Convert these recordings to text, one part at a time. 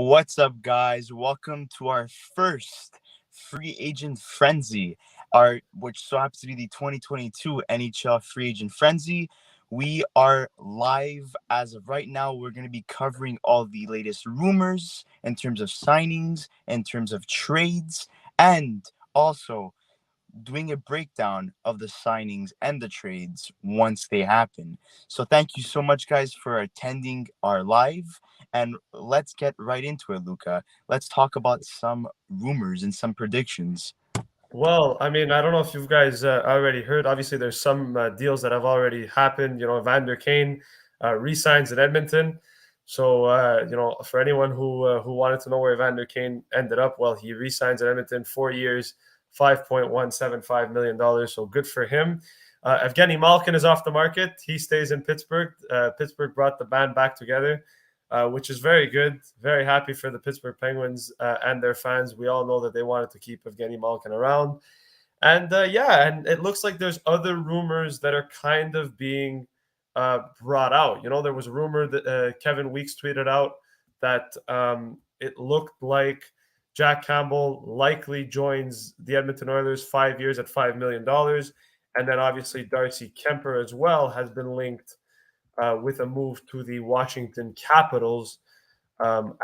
What's up, guys? Welcome to our first Free Agent Frenzy, which so happens to be the 2022 NHL Free Agent Frenzy. We are live as of right now. We're going to be covering all the latest rumors in terms of signings, in terms of trades, and also doing a breakdown of the signings and the trades once they happen. So thank you so much, guys, for attending our live. And let's get right into it, Luca. Let's talk about some rumors and some predictions. Well, I don't know if you guys already heard. Obviously, there's some deals that have already happened. Vander Kane re-signs in Edmonton. So, for anyone who wanted to know where Vander Kane ended up, well, he re-signs in Edmonton, 4 years, $5.175 million. So good for him. Evgeny Malkin is off the market. He stays in Pittsburgh. Pittsburgh brought the band back together, which is very good. Very happy for the Pittsburgh Penguins and their fans. We all know that they wanted to keep Evgeny Malkin around. And and it looks like there's other rumors that are kind of being brought out. There was a rumor that Kevin Weeks tweeted out that it looked like Jack Campbell likely joins the Edmonton Oilers 5 years at $5 million. And then obviously Darcy Kemper as well has been linked with a move to the Washington Capitals,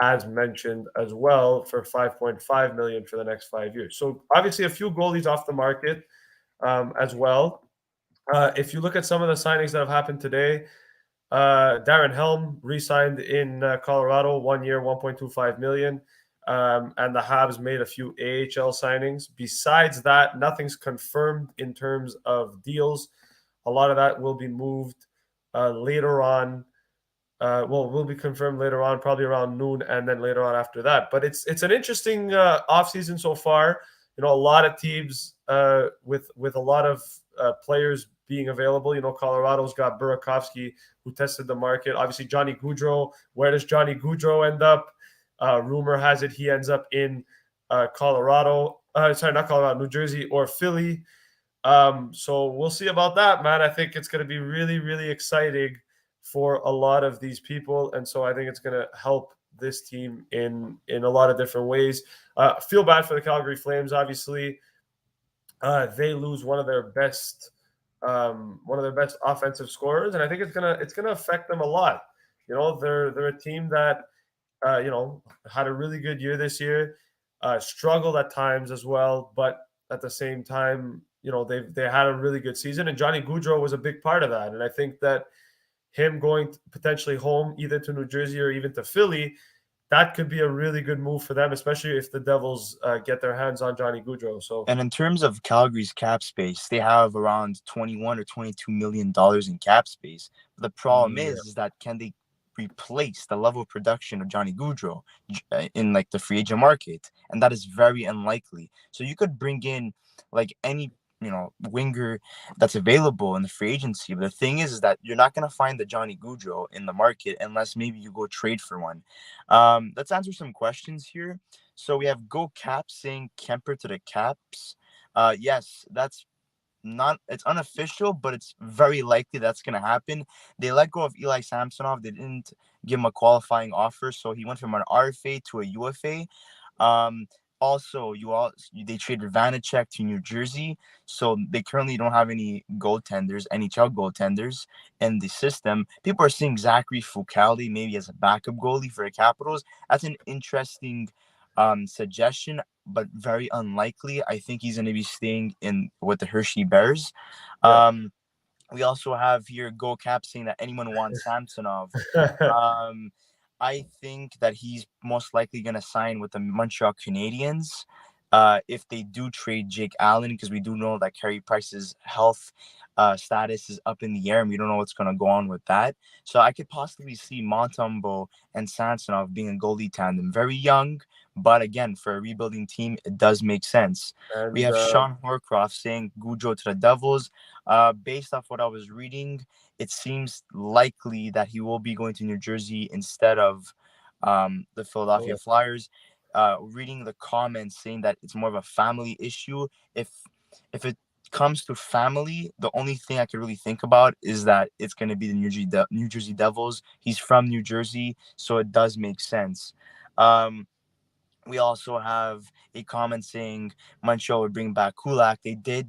as mentioned as well, for $5.5 million for the next 5 years. So obviously a few goalies off the market as well. If you look at some of the signings that have happened today, Darren Helm re-signed in Colorado, 1 year, $1.25 million. And the Habs made a few AHL signings. Besides that, nothing's confirmed in terms of deals. A lot of that will be moved later on. Will be confirmed later on, probably around noon, and then later on after that. But it's an interesting offseason so far. A lot of teams with a lot of players being available. Colorado's got Burakovsky, who tested the market. Obviously, Johnny Gaudreau. Where does Johnny Gaudreau end up? Rumor has it he ends up in Colorado. Not Colorado, New Jersey or Philly. So we'll see about that, man. I think it's going to be really, really exciting for a lot of these people, and so I think it's going to help this team in a lot of different ways. Feel bad for the Calgary Flames. Obviously, they lose one of their best offensive scorers, and I think it's gonna affect them a lot. They're a team that had a really good year this year, struggled at times as well, but at the same time, they had a really good season, and Johnny Gaudreau was a big part of that. And I think that him going potentially home, either to New Jersey or even to Philly, that could be a really good move for them, especially if the Devils get their hands on Johnny Gaudreau. So, And in terms of Calgary's cap space, they have around $21 or $22 million in cap space. But the problem yeah. is that can they replace the level of production of Johnny Gaudreau in like the free agent market? And that is very unlikely. So you could bring in like any winger that's available in the free agency. But the thing is that you're not going to find the Johnny Gaudreau in the market unless maybe you go trade for one. Let's answer some questions here. So we have Go Caps saying Kemper to the Caps. Yes, it's unofficial, but it's very likely that's going to happen. They let go of Eli Samsonov. They didn't give him a qualifying offer, so he went from an RFA to a UFA. Also, they traded Vanacek to New Jersey, so they currently don't have any goaltenders, NHL goaltenders in the system. People are seeing Zachary Fucale maybe as a backup goalie for the Capitals. That's an interesting suggestion, but very unlikely. I think he's going to be staying in with the Hershey Bears. Yeah. We also have here Go Cap saying that anyone wants Samsonov. I think that he's most likely going to sign with the Montreal Canadiens if they do trade Jake Allen, because we do know that Carey Price's health status is up in the air, and we don't know what's going to go on with that. So I could possibly see Montembeault and Samsonov being a goalie tandem. Very young, but again, for a rebuilding team, it does make sense. We And have Sean Horcroft saying Gaudreau to the Devils. Based off what I was reading, it seems likely that he will be going to New Jersey instead of the Philadelphia Flyers. Reading the comments saying that it's more of a family issue. If it comes to family, the only thing I could really think about is that it's going to be the New Jersey Devils. He's from New Jersey, so it does make sense. We also have a comment saying Montreal would bring back Kulak. They did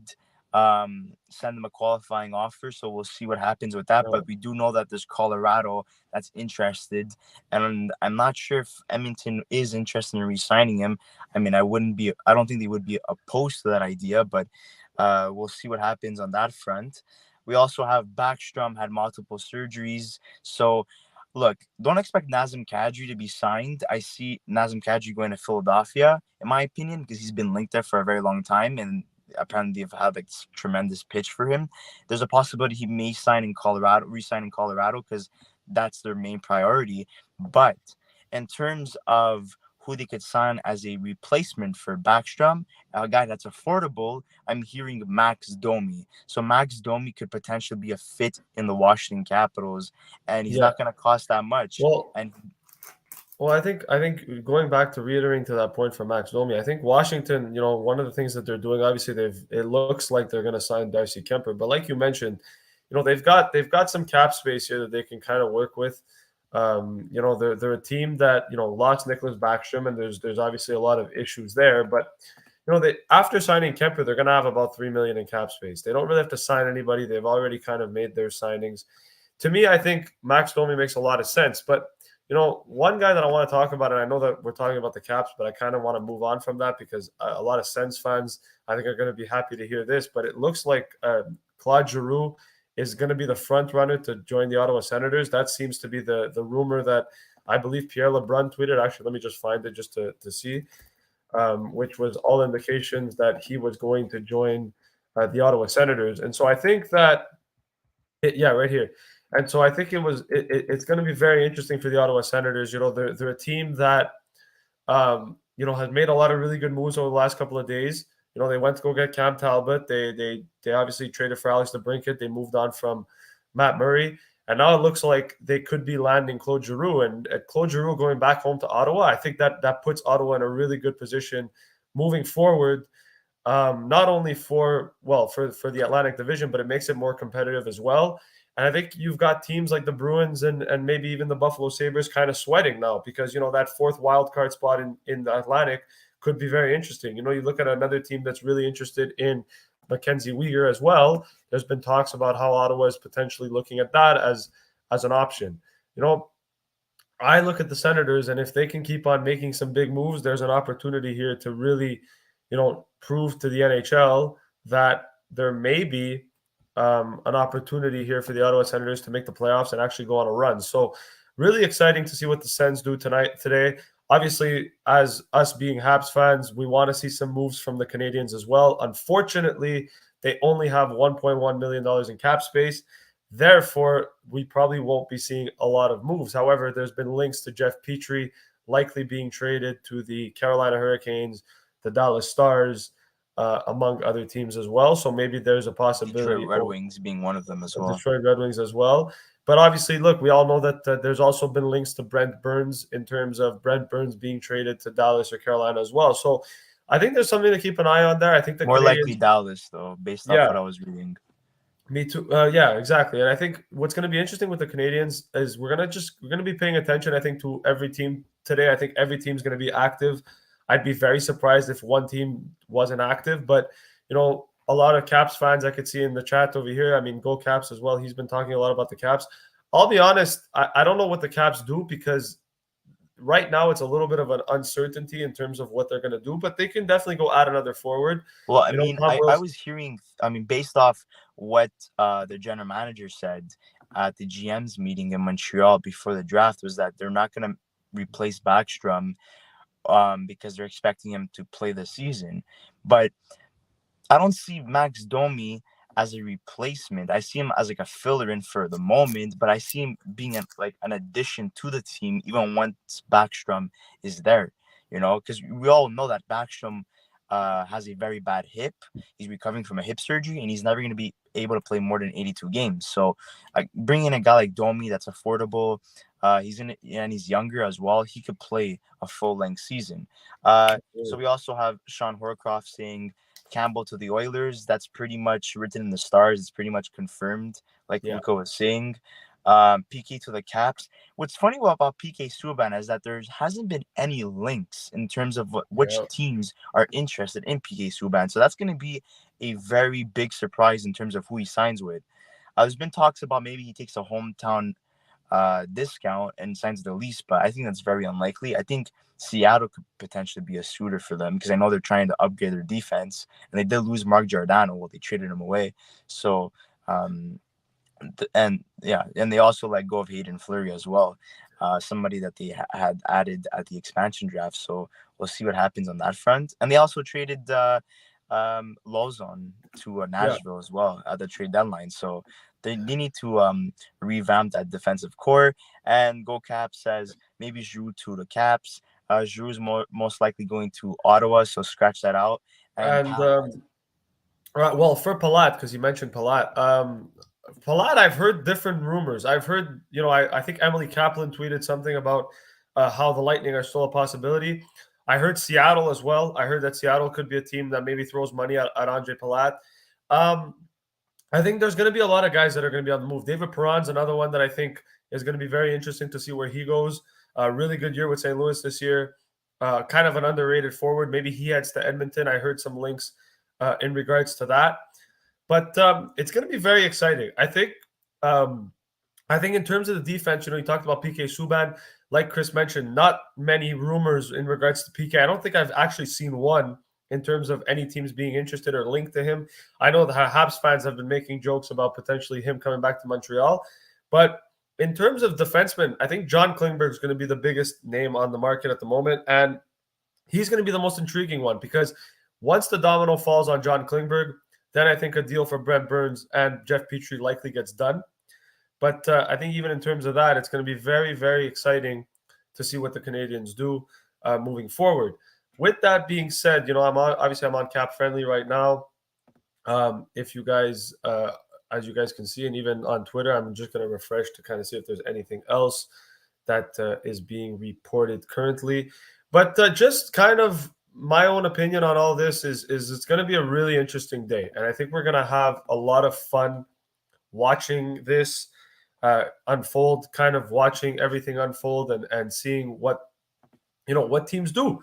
send them a qualifying offer, so we'll see what happens with that. Yeah. But we do know that there's Colorado that's interested, and I'm not sure if Edmonton is interested in re-signing him. I mean, I don't think they would be opposed to that idea, but we'll see what happens on that front. We also have Backstrom had multiple surgeries, so look, don't expect Nazem Kadri to be signed. I see Nazem Kadri going to Philadelphia, in my opinion, because he's been linked there for a very long time, and apparently they've had like tremendous pitch for him. There's a possibility he may sign in Colorado, resign in Colorado, because that's their main priority. But in terms of who they could sign as a replacement for Backstrom, a guy that's affordable, I'm hearing Max Domi. So Max Domi could potentially be a fit in the Washington Capitals, and he's Yeah. not going to cost that much. Well, And I think going back to reiterating to that point for Max Domi, I think Washington, one of the things that they're doing, obviously it looks like they're going to sign Darcy Kemper, but like you mentioned, they've got some cap space here that they can kind of work with. They're a team that lost Nicholas Backstrom, and there's obviously a lot of issues there, but they after signing Kemper, they're going to have about 3 million in cap space. They don't really have to sign anybody. They've already kind of made their signings. To me, I think Max Domi makes a lot of sense, but one guy that I want to talk about, and I know that we're talking about the Caps, but I kind of want to move on from that because a lot of Sens fans, I think, are going to be happy to hear this. But it looks like Claude Giroux is going to be the front runner to join the Ottawa Senators. That seems to be the rumor that I believe Pierre LeBrun tweeted. Actually, let me just find it just to see, which was all indications that he was going to join the Ottawa Senators. And so I think that, yeah, right here. And so I think it's going to be very interesting for the Ottawa Senators. They're a team that has made a lot of really good moves over the last couple of days. They went to go get Cam Talbot. They obviously traded for Alex DeBrincat. They moved on from Matt Murray, and now it looks like they could be landing Claude Giroux. And Claude Giroux going back home to Ottawa, I think that puts Ottawa in a really good position moving forward. Not only for the Atlantic Division, but it makes it more competitive as well. And I think you've got teams like the Bruins and maybe even the Buffalo Sabres kind of sweating now because, that fourth wild card spot in the Atlantic could be very interesting. You look at another team that's really interested in Mackenzie Weegar as well. There's been talks about how Ottawa is potentially looking at that as an option. I look at the Senators, and if they can keep on making some big moves, there's an opportunity here to really, prove to the NHL that there may be an opportunity here for the Ottawa Senators to make the playoffs and actually go on a run. So really exciting to see what the Sens do today. Obviously, as us being Habs fans, we want to see some moves from the Canadiens as well. Unfortunately, they only have $1.1 million in cap space. Therefore, we probably won't be seeing a lot of moves. However, there's been links to Jeff Petrie likely being traded to the Carolina Hurricanes, the Dallas Stars, among other teams as well. So maybe there's a possibility. Detroit Red Wings being one of them as well. Detroit Red Wings as well. But obviously, look, we all know that there's also been links to Brent Burns in terms of Brent Burns being traded to Dallas or Carolina as well. So I think there's something to keep an eye on there. I think the More Canadiens, likely Dallas, though, based off yeah, what I was reading. me too. Yeah, exactly. And I think what's going to be interesting with the Canadiens is we're going to be paying attention, I think, to every team today. I think every team's going to be active. I'd be very surprised if one team wasn't active, but a lot of Caps fans I could see in the chat over here. I mean, Go Caps as well. He's been talking a lot about the Caps. I'll be honest, I don't know what the Caps do because right now it's a little bit of an uncertainty in terms of what they're going to do, but they can definitely go add another forward. Well, I mean, I was hearing, based off what the general manager said at the GM's meeting in Montreal before the draft was that they're not going to replace Backstrom because they're expecting him to play this season. But I don't see Max Domi as a replacement. I see him as like a filler in for the moment, but I see him being an addition to the team even once Backstrom is there, because we all know that Backstrom has a very bad hip. He's recovering from a hip surgery, and he's never going to be able to play more than 82 games. So bringing in a guy like Domi that's affordable, he's younger as well. He could play a full-length season. So we also have Sean Horcroft saying Campbell to the Oilers. That's pretty much written in the stars. It's pretty much confirmed, like Luca was saying. PK to the Caps. What's funny about PK Subban is that there hasn't been any links in terms of which Yeah. teams are interested in PK Subban. So that's going to be a very big surprise in terms of who he signs with. There's been talks about maybe he takes a hometown discount and signs the lease, but I think that's very unlikely. I think Seattle could potentially be a suitor for them because I know they're trying to upgrade their defense, and they did lose Mark Giordano. Well, they traded him away, so and yeah, and they also let go of Hayden Fleury as well, somebody that they had added at the expansion draft. So we'll see what happens on that front. And they also traded Lozon to Yeah. Nashville as well at the trade deadline. So they need to revamp that defensive core. And Go Caps says maybe Giroux to the Caps. Giroux is most likely going to Ottawa, so scratch that out. And And right, well, for Palat, because you mentioned Palat, Palat, I've heard different rumors. I've heard, I think Emily Kaplan tweeted something about how the Lightning are still a possibility. I heard Seattle as well. I heard that Seattle could be a team that maybe throws money at Andre Palat. Um, I think there's going to be a lot of guys that are going to be on the move. David Perron's another one that I think is going to be very interesting to see where he goes. Really good year with St. Louis this year. Kind of an underrated forward. Maybe he heads to Edmonton. I heard some links in regards to that. But it's going to be very exciting. I think in terms of the defense, you talked about PK Subban. Like Chris mentioned, not many rumors in regards to PK. I don't think I've actually seen one in terms of any teams being interested or linked to him. I know the Habs fans have been making jokes about potentially him coming back to Montreal. But in terms of defensemen, I think John Klingberg is going to be the biggest name on the market at the moment. And he's going to be the most intriguing one because once the domino falls on John Klingberg, then I think a deal for Brent Burns and Jeff Petrie likely gets done. But I think even in terms of that, it's going to be very, very exciting to see what the Canadiens do moving forward. With that being said, I'm on Cap Friendly right now. If you guys, as you guys can see, and even on Twitter, I'm just going to refresh to kind of see if there's anything else that is being reported currently. But just kind of my own opinion on all this is it's going to be a really interesting day, and I think we're going to have a lot of fun watching this unfold, kind of watching everything unfold and seeing what teams do.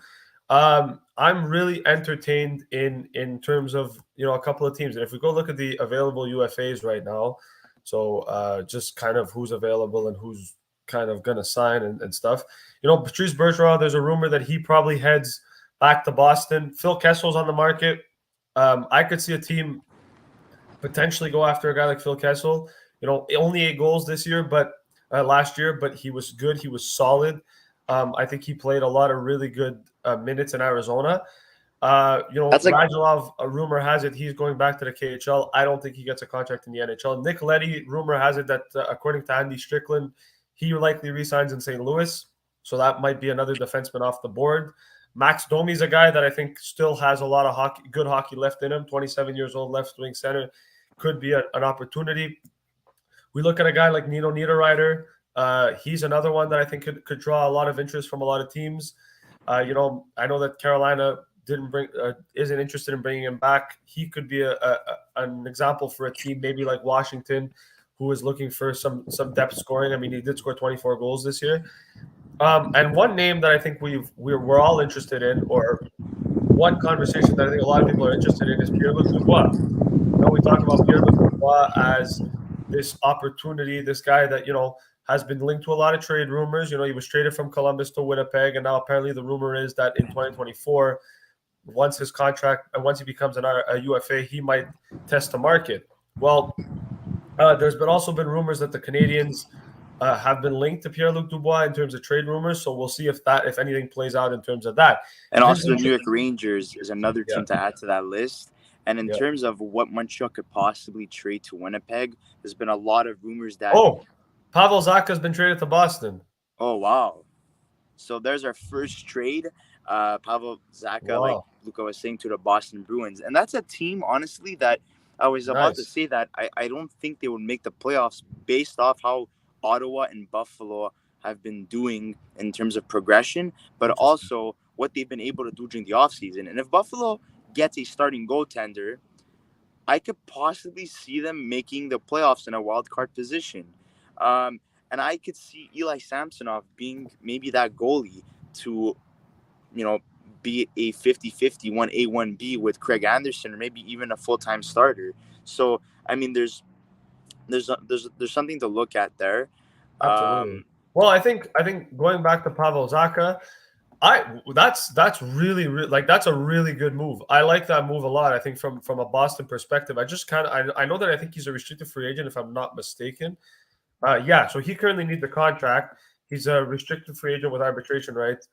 I'm really entertained in terms of a couple of teams, and if we go look at the available UFAs right now, so just kind of who's available and who's kind of gonna sign and stuff. Patrice Bergeron, there's a rumor that he probably heads back to Boston. Phil Kessel's on the market. I could see a team potentially go after a guy like Phil Kessel. Only 8 goals this year, but last year, but he was good. He was solid. I think he played a lot of really good minutes in Arizona. That's Radulov, a rumor has it he's going back to the KHL. I don't think he gets a contract in the NHL. Nick Leddy, rumor has it that according to Andy Strickland, he likely resigns in St. Louis. So that might be another defenseman off the board. Max Domi's a guy that I think still has a lot of good hockey left in him. 27 years old, left wing center, could be an opportunity. We look at a guy like Nino Niederreiter. He's another one that I think could draw a lot of interest from a lot of teams. I know that Carolina isn't interested in bringing him back. He could be an example for a team maybe like Washington, who is looking for some depth scoring. I mean, he did score 24 goals this year. And one name that I think we're all interested in, or one conversation that I think a lot of people are interested in, is Pierre-Luc Dubois. We talk about Pierre-Luc Dubois as this opportunity, this guy that has been linked to a lot of trade rumors. He was traded from Columbus to Winnipeg, and now apparently the rumor is that in 2024, once he becomes a UFA, he might test the market. Well, there's also been rumors that the Canadiens have been linked to Pierre-Luc Dubois in terms of trade rumors. So we'll see if anything plays out in terms of that. And also the New York Rangers is another team Yeah. to add to that list. And in terms of what Montreal could possibly trade to Winnipeg, there's been a lot of rumors that Pavel Zacha has been traded to Boston. Oh, wow. So there's our first trade. Pavel Zacha, like Luca was saying, to the Boston Bruins. And that's a team, honestly, that I was about to say that I don't think they would make the playoffs based off how Ottawa and Buffalo have been doing in terms of progression, but also what they've been able to do during the offseason. And if Buffalo gets a starting goaltender, I could possibly see them making the playoffs in a wild card position. And I could see Eli Samsonov being maybe that goalie to, be a 50-50, 1A, 1B with Craig Anderson, or maybe even a full-time starter. So, I mean, there's something to look at there. Absolutely. Um, Well, I think going back to Pavel Zacha, that's really, really like that's a really good move. I like that move a lot. I think from a Boston perspective, I just kind of I know that I think he's a restricted free agent if I'm not mistaken. Yeah, so he currently needs the contract. He's a restricted free agent with arbitration rights.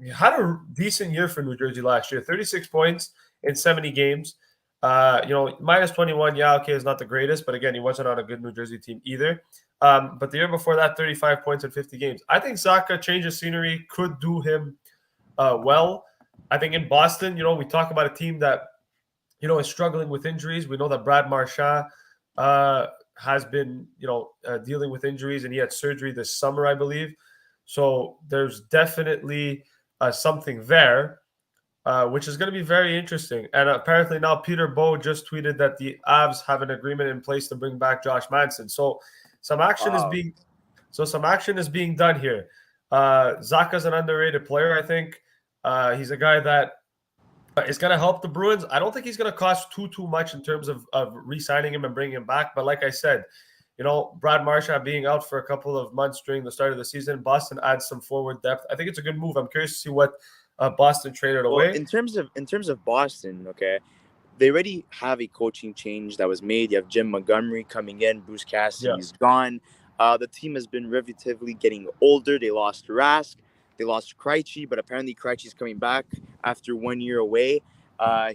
He had a decent year for New Jersey last year, 36 points in 70 games. Minus 21, yeah, okay, is not the greatest, but again, he wasn't on a good New Jersey team either. But the year before that, 35 points in 50 games. I think Zacha, change of scenery, could do him well. I think in Boston, we talk about a team that, is struggling with injuries. We know that Brad Marchand has been, dealing with injuries, and he had surgery this summer, I believe. So there's definitely something there, which is going to be very interesting. And apparently now Peter Bowe just tweeted that the Avs have an agreement in place to bring back Josh Manson. So some action is wow. being done here. Zacha's an underrated player, I think. He's a guy that is going to help the Bruins. I don't think he's going to cost too much in terms of re-signing him and bringing him back. But like I said, Brad Marchand being out for a couple of months during the start of the season, Boston adds some forward depth. I think it's a good move. I'm curious to see what Boston traded Well, away. in terms of Boston, okay, they already have a coaching change that was made. You have Jim Montgomery coming in. Bruce Yeah. Cassidy's gone. The team has been relatively getting older. They lost Rask. They lost Krejci, but apparently Krejci's coming back after 1 year away.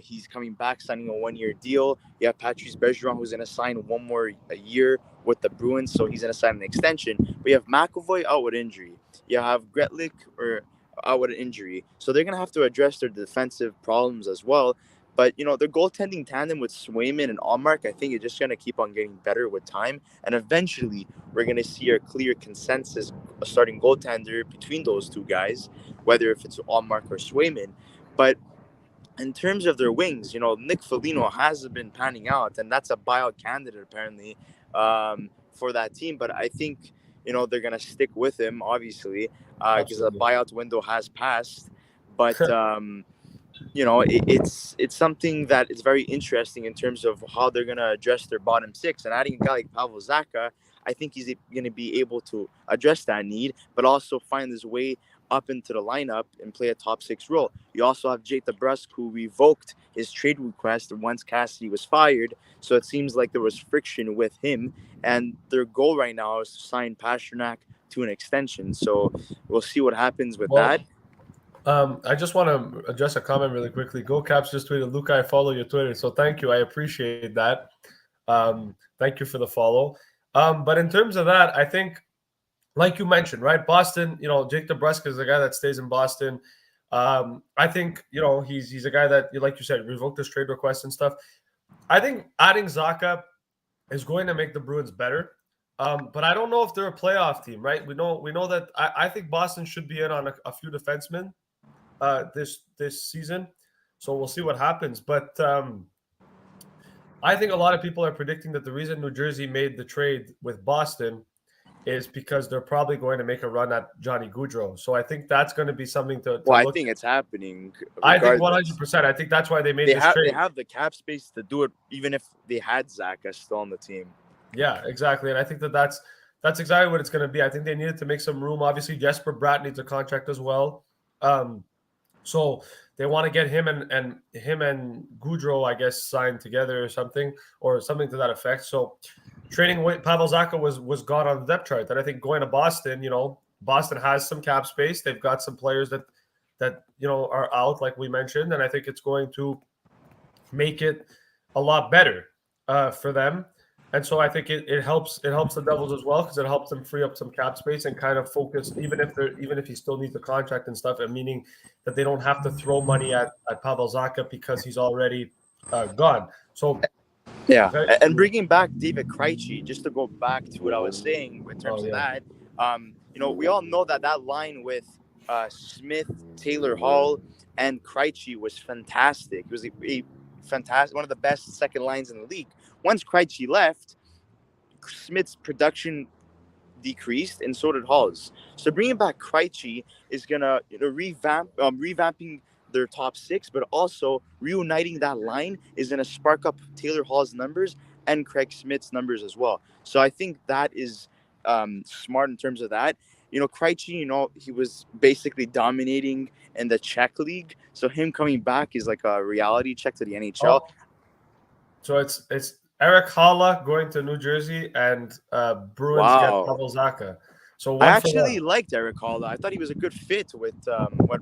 He's coming back, signing a 1-year deal. You have Patrice Bergeron, who's going to sign one more a year with the Bruins, so he's going to sign an extension. But you have McAvoy out with injury. You have Gretlich out with an injury. So they're going to have to address their defensive problems as well. But, their goaltending tandem with Swayman and Allmark, I think, is just going to keep on getting better with time. And eventually, we're going to see a clear consensus starting goaltender between those two guys, whether if it's Allmark or Swayman. But in terms of their wings, Nick Foligno hasn't been panning out, and that's a buyout candidate, apparently, for that team. But I think, they're going to stick with him, obviously, because the buyout window has passed. But... it's something that is very interesting in terms of how they're going to address their bottom six. And adding a guy like Pavel Zacha, I think he's going to be able to address that need, but also find his way up into the lineup and play a top six role. You also have Jake DeBrusk, who revoked his trade request once Cassidy was fired. So it seems like there was friction with him. And their goal right now is to sign Pasternak to an extension. So we'll see what happens with that. I just want to address a comment really quickly. Go Caps just tweeted, Luca, I follow your Twitter. So thank you. I appreciate that. Thank you for the follow. But in terms of that, I think, like you mentioned, right, Boston, Jake DeBrusk is a guy that stays in Boston. I think, he's a guy that, like you said, revoked his trade request and stuff. I think adding Zacha is going to make the Bruins better. But I don't know if they're a playoff team, right? We know that I think Boston should be in on a few defensemen this season. So we'll see what happens. But I think a lot of people are predicting that the reason New Jersey made the trade with Boston is because they're probably going to make a run at Johnny Gaudreau. So I think that's going to be something to Well, look I think it's happening. I think Regardless. 100%. I think that's why they made They this have trade. they have the cap space to do it, even if they had Zacha still on the team. Yeah, exactly. And I think that's exactly what it's going to be. I think they needed to make some room. Obviously, Jesper Bratt needs a contract as well. So they want to get him and Gaudreau, I guess, signed together or something to that effect. So trading away Pavel Zacha was gone on the depth chart. And I think going to Boston, Boston has some cap space. They've got some players that are out, like we mentioned, and I think it's going to make it a lot better for them. And so I think it helps the Devils as well, because it helps them free up some cap space and kind of focus, even if he still needs the contract and stuff, and meaning that they don't have to throw money at Pavel Zacha because he's already gone. So yeah, and bringing back David Krejci, just to go back to what I was saying in terms of that, we all know that line with Smith, Taylor Hall, and Krejci was fantastic. It was a fantastic, one of the best second lines in the league. Once Krejci left, Smith's production decreased, and so did Hall's. So bringing back Krejci is gonna revamping their top six, but also reuniting that line is gonna spark up Taylor Hall's numbers and Craig Smith's numbers as well. So I think that is smart in terms of that. Krejci, he was basically dominating in the Czech league. So him coming back is like a reality check to the NHL. Oh, so it's Eric Haula going to New Jersey, and Bruins get Wow. Pavel Zacha. So I one for actually one. liked Eric Haula. I thought he was a good fit with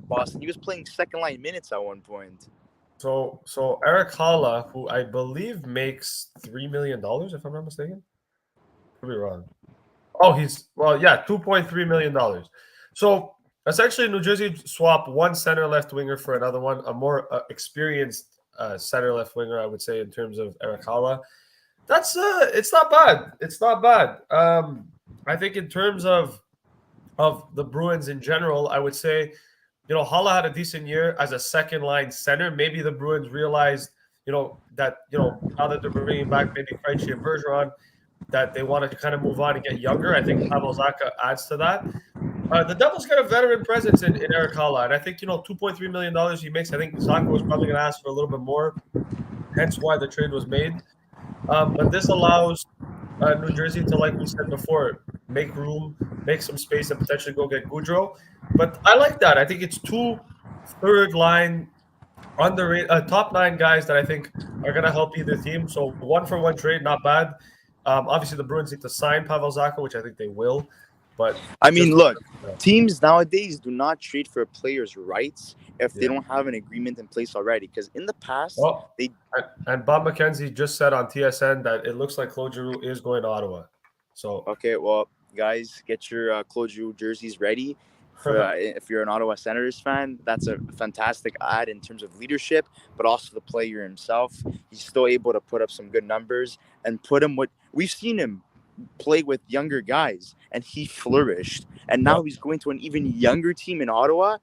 Boston. He was playing second line minutes at one point. So Eric Haula, who I believe makes $3 million, if I'm not mistaken. Could be wrong. Oh, $2.3 million. So essentially, New Jersey swapped one center left winger for another one, a more experienced center left winger, I would say, in terms of Eric Haula. That's it's not bad. It's not bad. I think in terms of the Bruins in general, I would say, Haula had a decent year as a second line center. Maybe the Bruins realized, that now that they're bringing back maybe Krejci and Bergeron, that they want to kind of move on and get younger. I think Pavel Zacha adds to that. The Devils got a veteran presence in Eric Haula, and I think $2.3 million he makes. I think Zacha was probably going to ask for a little bit more, hence why the trade was made. But this allows New Jersey to, like we said before, make room, make some space, and potentially go get Gaudreau. But I like that. I think it's two third line underrated top 9 guys that I think are going to help either team. So 1-for-1 trade, not bad. Obviously, the Bruins need to sign Pavel Zacha, which I think they will. But I mean, look, teams nowadays do not trade for players' rights if they don't have an agreement in place already. Because in the past, and Bob McKenzie just said on TSN that it looks like Claude Giroux is going to Ottawa. So okay, well, guys, get your Claude Giroux jerseys ready. If you're an Ottawa Senators fan, that's a fantastic ad in terms of leadership, but also the player himself. He's still able to put up some good numbers and put him with. We've seen him play with younger guys, and he flourished. And now he's going to an even younger team in Ottawa.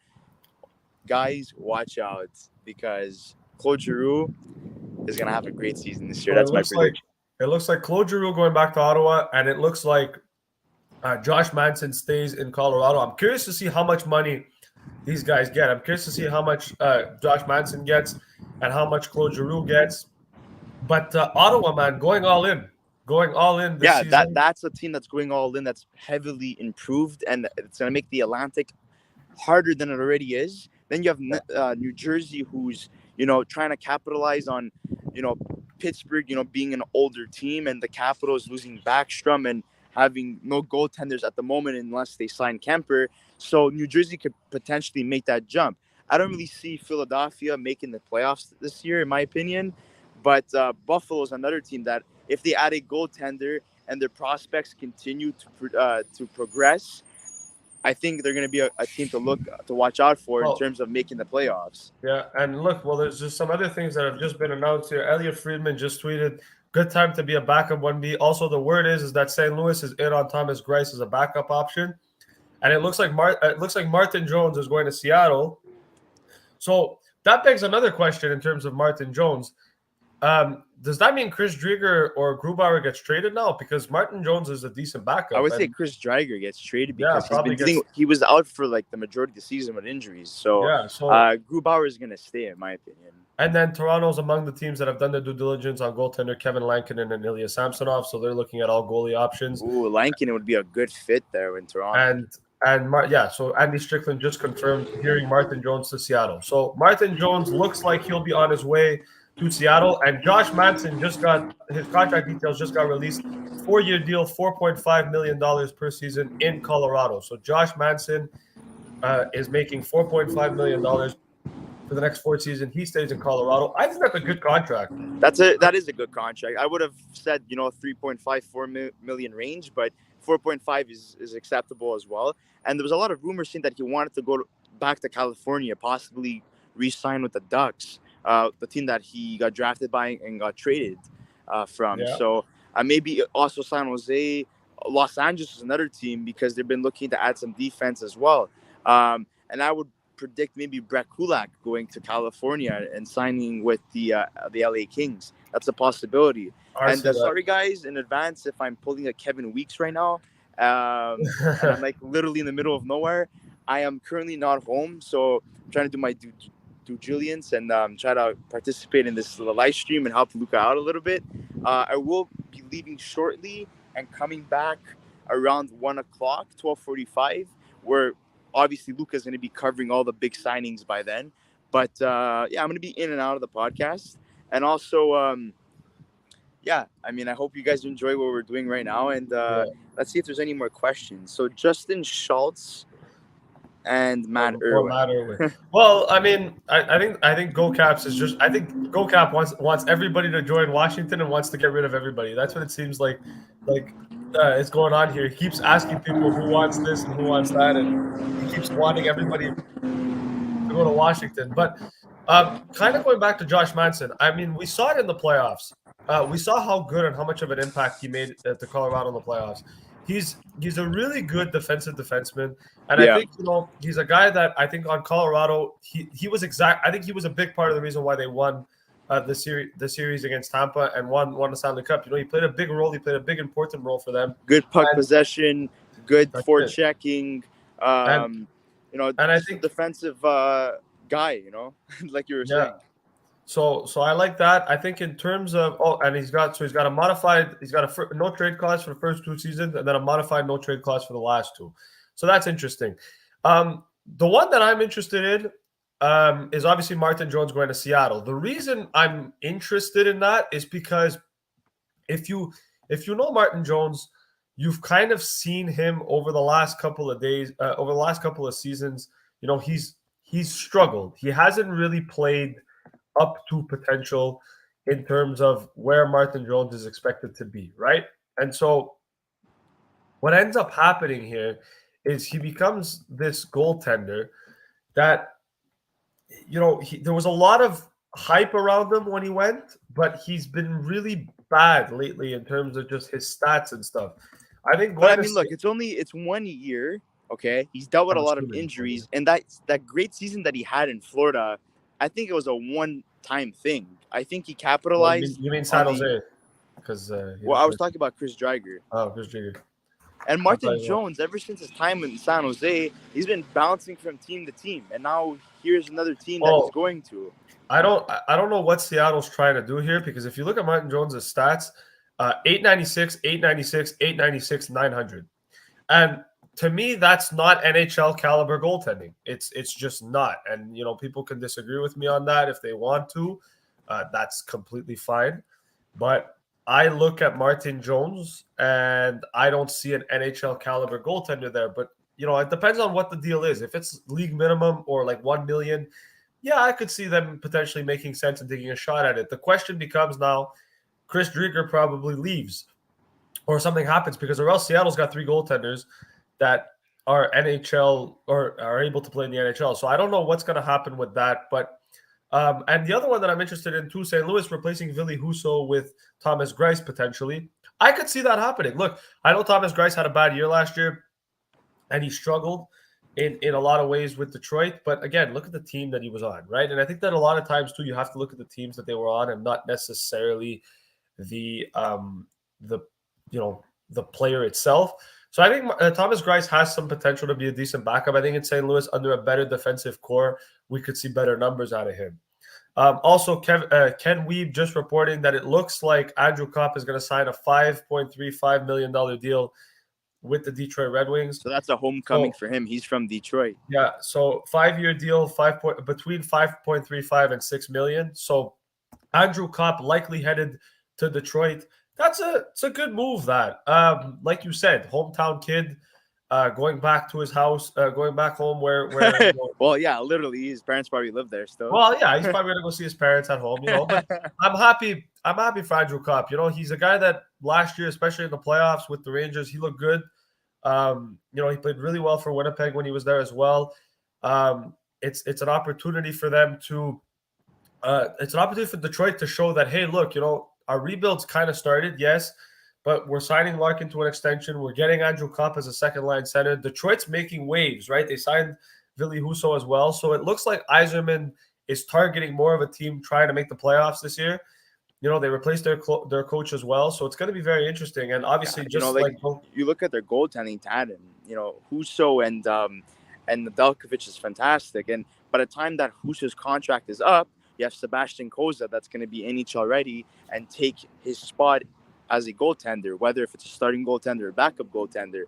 Guys, watch out, because Claude Giroux is going to have a great season this year. That's my prediction. It looks like Claude Giroux going back to Ottawa, and it looks like Josh Manson stays in Colorado. I'm curious to see how much money these guys get. I'm curious to see how much Josh Manson gets and how much Claude Giroux gets. But Ottawa, man, going all in this season. That's a team that's going all in, that's heavily improved, and it's going to make the Atlantic harder than it already is. Then you have New Jersey, who's trying to capitalize on Pittsburgh being an older team, and the Capitals losing Backstrom and having no goaltenders at the moment unless they sign Kemper. So New Jersey could potentially make that jump. I don't really see Philadelphia making the playoffs this year, in my opinion. But Buffalo's another team that, if they add a goaltender and their prospects continue to progress, I think they're going to be a team to watch out for in terms of making the playoffs. Yeah, and look, there's just some other things that have just been announced here. Elliot Friedman just tweeted, "Good time to be a backup 1B." Also, the word is that St. Louis is in on Thomas Greiss as a backup option, and it looks like Martin Jones is going to Seattle. So that begs another question in terms of Martin Jones. Does that mean Chris Driedger or Grubauer gets traded now? Because Martin Jones is a decent backup. I would say Chris Driedger gets traded because he was out for like the majority of the season with injuries. So Grubauer is going to stay, in my opinion. And then Toronto's among the teams that have done their due diligence on goaltender Kevin Lankinen and Ilya Samsonov, so they're looking at all goalie options. Ooh, Lankinen would be a good fit there in Toronto. So Andy Strickland just confirmed hearing Martin Jones to Seattle. So Martin Jones looks like he'll be on his way to Seattle, and Josh Manson just got his contract details just got released. 4-year deal, $4.5 million per season in Colorado. So Josh Manson is making $4.5 million for the next 4 seasons. He stays in Colorado. I think that's a good contract. That is a good contract. I would have said 3.54 million range, but 4.5 is acceptable as well. And there was a lot of rumors saying that he wanted to go back to California, possibly re-sign with the Ducks. The team that he got drafted by and got traded from. Yeah. So maybe also San Jose, Los Angeles is another team because they've been looking to add some defense as well. And I would predict maybe Brett Kulak going to California and signing with the LA Kings. That's a possibility. Sorry, guys, in advance if I'm pulling a Kevin Weeks right now. and I'm like literally in the middle of nowhere. I am currently not home, so I'm trying to do my due diligence and try to participate in this live stream and help Luca out a little bit. I will be leaving shortly and coming back around 1 o'clock, 12:45, where obviously Luca's going to be covering all the big signings by then. But yeah, I'm going to be in and out of the podcast. And also, yeah, I mean, I hope you guys enjoy what we're doing right now. And let's see if there's any more questions. So Justin Schultz and Matt Irwin. Well, I mean, I think GoCaps is just. I think GoCap wants everybody to join Washington and wants to get rid of everybody. That's what it seems like. It's going on here. He keeps asking people who wants this and who wants that, and he keeps wanting everybody to go to Washington. But kind of going back to Josh Manson, I mean, we saw it in the playoffs. We saw how good and how much of an impact he made at the Colorado in the playoffs. He's a really good defensive defenseman, and I think he's a guy that I think on Colorado he was exact. I think he was a big part of the reason why they won the series against Tampa and won the Stanley Cup. He played a big role. He played a big important role for them. Good puck possession, good forechecking. And I think defensive guy. Like you were saying. So I like that. I think in terms of he's got a no trade clause for the first 2 seasons and then a modified no trade clause for the last 2. So that's interesting. The one that I'm interested in is obviously Martin Jones going to Seattle. The reason I'm interested in that is because if you know Martin Jones, you've kind of seen him over the last couple of days, over the last couple of seasons. He's struggled. He hasn't really played up to potential in terms of where Martin Jones is expected to be, right? And so what ends up happening here is he becomes this goaltender that, there was a lot of hype around him when he went, but he's been really bad lately in terms of just his stats and stuff. I think. But I mean, look, it's 1 year. Okay, he's dealt with a lot of injuries, and that great season that he had in Florida, I think it was a one-time thing. I think he capitalized. You mean San Jose? Because I was talking about Chris Driedger. Oh, Chris Driedger. And Martin Jones, ever since his time in San Jose, he's been bouncing from team to team, and now here's another team that he's going to. I don't know what Seattle's trying to do here, because if you look at Martin Jones' stats, 896, 896, 896, 900, and to me, that's not NHL caliber goaltending. It's just not. And, people can disagree with me on that if they want to. That's completely fine. But I look at Martin Jones and I don't see an NHL caliber goaltender there. But, it depends on what the deal is. If it's league minimum or like $1 million, yeah, I could see them potentially making sense and taking a shot at it. The question becomes now, Chris Driedger probably leaves or something happens, because or else Seattle's got 3 goaltenders that are NHL or are able to play in the NHL. So I don't know what's going to happen with that. But and the other one that I'm interested in too, St. Louis replacing Ville Husso with Thomas Greiss potentially. I could see that happening. Look, I know Thomas Greiss had a bad year last year and he struggled in a lot of ways with Detroit. But again, look at the team that he was on, right? And I think that a lot of times too, you have to look at the teams that they were on and not necessarily the player itself. So I think Thomas Greiss has some potential to be a decent backup. I think in St. Louis, under a better defensive core, we could see better numbers out of him. Also, Ken Weeb just reporting that it looks like Andrew Kopp is going to sign a $5.35 million deal with the Detroit Red Wings. So that's a homecoming for him. He's from Detroit. Yeah, so 5-year deal, between 5.35 and $6 million. So Andrew Kopp likely headed to Detroit. It's a good move. That, like you said, hometown kid, going back to his house, going back home where well, yeah, literally, his parents probably live there still. Well, yeah, he's probably gonna go see his parents at home, But I'm happy for Andrew Kopp. He's a guy that last year, especially in the playoffs with the Rangers, he looked good. He played really well for Winnipeg when he was there as well. It's an opportunity for them to. It's an opportunity for Detroit to show that, hey, look, our rebuild's kind of started, yes, but we're signing Larkin to an extension. We're getting Andrew Kopp as a second-line center. Detroit's making waves, right? They signed Ville Husso as well. So it looks like Yzerman is targeting more of a team trying to make the playoffs this year. they replaced their coach as well, so it's going to be very interesting. And obviously, just like like you look at their goaltending tandem, Husso and Nedeljkovic is fantastic. And by the time that Husso's contract is up, you have Sebastian Koza that's going to be NHL ready and take his spot as a goaltender, whether if it's a starting goaltender or backup goaltender.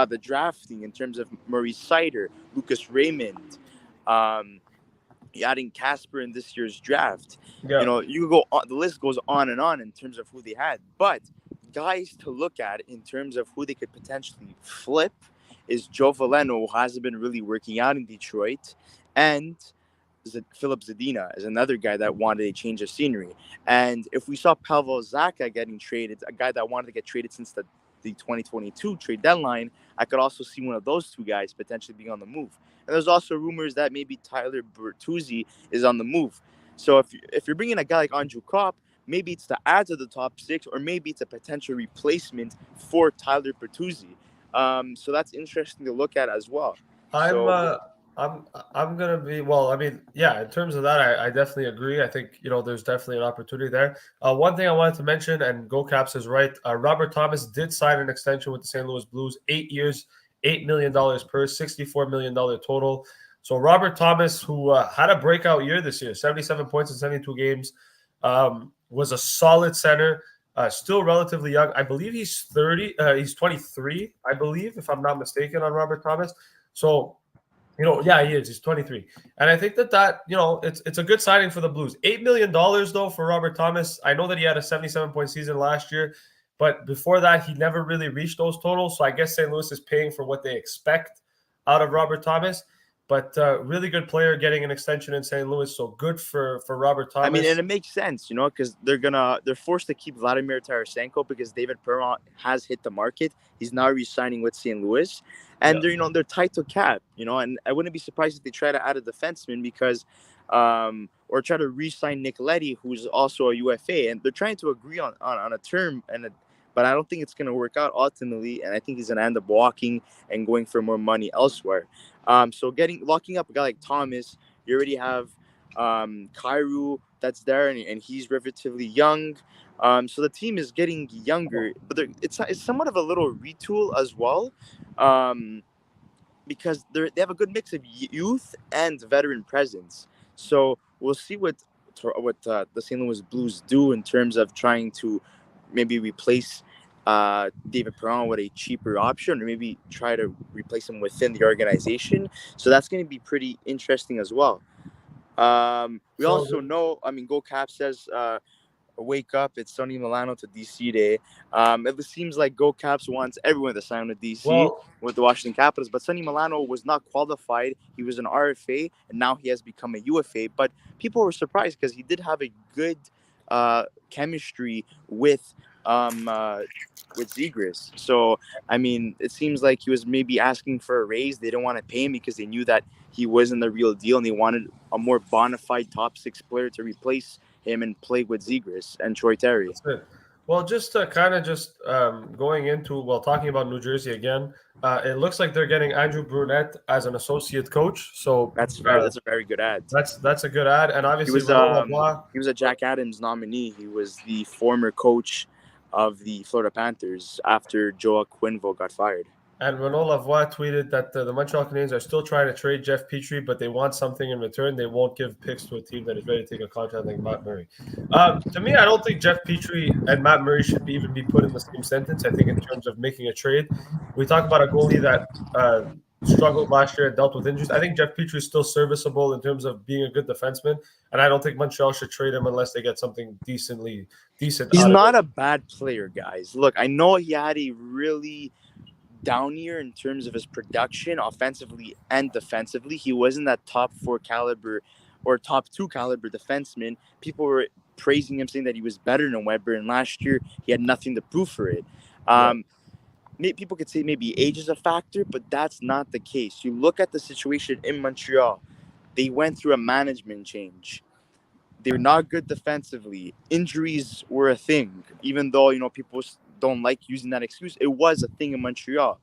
The drafting in terms of Maurice Sider, Lucas Raymond, adding Casper in this year's draft. yeah, You go on, the list goes on and on in terms of who they had. But guys to look at in terms of who they could potentially flip is Joe Veleno, who hasn't been really working out in Detroit, and Philip Zadina is another guy that wanted a change of scenery. And if we saw Pavel Zacha getting traded, a guy that wanted to get traded since the 2022 trade deadline, I could also see one of those two guys potentially being on the move. And there's also rumors that maybe Tyler Bertuzzi is on the move. So if you're bringing a guy like Andrew Kopp, maybe it's to add to the top six, or maybe it's a potential replacement for Tyler Bertuzzi. So that's interesting to look at as well. I'm So uh, I'm gonna be well. I mean, yeah. In terms of that, I definitely agree. I think there's definitely an opportunity there. One thing I wanted to mention, and Go Caps is right. Robert Thomas did sign an extension with the St. Louis Blues, 8 years, $8 million per, $64 million total. So Robert Thomas, who had a breakout year this year, 77 points in 72 games, was a solid center. Still relatively young. I believe he's 30. He's 23, I believe, if I'm not mistaken, on Robert Thomas. So, yeah, he is. He's 23. And I think that it's a good signing for the Blues. $8 million, though, for Robert Thomas. I know that he had a 77-point season last year, but before that, he never really reached those totals. So I guess St. Louis is paying for what they expect out of Robert Thomas. But really good player getting an extension in St. Louis. So good for Robert Thomas. I mean, and it makes sense, because they're forced to keep Vladimir Tarasenko because David Perron has hit the market. He's now re-signing with St. Louis, and Yeah. they're tight to cap, and I wouldn't be surprised if they try to add a defenseman because, or try to re-sign Nick Leddy, who's also a UFA, and they're trying to agree on a term but I don't think it's going to work out ultimately, and I think he's going to end up walking and going for more money elsewhere. So locking up a guy like Thomas, you already have Giroux that's there, and he's relatively young. So the team is getting younger, but it's somewhat of a little retool as well, because they have a good mix of youth and veteran presence. So we'll see what the St. Louis Blues do in terms of trying to maybe replace David Perron with a cheaper option, or maybe try to replace him within the organization. So that's going to be pretty interesting as well. We also know, Go Cap says, wake up, it's Sonny Milano to DC Day. It seems like Go Caps wants everyone to sign with DC, with the Washington Capitals, but Sonny Milano was not qualified. He was an RFA, and now he has become a UFA. But people were surprised because he did have a good chemistry with Zegras. So, it seems like he was maybe asking for a raise. They didn't want to pay him because they knew that he wasn't the real deal, and they wanted a more bona fide top six player to replace him and play with Zegras and Troy Terry. That's it. Well, just to kind of going into, talking about New Jersey again, it looks like they're getting Andrew Brunette as an associate coach. So that's a very good ad. That's a good ad, and obviously he was a Jack Adams nominee. He was the former coach of the Florida Panthers after Joa Quenneville got fired. And Renaud Lavoie tweeted that the Montreal Canadiens are still trying to trade Jeff Petrie, but they want something in return. They won't give picks to a team that is ready to take a contract like Matt Murray. To me, I don't think Jeff Petrie and Matt Murray should even be put in the same sentence. I think in terms of making a trade, we talk about a goalie that struggled last year and dealt with injuries. I think Jeff Petrie is still serviceable in terms of being a good defenseman, and I don't think Montreal should trade him unless they get something decent. He's not a bad player, guys. Look, I know he had a really down year in terms of his production offensively and defensively. He wasn't that top 4 caliber or top 2 caliber defenseman. People were praising him, saying that he was better than Weber, and last year he had nothing to prove for it. People could say maybe age is a factor, but that's not the case. You look at the situation in Montreal. They went through a management change. They're not good defensively. Injuries were a thing, even though people don't like using that excuse. It was a thing in Montreal.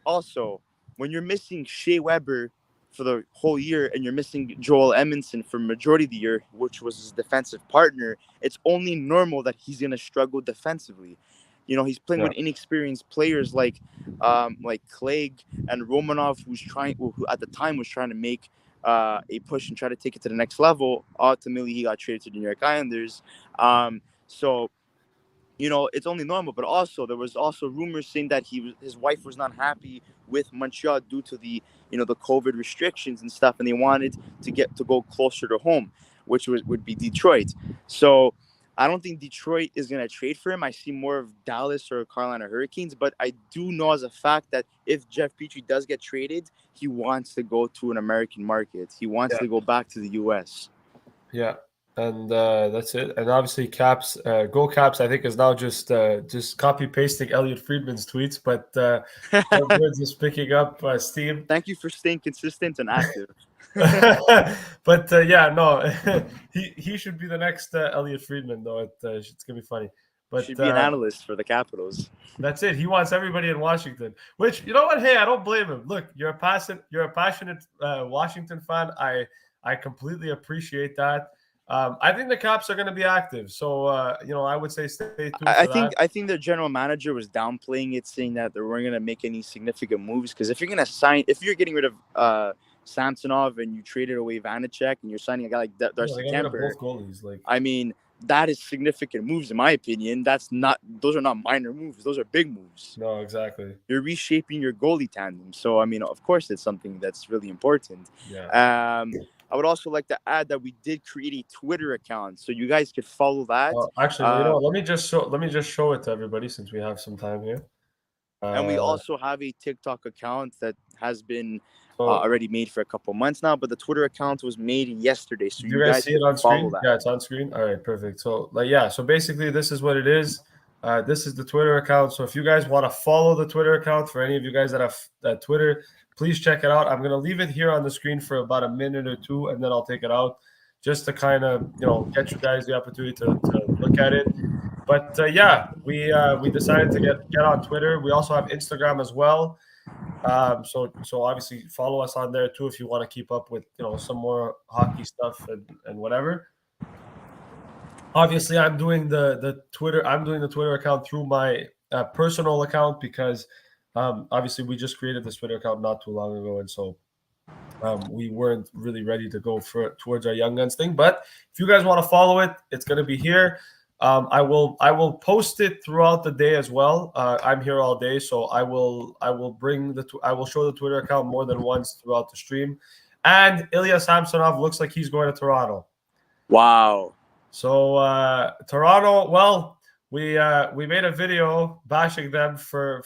Also, when you're missing Shea Weber for the whole year, and you're missing Joel Edmondson for majority of the year, which was his defensive partner, it's only normal that he's gonna struggle defensively. He's playing Yeah. with inexperienced players like Clegg and Romanov, who at the time was trying to make a push and try to take it to the next level. Ultimately, he got traded to the New York Islanders. So it's only normal. But also, there was also rumors saying that his wife was not happy with Montreal due to the the COVID restrictions and stuff, and they wanted to go closer to home, which would be Detroit. So I don't think Detroit is going to trade for him. I see more of Dallas or Carolina Hurricanes, but I do know as a fact that if Jeff Petrie does get traded, he wants to go to an American market. He wants to go back to the U.S. Yeah. And that's it. And obviously, Caps, Go Caps, I think is now just copy pasting Elliot Friedman's tweets, but Words is picking up steam. Thank you for staying consistent and active. But no, he should be the next Elliot Friedman, though. It's gonna be funny. But should be an analyst for the Capitals. That's it. He wants everybody in Washington. Which, you know what? Hey, I don't blame him. Look, you're a passionate Washington fan. I completely appreciate that. I think the Caps are going to be active, so I would say stay tuned. I think their general manager was downplaying it, saying that they weren't going to make any significant moves. Because if you're getting rid of Samsonov and you traded away Vanacek and you're signing a guy like Darcy Kemper, both goalies, I mean, that is significant moves in my opinion. Those are not minor moves; those are big moves. No, exactly. You're reshaping your goalie tandem, so I mean, of course, it's something that's really important. Yeah. I would also like to add that we did create a Twitter account, so you guys could follow that. Actually, let me just show it to everybody since we have some time here. And we also have a TikTok account that has been already made for a couple months now, but the Twitter account was made yesterday. So you guys see it on screen? That. Yeah, it's on screen. All right, perfect. So so basically this is what it is. This is the Twitter account. So if you guys want to follow the Twitter account, for any of you guys that have Twitter, please check it out. I'm going to leave it here on the screen for about a minute or two, and then I'll take it out just to kind of, get you guys the opportunity to look at it. But we decided to get on Twitter. We also have Instagram as well. So obviously follow us on there too if you want to keep up with some more hockey stuff and whatever. Obviously, I'm doing the Twitter account through my personal account because obviously we just created this Twitter account not too long ago, and so we weren't really ready to go towards our Young Guns thing. But if you guys want to follow it, it's going to be here. I will post it throughout the day as well. I'm here all day, so I will show the Twitter account more than once throughout the stream. And Ilya Samsonov looks like he's going to Toronto. Wow. So Toronto, well, we made a video bashing them for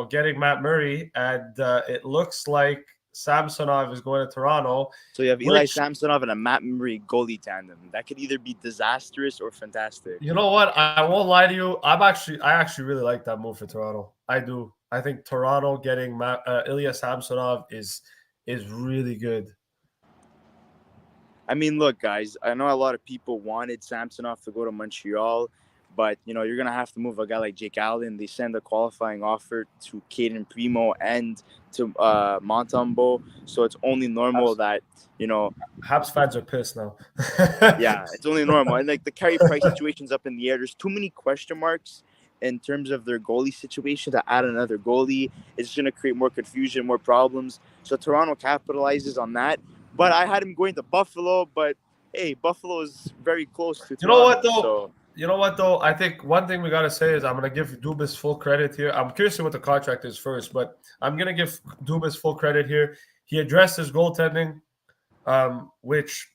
getting Matt Murray, and it looks like Samsonov is going to Toronto. So you have Eli Samsonov and a Matt Murray goalie tandem. That could either be disastrous or fantastic. You know what? I won't lie to you. I actually really like that move for Toronto. I do. I think Toronto getting Ilya Samsonov is really good. I mean, look, guys, I know a lot of people wanted Samsonov to go to Montreal, but, you're going to have to move a guy like Jake Allen. They send a qualifying offer to Caden Primo and to Montembeault. So it's only normal that, Habs fans are pissed now. Yeah, it's only normal. And, the Carey Price situation's up in the air. There's too many question marks in terms of their goalie situation to add another goalie. It's going to create more confusion, more problems. So Toronto capitalizes on that. But I had him going to Buffalo, but hey, Buffalo is very close to Toronto. You know what, though? I think one thing we got to say is I'm going to give Dubas full credit here. I'm curious what the contract is first, but I'm going to give Dubas full credit here. He addressed his goaltending, which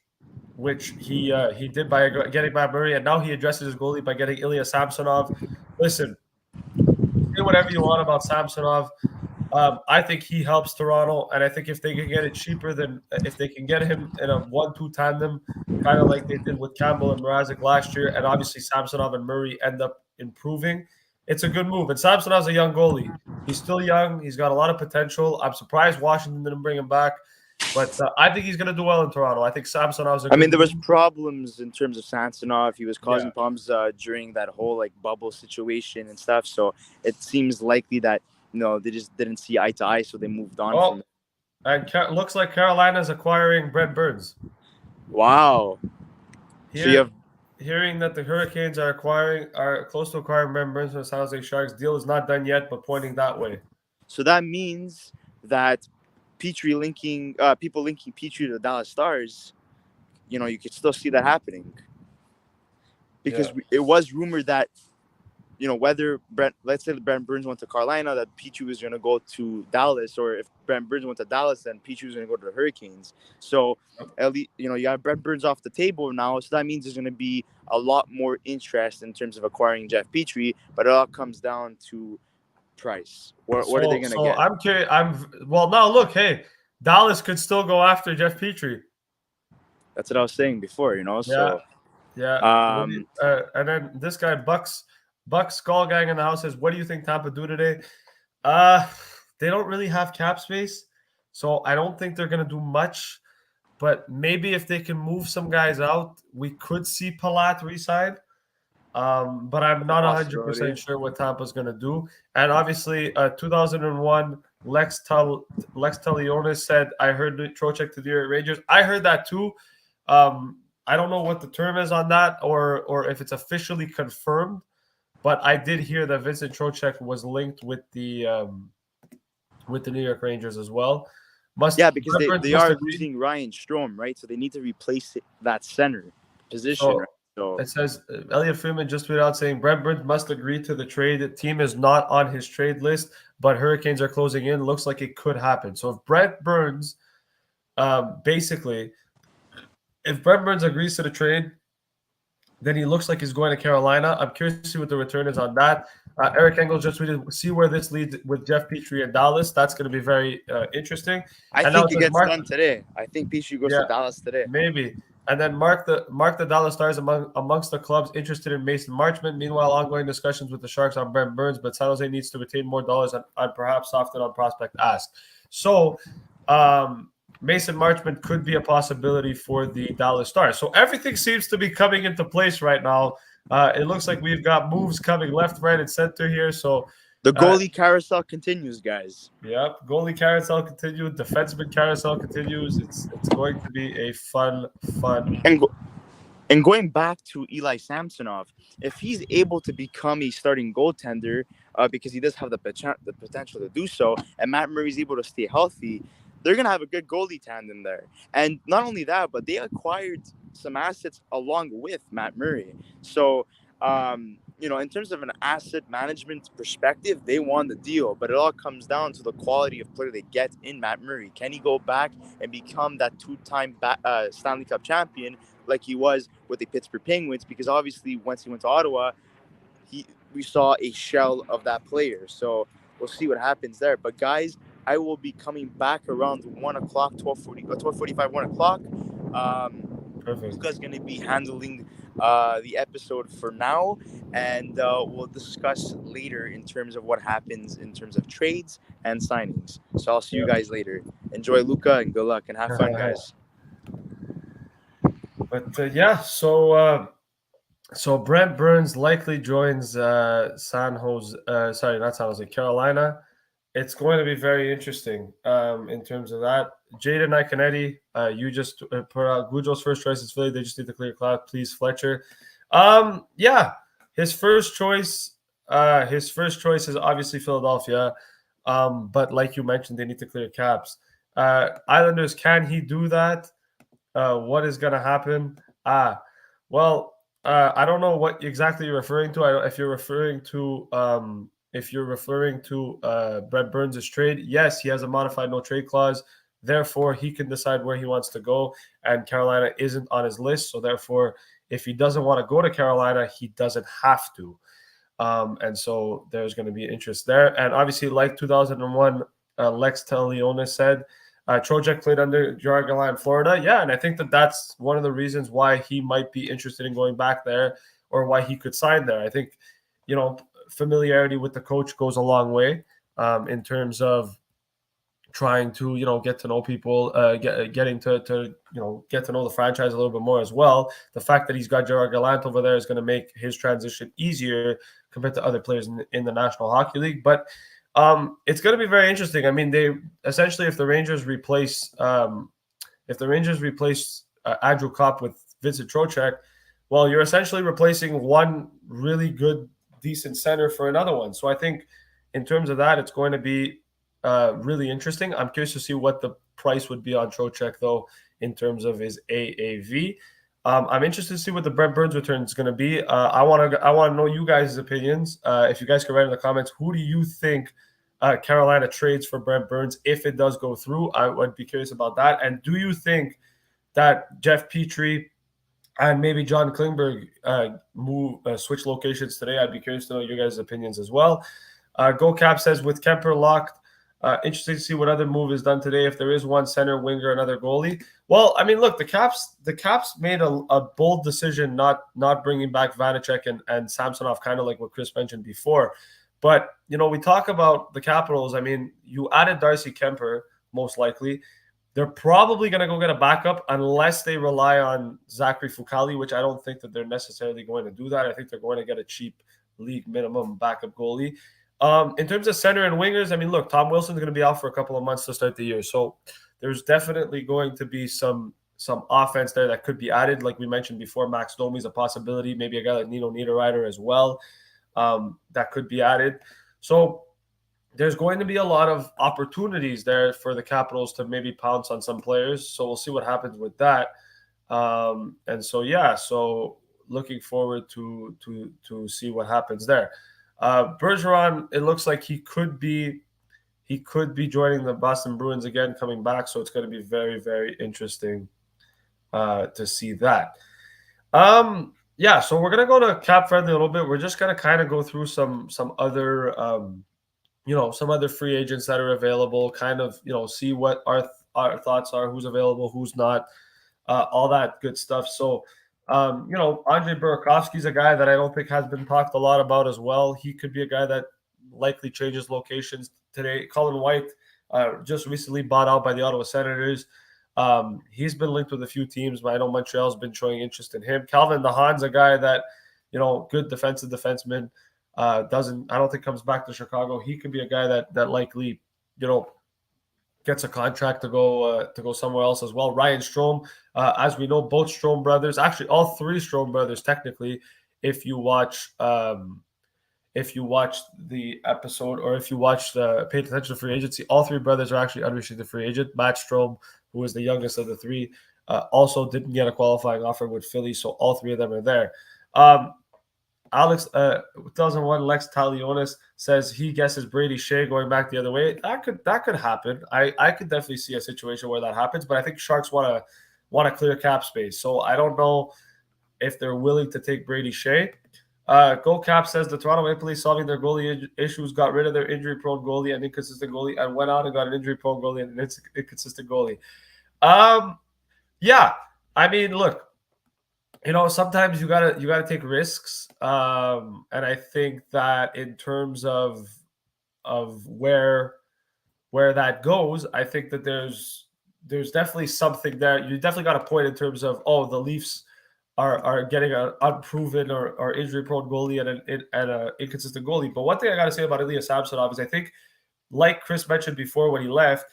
he did by getting Matt Murray, and now he addresses his goalie by getting Ilya Samsonov. Listen, say whatever you want about Samsonov. I think he helps Toronto, and I think if they can get it cheaper than if they can get him in a 1-2 tandem, kind of like they did with Campbell and Mrazek last year, and obviously Samsonov and Murray end up improving, it's a good move. And Samsonov's a young goalie. He's still young. He's got a lot of potential. I'm surprised Washington didn't bring him back, but I think he's going to do well in Toronto. I think Samsonov's a good there was problems in terms of Samsonov. He was causing problems during that whole bubble situation and stuff, so it seems likely that they just didn't see eye to eye, so they moved on from it. And looks like Carolina's acquiring Brent Burns. Wow. So you have Hearing that the Hurricanes are close to acquiring Brent Burns from the San Jose Sharks. Deal is not done yet, but pointing that way. so that means that people linking Petrie to the Dallas Stars, you could still see that happening. Because it was rumored that, whether let's say Brent Burns went to Carolina, that Petrie was going to go to Dallas, or if Brent Burns went to Dallas, then Petrie was going to go to the Hurricanes. So at least, you got Brent Burns off the table now. So that means there's going to be a lot more interest in terms of acquiring Jeff Petrie, but it all comes down to price. What are they going to get? I'm curious. Now look, hey, Dallas could still go after Jeff Petrie. That's what I was saying before, So yeah. And then this guy Bucks Skull Gang in the house says, "What do you think Tampa do today?" They don't really have cap space, so I don't think they're gonna do much. But maybe if they can move some guys out, we could see Palat resign. But I'm not 100% sure what Tampa's going to do. And obviously, 2001, Lex Talionis said, I heard Trocheck to the Rangers. I heard that too. I don't know what the term is on that or if it's officially confirmed, but I did hear that Vincent Trocheck was linked with the New York Rangers as well. Because they are losing Ryan Strome, right? So they need to replace that center position, right? So it says Elliot Freeman just tweeted out saying Brent Burns must agree to the trade. The team is not on his trade list, but Hurricanes are closing in. Looks like it could happen. So if Brent Burns, if Brent Burns agrees to the trade, then he looks like he's going to Carolina. I'm curious to see what the return is on that. Eric Engel just tweeted, see where this leads with Jeff Petrie and Dallas. That's going to be very interesting. I think it gets done today. I think Petrie goes to Dallas today. Maybe. And then mark the Dallas Stars amongst the clubs interested in Mason Marchment. Meanwhile, ongoing discussions with the Sharks on Brent Burns, but San Jose needs to retain more dollars and perhaps soften on prospect ask. So Mason Marchment could be a possibility for the Dallas Stars. So everything seems to be coming into place right now. It looks like we've got moves coming left, right, and center here. So the goalie carousel continues, guys. Yep, goalie carousel continues. Defenseman carousel continues. It's going to be a fun. And going back to Eli Samsonov, if he's able to become a starting goaltender, because he does have the potential to do so, and Matt Murray's able to stay healthy, they're going to have a good goalie tandem there. And not only that, but they acquired some assets along with Matt Murray. So, in terms of an asset management perspective, they won the deal. But it all comes down to the quality of player they get in Matt Murray. Can he go back and become that two-time Stanley Cup champion like he was with the Pittsburgh Penguins? Because obviously, once he went to Ottawa, we saw a shell of that player. So we'll see what happens there. But guys, I will be coming back around 1 o'clock, 12:45, 1 o'clock. Perfect. Luca's going to be handling the episode for now, and we'll discuss later in terms of what happens in terms of trades and signings. So I'll see you guys later. Enjoy, Luca, and good luck, and have fun, guys. But so Brent Burns likely joins Carolina. It's going to be very interesting in terms of that. Jaden Iconetti, you just put out Gaudreau's first choice is Philly. They just need to clear Claude, please, Fletcher. His first choice is obviously Philadelphia. But like you mentioned, they need to clear caps. Islanders, can he do that? What is going to happen? I don't know what exactly you're referring to. If you're referring to Brent Burns' trade, yes, he has a modified no trade clause. Therefore, he can decide where he wants to go, and Carolina isn't on his list. So therefore, if he doesn't want to go to Carolina, he doesn't have to. And so there's going to be interest there. And obviously, like 2001, Lex Talionis said, Trocheck played under Gerard Gallant in Florida. Yeah, and I think that's one of the reasons why he might be interested in going back there, or why he could sign there. I think, familiarity with the coach goes a long way in terms of trying to get to know people, getting to get to know the franchise a little bit more as well. The fact that he's got Gerard Gallant over there is going to make his transition easier compared to other players in the National Hockey League. But It's going to be very interesting. I mean, they essentially, if the Rangers replace Andrew Kopp with Vincent Trocheck, well, you're essentially replacing one really good, decent center for another one. So I think in terms of that, it's going to be really interesting. I'm curious to see what the price would be on Trocheck, though, in terms of his AAV. I'm interested to see what the Brent Burns return is going to be. I want to know you guys' opinions. If you guys can write in the comments, who do you think Carolina trades for Brent Burns if it does go through? I would be curious about that. And do you think that Jeff Petrie and maybe John Klingberg switch locations today? I'd be curious to know your guys' opinions as well. GoCap says, with Kemper locked, interesting to see what other move is done today. If there is one center, winger, another goalie. Well, I mean, look, the Caps made a bold decision not bringing back Vanacek and Samsonov, kind of like what Chris mentioned before. But, we talk about the Capitals. I mean, you added Darcy Kemper, most likely. They're probably going to go get a backup unless they rely on Zachary Fucali, which I don't think that they're necessarily going to do that. I think they're going to get a cheap league minimum backup goalie. In terms of center and wingers, I mean, look, Tom Wilson's going to be out for a couple of months to start the year. So there's definitely going to be some offense there that could be added. Like we mentioned before, Max Domi's a possibility. Maybe a guy like Nino Niederreiter as well that could be added. So there's going to be a lot of opportunities there for the Capitals to maybe pounce on some players. So we'll see what happens with that. So looking forward to see what happens there. Bergeron, it looks like he could be joining the Boston Bruins again, coming back. So it's going to be very, very interesting to see that. So we're going to go to Cap Friendly a little bit. We're just going to kind of go through some other some other free agents that are available, kind of, see what our thoughts are, who's available, who's not, all that good stuff. So, Andre Burakovsky's a guy that I don't think has been talked a lot about as well. He could be a guy that likely changes locations today. Colin White just recently bought out by the Ottawa Senators. He's been linked with a few teams, but I know Montreal's been showing interest in him. Calvin DeHaan's a guy that, good defenseman. I don't think comes back to Chicago. He could be a guy that likely, gets a contract to go somewhere else as well. Ryan Strome, as we know, both Strome brothers, actually all three Strome brothers, technically, if you watch the episode or if you paid attention to free agency, all three brothers are actually unrestricted free agent. Matt Strome, who is the youngest of the three, also didn't get a qualifying offer with Philly, so all three of them are there. Alex 2001 Lex Talionis says he guesses Brady Shea going back the other way. That could happen. I could definitely see a situation where that happens, but I think Sharks want to clear cap space. So I don't know if they're willing to take Brady Shea. Go Cap says the Toronto Maple Leafs solving their goalie issues, got rid of their injury-prone goalie and inconsistent goalie, and went out and got an injury-prone goalie and an inconsistent goalie. I mean, look. Sometimes you gotta take risks, and I think that in terms of where that goes, I think that there's definitely something there. You definitely got a point in terms of the Leafs are getting an unproven or injury prone goalie and an inconsistent goalie. But one thing I gotta say about Ilya Samsonov is I think, like Chris mentioned before when he left,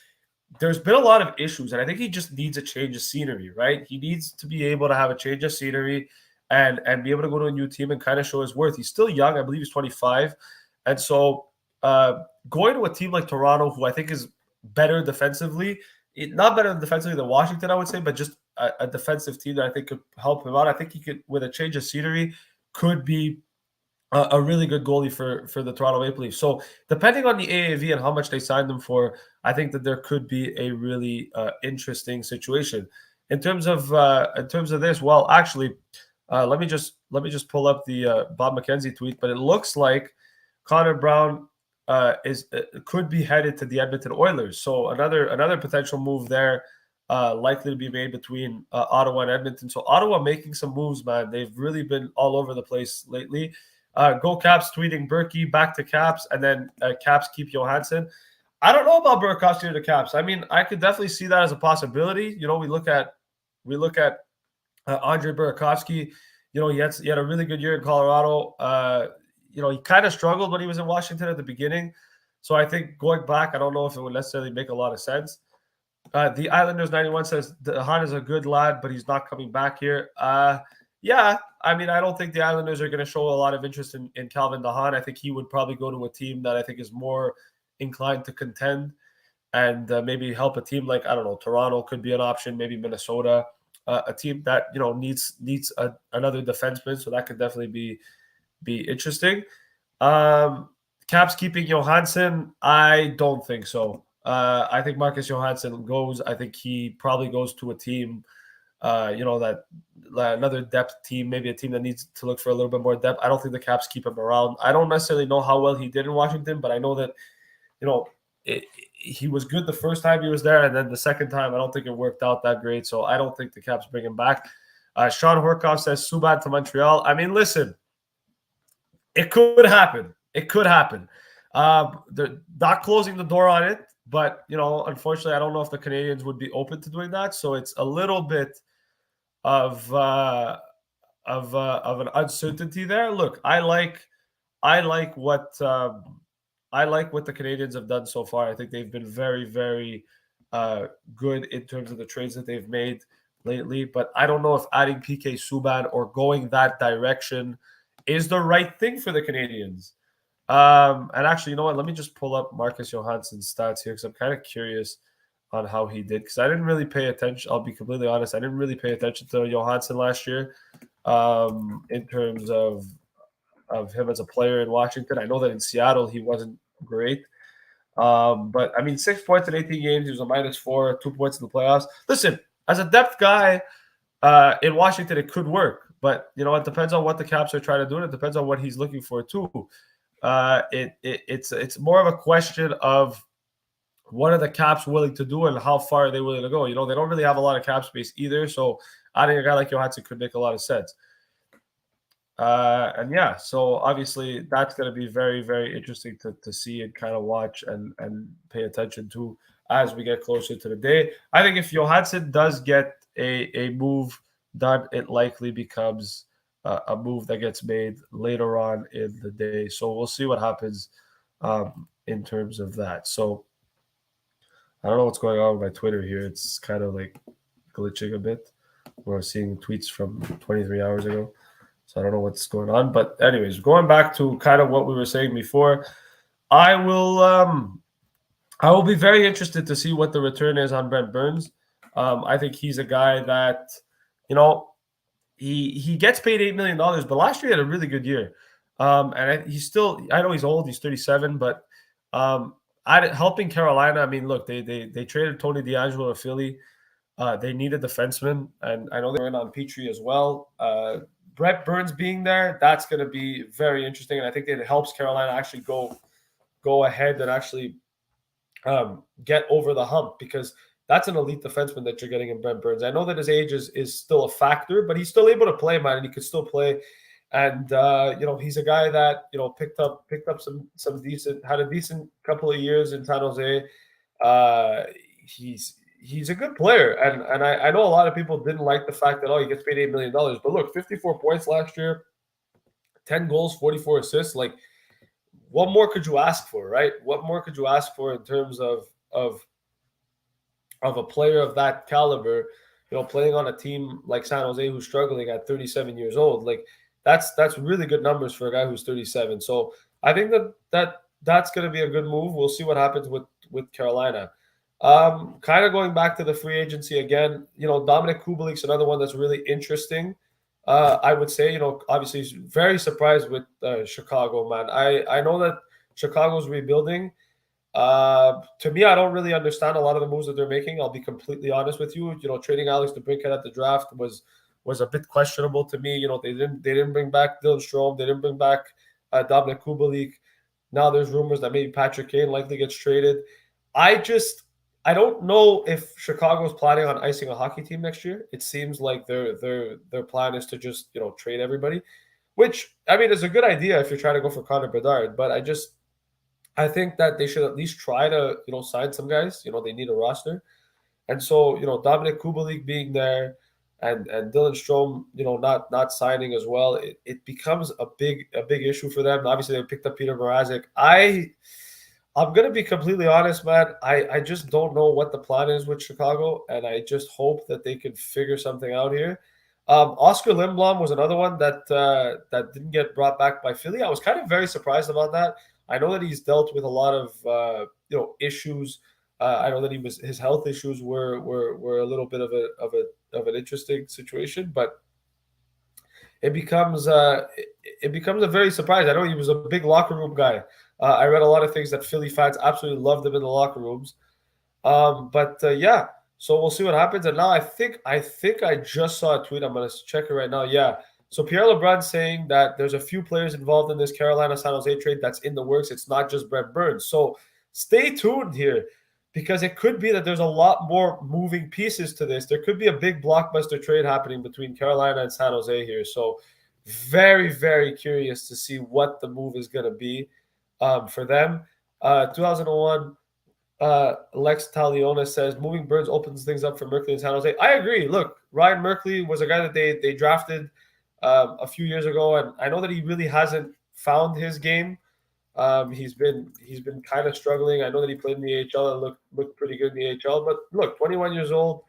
there's been a lot of issues, and I think he just needs a change of scenery, right? He needs to be able to have a change of scenery and be able to go to a new team and kind of show his worth. He's still young. I believe he's 25. And so going to a team like Toronto, who I think is better defensively, not better defensively than Washington, I would say, but just a defensive team that I think could help him out. I think he could, with a change of scenery, could be a really good goalie for the Toronto Maple Leafs. So depending on the AAV and how much they signed them for, I think that there could be a really interesting situation. In terms of this, well, actually, let me just pull up the Bob McKenzie tweet. But it looks like Connor Brown could be headed to the Edmonton Oilers. So another potential move there, likely to be made between Ottawa and Edmonton. So Ottawa making some moves, man. They've really been all over the place lately. Go Caps tweeting Berkey back to Caps, and then Caps keep Johansson. I don't know about Burakovsky to the Caps. I mean, I could definitely see that as a possibility. We look at Andre Burakovsky. He had a really good year in Colorado. He kind of struggled when he was in Washington at the beginning. So I think going back, I don't know if it would necessarily make a lot of sense. The Islanders 91 says Han is a good lad, but he's not coming back here. Yeah, I mean, I don't think the Islanders are going to show a lot of interest in Calvin DeHaan. I think he would probably go to a team that I think is more inclined to contend and maybe help a team like, I don't know, Toronto could be an option, maybe Minnesota, a team that, you know, needs another defenseman. So that could definitely be interesting. Caps keeping Johansson, I don't think so. I think Marcus Johansson goes. I think he probably goes to a team, that another depth team, maybe a team that needs to look for a little bit more depth. I don't think the Caps keep him around. I don't necessarily know how well he did in Washington, but I know that, he was good the first time he was there, and then the second time, I don't think it worked out that great. So I don't think the Caps bring him back. Sean Horkoff says Subban to Montreal. I mean, listen, it could happen. It could happen. They're not closing the door on it, but unfortunately, I don't know if the Canadiens would be open to doing that. So it's a little bit of an uncertainty there. Look, I like what the Canadiens have done so far. I think they've been very, very good in terms of the trades that they've made lately. But I don't know if adding PK Subban or going that direction is the right thing for the Canadiens. And actually, you know what? Let me just pull up Marcus Johansson's stats here because I'm kind of curious on how he did, because I didn't really pay attention. I'll be completely honest. I didn't really pay attention to Johansson last year in terms of him as a player in Washington. I know that in Seattle he wasn't great. But I mean, 6 points in 18 games. He was a -4, 2 points in the playoffs. Listen, as a depth guy in Washington, it could work. But, it depends on what the Caps are trying to do. And it depends on what he's looking for, too. It's more of a question of what are the Caps willing to do and how far are they willing to go. They don't really have a lot of cap space either. So adding a guy like Johansson could make a lot of sense. And yeah, so obviously that's going to be very, very interesting to see and kind of watch and pay attention to as we get closer to the day. I think if Johansson does get a move done, it likely becomes a move that gets made later on in the day. So we'll see what happens in terms of that. So I don't know what's going on with my Twitter here. It's kind of like glitching a bit. We're seeing tweets from 23 hours ago. So I don't know what's going on. But anyways, going back to kind of what we were saying before, I will be very interested to see what the return is on Brent Burns. I think he's a guy that, he gets paid $8 million, but last year he had a really good year. And he's still, I know he's old, he's 37, but helping Carolina, I mean, look, they traded Tony DeAngelo to Philly. They needed defensemen, and I know they were in on Petrie as well. Brent Burns being there, that's going to be very interesting, and I think it helps Carolina actually go ahead and actually get over the hump, because that's an elite defenseman that you're getting in Brent Burns. I know that his age is still a factor, but he's still able to play, man, and he could still play. And he's a guy that picked up some decent, had a decent couple of years in San Jose. He's a good player, and I know a lot of people didn't like the fact that he gets paid $8 million. But look, 54 points last year, 10 goals, 44 assists. Like, what more could you ask for, right? What more could you ask for in terms of a player of that caliber? Playing on a team like San Jose who's struggling at 37 years old. Like, that's really good numbers for a guy who's 37. So I think that's going to be a good move. We'll see what happens with Carolina. Kind of going back to the free agency again, Dominic Kubalik's another one that's really interesting. I would say, obviously he's very surprised with Chicago, man. I know that Chicago's rebuilding. To me, I don't really understand a lot of the moves that they're making. I'll be completely honest with you. Trading Alex DeBrincat at the draft was a bit questionable to me. They didn't bring back Dylan Strome. They didn't bring back Dominic Kubalik. Now there's rumors that maybe Patrick Kane likely gets traded. I don't know if Chicago's planning on icing a hockey team next year. It seems like their plan is to just trade everybody, which I mean is a good idea if you're trying to go for Connor Bedard. But I think that they should at least try to sign some guys. They need a roster, and so Dominic Kubalik being there and Dylan Strome not signing as well, it becomes a big issue for them. Obviously they picked up Peter Mrazek. I'm gonna be completely honest, man. I just don't know what the plan is with Chicago, and I just hope that they can figure something out here. Oscar Lindblom was another one that didn't get brought back by Philly. I was kind of very surprised about that. I know that he's dealt with a lot of issues. I know that his health issues were a little bit of an interesting situation, but it becomes it becomes a very surprise. I know he was a big locker room guy. I read a lot of things that Philly fans absolutely loved him in the locker rooms. But yeah, so we'll see what happens. And now I think I just saw a tweet. I'm gonna check it right now. Yeah. So Pierre LeBrun saying that there's a few players involved in this Carolina San Jose trade that's in the works. It's not just Brent Burns. So stay tuned here because it could be that there's a lot more moving pieces to this. There could be a big blockbuster trade happening between Carolina and San Jose here. So very, very curious to see what the move is going to be for them. 2001, Lex Taliona says moving Burns opens things up for Merkley and San Jose. I agree. Look, Ryan Merkley was a guy that they drafted a few years ago, and I know that he really hasn't found his game. He's been kind of struggling. I know that he played in the AHL and looked pretty good in the AHL. But look, 21 years old,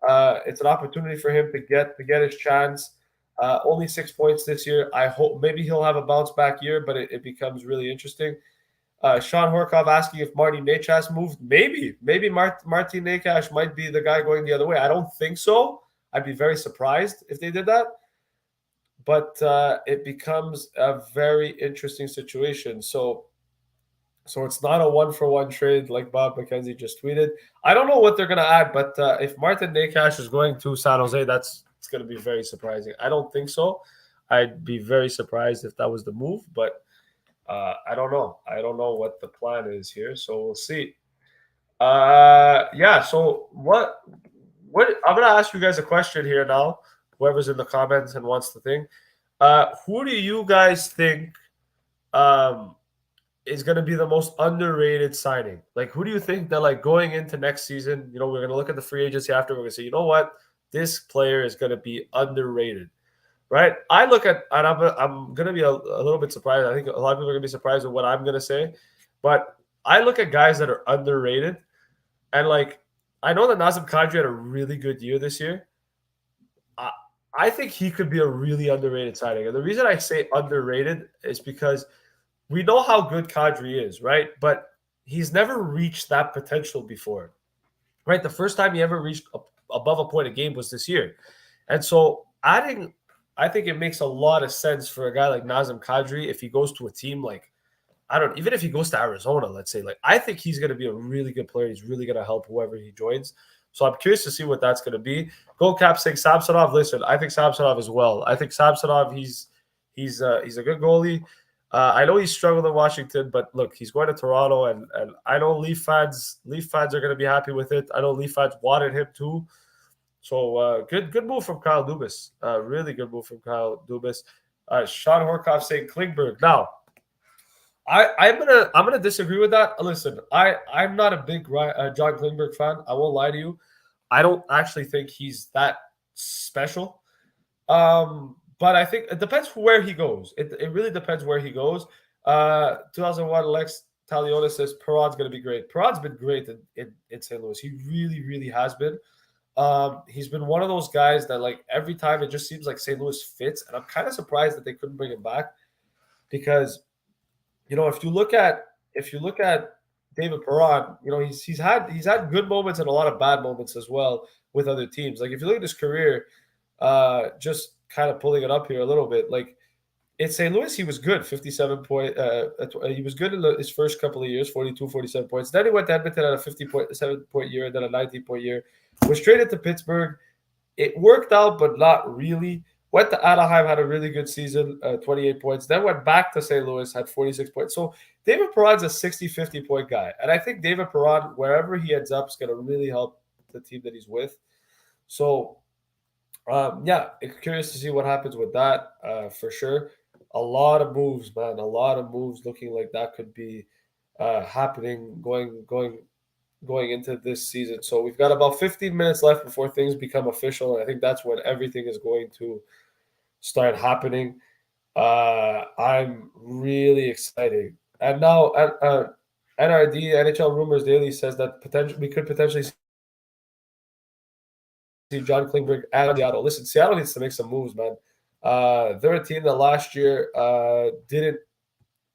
it's an opportunity for him to get his chance. Only 6 points this year. I hope maybe he'll have a bounce back year, but it becomes really interesting. Sean Horkoff asking if Marty Necas moved. Maybe Marty Necas might be the guy going the other way. I don't think so. I'd be very surprised if they did that. But it becomes a very interesting situation. So it's not a 1-for-1 trade like Bob McKenzie just tweeted. I don't know what they're going to add, but if Martin Necas is going to San Jose, it's going to be very surprising. I don't think so. I'd be very surprised if that was the move, but I don't know. I don't know what the plan is here, so we'll see. Yeah. So what? I'm going to ask you guys a question here now. Whoever's in the comments and wants to think, who do you guys think is going to be the most underrated signing? Like, who do you think that, like, going into next season, we're going to look at the free agency after, we're going to say, you know what, this player is going to be underrated, right? I look at, and I'm going to be a little bit surprised. I think a lot of people are going to be surprised with what I'm going to say, but I look at guys that are underrated, and like, I know that Nazem Kadri had a really good year this year. I think he could be a really underrated signing. And the reason I say underrated is because we know how good Kadri is, right? But he's never reached that potential before, right? The first time he ever reached above a point a game was this year. And so I think it makes a lot of sense for a guy like Nazem Kadri if he goes to a team like, even if he goes to Arizona, let's say, like, I think he's going to be a really good player. He's really going to help whoever he joins. So I'm curious to see what that's going to be. Goldcap saying Samsonov. Listen, I think Samsonov as well. I think Samsonov, he's a good goalie. I know he struggled in Washington, but look, he's going to Toronto, and I know Leaf fans are going to be happy with it. I know Leaf fans wanted him too. So good move from Kyle Dubas. Really good move from Kyle Dubas. Sean Horkoff saying Klingberg. Now, I'm gonna disagree with that. Listen, I'm not a big John Klingberg fan. I won't lie to you. I don't actually think he's that special. But I think it depends where he goes. It really depends where he goes. 2001 Lex Taliona says Perron's gonna be great. Perron's been great in St. Louis. He really, really has been. He's been one of those guys that, like, every time it just seems like St. Louis fits, and I'm kind of surprised that they couldn't bring him back because, if you look at David Perron, he's had good moments and a lot of bad moments as well with other teams. Like, if you look at his career, just kind of pulling it up here a little bit, like, in St. Louis, he was good, 57 point. He was good in his first couple of years, 42, 47 points. Then he went to Edmonton at a 50.7-point year, and then a 19-point year. Was traded to Pittsburgh. It worked out, but not really. Went to Anaheim, had a really good season, 28 points. Then went back to St. Louis, had 46 points. So David Perron's a 60, 50-point guy. And I think David Perron, wherever he ends up, is going to really help the team that he's with. So, yeah, curious to see what happens with that for sure. A lot of moves, man. A lot of moves looking like that could be happening going into this season. So we've got about 15 minutes left before things become official. And I think that's when everything is going to start happening. I'm really excited. And now, NRD, NHL Rumors Daily, says that we could potentially see John Klingberg and Seattle. Listen, Seattle needs to make some moves, man. They're a team that last year didn't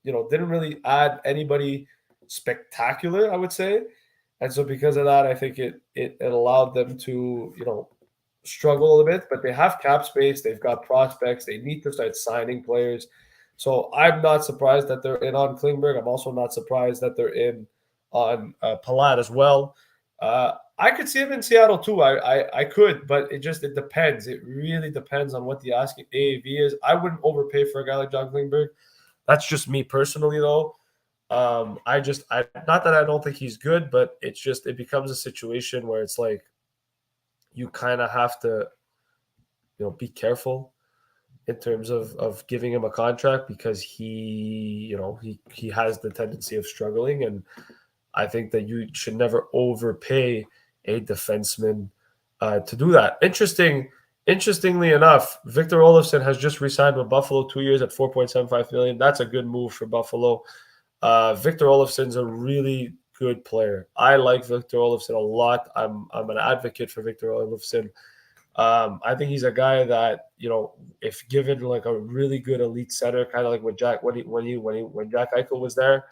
really add anybody spectacular, I would say. And so because of that, I think it allowed them to, struggle a little bit, but they have cap space. They've got prospects. They need to start signing players. So I'm not surprised that they're in on Klingberg. I'm also not surprised that they're in on Palat as well. I could see him in Seattle too. I could, but it depends. It really depends on what the asking AAV is. I wouldn't overpay for a guy like John Klingberg. That's just me personally, though. Not that I don't think he's good, but it becomes a situation where it's like you kind of have to, be careful in terms of giving him a contract because he has the tendency of struggling, and I think that you should never overpay a defenseman to do that. Interestingly enough, Victor Olofsson has just re-signed with Buffalo 2 years at $4.75 million. That's a good move for Buffalo. Victor Olofsson's a really good player. I like Victor Olofsson a lot. I'm an advocate for Victor Olofsson. I think he's a guy that, if given like a really good elite center, kind of like when Jack Eichel was there,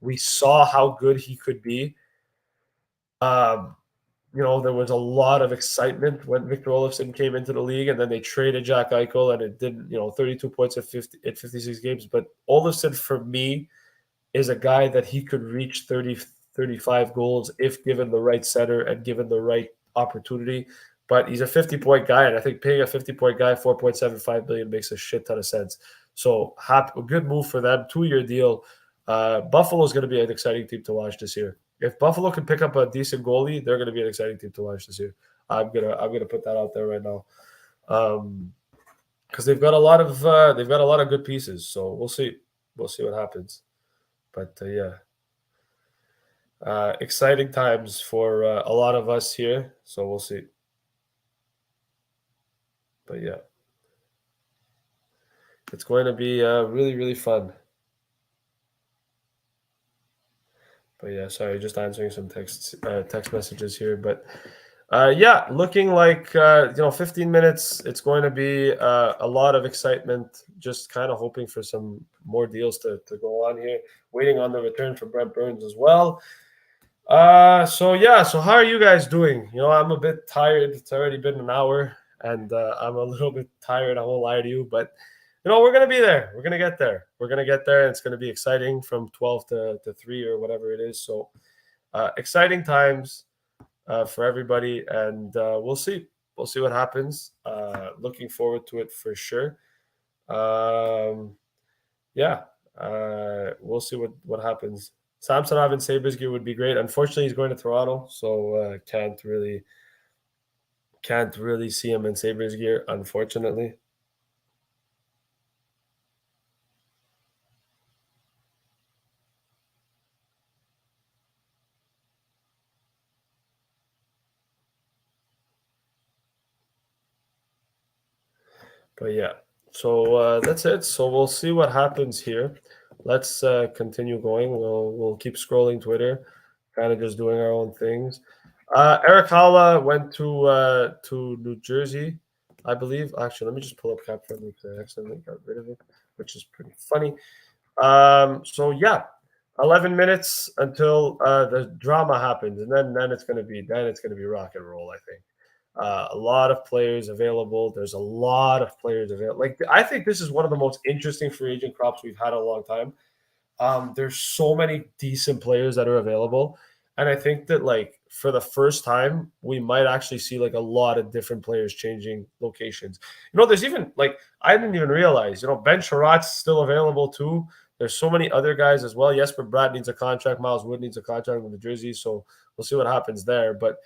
we saw how good he could be. There was a lot of excitement when Victor Olofsson came into the league, and then they traded Jack Eichel, and it didn't, 32 points at 56 games. But Olofsson, for me, is a guy that he could reach 30, 35 goals if given the right center and given the right opportunity. But he's a 50-point guy, and I think paying a 50-point guy $4.75 million makes a shit ton of sense. So a good move for them, 2-year deal. Buffalo is going to be an exciting team to watch this year. If Buffalo can pick up a decent goalie, they're going to be an exciting team to watch this year. I'm gonna put that out there right now, because they've got a lot of good pieces. So we'll see what happens. But exciting times for a lot of us here. So we'll see. But yeah, it's going to be really, really fun. But yeah, sorry, just answering some text messages here. But looking like 15 minutes. It's going to be a lot of excitement. Just kind of hoping for some more deals to go on here. Waiting on the return for Brent Burns as well. So how are you guys doing? I'm a bit tired. It's already been an hour, and I'm a little bit tired. I won't lie to you, but we're going to be there. We're going to get there. And it's going to be exciting from 12 to 3 or whatever it is. So exciting times for everybody. And we'll see. We'll see what happens. Looking forward to it for sure. We'll see what happens. Samsonov and Sabres gear would be great. Unfortunately, he's going to Toronto, so can't really see him in Sabres gear, unfortunately. But yeah, so that's it. So we'll see what happens here. Let's continue going. We'll keep scrolling Twitter, kind of just doing our own things. Eric Halla went to New Jersey, I believe. Actually, let me just pull up Cap Friendly because I accidentally got rid of it, which is pretty funny. 11 minutes until the drama happens, and then it's gonna be rock and roll, I think. A lot of players available. There's a lot of players available. Like, I think this is one of the most interesting free agent crops we've had in a long time. There's so many decent players that are available. And I think that, like, for the first time, we might actually see like a lot of different players changing locations. There's even like, I didn't even realize, Ben Sherratt's still available too. There's so many other guys as well. Jesper Bratt needs a contract. Miles Wood needs a contract with New Jersey. So we'll see what happens there. But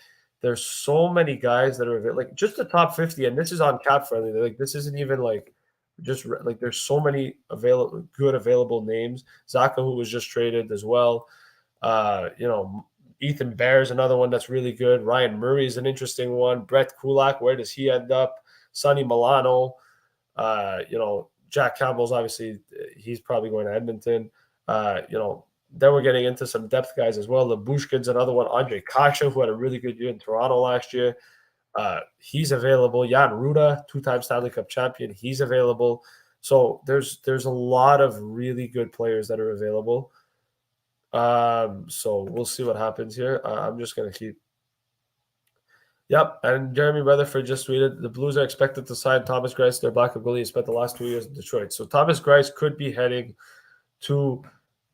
there's so many guys that are available, like just the top 50, and this is on Cap Friendly. Like, this isn't even like just like, there's so many available names. Zacha, who was just traded as well. Ethan Bear is another one that's really good. Ryan Murray is an interesting one. Brett Kulak, where does he end up? Sonny Milano. Jack Campbell's obviously, he's probably going to Edmonton. then we're getting into some depth guys as well. Labushkin's another one. Andre Kasha, who had a really good year in Toronto last year. He's available. Jan Ruda, 2-time Stanley Cup champion. He's available. So there's a lot of really good players that are available. So we'll see what happens here. I'm just going to keep. Yep, and Jeremy Rutherford just tweeted, the Blues are expected to sign Thomas Greiss, their backup goalie, spent the last 2 years in Detroit. So Thomas Greiss could be heading to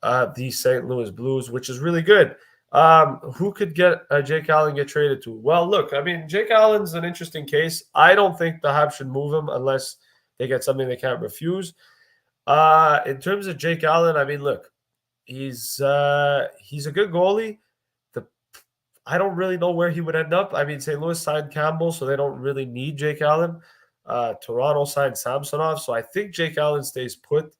the St. Louis Blues, which is really good. Who could get Jake Allen get traded to? Well, look, I mean, Jake Allen's an interesting case. I don't think the Habs should move him unless they get something they can't refuse. In terms of Jake Allen, I mean, look, he's a good goalie. I don't really know where he would end up. I mean, St. Louis signed Campbell, so they don't really need Jake Allen. Toronto signed Samsonov, so I think Jake Allen stays put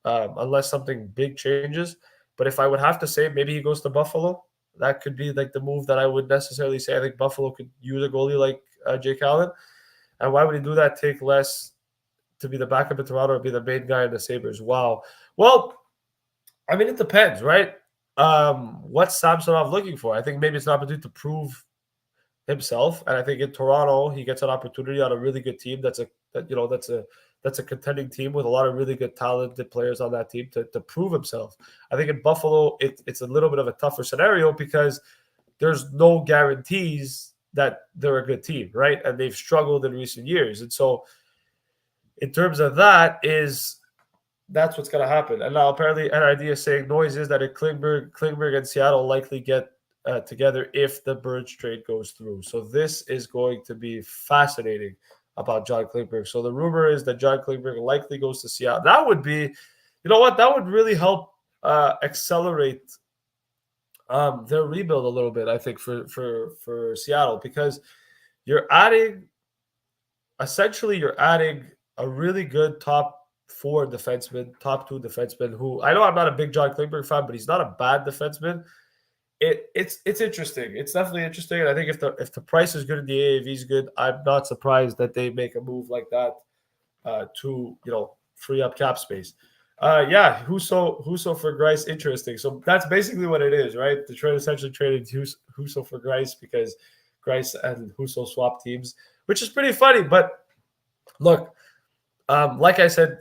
unless something big changes. But if I would have to say, maybe he goes to Buffalo. That could be like the move that I would necessarily say. I think Buffalo could use a goalie like Jake Allen. And why would he do that? Take less to be the backup in Toronto or be the main guy in the Sabres? Wow. Well, I mean, it depends, right? What's Samsonov looking for? I think maybe it's an opportunity to prove himself, and I think in Toronto he gets an opportunity on a really good team. That's a contending team with a lot of really good talented players on that team to prove himself. I think in Buffalo it's a little bit of a tougher scenario because there's no guarantees that they're a good team, right? And they've struggled in recent years, and so in terms of that's what's going to happen. And now apparently NID is saying noise is that Klingberg and Seattle likely get together if the Burns trade goes through. So this is going to be fascinating about John Klingberg. So the rumor is that John Klingberg likely goes to Seattle. That would be, you know what, that would really help accelerate their rebuild a little bit, I think, for Seattle, because you're adding a really good top 4 defensemen, top 2 defensemen, who I know I'm not a big John Klingberg fan, but he's not a bad defenseman. It's interesting. It's definitely interesting. And I think if the price is good and the AAV is good, I'm not surprised that they make a move like that to free up cap space. Husso for Greiss, interesting. So that's basically what it is, right? The trade essentially traded Husso for Greiss because Greiss and Husso swapped teams, which is pretty funny. But look, like I said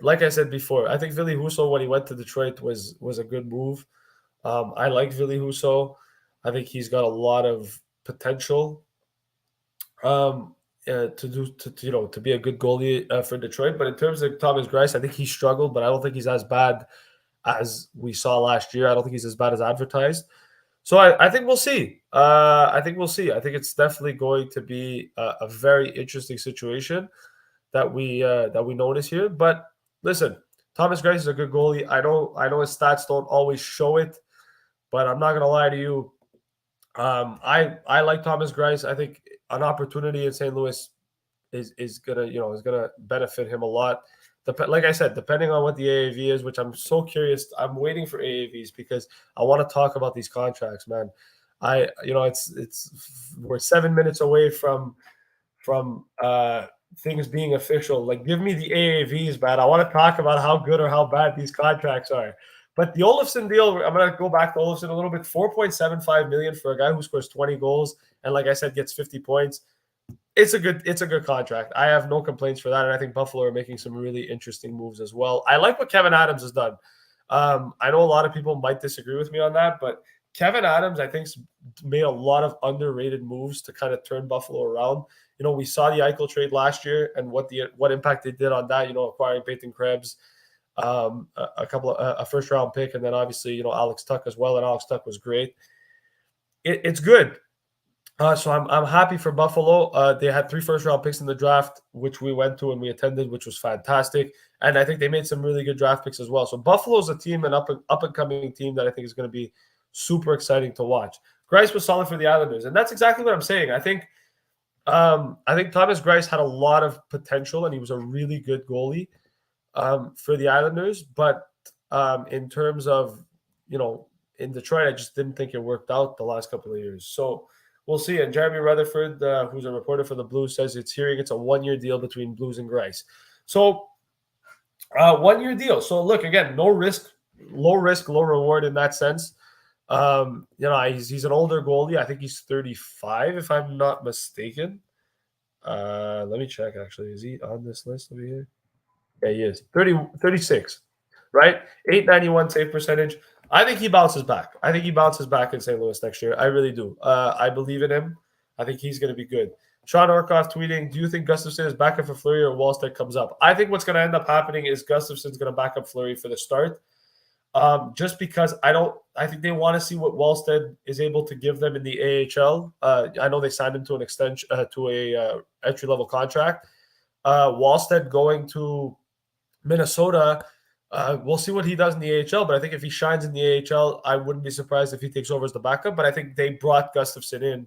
before, I think Ville Husso, when he went to Detroit, was a good move. I like Ville Husso. I think he's got a lot of potential to be a good goalie for Detroit. But in terms of Thomas Greiss, I think he struggled, but I don't think he's as bad as we saw last year. I don't think he's as bad as advertised. So I think we'll see. I think it's definitely going to be a very interesting situation that we notice here. But listen, Thomas Greiss is a good goalie. I know his stats don't always show it, but I'm not gonna lie to you. I like Thomas Greiss. I think an opportunity in St. Louis is gonna benefit him a lot. Like I said, depending on what the AAV is, which I'm so curious. I'm waiting for AAVs because I want to talk about these contracts, man. We're 7 minutes away from things being official. Like, give me the AAVs, man. I want to talk about how good or how bad these contracts are. But the Olofsson deal, I'm going to go back to Olofsson a little bit. $4.75 million for a guy who scores 20 goals and, like I said, gets 50 points. It's a good contract. I have no complaints for that, and I think Buffalo are making some really interesting moves as well. I like what Kevin Adams has done. I know a lot of people might disagree with me on that, but Kevin Adams, I think, made a lot of underrated moves to kind of turn Buffalo around. We saw the Eichel trade last year and what impact they did on that. Acquiring Peyton Krebs, a first round pick, and then obviously Alex Tuch as well. And Alex Tuch was great. It's good. So I'm happy for Buffalo. They had 3 first round picks in the draft, which we went to and we attended, which was fantastic. And I think they made some really good draft picks as well. So Buffalo's a team, an up and coming team that I think is going to be super exciting to watch. Greiss was solid for the Islanders, and that's exactly what I'm saying. I think Thomas Greiss had a lot of potential, and he was a really good goalie for the Islanders. But in terms of, in Detroit, I just didn't think it worked out the last couple of years. So we'll see. And Jeremy Rutherford, who's a reporter for the Blues, says it's a 1-year deal between Blues and Greiss. So 1-year deal. So look, again, no risk low risk, low reward in that sense. He's an older goalie. I think he's 35, if I'm not mistaken. Let me check, actually. Is he on this list over here? Yeah, he is. 36, right? 891 save percentage. I think he bounces back. I think he bounces back in St. Louis next year. I really do. I believe in him. I think he's going to be good. Sean Orkoff tweeting, do you think Gustafsson is backup for Fleury or Wallstedt comes up? I think what's going to end up happening is Gustafsson's going to back up Fleury for the start. Just because I think they want to see what Wallstedt is able to give them in the AHL. I know they signed him to an extension, to a entry-level contract. Wallstedt going to Minnesota, we'll see what he does in the AHL, but I think if he shines in the AHL, I wouldn't be surprised if he takes over as the backup. But I think they brought Gustafsson in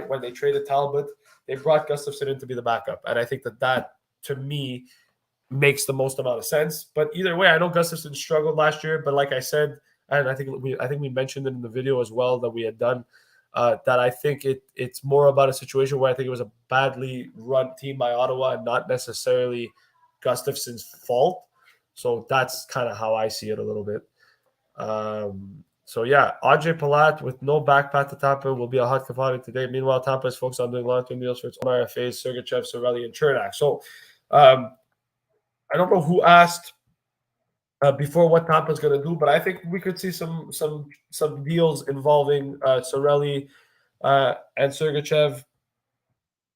when they traded Talbot. They brought Gustafsson in to be the backup, and I think that to me makes the most amount of sense. But either way, I know Gustafsson struggled last year, but like I said, and I think we mentioned it in the video as well that we had done, that I think it's more about a situation where I think it was a badly run team by Ottawa and not necessarily Gustafsson's fault. So that's kind of how I see it a little bit. So yeah, Andre Palat with no backpack to Tampa will be a hot commodity today. Meanwhile, Tampa is focused on doing long-term deals for its own RFAs, Sergachev, Cirelli, and Chernak. So I don't know who asked before what Tampa's going to do, but I think we could see some deals involving Cirelli and Sergachev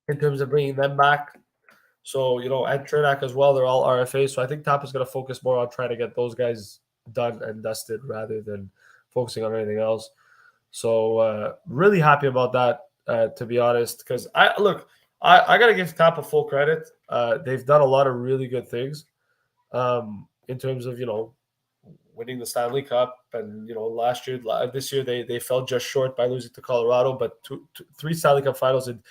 in terms of bringing them back. So, and Chernak as well, they're all RFAs. So I think Tampa's going to focus more on trying to get those guys done and dusted rather than focusing on anything else. So really happy about that, to be honest, because I got to give Tampa full credit. They've done a lot of really good things in terms of, winning the Stanley Cup. And, this year they fell just short by losing to Colorado, but three Stanley Cup finals in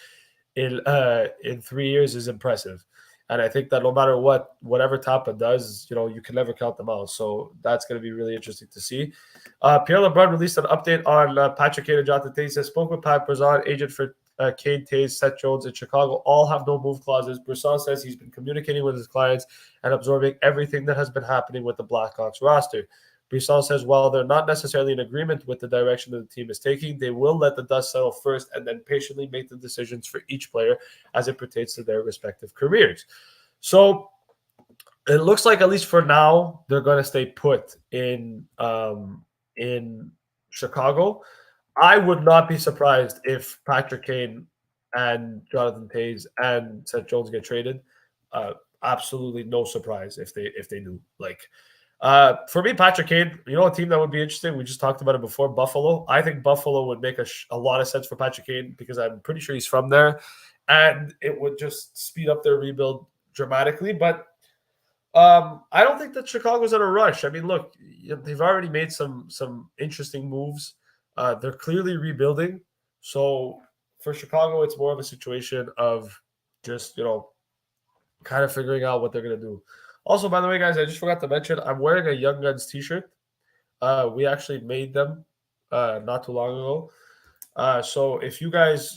3 years is impressive. And I think that no matter whatever Tampa does, you can never count them out. So that's going to be really interesting to see. Pierre LeBrun released an update on Patrick Kane and Jonathan Toews. He says, spoke with Pat Brisson, agent for Kane, Toews, Seth Jones in Chicago. All have no move clauses. Brisson says he's been communicating with his clients and absorbing everything that has been happening with the Blackhawks roster. Brisson says while they're not necessarily in agreement with the direction that the team is taking, they will let the dust settle first and then patiently make the decisions for each player as it pertains to their respective careers. So it looks like, at least for now, they're going to stay put in Chicago. I would not be surprised if Patrick Kane and Jonathan Toews and Seth Jones get traded. Absolutely no surprise if they do. For me, Patrick Kane, a team that would be interesting, we just talked about it before, Buffalo. I think Buffalo would make a lot of sense for Patrick Kane because I'm pretty sure he's from there, and it would just speed up their rebuild dramatically. But I don't think that Chicago's in a rush. I mean, look, they've already made some interesting moves. They're clearly rebuilding. So for Chicago, it's more of a situation of just, kind of figuring out what they're going to do. Also, by the way, guys, I just forgot to mention, I'm wearing a Young Guns t-shirt. We actually made them not too long ago. So if you guys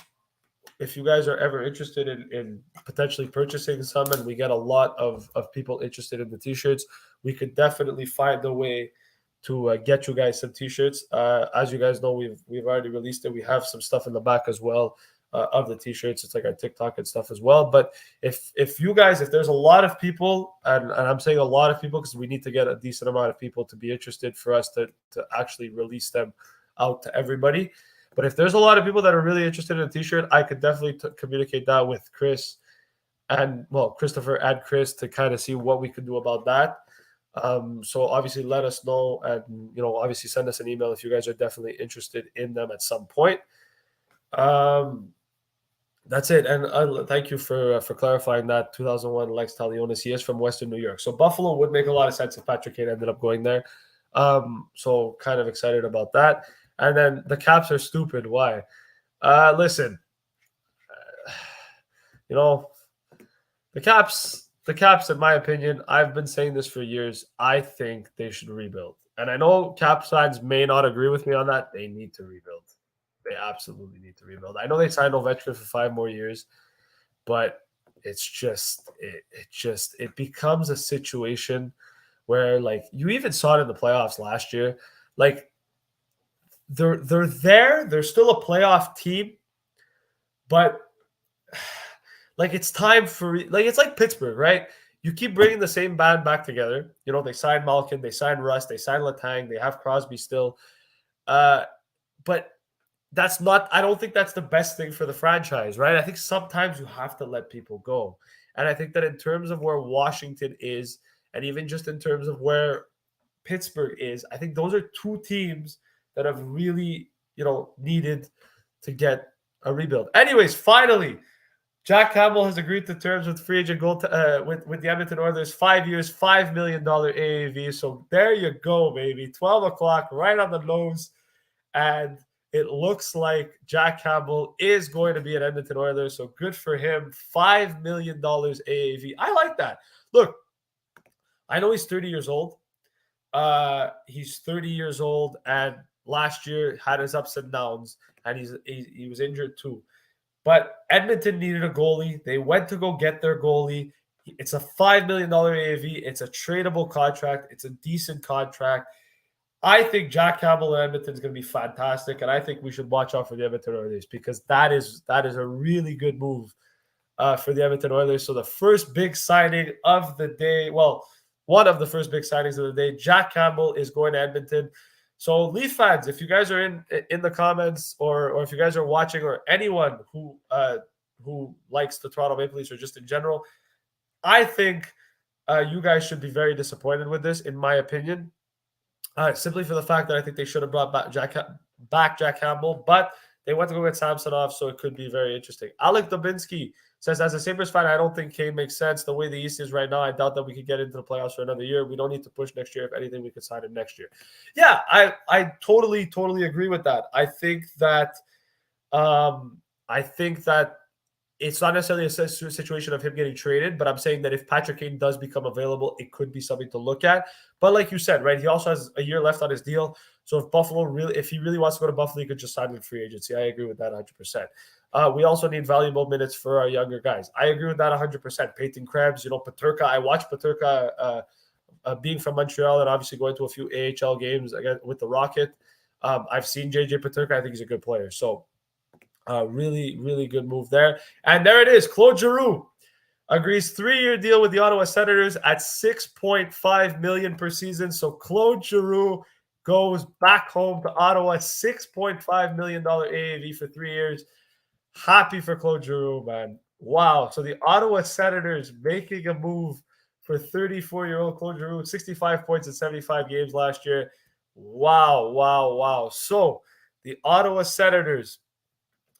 are ever interested in potentially purchasing some, and we get a lot of people interested in the t-shirts, we could definitely find a way to get you guys some t-shirts. As you guys know, we've already released it. We have some stuff in the back as well of the t-shirts. It's like our TikTok and stuff as well. But if there's a lot of people, and I'm saying a lot of people because we need to get a decent amount of people to be interested for us to actually release them out to everybody. But if there's a lot of people that are really interested in a t-shirt, I could definitely communicate that with Chris Christopher and Chris to kind of see what we could do about that. So obviously let us know, and obviously send us an email if you guys are definitely interested in them at some point. That's it. And thank you for clarifying that. 2001 Lex Talionis, he is from Western New York. So Buffalo would make a lot of sense if Patrick Kane ended up going there. So kind of excited about that. And then the Caps are stupid. Why? Listen, the Caps, in my opinion, I've been saying this for years. I think they should rebuild. And I know Caps fans may not agree with me on that. They need to rebuild. They absolutely need to rebuild. I know they signed Ovechkin for 5 more years, but it's just it becomes a situation where like you even saw it in the playoffs last year. Like they're there. They're still a playoff team, but like it's time for like it's like Pittsburgh, right? You keep bringing the same band back together. You know, they signed Malkin, they signed Russ, they signed Letang, they have Crosby still. But that's not, I don't think that's the best thing for the franchise, right? I think sometimes you have to let people go. And I think that in terms of where Washington is, and even just in terms of where Pittsburgh is, I think those are two teams that have really, needed to get a rebuild. Anyways, finally, Jack Campbell has agreed to terms with free agent with the Edmonton Oilers, 5 years, $5 million AAV. So there you go, baby. 12 o'clock, right on the nose. And it looks like Jack Campbell is going to be at Edmonton Oilers. So good for him. $5 million AAV. I like that. Look, I know he's 30 years old. He's 30 years old, and last year had his ups and downs, and he was injured too. But Edmonton needed a goalie. They went to go get their goalie. It's a $5 million AAV. It's a tradable contract. It's a decent contract. I think Jack Campbell in Edmonton is going to be fantastic, and I think we should watch out for the Edmonton Oilers because that is a really good move for the Edmonton Oilers. So the first big signing of the day, well, one of the first big signings of the day, Jack Campbell is going to Edmonton. So Leaf fans, if you guys are in the comments or if you guys are watching or anyone who likes the Toronto Maple Leafs or just in general, I think you guys should be very disappointed with this, in my opinion, simply for the fact that I think they should have brought back Jack Campbell, but they went to go get Samsonov, so it could be very interesting. Alec Dubinsky says, as a Sabres fan, I don't think Kane makes sense. The way the East is right now, I doubt that we could get into the playoffs for another year. We don't need to push next year. If anything, we could sign him next year. Yeah, I totally agree with that. I think that it's not necessarily a situation of him getting traded, but I'm saying that if Patrick Kane does become available, it could be something to look at. But like you said, right, he also has a year left on his deal. So if he really wants to go to Buffalo, he could just sign with free agency. I agree with that 100%. We also need valuable minutes for our younger guys. I agree with that 100%. Peyton Krebs, Peterka. I watched Peterka being from Montreal and obviously going to a few AHL games again with the Rocket. I've seen JJ Peterka. I think he's a good player. So really, really good move there. And there it is. Claude Giroux agrees 3-year deal with the Ottawa Senators at $6.5 million per season. So Claude Giroux goes back home to Ottawa, $6.5 million AAV for 3 years. Happy for Claude Giroux, man. Wow. So the Ottawa Senators making a move for 34-year-old Claude Giroux, 65 points in 75 games last year. Wow. So the Ottawa Senators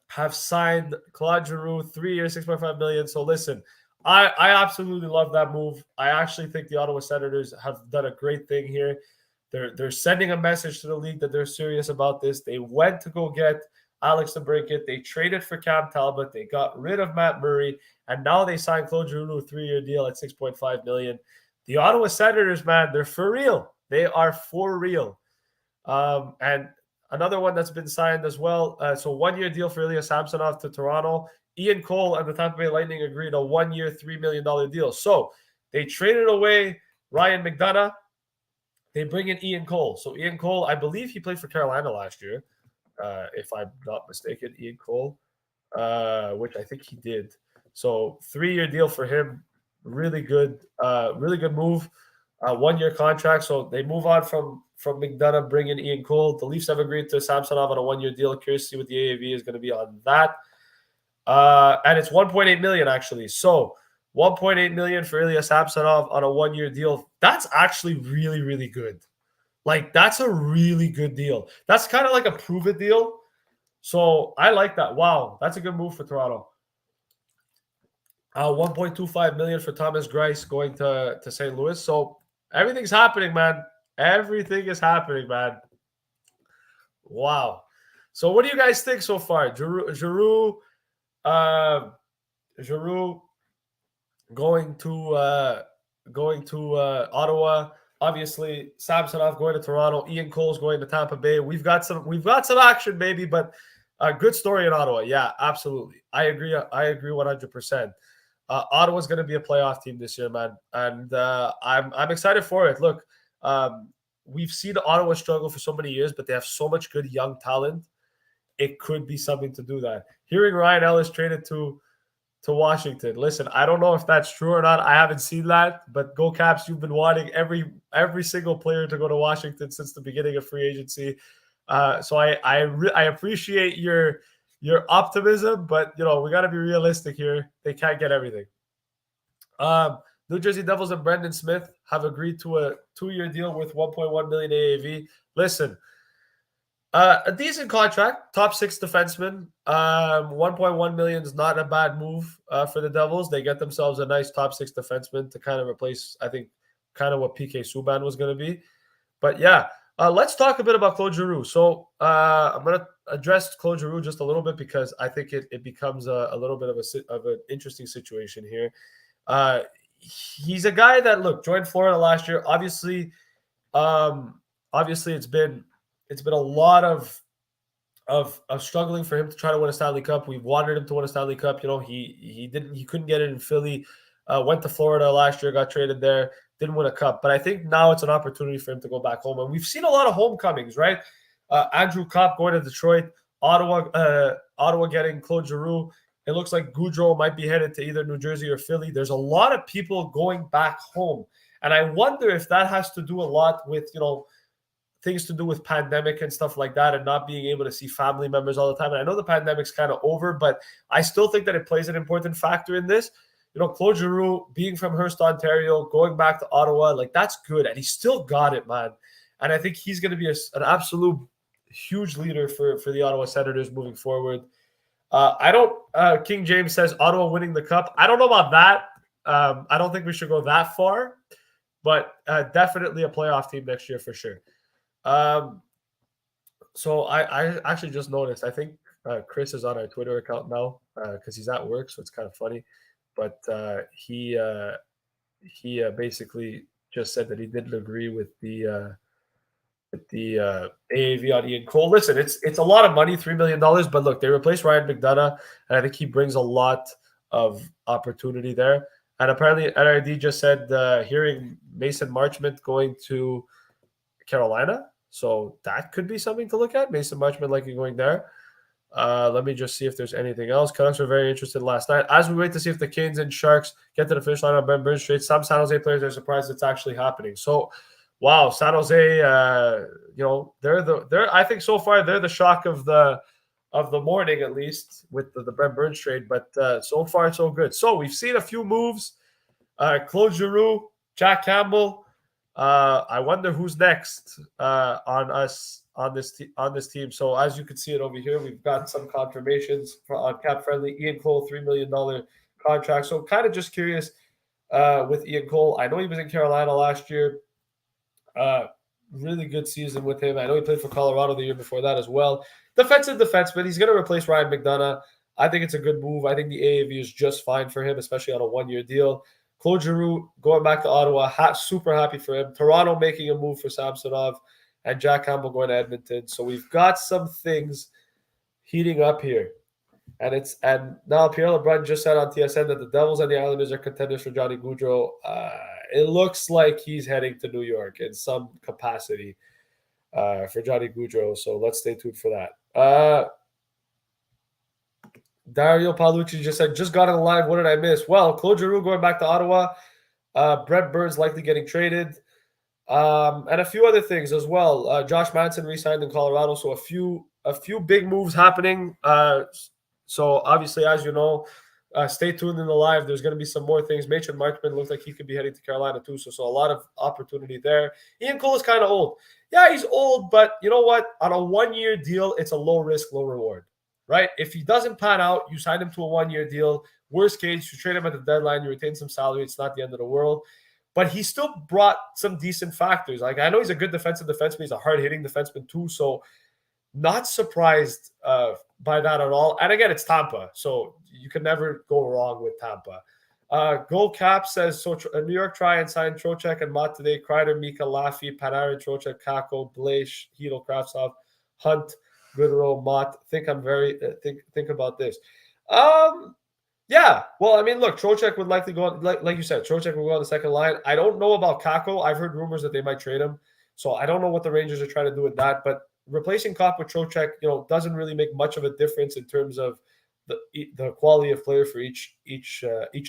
have signed Claude Giroux, 3 years, $6.5 million. So listen, I absolutely love that move. I actually think the Ottawa Senators have done a great thing here. They're sending a message to the league that they're serious about this. They went to go get Alex DeBrincat. They traded for Cam Talbot. They got rid of Matt Murray, and now they signed Claude Giroux, a 3-year deal at $6.5 million. The Ottawa Senators, man, they're for real. They are for real. And another one that's been signed as well. So 1-year deal for Ilya Samsonov to Toronto. Ian Cole and the Tampa Bay Lightning agreed a 1-year, $3 million deal. So they traded away Ryan McDonough. They bring in Ian Cole. So Ian Cole, I believe he played for Carolina last year, if I'm not mistaken. Ian Cole, which I think he did. So 3-year deal for him. Really good move. 1-year contract. So they move on from McDonough, bring in Ian Cole. The Leafs have agreed to Samsonov on a 1-year deal. Curious to see what the AAV is going to be on that. And it's $1.8 million actually. So $1.8 million for Ilya Samsonov on a 1-year deal. That's actually really, really good. Like, that's a really good deal. That's kind of like a prove-it deal. So I like that. Wow, that's a good move for Toronto. $1.25 million for Thomas Greiss going to St. Louis. So everything's happening, man. Everything is happening, man. Wow. So what do you guys think so far? Giroux going to Ottawa. Obviously, Samsonov going to Toronto. Ian Cole's going to Tampa Bay. We've got some action, baby. But a good story in Ottawa. Yeah, absolutely. I agree 100%. Ottawa's going to be a playoff team this year, man, and I'm excited for it. Look, we've seen Ottawa struggle for so many years, but they have so much good young talent. It could be something to do that. Hearing Ryan Ellis traded to Washington. Listen, I don't know if that's true or not. I haven't seen that, but Go Caps, you've been wanting every single player to go to Washington since the beginning of free agency. So I appreciate your optimism, but we got to be realistic here. They can't get everything. New Jersey Devils and Brendan Smith have agreed to a 2-year deal worth $1.1 million AAV. Listen, a decent contract, top 6 defenseman. $1.1 million is not a bad move for the Devils. They get themselves a nice top 6 defenseman to kind of replace, I think, kind of what PK Subban was going to be. But yeah, let's talk a bit about Claude Giroux. So I'm going to address Claude Giroux just a little bit because I think it becomes a little bit of an interesting situation here. He's a guy that joined Florida last year. Obviously, it's been a lot of struggling for him to try to win a Stanley Cup. We wanted him to win a Stanley Cup. He couldn't get it in Philly. Went to Florida last year, got traded there, didn't win a cup. But I think now it's an opportunity for him to go back home. And we've seen a lot of homecomings, right? Andrew Kopp going to Detroit, Ottawa getting Claude Giroux. It looks like Gaudreau might be headed to either New Jersey or Philly. There's a lot of people going back home. And I wonder if that has to do a lot with, things to do with pandemic and stuff like that and not being able to see family members all the time. And I know the pandemic's kind of over, but I still think that it plays an important factor in this. Claude Giroux being from Hearst, Ontario, going back to Ottawa, that's good. And he still got it, man. And I think he's going to be an absolute huge leader for the Ottawa Senators moving forward. King James says Ottawa winning the cup. I don't know about that. I don't think we should go that far, but definitely a playoff team next year for sure. So I actually just noticed, I think Chris is on our Twitter account now because he's at work, so it's kind of funny. But he basically just said that he didn't agree with the AAV on Ian Cole. Listen, it's a lot of money, $3 million, but look, they replaced Ryan McDonough, and I think he brings a lot of opportunity there. And apparently NRD just said hearing Mason Marchment going to Carolina. So that could be something to look at. Mason Marchment likely going there. Let me just see if there's anything else. Canucks were very interested last night. As we wait to see if the Canes and Sharks get to the finish line on Brent Burns trade, some San Jose players are surprised it's actually happening. So, wow, San Jose, they're I think so far they're the shock of the morning, at least with the Brent Burns trade. But so far so good. So we've seen a few moves. Claude Giroux, Jack Campbell. I wonder who's next on this team. So as you can see it over here, we've got some confirmations on Cap Friendly. Ian Cole, $3 million contract. So kind of just curious with Ian Cole. I know he was in Carolina last year. Really good season with him. I know he played for Colorado the year before that as well. Defensive defenseman. He's going to replace Ryan McDonough. I think it's a good move. I think the AAV is just fine for him, especially on a 1-year deal. Claude Giroux going back to Ottawa, super happy for him. Toronto making a move for Samsonov, and Jack Campbell going to Edmonton. So we've got some things heating up here. And now Pierre LeBrun just said on TSN that the Devils and the Islanders are contenders for Johnny Gaudreau. It looks like he's heading to New York in some capacity for Johnny Gaudreau. So let's stay tuned for that. Dario Paolucci just said, just got on the line. What did I miss? Well, Claude Giroux going back to Ottawa. Brent Burns likely getting traded. And a few other things as well. Josh Manson re-signed in Colorado. So a few big moves happening. So obviously, as you know, stay tuned in the live. There's going to be some more things. Mason Marchment looks like he could be heading to Carolina too. So a lot of opportunity there. Ian Cole is kind of old. Yeah, he's old, but you know what? On a 1-year deal, it's a low risk, low reward. Right? If he doesn't pan out, you sign him to a 1-year deal. Worst case, you trade him at the deadline, you retain some salary. It's not the end of the world. But he still brought some decent factors. Like, I know he's a good defensive defenseman. He's a hard-hitting defenseman too. So not surprised by that at all. And again, it's Tampa. So you can never go wrong with Tampa. Gold Cap says, so New York try and sign Trocheck and Mott today. Kreider, Mika, Laffy, Panarin, Trocheck, Kako, Blaish, Hedel, Kravtsov, Hunt, Gaudreau, Mott. Think about this. Yeah, well, I mean, look, Trocheck would likely go on, like you said, Trocheck will go on the second line. I don't know about Kako. I've heard rumors that they might trade him, so I don't know what the Rangers are trying to do with that. But replacing Kopp with Trocheck, doesn't really make much of a difference in terms of the quality of player for each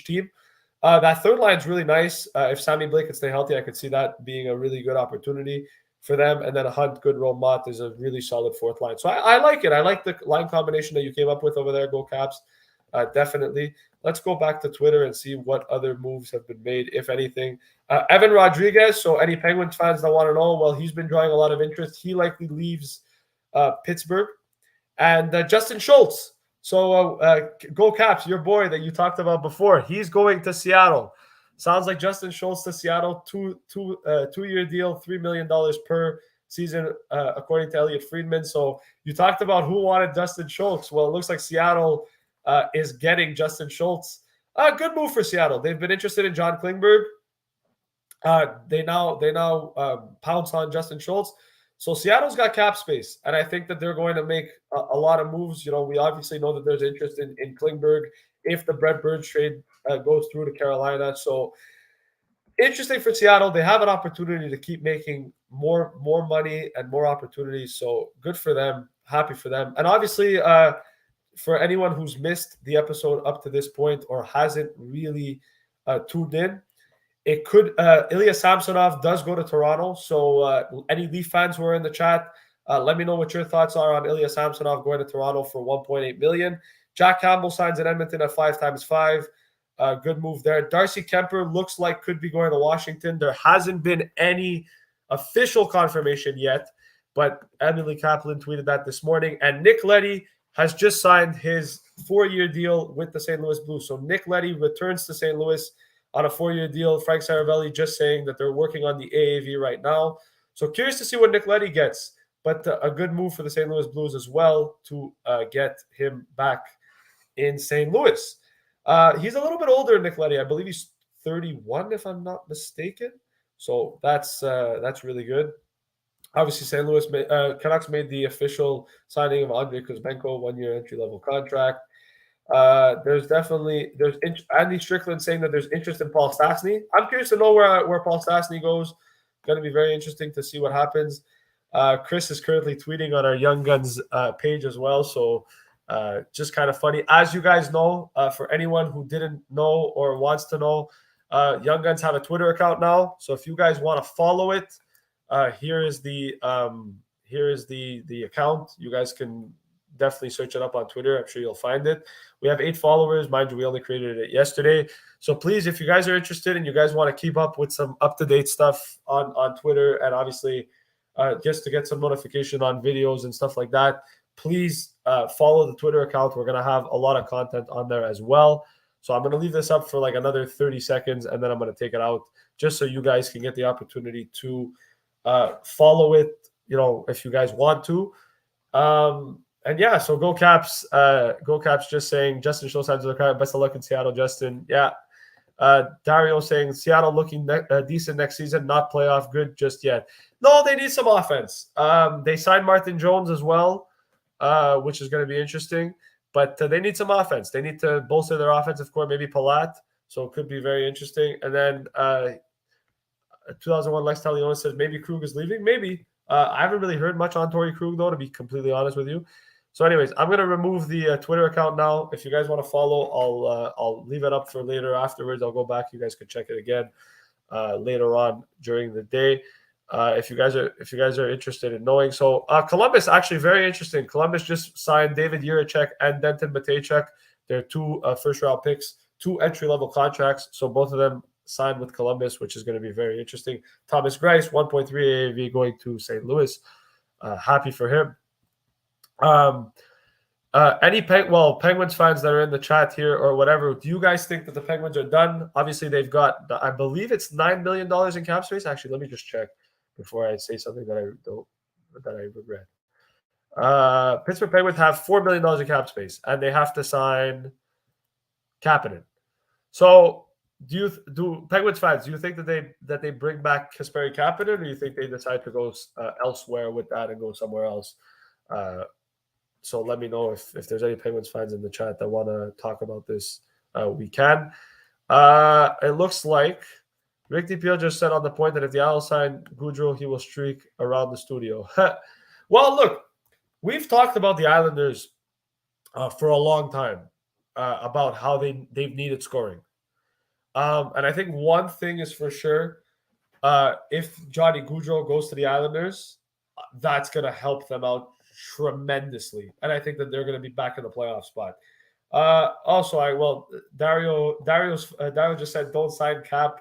team. That third line is really nice. If Sammy Blake could stay healthy, I could see that being a really good opportunity for them. And then a Hunt, Gaudreau, Mott is a really solid fourth line. So I like it. I like the line combination that you came up with over there. Go Caps. Definitely. Let's go back to Twitter and see what other moves have been made, if anything. Evan Rodriguez. So any Penguins fans that want to know, well, he's been drawing a lot of interest. He likely leaves Pittsburgh. And Justin Schultz. So Go Caps, your boy that you talked about before. He's going to Seattle. Sounds like Justin Schultz to Seattle, two-year deal, $3 million per season, according to Elliot Friedman. So you talked about who wanted Justin Schultz. Well, it looks like Seattle is getting Justin Schultz. Good move for Seattle. They've been interested in John Klingberg. They now pounce on Justin Schultz. So Seattle's got cap space, and I think that they're going to make a lot of moves. We obviously know that there's interest in Klingberg if the Brent Burns trade goes through to Carolina. So interesting for Seattle. They have an opportunity to keep making more money and more opportunities. So good for them. Happy for them. And obviously, for anyone who's missed the episode up to this point or hasn't really tuned in, it could Ilya Samsonov does go to Toronto. So any Leaf fans who are in the chat, let me know what your thoughts are on Ilya Samsonov going to Toronto for $1.8 million. Jack Campbell signs in Edmonton at 5x5. Good move there. Darcy Kemper looks like could be going to Washington. There hasn't been any official confirmation yet, but Emily Kaplan tweeted that this morning. And Nick Leddy has just signed his 4-year deal with the St. Louis Blues. So Nick Leddy returns to St. Louis on a 4-year deal. Frank Saravelli just saying that they're working on the AAV right now. So curious to see what Nick Leddy gets, but a good move for the St. Louis Blues as well to get him back in St. Louis. He's a little bit older, Nick Leddy. I believe he's 31, if I'm not mistaken. So that's really good. Obviously, St. Louis Canucks made the official signing of Andrei Kuzmenko, 1-year entry-level contract. There's Andy Strickland saying that there's interest in Paul Stastny. I'm curious to know where Paul Stastny goes. Going to be very interesting to see what happens. Chris is currently tweeting on our Young Guns page as well. So just kind of funny. As you guys know, for anyone who didn't know or wants to know, Young Guns have a Twitter account now. So if you guys want to follow it, here is the account. You guys can definitely search it up on Twitter. I'm sure you'll find it. We have 8 followers. Mind you, we only created it yesterday. So please, if you guys are interested and you guys want to keep up with some up-to-date stuff on Twitter and obviously just to get some notification on videos and stuff like that, please follow the Twitter account. We're going to have a lot of content on there as well. So I'm going to leave this up for like another 30 seconds and then I'm going to take it out just so you guys can get the opportunity to follow it, if you guys want to. And yeah, so Go Caps just saying Justin Schultz has the credit. Best of luck in Seattle, Justin. Yeah. Dario saying Seattle looking decent next season, not playoff good just yet. No, they need some offense. They signed Martin Jones as well, which is going to be interesting. But they need some offense. They need to bolster their offensive core, maybe Palat. So it could be very interesting. And then 2001 Lex Taliona says maybe Krug is leaving. Maybe. I haven't really heard much on Torrey Krug, though, to be completely honest with you. So anyways, I'm going to remove the Twitter account now. If you guys want to follow, I'll leave it up for later afterwards. I'll go back. You guys could check it again later on during the day. If you guys are interested in knowing. So Columbus, actually very interesting. Columbus just signed David Jiricek and Denton Matejchuk. They're 2 first-round picks, 2 entry-level contracts. So both of them signed with Columbus, which is going to be very interesting. Thomas Greiss, 1.3 AAV going to St. Louis. Happy for him. Penguins fans that are in the chat here or whatever, do you guys think that the Penguins are done? Obviously, they've got, I believe it's $9 million in cap space. Actually, let me just check before I say something that I regret. Pittsburgh Penguins have $4 million in cap space, and they have to sign Kapanen. So, do Penguins fans, do you think that they bring back Kasperi Kapanen, or do you think they decide to go elsewhere with that and go somewhere else? So let me know if there's any Penguins fans in the chat that want to talk about this we can. It looks like Rick DPL just said on the point that if the Isles sign Gaudreau, he will streak around the studio. Well, look, we've talked about the Islanders for a long time about how they've needed scoring. And I think one thing is for sure, if Johnny Gaudreau goes to the Islanders, that's going to help them out tremendously. And I think that they're going to be back in the playoff spot. Dario just said, don't sign Cap.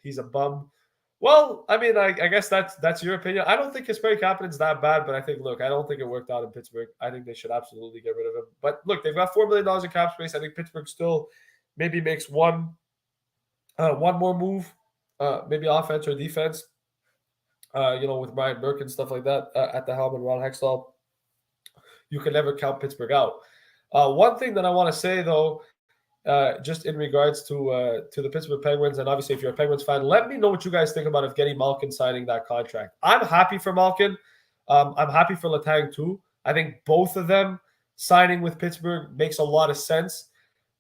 He's a bum. Well, I mean, I guess that's your opinion. I don't think his Perry Kapanen's that bad, but I think, look, I don't think it worked out in Pittsburgh. I think they should absolutely get rid of him. But look, they've got $4 million in cap space. I think Pittsburgh still maybe makes one more move, maybe offense or defense. With Brian Burke and stuff like that at the helm and Ron Hextall. You can never count Pittsburgh out. One thing that I want to say, though, just in regards to the Pittsburgh Penguins, and obviously if you're a Penguins fan, let me know what you guys think about Evgeny Malkin signing that contract. I'm happy for Malkin. I'm happy for Letang too. I think both of them signing with Pittsburgh makes a lot of sense.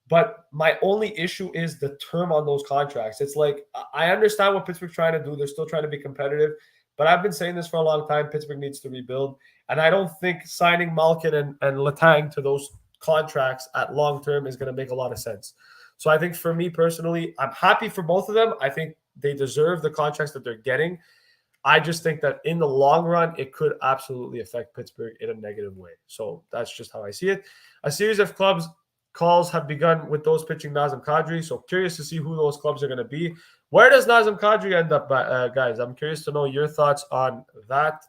But my only issue is the term on those contracts. It's like, I understand what Pittsburgh's trying to do. They're still trying to be competitive. But I've been saying this for a long time. Pittsburgh needs to rebuild. And I don't think signing Malkin and Letang to those contracts at long term is going to make a lot of sense. So I think for me personally, I'm happy for both of them. I think they deserve the contracts that they're getting. I just think that in the long run, it could absolutely affect Pittsburgh in a negative way. So that's just how I see it. A series of calls have begun with those pitching Nazem Kadri. So curious to see who those clubs are going to be. Where does Nazem Kadri end up, guys? I'm curious to know your thoughts on that.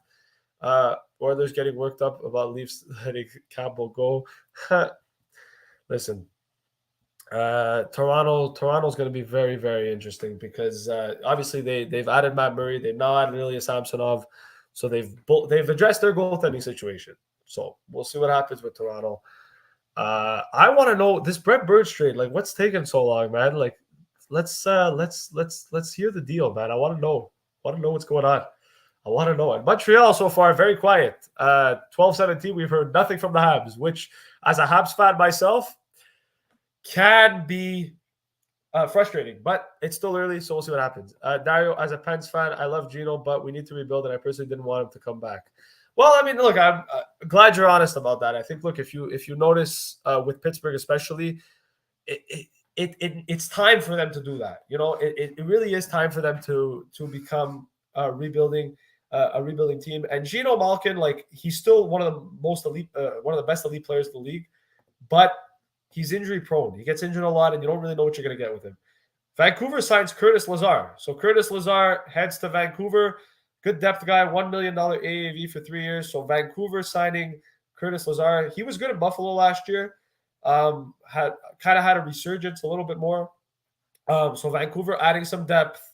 Oilers getting worked up about Leafs letting Campbell go. Listen, Toronto's going to be very, very interesting because obviously they've added Matt Murray. They've now added Ilya Samsonov. So they've addressed their goaltending situation. So we'll see what happens with Toronto. I want to know this Brent Burns trade. Like, what's taking so long, man? Like, let's hear the deal, man. I want to know. What's going on. I want to know. And Montreal so far, very quiet. 12-17, we've heard nothing from the Habs, which, as a Habs fan myself, can be frustrating. But it's still early, so we'll see what happens. Dario, as a Pens fan, I love Gino, but we need to rebuild, and I personally didn't want him to come back. Well, I mean, look, I'm glad you're honest about that. I think, look, if you notice with Pittsburgh especially, it's time for them to do that. It really is time for them to become a rebuilding team. And Gino Malkin, like, he's still one of the most elite, one of the best elite players in the league, but he's injury prone. He gets injured a lot, and you don't really know what you're going to get with him. Vancouver signs Curtis Lazar. So Curtis Lazar heads to Vancouver. Good depth guy, $1 million AAV for 3 years. So Vancouver signing Curtis Lazar. He was good in Buffalo last year. Had a resurgence a little bit more. So Vancouver adding some depth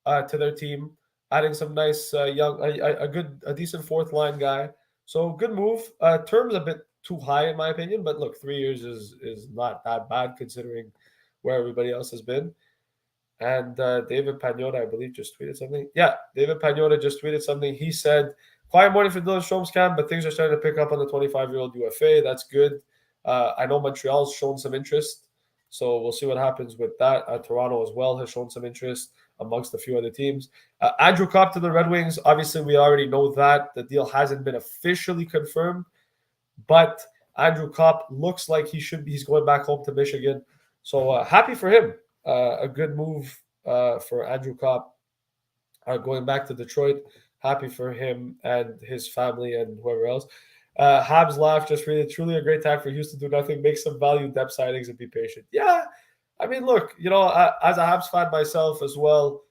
to their team, adding some nice a decent fourth line guy. So good move. Terms a bit too high in my opinion, but look, 3 years is not that bad considering where everybody else has been. And David Pagnotta, I believe, just tweeted something. Yeah, David Pagnotta just tweeted something. He said, quiet morning for Dylan Stromskamp, but things are starting to pick up on the 25-year-old UFA. That's good. I know Montreal's shown some interest, so we'll see what happens with that. Toronto as well has shown some interest amongst a few other teams. Andrew Copp to the Red Wings. Obviously, we already know that. The deal hasn't been officially confirmed, but Andrew Copp looks like he's going back home to Michigan. So happy for him. A good move for Andrew Copp going back to Detroit. Happy for him and his family and whoever else. Habs laugh, just really, truly a great time for Houston to do nothing, make some value depth signings and be patient. Yeah, I mean, look, as a Habs fan myself as well,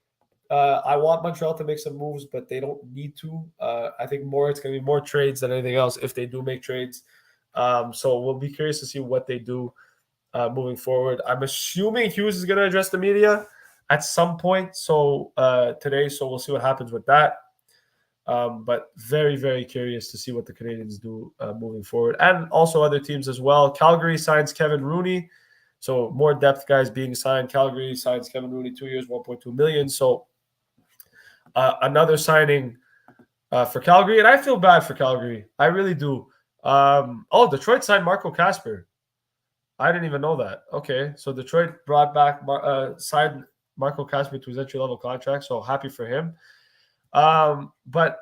I want Montreal to make some moves, but they don't need to. I think it's going to be more trades than anything else if they do make trades. So we'll be curious to see what they do moving forward. I'm assuming Hughes is going to address the media at some point today, so we'll see what happens with that. But very, very curious to see what the Canadiens do moving forward, and also other teams as well. Calgary signs Kevin Rooney, so more depth guys being signed. Calgary signs Kevin Rooney, 2 years, $1.2 million. So another signing for Calgary, and I feel bad for Calgary. I really do. Detroit signed Marco Kasper. I didn't even know that. Okay, so Detroit brought back signed Marco Casper to his entry-level contract, so happy for him. But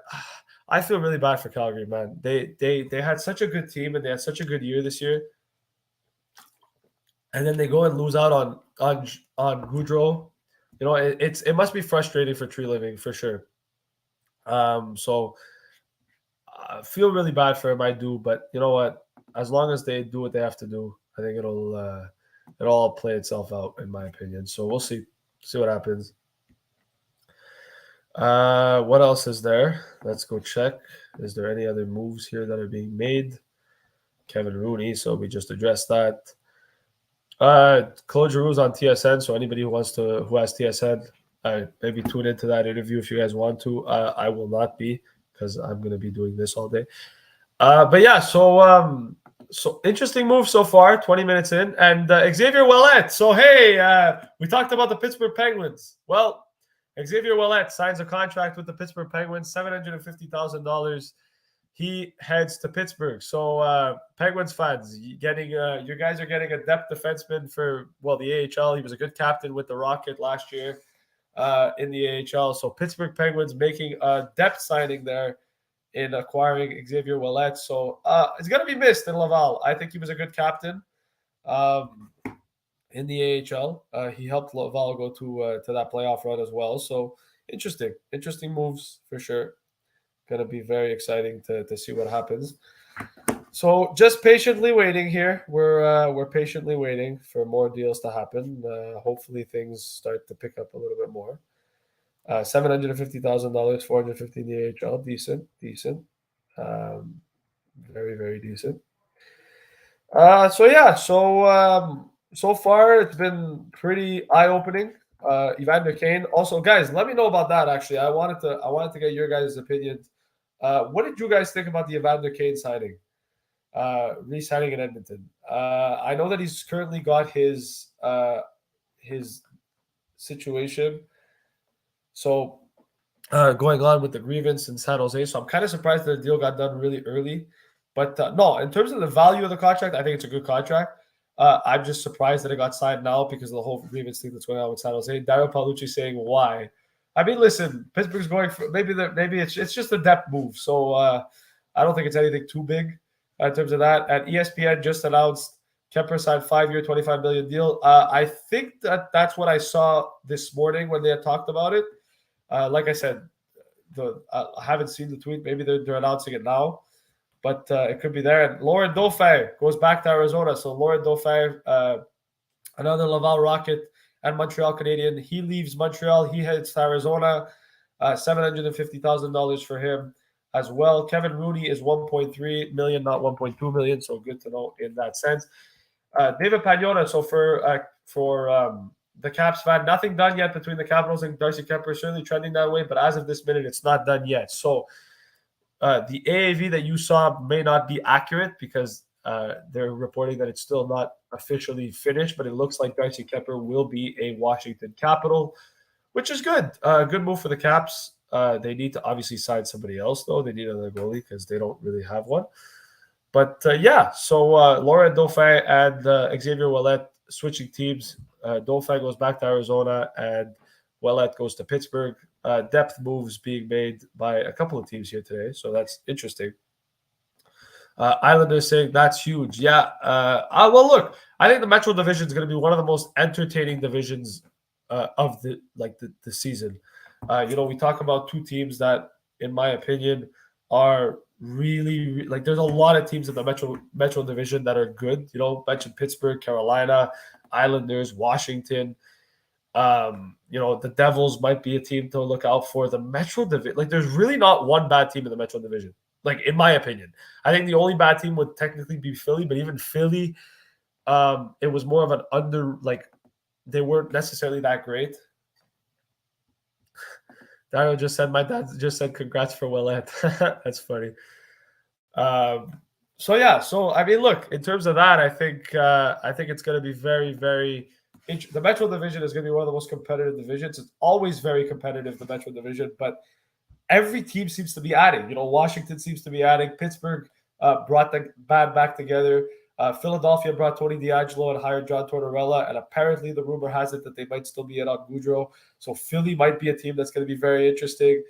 I feel really bad for Calgary, man. They had such a good team and they had such a good year this year, and then they go and lose out on Gaudreau. You know, it must be frustrating for Tree Living for sure. So I feel really bad for him. I do, but you know what? As long as they do what they have to do, I think it'll all play itself out, in my opinion. So we'll see what happens. What else is there? Let's go check. Is there any other moves here that are being made? Kevin Rooney, so we just addressed that. Claude Giroux on TSN, so anybody who has TSN, maybe tune into that interview if you guys want to. I will not be, because I'm going to be doing this all day. But yeah, so interesting move so far, 20 minutes in. And Xavier Ouellet. So, hey, we talked about the Pittsburgh Penguins. Well, Xavier Ouellet signs a contract with the Pittsburgh Penguins, $750,000. He heads to Pittsburgh. So, Penguins fans, you guys are getting a depth defenseman for, the AHL. He was a good captain with the Rocket last year in the AHL. So, Pittsburgh Penguins making a depth signing there in acquiring Xavier Ouellet. So, it's going to be missed in Laval. I think he was a good captain in the AHL. He helped Laval go to that playoff run as well. So, interesting moves for sure. Going to be very exciting to see what happens. So just patiently waiting here. We're patiently waiting for more deals to happen. Hopefully things start to pick up a little bit more. $750,000, $450 in the AHL. Decent. Very, very decent. So far it's been pretty eye-opening. Evander Kane. Also, guys, let me know about that. Actually, I wanted to get your guys' opinion. What did you guys think about the Evander Kane signing? Re-signing in Edmonton. I know that he's currently got his situation. So going on with the grievance in San Jose. So I'm kind of surprised that the deal got done really early. But no, in terms of the value of the contract, I think it's a good contract. I'm just surprised that it got signed now because of the whole grievance thing that's going on with San Jose. Dario Paolucci saying why. I mean, listen, Pittsburgh's going for maybe it's just a depth move. So I don't think it's anything too big in terms of that. And ESPN just announced Kemper signed 5-year, $25 million deal. I think that's what I saw this morning when they had talked about it. Like I said, I haven't seen the tweet. Maybe they're announcing it now, but it could be there. And Laurent Dauphin goes back to Arizona. So Laurent Dauphin, another Laval Rocket and Montreal Canadian. He leaves Montreal. He heads to Arizona. $750,000 for him as well. Kevin Rooney is $1.3 million, not $1.2 million. So good to know in that sense. David Pagnotta. So for the Caps fan, nothing done yet between the Capitals and Darcy Kemper. Certainly trending that way, but as of this minute, it's not done yet. So the AAV that you saw may not be accurate because they're reporting that it's still not officially finished, but it looks like Darcy Kemper will be a Washington Capital, which is good. Good move for the Caps. They need to obviously sign somebody else, though. They need another goalie because they don't really have one. But so Laurent Dauphin and Xavier Ouellet switching teams. Dauphin goes back to Arizona and Ouellet goes to Pittsburgh. Depth moves being made by a couple of teams here today, so that's interesting. Islanders saying that's huge. Yeah. Well, look, I think the Metro Division is going to be one of the most entertaining divisions of the season. We talk about two teams that, in my opinion, are really like. There's a lot of teams in the Metro Division that are good. Mentioned Pittsburgh, Carolina, Islanders, Washington. The Devils might be a team to look out for. The Metro Division, like, there's really not one bad team in the Metro Division. Like, in my opinion, I think the only bad team would technically be Philly, but even Philly, it was more of an they weren't necessarily that great. Dario just said, my dad just said, congrats for Ouellet. That's funny. So I mean, look, in terms of that, I think it's going to be very, very. The Metro Division is going to be one of the most competitive divisions. It's always very competitive, the Metro Division, but every team seems to be adding. Washington seems to be adding. Pittsburgh brought the band back together. Philadelphia brought Tony DeAngelo and hired John Tortorella, and apparently the rumor has it that they might still be in on Gaudreau. So Philly might be a team that's going to be very interesting.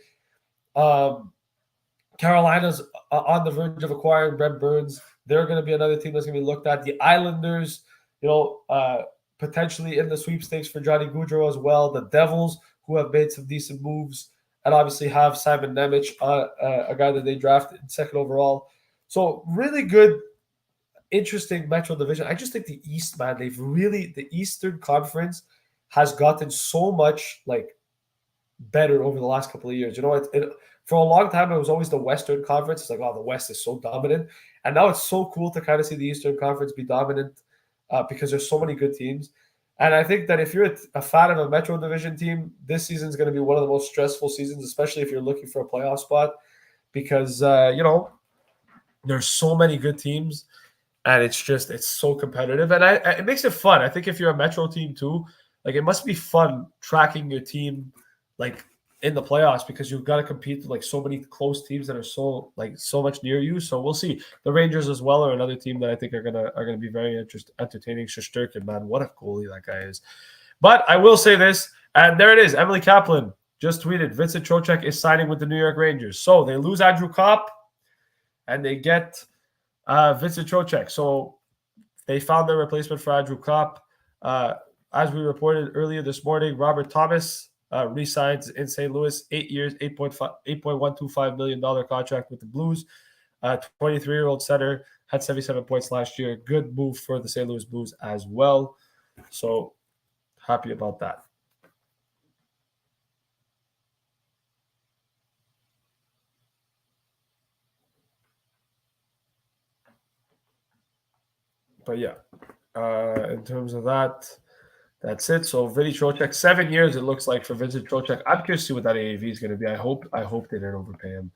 Carolina's on the verge of acquiring Brent Burns. They're going to be another team that's going to be looked at. The Islanders, potentially in the sweepstakes for Johnny Gaudreau as well. The Devils, who have made some decent moves, and obviously have Simon Nemec, a guy that they drafted second overall. So really good, interesting Metro division. I just think the East, man, the Eastern Conference has gotten so much better over the last couple of years. For a long time, it was always the Western Conference. It's like, oh, the West is so dominant. And now it's so cool to kind of see the Eastern Conference be dominant because there's so many good teams. And I think that if you're a fan of a Metro Division team, this season is going to be one of the most stressful seasons, especially if you're looking for a playoff spot because, there's so many good teams and it's so competitive. And it makes it fun. I think if you're a Metro team too, it must be fun tracking your team in the playoffs because you've got to compete with so many close teams that are so much near you. So we'll see. The Rangers as well are another team that I think are gonna be very entertaining. Shesterkin, man, what a goalie that guy is. But I will say this, and there it is. Emily Kaplan just tweeted: Vincent Trocheck is signing with the New York Rangers. So they lose Andrew Kopp, and they get Vincent Trocheck. So they found their replacement for Andrew Kopp. As we reported earlier this morning, Robert Thomas re-signs in St. Louis, 8 years, $8.125 million contract with the Blues. 23-year-old center, had 77 points last year. Good move for the St. Louis Blues as well. So happy about that. But yeah, in terms of that, that's it. So Vinny Trocheck, 7 years it looks like for Vincent Trocheck. I'm curious to see what that AAV is going to be. I hope they didn't overpay him.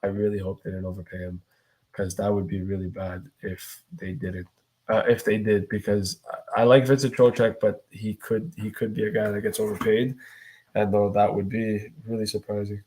I really hope they didn't overpay him because that would be really bad if they didn't. If they did, because I like Vincent Trocheck, but he could be a guy that gets overpaid, and though that would be really surprising.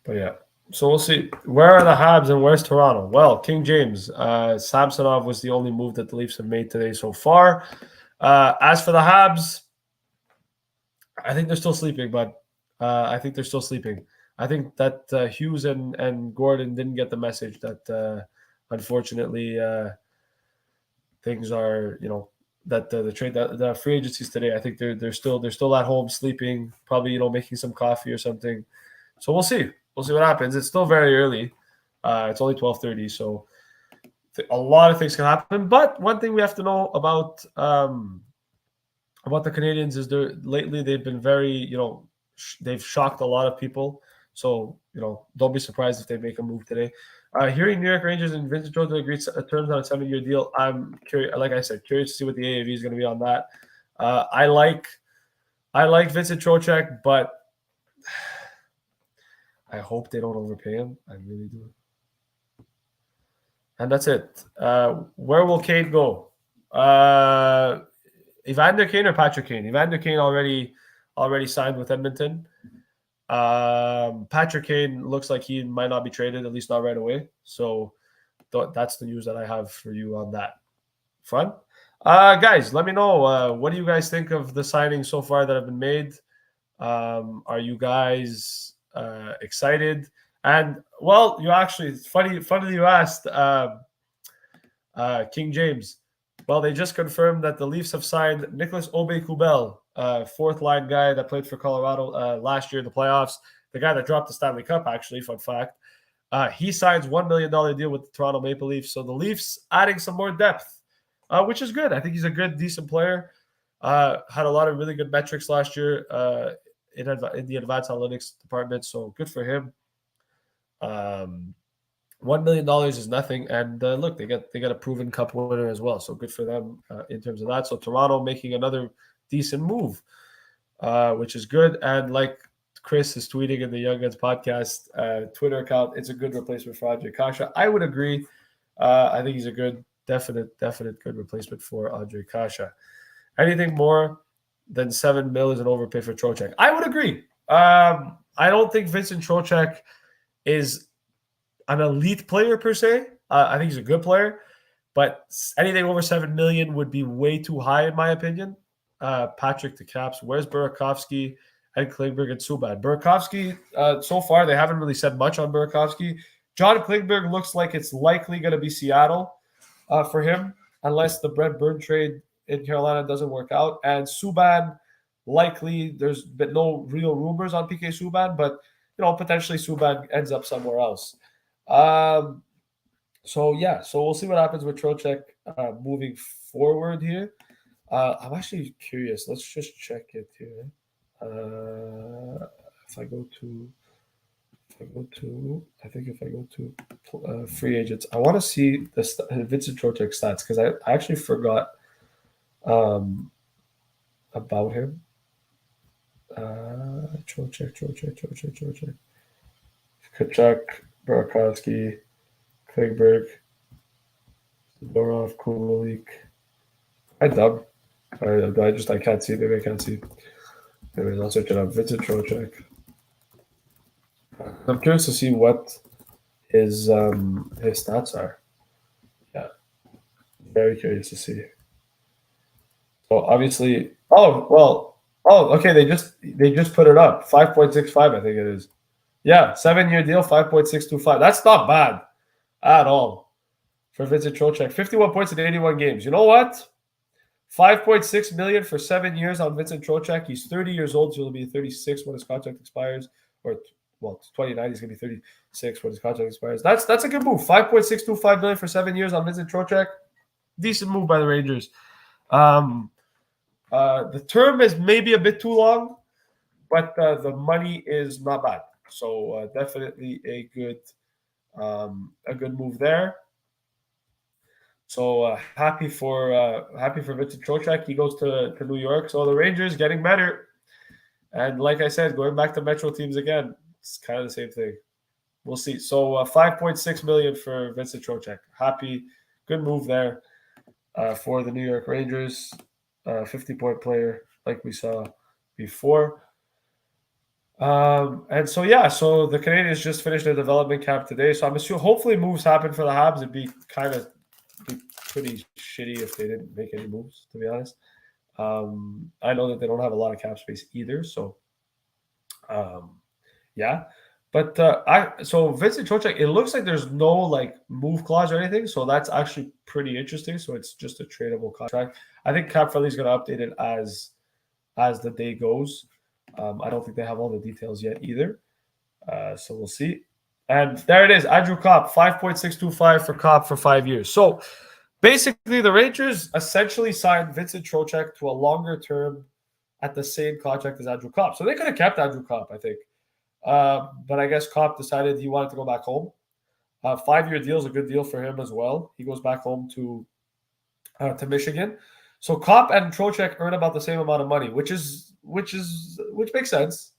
But yeah, so we'll see. Where are the Habs and where's Toronto? Well, King James, Samsonov was the only move that the Leafs have made today so far. As for the Habs, I think they're still sleeping, but I think they're still sleeping. I think that Hughes and Gordon didn't get the message that unfortunately things are, that the trade, the free agencies today. I think they're still at home sleeping, probably making some coffee or something. So we'll see. We'll see what happens. It's still very early. It's only 12:30, so a lot of things can happen. But one thing we have to know about the Canadiens is lately they've been very, they've shocked a lot of people. So, don't be surprised if they make a move today. Hearing New York Rangers and Vincent Trocheck agreed terms on a 7-year deal, I'm curious. Like I said, curious to see what the AAV is going to be on that. I like Vincent Trocheck, but I hope they don't overpay him. I really do. And that's it. Where will Kane go? Evander Kane or Patrick Kane? Evander Kane already signed with Edmonton. Patrick Kane looks like he might not be traded, at least not right away. So that's the news that I have for you on that front. Guys, let me know. What do you guys think of the signings so far that have been made? Are you guys excited? And well, you actually, it's funny you asked, King James. Well, they just confirmed that the Leafs have signed Nicholas Aube-Kubel, fourth line guy that played for Colorado last year in the playoffs. The guy that dropped the Stanley Cup, actually, fun fact. He signs $1 million deal with the Toronto Maple Leafs. So the Leafs adding some more depth, which is good. I think he's a good, decent player. Had a lot of really good metrics last year in the advanced analytics department. So good for him. $1 million is nothing, and look, they got a proven cup winner as well, so good for them in terms of that. So Toronto making another decent move, which is good. And like Chris is tweeting in the Young Guns podcast Twitter account, it's a good replacement for Ondrej Kase. I would agree. I think he's a good, definite good replacement for Ondrej Kase. anything more than $7 million is an overpay for Trocheck. I would agree. I don't think Vincent Trocheck is an elite player per se. I think he's a good player, but anything over $7 million would be way too high in my opinion. Patrick to Caps. Where's Burakovsky and Klingberg and Subban? Burakovsky, so far they haven't really said much on Burakovsky. John Klingberg looks like it's likely going to be Seattle for him, unless the Brent Burn trade in Carolina doesn't work out. And Subban, likely, there's been no real rumors on PK Subban, but potentially Subban ends up somewhere else. So we'll see what happens with Trocheck moving forward here. I'm actually curious. Let's just check it here. If I go to free agents, I want to see the Vincent Trocheck stats because I actually forgot about him. Trocheck. Kachuk, Burakovsky, Klingberg, Borov, Kulik. I dub. I can't see. Maybe I can't see. Anyways, I'll search it up. Vincent Trocheck. I'm curious to see what his stats are. Yeah, very curious to see. So obviously, okay. They just put it up. 5.65, I think it is. Yeah, 7-year deal, 5.625. That's not bad at all for Vincent Trocheck. 51 points in 81 games. You know what? $5.6 million for 7 years on Vincent Trocheck. He's 30 years old, so he'll be 36 when his contract expires. It's 29. He's gonna be 36 when his contract expires. That's a good move. $5.625 million for 7 years on Vincent Trocheck. Decent move by the Rangers. The term is maybe a bit too long, but the money is not bad. So definitely a good move there. So happy for Vincent Trocheck. He goes to New York. So the Rangers getting better, and like I said, going back to Metro teams again. It's kind of the same thing. We'll see. So $5.6 million for Vincent Trocheck. Happy, good move there for the New York Rangers. 50-point player, like we saw before. And so the Canadiens just finished their development camp today. So I'm assuming hopefully moves happen for the Habs. It'd be pretty shitty if they didn't make any moves, to be honest. I know that they don't have a lot of cap space either. So But so Vincent Trocheck, it looks like there's no move clause or anything, so that's actually pretty interesting. So it's just a tradable contract. I think Cap Friendly is going to update it as the day goes. I don't think they have all the details yet either, so we'll see. And there it is, Andrew Copp, 5.625 for Copp for 5 years. So basically, the Rangers essentially signed Vincent Trocheck to a longer term at the same contract as Andrew Copp. So they could have kept Andrew Copp, I think. But I guess Copp decided he wanted to go back home. 5-year deal is a good deal for him as well. He goes back home to Michigan. So Copp and Trocheck earn about the same amount of money, which makes sense.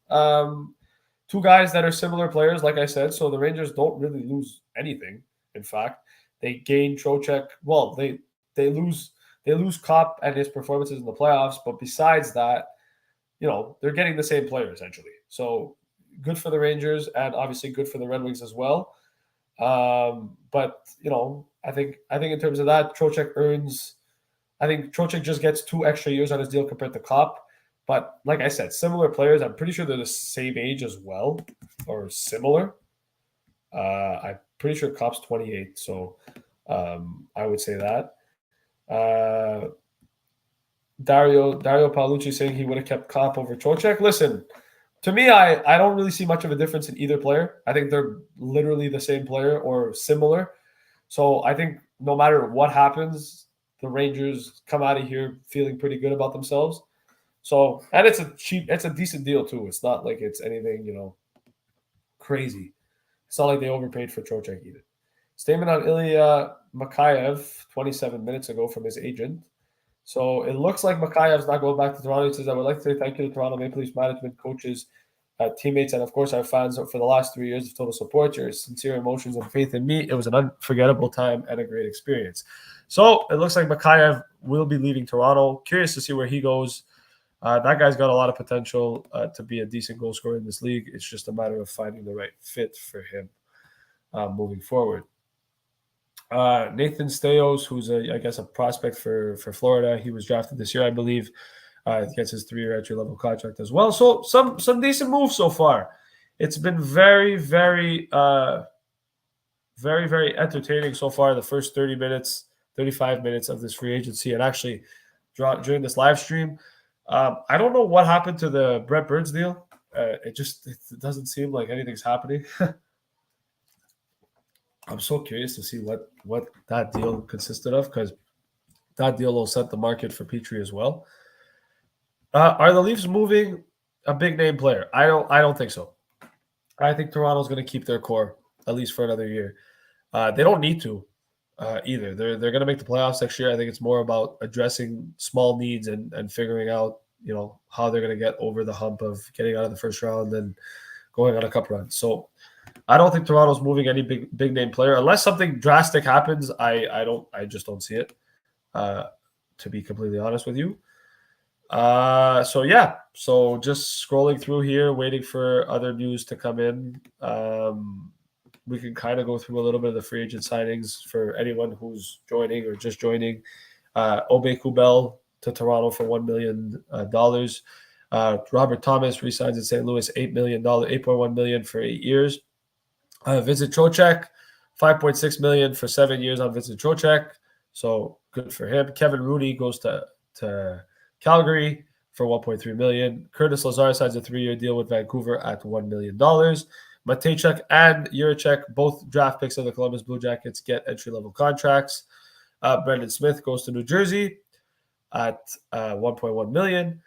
Two guys that are similar players, like I said. So the Rangers don't really lose anything. In fact, they gain Trocheck. Well, they lose Copp and his performances in the playoffs, but besides that, they're getting the same player essentially. So good for the Rangers and obviously good for the Red Wings as well. But I think in terms of that, I think Trocheck just gets 2 extra years on his deal compared to Copp. But like I said, similar players. I'm pretty sure they're the same age as well, or similar. I'm pretty sure Copp's 28, so I would say that. Dario Paolucci saying he would have kept Copp over Trocheck. Listen, to me, I don't really see much of a difference in either player. I think they're literally the same player or similar. So I think no matter what happens, the Rangers come out of here feeling pretty good about themselves. So, and it's a decent deal too. It's not like it's anything, crazy. It's not like they overpaid for Trocheck either. Statement on Ilya Mikheyev 27 minutes ago from his agent. So it looks like Makhayev's not going back to Toronto. He says, I would like to say thank you to Toronto Maple Leafs management, coaches, teammates, and of course our fans for the last 3 years of total support, your sincere emotions and faith in me. It was an unforgettable time and a great experience. So it looks like Mikheyev will be leaving Toronto. Curious to see where he goes. That guy's got a lot of potential to be a decent goal scorer in this league. It's just a matter of finding the right fit for him moving forward. Nathan Staios, who's I guess a prospect for Florida. He was drafted this year, I believe. He gets his 3-year entry-level contract as well. So some decent moves so far. It's been very, very, very, very entertaining so far. The first 30 minutes, 35 minutes of this free agency, and actually during this live stream, I don't know what happened to the Brent Burns deal. It doesn't seem like anything's happening. I'm so curious to see what that deal consisted of, because that deal will set the market for Petrie as well. Are the Leafs moving a big name player? I don't think so. I think Toronto's going to keep their core at least for another year. They don't need to either. They're going to make the playoffs next year. I think it's more about addressing small needs and figuring out how they're going to get over the hump of getting out of the first round and going on a cup run. So I don't think Toronto's moving any big name player unless something drastic happens. I just don't see it. To be completely honest with you. So just scrolling through here, waiting for other news to come in. We can kind of go through a little bit of the free agent signings for anyone who's joining or just joining. Obe-Kubel to Toronto for $1 million. Robert Thomas resigns in St. Louis, $8.1 million for 8 years. Vincent Trocheck, $5.6 million for 7 years on Vincent Trocheck. So good for him. Kevin Rooney goes to Calgary for $1.3 million. Curtis Lazar signs a 3-year deal with Vancouver at $1 million. Matejchuk and Juracek, both draft picks of the Columbus Blue Jackets, get entry-level contracts. Brendan Smith goes to New Jersey at $1.1 million.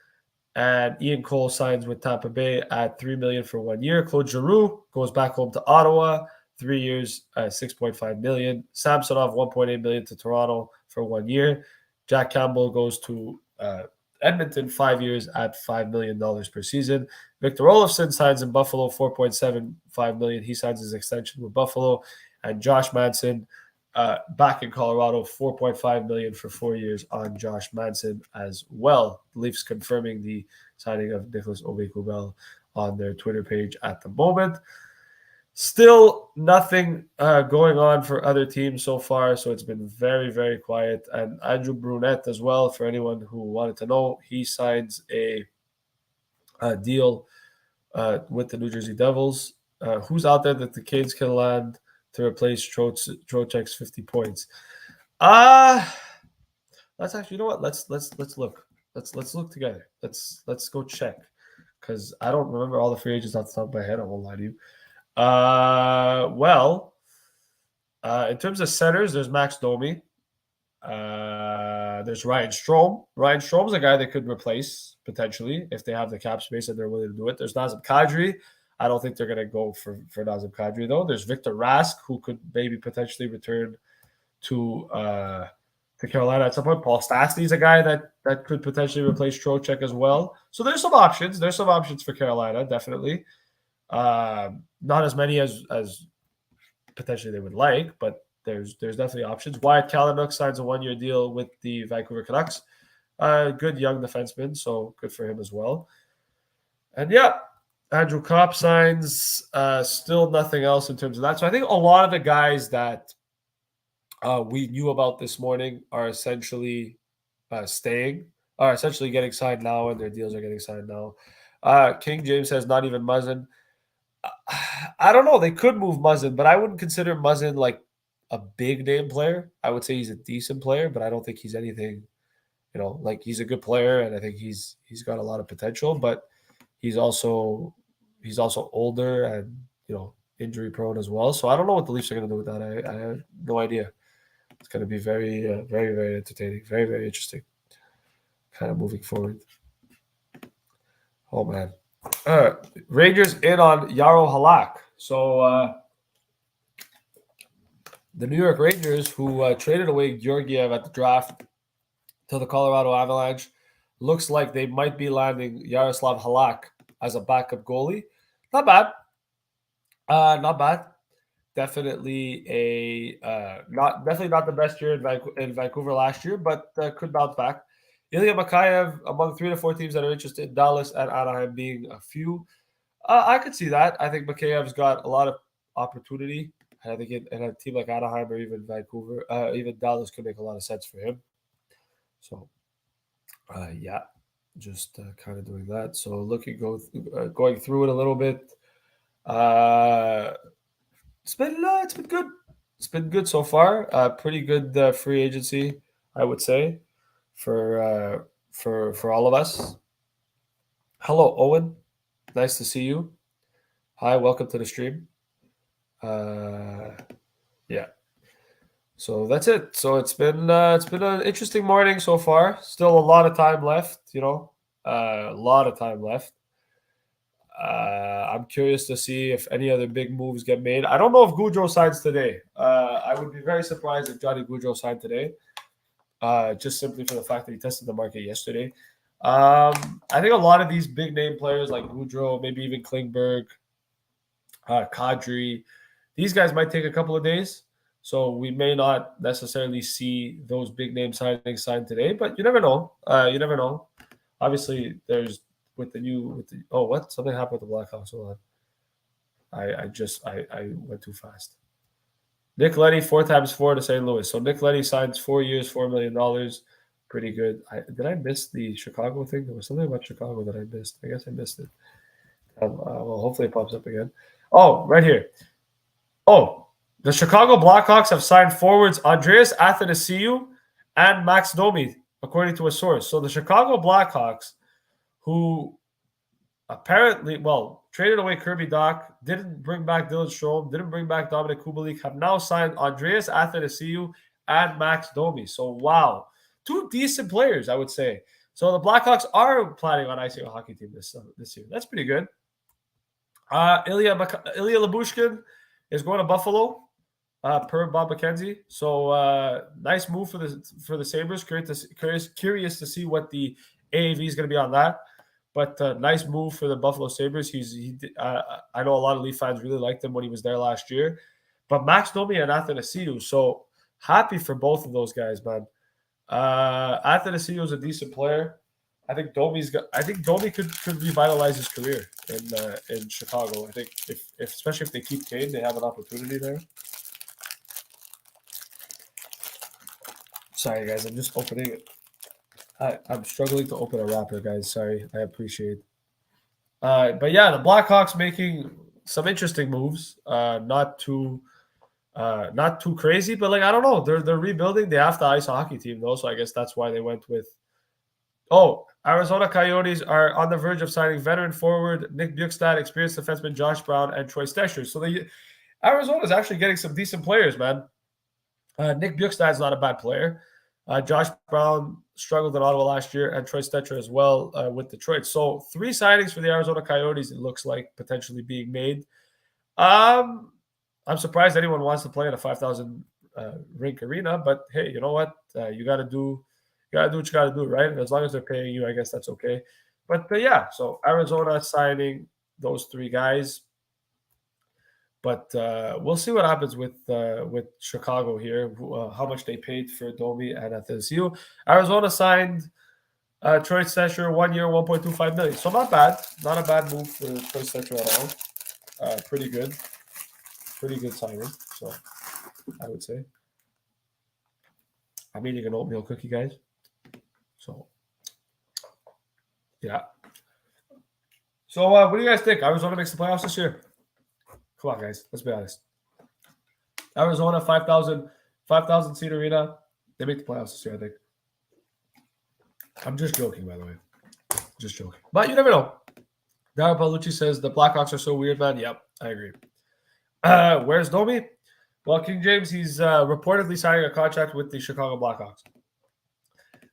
And Ian Cole signs with Tampa Bay at $3 million for 1 year. Claude Giroux goes back home to Ottawa, 3 years, $6.5 million. Samsonov, $1.8 million to Toronto for 1 year. Jack Campbell goes to Edmonton, 5 years at $5 million per season. Victor Olofsson signs in Buffalo, $4.75 million. He signs his extension with Buffalo. And Josh Manson, back in Colorado, $4.5 million for 4 years on Josh Manson as well. The Leafs confirming the signing of Nicholas Obe-Kubel on their Twitter page at the moment. Still nothing going on for other teams so far, so it's been very, very quiet. And Andrew Brunette as well, for anyone who wanted to know, he signs a deal with the New Jersey Devils. Who's out there that the Canes can land to replace Trocheck's 50 points? Let's actually, you know what? Let's look. Let's look together. Let's go check, because I don't remember all the free agents off the top of my head. I won't lie to you. In terms of centers, there's Max Domi. There's Ryan Strome. Ryan Strome's a guy they could replace potentially if they have the cap space and they're willing to do it. There's Nazem Kadri. I don't think they're going to go for Nazem Kadri, though. There's Victor Rask, who could maybe potentially return to Carolina at some point. Paul Stastny's a guy that could potentially replace Trocheck as well. So there's some options. There's some options for Carolina, definitely. Not as many as potentially they would like, but there's definitely options. Wyatt Kalynuk signs a 1-year deal with the Vancouver Canucks. Good young defenseman, so good for him as well. And yeah, Andrew Kopp signs. Still nothing else in terms of that. So I think a lot of the guys that we knew about this morning are essentially getting signed now, and their deals are getting signed now. King James says not even Muzzin. I don't know. They could move Muzzin, but I wouldn't consider Muzzin like a big name player. I would say he's a decent player, but I don't think he's anything, like he's a good player, and I think he's got a lot of potential, but he's also older and, injury prone as well. So I don't know what the Leafs are going to do with that. I have no idea. It's going to be very, very, very entertaining, very, very interesting kind of moving forward. Oh, man. Rangers in on Jaro Halak. So the New York Rangers, who traded away Georgiev at the draft to the Colorado Avalanche, looks like they might be landing Yaroslav Halak as a backup goalie. Not bad. Not bad. Definitely definitely not the best year in Vancouver last year, but could bounce back. Ilya Mikheyev among 3 to 4 teams that are interested in Dallas and Anaheim being a few. I could see that. I think Mikheyev's got a lot of opportunity. I think in a team like Anaheim or even Vancouver, even Dallas could make a lot of sense for him. So, yeah, just kind of doing that. So going through it a little bit. It's been good. It's been good so far. Pretty good free agency, I would say, for all of us. Hello, Owen. Nice to see you. Hi, welcome to the stream. Yeah. So that's it. So it's been an interesting morning so far. Still a lot of time left. A lot of time left. I'm curious to see if any other big moves get made. I don't know if Gaudreau signs today. I would be very surprised if Johnny Gaudreau signed today, just simply for the fact that he tested the market yesterday. I think a lot of these big name players like Gaudreau, maybe even Klingberg, Kadri, these guys might take a couple of days. So we may not necessarily see those big name signings signed today, but you never know. You never know. Obviously, there's something happened with the Blackhawks. Hold on. I went too fast. Nick Leddy 4x4 to St. Louis. So Nick Leddy signs 4 years, $4 million. Pretty good. Did I miss the Chicago thing? There was something about Chicago that I missed. I guess I missed it. Well, hopefully it pops up again. Oh, right here. Oh, the Chicago Blackhawks have signed forwards Andreas Athanasiou and Max Domi, according to a source. So the Chicago Blackhawks, who apparently, traded away Kirby Dach, didn't bring back Dylan Strome, didn't bring back Dominic Kubalik, have now signed Andreas Athanasiou and Max Domi. So, wow. 2 decent players, I would say. So the Blackhawks are planning on icing a hockey team this year. That's pretty good. Ilya Lyubushkin is going to Buffalo, per Bob McKenzie. So nice move for the Sabres. Curious to see what the AAV is going to be on that. But nice move for the Buffalo Sabres. I know a lot of Leaf fans really liked him when he was there last year. But Max Domi and Athanasiou, so happy for both of those guys, man. Athanasiou is a decent player. I think Domi could revitalize his career in Chicago. I think especially if they keep Kane, they have an opportunity there. Sorry, guys, I'm just opening it. I'm struggling to open a wrapper, guys. Sorry, I appreciate. But yeah, the Blackhawks making some interesting moves. Not too crazy, but I don't know. They're rebuilding. They have to ice a hockey team though, so I guess that's why they went with. Oh, Arizona Coyotes are on the verge of signing veteran forward Nick Bjugstad, experienced defenseman Josh Brown, and Troy Stecher. So Arizona is actually getting some decent players, man. Nick Bjugstad is not a bad player. Josh Brown struggled in Ottawa last year, and Troy Stecher as well with Detroit. So 3 signings for the Arizona Coyotes, it looks like, potentially being made. I'm surprised anyone wants to play in a 5,000 rink arena, but hey, you know what? You got to do what you got to do, right? And as long as they're paying you, I guess that's okay. But yeah, so Arizona signing those 3 guys. But we'll see what happens with Chicago here, how much they paid for Domi and Athanasiou. Arizona signed Troy Stecher 1 year, $1.25 million. So not bad. Not a bad move for Troy Stecher at all. Pretty good. Pretty good signing. So I would say. I'm eating an oatmeal cookie, guys. So, yeah. So what do you guys think? Arizona makes the playoffs this year? Come on, guys. Let's be honest. Arizona, 5,000 seat arena. They make the playoffs this year, I think. I'm just joking, by the way. Just joking. But you never know. Daryl Paolucci says the Blackhawks are so weird, man. Yep, I agree. Where's Domi? Well, King James, he's reportedly signing a contract with the Chicago Blackhawks.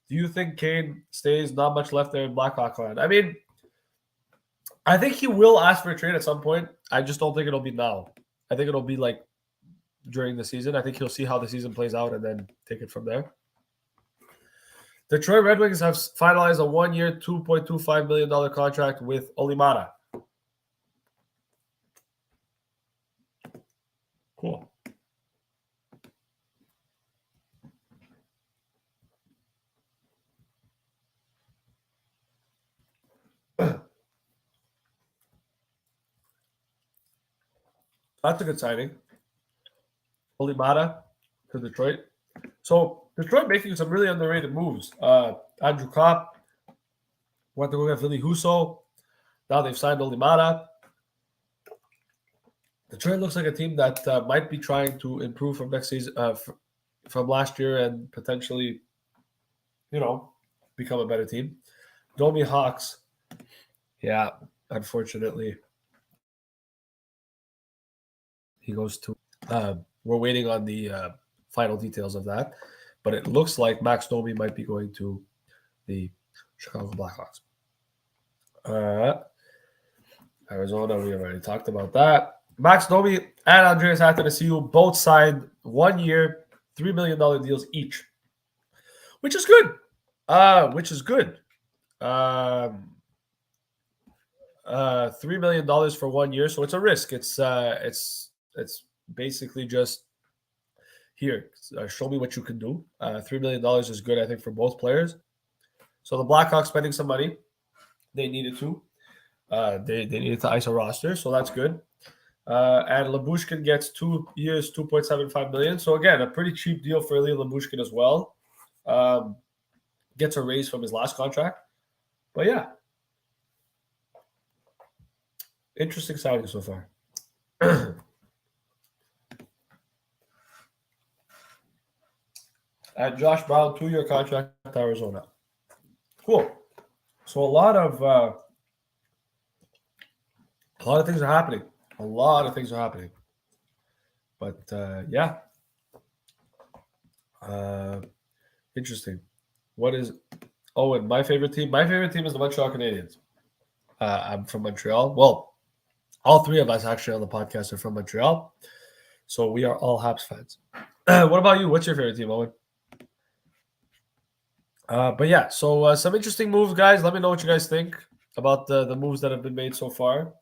Do you think Kane stays? Not much left there in Blackhawk land. I mean, I think he will ask for a trade at some point. I just don't think it'll be now. I think it'll be during the season. I think he'll see how the season plays out and then take it from there. The Detroit Red Wings have finalized a 1 year, $2.25 million contract with Olimata. Cool. That's a good signing. Olimata to Detroit. So Detroit making some really underrated moves. Andrew Kopp went to go get Billy Husso. Now they've signed Olimata. Detroit looks like a team that might be trying to improve from next season, from last year, and potentially, become a better team. Domi Hawks. Yeah, unfortunately, he goes to. We're waiting on the final details of that, but it looks like Max Domi might be going to the Chicago Blackhawks. Arizona, we already talked about that. Max Domi and Andreas Athanasiou both signed 1 year, $3 million deals each, which is good. $3 million for 1 year, so it's a risk. It's basically just here. Show me what you can do. $3 million is good, I think, for both players. So the Blackhawks spending some money. They needed to. They needed to ice a roster, so that's good. And Lyubushkin gets 2 years, $2.75 million. So again, a pretty cheap deal for Ilya Lyubushkin as well. Gets a raise from his last contract. But yeah, interesting signing so far. And Josh Brown, 2-year contract with Arizona. Cool. So a lot of things are happening. A lot of things are happening. But yeah. Interesting. What is Owen, my favorite team? My favorite team is the Montreal Canadiens. I'm from Montreal. Well, all three of us actually on the podcast are from Montreal. So we are all Habs fans. What about you? What's your favorite team, Owen? But yeah, so some interesting moves, guys. Let me know what you guys think about the moves that have been made so far.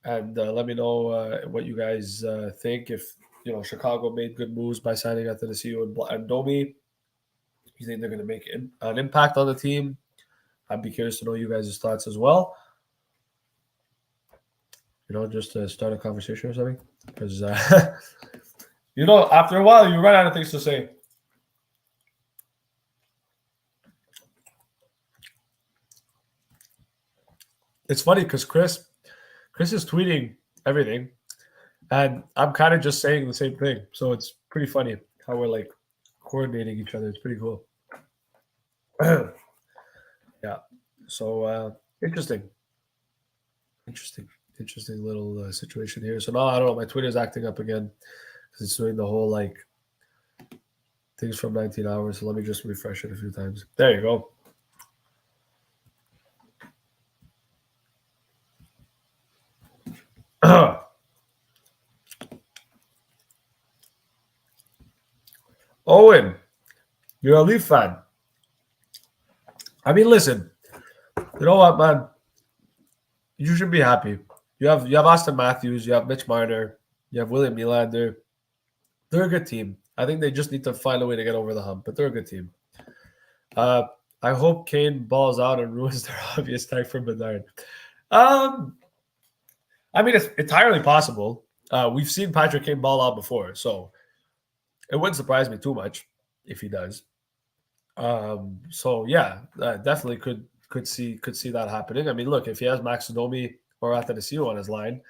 And let me know what you guys think. If Chicago made good moves by signing Athanasiou and Domi, you think they're going to make an impact on the team? I'd be curious to know you guys' thoughts as well. Just to start a conversation or something. Because, after a while, you run out of things to say. It's funny because Chris is tweeting everything, and I'm kind of just saying the same thing. So it's pretty funny how we're like coordinating each other. It's pretty cool. Yeah. So interesting little situation here. So now I don't know. My Twitter is acting up again because it's doing the whole like things from 19 hours. So let me just refresh it a few times. There you go. Owen, you're a Leaf fan. I mean, listen. You know what, man? You should be happy. You have Austin Matthews. You have Mitch Marner. You have William Nylander. They're a good team. I think they just need to find a way to get over the hump, but they're a good team. I hope Kane balls out and ruins their obvious tag for Bedard. I mean, it's entirely possible. We've seen Patrick Kane ball out before, so it wouldn't surprise me too much if he does. So yeah, definitely could see that happening. I mean, look, if he has Max Domi or Athanasiou on his line,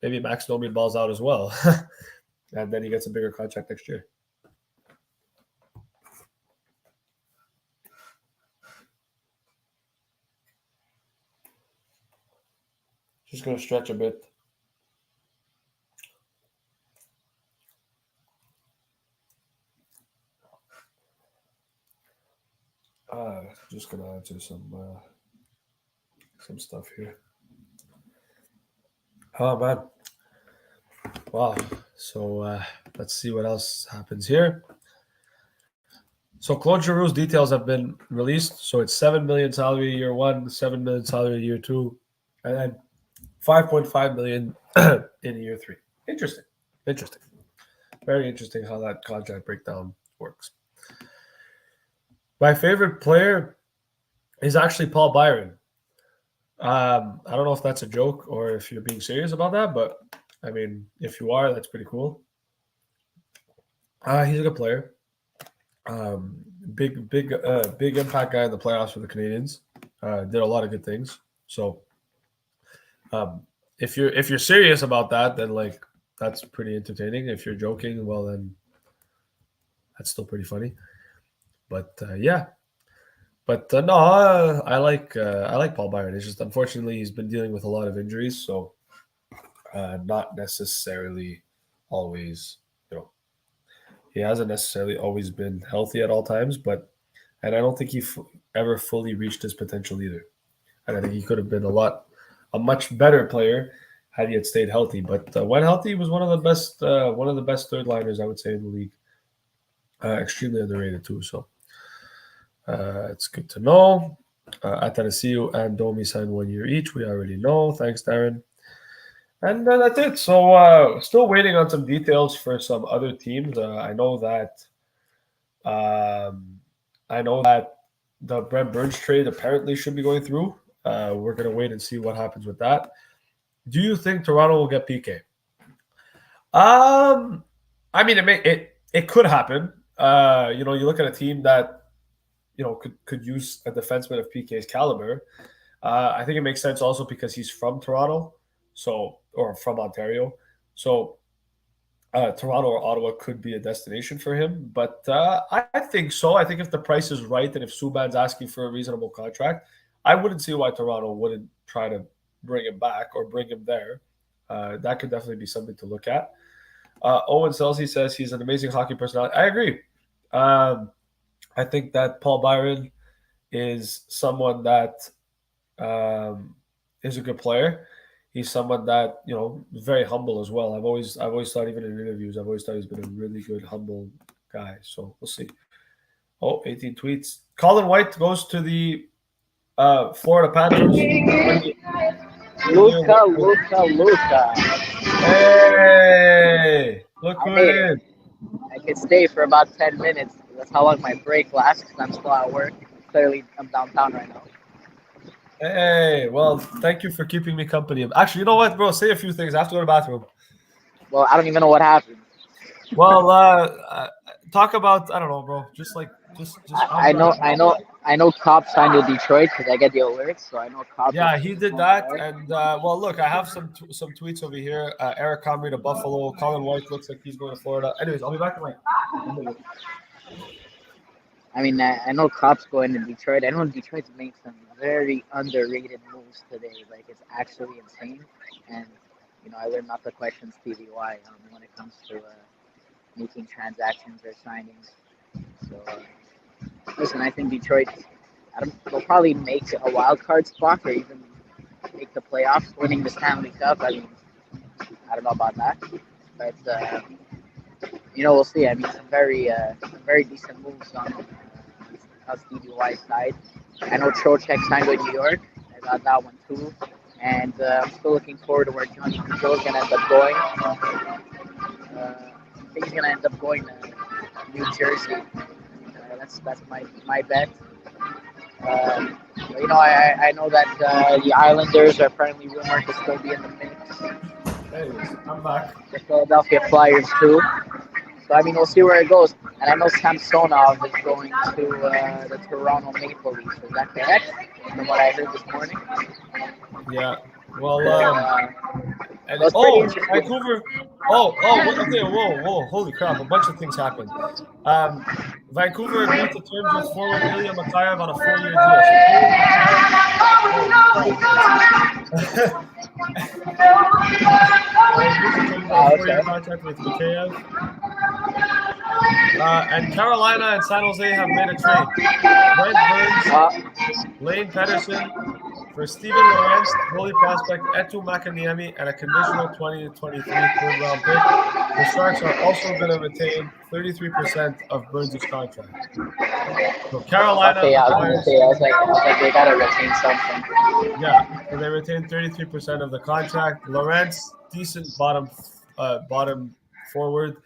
maybe Max Domi balls out as well, and then he gets a bigger contract next year. Just gonna stretch a bit. Just gonna answer some stuff here. Oh man, wow. So let's see what else happens here. So Claude Giroux's details have been released. So it's $7 million salary year 1, $7 million salary year 2, and then $5.5 million in year 3. Interesting. Very interesting how that contract breakdown works. My favorite player is actually Paul Byron. I don't know if that's a joke or if you're being serious about that, but I mean, if you are, that's pretty cool. He's a good player. Big impact guy in the playoffs for the Canadiens. Did a lot of good things. So, if you're serious about that, then like that's pretty entertaining. If you're joking, well then that's still pretty funny. But yeah. But no, I like Paul Byron. It's just unfortunately he's been dealing with a lot of injuries, so not necessarily always, he hasn't necessarily always been healthy at all times. And I don't think he ever fully reached his potential either. And I think he could have been a much better player had he had stayed healthy. But when healthy, he was one of the best third liners I would say in the league. Extremely underrated too. So. It's good to know. Atanasiu and Domi signed 1 year each. We already know. Thanks, Darren. And that's it. So still waiting on some details for some other teams. I know that the Brent Burns trade apparently should be going through. We're gonna wait and see what happens with that. Do you think Toronto will get PK? I mean, it could happen. You look at a team that could use a defenseman of PK's caliber. I think it makes sense also because he's from Toronto, or from Ontario. So Toronto or Ottawa could be a destination for him. But I think so. I think if the price is right and if Subban's asking for a reasonable contract, I wouldn't see why Toronto wouldn't try to bring him back or bring him there. That could definitely be something to look at. Owen Selzy says he's an amazing hockey personality. I agree. I think that Paul Byron is someone that is a good player. He's someone that is very humble as well. I've always thought, even in interviews, I've always thought he's been a really good, humble guy. So we'll see. 18 tweets. Colin White goes to the Florida Panthers. Luca. Hey, look who it is. I could stay for about 10 minutes. That's how long my break lasts because I'm still at work. Clearly, I'm downtown right now. Hey, well, thank you for keeping me company. Actually, you know what, bro? Say a few things. I have to go to the bathroom. Well, I don't even know what happened. Well, talk about, I don't know, bro. Just. I know Cobb signed with Detroit because I get the alerts, so I know Cobb. Yeah, he did that, and well, look, I have some tweets over here. Eric Comrie to Buffalo. Colin White looks like he's going to Florida. Anyways, I'll be back in like a minute. I mean, I know Cobb's going to Detroit. I know Detroit's made some very underrated moves today. Like, it's actually insane. And, I learned not to question Stevie Y when it comes to making transactions or signings. So, listen, I think Detroit, they'll probably make a wild card spot or even make the playoffs, winning the Stanley Cup. I mean, I don't know about that. But, we'll see. I mean, some very decent moves on Stevie Y's side. I know Trocheck signed with New York. I got that one too. And I'm still looking forward to where Johnny Gaudreau is going to end up going. I think he's going to end up going to New Jersey. That's my bet. I know that the Islanders are apparently rumored to still be in the mix. Hey, I'm back. The Philadelphia Flyers too. So, I mean, we'll see where it goes. And I know Samsonov is going to the Toronto Maple Leafs. Is that correct? From what I heard this morning. Yeah. Well, Vancouver. Whoa! Holy crap! A bunch of things happened. Vancouver agreed to terms with forward Ilya Mikheyev on a 4-year deal. Contract with Mikheyev. And Carolina and San Jose have made a trade. Brent Burns, Lane Pedersen, for Steven Lorentz, goalie prospect Etu Makaniemi, and a conditional 2023 third-round pick, the Sharks are also going to retain 33% of Burns' contract. So Carolina, Okay, I was gonna say, I was like, they gotta retain something. yeah, so they retain 33% of the contract. Lorentz, decent bottom forward.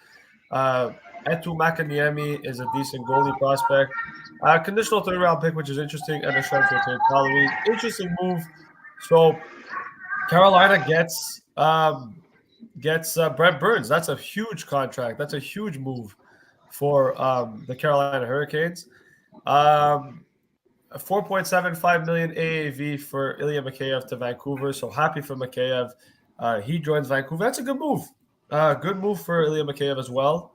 Etu Makaniemi is a decent goalie prospect. Conditional third-round pick, which is interesting, and the Sharks retain salary. Interesting move. So Carolina gets Brent Burns. That's a huge contract. That's a huge move for the Carolina Hurricanes. 4.75 million AAV for Ilya Mikheyev to Vancouver. So happy for Mikheyev. He joins Vancouver. That's a good move. Good move for Ilya Mikheyev as well.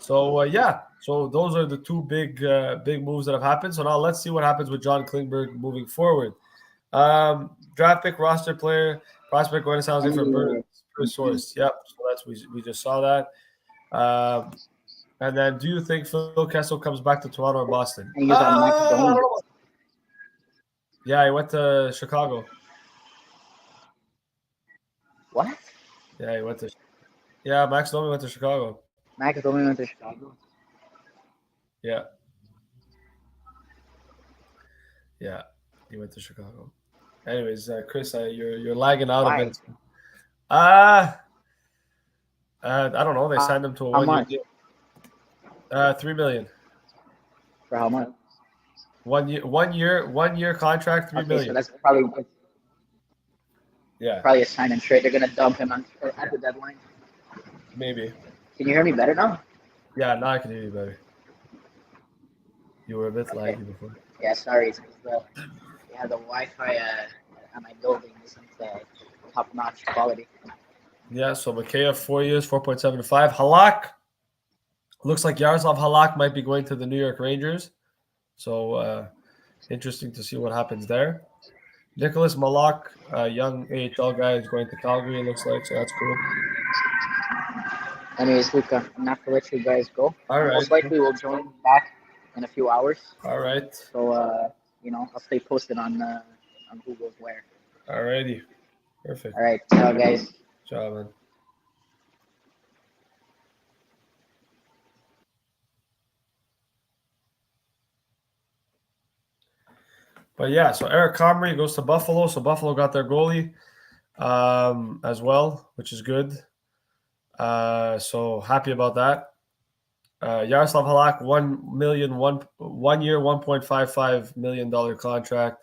So yeah, so those are the two big moves that have happened. So now let's see what happens with John Klingberg moving forward. Draft pick, roster player, prospect going to San Jose for Burns per source. Yep. So we just saw that. And then, do you think Phil Kessel comes back to Toronto or Boston? Yeah, he went to Chicago. What? Yeah, he went to. Yeah, Max Domi went to Chicago. Max Domi went to Chicago. Yeah. Yeah, he went to Chicago. Anyways, Chris, you're lagging out a bit. I don't know. They signed him to a 1 year deal. $3 million. For how much? 1 year contract, $3 million. So that's probably probably a sign and trade. They're gonna dump him at the deadline. Maybe. Can you hear me better now? Yeah, now I can hear you better. You were a bit laggy before. Yeah, sorry. It's because the Wi-Fi at my building isn't top-notch quality. Yeah, so Mikheyev 4 years, 4.75. Halak. Looks like Yaroslav Halak might be going to the New York Rangers. So interesting to see what happens there. Nicholas Malak, a young AHL guy, is going to Calgary, it looks like. So that's cool. Anyways, Luca, I'm not to let you guys go. All right. Most likely we'll join back in a few hours. All right. So, I'll stay posted on who goes where. All righty. Perfect. All right. Ciao, guys. Ciao, man. But yeah, so Eric Comrie goes to Buffalo. So Buffalo got their goalie as well, which is good. So happy about that. Yaroslav Halak, $1 year, $1.55 million contract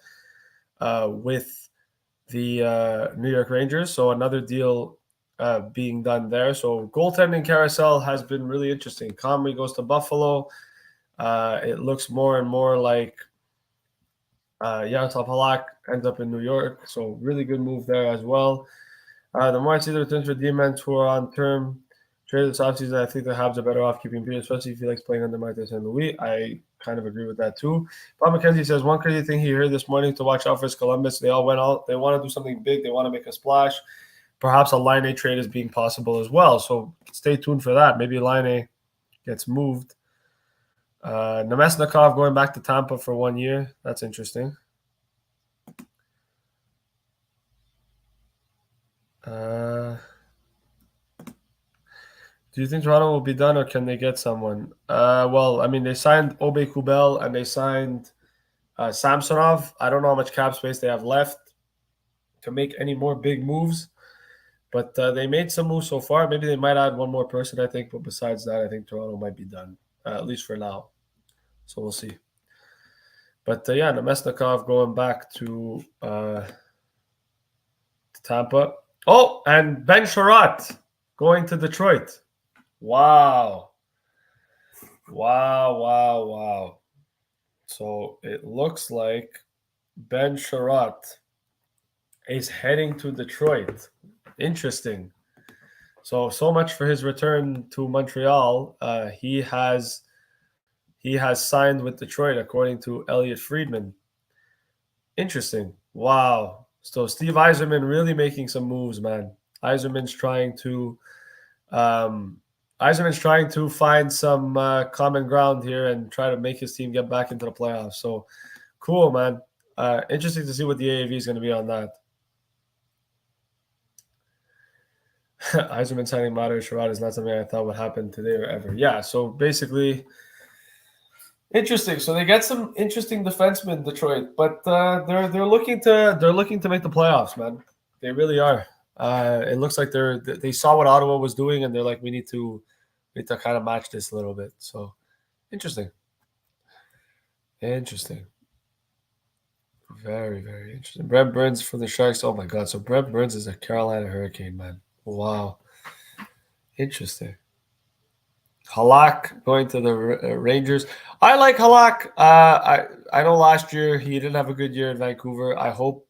with the New York Rangers. So another deal being done there. So goaltending carousel has been really interesting. Comrie goes to Buffalo. It looks more and more like Yaroslav Halak ends up in New York. So really good move there as well. The more I see the returns for D-men who are on term trade this offseason, I think the Habs are better off keeping Beer, especially if he likes playing under Martin St. Louis. I kind of agree with that too. Bob McKenzie says one crazy thing he heard this morning to watch out for is Columbus. They all went out. They want to do something big. They want to make a splash. Perhaps a Line A trade is being possible as well. So stay tuned for that. Maybe Line A gets moved. Nemesnikov going back to Tampa for 1 year. That's interesting. Do you think Toronto will be done, or can they get someone? Well, I mean, they signed Obe Kubel and they signed Samsonov. I don't know how much cap space they have left to make any more big moves, but they made some moves so far. Maybe they might add one more person, I think. But besides that, I think Toronto might be done, at least for now. So we'll see. But yeah, Nemesnikov going back to Tampa. Oh, and Ben Sherratt going to Detroit. Wow. So it looks like Ben Sherratt is heading to Detroit. Interesting. So much for his return to Montreal. He has signed with Detroit, according to Elliot Friedman. Interesting. Wow. So Steve Yzerman really making some moves, man. Yzerman's trying to find some common ground here and try to make his team get back into the playoffs. So cool, man. Interesting to see what the AAV is going to be on that. Eiserman signing Mario Sherrod is not something I thought would happen today or ever. Yeah, so basically, interesting. So they get some interesting defensemen, Detroit, but they're looking to make the playoffs, man. They really are. It looks like they saw what Ottawa was doing, and they're like, we need to kind of match this a little bit. So interesting. Very, very interesting. Brent Burns from the Sharks. Oh my God! So Brent Burns is a Carolina Hurricane, man. Wow. Interesting. Halak going to the Rangers. I like Halak. I know last year he didn't have a good year in Vancouver. I hope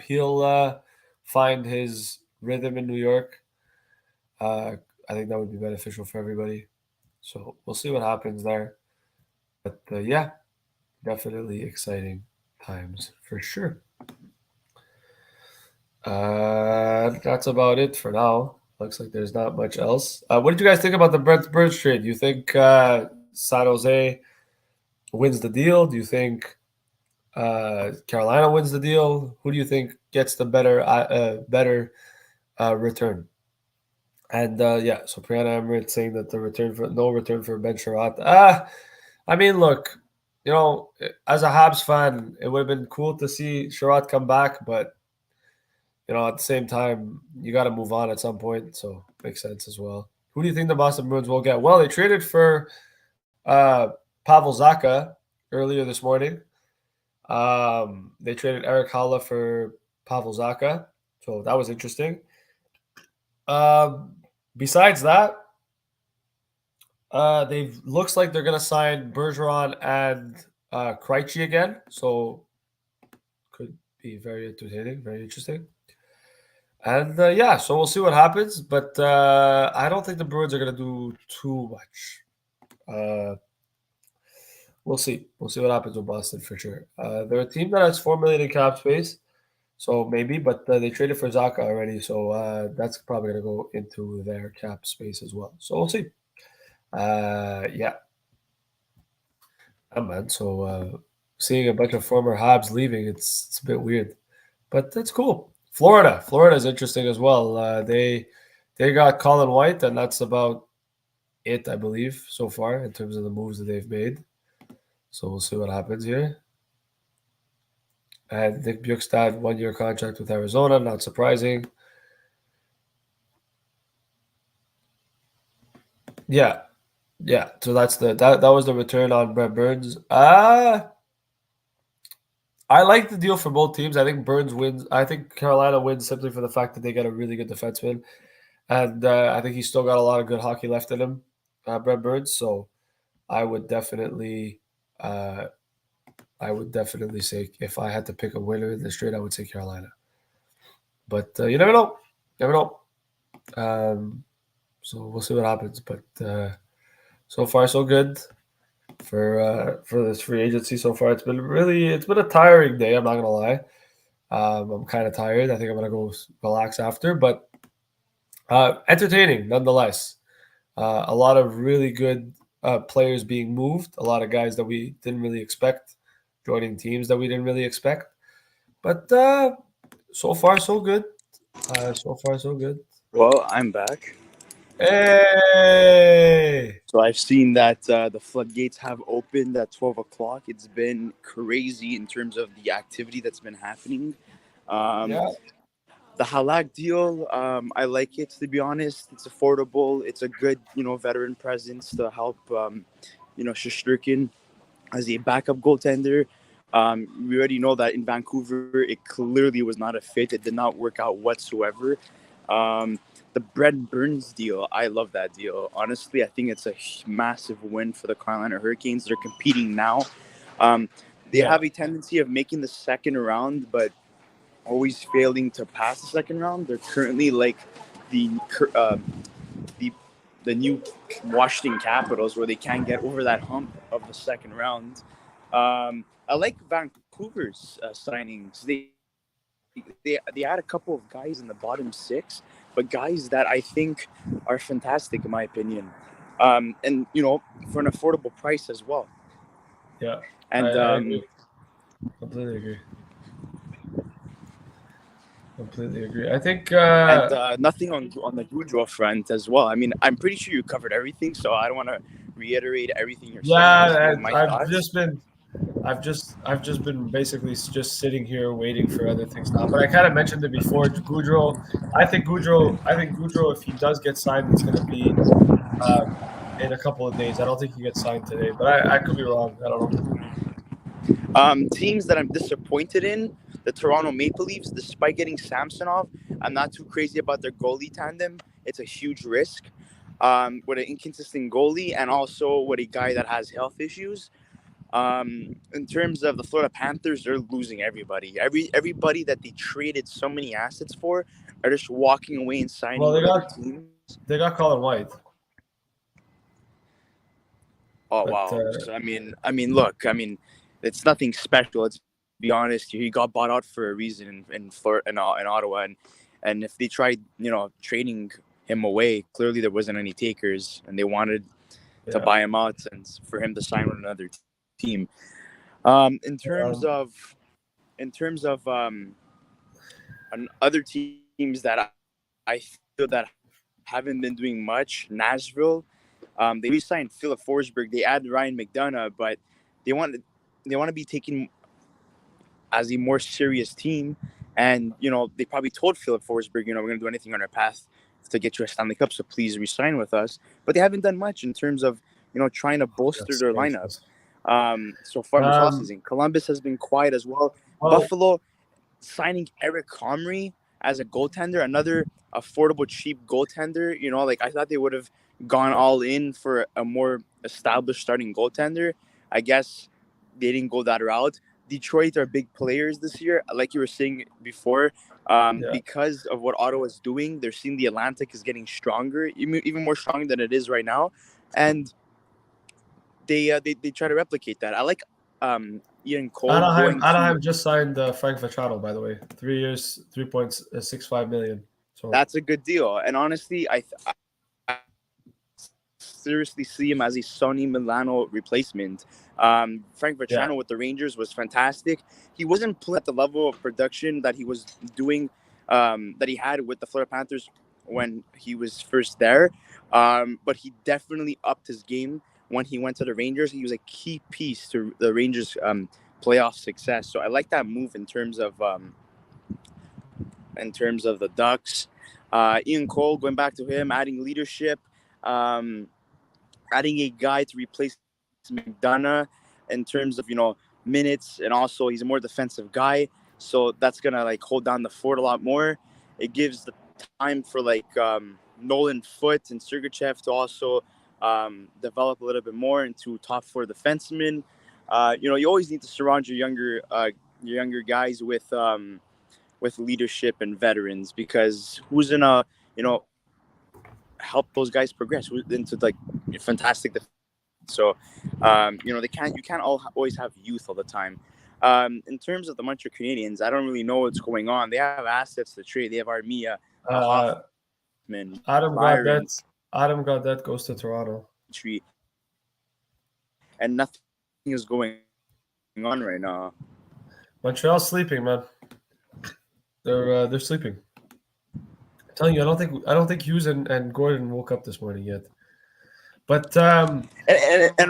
he'll find his rhythm in New York. I think that would be beneficial for everybody. So we'll see what happens there. But yeah, definitely exciting times for sure. That's about it for now. Looks like there's not much else. What did you guys think about the Brent Burns trade? Do you think San Jose wins the deal? Do you think Carolina wins the deal? Who do you think gets the better return? And yeah, so Brianna Emmerich saying that no return for Ben Sherratt. I mean, look, as a Habs fan, it would have been cool to see Sherratt come back, but at the same time, you got to move on at some point, so makes sense as well. Who do you think the Boston Bruins will get? Well, they traded for Pavel Zacha earlier this morning. They traded Eric Haula for Pavel Zacha, so that was interesting. Besides that, looks like they're going to sign Bergeron and Krejci again, so could be very entertaining, very interesting. And yeah, so we'll see what happens, but I don't think the Bruins are going to do too much. We'll see. We'll see what happens with Boston for sure. They're a team that has $4 million in cap space, so maybe, but they traded for Zacha already, so that's probably going to go into their cap space as well. So we'll see. Yeah, man. So seeing a bunch of former Habs leaving, it's a bit weird, but that's cool. Florida is interesting as well. They got Colin White, and that's about it, I believe, so far in terms of the moves that they've made. So we'll see what happens here. And Nick Bjugstad, 1-year contract with Arizona, not surprising. Yeah. So that's that was the return on Brent Burns. I like the deal for both teams. I think Burns wins. I think Carolina wins simply for the fact that they get a really good defenseman, and I think he's still got a lot of good hockey left in him, Brent Burns. So I would definitely say if I had to pick a winner in this trade, I would say Carolina. But you never know. So we'll see what happens. But so far, so good for this free agency so far. It's been a tiring day. I'm not gonna lie. I'm kind of tired. I think I'm gonna go relax after, but entertaining nonetheless. A lot of really good players being moved. A lot of guys that we didn't really expect joining teams that we didn't really expect. But so far so good. Well, I'm back. Hey! So I've seen that the floodgates have opened at 12 o'clock. It's been crazy in terms of the activity that's been happening. Yeah. The Halak deal, I like it, to be honest. It's affordable. It's a good, veteran presence to help, Shesterkin as a backup goaltender. We already know that in Vancouver, it clearly was not a fit. It did not work out whatsoever. The Brent Burns deal, I love that deal. Honestly, I think it's a massive win for the Carolina Hurricanes. They're competing now. They have a tendency of making the second round, but always failing to pass the second round. They're currently like the new Washington Capitals, where they can't get over that hump of the second round. I like Vancouver's signings. They had a couple of guys in the bottom six, but guys that I think are fantastic in my opinion, and for an affordable price as well. Yeah, and I agree. Completely agree. Completely agree. I think And nothing on the Gaudreau front as well. I mean, I'm pretty sure you covered everything, so I don't want to reiterate everything you're saying. Just give my thoughts. I've just been basically just sitting here waiting for other things now. But I kind of mentioned it before. Gaudreau, I think Gaudreau, if he does get signed, it's going to be in a couple of days. I don't think he gets signed today, but I could be wrong. I don't know. Teams that I'm disappointed in, the Toronto Maple Leafs, despite getting Samsonov, I'm not too crazy about their goalie tandem. It's a huge risk with an inconsistent goalie and also with a guy that has health issues. In terms of the Florida Panthers, they're losing everybody. Everybody that they traded so many assets for are just walking away and signing Well, with other teams. they got Colin White. Oh But, wow! So, look, it's nothing special. Let's be honest. He got bought out for a reason in Ottawa, and if they tried, trading him away, clearly there wasn't any takers, and they wanted to buy him out and for him to sign with another team. In terms of other teams that I feel that haven't been doing much, Nashville. They re-signed Philip Forsberg. They add Ryan McDonough, but they want to be taken as a more serious team. And they probably told Philip Forsberg, we're going to do anything on our path to get you a Stanley Cup, so please re-sign with us. But they haven't done much in terms of trying to bolster their lineup. So far this offseason, Columbus has been quiet as well. Buffalo signing Eric Comrie as a goaltender, another affordable, cheap goaltender. I thought they would have gone all in for a more established starting goaltender. I guess they didn't go that route. Detroit are big players this year, like you were saying before. Because of what Ottawa is doing, they're seeing the Atlantic is getting stronger, even more stronger than it is right now, and they try to replicate that. I like Ian Cole. Anaheim just signed Frank Vatrano, by the way, 3 years, $3.65 million. So that's a good deal. And honestly, I seriously see him as a Sonny Milano replacement. Frank Vatrano with the Rangers was fantastic. He wasn't playing at the level of production that he was doing, that he had with the Florida Panthers when he was first there. But he definitely upped his game when he went to the Rangers. He was a key piece to the Rangers' playoff success. So I like that move in terms of the Ducks. Ian Cole, going back to him, adding leadership, adding a guy to replace McDonough in terms of minutes, and also he's a more defensive guy, so that's gonna hold down the fort a lot more. It gives the time for Nolan Foote and Sergachev to also develop a little bit more into top four defensemen. You always need to surround your younger guys with leadership and veterans, because who's gonna help those guys progress into fantastic defense. So you can't always have youth all the time. In terms of the Montreal Canadiens, I don't really know what's going on. They have assets to trade. They have Armia, Hoffman, Adam Gaudette goes to Toronto, and nothing is going on right now. Montreal's sleeping, man. They're sleeping. I'm telling you, I don't think Hughes and Gordon woke up this morning yet. But and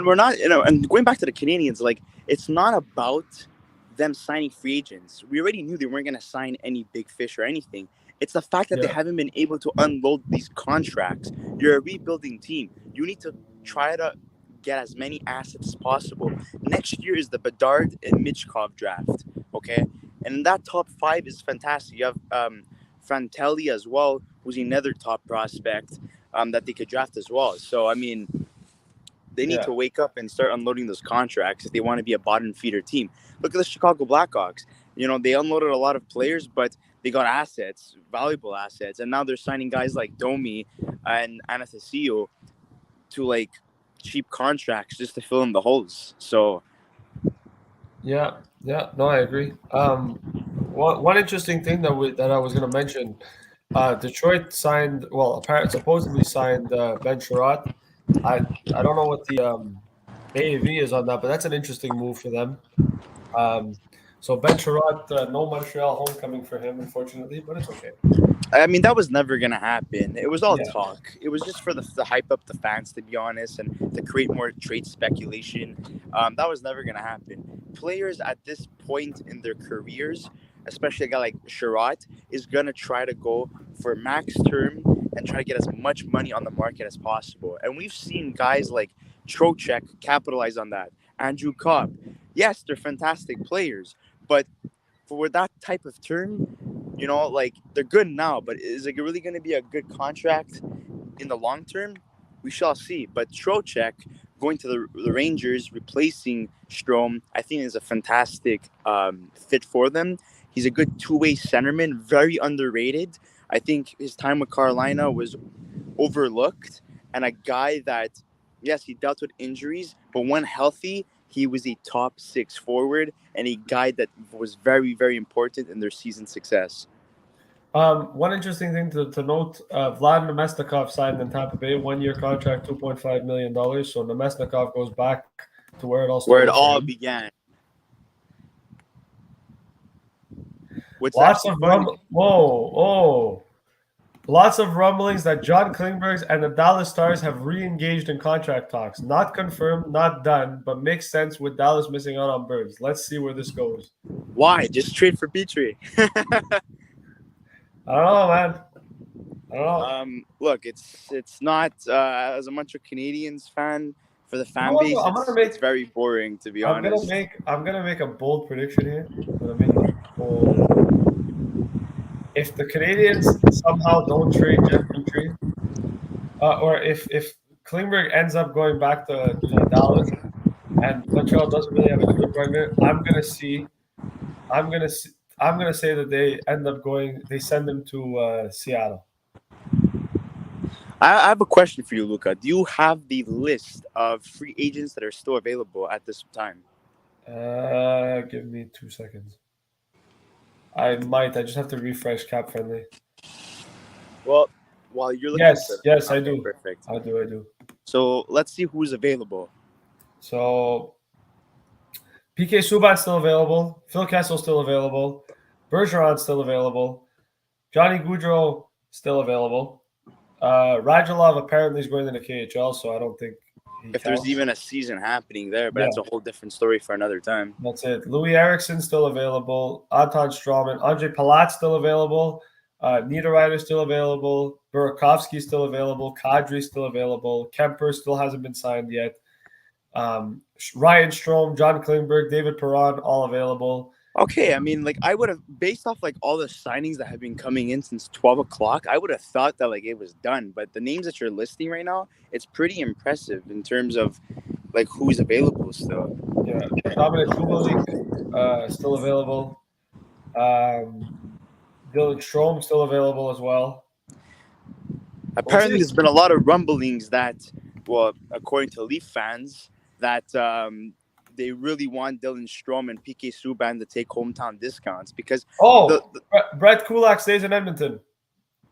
we're not, and going back to the Canadiens, it's not about them signing free agents. We already knew they weren't going to sign any big fish or anything. It's the fact that they haven't been able to unload these contracts. You're a rebuilding team. You need to try to get as many assets as possible. Next year is the Bedard and Michkov draft, okay? And that top five is fantastic. You have Fantelli as well, who's another top prospect that they could draft as well. So, they need to wake up and start unloading those contracts if they want to be a bottom feeder team. Look at the Chicago Blackhawks. They unloaded a lot of players, but they got assets, valuable assets. And now they're signing guys like Domi and Anastasio to cheap contracts just to fill in the holes. So, no, I agree. One interesting thing that I was going to mention, Detroit supposedly signed Ben Sherratt. I don't know what the AAV is on that, but that's an interesting move for them. So Ben Sherratt, no Montreal homecoming for him, unfortunately, but it's okay. I mean, that was never gonna happen. It was all Yeah. talk. It was just for to hype up the fans, to be honest, and to create more trade speculation. That was never gonna happen. Players at this point in their careers, especially a guy like Sherratt, is gonna try to go for max term and try to get as much money on the market as possible. And we've seen guys like Trocheck capitalize on that. Andrew Copp, yes, they're fantastic players, but for that type of term, like they're good now, but is it really going to be a good contract in the long term? We shall see. But Trocheck going to the Rangers, replacing Strome, I think is a fantastic fit for them. He's a good two-way centerman, very underrated. I think his time with Carolina was overlooked, and a guy that, yes, he dealt with injuries, but when healthy, he was a top 6 forward and a guy that was very, very important in their season success. One interesting thing to note, Vlad Nemesnikov signed in Tampa Bay, 1-year contract, $2.5 million. So Nemesnikov goes back to where it all started. Where it all began. Lots of rumblings that John Klingberg and the Dallas Stars have re-engaged in contract talks. Not confirmed, not done, but makes sense with Dallas missing out on Birds. Let's see where this goes. Why? Just trade for Petrie. I don't know, man. I don't know. Look, it's not as a Montreal Canadiens fan, for the fan base, it's very boring, to be honest. I'm gonna make a bold prediction here. I'm gonna make a bold. If the Canadiens somehow don't trade Jeff Petrie, or if Klingberg ends up going back to Dallas, and Montreal doesn't really have a good partner, I'm gonna say that they end up going. They send him to Seattle. I have a question for you, Luca. Do you have the list of free agents that are still available at this time? Give me 2 seconds. I might. I just have to refresh Cap Friendly. Well, while you're looking, yes, I do. Perfect. I do. So let's see who's available. So PK Subban still available. Phil Kessel still available. Bergeron still available. Johnny Gaudreau still available. Radulov apparently is going to the KHL, so I don't think there's even a season happening there, but that's a whole different story for another time. That's it. Louis Eriksson still available. Anton Strawman. Andre Palat still available. Niederreiter still available. Burakovsky still available. Kadri still available. Kemper still hasn't been signed yet. Ryan Strome, John Klingberg, David Perron, all available. Okay, I mean, I would have, based off all the signings that have been coming in since 12 o'clock, I would have thought that it was done. But the names that you're listing right now, it's pretty impressive in terms of who's available still. Yeah, Dominic Kubalik, still available. Dylan Strome still available as well. Apparently, there's been a lot of rumblings that, according to Leaf fans, that they really want Dylan Strome and PK Subban to take hometown discounts because Brett Kulak stays in Edmonton.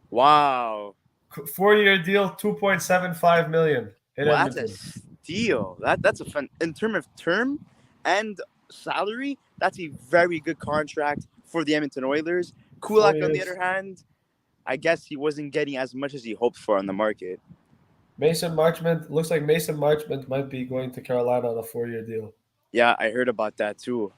Wow. 4-year deal, $2.75 million in Edmonton. That's a steal. That's a fun in terms of term and salary. That's a very good contract for the Edmonton Oilers. Kulak, on the other hand, I guess he wasn't getting as much as he hoped for on the market. Mason Marchment looks like Mason Marchment might be going to Carolina on a 4-year deal. Yeah, I heard about that too.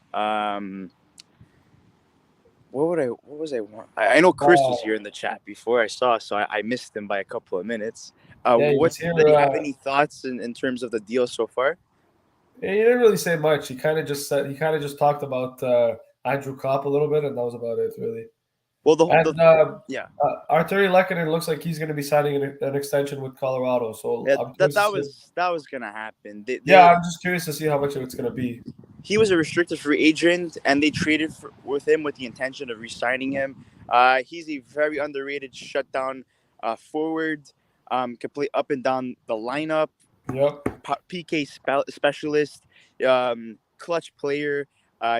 What was I want? I know Chris was here in the chat before I saw, so I missed him by a couple of minutes. Did he have any thoughts in terms of the deal so far? Yeah, he didn't really say much. He kind of just talked about Andrew Copp a little bit, and that was about it, really. Well, Arturi Lehkonen looks like he's going to be signing an extension with Colorado. So that was going to happen. I'm just curious to see how much it's going to be. He was a restricted free agent, and they traded with him with the intention of re-signing him. He's a very underrated shutdown forward. Can play up and down the lineup. Yep. PK specialist, clutch player.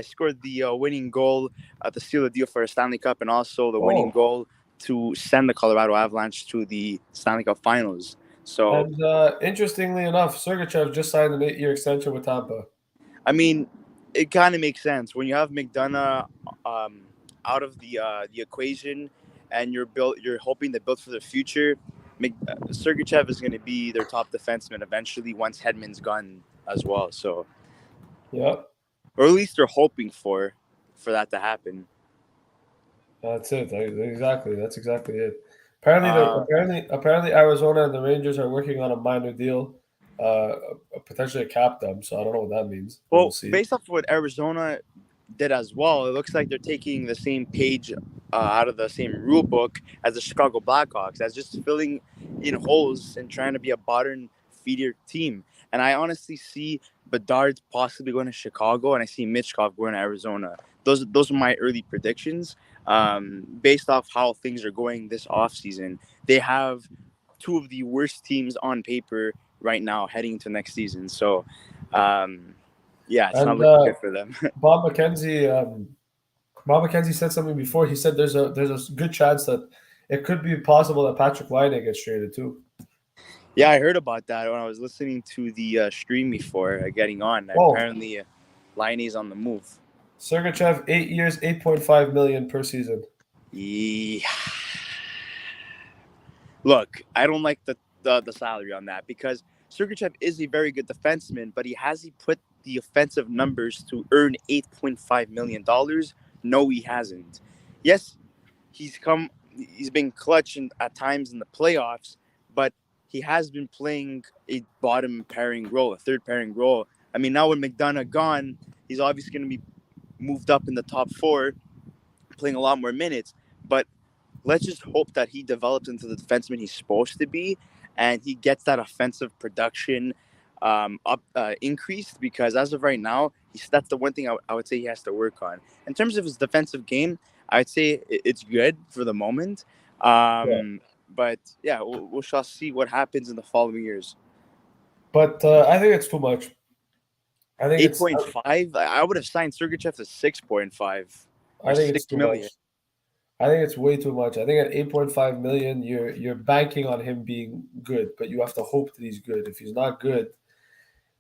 Scored the winning goal to seal the deal for a Stanley Cup, and also the winning goal to send the Colorado Avalanche to the Stanley Cup Finals. So, and interestingly enough, Sergachev just signed an 8-year extension with Tampa. I mean, it kind of makes sense when you have McDonough out of the equation, and you're hoping to build for the future. Sergachev is going to be their top defenseman eventually once Hedman's gone as well. So, Yeah, or at least they're hoping for that to happen. that's it. Exactly. That's exactly it. Apparently, Uh, apparently Arizona and the Rangers are working on a minor deal, potentially a cap them. So I don't know what that means, but we'll well, see. based off what Arizona did as well, it looks like they're taking the same page out of the same rule book as the Chicago Blackhawks, as just filling in holes and trying to be a modern feeder team. And I honestly see Bedard possibly going to Chicago, and I see Mitchkov going to Arizona. Those are my early predictions. Based off how things are going this offseason, they have two of the worst teams on paper right now heading into next season. So, yeah, it's not And looking good for them. Bob McKenzie, said something before. He said there's a good chance that it could be possible that Patrick Laine gets traded too. Yeah, I heard about that when I was listening to the stream before getting on. Oh, Apparently, Liney's on the move. Sergachev, 8 years, 8.5 million per season. Yeah. Look, I don't like the salary on that because Sergachev is a very good defenseman, but has he put the offensive numbers to earn $8.5 million? No, he hasn't. Yes, he's been clutch at times in the playoffs, but he has been playing a bottom pairing role, a third pairing role. I mean, now with McDonough gone, he's obviously going to be moved up in the top four, playing a lot more minutes. But let's just hope that he develops into the defenseman he's supposed to be, and he gets that offensive production increased. Because as of right now, that's the one thing I would say he has to work on. In terms of his defensive game, I would say it's good for the moment. But yeah, we shall see what happens in the following years. But I think it's too much. I think it's 8.5. I would have signed Sergachev to 6.5 or I think it's six too million. much. I think it's way too much. I think at 8.5 million, you're banking on him being good, but you have to hope that he's good. If he's not good,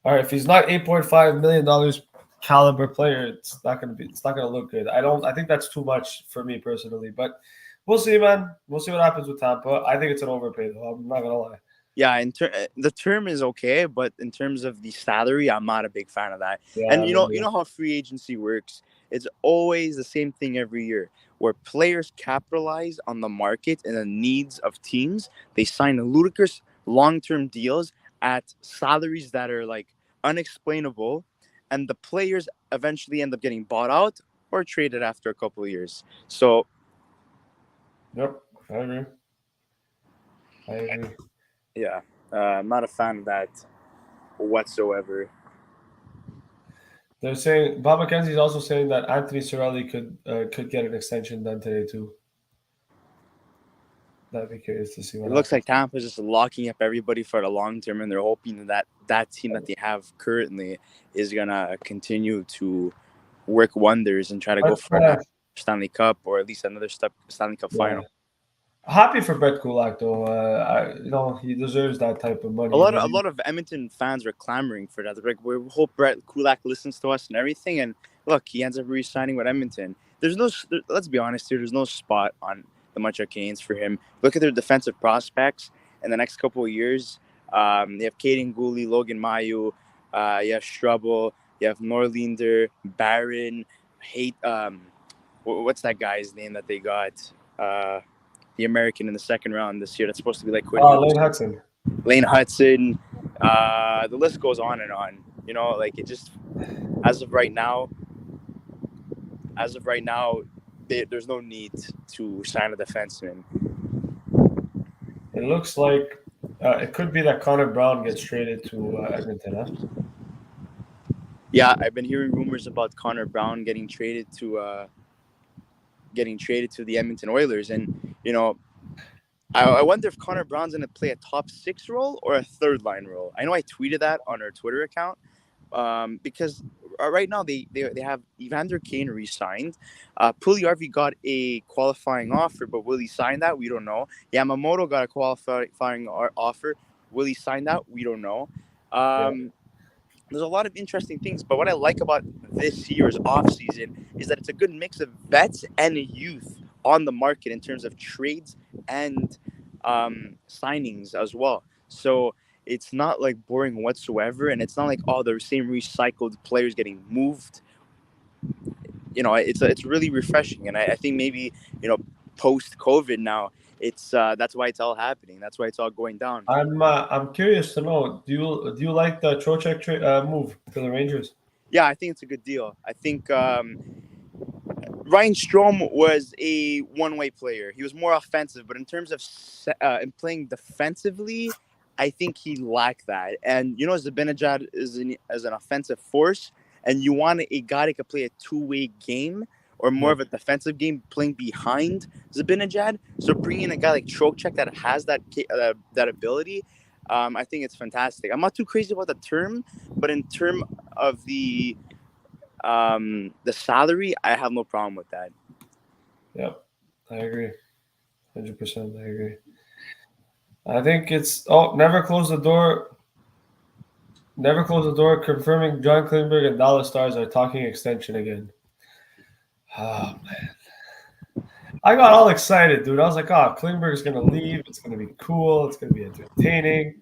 all right. If he's not $8.5 million caliber player, it's not gonna look good. I think that's too much for me personally. But we'll see, man. We'll see what happens with Tampa. I think it's an overpay, though. I'm not gonna lie. Yeah, the term is okay, but in terms of the salary, I'm not a big fan of that. Yeah, And you know how free agency works. It's always the same thing every year, where players capitalize on the market and the needs of teams. They sign ludicrous long-term deals at salaries that are like unexplainable, and the players eventually end up getting bought out or traded after a couple of years. So, Yep, I agree. yeah, I'm not a fan of that whatsoever. They're saying Bob McKenzie is also saying that Anthony Cirelli could get an extension done today too. That'd be curious to see what It looks happens. like Tampa's just locking up everybody for the long term, and they're hoping that team that they have currently is gonna continue to work wonders and try to go But for another Stanley Cup or at least another Stanley Cup yeah, final. happy for Brett Kulak though. He deserves that type of money. A lot of Edmonton fans were clamoring for that. They're like, we hope Brett Kulak listens to us and everything. And look, he ends up re-signing with Edmonton. Let's be honest here. There's no spot on the Montreal Canadiens for him. Look at their defensive prospects in the next couple of years. They have Caden Gooley, Logan Mayu. You have Strubble. You have Norlinder, Barron. What's that guy's name that they got? The American in the second round this year. That's supposed to be like Quinn Hughes. Lane Hudson. Lane Hudson. The list goes on and on. You know, like it just as of right now, there's no need to sign a defenseman. It looks like it could be that Connor Brown gets traded to Edmonton. Huh? Yeah, I've been hearing rumors about Connor Brown getting traded to the Edmonton Oilers, and you know, I wonder if Connor Brown's going to play a top 6 role or a third line role. I know I tweeted that on our Twitter account because right now they have Evander Kane re-signed. Puljujärvi got a qualifying offer, but will he sign that? We don't know. Yamamoto got a qualifying offer. Will he sign that? We don't know. there's a lot of interesting things. But what I like about this year's offseason is that it's a good mix of vets and youth on the market in terms of trades and signings as well. So it's not like boring whatsoever, and it's not like all the same recycled players getting moved. It's really refreshing, and I think maybe post COVID now, it's that's why it's all happening. That's why it's all going down. I'm curious to know. Do you like the Trocheck move to the Rangers? Yeah, I think it's a good deal. I think Ryan Strome was a one-way player. He was more offensive, but in terms of in playing defensively, I think he lacked that. And Zibanejad is as an offensive force, and you want a guy that could play a two-way game or more of a defensive game playing behind Zibanejad. So bringing a guy like Trocheck that has that ability, I think it's fantastic. I'm not too crazy about the term, but in terms of the salary, I have no problem with that. Yep, I agree. 100%, I agree. I think it's never close the door. Never close the door. Confirming John Klingberg and Dallas Stars are talking extension again. Oh man, I got all excited, dude. I was like, "Oh, Klingberg's gonna leave. It's gonna be cool. It's gonna be entertaining,"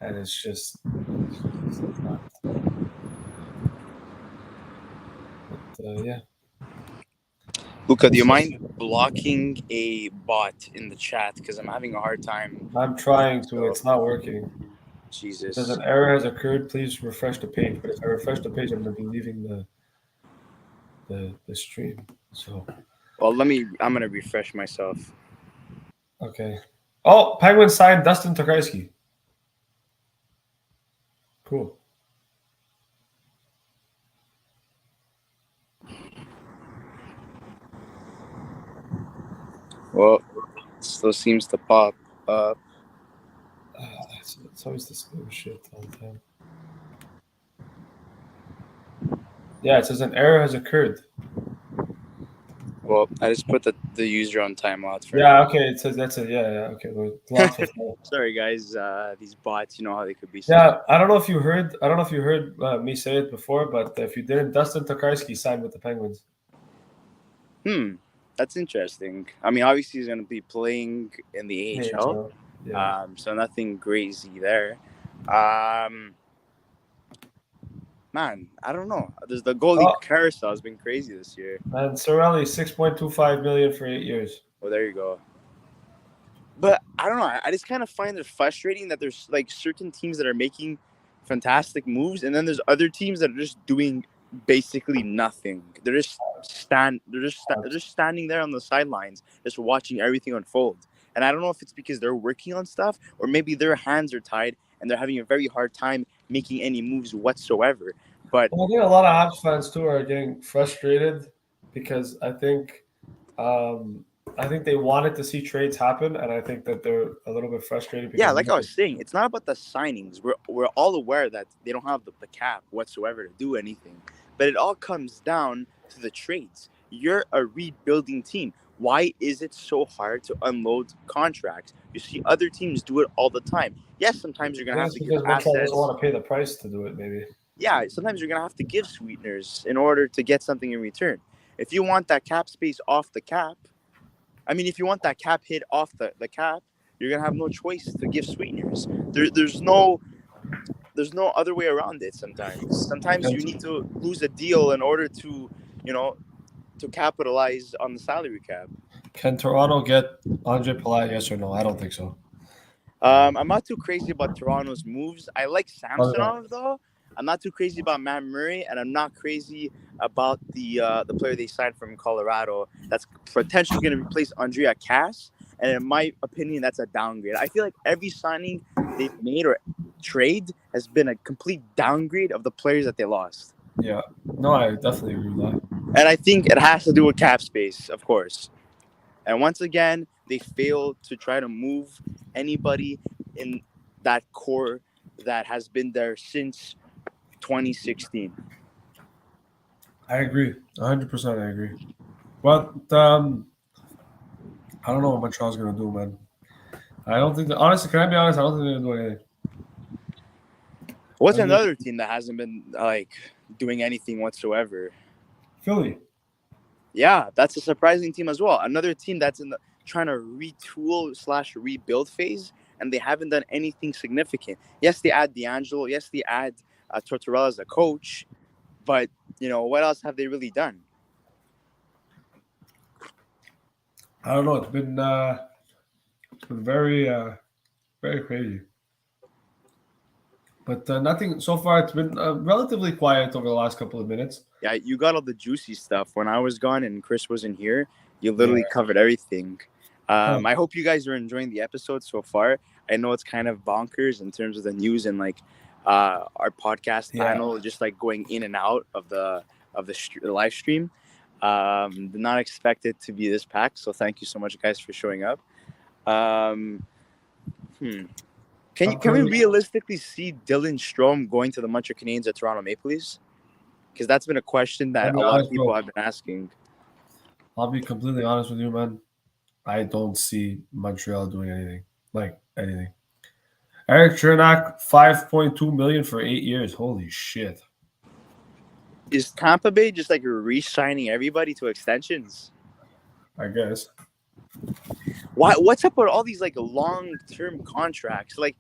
and it's just not. But yeah. Luca, do you mind blocking a bot in the chat? Because I'm having a hard time. I'm trying to. It's not working. Jesus. Says an error has occurred. Please refresh the page. But if I refresh the page, I'm going to be leaving the stream. So. Well, I'm going to refresh myself. Okay. Oh, Penguins signed Dustin Tokarski. Cool. Well, it still seems to pop up. It's always the same shit all the time. Yeah, it says an error has occurred. Well, I just put the user on timeout for okay. It says that's it. Yeah, okay. Sorry, guys. These bots, you know how they could be. Yeah, I don't know if you heard me say it before, but if you didn't, Dustin Tokarski signed with the Penguins. That's interesting. I mean, obviously he's going to be playing in the AHL. Yeah. So nothing crazy there. Man, I don't know. There's the goalie carousel has been crazy this year. And Cirelli, $6.25 million for 8 years. Oh, there you go. But I don't know. I just kind of find it frustrating that there's like certain teams that are making fantastic moves, and then there's other teams that are just doing basically nothing. They're just standing there on the sidelines, just watching everything unfold. And I don't know if it's because they're working on stuff, or maybe their hands are tied and they're having a very hard time making any moves whatsoever. But I think a lot of Habs fans too are getting frustrated because I think they wanted to see trades happen, and I think that they're a little bit frustrated. Yeah, like I was saying, it's not about the signings. We're all aware that they don't have the cap whatsoever to do anything, but it all comes down to the trades. You're a rebuilding team. Why is it so hard to unload contracts? You see other teams do it all the time. Yes, sometimes you're going to have to give assets. Montreal doesn't want to pay the price to do it, maybe. Yeah, sometimes you're going to have to give sweeteners in order to get something in return. If you want that cap space off the cap, if you want that cap hit off the cap, you're going to have no choice to give sweeteners. There's no other way around it sometimes. Sometimes you need to lose a deal in order to, to capitalize on the salary cap. Can Toronto get Andre Palat, yes or no? I don't think so. I'm not too crazy about Toronto's moves. I like Samsonov, though. I'm not too crazy about Matt Murray, and I'm not crazy about the player they signed from Colorado that's potentially going to replace Andrea Cass. And in my opinion, that's a downgrade. I feel like every signing they've made or trade has been a complete downgrade of the players that they lost. Yeah. No, I definitely agree with that. And I think it has to do with cap space, of course. And once again, they failed to try to move anybody in that core that has been there since 2016. I agree. 100% I agree. But I don't know what Montreal's going to do, man. I don't think honestly, can I be honest? I don't think they're going to do anything. What's And then another team that hasn't been like doing anything whatsoever? Philly. Yeah, that's a surprising team as well. Another team that's in the trying to retool/rebuild phase, and they haven't done anything significant. Yes, they add D'Angelo. Yes, they add Tortorella as a coach, but what else have they really done? I don't know. It's been very very crazy. But nothing so far. It's been relatively quiet over the last couple of minutes. Yeah, you got all the juicy stuff. When I was gone and Chris wasn't here, you Yeah. literally covered everything. Huh. I hope you guys are enjoying the episode so far. I know it's kind of bonkers in terms of the news and like our podcast Yeah. panel just like going in and out of the live stream. Did not expect it to be this packed. So thank you so much, guys, for showing up. Um, Can we realistically see Dylan Strome going to the Montreal Canadiens or Toronto Maple Leafs? Because that's been a question that a lot of people have been asking. I'll be completely honest with you, man. I don't see Montreal doing anything. Like anything. Eric Chernak, $5.2 million for 8 years. Holy shit. Is Tampa Bay just like re-signing everybody to extensions? I guess. What's up with all these like long-term contracts? Like,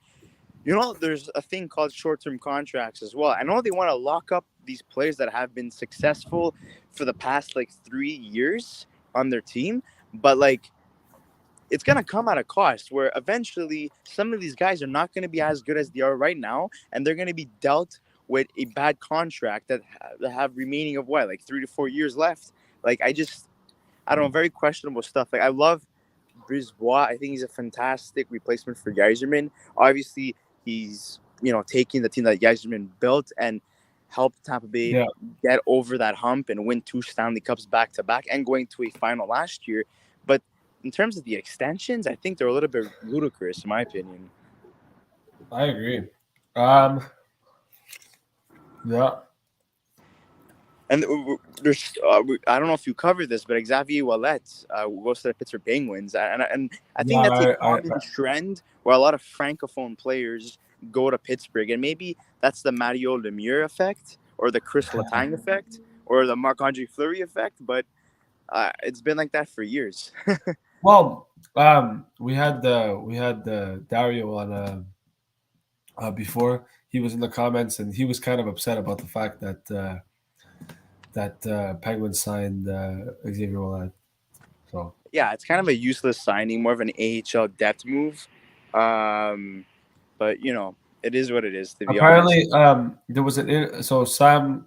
there's a thing called short-term contracts as well. I know they want to lock up these players that have been successful for the past like 3 years on their team, but like it's going to come at a cost where eventually some of these guys are not going to be as good as they are right now, and they're going to be dealt with a bad contract that have remaining of like 3 to 4 years left. Like I don't know, very questionable stuff. Like I love Brisebois. I think he's a fantastic replacement for Yzerman. Obviously, he's taking the team that Yzerman built and helped Tampa Bay get over that hump and win 2 Stanley Cups back to back and going to a final last year. But in terms of the extensions, I think they're a little bit ludicrous, in my opinion. I agree. Yeah. And there's, I don't know if you covered this, but Xavier Ouellet goes to the Pittsburgh Penguins. And I think that's a common trend where a lot of Francophone players go to Pittsburgh. And maybe that's the Mario Lemieux effect or the Chris Letang effect or the Marc-Andre Fleury effect. But it's been like that for years. Well, we had Dario on before. He was in the comments, and he was kind of upset about the fact that Penguins signed Xavier Ouellet. So yeah, it's kind of a useless signing, more of an AHL depth move. But it is what it is. To be apparently, honest, there was so Sam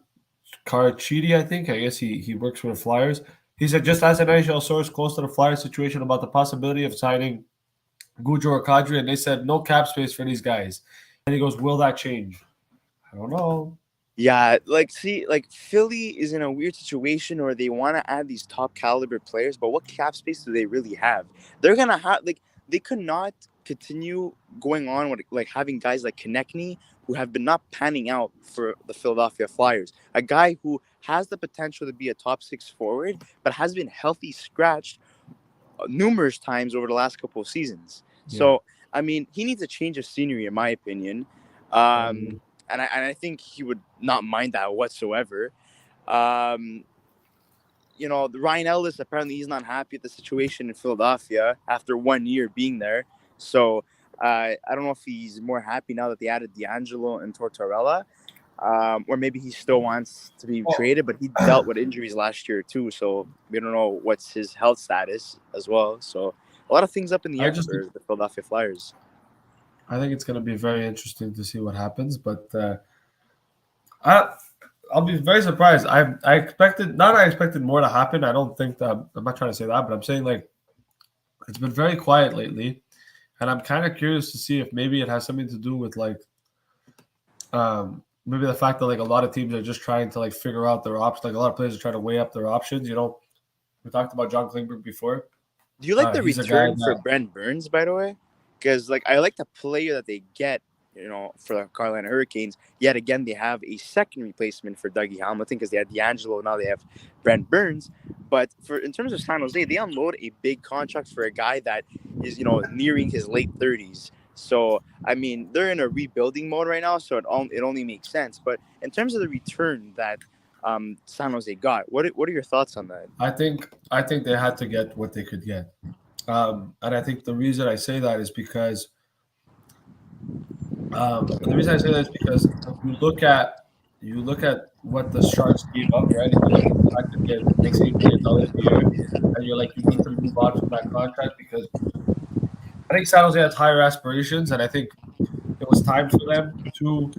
Carchidi, I think. I guess he works for the Flyers. He said, just as an NHL source close to the Flyers situation about the possibility of signing Gaudreau or Kadri, and they said no cap space for these guys. And he goes, will that change? I don't know. Yeah, like Philly is in a weird situation where they want to add these top caliber players, but what cap space do they really have? They're gonna have they could not continue going on with like having guys like Konechny who have been not panning out for the Philadelphia Flyers. A guy who has the potential to be a top 6 forward, but has been healthy scratched numerous times over the last couple of seasons. Yeah. So I mean, he needs a change of scenery, in my opinion. And I think he would not mind that whatsoever. The Ryan Ellis, apparently he's not happy at the situation in Philadelphia after 1 year being there. So I don't know if he's more happy now that they added D'Angelo and Tortorella, or maybe he still wants to be traded, but he dealt with injuries last year too. So we don't know what's his health status as well. So a lot of things up in the air for the Philadelphia Flyers. I think it's going to be very interesting to see what happens, but I'll be very surprised. I expected more to happen. I don't think that I'm not trying to say that, but I'm saying like it's been very quiet lately, and I'm kind of curious to see if maybe it has something to do with like maybe the fact that like a lot of teams are just trying to like figure out their options. Like a lot of players are trying to weigh up their options. We talked about John Klingberg before. Do you like the return for Brent Burns, by the way? Because like I like the player that they get, for the Carolina Hurricanes. Yet again, they have a second replacement for Dougie Hamilton because they had D'Angelo. Now they have Brent Burns. But in terms of San Jose, they unload a big contract for a guy that is nearing his late 30s. So I mean, they're in a rebuilding mode right now, so it only makes sense. But in terms of the return that San Jose got, what are your thoughts on that? I think they had to get what they could get, and I think the reason I say that is because you look at what the Sharks gave up, right? And you look at the fact that he makes $8 million a year, and you're like, you need to move on from that contract because I think San Jose has higher aspirations, and I think it was time for them to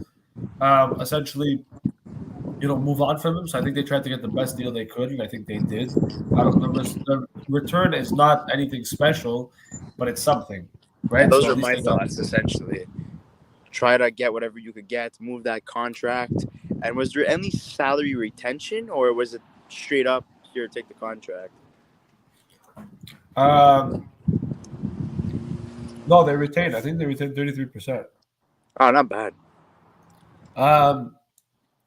essentially, move on from him. So I think they tried to get the best deal they could, and I think they did. I don't. The return is not anything special, but it's something, right? Those So are at least my they got. thoughts essentially. Try to get whatever you could get, move that contract. And was there any salary retention, or was it straight up here, take the contract? Um, no, they retained. I think they retained 33%. Oh, not bad. Um,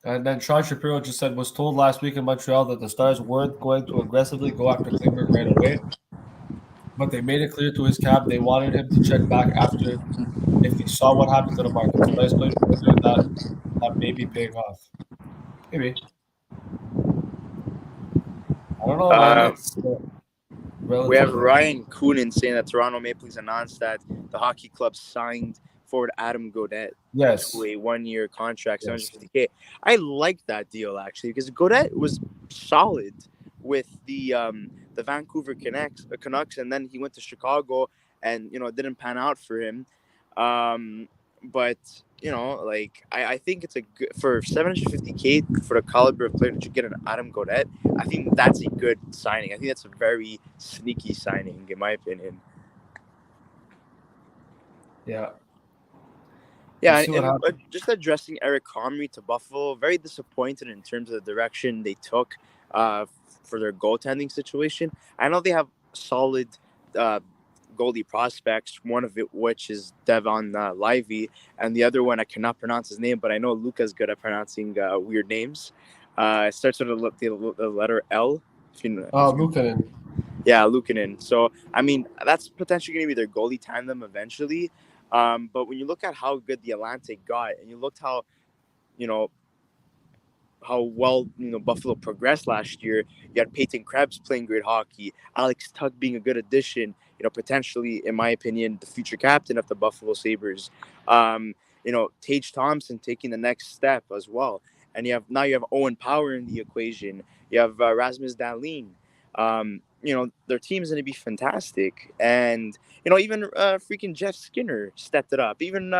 and then Sean Shapiro just said was told last week in Montreal that the Stars weren't going to aggressively go after Klingberg right away, but they made it clear to his camp they wanted him to check back after if he saw what happened to the market. So nice place to wonder that may be paying off. Maybe. I don't know, man. Um, It's we have relative. Ryan Coonan saying that Toronto Maple Leafs announced that the hockey club signed forward Adam Gaudreau to Yes. a 1 year contract, Yes. 750K. I like that deal actually because Gaudreau was solid with the Vancouver Canucks, and then he went to Chicago, and it didn't pan out for him. But like I think it's a good for 750K for the caliber of player that you get an Adam Gaudreau. I think that's a good signing. I think that's a very sneaky signing, in my opinion. Yeah. Yeah, We'll see what happens. just addressing Eric Comrie to Buffalo, very disappointed in terms of the direction they took uh, for their goaltending situation. I know they have solid uh, goalie prospects, one of it which is Devon Lively, and the other one I cannot pronounce his name, but I know Luca's good at pronouncing weird names. It starts with the letter L. If you know, Lukanen. yeah, Lukanen. So, I mean, that's potentially going to be their goalie tandem eventually. But when you look at how good the Atlantic got, and you looked you know, how well Buffalo progressed last year. You had Peyton Krebs playing great hockey, Alex Tuck being a good addition. Potentially, in my opinion, the future captain of the Buffalo Sabres. Tage Thompson taking the next step as well, and you have Owen Power in the equation. You have Rasmus Dahlin. Their team's going to be fantastic, and even freaking Jeff Skinner stepped it up. Even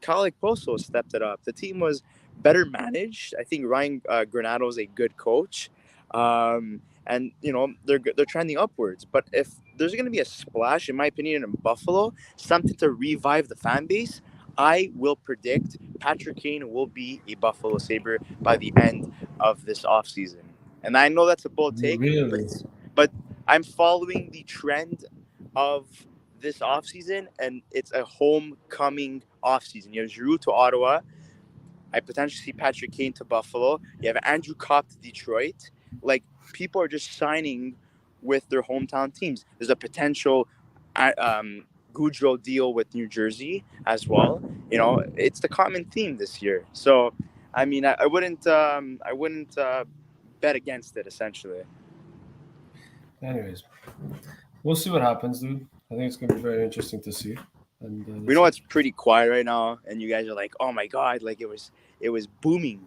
Kyle Poso stepped it up. The team was better managed. I think Ryan Granato is a good coach, and they're trending upwards. But if there's going to be a splash, in my opinion, in Buffalo, something to revive the fan base, I will predict Patrick Kane will be a Buffalo Sabre by the end of this offseason. And I know that's a bold take, Really? but I'm following the trend of this offseason, and it's a homecoming offseason. You have Giroux to Ottawa. I potentially see Patrick Kane to Buffalo. You have Andrew Kopp to Detroit. Like, people are just signing with their hometown teams. There's a potential Gaudreau deal with New Jersey as well. It's the common theme this year. So, I mean, I wouldn't bet against it essentially. Anyways, we'll see what happens, dude. I think it's going to be very interesting to see. And We know it's pretty quiet right now, and you guys are like, "Oh my god!" Like it was booming.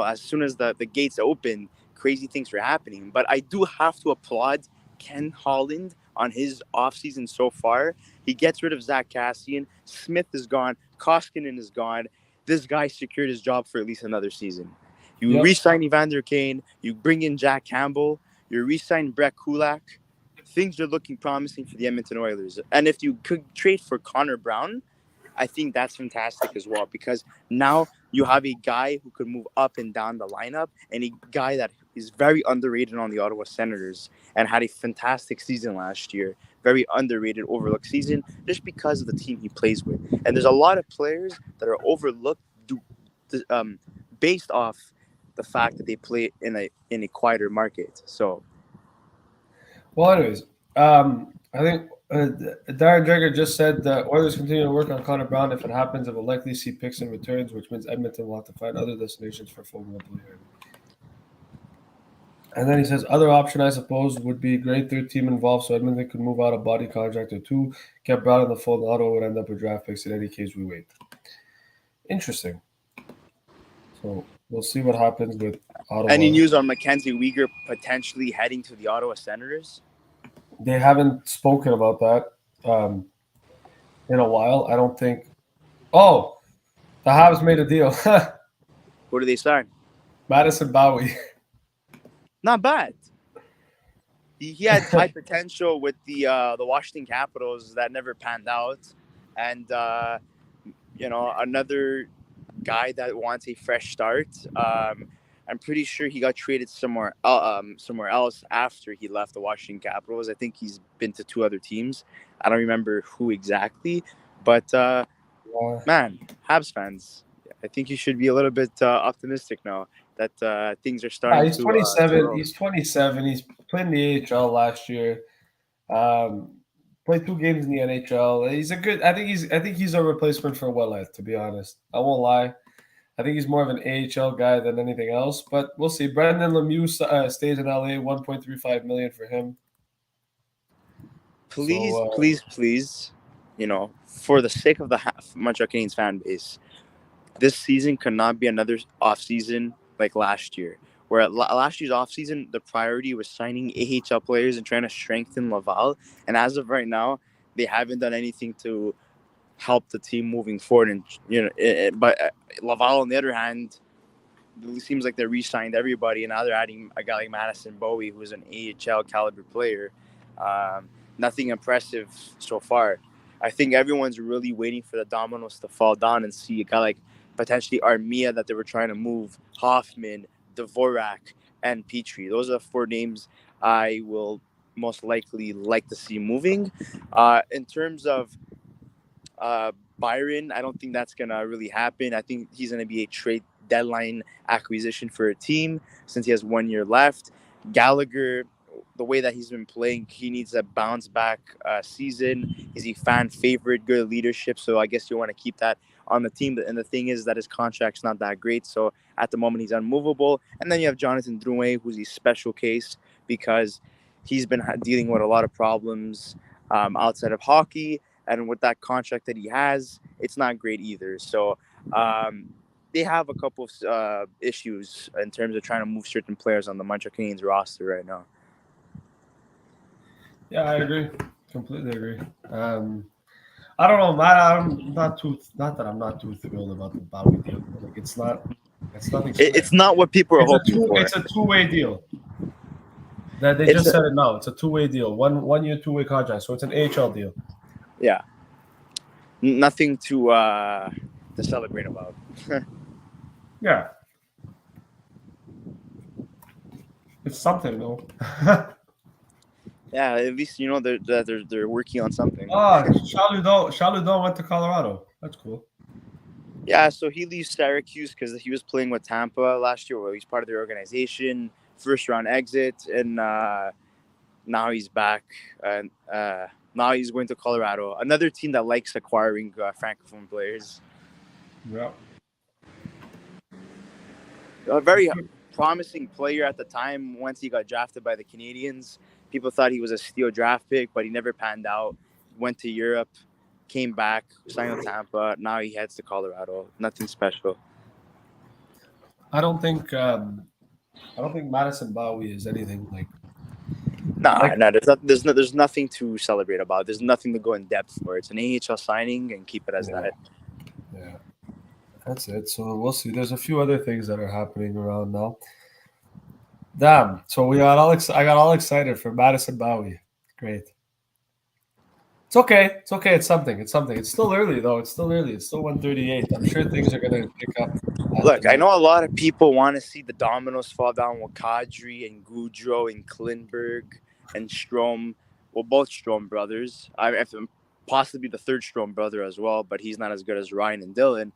As soon as the gates opened, crazy things were happening. But I do have to applaud Ken Holland on his offseason so far. He gets rid of Zach Cassian. Smith is gone. Koskinen is gone. This guy secured his job for at least another season. You Yep. re-sign Evander Kane. You bring in Jack Campbell. You re-sign Brett Kulak. Things are looking promising for the Edmonton Oilers. And if you could trade for Connor Brown, I think that's fantastic as well, because now you have a guy who could move up and down the lineup, and a guy that is very underrated on the Ottawa Senators and had a fantastic season last year. Very underrated, overlooked season just because of the team he plays with. And there's a lot of players that are overlooked based off the fact that they play in a quieter market. So, Well, anyways, I think Darren Dreger just said that Oilers continue to work on Connor Brown. If it happens, it will likely see picks and returns, which means Edmonton will have to find other destinations for full player. And then he says, other option, I suppose, would be grade third team involved, so Edmonton could move out a body contract or two, get Brown in the fold, and Ottawa would end up with draft picks in any case we wait. Interesting. So we'll see what happens with Ottawa. Any news on Mackenzie Weegar potentially heading to the Ottawa Senators? They haven't spoken about that in a while. I don't think. Oh, the Habs made a deal. Who do they sign? Madison Bowie. Not bad. He had high potential with the Washington Capitals that never panned out, and another guy that wants a fresh start. I'm pretty sure he got traded somewhere else after he left the Washington Capitals. I think he's been to 2 other teams. I don't remember who exactly, but man, Habs fans, I think you should be a little bit optimistic now that things are starting. He's 27. He's 27. He's played in the AHL last year. Played 2 games in the NHL. He's a good. I think he's a replacement for Ouellet, to be honest. I won't lie. I think he's more of an AHL guy than anything else, but we'll see. Brendan Lemieux stays in LA, $1.35 million for him. Please, for the sake of the Montreal Canadiens fan base, this season could not be another off season like last year. Where last year's off season, the priority was signing AHL players and trying to strengthen Laval, and as of right now, they haven't done anything to help the team moving forward. And but Laval, on the other hand, it seems like they re-signed everybody, and now they're adding a guy like Madison Bowie, who's an AHL caliber player. Nothing impressive so far. I think everyone's really waiting for the dominoes to fall down and see a guy like potentially Armia that they were trying to move, Hoffman, Dvorak, and Petrie. Those are the 4 names I will most likely like to see moving. In terms of Byron, I don't think that's going to really happen. I think he's going to be a trade deadline acquisition for a team since he has 1 year left. Gallagher, the way that he's been playing, he needs a bounce back season. He's a fan favorite, good leadership. So I guess you want to keep that on the team. And the thing is that his contract's not that great. So at the moment, he's unmovable. And then you have Jonathan Drouin, who's a special case because he's been dealing with a lot of problems outside of hockey. And with that contract that he has, it's not great either. So they have a couple of issues in terms of trying to move certain players on the Montreal Canadiens roster right now. Yeah, I agree. Completely agree. I don't know, man. I'm not too thrilled about the Bowie deal. Like, it's nothing. It's not what people are hoping for. It's a 2-way deal. That they just said it now. It's a 2-way deal. One year, 2-way contract. So it's an AHL deal. Yeah. Nothing to celebrate about. Yeah. It's something though. Yeah, at least they're working on something. Chaludeau went to Colorado. That's cool. Yeah, so he leaves Syracuse because he was playing with Tampa last year. Well, he's part of their organization, first round exit, and now he's back. And now he's going to Colorado, another team that likes acquiring francophone players. Yeah. A very promising player at the time. Once he got drafted by the Canadiens, people thought he was a steal draft pick, but he never panned out. Went to Europe, came back, signed with Tampa. Now he heads to Colorado. Nothing special. I don't think Madison Bowie is anything like. No. There's nothing to celebrate about. There's nothing to go in depth for. It's an AHL signing, and keep it as that. Yeah, that's it. So we'll see. There's a few other things that are happening around now. Damn. So I got all excited for Madison Bowie. Great. It's okay. It's something. It's still early though. It's still 1:38. I'm sure things are gonna pick up. Look, I know a lot of people want to see the dominoes fall down with Kadri and Gaudreau and Klingberg and Strome. Well, both Strome brothers. I have possibly the third Strome brother as well, but he's not as good as Ryan and Dylan.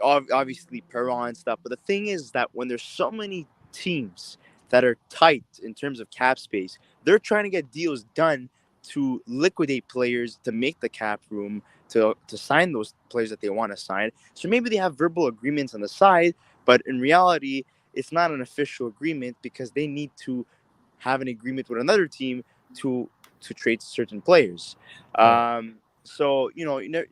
Obviously Perron and stuff. But the thing is that when there's so many teams that are tight in terms of cap space. They're trying to get deals done to liquidate players to make the cap room to sign those players that they want to sign. So maybe they have verbal agreements on the side, but in reality, it's not an official agreement because they need to have an agreement with another team to trade certain players. So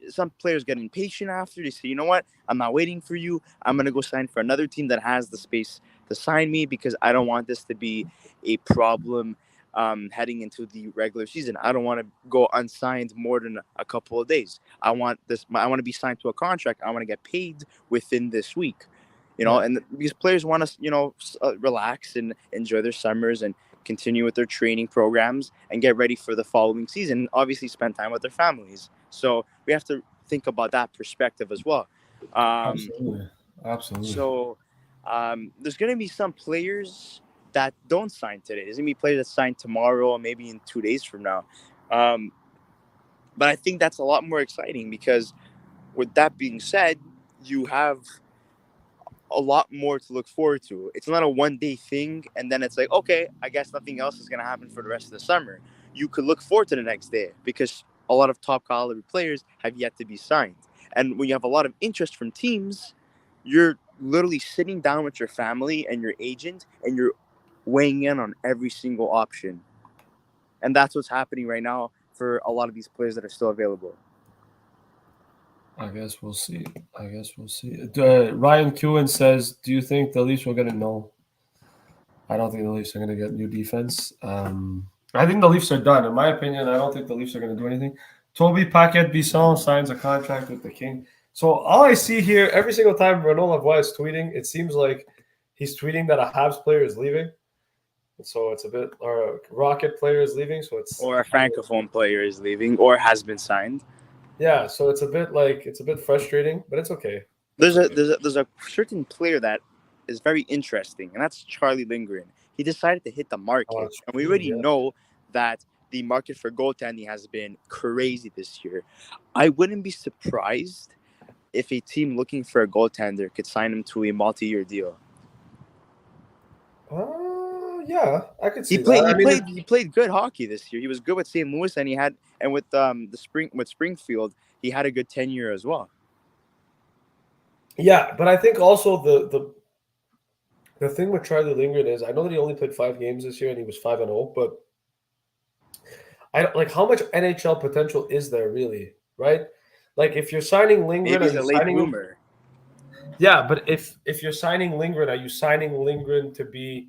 some players get impatient after they say, you know what, I'm not waiting for you. I'm gonna go sign for another team that has the space to sign me because I don't want this to be a problem heading into the regular season. I don't want to go unsigned more than a couple of days. I want to be signed to a contract. I want to get paid within this week. And these players want to, relax and enjoy their summers and continue with their training programs and get ready for the following season. Obviously, spend time with their families. So we have to think about that perspective as well. Absolutely. So there's going to be some players that don't sign today. There's going to be players that sign tomorrow or maybe in 2 days from now. But I think that's a lot more exciting because with that being said, you have a lot more to look forward to. It's not a one-day thing, and then it's like, okay, I guess nothing else is going to happen for the rest of the summer. You could look forward to the next day because a lot of top caliber players have yet to be signed. And when you have a lot of interest from teams, you're literally sitting down with your family and your agent, and you're weighing in on every single option. And that's what's happening right now for a lot of these players that are still available. I guess we'll see. Ryan Kewen says, do you think the Leafs will get it? No. I don't think the Leafs are going to get new defense. I think the Leafs are done. In my opinion, I don't think the Leafs are going to do anything. Toby Paquette-Bisson signs a contract with the King. So all I see here, every single time Renaud Lavoie is tweeting, it seems like he's tweeting that a Habs player is leaving. So it's a bit, or a Rocket player is leaving. So it's, or a Francophone player is leaving or has been signed. Yeah, so it's a bit frustrating, but it's okay. There's a certain player that is very interesting, and that's Charlie Lindgren. He decided to hit the market, and we already know that the market for goaltending has been crazy this year. I wouldn't be surprised if a team looking for a goaltender could sign him to a multi-year deal. Yeah, I could see that. He played good hockey this year. He was good with St. Louis, and with Springfield, he had a good tenure as well. Yeah, but I think also the thing with Charlie Lindgren is I know that he only played 5 games this year and he was 5-0, but how much NHL potential is there really, right? Like if you're signing Lindgren, maybe he's a late bloomer. Yeah, but if you're signing Lindgren, are you signing Lindgren to be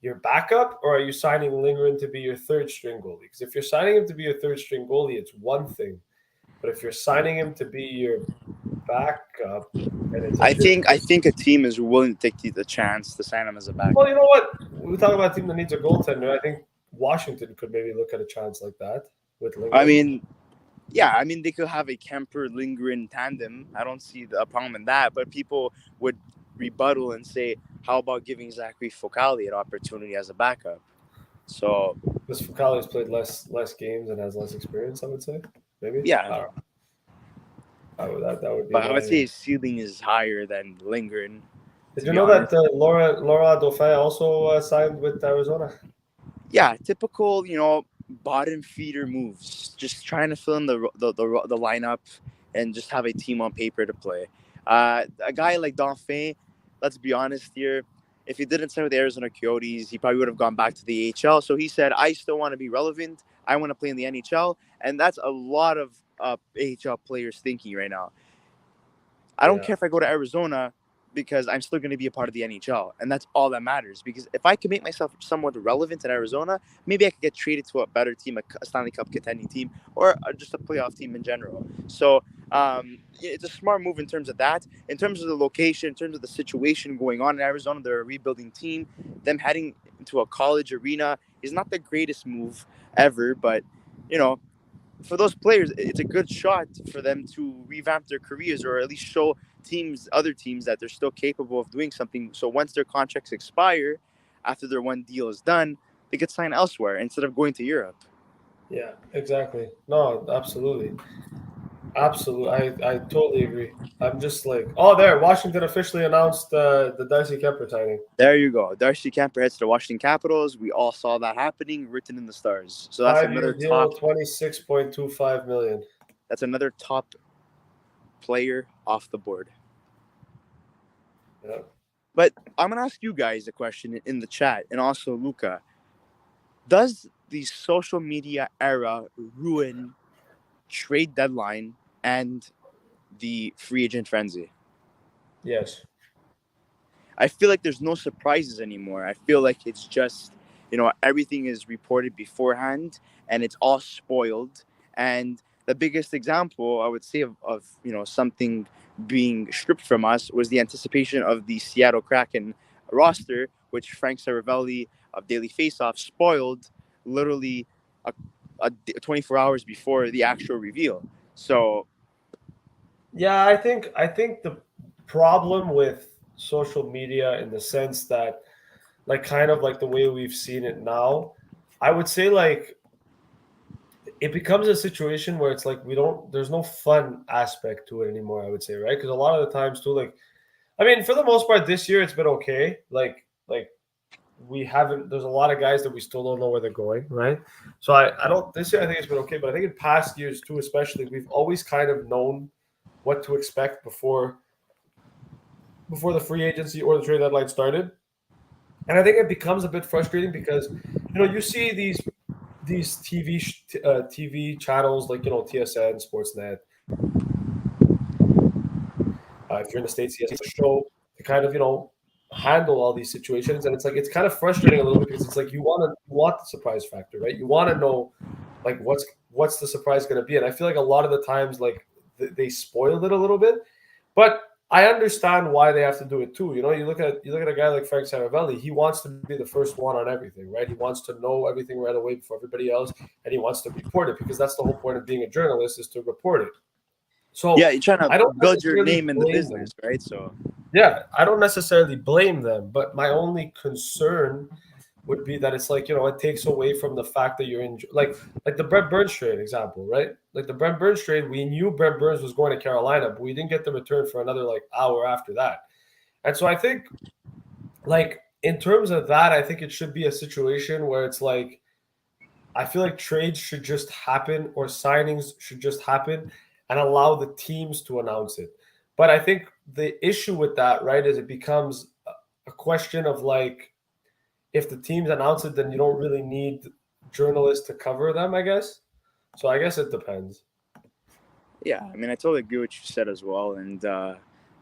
your backup, or are you signing Lindgren to be your third string goalie? Because if you're signing him to be your third string goalie, it's one thing. But if you're signing him to be your backup, I think a team is willing to take the chance to sign him as a backup. Well, you know what? We talk about a team that needs a goaltender. I think Washington could maybe look at a chance like that with Lindgren. They could have a Kemper-Lindgren tandem. I don't see a problem in that, but people would rebuttal and say, how about giving Zachary Fucale an opportunity as a backup? So this Fucale's played less games and has less experience, I would say. Maybe. Yeah. That would be. But I would say his ceiling is higher than Lindgren. Did you know that Laura Dauphin also signed with Arizona? Yeah, typical, bottom feeder moves. Just trying to fill in the lineup and just have a team on paper to play. A guy like Dauphin, let's be honest here, if he didn't sign with the Arizona Coyotes, he probably would have gone back to the AHL. So he said, I still want to be relevant. I want to play in the NHL. And that's a lot of AHL players thinking right now. I don't care if I go to Arizona because I'm still going to be a part of the NHL. And that's all that matters. Because if I can make myself somewhat relevant in Arizona, maybe I could get traded to a better team, a Stanley Cup contending team, or just a playoff team in general. So it's a smart move in terms of that. In terms of the location, in terms of the situation going on in Arizona, they're a rebuilding team. Them heading into a college arena is not the greatest move ever, but, for those players, it's a good shot for them to revamp their careers or at least show other teams that they're still capable of doing something. So once their contracts expire, after their one deal is done, they could sign elsewhere instead of going to Europe. Yeah, exactly. No, absolutely. Absolutely. I totally agree. I'm just like, oh, there. Washington officially announced the Darcy Kemper signing. There you go. Darcy Kemper heads to the Washington Capitals. We all saw that happening, written in the stars. So that's 5-year another deal, top. 26.25 million. That's another top player off the board. Yeah. But I'm gonna ask you guys a question in the chat, and also Luca. Does the social media era ruin trade deadline and the free agent frenzy? Yes. I feel like there's no surprises anymore. I feel like it's just, everything is reported beforehand and it's all spoiled. And the biggest example I would say of something being stripped from us was the anticipation of the Seattle Kraken roster, which Frank Saravelli of Daily Faceoff spoiled literally a, 24 hours before the actual reveal. So Yeah, I think the problem with social media in the sense that like kind of like the way we've seen it now, I would say like it becomes a situation where it's like there's no fun aspect to it anymore, I would say, right? Because a lot of the times too, like I mean, for the most part this year it's been okay. Like we haven't there's a lot of guys that we still don't know where they're going, right? So I don't this year I think it's been okay, but I think in past years too, especially, we've always kind of known what to expect before the free agency or the trade deadline started. And I think it becomes a bit frustrating because you see these TV channels like TSN, Sportsnet. If you're in the States, he has a show to kind of handle all these situations, and it's kind of frustrating a little bit because it's like you want the surprise factor, right? You want to know like what's the surprise going to be, and I feel like a lot of the times like they spoiled it a little bit, but I understand why they have to do it too. You look at a guy like Frank Saravelli. He wants to be the first one on everything, right? He wants to know everything right away before everybody else, and he wants to report it because that's the whole point of being a journalist, is to report it. So yeah, you're trying to I don't build your necessarily name in the blame them. business, right? So Yeah, I don't necessarily blame them, but my only concern would be that it's like, it takes away from the fact that you're in like the Brent Burns trade example, right? Like the Brent Burns trade, we knew Brent Burns was going to Carolina, but we didn't get the return for another like hour after that. And so I think like in terms of that, I think it should be a situation where it's like I feel like trades should just happen or signings should just happen and allow the teams to announce it. But I think the issue with that, right, is it becomes a question of like if the teams announce it, then you don't really need journalists to cover them, I guess. So I guess it depends. yeah, I mean, I totally agree what you said as well, and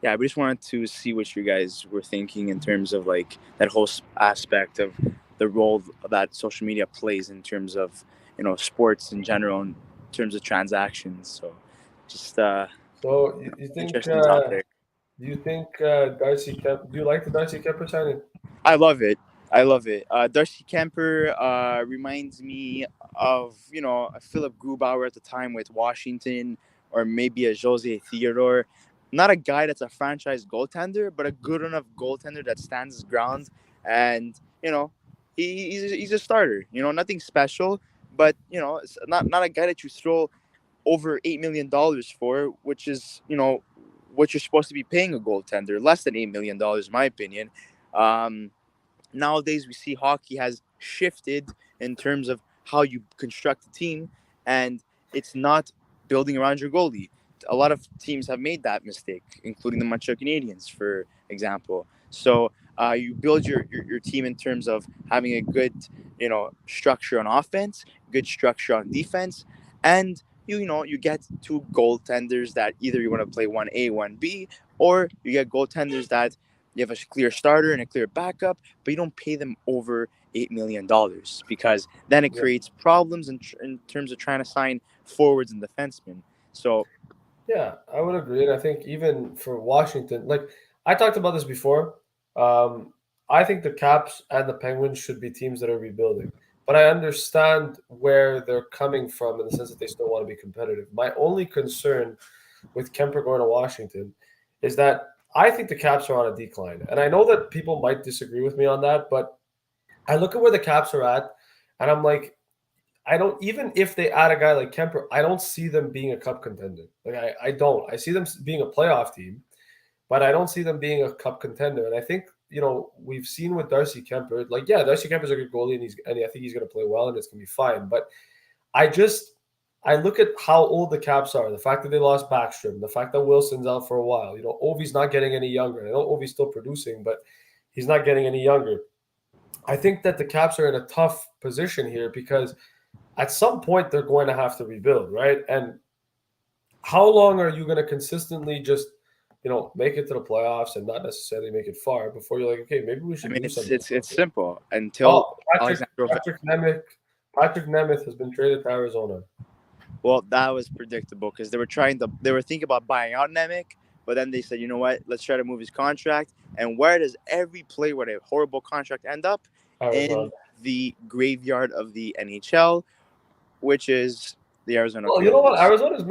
yeah, we just wanted to see what you guys were thinking in terms of like that whole aspect of the role that social media plays in terms of sports in general, in terms of transactions. So, just So you think interesting topic. Darcy Kemp? Do you like the Darcy Kemper signing? I love it. I love it. Darcy Kemper reminds me of a Philip Grubauer at the time with Washington, or maybe a Jose Theodore. Not a guy that's a franchise goaltender, but a good enough goaltender that stands his ground, and he's a starter. Nothing special, but it's not a guy that you throw over $8 million for, which is what you're supposed to be paying a goaltender. Less than $8 million, in my opinion. Nowadays we see hockey has shifted in terms of how you construct a team, and it's not building around your goalie. A lot of teams have made that mistake, including the Montreal Canadiens, for example. So you build your team in terms of having a good structure on offense, good structure on defense, and you get two goaltenders that either you want to play 1A, 1B, or you get goaltenders that you have a clear starter and a clear backup, but you don't pay them over $8 million, because then it Yeah. creates problems in terms of trying to sign forwards and defensemen. So Yeah, I would agree. And I think even for Washington, like I talked about this before, um, I think the Caps and the Penguins should be teams that are rebuilding. But I understand where they're coming from in the sense that they still want to be competitive. My only concern with Kemper going to Washington is that I think the Caps are on a decline. And I know that people might disagree with me on that, but I look at where the Caps are at, and I'm like, I don't, even if they add a guy like Kemper, I don't see them being a cup contender. Like I don't. I see them being a playoff team, but I don't see them being a cup contender. And I think, we've seen with Darcy Kemper, like, yeah, Darcy Kemper's a good goalie, and I think he's going to play well, and it's going to be fine. But I look at how old the Caps are, the fact that they lost Backstrom, the fact that Wilson's out for a while. Ovi's not getting any younger. I know Ovi's still producing, but he's not getting any younger. I think that the Caps are in a tough position here because at some point they're going to have to rebuild, right? And how long are you going to consistently just, make it to the playoffs and not necessarily make it far before you're like, okay, maybe we should do something. It's simple until Patrick Nemeth has been traded to Arizona. Well, that was predictable because they were thinking about buying out Nemec, but then they said, you know what, let's try to move his contract. And where does every player with a horrible contract end up? Arizona. In the graveyard of the NHL, which is the Arizona. Well, you know what? Arizona's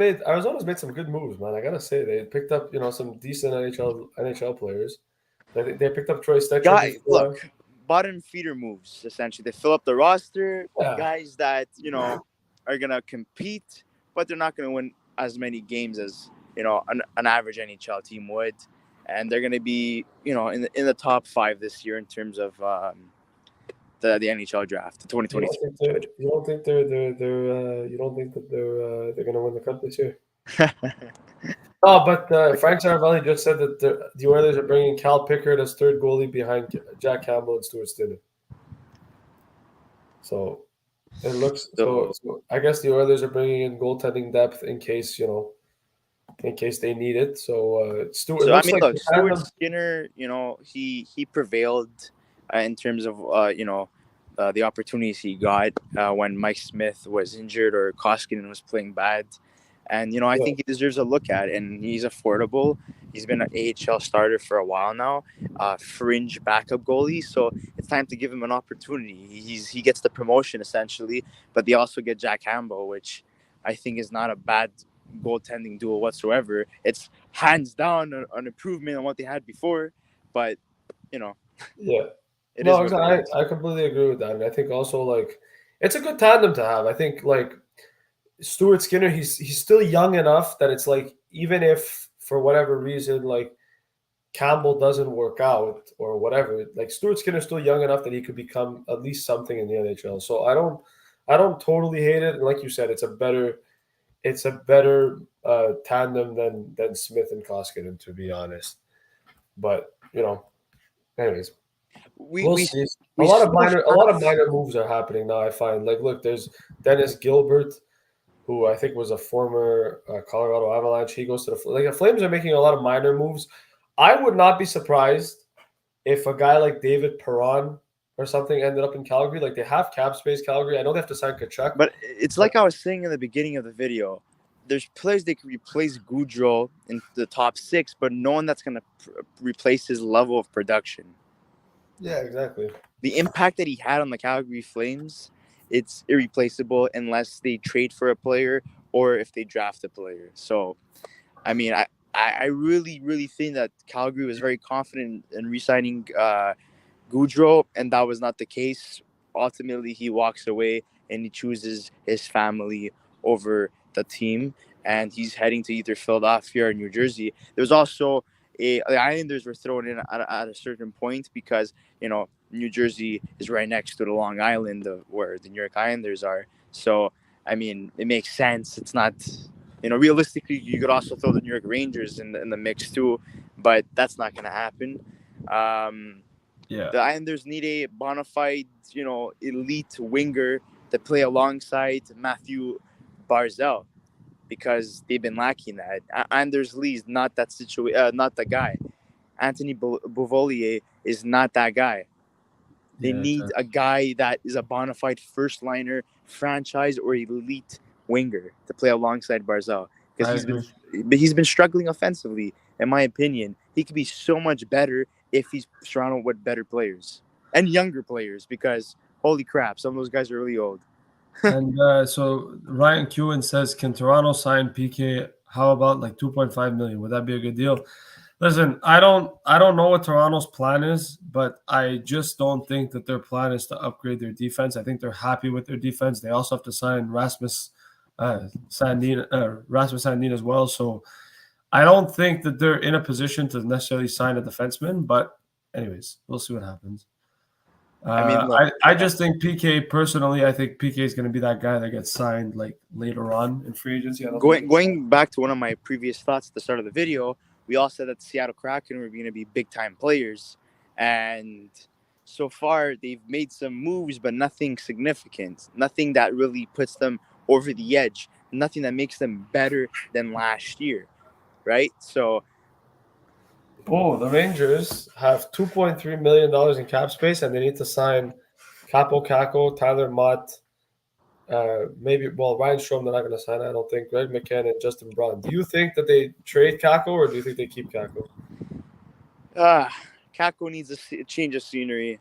made some good moves, man. I gotta say, they picked up some decent NHL players. They picked up Troy Stecher. Look, bottom feeder moves essentially. They fill up the roster, guys that are gonna compete, but they're not gonna win as many games as an average NHL team would, and they're gonna be in the top 5 this year in terms of the NHL draft, the 2023. You don't think they're going to win the cup this year? No, but Frank Saravelli just said that the Oilers are bringing Cal Pickard as third goalie behind Jack Campbell and Stuart Skinner. So it looks so. I guess the Oilers are bringing in goaltending depth in case they need it. So Stuart. So Stuart Skinner, he prevailed in terms of the opportunities he got when Mike Smith was injured or Koskinen was playing bad, and I think he deserves a look at, and he's affordable. He's been an AHL starter for a while now, fringe backup goalie, so it's time to give him an opportunity. He gets the promotion essentially, but they also get Jack Campbell, which I think is not a bad goaltending duo whatsoever. It's hands down an improvement on what they had before, but I completely agree with that, and I think also it's a good tandem to have. I think Stuart Skinner, he's still young enough that it's even if for whatever reason Campbell doesn't work out or whatever, Stuart Skinner's still young enough that he could become at least something in the NHL. So I don't totally hate it, and like you said, it's a better tandem than Smith and Koskinen, to be honest. But anyways. We'll see. A lot of minor moves are happening now. I find look, there's Dennis Gilbert, who I think was a former Colorado Avalanche. He goes to the Flames are making a lot of minor moves. I would not be surprised if a guy like David Perron or something ended up in Calgary. They have cap space, Calgary. I know they have to sign Kachuk, but it's like I was saying in the beginning of the video. There's players that can replace Gaudreau in the top 6, but no one that's going to replace his level of production. Yeah, exactly. The impact that he had on the Calgary Flames, it's irreplaceable unless they trade for a player or if they draft a player. So, I mean, I really, really think that Calgary was very confident in re-signing Gaudreau, and that was not the case. Ultimately, he walks away and he chooses his family over the team, and he's heading to either Philadelphia or New Jersey. There's also the Islanders were thrown in at a certain point because New Jersey is right next to the Long Island where the New York Islanders are. So I mean, it makes sense. It's not, realistically, you could also throw the New York Rangers in the mix too, but that's not going to happen. The Islanders need a bona fide, elite winger to play alongside Matthew Barzal, because they've been lacking that. Anders Lee is not that not the guy. Anthony Beauvillier is not that guy. They need a guy that is a bona fide first liner, franchise or elite winger to play alongside Barzal, because he's been struggling offensively. In my opinion, he could be so much better if he's surrounded with better players and younger players, because holy crap, some of those guys are really old. And so Ryan Kewen says, can Toronto sign PK? How about $2.5 million? Would that be a good deal? Listen, I don't know what Toronto's plan is, but I just don't think that their plan is to upgrade their defense. I think they're happy with their defense. They also have to sign Rasmus Sandin as well. So I don't think that they're in a position to necessarily sign a defenseman. But anyways, we'll see what happens. I mean, look, I just think PK personally. I think PK is going to be that guy that gets signed like later on in free agency. going back to one of my previous thoughts at the start of the video, we all said that the Seattle Kraken were going to be big time players, and so far they've made some moves, but nothing significant, nothing that really puts them over the edge, nothing that makes them better than last year, right? So the Rangers have $2.3 million in cap space, and they need to sign Capo Caco, Tyler Mott, maybe Ryan Strome. They're not going to sign. I don't think. Greg McCann and Justin Braun. Do you think that they trade Caco, or do you think they keep Caco? Kako needs a change of scenery,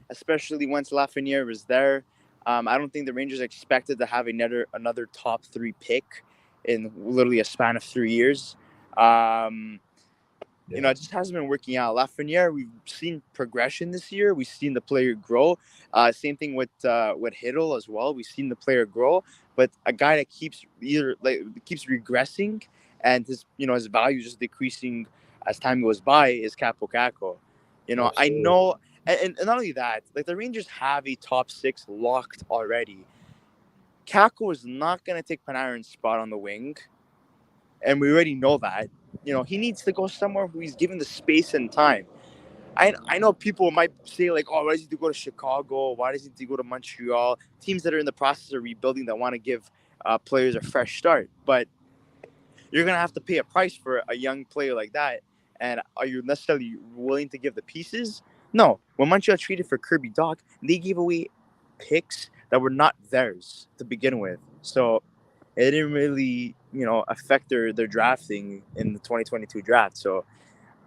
especially once Lafreniere was there. I don't think the Rangers expected to have another top 3 pick in literally a span of 3 years. You know, it just hasn't been working out. Lafreniere, we've seen progression this year. We've seen the player grow. Same thing with Hiddle as well. We've seen the player grow, but a guy that keeps regressing and his value just decreasing as time goes by is Capo Caco. You know, absolutely. I know, and not only that, like the Rangers have a top 6 locked already. Caco is not going to take Panarin's spot on the wing, and we already know that. You know, he needs to go somewhere where he's given the space and time. I know people might say, like, oh, why does he need to go to Chicago? Why does he need to go to Montreal? Teams that are in the process of rebuilding that want to give players a fresh start. But you're going to have to pay a price for a young player like that. And are you necessarily willing to give the pieces? No. When Montreal traded for Kirby Dach, they gave away picks that were not theirs to begin with. So it didn't really, affect their drafting in the 2022 draft. So,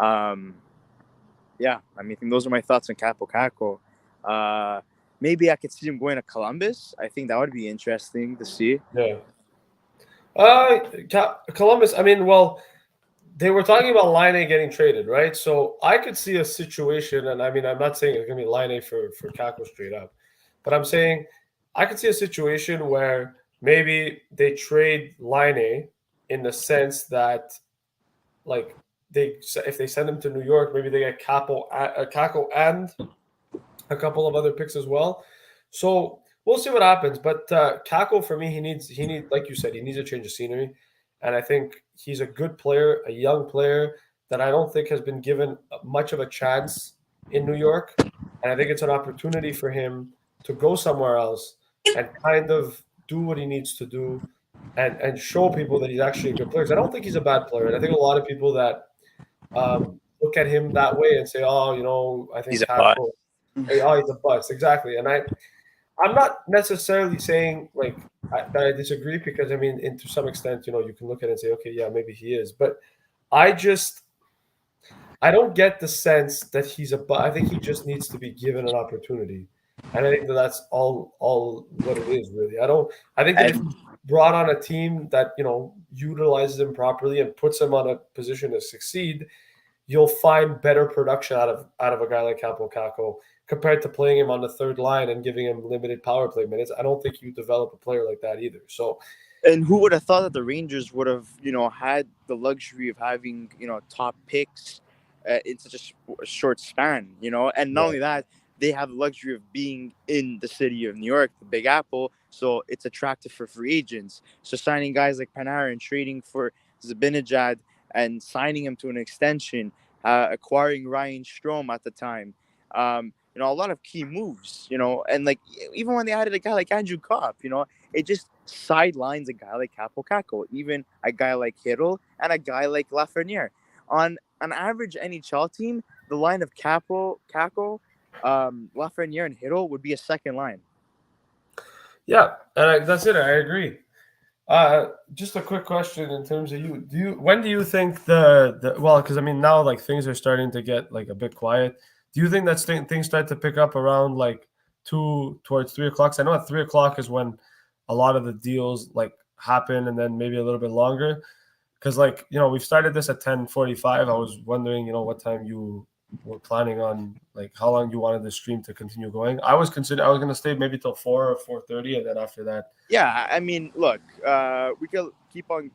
yeah, I mean, those are my thoughts on Capo Caco. Maybe I could see him going to Columbus. I think that would be interesting to see. Yeah. Columbus, I mean, they were talking about Laine getting traded, right? So I could see a situation, and I mean, I'm not saying it's going to be Laine for Caco straight up, but I'm saying I could see a situation where maybe they trade Laine in the sense that, like, if they send him to New York, maybe they get Caco and a couple of other picks as well. So we'll see what happens. But Caco, for me, he needs, like you said, he needs a change of scenery. And I think he's a good player, a young player that I don't think has been given much of a chance in New York. And I think it's an opportunity for him to go somewhere else and kind of do what he needs to do and show people that he's actually a good player. I don't think he's a bad player. And I think a lot of people that look at him that way and say, oh, I think he's a bust. Oh, he's a bust. Exactly. And I'm not necessarily saying that I disagree, because I mean, to some extent, you can look at it and say, okay, yeah, maybe he is. But I don't get the sense that he's a bust. I think he just needs to be given an opportunity. And I think that's all what it is, really. I think that if he's brought on a team that, utilizes him properly and puts him on a position to succeed, you'll find better production out of a guy like Capo Caco compared to playing him on the third line and giving him limited power play minutes. I don't think you develop a player like that either. So, and who would have thought that the Rangers would have, had the luxury of having, top picks in such a short span, and not only that, they have the luxury of being in the city of New York, the Big Apple. So it's attractive for free agents. So signing guys like Panarin, trading for Zibanejad and signing him to an extension, acquiring Ryan Strome at the time, a lot of key moves, and even when they added a guy like Andrew Kopp, it just sidelines a guy like Capo Caco, even a guy like Hiddle and a guy like Lafreniere. On an average NHL team, the line of Caco, Lafreniere, and Hiddle would be a second line. Yeah, that's it. I agree. Just a quick question in terms of you. When do you think because I mean now things are starting to get a bit quiet. Do you think that things start to pick up around 2 towards 3 o'clock? I know at 3 o'clock is when a lot of the deals happen, and then maybe a little bit longer. because like, you know, we've started this at 10:45. I was wondering, you know, what time you were planning on, like how long you wanted the stream to continue going. I was going to stay maybe till 4 or 4:30, and then after that. Yeah, I mean, look, we could keep on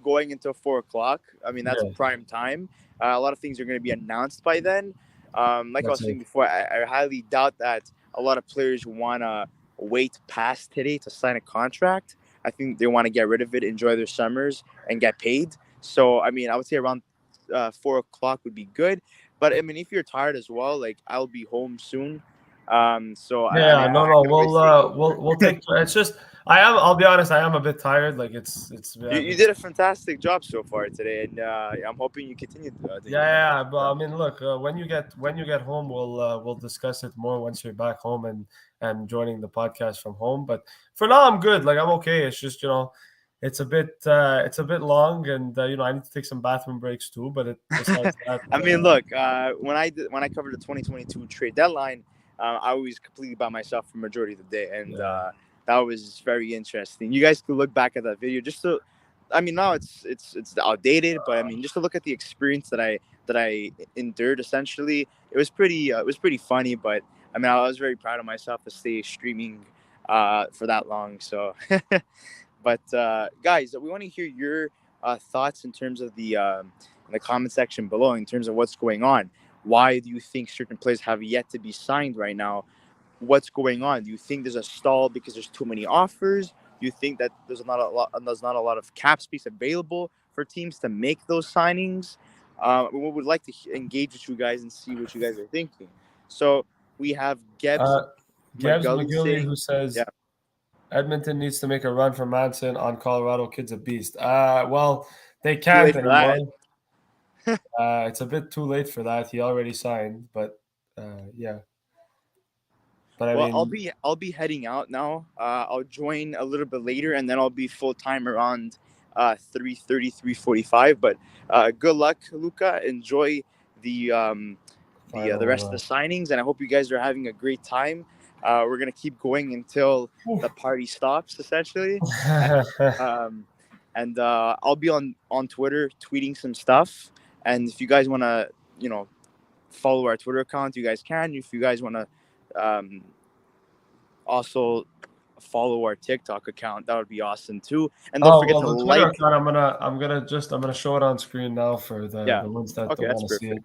going until 4 o'clock. I mean, that's prime time. A lot of things are going to be announced by then. Like I was saying before, I highly doubt that a lot of players want to wait past today to sign a contract. I think they want to get rid of it, enjoy their summers, and get paid. So, I mean, I would say around 4 o'clock would be good. But I mean, if you're tired as well, like I'll be home soon. So yeah, I no, can always we'll take. It's just I'll be honest, I am a bit tired. Like it's you did a fantastic job so far today, and I'm hoping you continue. Yeah, but I mean, look, when you get home, we'll discuss it more once you're back home and joining the podcast from home. But for now, I'm good. Like I'm okay. It's just, you know, it's a bit long, and you know, I need to take some bathroom breaks too. But besides that, I mean, look, when I covered the 2022 trade deadline, I was completely by myself for majority of the day, and that was very interesting. You guys could look back at that video just to, I mean, now it's outdated, but I mean, just to look at the experience that I endured. Essentially, it was pretty funny. But I mean, I was very proud of myself to stay streaming for that long. So, but guys, we want to hear your thoughts in terms of in the comment section below in terms of what's going on. Why do you think certain players have yet to be signed right now? What's going on? Do you think there's a stall because there's too many offers? Do you think that there's not a lot of cap space available for teams to make those signings? We would like to engage with you guys and see what you guys are thinking. So we have Gebs McGilly who says, yeah, Edmonton needs to make a run for Manson on Colorado. Kid's a beast. Well, they too can't late for that. anymore. It's a bit too late for that. He already signed, but yeah. But I mean, I'll be heading out now. I'll join a little bit later, and then I'll be full time around 3:30, 3:45. But good luck, Luca. Enjoy the rest of the signings, and I hope you guys are having a great time. We're gonna keep going until the party stops, essentially. And I'll be on Twitter tweeting some stuff. And if you guys want to, you know, follow our Twitter account, you guys can. If you guys want to also follow our TikTok account, that would be awesome too. And don't forget to the Twitter account, I'm gonna show it on screen now for the ones that don't want to see it.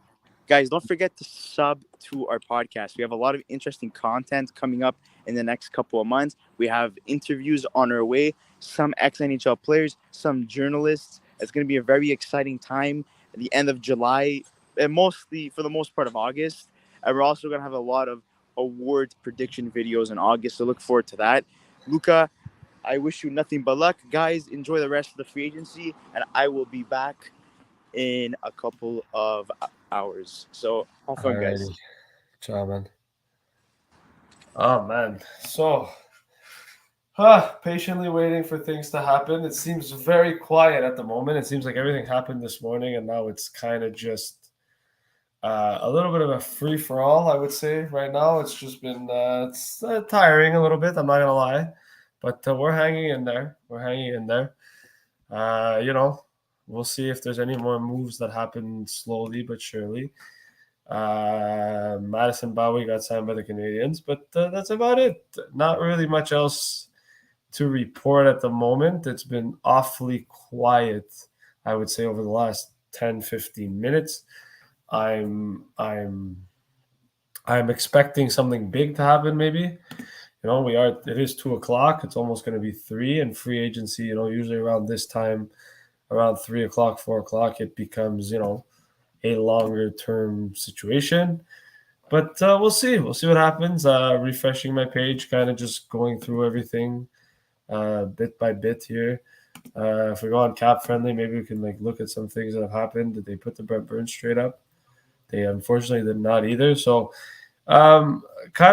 Guys, don't forget to sub to our podcast. We have a lot of interesting content coming up in the next couple of months. We have interviews on our way, some ex-NHL players, some journalists. It's going to be a very exciting time at the end of July, and mostly for the most part of August. And we're also going to have a lot of award prediction videos in August, so look forward to that. Luca, I wish you nothing but luck. Guys, enjoy the rest of the free agency, and I will be back in a couple of hours. So have fun, guys. Ciao, man. Oh man, so patiently waiting for things to happen. It seems very quiet at the moment. It seems like everything happened this morning, and now it's kind of just a little bit of a free for all, I would say. Right now, it's just been it's tiring a little bit. I'm not gonna lie, but we're hanging in there. You know, we'll see if there's any more moves that happen slowly but surely. Madison Bowie got signed by the Canadiens, but that's about it. Not really much else to report at the moment. It's been awfully quiet, I would say, over the last 10-15 minutes. I'm expecting something big to happen, maybe. You know, it is 2:00. It's almost going to be 3, and free agency, you know, usually around this time, around 3:00, 4:00, it becomes, you know, a longer term situation. But we'll see. We'll see what happens. Refreshing my page, kind of just going through everything bit by bit here. If we go on Cap Friendly, maybe we can like look at some things that have happened. Did they put the Brent Burns trade up? They unfortunately did not either. So kind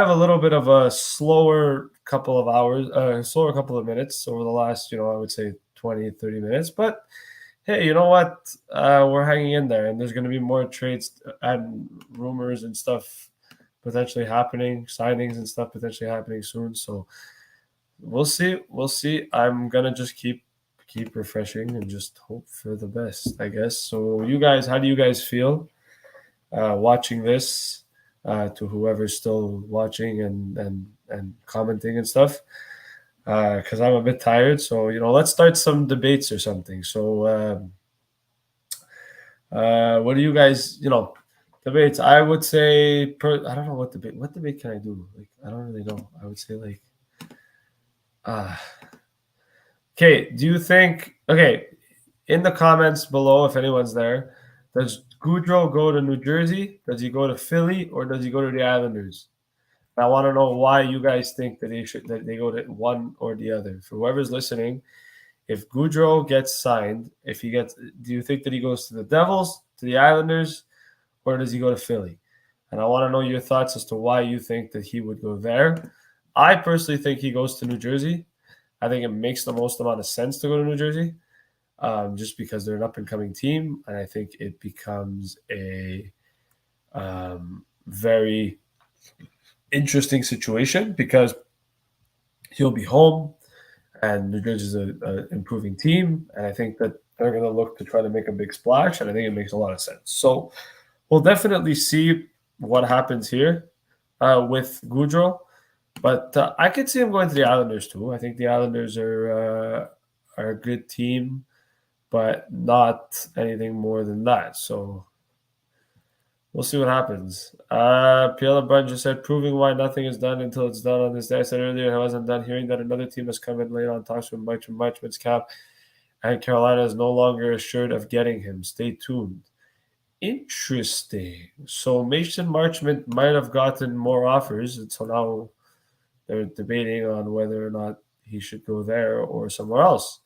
of a little bit of a slower couple of hours, slower couple of minutes over the last, you know, I would say 20, 30 minutes. But hey, you know what? We're hanging in there, and there's going to be more trades and rumors and stuff potentially happening, signings and stuff potentially happening soon. So we'll see. I'm going to just keep keep refreshing and just hope for the best, I guess. So you guys, how do you guys feel watching this? To whoever's still watching and commenting and stuff, because I'm a bit tired. So let's start some debates or something. So what do you guys debates? I would say I don't know what debate can I do? Like I don't really know. I would say like okay, do you think in the comments below, if anyone's there, does Gaudreau go to New Jersey? Does he go to Philly, or does he go to the Islanders? And I want to know why you guys think that they go to one or the other. For whoever's listening, if Gaudreau gets signed, do you think that he goes to the Devils, to the Islanders, or does he go to Philly? And I want to know your thoughts as to why you think that he would go there. I personally think he goes to New Jersey. I think it makes the most amount of sense to go to New Jersey, just because they're an up-and-coming team, and I think it becomes a very interesting situation because he'll be home, and New Jersey is an improving team, and I think that they're going to look to try to make a big splash, and I think it makes a lot of sense. So we'll definitely see what happens here with Gaudreau. But I could see him going to the Islanders too. I think the Islanders are a good team, but not anything more than that. So we'll see what happens. Brent just said, proving why nothing is done until it's done on this day. I said earlier, I wasn't done hearing that another team has come in late on talks with Marchment's cap, and Carolina is no longer assured of getting him. Stay tuned. Interesting. So Mason Marchment might have gotten more offers, and so now they're debating on whether or not he should go there or somewhere else.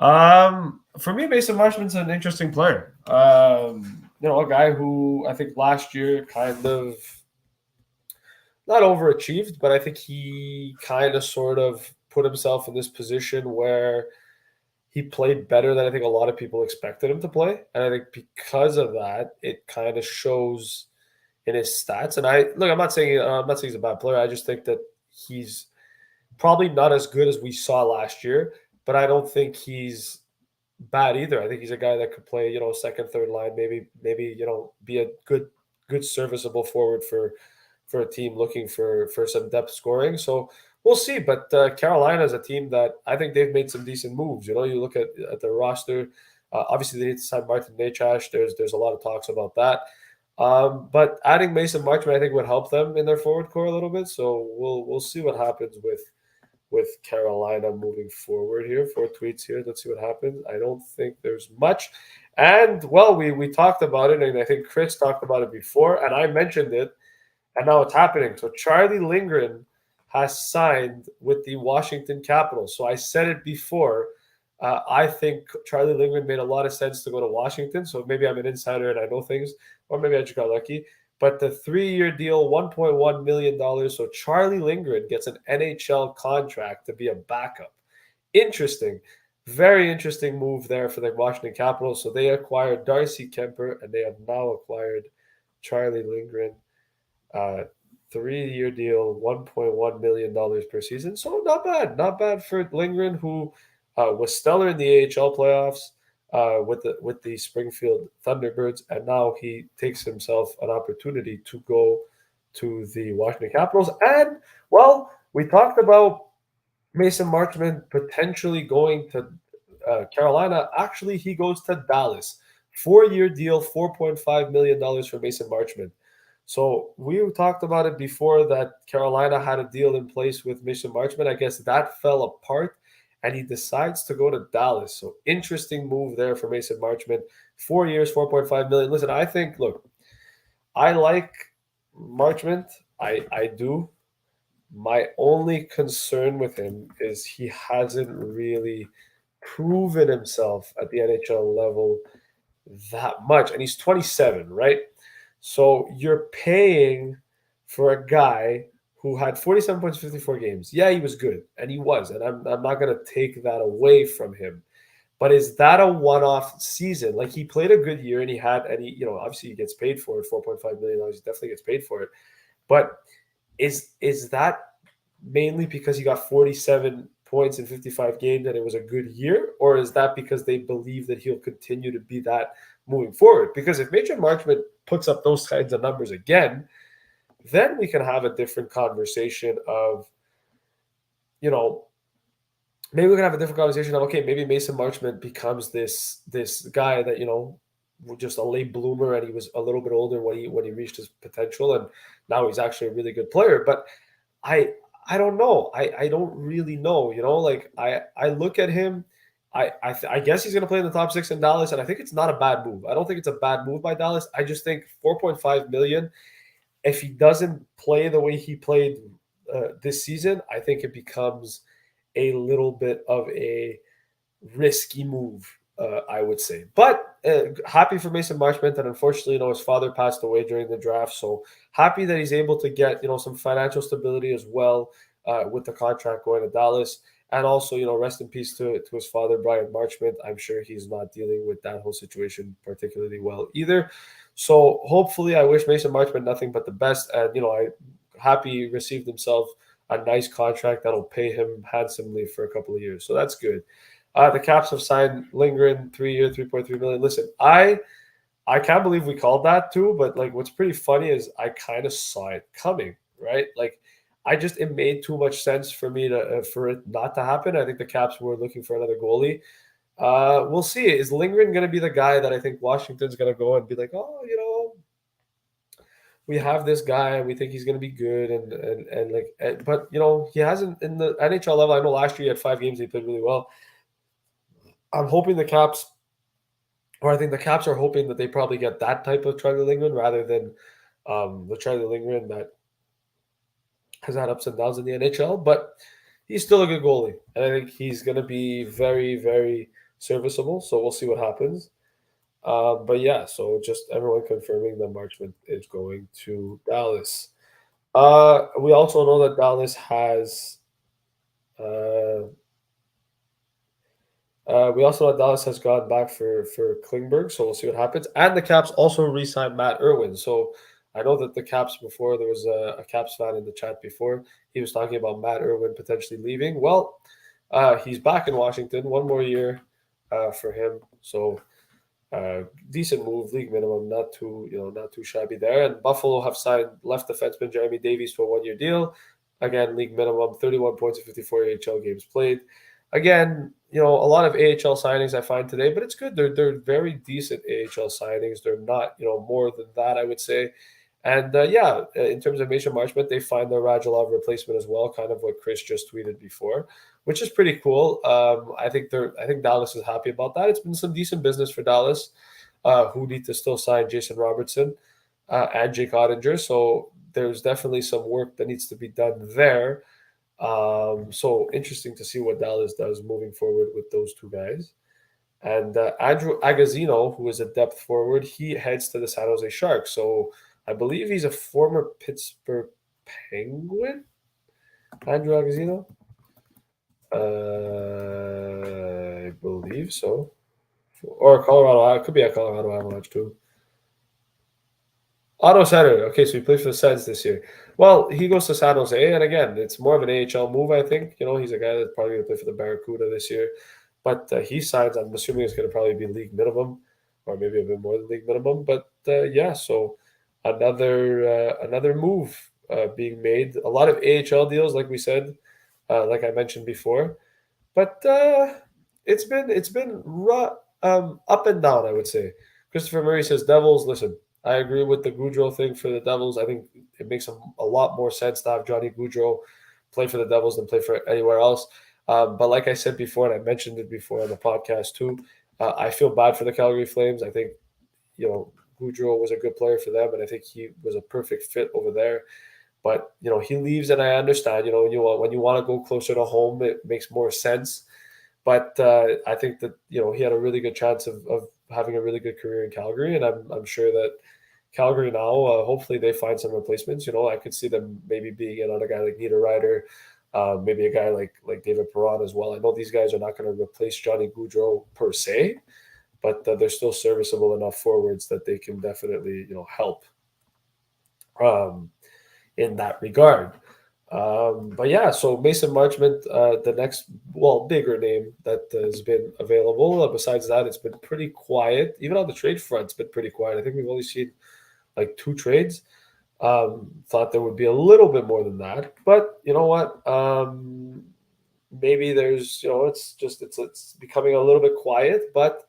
For me, Mason Marchment's an interesting player. A guy who I think last year kind of not overachieved, but I think he kind of sort of put himself in this position where he played better than I think a lot of people expected him to play. And I think because of that, it kind of shows in his stats. And I'm not saying he's a bad player. I just think that he's probably not as good as we saw last year, but I don't think he's bad either. I think he's a guy that could play, second, third line, maybe, be a good serviceable forward for a team looking for some depth scoring. So we'll see. But Carolina is a team that I think they've made some decent moves. You look at their roster. Obviously, they need to sign Martin Necas. There's a lot of talks about that. But adding Mason Marchment, I think, would help them in their forward core a little bit. So we'll see what happens with Carolina moving forward here. 4 tweets here. Let's see what happens. I don't think there's much. And, well, we talked about it, and I think Chris talked about it before, and I mentioned it, and now it's happening. So Charlie Lindgren has signed with the Washington Capitals. So I said it before. I think Charlie Lindgren made a lot of sense to go to Washington. So maybe I'm an insider and I know things, or maybe I just got lucky. But the 3-year deal, $1.1 million. So Charlie Lindgren gets an NHL contract to be a backup. Interesting. Very interesting move there for the Washington Capitals. So they acquired Darcy Kemper, and they have now acquired Charlie Lindgren. 3-year deal, $1.1 million per season. So not bad. Not bad for Lindgren, who was stellar in the AHL playoffs with the Springfield Thunderbirds, and now he takes himself an opportunity to go to the Washington Capitals. And, well, we talked about Mason Marchment potentially going to Carolina. Actually, he goes to Dallas. 4-year deal, $4.5 million for Mason Marchment. So we talked about it before that Carolina had a deal in place with Mason Marchment. I guess that fell apart, and he decides to go to Dallas. So interesting move there for Mason Marchment. 4 years, $4.5 million. Listen, I think, look, I like Marchment. I do. My only concern with him is he hasn't really proven himself at the NHL level that much. And he's 27, right? So you're paying for a guy who had 47 points, 54 games. Yeah, he was good, and he was, and I'm not going to take that away from him. But is that a one-off season? Like, he played a good year, and he obviously he gets paid for it, $4.5 million. He definitely gets paid for it. But is that mainly because he got 47 points in 55 games and it was a good year? Or is that because they believe that he'll continue to be that moving forward? Because if Mason Marchment puts up those kinds of numbers again, then we can have a different conversation of, maybe we can have a different conversation of, okay, maybe Mason Marchment becomes this guy that, just a late bloomer, and he was a little bit older when he reached his potential, and now he's actually a really good player. But I don't know. I don't really know. I look at him. I guess he's going to play in the top 6 in Dallas, and I think it's not a bad move. I don't think it's a bad move by Dallas. I just think 4.5 million. If he doesn't play the way he played this season, I think it becomes a little bit of a risky move, I would say. But happy for Mason Marchment, and unfortunately, his father passed away during the draft. So happy that he's able to get, some financial stability as well with the contract going to Dallas. And also, rest in peace to his father, Brian Marchment. I'm sure he's not dealing with that whole situation particularly well either. So hopefully, I wish Mason Marchment nothing but the best. And, I happy he received himself a nice contract that'll pay him handsomely for a couple of years. So that's good. The Caps have signed Lindgren, 3-year, $3.3 million. Listen, I can't believe we called that too, but what's pretty funny is I kind of saw it coming, right? It made too much sense for me for it not to happen. I think the Caps were looking for another goalie. We'll see. Is Lindgren going to be the guy that I think Washington's going to go and be like, oh, we have this guy and we think he's going to be good but he hasn't in the NHL level. I know last year he had 5 games, he played really well. I'm hoping the Caps, or I think the Caps are hoping that they probably get that type of Charlie Lindgren rather than the Charlie Lindgren that has had ups and downs in the NHL, but he's still a good goalie. And I think he's going to be very, very serviceable. So we'll see what happens. But yeah, so just everyone confirming that Marchment is going to Dallas. We also know that Dallas has gone back for Klingberg, so we'll see what happens. And the Caps also re-signed Matt Irwin. So I know that the Caps before, there was a Caps fan in the chat before. He was talking about Matt Irwin potentially leaving. Well, he's back in Washington, 1 more year for him. So decent move, league minimum, not too shabby there. And Buffalo have signed left defenseman Jeremy Davies to a 1-year deal. Again, league minimum, 31 points in 54 AHL games played. Again, a lot of AHL signings I find today, but it's good. They're very decent AHL signings. They're not, more than that, I would say. And in terms of Mason Marchment, they find the Radulov replacement as well, kind of what Chris just tweeted before, which is pretty cool. I think Dallas is happy about that. It's been some decent business for Dallas, who need to still sign Jason Robertson and Jake Ottinger. So there's definitely some work that needs to be done there. So interesting to see what Dallas does moving forward with those 2 guys. And Andrew Agazzino, who is a depth forward, he heads to the San Jose Sharks. So I believe he's a former Pittsburgh Penguin. Andrew Agazzino? I believe so. Or Colorado. It could be a Colorado Avalanche too. Otto Center. Okay, so he played for the Sens this year. Well, he goes to San Jose, and again, it's more of an AHL move, I think. He's a guy that's probably going to play for the Barracuda this year. But he signs, I'm assuming it's going to probably be league minimum, or maybe a bit more than league minimum. But so another move being made. A lot of AHL deals, like we said, like I mentioned before. But it's been up and down, I would say. Christopher Murray says, Devils, listen, I agree with the Gaudreau thing for the Devils. I think it makes a lot more sense to have Johnny Gaudreau play for the Devils than play for anywhere else. But like I said before, and I mentioned it before on the podcast too, I feel bad for the Calgary Flames. I think, Gaudreau was a good player for them, and I think he was a perfect fit over there. But, he leaves, and I understand, when you want to go closer to home, it makes more sense. But I think that, he had a really good chance of having a really good career in Calgary, and I'm sure that Calgary now, hopefully they find some replacements. I could see them maybe being in on a guy like Niederreiter, maybe a guy like David Perron as well. I know these guys are not going to replace Johnny Gaudreau per se, but they're still serviceable enough forwards that they can definitely, help in that regard. But yeah, so Mason Marchment, the next, bigger name that has been available. Besides that, it's been pretty quiet. Even on the trade front, it's been pretty quiet. I think we've only seen like 2 trades. Thought there would be a little bit more than that, but you know what? Maybe there's, it's becoming a little bit quiet, but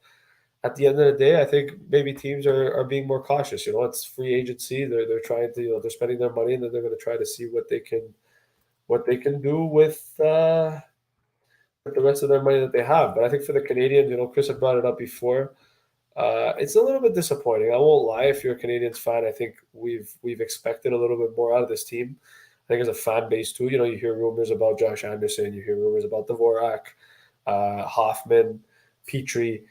at the end of the day, I think maybe teams are being more cautious. It's free agency. They're trying to, they're spending their money, and then they're going to try to see what they can do with the rest of their money that they have. But I think for the Canadiens, Chris had brought it up before. It's a little bit disappointing. I won't lie. If you're a Canadiens fan, I think we've expected a little bit more out of this team. I think as a fan base too, you hear rumors about Josh Anderson, you hear rumors about Dvorak, Hoffman, Petrie,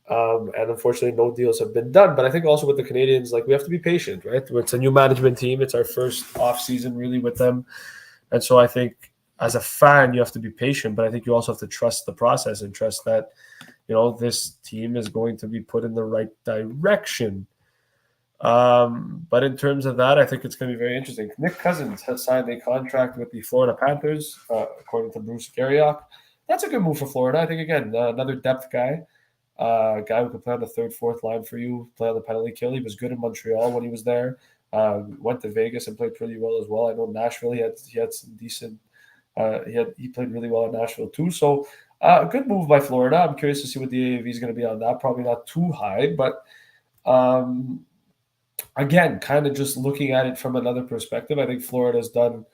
and unfortunately, no deals have been done. But I think also with the Canadiens, like, we have to be patient, right? It's a new management team. It's our first off season really with them, and so I think as a fan, you have to be patient. But I think you also have to trust the process and trust that this team is going to be put in the right direction. But in terms of that, I think it's going to be very interesting. Nick Cousins has signed a contract with the Florida Panthers, according to Bruce Garriock. That's a good move for Florida. I think, again, another depth guy, guy who can play on the third, fourth line for you, play on the penalty kill. He was good in Montreal when he was there. Went to Vegas and played pretty well as well. I know Nashville, he had some decent. He played really well in Nashville too. So a good move by Florida. I'm curious to see what the AAV is going to be on that. Probably not too high, but again, kind of just looking at it from another perspective, I think Florida's done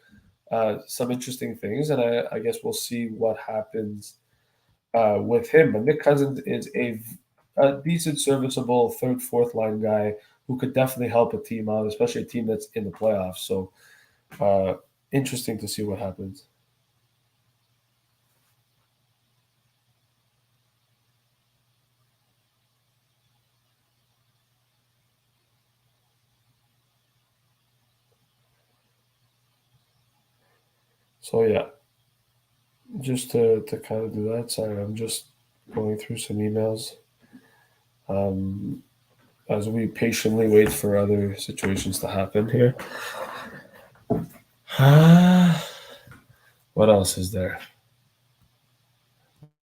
some interesting things, and I guess we'll see what happens with him. But Nick Cousins is a decent, serviceable third, fourth line guy who could definitely help a team out, especially a team that's in the playoffs. So interesting to see what happens. So yeah, just to kind of do that. Sorry, I'm just going through some emails as we patiently wait for other situations to happen here. What else is there?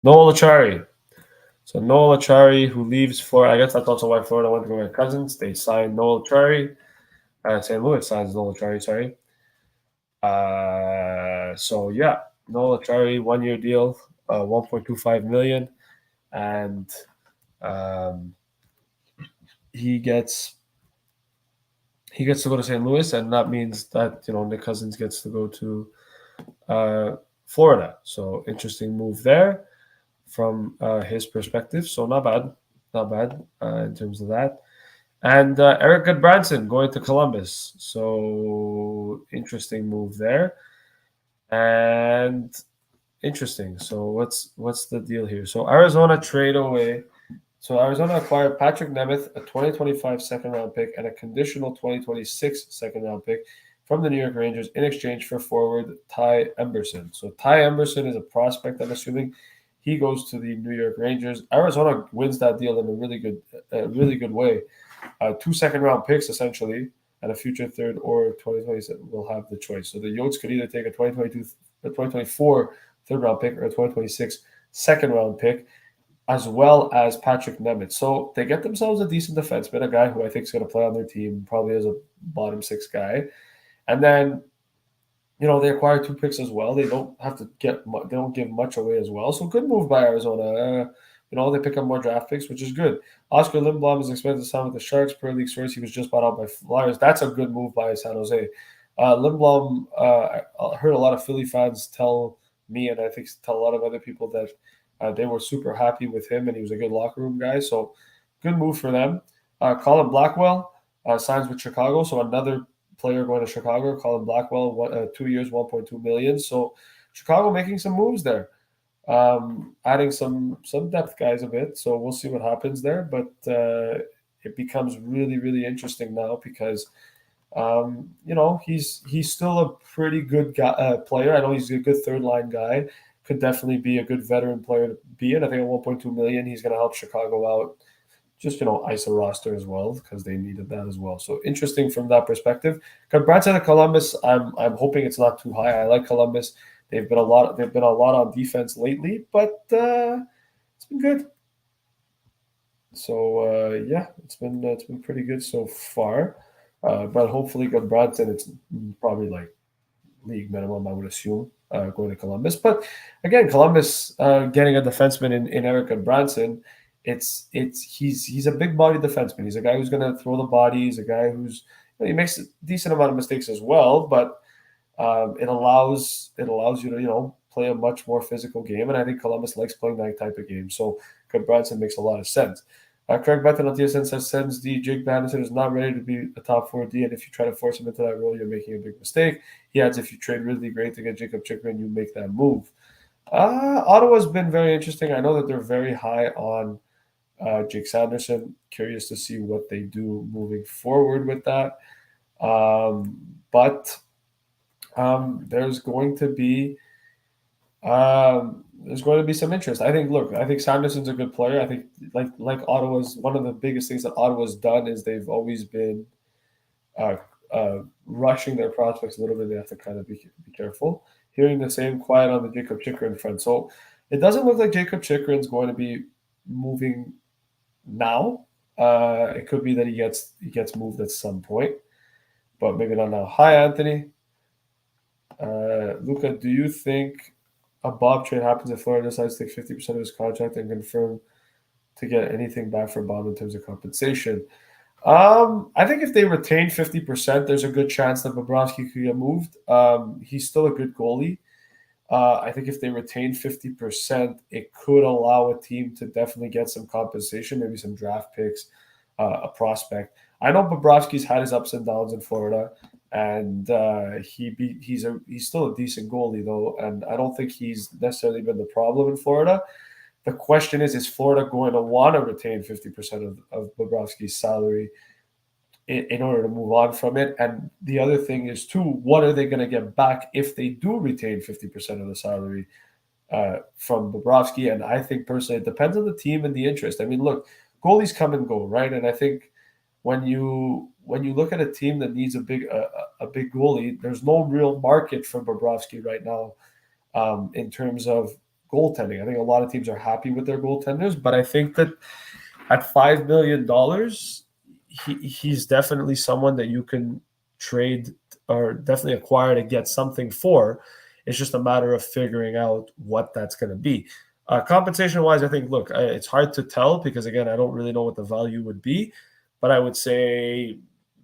Noel Acciari. So Noel Acciari, who leaves Florida. I guess that's also why Florida went to go with Cousins. They signed Noel Acciari. St. Louis signs Noel Acciari, sorry. So yeah, Noel Acciari, 1-year deal, $1.25 million, and he gets to go to St. Louis, and that means that Nick Cousins gets to go to Florida. So interesting move there from his perspective. So not bad in terms of that. And Eric Goodbranson going to Columbus. So interesting move there. And interesting. So what's the deal here? So Arizona trade away. So Arizona acquired Patrick Nemeth, a 2025 second-round pick, and a conditional 2026 second-round pick from the New York Rangers in exchange for forward Ty Emberson. So Ty Emberson is a prospect, I'm assuming. He goes to the New York Rangers. Arizona wins that deal in a really good way. 2 second-round picks, essentially, and a future third or 2027 will have the choice. So the Yotes could either take a 2024 third-round pick or a 2026 second-round pick, as well as Patrick Nemeth. So they get themselves a decent defenseman, a guy who I think is going to play on their team, probably as a bottom 6 guy. And then, they acquire 2 picks as well. They don't have to they don't give much away as well. So good move by Arizona. They pick up more draft picks, which is good. Oscar Lindblom is expected to sign with the Sharks per league source. He was just bought out by Flyers. That's a good move by San Jose. Lindblom, I heard a lot of Philly fans tell me, and I think tell a lot of other people that they were super happy with him, and he was a good locker room guy. So good move for them. Colin Blackwell signs with Chicago. So another player going to Chicago, Colin Blackwell, 2 years, $1.2 million. So Chicago making some moves there. Adding some depth guys a bit, so we'll see what happens there. But it becomes really, really interesting now because he's still a pretty good player. I know he's a good third line guy. Could definitely be a good veteran player to be in. I think at $1.2 million, he's going to help Chicago out just ice a roster as well because they needed that as well. So interesting from that perspective. Congrats to Columbus. I'm hoping it's not too high. I like Columbus. They've been a lot on defense lately, but it's been good. So yeah, it's been pretty good so far. But hopefully, Branson, it's probably like league minimum, I would assume, going to Columbus. But again, Columbus getting a defenseman in Eric Branson, he's a big body defenseman. He's a guy who's going to throw the body. He's a guy who's he makes a decent amount of mistakes as well, but it allows you to play a much more physical game, and I think Columbus likes playing that type of game. So Branson makes a lot of sense. Craig Betton on TSN says, since Jake Madison is not ready to be a top 4D, and if you try to force him into that role, you're making a big mistake. He adds, if you trade Ridley Great to get Jacob Chikrin, you make that move. Ottawa's been very interesting. I know that they're very high on Jake Sanderson. Curious to see what they do moving forward with that. But there's going to be some interest. I think Sanderson's a good player. I think like Ottawa's, one of the biggest things that Ottawa's done is they've always been rushing their prospects a little bit. They have to kind of be careful. Hearing the same quiet on the Jacob Chikrin front. So it doesn't look like Jacob Chikrin's going to be moving now. It could be that he gets moved at some point, but maybe not now. Hi, Anthony. Luca, do you think a Bob trade happens if Florida decides to take 50% of his contract and confirm to get anything back from Bob in terms of compensation? I think if they retain 50%, there's a good chance that Bobrovsky could get moved. He's still a good goalie. I think if they retain 50%, it could allow a team to definitely get some compensation, maybe some draft picks, a prospect. I know Bobrovsky's had his ups and downs in Florida, and he's still a decent goalie though, and I don't think he's necessarily been the problem in Florida. The question is Florida going to want to retain 50% of Bobrovsky's salary in order to move on from it? And the other thing is too, what are they going to get back if they do retain 50% of the salary from Bobrovsky? And I think personally, it depends on the team and the interest. I mean, look, goalies come and go, right? And I think when you look at a team that needs a big goalie, there's no real market for Bobrovsky right now in terms of goaltending. I think a lot of teams are happy with their goaltenders, but I think that at $5 million, he's definitely someone that you can trade or definitely acquire to get something for. It's just a matter of figuring out what that's going to be. Compensation-wise, I think, look, it's hard to tell because, again, I don't really know what the value would be, but I would say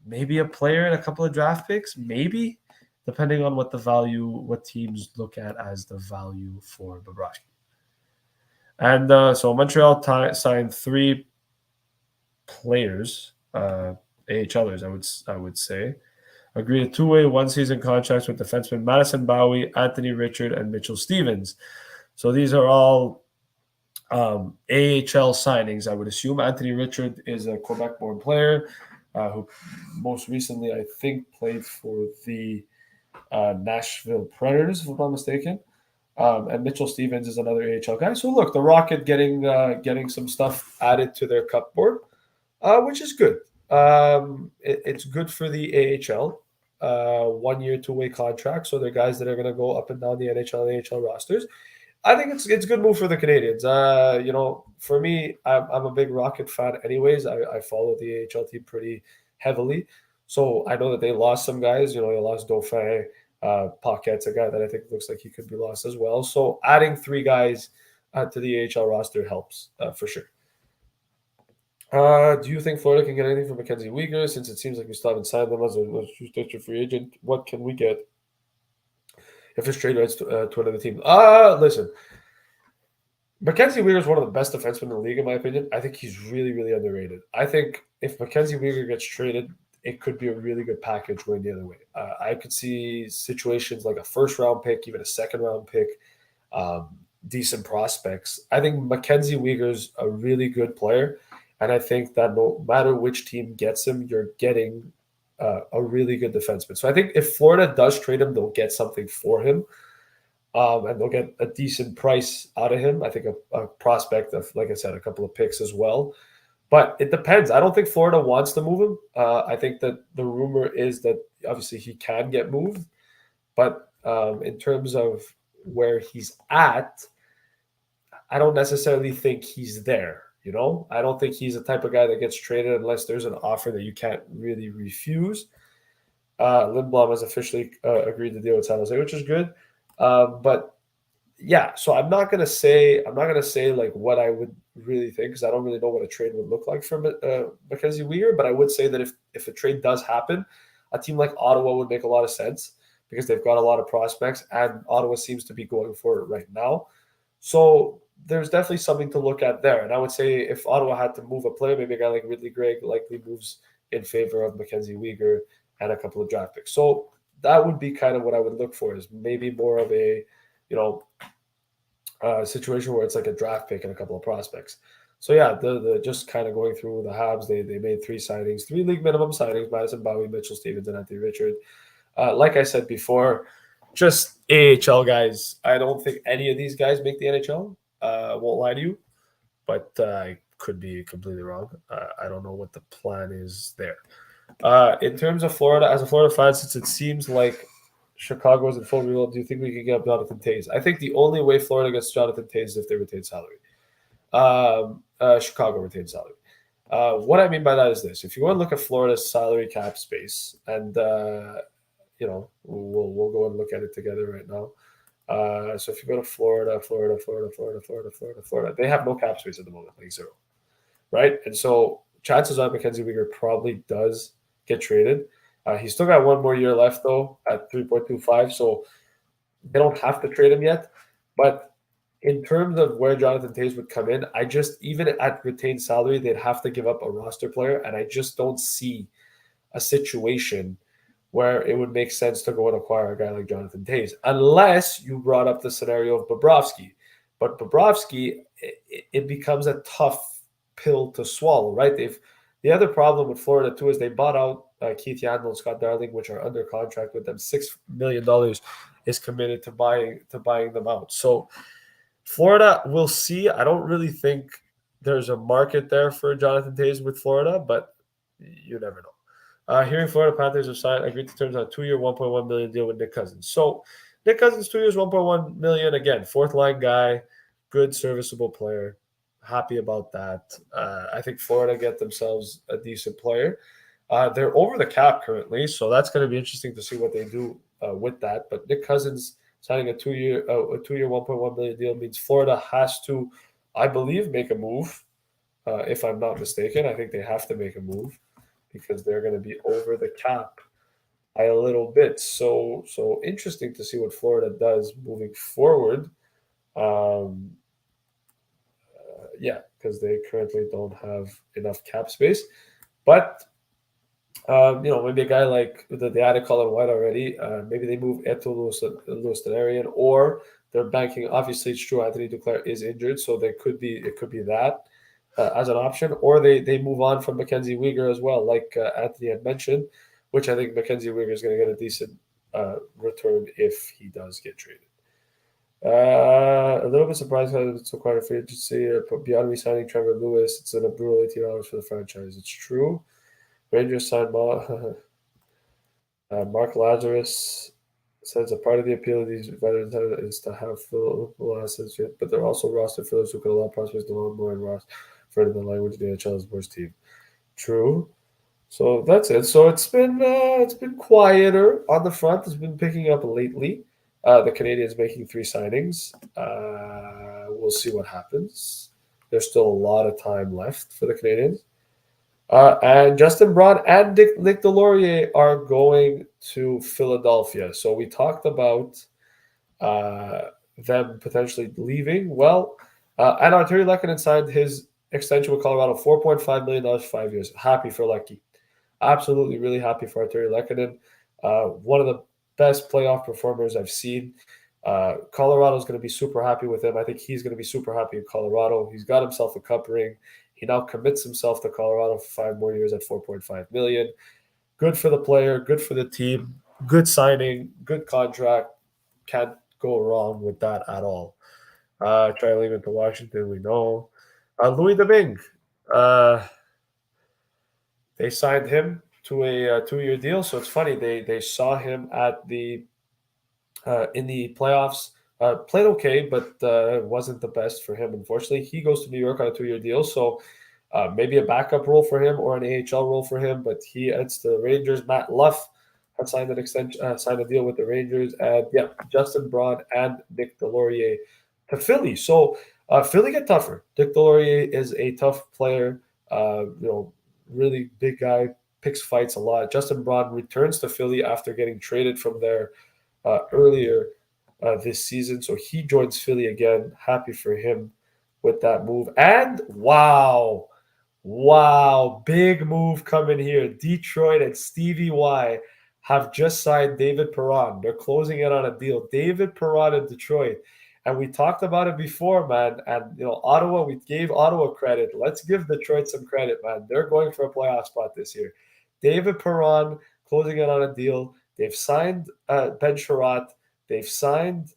maybe a player and a couple of draft picks, maybe, depending on what teams look at as the value for Bobrovsky. And so Montreal signed 3 players, AHLers, I would say, agreed to 2-way, 1-season contracts with defensemen Madison Bowie, Anthony Richard, and Mitchell Stevens. So these are all AHL signings, I would assume. Anthony Richard is a Quebec-born player who most recently, I think, played for the Nashville Predators, if I'm not mistaken. And Mitchell Stevens is another AHL guy. So look, the Rocket getting some stuff added to their cupboard, which is good. It's good for the AHL. 1-year, 2-way contract. So they're guys that are going to go up and down the NHL and AHL rosters. I think it's a good move for the Canadiens. For me, I'm a big Rocket fan anyways. I follow the AHL team pretty heavily. So I know that they lost some guys. They lost Dauphin. Paquette's a guy that I think looks like he could be lost as well. So adding 3 guys to the AHL roster helps for sure. Do you think Florida can get anything from Mackenzie Weegar, since it seems like we still haven't signed them as a free agent? What can we get if it's trade rights to another team? Listen, Mackenzie Weegar is one of the best defensemen in the league, in my opinion. I think he's really, really underrated. I think if Mackenzie Weegar gets traded, it could be a really good package going the other way. I could see situations like a first-round pick, even a second-round pick, decent prospects. I think Mackenzie Weegar's a really good player, and I think that no matter which team gets him, you're getting a really good defenseman. So I think if Florida does trade him, they'll get something for him, and they'll get a decent price out of him. I think a prospect of, like I said, a couple of picks as well. But it depends. I don't think Florida wants to move him. I think that the rumor is that obviously he can get moved, but in terms of where he's at, I don't necessarily think he's there. You know, I don't think he's the type of guy that gets traded unless there's an offer that you can't really refuse. Lindblom has officially agreed to deal with San Jose, which is good. But yeah, so I'm not gonna say like what I would really think because I don't really know what a trade would look like for Mackenzie Weegar. But I would say that if a trade does happen, a team like Ottawa would make a lot of sense because they've got a lot of prospects, and Ottawa seems to be going for it right now. So there's definitely something to look at there. And I would say if Ottawa had to move a player, maybe a guy like Ridley Gregg likely moves in favor of Mackenzie Weegar and a couple of draft picks. So that would be kind of what I would look for, is maybe more of a, situation where it's like a draft pick and a couple of prospects. So yeah, the just kind of going through the Habs, they made 3 league minimum signings: Madison Bowie, Mitchell Stevens, and Anthony Richard. Like I said before, just AHL guys. I don't think any of these guys make the NHL. Won't lie to you, but I could be completely wrong. I don't know what the plan is there. In terms of Florida, as a Florida fan, since it seems like Chicago is in full rebuild, do you think we can get Jonathan Toews? I think the only way Florida gets Jonathan Toews is if they retain salary. Chicago retains salary. What I mean by that is this: if you want to look at Florida's salary cap space, and we'll go and look at it together right now. So if you go to Florida, they have no cap space at the moment, like zero, right? And so chances are Mackenzie Weegar probably does get traded. He's still got one more year left, though, at 3.25, so they don't have to trade him yet. But in terms of where Jonathan Toews would come in, even at retained salary, they'd have to give up a roster player, and I just don't see a situation where it would make sense to go and acquire a guy like Jonathan Toews, unless you brought up the scenario of Bobrovsky. But Bobrovsky, it becomes a tough pill to swallow, right? The other problem with Florida, too, is they bought out Keith Yandel and Scott Darling, which are under contract with them. $6 million is committed to buying them out. So Florida, we'll see. I don't really think there's a market there for Jonathan Toews with Florida, but you never know. Hearing Florida Panthers have signed agreed to terms on a 2-year, $1.1 million deal with Nick Cousins. So Nick Cousins, 2 years, $1.1 million. Again, fourth line guy, good, serviceable player. Happy about that. I think Florida get themselves a decent player. They're over the cap currently, so that's going to be interesting to see what they do with that. But Nick Cousins signing a 2-year, $1.1 million deal means Florida has to, I believe, make a move. If I'm not mistaken, I think they have to make a move because they're going to be over the cap by a little bit. So interesting to see what Florida does moving forward. Because they currently don't have enough cap space. But maybe a guy like they added Colin White already. Maybe they move Eto Lustanarian, or they're banking. Obviously, it's true Anthony Duclair is injured, so it could be that as an option, or they move on from Mackenzie Weegar as well, like Anthony had mentioned, which I think Mackenzie Weegar is going to get a decent return if he does get traded. A little bit surprised how it's required a free agency. Beyond re-signing Trevor Lewis, it's a brutal $18 for the franchise. It's true. Rangers signed Mark Lazarus. Says a part of the appeal of these veterans is to have fillable assets, but they're also roster fillers who can allow prospects to learn more and roster for the language of the NHL's worst team. True. So that's it. So it's been quieter on the front. It's been picking up lately. The Canadiens making 3 signings. We'll see what happens. There's still a lot of time left for the Canadiens. And Justin Braun and Nick Delorier are going to Philadelphia. So we talked about them potentially leaving. Well, and Artturi Lehkonen signed his extension with Colorado, $4.5 million for 5 years. Happy for Lecky. Absolutely, really happy for Artturi Lehkonen. One of the best playoff performers I've seen. Colorado's going to be super happy with him. I think he's going to be super happy in Colorado. He's got himself a cup ring. He now commits himself to Colorado for 5 more years at $4.5 million. Good for the player, good for the team, good signing, good contract. Can't go wrong with that at all. Try leaving to Washington, we know. Louis Domingue. they signed him to a 2-year deal. So it's funny, they saw him at the in the playoffs. Played okay, but wasn't the best for him, unfortunately. He goes to New York on a 2-year deal, so maybe a backup role for him or an AHL role for him. But it's the Rangers. Matt Luff had signed an extension, signed a deal with the Rangers, and yeah, Justin Braun and Nick Delorier to Philly. So Philly get tougher. Nick Delorier is a tough player. Really big guy, picks fights a lot. Justin Braun returns to Philly after getting traded from there earlier this season. So he joins Philly again. Happy for him with that move. And wow, big move coming here. Detroit and Stevie Y have just signed David Perron. They're closing in on a deal. David Perron in Detroit. And we talked about it before, man. And, Ottawa, we gave Ottawa credit. Let's give Detroit some credit, man. They're going for a playoff spot this year. David Perron closing in on a deal. They've signed Ben Sherratt. They've signed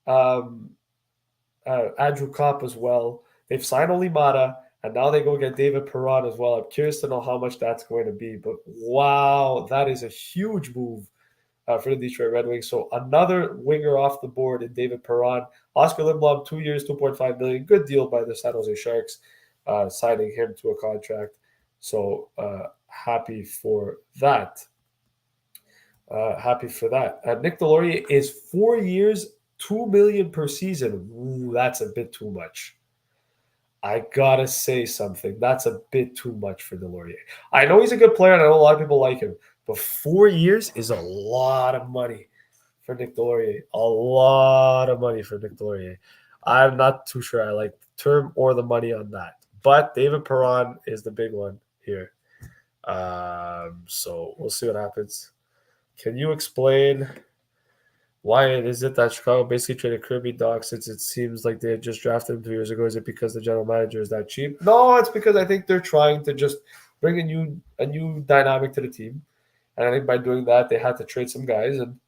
Andrew Kopp as well. They've signed Olimata, and now they go get David Perron as well. I'm curious to know how much that's going to be. But wow, that is a huge move for the Detroit Red Wings. So another winger off the board in David Perron. Oscar Lindblom, 2 years, $2.5 million. Good deal by the San Jose Sharks, signing him to a contract. So happy for that. Nick Delorier is 4 years, $2 million per season. Ooh, that's a bit too much. I gotta say something. That's a bit too much for Delorier. I know he's a good player, and I know a lot of people like him, but 4 years is a lot of money for Nick Delorier. A lot of money for Nick Delorier. I'm not too sure I like the term or the money on that. But David Perron is the big one here. So we'll see what happens. Can you explain why is it that Chicago basically traded Kirby Dach since it seems like they had just drafted him 2 years ago? Is it because the general manager is that cheap? No, it's because I think they're trying to just bring a new dynamic to the team. And I think by doing that, they had to trade some guys, and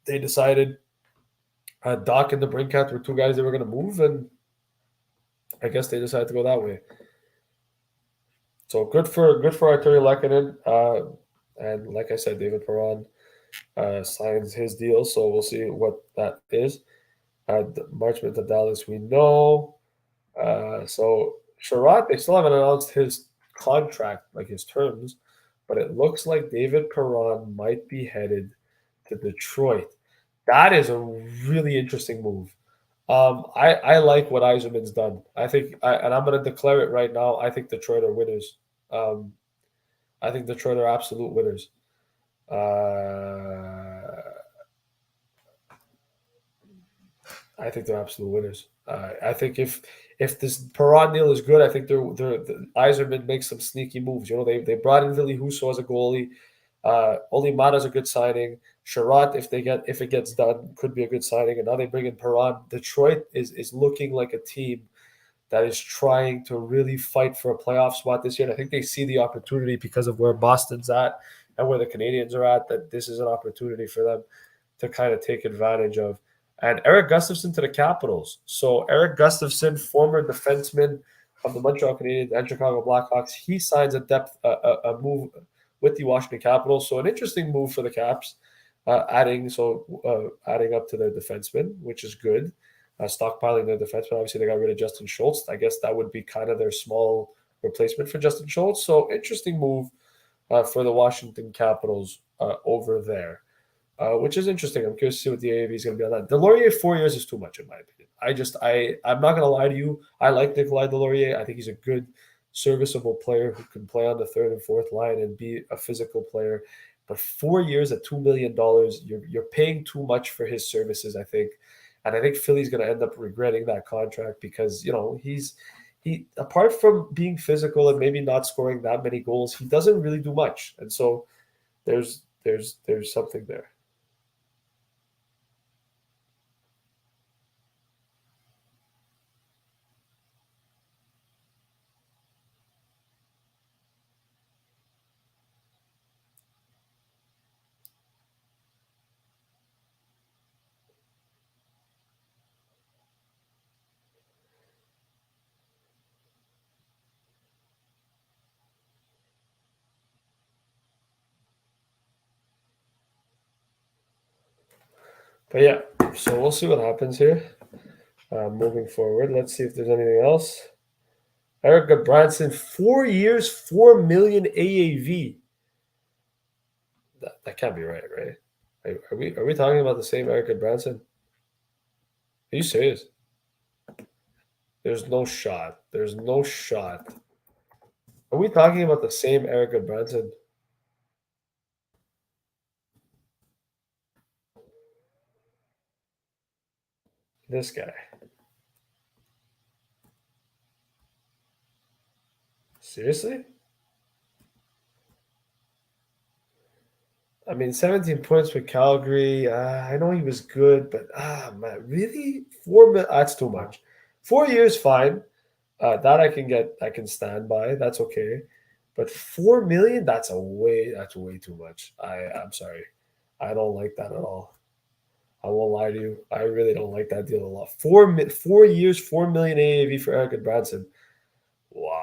they decided Dach and the Brinkat were two guys they were going to move, and I guess they decided to go that way. So good for Arturi Lehkonen. And like I said, David Perron signs his deal, so we'll see what that is. Marchment to Dallas, we know. So Sherratt, they still haven't announced his contract, like his terms, but it looks like David Perron might be headed to Detroit. That is a really interesting move. I like what Yzerman's done. And I'm going to declare it right now. I think Detroit are winners. I think Detroit are absolute winners. I think they're absolute winners. I think if this Perron deal is good, I think the Yzerman makes some sneaky moves. They brought in Ville Husso as a goalie. Olimata's a good signing. Sherratt, if it gets done, could be a good signing. And now they bring in Perron. Detroit is looking like a team that is trying to really fight for a playoff spot this year. And I think they see the opportunity because of where Boston's at and where the Canadiens are at, that this is an opportunity for them to kind of take advantage of. And Eric Gustafsson to the Capitals. So Eric Gustafsson, former defenseman of the Montreal Canadiens and Chicago Blackhawks, he signs a move with the Washington Capitals. So an interesting move for the Caps, adding up to their defenseman, which is good. Stockpiling their defenseman. Obviously, they got rid of Justin Schultz. I guess that would be kind of their small replacement for Justin Schultz. So interesting move for the Washington Capitals over there. Which is interesting. I'm curious to see what the AAV is going to be on that. Delorier, 4 years is too much, in my opinion. I'm not going to lie to you. I like Nikolai Delorier. I think he's a good, serviceable player who can play on the third and fourth line and be a physical player. But 4 years at $2 million, you're paying too much for his services, I think. And I think Philly's going to end up regretting that contract because, he apart from being physical and maybe not scoring that many goals, he doesn't really do much. And so there's something there. But yeah, so we'll see what happens here. Moving forward, let's see if there's anything else. Erica Branson, 4 years, 4 million AAV. That can't be right? Are we talking about the same Erica Branson? Are you serious? There's no shot. There's no shot. Are we talking about the same Erica Branson? This guy. Seriously? I mean, 17 points for Calgary. I know he was good, but man, really? 4 million? That's too much. 4 years, fine. That I can stand by. That's okay. But 4 million? That's way too much. I'm sorry. I don't like that at all. I won't lie to you. I really don't like that deal a lot. 4 years, 4 million AAV for Eric Branson. Wow.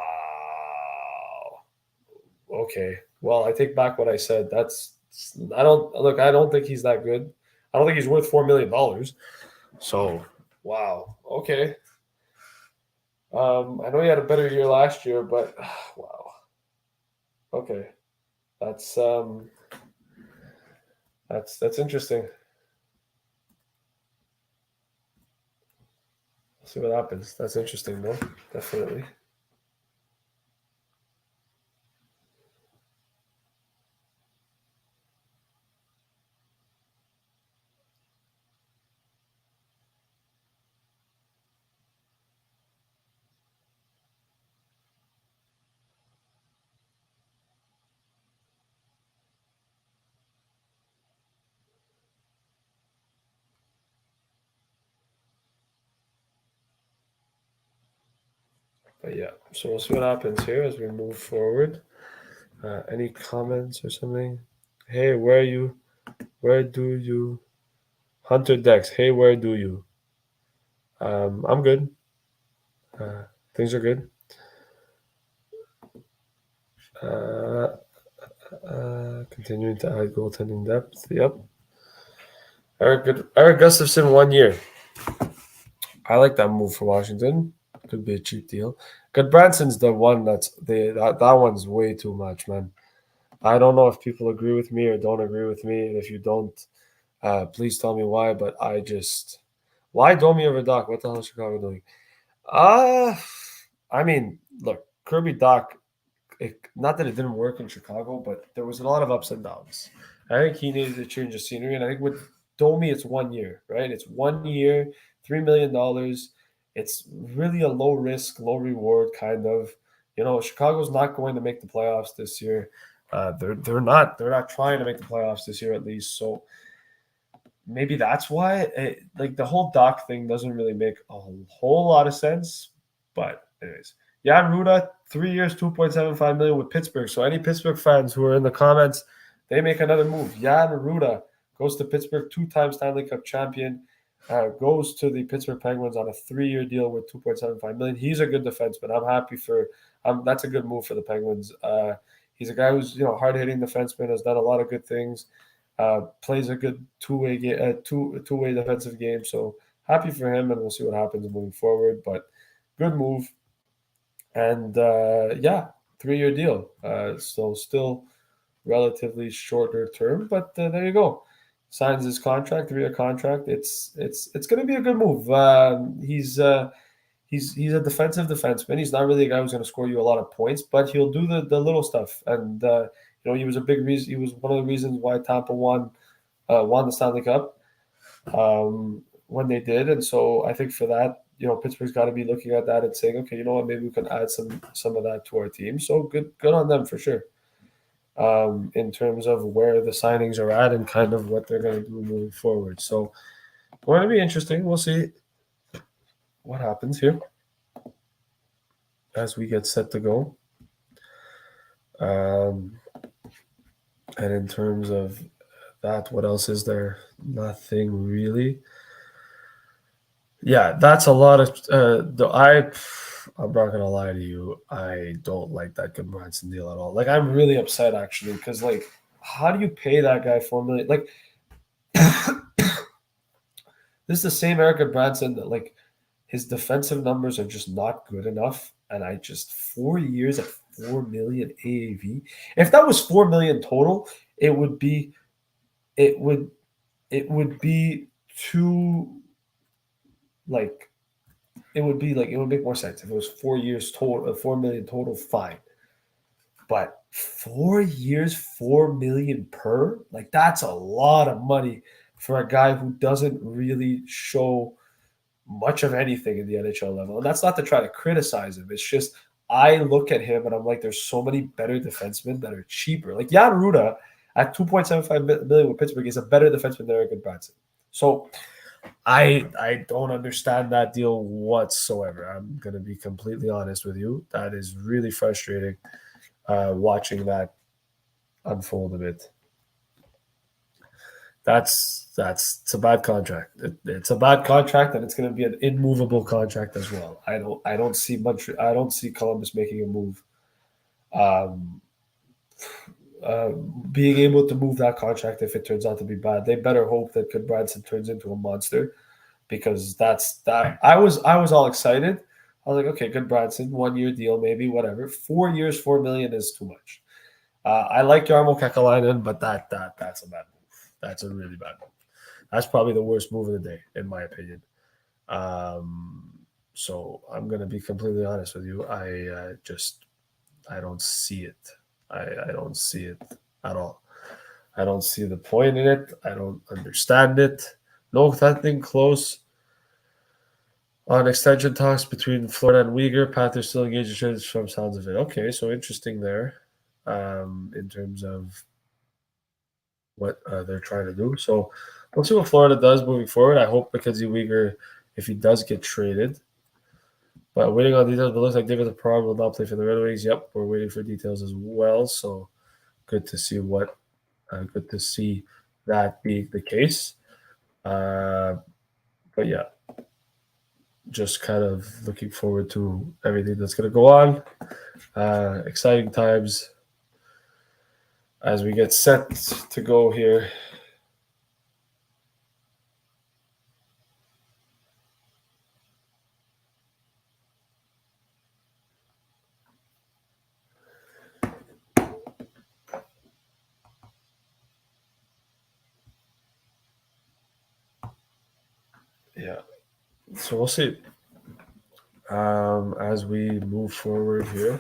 Okay. Well, I take back what I said. I don't think he's that good. I don't think he's worth $4 million. So, wow. Okay. I know he had a better year last year, but wow. Okay. That's interesting. We'll see what happens. That's interesting though. Definitely. But yeah, so we'll see what happens here as we move forward. Any comments or something? Hey, where are you? Where do you? Hunter Dex. Hey, where do you? I'm good. Things are good. Continuing to add goaltending depth. Yep. Eric Gustafson, 1 year. I like that move for Washington. Could be a cheap deal. Branson's the one that one's way too much, man. I don't know if people agree with me or don't agree with me. And if you don't, please tell me why. But why Domi over Doc? What the hell is Chicago doing? I mean, look, Kirby Doc, not that it didn't work in Chicago, but there was a lot of ups and downs. I think he needed to change the scenery. And I think with Domi, it's 1 year, right? It's 1 year, $3 million. It's really a low risk, low reward kind of. Chicago's not going to make the playoffs this year. They're not trying to make the playoffs this year at least. So maybe that's why the whole Doc thing doesn't really make a whole lot of sense. But anyways, Jan Ruda, 3 years, $2.75 million with Pittsburgh. So any Pittsburgh fans who are in the comments, they make another move. Jan Ruda goes to Pittsburgh, 2-time Stanley Cup champion. Goes to the Pittsburgh Penguins on a 3-year deal with $2.75 million. He's a good defenseman. I'm happy for. That's a good move for the Penguins. He's a guy who's hard hitting defenseman, has done a lot of good things. Plays a good two-way defensive game. So happy for him, and we'll see what happens moving forward. But good move, and 3-year deal. So still relatively shorter term, but there you go. Signs his contract, 3-year contract. It's going to be a good move. He's a defensive defenseman. He's not really a guy who's going to score you a lot of points, but he'll do the little stuff. And he was a big reason. He was one of the reasons why Tampa won the Stanley Cup when they did. And so I think for that, Pittsburgh's got to be looking at that and saying, okay, you know what, maybe we can add some of that to our team. So good on them for sure. In terms of where the signings are at and kind of what they're going to do moving forward. So going to be interesting. We'll see what happens here as we get set to go. And in terms of that, what else is there? Nothing really. Yeah, that's a lot of I'm not gonna lie to you. I don't like that Branson deal at all. I'm really upset actually because how do you pay that guy $4 million? This is the same Eric Branson that like his defensive numbers are just not good enough. And I just 4 years at 4 million AAV. If that was 4 million total, it would be too like it would make more sense if it was 4 years total, 4 million total, fine. But 4 years, 4 million per, like that's a lot of money for a guy who doesn't really show much of anything in the NHL level. And that's not to try to criticize him. It's just I look at him and I'm like, there's so many better defensemen that are cheaper. Like Jan Ruda at 2.75 million with Pittsburgh is a better defenseman than Eric Branson. So I don't understand that deal whatsoever. I'm gonna be completely honest with you. That is really frustrating. Watching that unfold a bit. It's a bad contract. It's a bad contract, and it's going to be an immovable contract as well. I don't see Columbus making a move. Being able to move that contract if it turns out to be bad, they better hope that Goodbranson turns into a monster, because that's that. I was all excited. I was like, okay, Goodbranson, 1 year deal, maybe, whatever. 4 years, 4 million is too much. I like Jarmo Kekalainen, but that's a bad move. That's a really bad move. That's probably the worst move of the day, in my opinion. So I'm going to be completely honest with you. I don't see it. I don't see it at all. I don't see the point in it. I don't understand it. Nothing close on extension talks between Florida and Uyghur. Panthers still engaged in trades from sounds of it. Okay, so interesting there in terms of what they're trying to do. So we'll see what Florida does moving forward. I hope Mackenzie Weegar, if he does get traded. But waiting on details, but it looks like David Perron will not play for the Red Wings. Yep, we're waiting for details as well. So good to see that being the case. But yeah, just kind of looking forward to everything that's going to go on. Exciting times as we get set to go here. Yeah, so we'll see as we move forward here.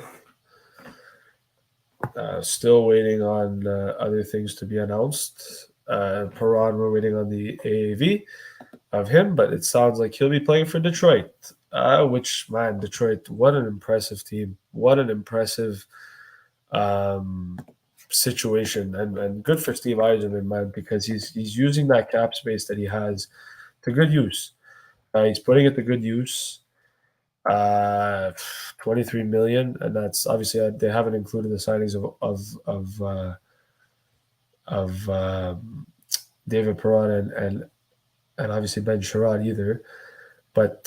Still waiting on other things to be announced. Perron, we're waiting on the AAV of him, but it sounds like he'll be playing for Detroit, which, man, Detroit, what an impressive team. What an impressive situation. And good for Steve Yzerman, man, because he's using that cap space that he has to good use. He's putting it to good use. 23 million, and that's obviously they haven't included the signings of David Perron and obviously Ben Sherrod either, but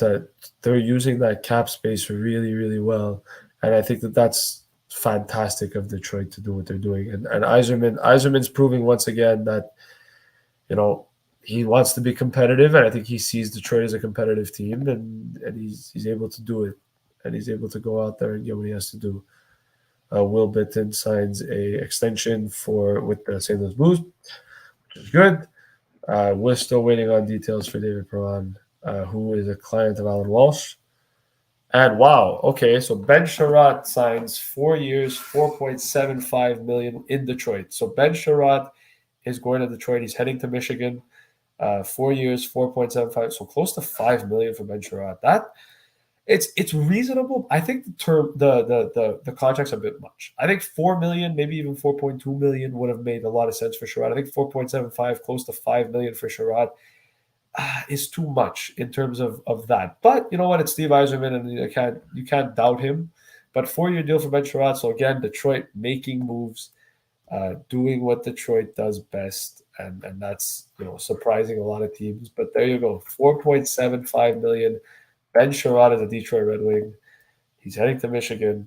they're using that cap space really, really well, and I think that's fantastic of Detroit to do what they're doing. And Yzerman's proving once again that he wants to be competitive, and I think he sees Detroit as a competitive team, and he's able to do it, and he's able to go out there and get what he has to do. Will Bitton signs a extension with the St. Louis Blues, which is good. We're still waiting on details for David Perron, who is a client of Alan Walsh. And wow, okay, so Ben Sherratt signs 4 years, $4.75 million in Detroit. So Ben Sherratt is going to Detroit. He's heading to Michigan. 4 years, 4.75, so close to $5 million for Ben Sherratt. That it's reasonable. I think the contract's a bit much. I think 4 million, maybe even 4.2 million would have made a lot of sense for Sherratt. I think 4.75, close to 5 million for Sherratt is too much in terms of that. But you know what? It's Steve Yzerman, and you can't doubt him. But 4-year deal for Ben Sherratt. So again, Detroit making moves, doing what Detroit does best. And that's surprising a lot of teams, but there you go. 4.75 million. Ben Sherratt is a Detroit Red Wing. He's heading to Michigan,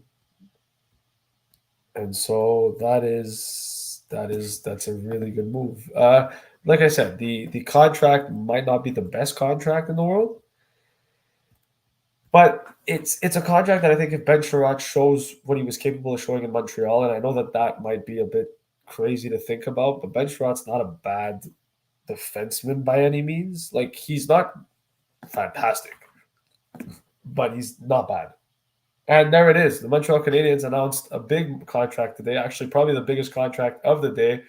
and so that's a really good move. like I said, the contract might not be the best contract in the world, but it's a contract that I think if Ben Sherratt shows what he was capable of showing in Montreal, and I know that might be a bit crazy to think about, but Ben Sherratt's not a bad defenseman by any means. Like, he's not fantastic, but he's not bad. And there it is. The Montreal Canadiens announced a big contract today, actually probably the biggest contract of the day.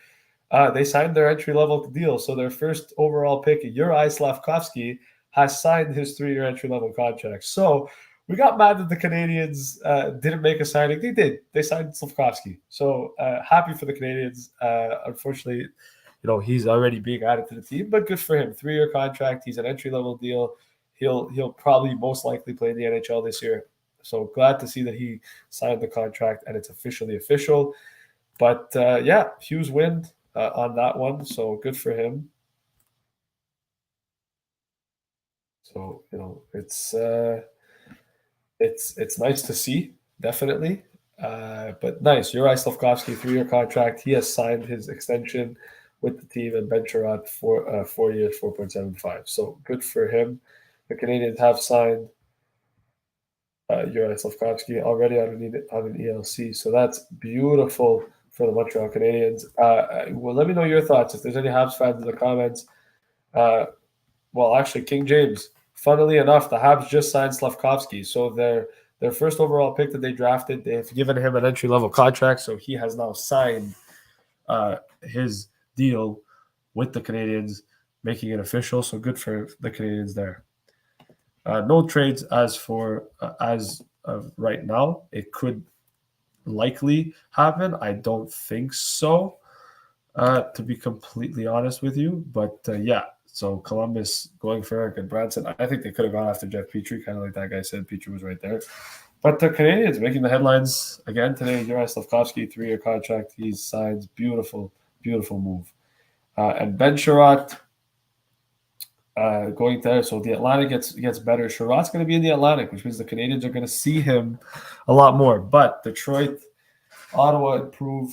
They signed their entry-level deal. So their first overall pick, Juraj Slafkovsky, has signed his 3-year entry-level contract. So we got mad that the Canadiens didn't make a signing. They did. They signed Slafkovsky. So happy for the Canadiens. Unfortunately, he's already being added to the team, but good for him. 3-year contract. He's an entry-level deal. He'll probably most likely play in the NHL this year. So glad to see that he signed the contract and it's officially official. But Hughes win on that one. So good for him. So, it's nice to see, definitely. But nice. Juraj Slafkovsky, 3-year contract. He has signed his extension with the team, and Ben Sherratt for 4 years, 4.75. So good for him. The Canadiens have signed Juraj Slafkovsky already on an ELC. So that's beautiful for the Montreal Canadiens. Well, let me know your thoughts. If there's any Habs fans in the comments. Actually, King James. Funnily enough, the Habs just signed Slafkovsky. So their first overall pick that they drafted, they've given him an entry-level contract. So he has now signed his deal with the Canadiens, making it official. So good for the Canadiens there. No trades as of right now. It could likely happen. I don't think so, to be completely honest with you. But so Columbus going for Eric and Branson. I think they could have gone after Jeff Petrie, kind of like that guy said. Petrie was right there. But the Canadiens making the headlines again today. Juraj Slafkovsky, 3-year contract. He signs. Beautiful, beautiful move. And Ben Sherratt going there. So the Atlantic gets better. Sherratt's going to be in the Atlantic, which means the Canadiens are going to see him a lot more. But Detroit, Ottawa improve.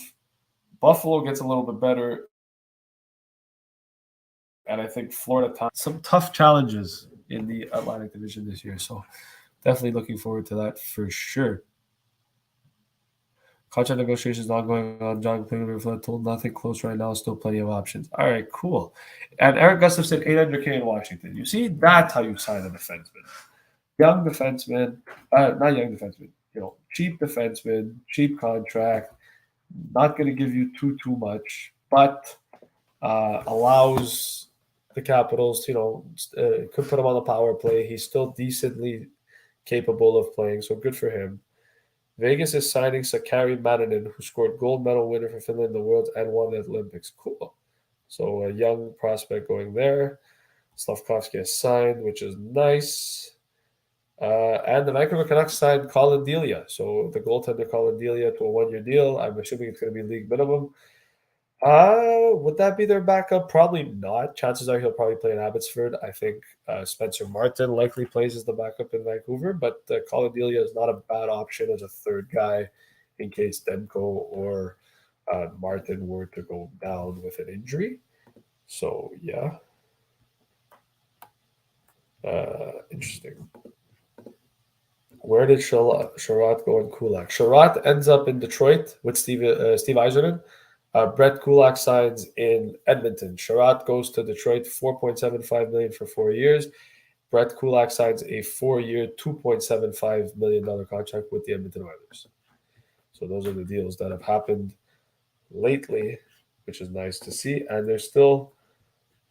Buffalo gets a little bit better. And I think Florida, some tough challenges in the Atlantic Division this year. So definitely looking forward to that for sure. Contract negotiations not going on. John Klingler told nothing close right now. Still plenty of options. All right, cool. And Eric Gustafson, $800K in Washington. You see, that's how you sign a defenseman. Young defenseman, not young defenseman. Cheap defenseman, cheap contract. Not going to give you too much, but allows the Capitals, could put him on the power play. He's still decently capable of playing, so good for him. Vegas is signing Sakari Manninen, who scored gold medal winner for Finland in the Worlds and won the Olympics. Cool. So a young prospect going there. Slafkovsky has signed, which is nice. And the Vancouver Canucks signed Colin Delia. So the goaltender Colin Delia to a 1-year deal. I'm assuming it's going to be league minimum. Would that be their backup? Probably not. Chances are he'll probably play in Abbotsford. I think Spencer Martin likely plays as the backup in Vancouver, but Colin Delia is not a bad option as a third guy in case Demko or Martin were to go down with an injury. So, yeah. Interesting. Where did Sherratt go in Kulak? Sherratt ends up in Detroit with Steve Yzerman. Brett Kulak signs in Edmonton. Sherratt goes to Detroit, $4.75 million for 4 years. Brett Kulak signs a 4-year, $2.75 million contract with the Edmonton Oilers. So those are the deals that have happened lately, which is nice to see. And there's still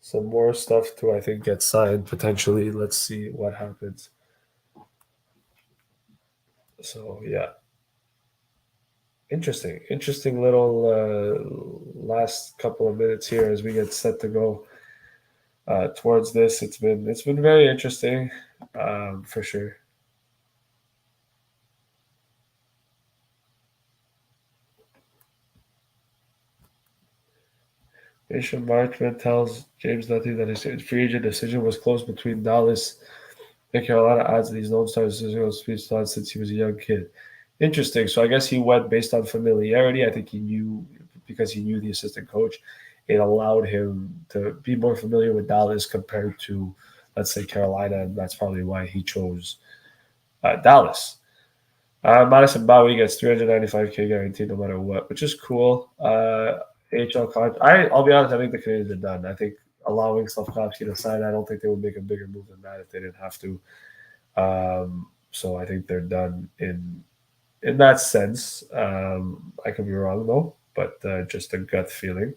some more stuff to, I think, get signed potentially. Let's see what happens. So, yeah. Interesting little last couple of minutes here as we get set to go towards this. It's been very interesting, for sure. Mason Marchman tells James Dutty that his free agent decision was close between Dallas and Carolina. Adds that he's known Stars since he was a young kid. Interesting. So I guess he went based on familiarity. I think he knew because he knew the assistant coach. it allowed him to be more familiar with Dallas compared to, let's say, Carolina, and that's probably why he chose Dallas. Madison Bowie gets $395K guaranteed no matter what, which is cool. AHL contract. I'll be honest, I think the Canadiens are done. I think allowing Slavkovsky to sign, I don't think they would make a bigger move than that if they didn't have to. So I think they're done in that sense. I could be wrong though, but just a gut feeling.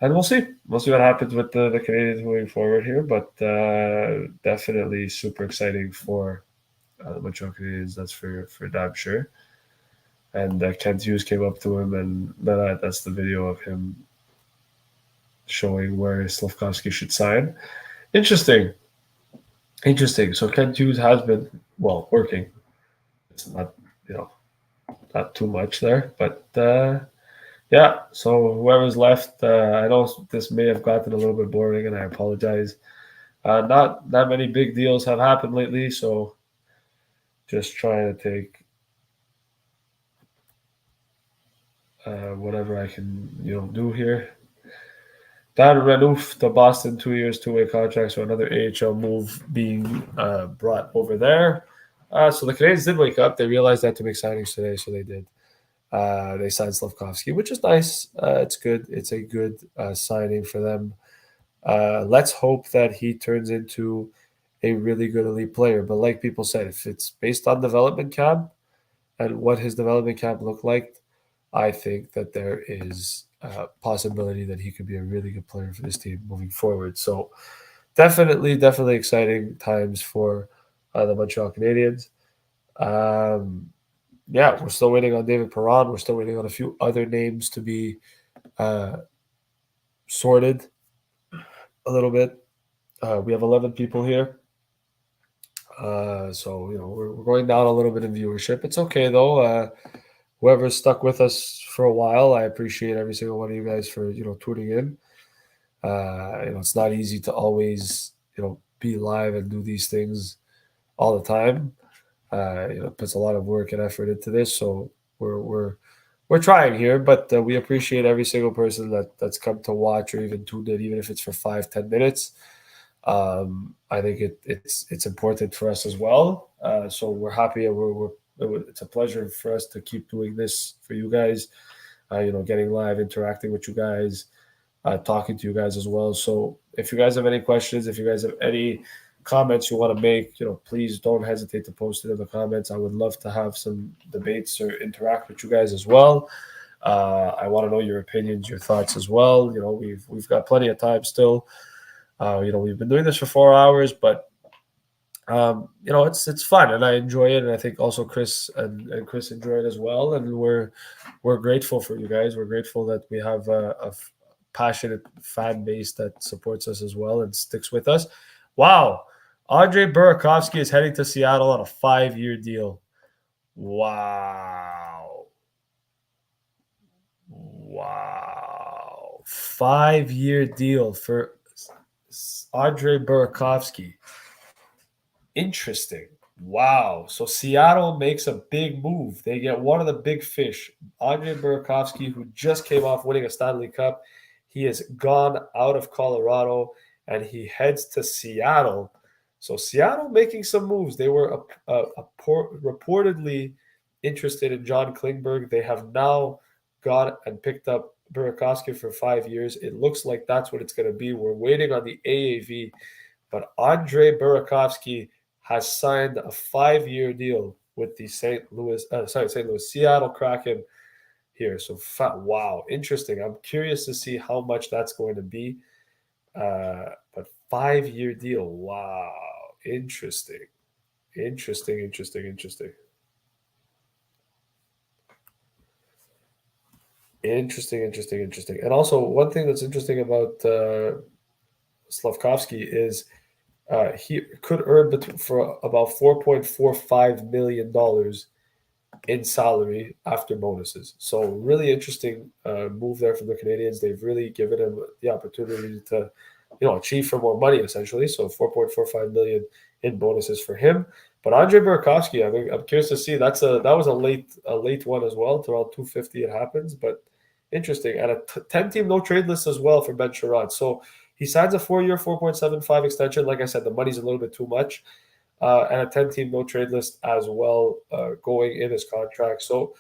And we'll see. We'll see what happens with the Canadiens moving forward here. But definitely super exciting for the Montreal Canadiens. That's for damn sure. And Kent Hughes came up to him, and that's the video of him showing where Slavkovsky should sign. Interesting. So Kent Hughes has been working. It's not not too much there, but yeah. So whoever's left, I know this may have gotten a little bit boring, and I apologize. Not that many big deals have happened lately, so just trying to take whatever I can do here. Dan Renouf to Boston, 2 years, 2-way contract, so another AHL move being brought over there. So the Canadiens did wake up. They realized they had to make signings today, so they did. They signed Slavkovsky, which is nice. It's good. It's a good signing for them. Let's hope that he turns into a really good elite player. But like people said, if it's based on development camp and what his development camp looked like, I think that there is a possibility that he could be a really good player for this team moving forward. So definitely exciting times for the Montreal Canadiens. Yeah, we're still waiting on David Perron. We're still waiting on a few other names to be sorted a little bit. We have 11 people here. So, we're going down a little bit in viewership. It's okay, though. Whoever's stuck with us for a while, I appreciate every single one of you guys for, tuning in. It's not easy to always, be live and do these things all the time. It puts a lot of work and effort into this. So we're trying here, but we appreciate every single person that's come to watch or even tuned in, even if it's for 5-10 minutes. I think it's important for us as well. So we're happy, and it's a pleasure for us to keep doing this for you guys. Getting live, interacting with you guys, talking to you guys as well. So if you guys have any questions, if you guys have any comments you want to make, please don't hesitate to post it in the comments. I would love to have some debates or interact with you guys as well. I want to know your opinions, your thoughts as well. We've got plenty of time still. We've been doing this for 4 hours, but it's fun and I enjoy it, and I think also Chris and Chris enjoy it as well. And we're grateful for you guys. We're grateful that we have a passionate fan base that supports us as well and sticks with us. Wow. Andrei Burakovsky is heading to Seattle on a 5-year deal. Wow. 5-year deal for Andrei Burakovsky. Interesting. Wow. So Seattle makes a big move. They get one of the big fish, Andrei Burakovsky, who just came off winning a Stanley Cup. He has gone out of Colorado and he heads to Seattle. So Seattle making some moves. They were reportedly interested in John Klingberg. They have now gone and picked up Burakovsky for 5 years. It looks like that's what it's going to be. We're waiting on the AAV, but Andrei Burakovsky has signed a 5-year deal with the Seattle Kraken here. So wow, interesting. I'm curious to see how much that's going to be. But 5-year deal. Wow. Interesting. And also, one thing that's interesting about Slavkovsky is he could earn for about $4.45 million in salary after bonuses. So really interesting move there from the Canadiens. They've really given him the opportunity to, achieve for more money essentially. So $4.45 million in bonuses for him. But Andrei Burakovsky, I'm curious to see. That was a late one as well. It's around $250 it happens, but Interesting. And a 10-team no-trade list as well for Ben Sherrod. So he signs a 4-year, 4.75 extension. Like I said, the money's a little bit too much. And a 10-team no-trade list as well going in his contract. So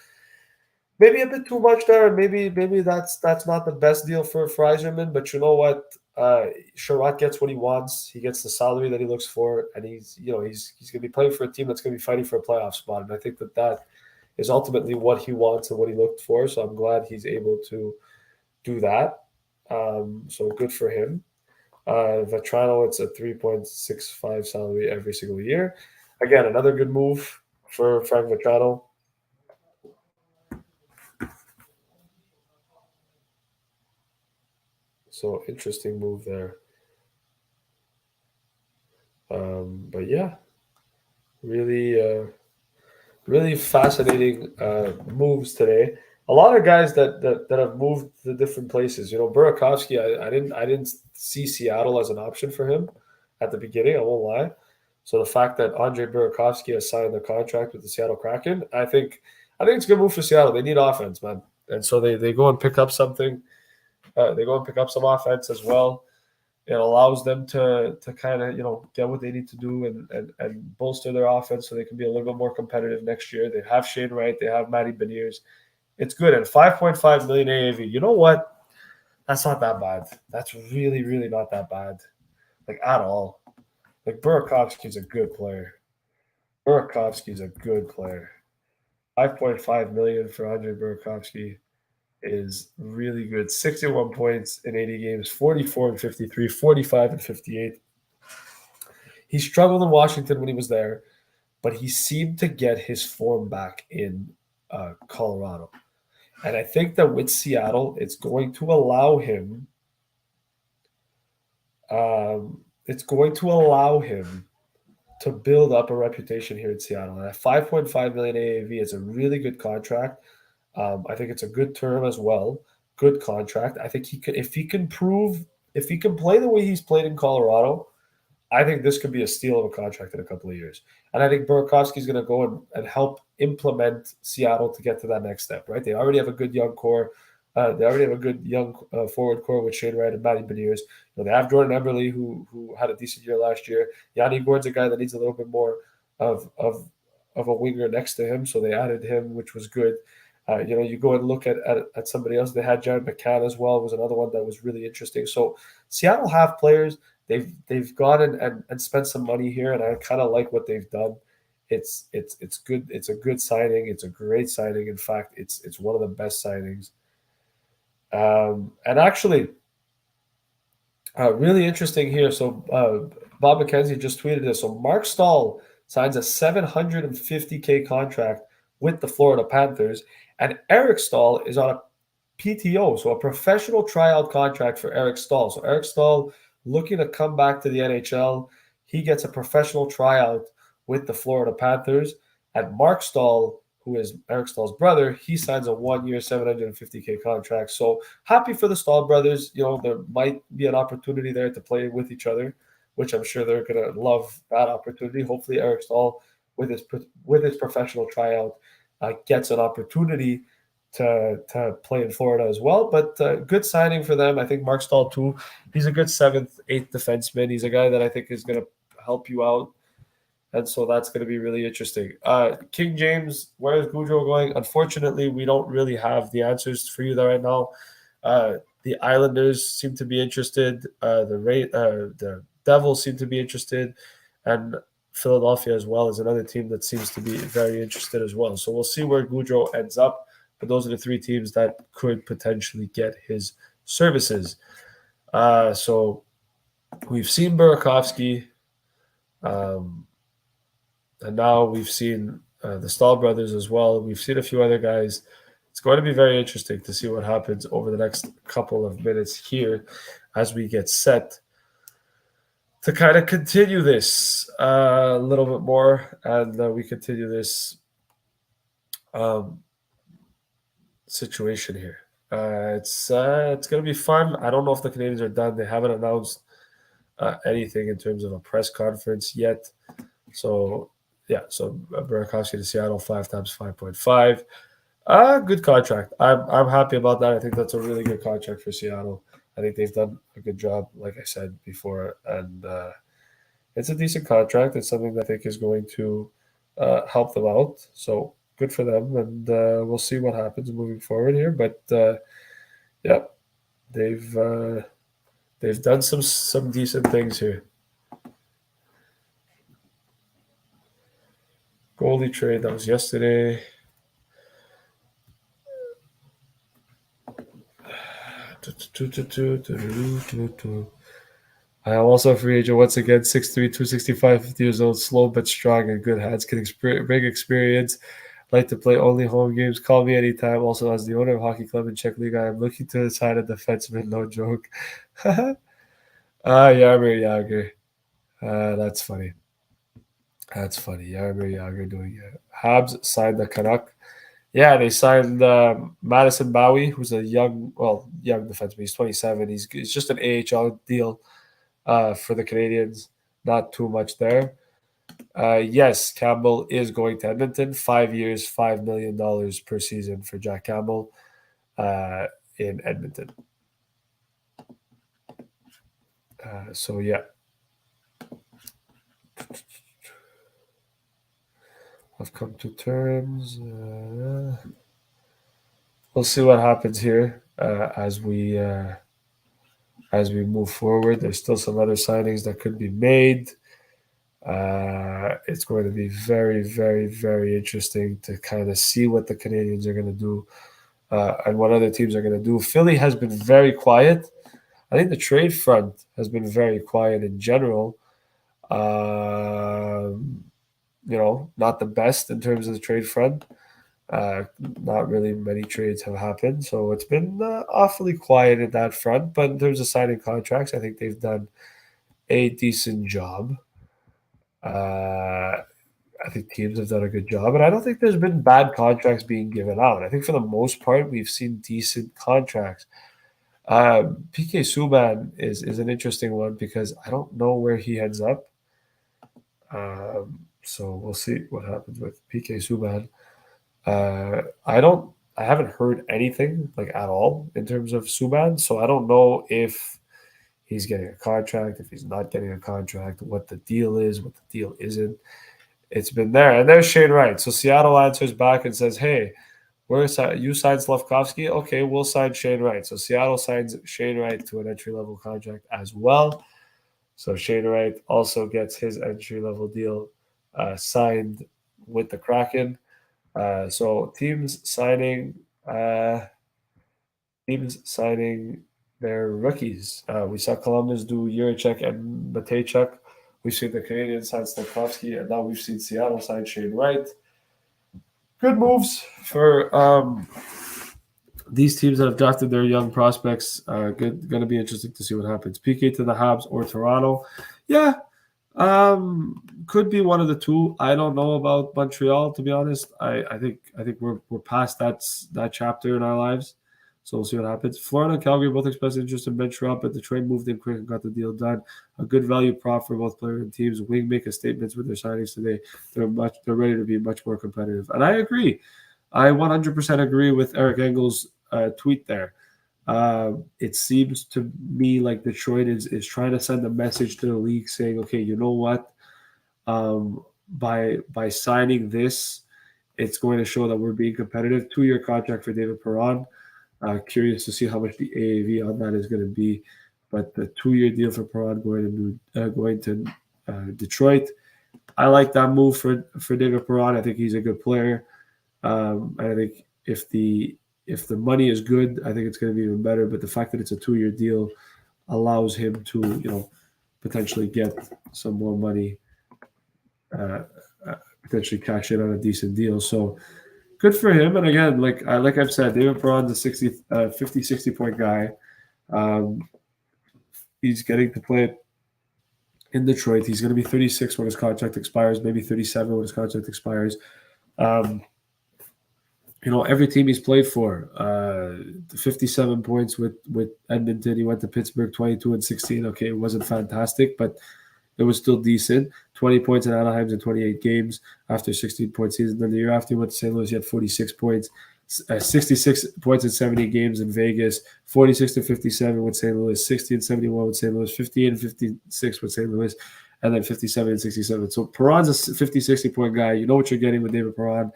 maybe a bit too much there, and maybe that's not the best deal for Yzerman. But you know what? Sherrod gets what he wants. He gets the salary that he looks for, and he's going to be playing for a team that's going to be fighting for a playoff spot. And I think that is ultimately what he wants and what he looked for. So I'm glad he's able to do that. So good for him. Vetrano, it's a 3.65 salary every single year. Again, another good move for Frank Vetrano. So interesting move there. But yeah, really, really fascinating moves today. A lot of guys that have moved to different places. Burakovsky, I didn't see Seattle as an option for him at the beginning. I won't lie. So the fact that Andre Burakovsky has signed the contract with the Seattle Kraken, I think it's a good move for Seattle. They need offense, man, and so they go and pick up something. They go and pick up some offense as well. It allows them to kind of get what they need to do and bolster their offense so they can be a little bit more competitive next year. They have Shane Wright, they have Matty Beniers. It's good. And 5.5 million AAV. You know what? That's not that bad. That's really, really not that bad, like at all. Like Burakovsky's a good player. 5.5 million for Andre Burakovsky is really good. 61 points in 80 games, 44 and 53, 45 and 58. He struggled in Washington when he was there, but he seemed to get his form back in Colorado. And I think that with Seattle, it's going to allow him to build up a reputation here in Seattle. And at 5.5 million AAV, it's a really good contract. I think it's a good term as well. Good contract. I think if he can play the way he's played in Colorado, I think this could be a steal of a contract in a couple of years. And I think Burakovsky's going to go and help implement Seattle to get to that next step, right? They already have a good young core. They already have a good young forward core with Shane Wright and Matty Beniers. They have Jordan Eberle, who had a decent year last year. Yanni Gourde's a guy that needs a little bit more of a winger next to him, so they added him, which was good. You go and look at somebody else. They had Jared McCann as well, was another one that was really interesting. So Seattle have players. They've gone and spent some money here, and I kind of like what they've done. It's good. It's a good signing. It's a great signing. In fact, it's one of the best signings. And actually, really interesting here. So Bob McKenzie just tweeted this. So Mark Stahl signs a $750K contract with the Florida Panthers, and Eric Stahl is on a PTO, so a professional tryout contract for Eric Stahl. So Eric Stahl looking to come back to the NHL. He gets a professional tryout with the Florida Panthers. And Mark Stahl, who is Eric Stahl's brother, he signs a 1-year, $750K contract. So happy for the Stahl brothers. There might be an opportunity there to play with each other, which I'm sure they're going to love that opportunity. Hopefully Eric Stahl, with his professional tryout, gets an opportunity to play in Florida as well. But good signing for them. I think Mark Stahl too. He's a good 7th, 8th defenseman. He's a guy that I think is going to help you out. And so that's going to be really interesting. King James, where is Gaudreau going? Unfortunately, we don't really have the answers for you there right now. The Islanders seem to be interested. The Devils seem to be interested. And Philadelphia as well is another team that seems to be very interested as well. So we'll see where Gaudreau ends up. But those are the 3 teams that could potentially get his services. So we've seen Burakovsky. And now we've seen the Stahl brothers as well. We've seen a few other guys. It's going to be very interesting to see what happens over the next couple of minutes here as we get set to kind of continue this a little bit more, and we continue this situation here. It's going to be fun. I don't know if the Canadiens are done. They haven't announced anything in terms of a press conference yet. So Burakovsky to Seattle, 5 times 5.5. Good contract. I'm happy about that. I think that's a really good contract for Seattle. I think they've done a good job, like I said before, and it's a decent contract. It's something that I think is going to help them out. So good for them, and we'll see what happens moving forward here. But yeah, they've done some decent things here. Goalie trade that was yesterday. I am also a free agent once again, 6'3", 265, 50 years old, slow but strong and good hands, can bring experience, like to play only home games. Call me anytime. Also, as the owner of Hockey Club in Czech League, I am looking to sign a defenseman, no joke. Jaromir Jagr. That's funny. That's funny. Jaromir Jagr doing it. Habs signed the Canuck. Yeah, they signed Madison Bowie, who's a young defenseman. He's 27. He's just an AHL deal for the Canadiens. Not too much there. Yes, Campbell is going to Edmonton. 5 years, $5 million per season for Jack Campbell in Edmonton. So, yeah. I've come to terms. We'll see what happens here as we move forward. There's still some other signings that could be made. It's going to be very, very, very interesting to kind of see what the Canadiens are going to do and what other teams are going to do. Philly has been very quiet. I think the trade front has been very quiet in general. Not the best in terms of the trade front. Not really many trades have happened, so it's been awfully quiet in that front. But in terms of signing contracts, I think they've done a decent job. I think teams have done a good job, and I don't think there's been bad contracts being given out. I think for the most part, we've seen decent contracts. PK Subban is an interesting one because I don't know where he ends up. So we'll see what happens with PK Subban. I haven't heard anything like at all in terms of Subban, so I don't know if he's getting a contract, if he's not getting a contract, what the deal is, what the deal isn't. It's been there. And there's Shane Wright. So Seattle answers back and says, hey, you signed Slavkovsky? Okay, we'll sign Shane Wright. So Seattle signs Shane Wright to an entry-level contract as well. So Shane Wright also gets his entry-level deal signed with the Kraken. So teams signing their rookies. We saw Columbus do Juracek and Matejchuk. We've seen the Canadiens sign Slavkovsky, and now we've seen Seattle sign Shane Wright. Good moves for these teams that have drafted their young prospects. Going to be interesting to see what happens. PK to the Habs or Toronto. Yeah, could be one of the two. I don't know about Montreal, to be honest. I think we're past that chapter in our lives. So we'll see what happens. Florida and Calgary both expressed interest in Ben Shrub, but Detroit moved in quick and got the deal done. A good value prop for both players and teams. Wing make a statement with their signings today. They're ready to be much more competitive. And I agree. I 100% agree with Eric Engel's tweet there. It seems to me like Detroit is trying to send a message to the league saying, okay, you know what? By signing this, it's going to show that we're being competitive. 2-year contract for David Perron. Curious to see how much the AAV on that is going to be. But the 2-year deal for Perron going to Detroit. I like that move for David Perron. I think he's a good player. And I think if the money is good, I think it's going to be even better. But the fact that it's a 2-year deal allows him to, potentially get some more money, potentially cash in on a decent deal. So good for him. And again, like I've said, David Perron's a 50, 60 point guy. He's getting to play in Detroit. He's going to be 36 when his contract expires, maybe 37 when his contract expires. Every team he's played for, 57 points with Edmonton. He went to Pittsburgh, 22 and 16. Okay, it wasn't fantastic, but it was still decent. 20 points in Anaheim's in 28 games after 16-point season. Then the year after he went to St. Louis, he had 46 points. 66 points in 70 games in Vegas, 46-57 with St. Louis, 60-71 with St. Louis, 58-56 with St. Louis, and then 57-67. So Perron's a 50-60 point guy. You know what you're getting with David Perron.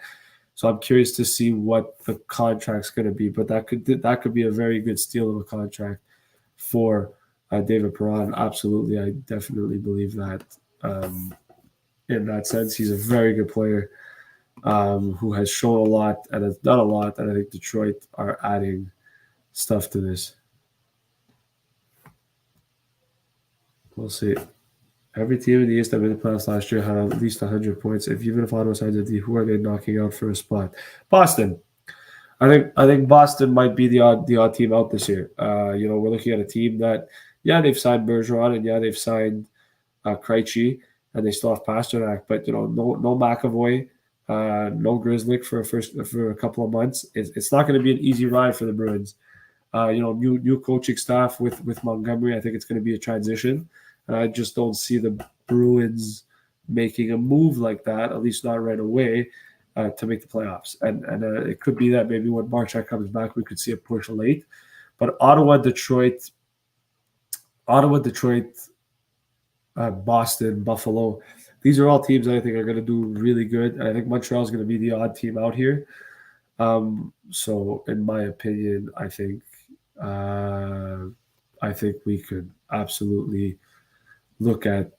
So I'm curious to see what the contract's going to be, but that could be a very good steal of a contract for David Perron. Absolutely, I definitely believe that. In that sense, he's a very good player who has shown a lot and has done a lot, and I think Detroit are adding stuff to this. We'll see. Every team in the East that made the playoffs last year had at least 100 points. Even if Ottawa signs a D, who are they knocking out for a spot? Boston. I think Boston might be the odd team out this year. We're looking at a team that, they've signed Bergeron and they've signed Krejci, and they still have Pasternak, but no McAvoy, no Grzelcyk for a couple of months. It's not going to be an easy ride for the Bruins. New coaching staff with Montgomery. I think it's going to be a transition. I just don't see the Bruins making a move like that, at least not right away, to make the playoffs. And it could be that maybe when Marchak comes back, we could see a push late. But Ottawa, Detroit, Boston, Buffalo, these are all teams that I think are going to do really good. And I think Montreal is going to be the odd team out here. So in my opinion, I think we could absolutely look at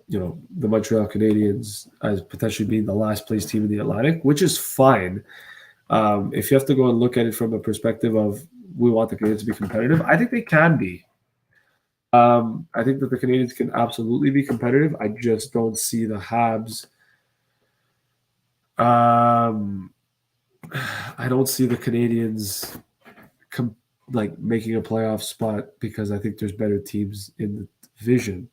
the Montreal Canadiens as potentially being the last place team in the Atlantic, which is fine. If you have to go and look at it from a perspective of we want the Canadiens to be competitive, I think they can be. I think that the Canadiens can absolutely be competitive. I just don't see the Habs. I don't see the Canadiens making a playoff spot because I think there's better teams in the division.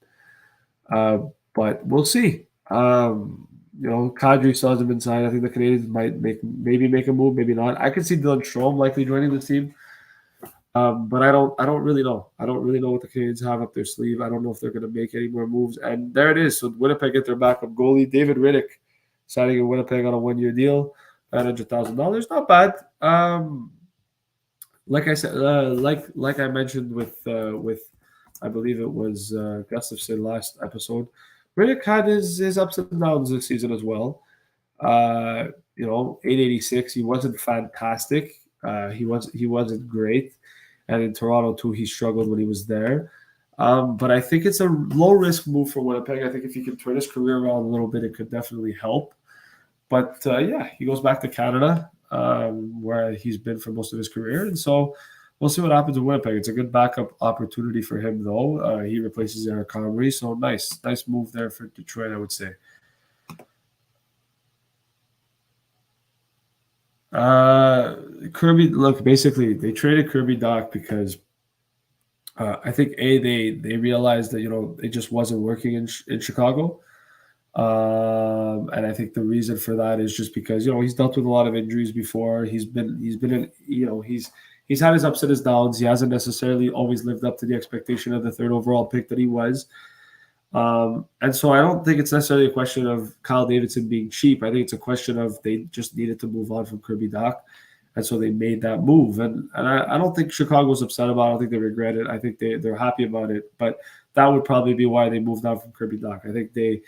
But we'll see. Kadri still hasn't been signed. I think the Canadiens might maybe make a move, maybe not. I could see Dylan Strome likely joining the team. But I don't really know. I don't really know what the Canadiens have up their sleeve. I don't know if they're going to make any more moves. And there it is. So Winnipeg get their backup goalie, David Riddick, signing in Winnipeg on a 1-year deal, $900,000. Not bad. Like I said, like I mentioned with I believe it was Gustafsson last episode, Riddick had his ups and downs this season as well. 886. He wasn't fantastic. He wasn't great. And in Toronto, too, he struggled when he was there. But I think it's a low-risk move for Winnipeg. I think if he can turn his career around a little bit, it could definitely help. But, he goes back to Canada, where he's been for most of his career. And so we'll see what happens in Winnipeg. It's a good backup opportunity for him, though. He replaces Eric Comrie. So nice move there for Detroit, I would say. Kirby, look, basically they traded Kirby Dach because I think they realized that it just wasn't working in Chicago, and I think the reason for that is just because he's dealt with a lot of injuries before. He's been in, he's had his ups and his downs. He hasn't necessarily always lived up to the expectation of the third overall pick that he was. And so I don't think it's necessarily a question of Kyle Davidson being cheap. I think it's a question of they just needed to move on from Kirby Dach. And so they made that move. And I don't think Chicago's upset about it. I don't think they regret it. I think they're happy about it. But that would probably be why they moved on from Kirby Dach. I think they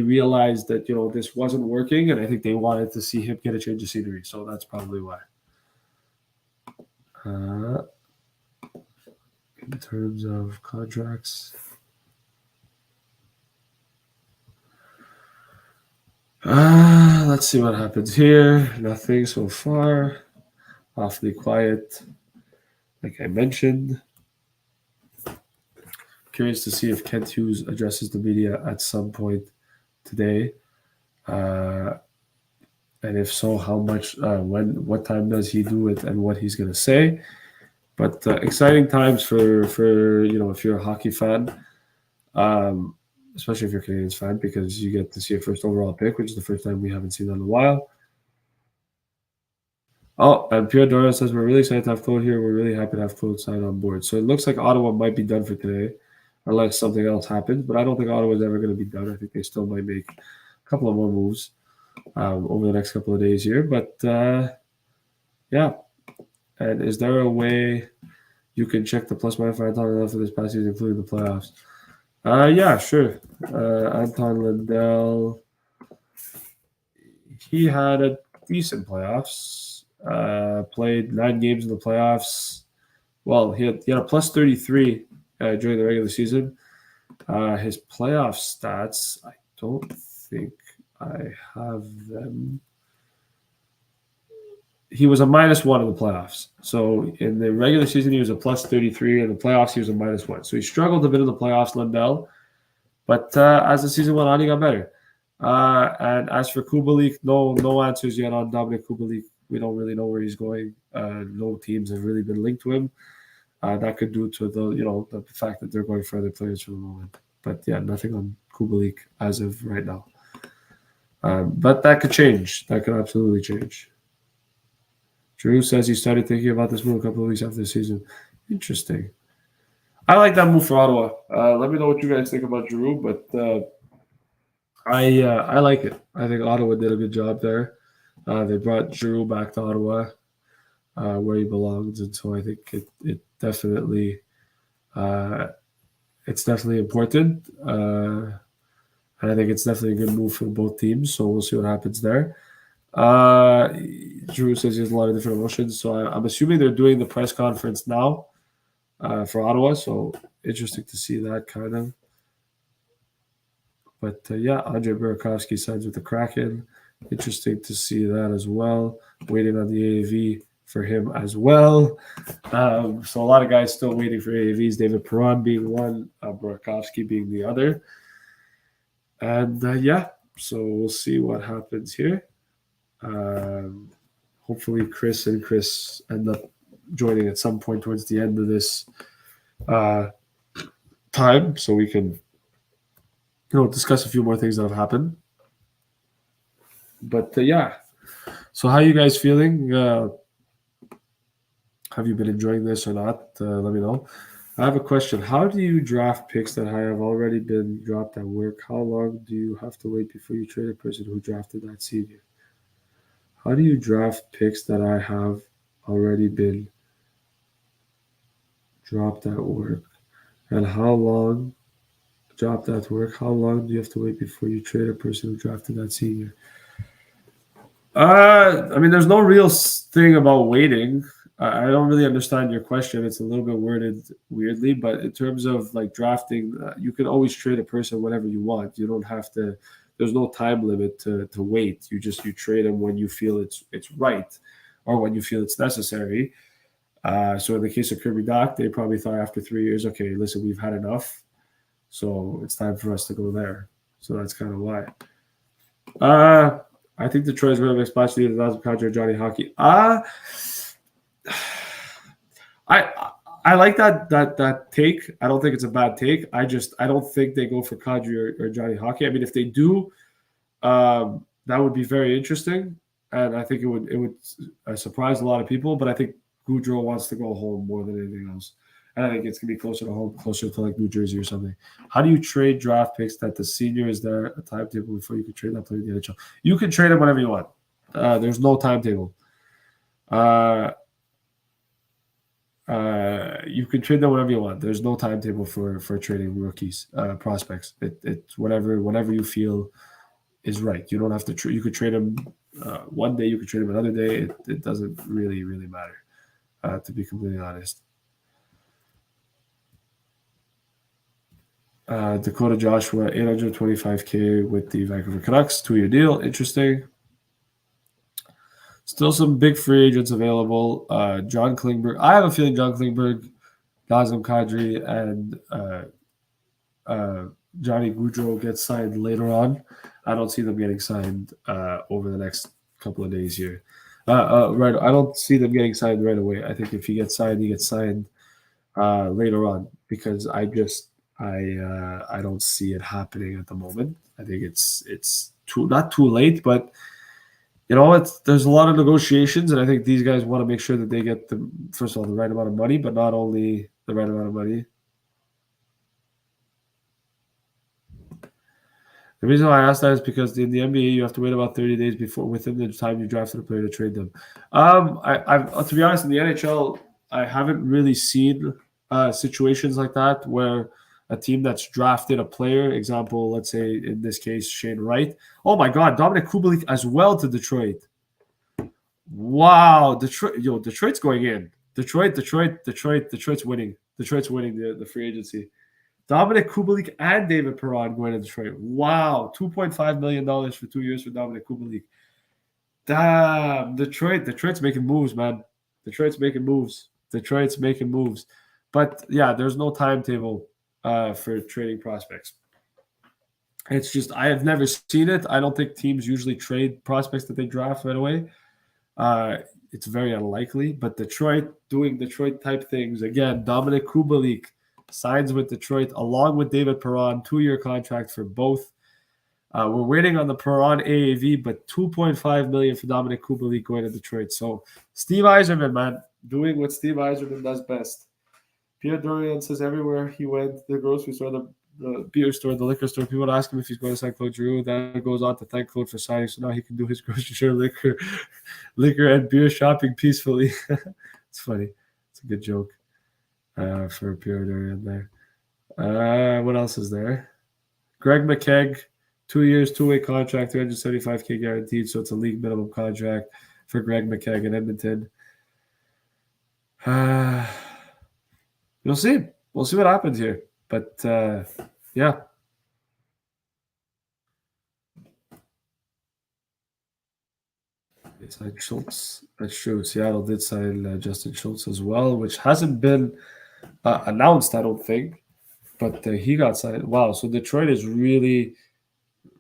realized that, this wasn't working. And I think they wanted to see him get a change of scenery. So that's probably why. In terms of contracts. Let's see what happens here. Nothing so far. Awfully quiet, like I mentioned. Curious to see if Kent Hughes addresses the media at some point today. And if so, how much, what time does he do it and what he's going to say. But exciting times for if you're a hockey fan. Especially if you're a Canadiens fan, because you get to see a first overall pick, which is the first time we haven't seen that in a while. Oh, and Pierre Dorian says, we're really excited to have Claude here. We're really happy to have Claude sign on board. So it looks like Ottawa might be done for today, unless something else happens. But I don't think Ottawa's ever going to be done. I think they still might make a couple of more moves over the next couple of days here. But Yeah. And is there a way you can check the plus minus for Anton Lindell for this past season, including the playoffs? Yeah, sure. Anton Lindell, he had a decent playoffs. Played 9 games in the playoffs. Well, he had a plus 33 during the regular season. His playoff stats, I don't think I have them. He was a -1 in the playoffs. So in the regular season, he was a plus 33. In the playoffs, he was a -1. So he struggled a bit in the playoffs, Lindell. But as the season went on, he got better. And as for Kubalik, no answers yet on Dominic Kubalik. We don't really know where he's going. No teams have really been linked to him. That could due to the fact that they're going for other players for the moment. But yeah, nothing on Kubalik as of right now. But that could change. That could absolutely change. Giroux says he started thinking about this move a couple of weeks after the season. Interesting. I like that move for Ottawa. Let me know what you guys think about Giroux, but I like it. I think Ottawa did a good job there. They brought Giroux back to Ottawa, where he belongs, and so I think it definitely it's definitely important. And I think it's definitely a good move for both teams. So we'll see what happens there. Giroux says he has a lot of different emotions. So I'm assuming they're doing the press conference now for Ottawa. So interesting to see that kind of. But yeah, Andre Burakovsky signs with the Kraken. Interesting to see that as well. Waiting on the AAV for him as well. So a lot of guys still waiting for AAVs. David Perron being one, Burakovsky being the other. And yeah, so we'll see what happens here. Hopefully Chris end up joining at some point towards the end of this time so we can discuss a few more things that have happened. But yeah, so how are you guys feeling? Have you been enjoying this or not? Let me know. I have a question. How do you draft picks that have already been dropped at work? How long do you have to wait before you trade a person who drafted that senior? How do you draft picks that have already been dropped at work? And how long dropped at work? How long do you have to wait before you trade a person who drafted that senior? I mean, there's no real thing about waiting. I don't really understand your question. It's a little bit worded weirdly, but in terms of like drafting, you can always trade a person whenever you want. You don't have to. There's no time limit to wait. You trade them when you feel it's right, or when you feel it's necessary. So in the case of Kirby Doc, they probably thought after 3 years, okay, listen, we've had enough, so it's time for us to go there. So that's kind of why. I think Detroit's going to make splash lead the contract Johnny Hockey. I like that take. I don't think it's a bad take. I don't think they go for Kadri or Johnny Hockey. I mean, if they do, that would be very interesting, and I think it would surprise a lot of people. But I think Gaudreau wants to go home more than anything else, and I think it's gonna be closer to home, closer to like New Jersey or something. How do you trade draft picks that the senior is there a timetable before you can trade that player in the NHL? You can trade them whenever you want. There's no timetable. You can trade them whenever you want. There's no timetable for trading rookies, prospects. It's whenever you feel is right. You don't have to. You could trade them one day. You could trade them another day. It doesn't really matter. To be completely honest. Dakota Joshua, $825K with the Vancouver Canucks, 2-year deal. Interesting. Still some big free agents available. John Klingberg. I have a feeling John Klingberg, Nazem Kadri, and Johnny Gaudreau get signed later on. I don't see them getting signed over the next couple of days here. Right. I don't see them getting signed right away. I think if he gets signed later on because I don't see it happening at the moment. I think it's not too late, but there's a lot of negotiations, and I think these guys want to make sure that they get first of all the right amount of money, but not only the right amount of money. The reason why I asked that is because in the NBA you have to wait about 30 days within the time you drafted a player to trade them. I've to be honest, in the NHL, I haven't really seen situations like that where a team that's drafted a player, example, let's say in this case Shane Wright. Oh my God, Dominic Kubalik as well to Detroit. Wow, Detroit's going in. Detroit's winning. Detroit's winning the free agency. Dominic Kubalik and David Perron going to Detroit. Wow, $2.5 million for 2 years for Dominic Kubalik. Damn, Detroit's making moves, man. Detroit's making moves. But yeah, there's no timetable for trading prospects. It's just I have never seen it. I don't think teams usually trade prospects that they draft right away. It's very unlikely. But Detroit doing Detroit type things again. Dominic Kubalik signs with Detroit along with David Perron, 2-year contract for both. We're waiting on the Perron AAV, but $2.5 million for Dominic Kubalik going to Detroit. So Steve Yzerman, man, doing what Steve Yzerman does best. Pierre Dorian says everywhere he went, the grocery store, the beer store, the liquor store, people ask him if he's going to sign Claude Giroux. Then goes on to thank Claude for signing, so now he can do his grocery store, liquor and beer shopping peacefully. It's funny. It's a good joke for Pierre Dorian there. What else is there? Greg McKegg, 2 years, 2-way contract, $375K guaranteed, so it's a league minimum contract for Greg McKegg in Edmonton. We'll see. We'll see what happens here. But, yeah. They signed Schultz. That's true. Seattle did sign Justin Schultz as well, which hasn't been announced, I don't think. But he got signed. Wow, so Detroit is really,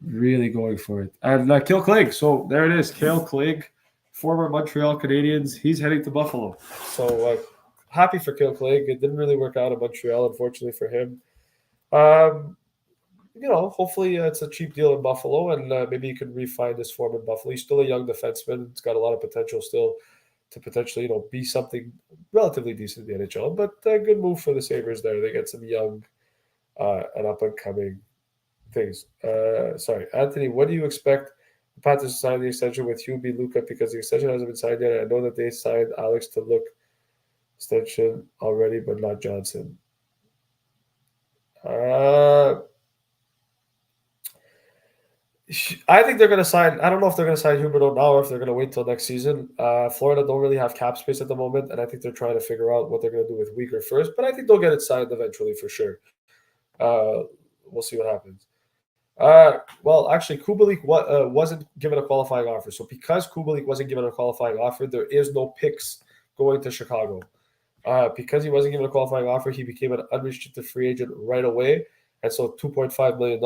really going for it. And Kale Clegg. So there it is. Kale Clegg, former Montreal Canadiens. He's heading to Buffalo. So happy for Kale Clegg. It didn't really work out in Montreal, unfortunately for him. Hopefully it's a cheap deal in Buffalo, and maybe you can re-find his form in Buffalo. He's still a young defenseman. He's got a lot of potential still to potentially, be something relatively decent in the NHL. But a good move for the Sabres there. They get some young and up-and-coming things. Anthony, what do you expect the Panthers to sign the extension with Hubie Luka, because the extension hasn't been signed yet? I know that they signed Alex to look extension already, but not Johnson. I think they're going to sign. I don't know if they're going to sign Huberdeau now or if they're going to wait till next season. Florida don't really have cap space at the moment, and I think they're trying to figure out what they're going to do with Weegar first. But I think they'll get it signed eventually for sure. We'll see what happens. Well, actually, Kubalik wasn't given a qualifying offer. So because Kubalik wasn't given a qualifying offer, there is no picks going to Chicago. Because he wasn't given a qualifying offer, he became an unrestricted free agent right away. And so $2.5 million,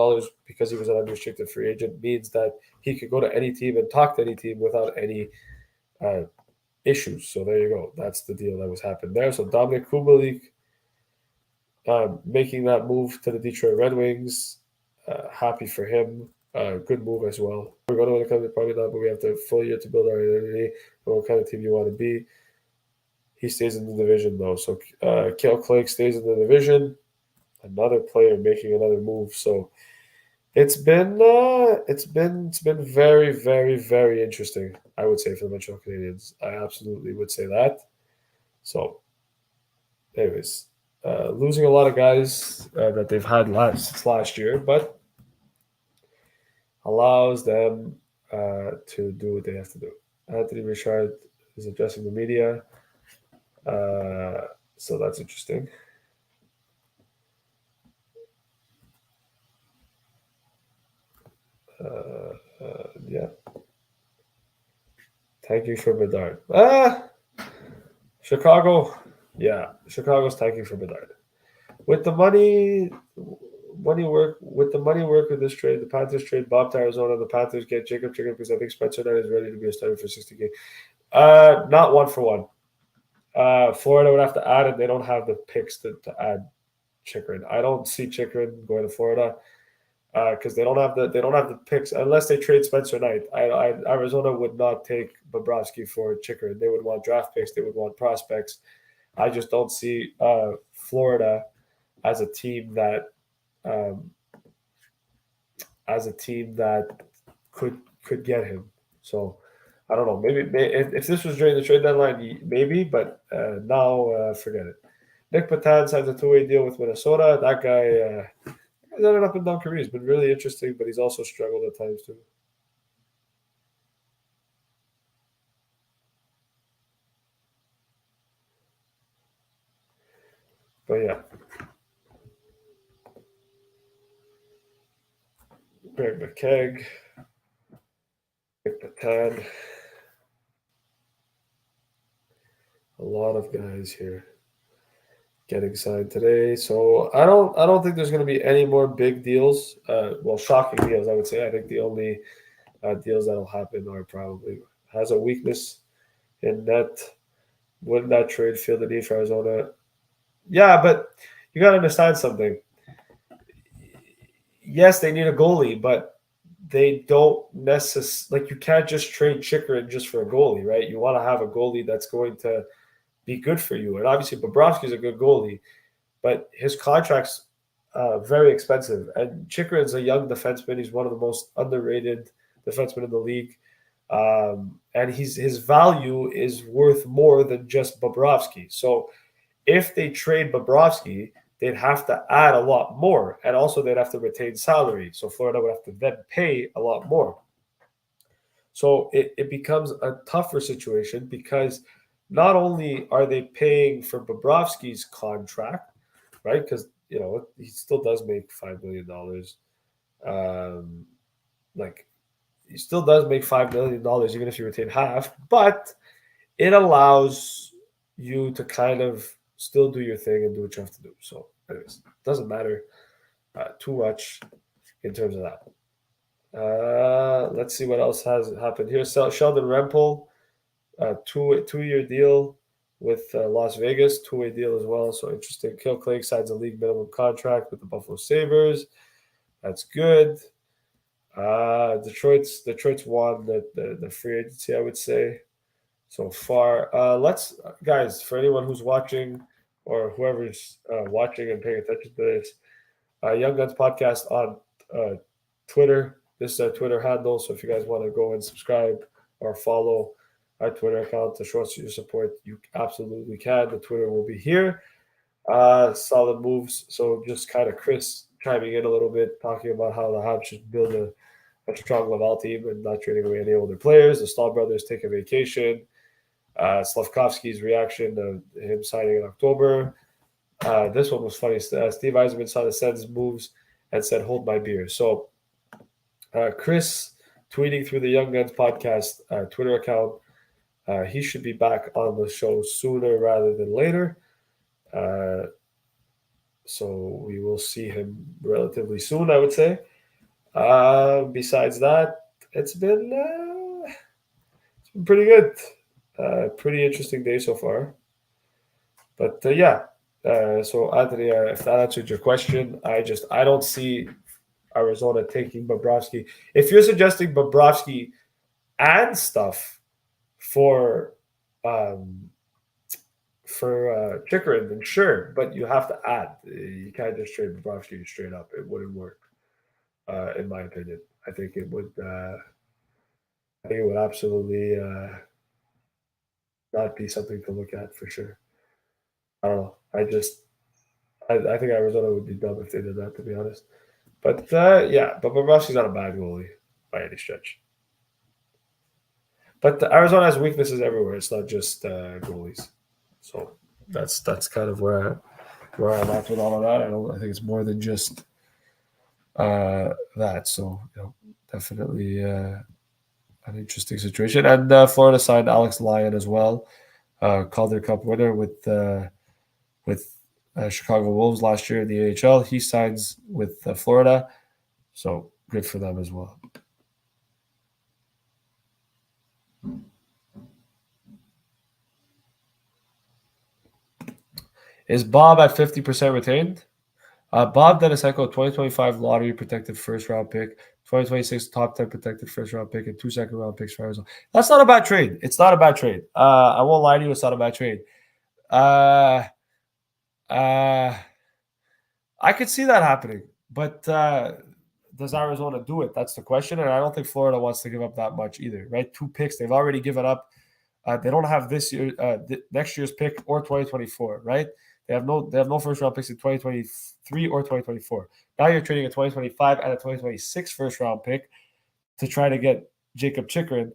because he was an unrestricted free agent, means that he could go to any team and talk to any team without any issues. So there you go. That's the deal that was happening there. So Dominic Kubalik making that move to the Detroit Red Wings. Happy for him. Good move as well. We're going to win a company, probably not, but we have the full year to build our identity and what kind of team you want to be. He stays in the division, though. So Kale Clegg stays in the division. Another player making another move. So it's been very, very, very interesting, I would say, for the Montreal Canadiens. I absolutely would say that. So, anyways, losing a lot of guys that they've had since last year, but allows them to do what they have to do. Anthony Richard is addressing the media. So that's interesting. Yeah. Tanking for Bedard. Chicago. Yeah, Chicago's tanking for Bedard. With the money work with this trade, the Panthers trade Bob to Arizona. The Panthers get Jacob Chicken because I think Spencer Knight is ready to be a starter for 60K. Not 1-for-1. Florida would have to add it. They don't have the picks to add Chikrin. I don't see Chikrin going to Florida because they don't have the picks unless they trade Spencer Knight. Arizona would not take Bobrovsky for Chikrin. They would want draft picks. They would want prospects. I just don't see Florida as a team that as a team that could get him. So I don't know. Maybe if this was during the trade deadline, maybe, but now forget it. Nick Patan signs a 2-way deal with Minnesota. That guy he's had an up and down career. He's been really interesting, but he's also struggled at times too. But yeah. Greg McKegg, Nick Patan. A lot of guys here getting signed today. So I don't think there's going to be any more big deals. Shocking deals, I would say. I think the only deals that'll happen are probably has a weakness in net. Wouldn't that trade feel the need for Arizona? Yeah, but you got to understand something. Yes, they need a goalie, but they don't necessarily, you can't just trade Chychrun just for a goalie, right? You want to have a goalie that's going to be good for you. And obviously, Bobrovsky's a good goalie, but his contract's very expensive. And Chychrun's a young defenseman. He's one of the most underrated defensemen in the league. And his value is worth more than just Bobrovsky. So if they trade Bobrovsky, they'd have to add a lot more. And also they'd have to retain salary. So Florida would have to then pay a lot more. So it becomes a tougher situation because not only are they paying for Bobrovsky's contract, right? Because, he still does make $5 million. He still does make $5 million, even if you retain half. But it allows you to kind of still do your thing and do what you have to do. So anyways, it doesn't matter too much in terms of that. Let's see what else has happened here. Sheldon Rempel, two-year deal with Las Vegas, 2-way deal as well. So interesting. Kale Clague signs a league minimum contract with the Buffalo Sabres. That's good. Detroit's won the free agency, I would say, so far. Let's guys, for anyone who's watching or whoever's watching and paying attention to this, Young Guns Podcast on Twitter. This is our Twitter handle. So if you guys want to go and subscribe or follow our Twitter account to show us your support, you absolutely can. The Twitter will be here. Solid moves. So just kind of Chris chiming in a little bit, talking about how the Habs should build a strong Laval team and not trading away any older players. The Stahl brothers take a vacation. Slavkovsky's reaction to him signing in October. This one was funny. Steve Yzerman saw the Sens moves and said, "Hold my beer." So Chris tweeting through the Young Guns Podcast Twitter account. He should be back on the show sooner rather than later. So we will see him relatively soon, I would say. Besides that, it's been pretty good. Pretty interesting day so far. But so Anthony, if that answered your question, I don't see Arizona taking Bobrovsky. If you're suggesting Bobrovsky and stuff for Chychrun, then sure, but you have to add. You can't just trade Bobrovsky straight up. It wouldn't work, in my opinion. I think it would. I think it would absolutely not be something to look at for sure. I don't know. I think Arizona would be dumb if they did that, to be honest. But but Bobrovsky's not a bad goalie by any stretch. But Arizona has weaknesses everywhere. It's not just goalies. So that's kind of where I'm at with all of that. I think it's more than just that. So definitely an interesting situation. And Florida signed Alex Lyon as well, Calder Cup winner with Chicago Wolves last year in the AHL. He signs with Florida, so good for them as well. Is Bob at 50% retained? Bob Denisenko, 2025 lottery protected first round pick, 2026 top 10 protected first round pick, and 2 second round picks for Arizona. That's not a bad trade. It's not a bad trade. I won't lie to you, it's not a bad trade. I could see that happening, but does Arizona do it? That's the question. And I don't think Florida wants to give up that much either, right? 2 picks. They've already given up. They don't have this year, next year's pick or 2024, right? They have no first round picks in 2023 or 2024. Now you're trading a 2025 and a 2026 first round pick to try to get Jacob Chikrin.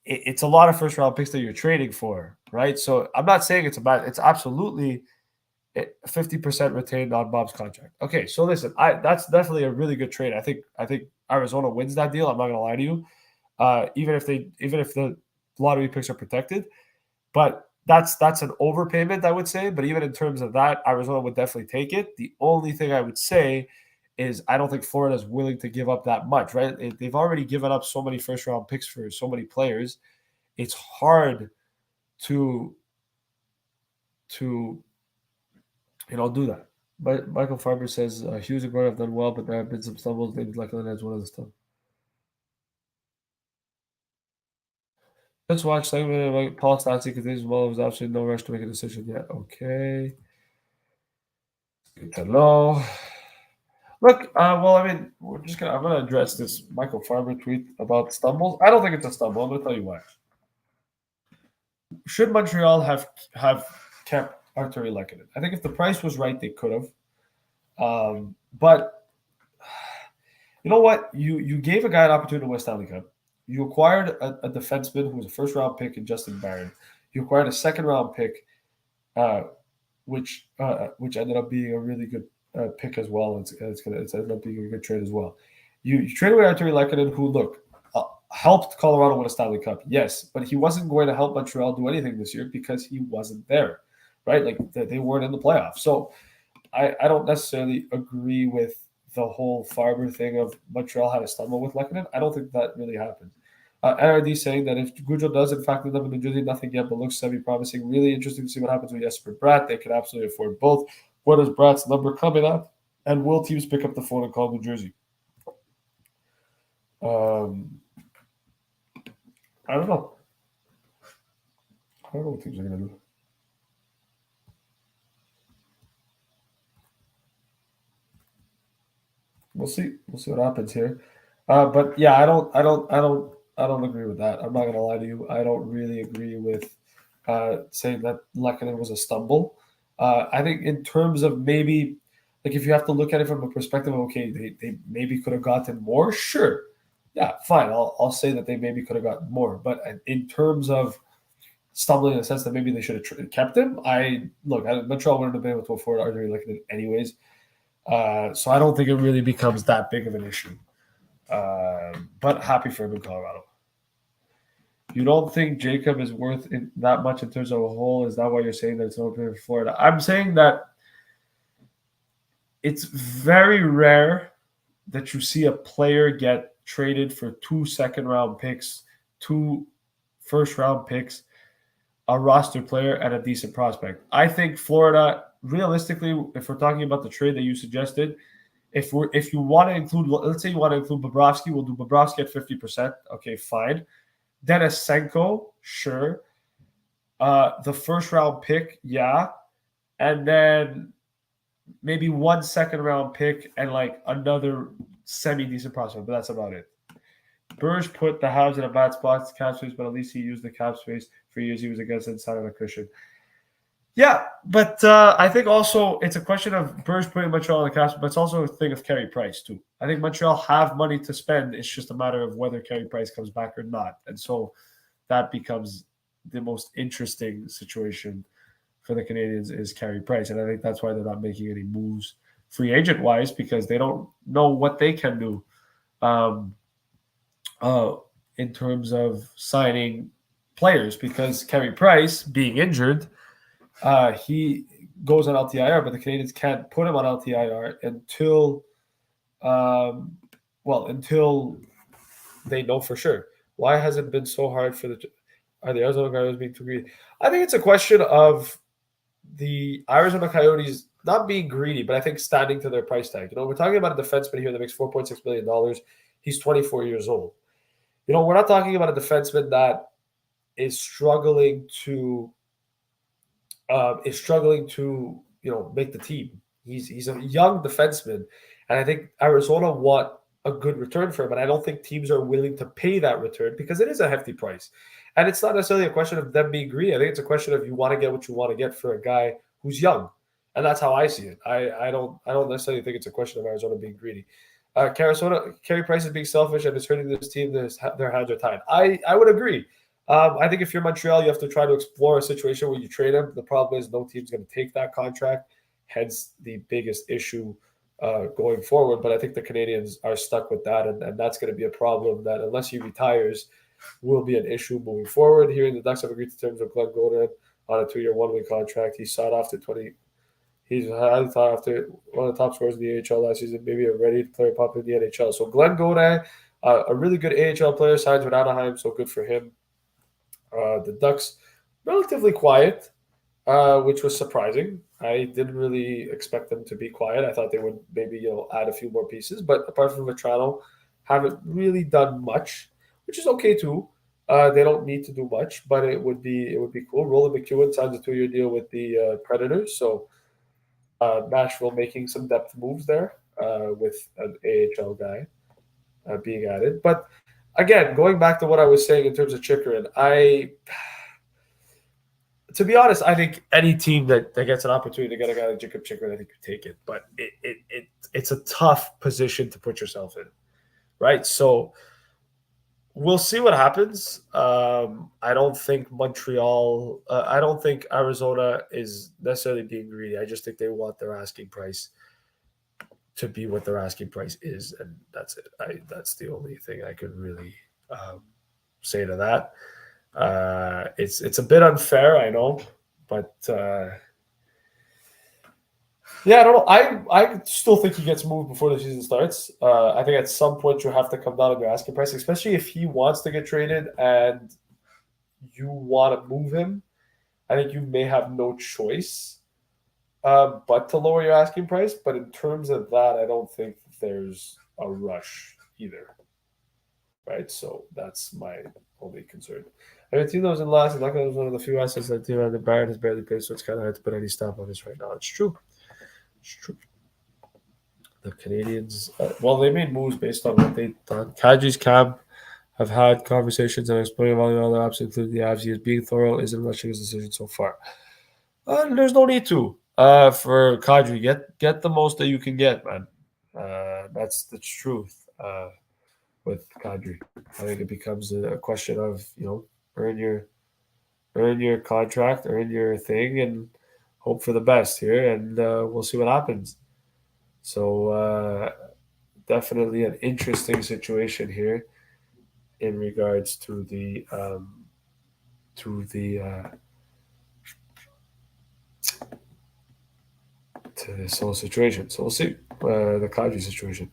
It's a lot of first round picks that you're trading for, right? So I'm not saying it's absolutely 50% retained on Bob's contract. Okay, so listen, that's definitely a really good trade. I think Arizona wins that deal. I'm not gonna lie to you. Even if the lottery picks are protected, but that's an overpayment, I would say. But even in terms of that, Arizona would definitely take it. The only thing I would say is I don't think Florida is willing to give up that much, right? They've already given up so many first round picks for so many players. It's hard to do that. But Michael Farber says Hughes and Gordon have done well, but there have been some stumbles. Maybe Lachlan has one of the stuff. Let's watch segment about Paul Stastny continues well. There's absolutely no rush to make a decision yet. Okay. Good to know. Look, I'm gonna address this Michael Farber tweet about stumbles. I don't think it's a stumble. I'm gonna tell you why. Should Montreal have kept Artturi Lehkonen? I think if the price was right, they could have. But you know what? You gave a guy an opportunity to win Stanley Cup. You acquired a defenseman who was a first-round pick in Justin Barron. You acquired a second-round pick, which ended up being a really good pick as well. It's ended up being a good trade as well. You traded away Artturi Lehkonen, who helped Colorado win a Stanley Cup, yes, but he wasn't going to help Montreal do anything this year because he wasn't there, right? Like they weren't in the playoffs. So I don't necessarily agree with the whole Farber thing of Montreal had a stumble with Lehkonen. I don't think that really happened. NRD saying that if Gaudreau does in fact end up in New Jersey, nothing yet, but looks semi-promising. Really interesting to see what happens with Jesper Bratt. They could absolutely afford both. What is Bratt's number coming up? And will teams pick up the phone and call New Jersey? I don't know. I don't know what teams are going to do. We'll see. We'll see what happens here. But yeah, I don't agree with that. I'm not gonna lie to you. I don't really agree with saying that Lehkonen was a stumble. I think in terms of maybe, like, if you have to look at it from a perspective of, okay, they maybe could have gotten more. Sure, yeah, fine. I'll say that they maybe could have gotten more. But in terms of stumbling in the sense that maybe they should have kept him, Montreal wouldn't have been able to afford Artturi Lehkonen anyways. So I don't think it really becomes that big of an issue. But happy for him in Colorado. You don't think Jacob is worth that much in terms of a whole? Is that why you're saying that it's open for Florida? I'm saying that it's very rare that you see a player get traded for 2 second-round picks, 2 first-round picks, a roster player, and a decent prospect. I think Florida, realistically, if we're talking about the trade that you suggested, if you want to include, let's say you want to include Bobrovsky, we'll do Bobrovsky at 50%. Okay, fine. Denisenko, sure. The first round pick, yeah. And then maybe 1 second-round pick and like another semi-decent prospect, but that's about it. Burge put the Habs in a bad spot, cap space, but at least he used the cap space for years. He was against inside of a cushion. Yeah, but I think also it's a question of Burge putting Montreal on the cap, but it's also a thing of Carey Price too. I think Montreal have money to spend. It's just a matter of whether Carey Price comes back or not. And so that becomes the most interesting situation for the Canadiens is Carey Price. And I think that's why they're not making any moves free agent-wise, because they don't know what they can do in terms of signing players, because Carey Price, being injured, he goes on LTIR, but the Canadiens can't put him on LTIR until they know for sure. Why has it been so hard for are the Arizona Coyotes being too greedy? I think it's a question of the Arizona Coyotes not being greedy, but I think standing to their price tag. We're talking about a defenseman here that makes $4.6 million. He's 24 years old. We're not talking about a defenseman that is struggling to make the team. He's a young defenseman, And I think Arizona want a good return for him, and I don't think teams are willing to pay that return because it is a hefty price. And it's not necessarily a question of them being greedy. I think it's a question of you want to get what you want to get for a guy who's young. And that's how I see it. I don't necessarily think it's a question of Arizona being greedy. Carey Price is being selfish and it's hurting this team. Their hands are tied. I would agree. I think if you're Montreal, you have to try to explore a situation where you trade him. The problem is no team's going to take that contract, hence the biggest issue going forward. But I think the Canadiens are stuck with that, and that's going to be a problem that unless he retires will be an issue moving forward. Here, the Ducks have agreed to terms with Glenn Goaltender on a 2-year, 1-way contract. He's sought after 20. He's highly thought after one of the top scorers in the AHL last season, maybe a ready player pop in the NHL. So Glenn Gaudreau, a really good AHL player, signs with Anaheim, so good for him. The Ducks, relatively quiet, which was surprising. I didn't really expect them to be quiet. I thought they would maybe add a few more pieces, but apart from Vetrano, haven't really done much, which is okay too. They don't need to do much, but it would be cool. Roland McEwen signs a 2-year deal with the Predators, so Nashville making some depth moves there with an AHL guy being added. But again, going back to what I was saying in terms of Chychrun, to be honest, I think any team that gets an opportunity to get a guy like Jacob Chychrun, I think you take it. But it's a tough position to put yourself in, right? So we'll see what happens. I don't think Montreal, I don't think Arizona is necessarily being greedy. I just think they want their asking price to be what their asking price is, and that's it. That's the only thing I could really say to that. It's a bit unfair, I know, but yeah, I don't know. I still think he gets moved before the season starts. I think at some point you have to come down on your asking price, especially if he wants to get traded and you want to move him. I think you may have no choice but to lower your asking price. But in terms of that, I don't think there's a rush either. Right? So that's my only concern. I mean, the team that was in last, like was one of the few assets that team had. The Barrett has barely played, so it's kind of hard to put any stamp on this right now. It's true. It's true. The Canadiens, well, they made moves based on what they thought. Kadri's camp have had conversations and explaining all their options, including the Avs. He is being thorough, isn't rushing his decision so far. There's no need to. For Kadri, get the most that you can get, man. That's the truth. With Kadri, I think it becomes a question of earn your contract, earn your thing, and hope for the best here, and we'll see what happens. So definitely an interesting situation here in regards to this whole situation. So we'll see the Kadri situation.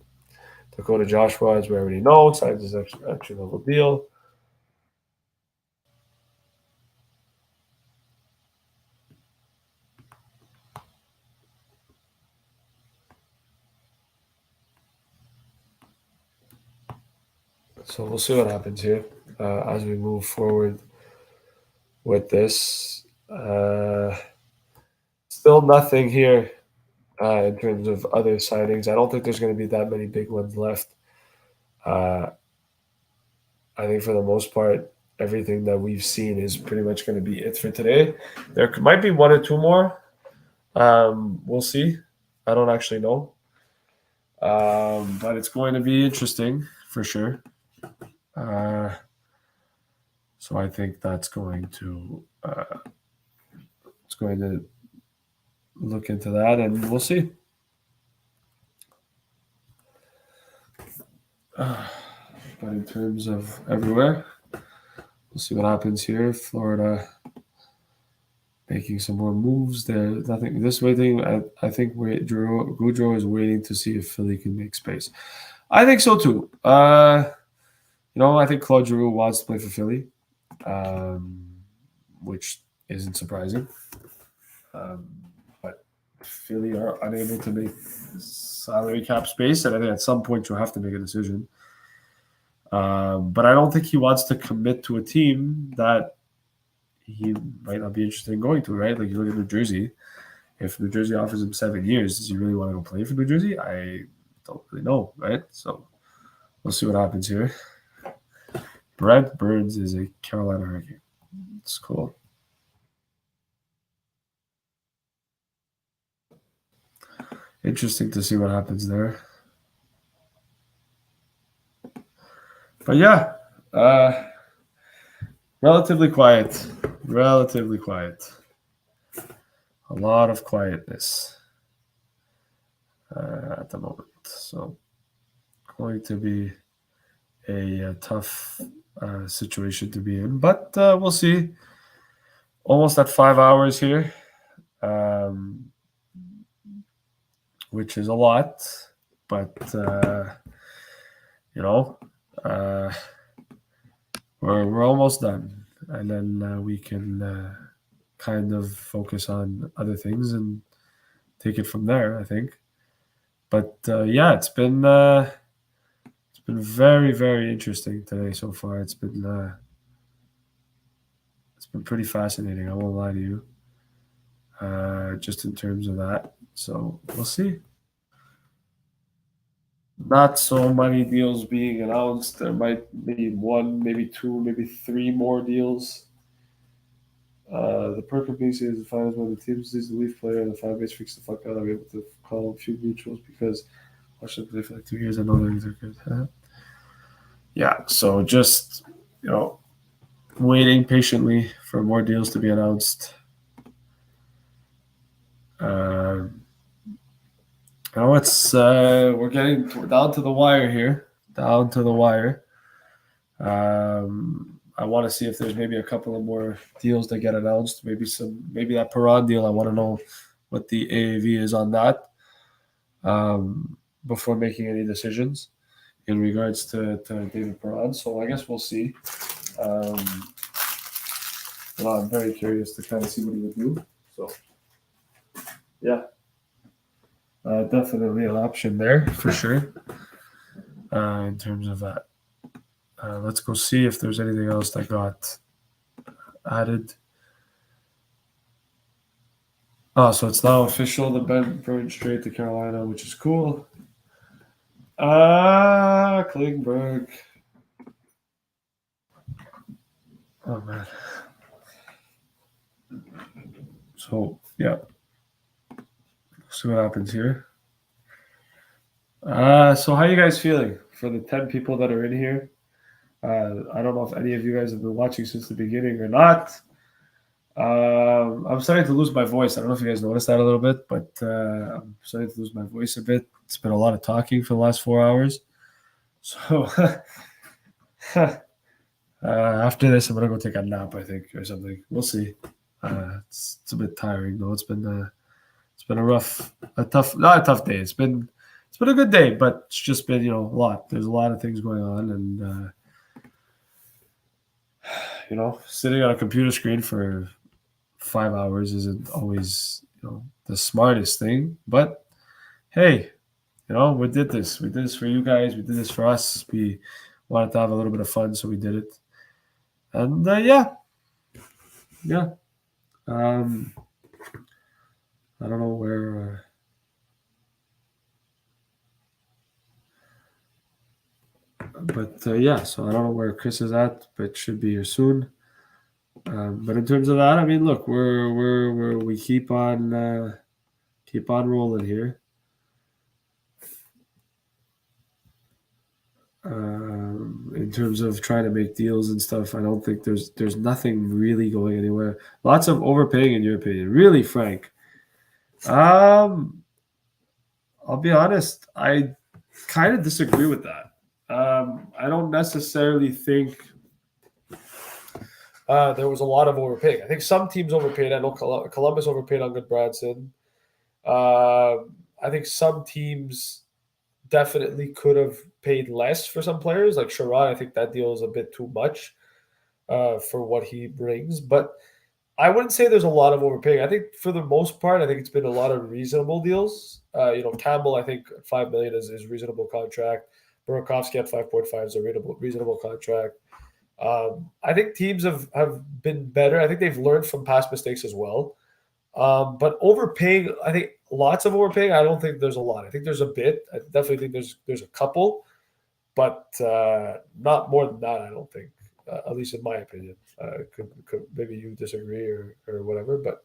Dakota Joshua, as we already know, signs his entry level deal. So we'll see what happens here as we move forward with this. Still nothing here in terms of other signings. I don't think there's going to be that many big ones left. I think for the most part, everything that we've seen is pretty much going to be it for today. There might be one or two more. We'll see. I don't actually know. But it's going to be interesting for sure. So I think that's going to look into that, and we'll see. But in terms of everywhere, we'll see what happens here. Florida making some more moves. There's nothing this way thing. I think Gaudreau is waiting to see if Philly can make space. I think so too. I think Claude Giroux wants to play for Philly, which isn't surprising. But Philly are unable to make salary cap space, and I think at some point you'll have to make a decision. But I don't think he wants to commit to a team that he might not be interested in going to, right? Like you look at New Jersey. If New Jersey offers him 7 years, does he really want to go play for New Jersey? I don't really know, right? So we'll see what happens here. Brent Burns is a Carolina Hurricane. It's cool. Interesting to see what happens there. But yeah, relatively quiet. Relatively quiet. A lot of quietness at the moment. So going to be a tough situation to be in. But we'll see. Almost at 5 hours here, which is a lot. But, we're almost done. And then we can kind of focus on other things and take it from there, I think. But yeah, it's been very, very interesting today so far. It's been pretty fascinating. I won't lie to you. Just in terms of that, so we'll see. Not so many deals being announced. There might be 1, maybe 2, maybe 3 more deals. The perk of being season finals when the team sees the leaf player and the fan base freaks the fuck out. I'll be able to call a few mutuals because I should play for like 2 years. I know they're good. Yeah, so just waiting patiently for more deals to be announced. We're down to the wire here. Down to the wire. I want to see if there's maybe a couple of more deals that get announced. Maybe that Perron deal. I want to know what the AAV is on that before making any decisions in regards to David Perron. So I guess we'll see. I'm very curious to kind of see what he would do. So yeah, definitely an option there for sure in terms of that. Let's go see if there's anything else that got added. Oh, so it's now official. The Brent Burns trade to Carolina, which is cool. Klingberg. Oh, man. So, yeah. See what happens here. So how are you guys feeling for the 10 people that are in here? I don't know if any of you guys have been watching since the beginning or not. I'm starting to lose my voice. I don't know if you guys noticed that a little bit, but I'm starting to lose my voice a bit. It's been a lot of talking for the last 4 hours. So after this, I'm going to go take a nap, I think, or something. We'll see. It's a bit tiring, though. It's been not a tough day. It's been a good day, but it's just been, a lot. There's a lot of things going on, and sitting on a computer screen for 5 hours isn't always, the smartest thing. But hey, we did this. We did this for you guys. We did this for us. We wanted to have a little bit of fun, so we did it. And yeah. I don't know where. But yeah, so I don't know where Chris is at, but should be here soon. But in terms of that, I mean, look, we keep on rolling here. In terms of trying to make deals and stuff, I don't think there's nothing really going anywhere. Lots of overpaying, in your opinion, really, Frank. I'll be honest, I kind of disagree with that. I don't necessarily think there was a lot of overpaying. I think some teams overpaid. I know Columbus overpaid on Goodbranson. I think some teams definitely could have paid less for some players. Like Sherrod, I think that deal is a bit too much for what he brings. But I wouldn't say there's a lot of overpaying. I think for the most part, I think it's been a lot of reasonable deals. Campbell, I think $5 million is a reasonable contract. Burakovsky at 5.5 is a reasonable contract. I think teams have been better. I think they've learned from past mistakes as well. But overpaying, I think lots of overpaying. I don't think there's a lot. I think there's a bit. I definitely think there's a couple, but not more than that. I don't think, at least in my opinion. Could maybe you disagree or whatever, but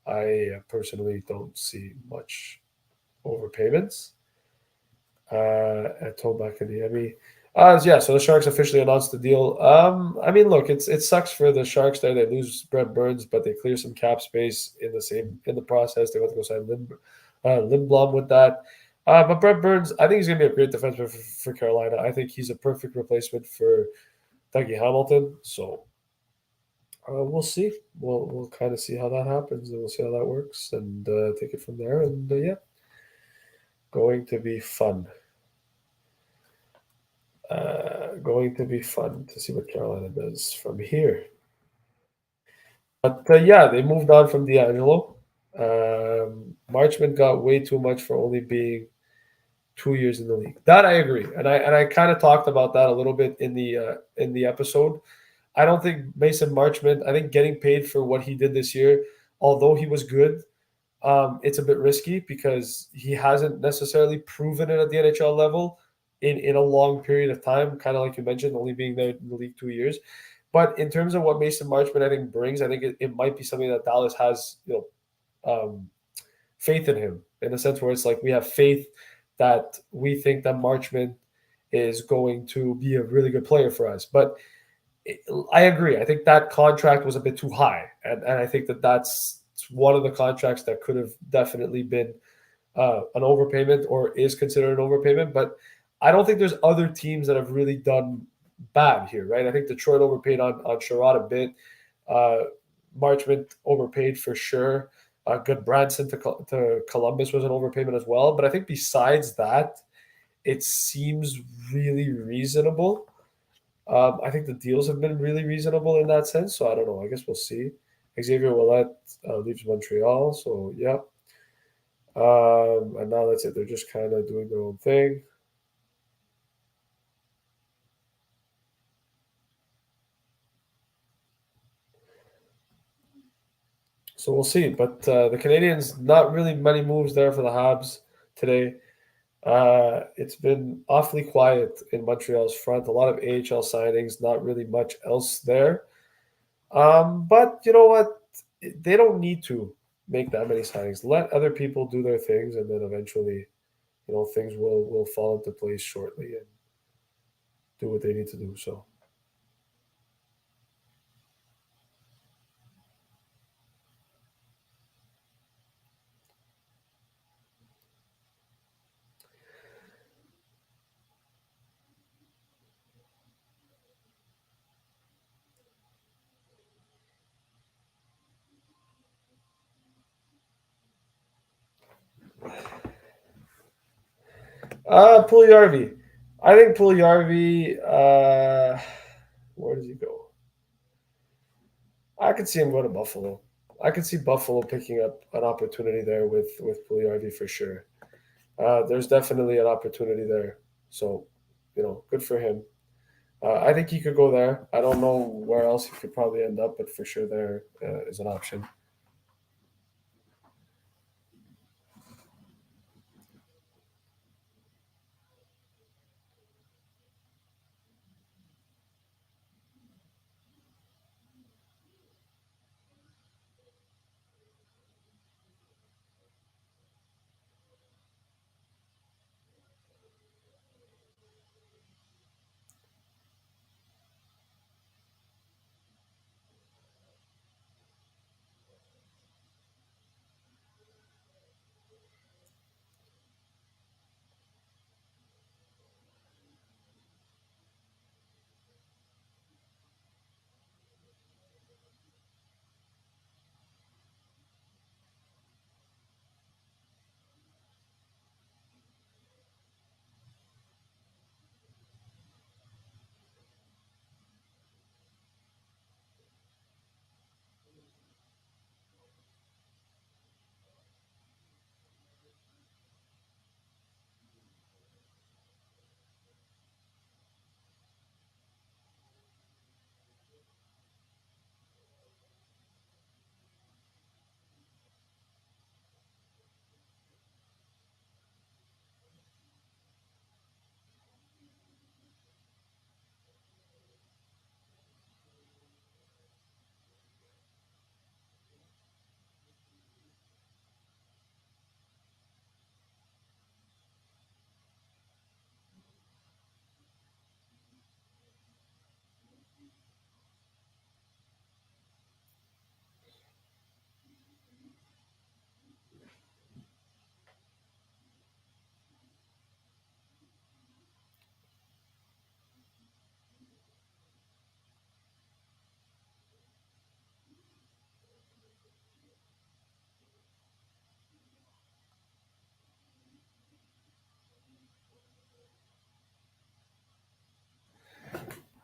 I personally don't see much overpayments. At Toback and Niemi. Yeah, so the Sharks officially announced the deal. I mean, look, it sucks for the Sharks there. They lose Brent Burns, but they clear some cap space in the process. They want to go sign Lindblom with that. But Brent Burns, I think he's going to be a great defenseman for Carolina. I think he's a perfect replacement for Dougie Hamilton. So we'll see. We'll kind of see how that happens, and we'll see how that works, and take it from there. And yeah, going to be fun. Going to be fun to see what Carolina does from here. But yeah, they moved on from D'Angelo. Marchment got way too much for only being 2 years in the league. That I agree, and I kind of talked about that a little bit in the episode. I don't think Mason Marchment. I think getting paid for what he did this year, although he was good, it's a bit risky because he hasn't necessarily proven it at the NHL level in a long period of time, kind of like you mentioned, only being there in the league 2 years. But in terms of what Mason Marchment I think brings, I think it might be something that Dallas has, faith in him, in the sense where it's like we have faith that we think that Marchment is going to be a really good player for us. But I agree. I think that contract was a bit too high, and I think that's one of the contracts that could have definitely been an overpayment or is considered an overpayment. But I don't think there's other teams that have really done bad here, right? I think Detroit overpaid on Sherrod a bit. Marchment overpaid for sure. Good Branson to Columbus was an overpayment as well. But I think besides that, it seems really reasonable. I think the deals have been really reasonable in that sense. So I don't know. I guess we'll see. Xavier Ouellet leaves Montreal. So yeah. And now that's it. They're just kind of doing their own thing. So we'll see. But the Canadiens, not really many moves there for the Habs today. It's been awfully quiet in Montreal's front. A lot of AHL signings, not really much else there. But you know what? They don't need to make that many signings. Let other people do their things, and then eventually, things will fall into place shortly and do what they need to do. So. Puljujarvi. I think Puljujarvi. Where does he go? I could see him go to Buffalo. I could see Buffalo picking up an opportunity there with Puljujarvi for sure. There's definitely an opportunity there. So, good for him. I think he could go there. I don't know where else he could probably end up, but for sure there is an option.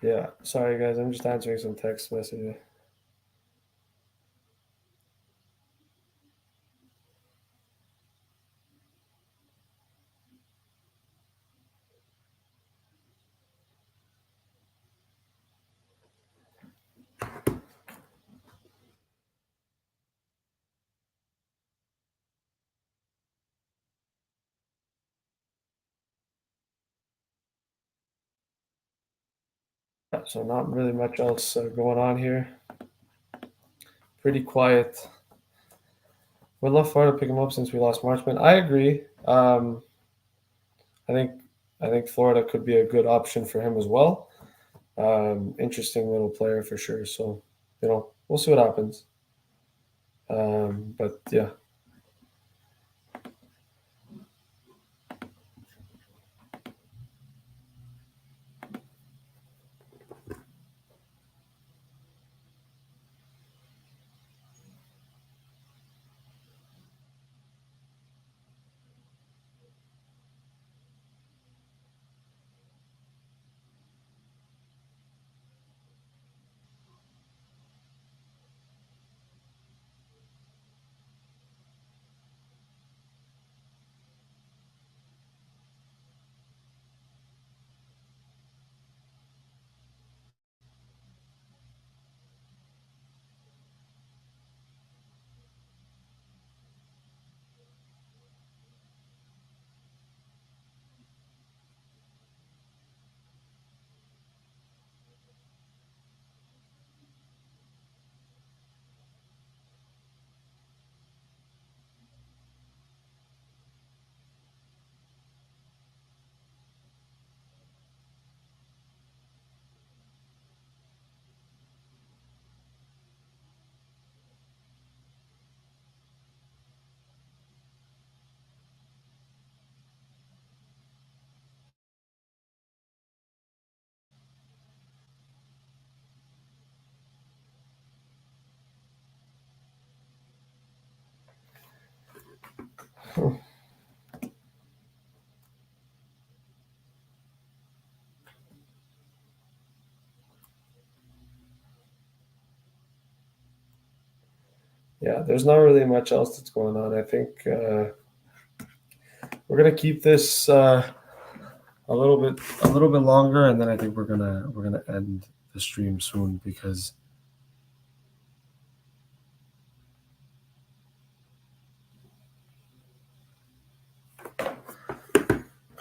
Yeah, sorry guys, I'm just answering some text messages. So not really much else going on here. Pretty quiet. Would love Florida to pick him up since we lost Marchman. I agree. I think Florida could be a good option for him as well. Interesting little player for sure. So we'll see what happens. But yeah. Yeah, there's not really much else that's going on. I think we're gonna keep this a little bit longer, and then I think we're gonna end the stream soon because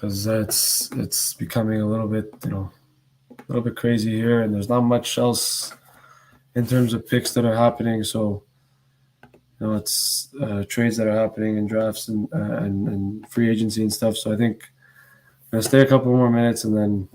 it's becoming a little bit crazy here, and there's not much else in terms of picks that are happening. So it's trades that are happening and drafts and free agency and stuff. So I think I'm gonna stay a couple more minutes and then.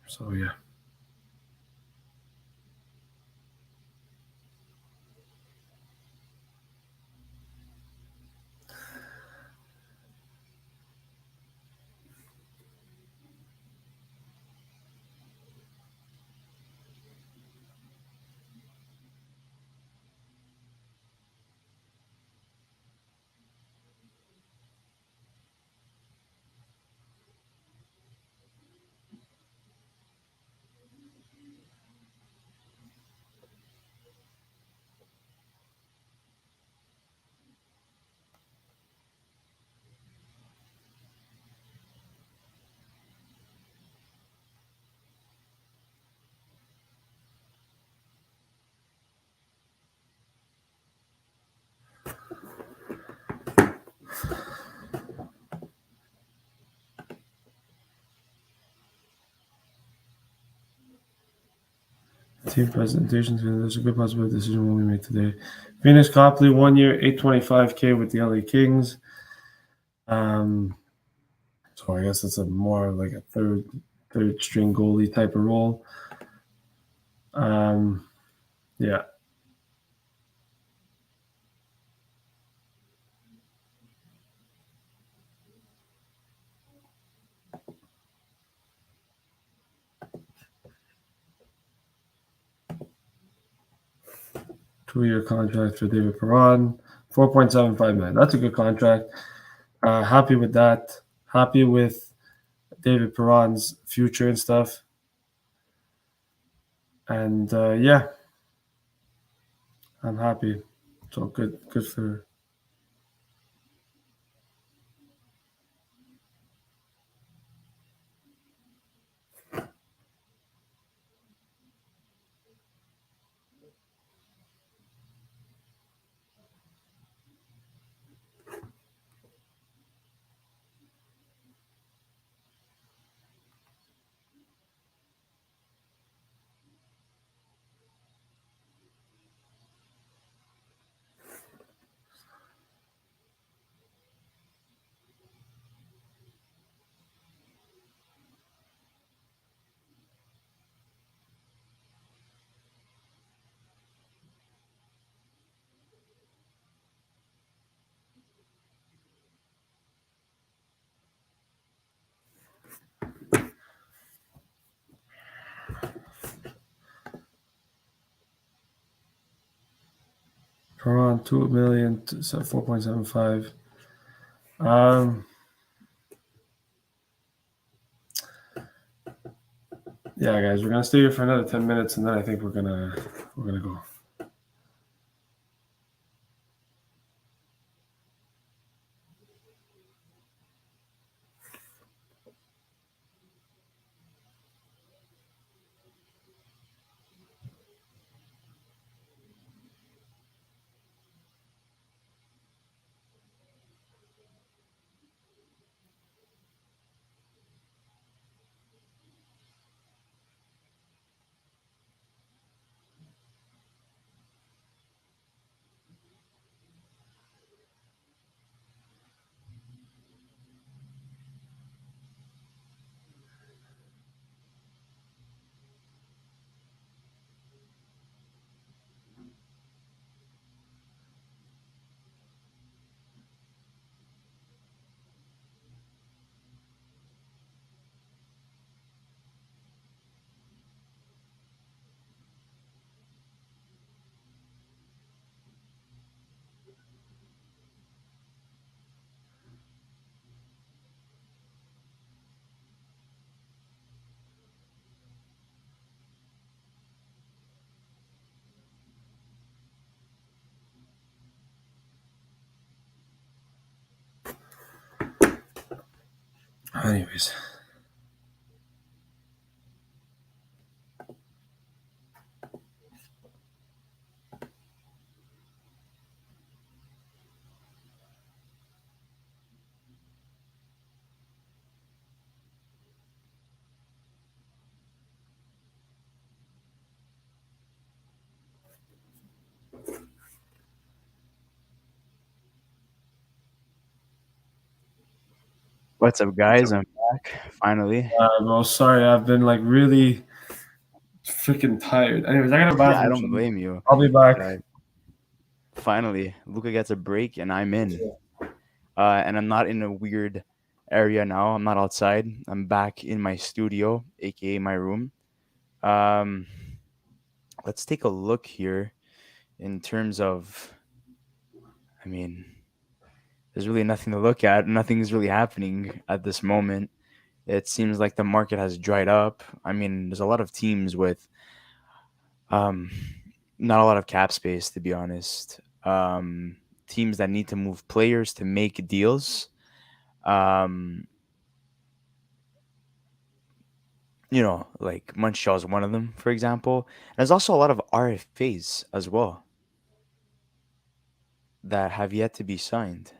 So yeah. team presentations. There's a good possibility decision will be made today. Venus Copley, 1 year, $825K with the LA Kings. So I guess it's a more like a third string goalie type of role. Yeah. Two-year contract for David Perron, $4.75 million. That's a good contract. Happy with that. Happy with David Perron's future and stuff. And yeah, I'm happy. So good for. Perron, $2 million, 4.75. Yeah, guys, we're gonna stay here for another 10 minutes, and then I think we're gonna go. Anyways. What's up, guys? I'm back finally. Bro, sorry, I've been like really freaking tired. Anyways, I got a bathroom. I don't blame you. I'll be back. Finally, Luca gets a break and I'm in. And I'm not in a weird area now. I'm not outside. I'm back in my studio, aka my room. Let's take a look here in terms of, I mean, there's really nothing to look at. Nothing's really happening at this moment. It seems like the market has dried up. I mean, there's a lot of teams with not a lot of cap space, to be honest. Teams that need to move players to make deals. Like Montreal is one of them, for example. And there's also a lot of RFAs as well that have yet to be signed.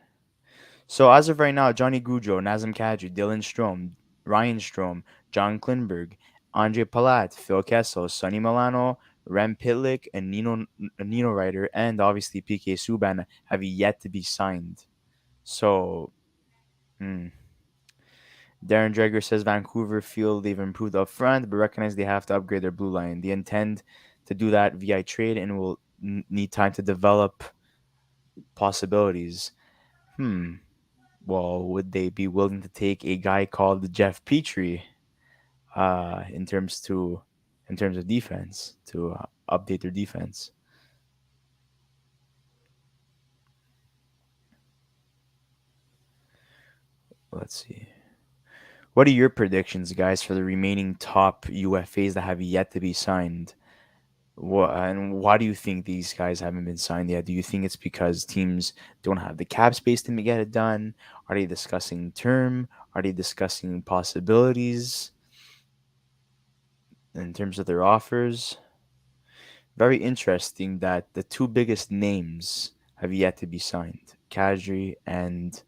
So as of right now, Johnny Gaudreau, Nazem Kadri, Dylan Strome, Ryan Strome, John Klingberg, Andre Palat, Phil Kessel, Sonny Milano, Rem Pitlick and Nino Ryder, and obviously PK Subban have yet to be signed. So, hmm. Darren Dreger says Vancouver feel they've improved up front, but recognize they have to upgrade their blue line. They intend to do that via trade and will need time to develop possibilities. Hmm. Well, would they be willing to take a guy called Jeff Petrie in terms of defense to update their defense? Let's see. What are your predictions, guys, for the remaining top UFAs that have yet to be signed? And why do you think these guys haven't been signed yet? Do you think it's because teams don't have the cap space to get it done? Are they discussing term? Are they discussing possibilities in terms of their offers? Very interesting that the two biggest names have yet to be signed, Kadri and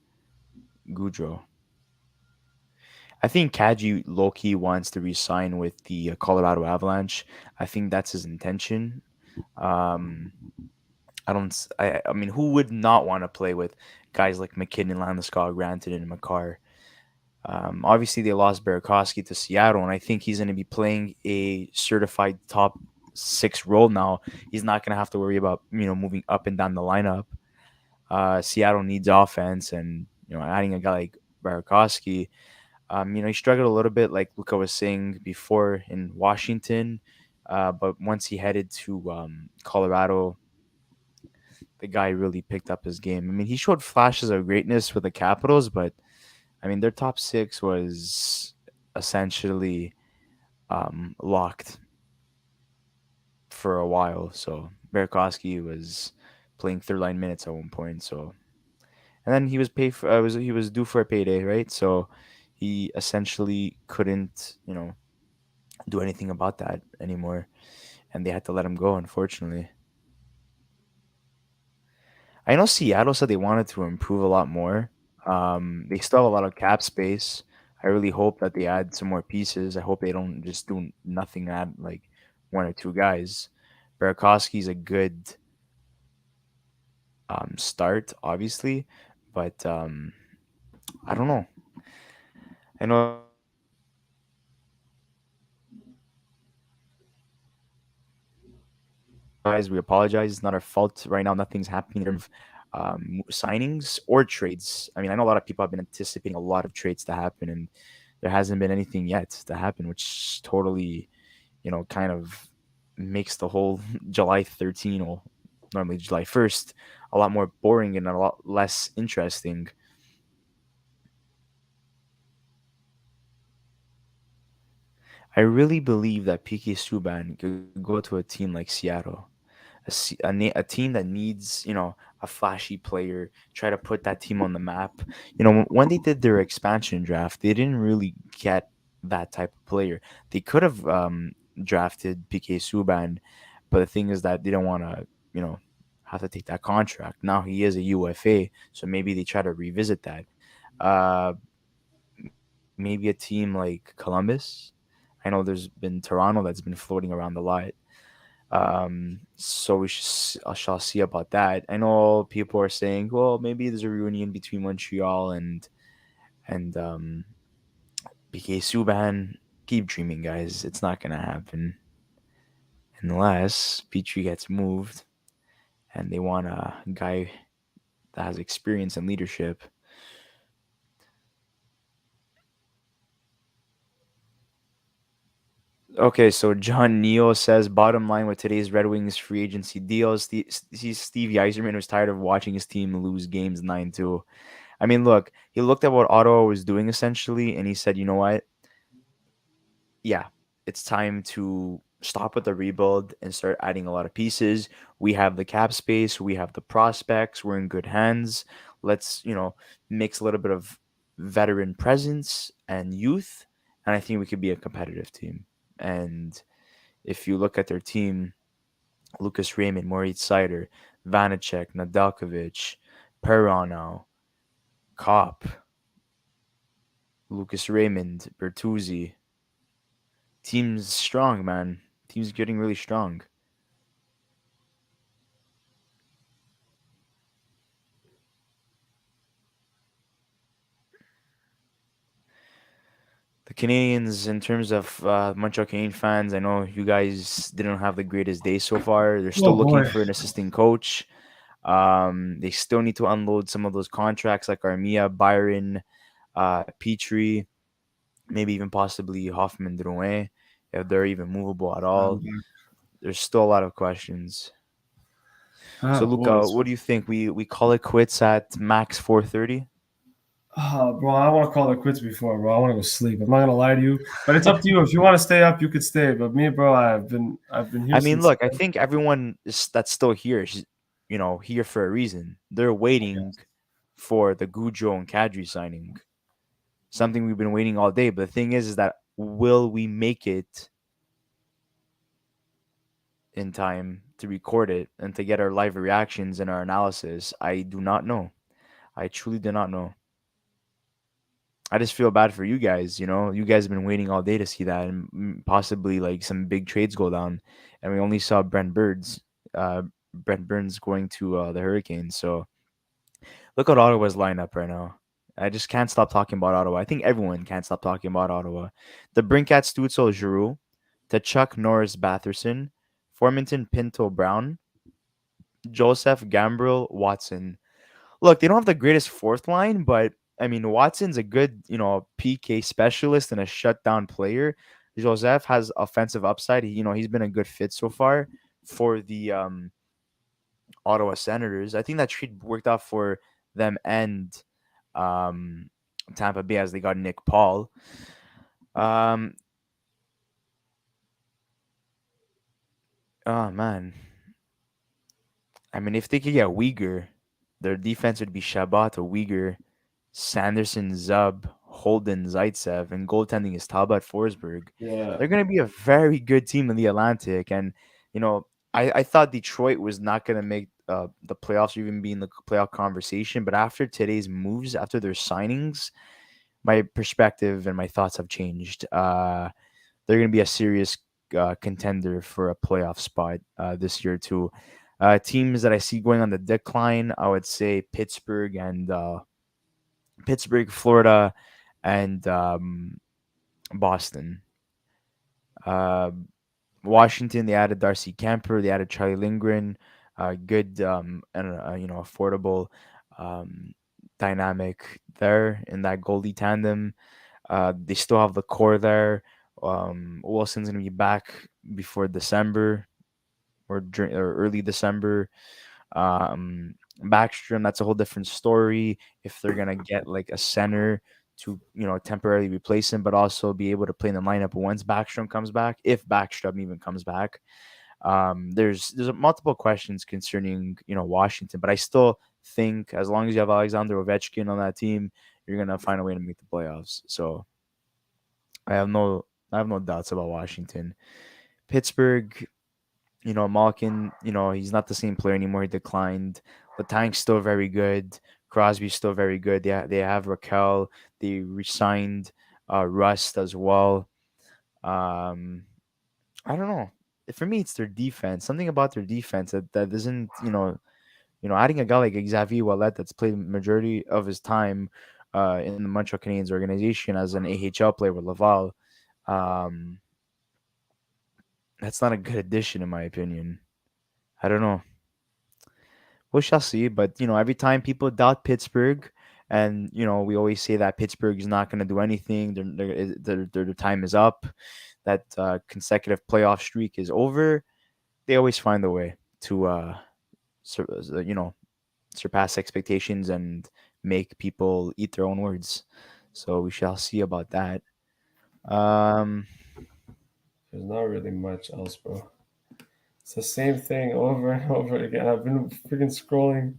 Gaudreau. I think Kadri Loki wants to resign with the Colorado Avalanche. I think that's his intention. Um, I don't. I mean, who would not want to play with guys like McKinnon, Landeskog, Granton, and Makar? Obviously, they lost Burakovsky to Seattle, and I think he's going to be playing a certified top six role now. He's not going to have to worry about moving up and down the lineup. Seattle needs offense, and adding a guy like Burakovsky. He struggled a little bit, like Luca was saying before in Washington, but once he headed to Colorado, the guy really picked up his game. I mean, he showed flashes of greatness with the Capitals, but I mean, their top six was essentially locked for a while. So Burakovsky was playing third line minutes at one point. So and then he was paid for. He was due for a payday, right? So he essentially couldn't, do anything about that anymore, and they had to let him go. Unfortunately, I know Seattle said they wanted to improve a lot more. They still have a lot of cap space. I really hope that they add some more pieces. I hope they don't just do nothing, add like one or two guys. Burakovsky's a good start, obviously, but I don't know. I know guys, we apologize. It's not our fault right now. Nothing's happening in terms of signings or trades. I mean, I know a lot of people have been anticipating a lot of trades to happen, and there hasn't been anything yet to happen, which totally, kind of makes the whole July 13 or normally July 1st a lot more boring and a lot less interesting. I really believe that PK Subban could go to a team like Seattle, a team that needs a flashy player, try to put that team on the map. When they did their expansion draft, they didn't really get that type of player. They could have drafted PK Subban, but the thing is that they don't want to have to take that contract. Now he is a UFA, so maybe they try to revisit that. uh Maybe a team like Columbus. I know there's been Toronto that's been floating around a lot. So I shall see about that. I know people are saying, well, maybe there's a reunion between Montreal and PK Subban. Keep dreaming, guys. It's not gonna happen unless Petrie gets moved and they want a guy that has experience and leadership. Okay, so John Neal says, bottom line with today's Red Wings free agency deals, Steve Yzerman was tired of watching his team lose games 9-2. I mean, look, he looked at what Ottawa was doing essentially, and he said, you know what? Yeah, it's time to stop with the rebuild and start adding a lot of pieces. We have the cap space, we have the prospects, we're in good hands. Let's, mix a little bit of veteran presence and youth, and I think we could be a competitive team. And if you look at their team, Lucas Raymond, Moritz Seider, Vanacek, Nadalkovich, Perron, Kopp, Lucas Raymond, Bertuzzi. Team's strong, man. Team's getting really strong. Canadians, in terms of Montreal Canadian fans, I know you guys didn't have the greatest day so far. They're still Oh looking boy. for an assistant coach. They still need to unload some of those contracts like Armia, Byron, Petrie, maybe even possibly Hoffman Drouin, if they're even movable at all. There's still a lot of questions. So, Boys. Luca, what do you think? We call it quits at max 4:30? Bro, I want to call it quits before, bro. I want to go sleep. I'm not gonna lie to you, but it's up to you. If you want to stay up, you could stay. But me, bro, I've been here I mean, since. look, I think everyone that's still here is, here for a reason. They're waiting for the Gaudreau and Kadri signing. Something we've been waiting all day. But the thing is that will we make it in time to record it and to get our live reactions and our analysis? I do not know. I truly do not know. I just feel bad for you guys. You guys have been waiting all day to see that, and possibly like some big trades go down, and we only saw Brent Burns going to the Hurricanes. So look at Ottawa's lineup right now. I just can't stop talking about Ottawa. I think everyone can't stop talking about Ottawa. The Brinkat Stutzel Giroux, Chuck Norris Batherson, Formanton Pinto Brown, Joseph Gambrill Watson. Look, they don't have the greatest fourth line, but I mean, Watson's a good, PK specialist and a shutdown player. Joseph has offensive upside. He's been a good fit so far for the Ottawa Senators. I think that trade worked out for them and um, Tampa Bay as they got Nick Paul. Oh man, I mean, if they could get Uyghur, their defense would be Shabbat, Uyghur, Sanderson, Zub, Holden, Zaitsev, and goaltending is Talbot Forsberg. Yeah. They're going to be a very good team in the Atlantic. And, I thought Detroit was not going to make the playoffs or even be in the playoff conversation. But after today's moves, after their signings, my perspective and my thoughts have changed. They're going to be a serious contender for a playoff spot this year, too. Teams that I see going on the decline, I would say Pittsburgh, Florida, and Boston. Uh, Washington, they added Darcy Kemper, they added Charlie Lindgren, good and affordable um, dynamic there in that goalie tandem. They still have the core there. Wilson's gonna be back before December or early December. Um, Backstrom, that's a whole different story. If they're gonna get like a center to temporarily replace him, but also be able to play in the lineup once Backstrom comes back, if Backstrom even comes back. There's multiple questions concerning Washington, but I still think as long as you have Alexander Ovechkin on that team, you're gonna find a way to make the playoffs. So I have no doubts about Washington. Pittsburgh, Malkin, he's not the same player anymore. He declined. The tank's still very good. Crosby's still very good. They have Raquel. They resigned Rust as well. Um, I don't know. For me, it's their defense. Something about their defense that isn't, adding a guy like Xavier Wallet that's played majority of his time in the Montreal Canadiens organization as an AHL player with Laval. Um, that's not a good addition, in my opinion. I don't know. We shall see. But every time people doubt Pittsburgh, and we always say that Pittsburgh is not going to do anything. Their time is up. That consecutive playoff streak is over. They always find a way to surpass expectations and make people eat their own words. So we shall see about that. Um, There's not really much else, bro. It's the same thing over and over again. I've been freaking scrolling.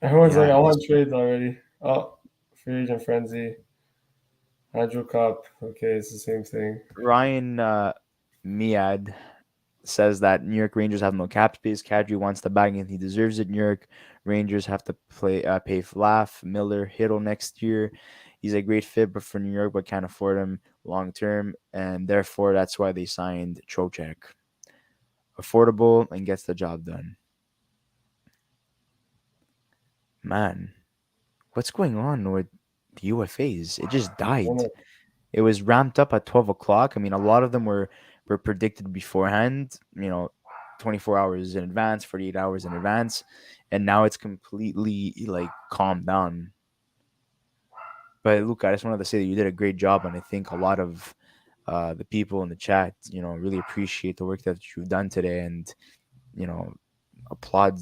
Everyone's like, yeah, I want trades already. Oh, Free Agent Frenzy, Andrew Cup. Okay, it's the same thing. Ryan Miad says that New York Rangers have no cap space. Kadri wants the bag and he deserves it. New York Rangers have to pay Flaff, Miller, Hiddle next year. He's a great fit, but for New York, but can't afford him long term, and therefore that's why they signed Trocheck. Affordable and gets the job done. Man, what's going on with the UFAs? It just died. it was ramped up at 12 o'clock. I mean, a lot of them were predicted beforehand, 24 hours in advance, 48 hours in advance, and now it's completely like calmed down. But Luke, I just wanted to say that you did a great job, and I think a lot of the people in the chat, really appreciate the work that you've done today, and you know, applaud,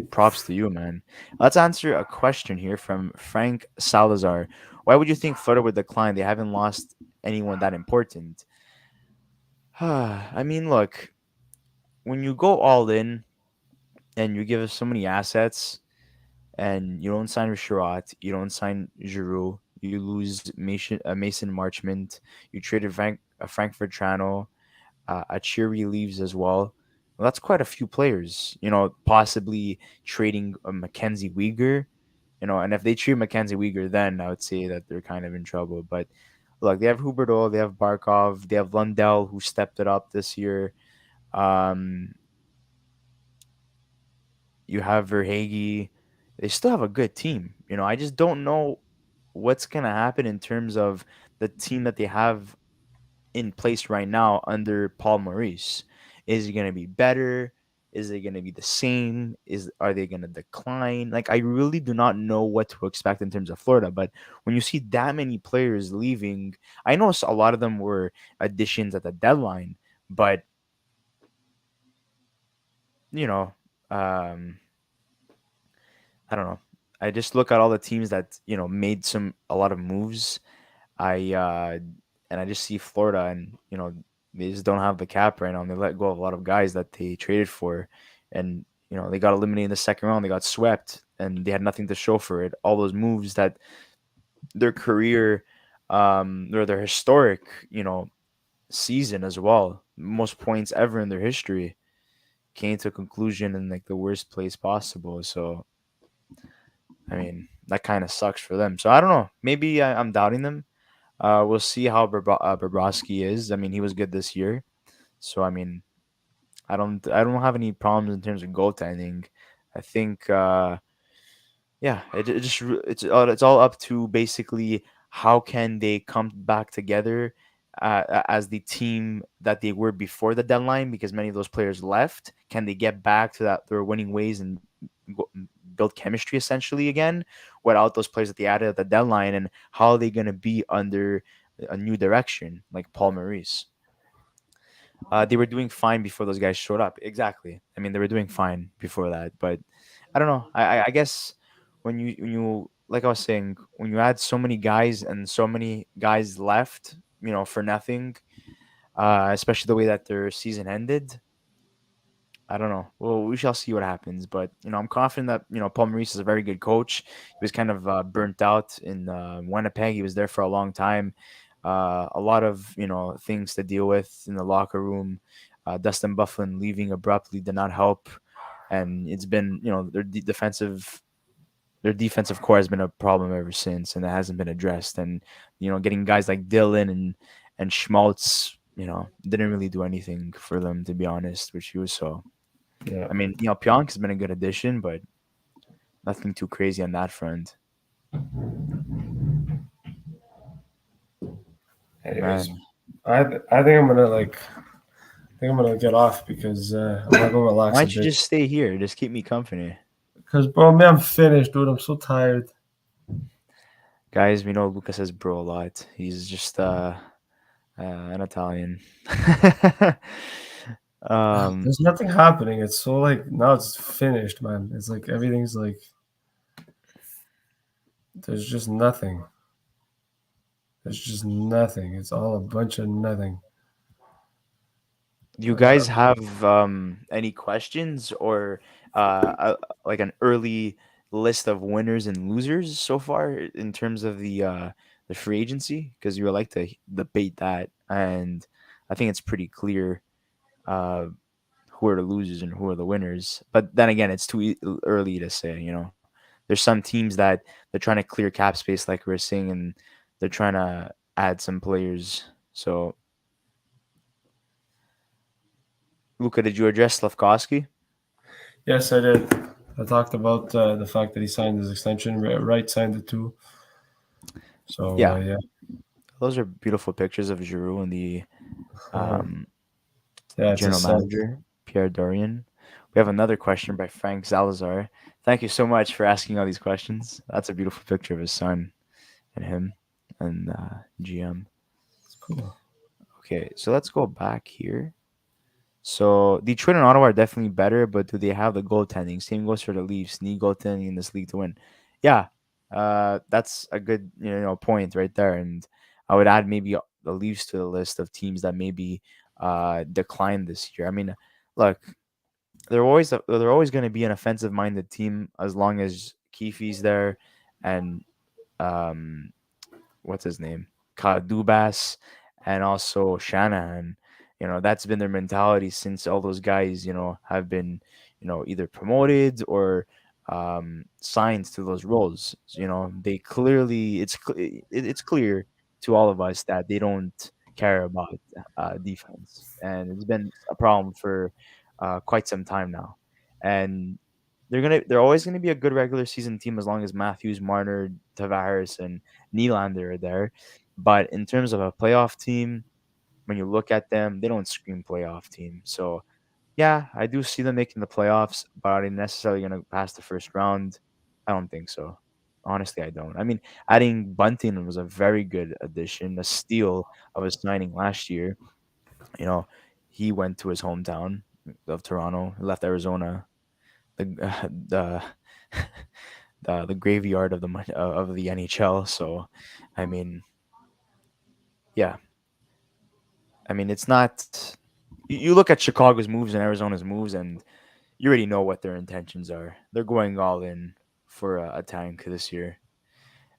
props to you, man. Let's answer a question here from Frank Salazar. Why would you think Florida would decline? They haven't lost anyone that important. I mean, look, when you go all in and you give us so many assets and you don't sign Risharat, you don't sign Giroux, you lose Mason Marchment, you traded Frank Vertrano, Achiri leaves as well. Well, that's quite a few players, possibly trading a Mackenzie Weegar, and if they trade Mackenzie Weegar, then I would say that they're kind of in trouble. But look, they have Huberdeau, they have Barkov, they have Lundell, who stepped it up this year. Um, you have Verhage. They still have a good team. I just don't know what's gonna happen in terms of the team that they have in place right now under Paul Maurice. Is it going to be better? Is it going to be the same? Are they going to decline? Like, I really do not know what to expect in terms of Florida. But when you see that many players leaving, I know a lot of them were additions at the deadline, but you know, um, I don't know. I just look at all the teams that made a lot of moves. I and I just see Florida, and they just don't have the cap right now. And they let go of a lot of guys that they traded for, and they got eliminated in the second round. They got swept, and they had nothing to show for it. All those moves that their career, or their historic, season as well, most points ever in their history, came to a conclusion in like the worst place possible. So I mean, that kind of sucks for them. So I don't know. Maybe I'm doubting them. We'll see how Bobrovsky is. I mean, he was good this year, so I mean, I don't have any problems in terms of goaltending. I think, yeah, it's all up to basically how can they come back together as the team that they were before the deadline, because many of those players left. Can they get back to their winning ways and go, build chemistry essentially again without those players that they added at the deadline? And how are they going to be under a new direction like Paul Maurice? They were doing fine before those guys showed up. Exactly. I mean, they were doing fine before that, but I don't know. I guess when you like I was saying, when you add so many guys and so many guys left, for nothing, especially the way that their season ended, I don't know. Well, we shall see what happens, but I'm confident that Paul Maurice is a very good coach. He was kind of burnt out in Winnipeg. He was there for a long time. A lot of things to deal with in the locker room. Dustin Bufflin leaving abruptly did not help, and it's been their defensive core has been a problem ever since, and it hasn't been addressed. And getting guys like Dylan and Schmaltz, didn't really do anything for them, to be honest, which he was so. Yeah. I mean, Pionk has been a good addition, but nothing too crazy on that front. Anyways, Man, I think I'm gonna get off because I'm gonna go relax why a don't you bit. just stay here? Just keep me company. Because bro, man, I'm finished, dude. I'm so tired. Guys, we know Lucas says bro a lot. He's just an Italian. There's nothing happening. It's so like now it's finished, man. It's like everything's like there's just nothing. There's just nothing. It's all a bunch of nothing. Do you guys have any questions or like an early list of winners and losers so far in terms of the free agency? Because you would like to debate that, and I think it's pretty clear uh, who are the losers and who are the winners. But then again, it's too early to say. There's some teams that they're trying to clear cap space, like we are saying, and they're trying to add some players. So, Luca, did you address Slavkovsky? Yes, I did. I talked about the fact that he signed his extension. Wright signed it too. So Yeah. yeah. those are beautiful pictures of Giroux and the um, Yeah, it's a general son. manager, Pierre Dorian. We have another question by Frank Salazar. Thank you so much for asking all these questions. That's a beautiful picture of his son and him and GM. It's cool. Okay, so let's go back here. So Detroit and Ottawa are definitely better, but do they have the goaltending? Same goes for the Leafs. Need goaltending in this league to win. Yeah, that's a good point right there. And I would add maybe the Leafs to the list of teams that maybe declined this year. I mean, look, they're always going to be an offensive minded team as long as Keefe's there and um what's his name, Dubas, and also Shanahan. That's been their mentality since all those guys, have been, either promoted or signed to those roles. They clearly, it's clear to all of us that they don't care about defense, and it's been a problem for quite some time now. And they're always gonna be a good regular season team as long as Matthews, Marner, Tavares, and Nylander are there. But in terms of a playoff team, when you look at them, they don't scream playoff team. So yeah, I do see them making the playoffs, but are they necessarily going to pass the first round? I don't think so. Honestly, I don't. I mean, adding Bunting was a very good addition, a steal of his signing last year. You know, he went to his hometown of Toronto, left Arizona, the the the graveyard of the NHL. So, I mean, yeah, I mean, it's not. You look at Chicago's moves and Arizona's moves, and you already know what their intentions are. They're going all in for a tank this year,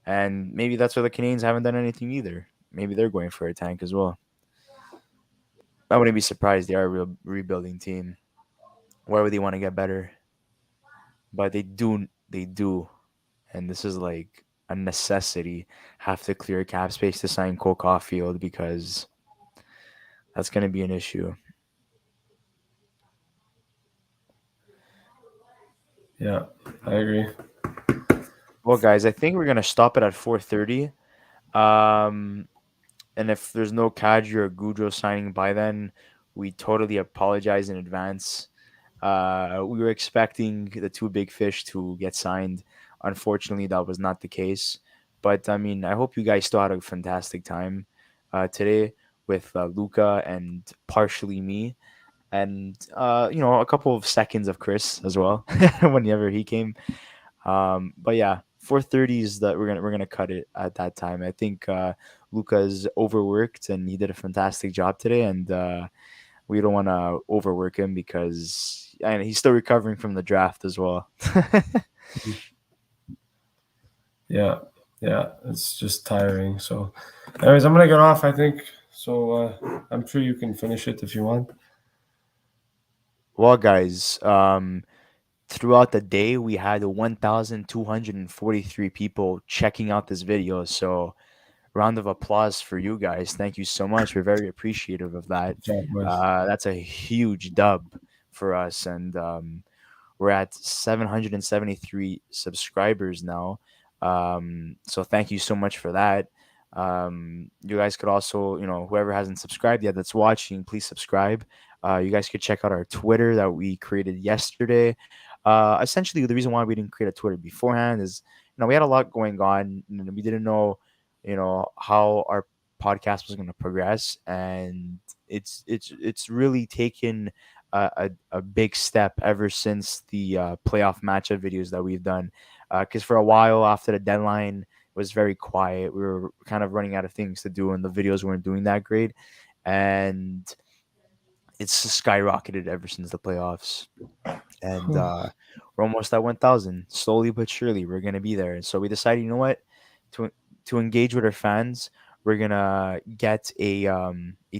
and maybe that's why the Canadiens haven't done anything either. Maybe they're going for a tank as well. I wouldn't be surprised. They are a real rebuilding team. Why would they want to get better? But they do. They do, and this is like a necessity. Have to clear cap space to sign Cole Caulfield because that's going to be an issue. Yeah, I agree. Well, guys, I think we're gonna stop it at 4:30. Um, and if there's no Kadri or Gaudreau signing by then, we totally apologize in advance. We were expecting the two big fish to get signed. Unfortunately, that was not the case. But I mean, I hope you guys still had a fantastic time today with Luca and partially me, and a couple of seconds of Chris as well whenever he came. But yeah, 4:30 is that we're gonna cut it at that time. I think Luca's overworked and he did a fantastic job today, and we don't want to overwork him because and he's still recovering from the draft as well. Yeah, yeah, it's just tiring. So, anyways, I'm gonna get off, I think. So I'm sure you can finish it if you want. Well, guys, throughout the day we had 1,243 people checking out this video. So round of applause for you guys. Thank you so much. We're very appreciative of that. Good job, boys. That's a huge dub for us, and we're at 773 subscribers now. So thank you so much for that. You guys could also, whoever hasn't subscribed yet that's watching, please subscribe. You guys could check out our Twitter that we created yesterday. Essentially, the reason why we didn't create a Twitter beforehand is, we had a lot going on, and we didn't know, how our podcast was going to progress, and it's really taken a big step ever since the playoff matchup videos that we've done. Because for a while after the deadline, it was very quiet. We were kind of running out of things to do, and the videos weren't doing that great. And it's skyrocketed ever since the playoffs. And we're almost at 1,000. Slowly but surely, we're gonna be there. And so we decided, you know what, to to engage with our fans, we're gonna get a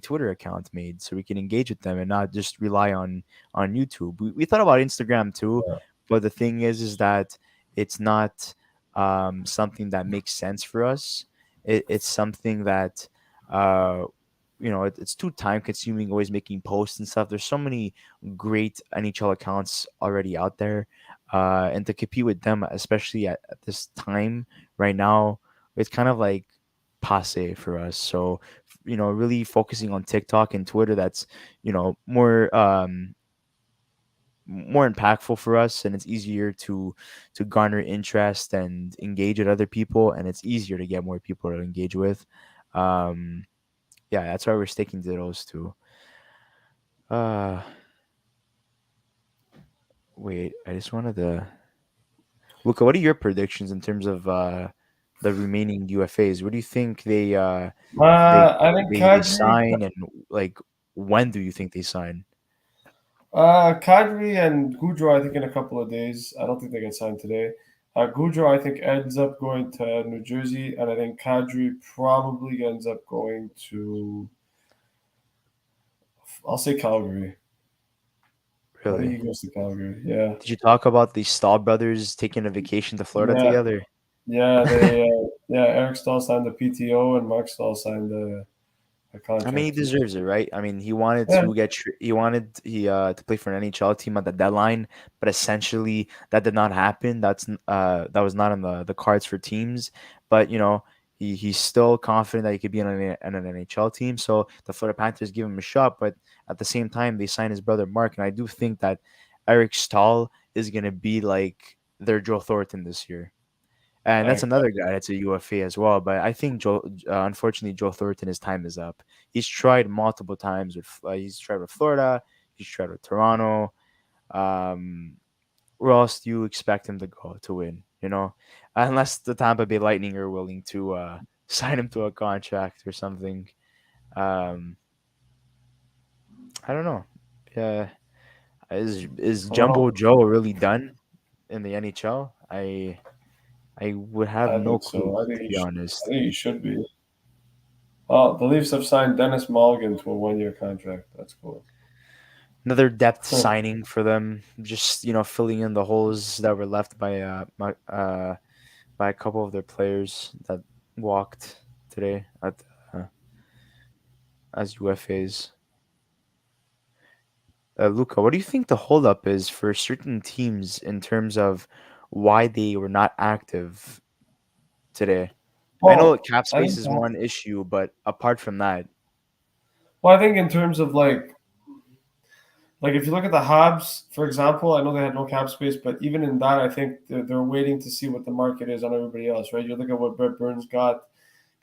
Twitter account made so we can engage with them and not just rely on YouTube. We thought about Instagram too, Yeah. but the thing is that it's not something that makes sense for us. It's something that uh, it's too time consuming always making posts and stuff. There's so many great NHL accounts already out there, and to compete with them, especially at this time right now, it's kind of like passe for us. So, really focusing on TikTok and Twitter, that's, more impactful for us, and it's easier to garner interest and engage with other people, and it's easier to get more people to engage with. Um, yeah, that's why we're sticking to those two. Uh, wait, I just wanted to Luca. What are your predictions in terms of the remaining UFAs? What do you think they I think they Kadri, sign, and like when do you think they sign? Kadri and Gaudreau, I think in a couple of days. I don't think they get signed today. Gaudreau, I think, ends up going to New Jersey, and I think Kadri probably ends up going to, I'll say Calgary. I think he Really? goes to Calgary. Yeah. Did you talk about the Stahl brothers taking a vacation to Florida Yeah. together? Yeah. Eric Stahl signed the PTO and Mark Stahl signed the I mean, he contract. deserves it, right? I mean, he wanted Yeah. to to play for an NHL team at the deadline, but essentially that did not happen. That was not on the cards for teams. But he's still confident that he could be on an NHL team. So the Florida Panthers give him a shot, but at the same time they sign his brother Mark, and I do think that Eric Stahl is gonna be like their Joe Thornton this year. And that's I, another guy that's a UFA as well. But I think unfortunately, Joe Thornton, his time is up. He's tried multiple times he's tried with Florida, he's tried with Toronto. Um, where else do you expect him to go to win? Unless the Tampa Bay Lightning are willing to sign him to a contract or something. Um, I don't know. Yeah, is Jumbo well, Joe really done in the NHL? I would have I no think clue, so. to be I honest. think he should be. Oh, the Leafs have signed Dennis Mulligan to a 1-year contract. That's cool. Another depth Huh. signing for them, just filling in the holes that were left by a couple of their players that walked today uh, as UFAs. Luca, what do you think the holdup is for certain teams in terms of why they were not active today? I know that Well, cap I space think is one issue, but apart from that, well, I think in terms of like if you look at the Habs, for example, I know they had no cap space, but even in that, I think they're waiting to see what the market is on everybody else, right? You look at what Brett Burns got,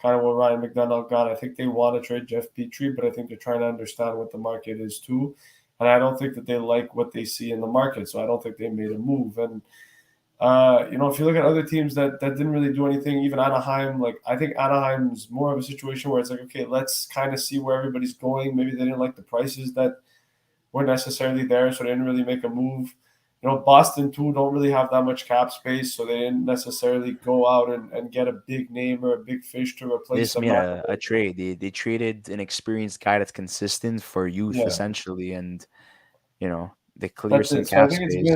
kind of what Ryan McDonough got. I think they want to trade Jeff Petrie, but I think they're trying to understand what the market is too. And I don't think that they like what they see in the market, so I don't think they made a move. And if you look at other teams that didn't really do anything, even Anaheim, like I think Anaheim's more of a situation where it's like, okay, let's kind of see where everybody's going. Maybe they didn't like the prices that weren't necessarily there, so they didn't really make a move. Boston too don't really have that much cap space, so they didn't necessarily go out and get a big name or a big fish to they replace just them. made a trade. They traded an experienced guy that's consistent for youth, Yeah, essentially, and they clear that's some it. So cap space.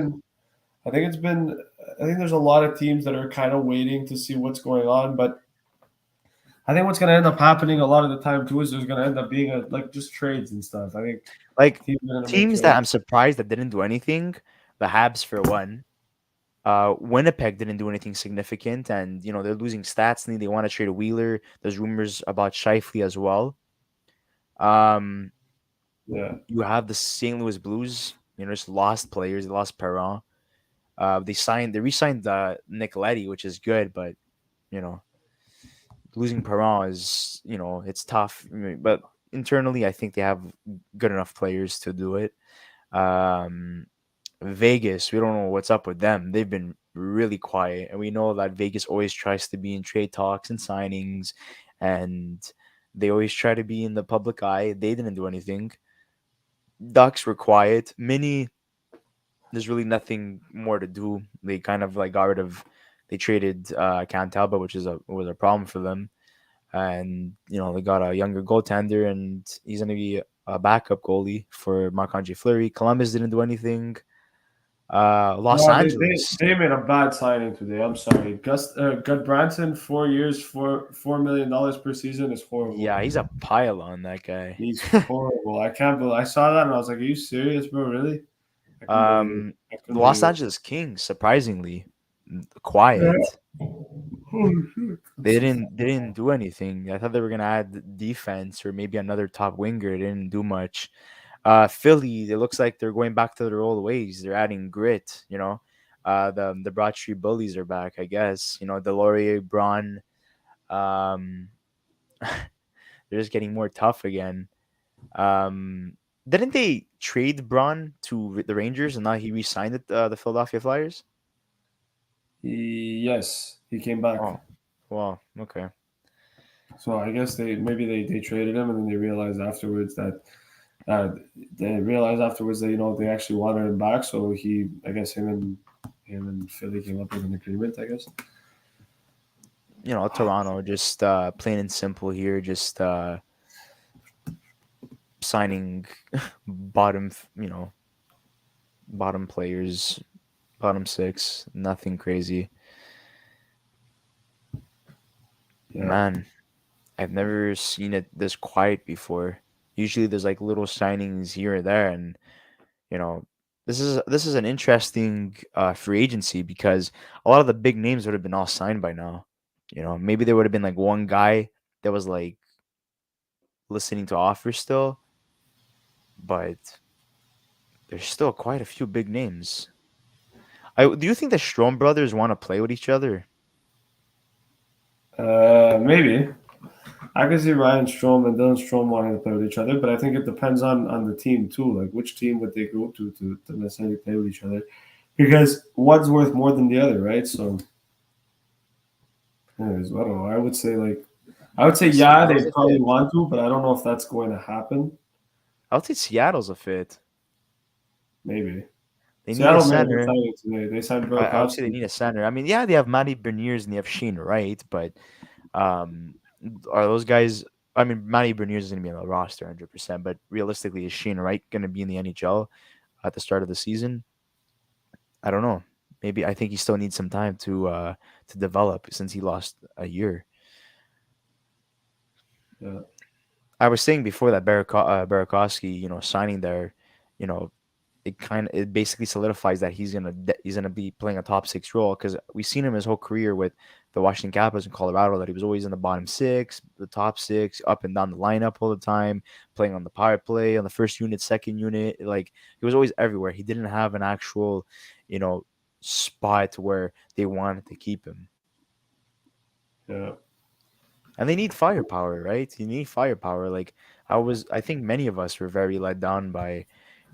I think there's a lot of teams that are kind of waiting to see what's going on, but I think what's going to end up happening a lot of the time too is there's going to end up being like just trades and stuff. I think Like teams are going to make teams that trades. I'm surprised that didn't do anything. The Habs for one. Winnipeg didn't do anything significant, and they're losing Statsny. They want to trade a Wheeler. There's rumors about Shifley as well. Um, Yeah, you have the St. Louis Blues. Just lost players. They lost Perron. They re-signed Nick Leddy, which is good, but you know, losing Perron is it's tough. But internally, I think they have good enough players to do it. Um, Vegas, we don't know what's up with them. They've been really quiet, and we know that Vegas always tries to be in trade talks and signings, and they always try to be in the public eye. They didn't do anything. Ducks were quiet. Mini, there's really nothing more to do. They kind of like got rid of. They traded Cantalba, which was a problem for them, and they got a younger goaltender, and he's gonna be a backup goalie for Marc-Andre Fleury. Columbus didn't do anything. Los no, Angeles. they made a bad signing today. I'm sorry, Gus Branson, 4 years, $4 million per season is horrible. Yeah, he's a pylon, that guy. He's horrible. I can't believe I saw that and I was like, "Are you serious, bro? Really?" I couldn't believe it. I The couldn't Los believe it. Angeles Kings, surprisingly Yeah. quiet. They didn't do anything. I thought they were gonna add defense or maybe another top winger. They didn't do much. Philly, it looks like they're going back to their old ways. They're adding grit. The Broad Street Bullies are back. I guess Delorier, Braun. Um, they're just getting more tough again. Um, didn't they trade Braun to the Rangers and now he re-signed it, the Philadelphia Flyers? Yes, he came back. Oh, well, okay. So I guess they traded him, and then they realized afterwards that uh, they actually wanted him back. So I guess him and Philly came up with an agreement. I guess. Toronto just plain and simple here, just signing bottom, bottom players, bottom six, nothing crazy. Yeah. Man, I've never seen it this quiet before. Usually there's like little signings here or there, and you know, this is an interesting free agency because a lot of the big names would have been all signed by now. Maybe there would have been like one guy that was like listening to offers still, but there's still quite a few big names. Do you think the Strom brothers want to play with each other? Maybe. I can see Ryan Strome and Dylan Strome wanting to play with each other, but I think it depends on the team too. Like which team would they go to necessarily play with each other? Because one's worth more than the other, right? So, anyways, I don't know. I would say yeah, they probably want to, but I don't know if that's going to happen. I would say Seattle's a fit. Maybe. They need Seattle a center. They signed I would say they Burakovsky. need a center. I mean, yeah, they have Matty Berniers and they have Shane Wright, but um, are those guys? I mean, Matty Berniers is going to be on the roster 100%, but realistically, is Shane Wright going to be in the NHL at the start of the season? I don't know. Maybe I think he still needs some time to develop since he lost a year. Yeah. I was saying before that Burakovsky, signing there, you know, it basically solidifies that he's gonna be playing a top six role because we've seen him his whole career with the Washington Capitals in Colorado that he was always in the bottom six, the top six, up and down the lineup all the time, playing on the power play, on the first unit, second unit, like he was always everywhere. He didn't have an actual, spot where they wanted to keep him. Yeah. And they need firepower, right? You need firepower. Like I think many of us were very let down by,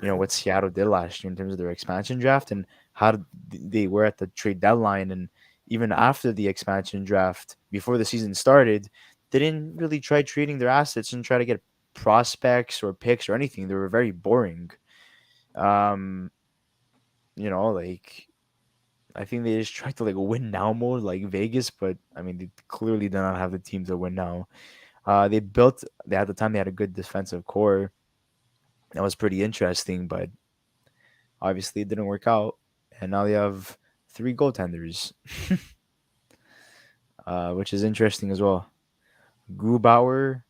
what Seattle did last year in terms of their expansion draft and how they were at the trade deadline. And even after the expansion draft, before the season started, they didn't really try trading their assets and try to get prospects or picks or anything. They were very boring. Like I think they just tried to like win now mode like Vegas, but I mean they clearly do not have the team to win now. They at the time they had a good defensive core. That was pretty interesting, but obviously it didn't work out. And now they have 3 goaltenders, which is interesting as well. Grubauer,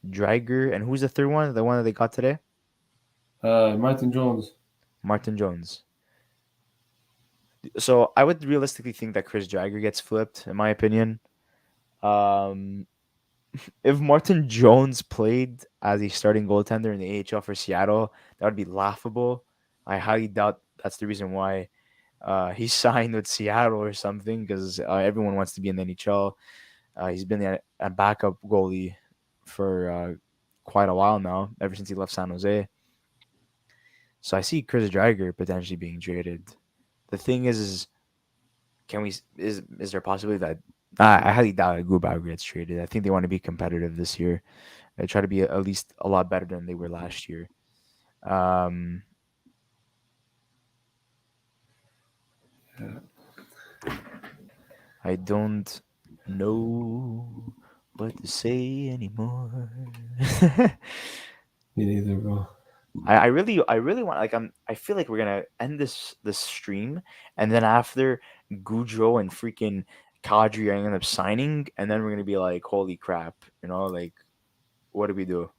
Dreiger, and who's the third one? The one that they got today? Martin Jones. Martin Jones. So I would realistically think that Chris Dreiger gets flipped, in my opinion. If Martin Jones played as a starting goaltender in the AHL for Seattle, that would be laughable. I highly doubt that's the reason why he signed with Seattle or something because everyone wants to be in the NHL. He's been a backup goalie for quite a while now, ever since he left San Jose. So I see Chris Dreiger potentially being traded. The thing is is there a possibility that I highly doubt that Grubauer gets traded. I think they want to be competitive this year. They try to be at least a lot better than they were last year. Um, I don't know what to say anymore. Me neither, bro. I really want I feel like we're gonna end this stream and then after Gaudreau and freaking Kadri are gonna end up signing and then we're gonna be like holy crap, like what do we do?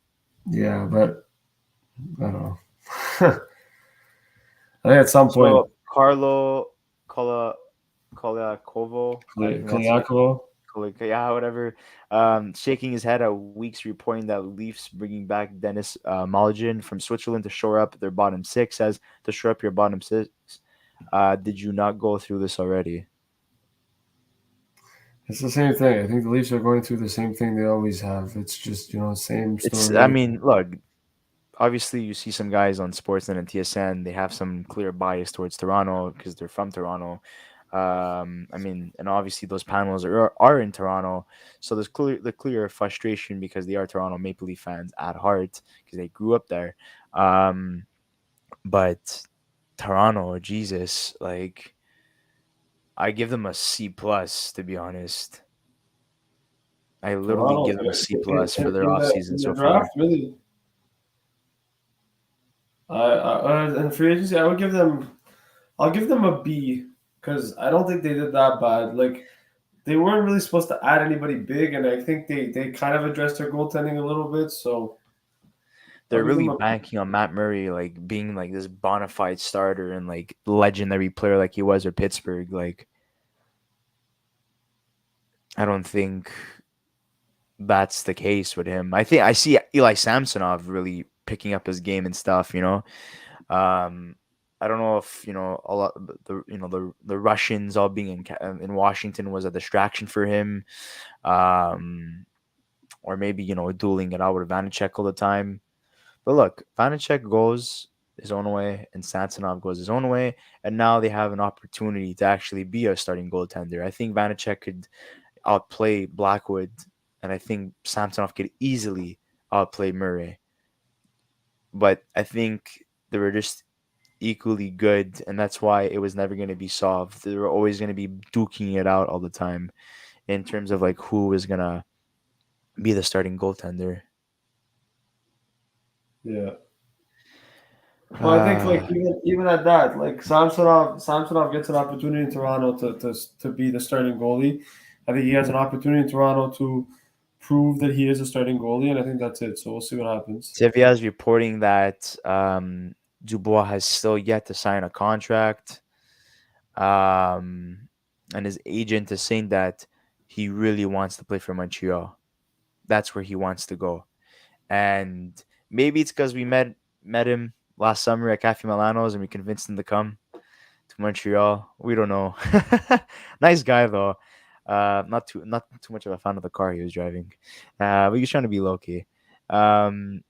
Yeah, but I don't know. I think at some point. So Carlo Cola Kolyakovo. Kaliakova. Yeah, whatever. Shaking his head at Weeks reporting that Leafs bringing back Dennis Malgin from Switzerland to shore up their bottom six. Says to shore up your bottom six. Did you not go through this already? It's the same thing. I think the Leafs are going through the same thing they always have. It's just same It's. story. I mean, look. Obviously, you see some guys on Sportsnet and TSN. They have some clear bias towards Toronto because they're from Toronto. I mean, and obviously those panels are in Toronto, so there's clear frustration because they are Toronto Maple Leaf fans at heart because they grew up there. Um, but Toronto, Jesus, like I give them a C plus to be honest. I literally Toronto give them a C in, plus for their in the offseason in the so far. draft, really. In free agency, I'll give them a B because I don't think they did that bad. Like they weren't really supposed to add anybody big, and I think they kind of addressed their goaltending a little bit. So I'll They're give really them a banking on Matt Murray like being like this bona fide starter and like legendary player like he was at Pittsburgh. Like I don't think that's the case with him. I think I see Eli Samsonov really picking up his game and stuff, you know. Um I don't know if, a lot the Russians all being in Washington was a distraction for him. Um or maybe, dueling it out with Vanacek all the time. But look, Vanacek goes his own way and Samsonov goes his own way, and now they have an opportunity to actually be a starting goaltender. I think Vanacek could outplay Blackwood, and I think Samsonov could easily outplay Murray. But I think they were just equally good, and that's why it was never going to be solved. They were always going to be duking it out all the time in terms of like who is going to be the starting goaltender. yeah. Well, I think like even at that, like Samsonov gets an opportunity in Toronto to be the starting goalie. I think he has an opportunity in Toronto to prove that he is a starting goalie, and I think that's it. So we'll see what happens. Sevilla is reporting that Dubois has still yet to sign a contract. And his agent is saying that he really wants to play for Montreal. That's where he wants to go. And maybe it's because we met him last summer at Cafe Milano's and we convinced him to come to Montreal. We don't know. Nice guy though. Not too much of a fan of the car he was driving. But he was trying to be low key. Martin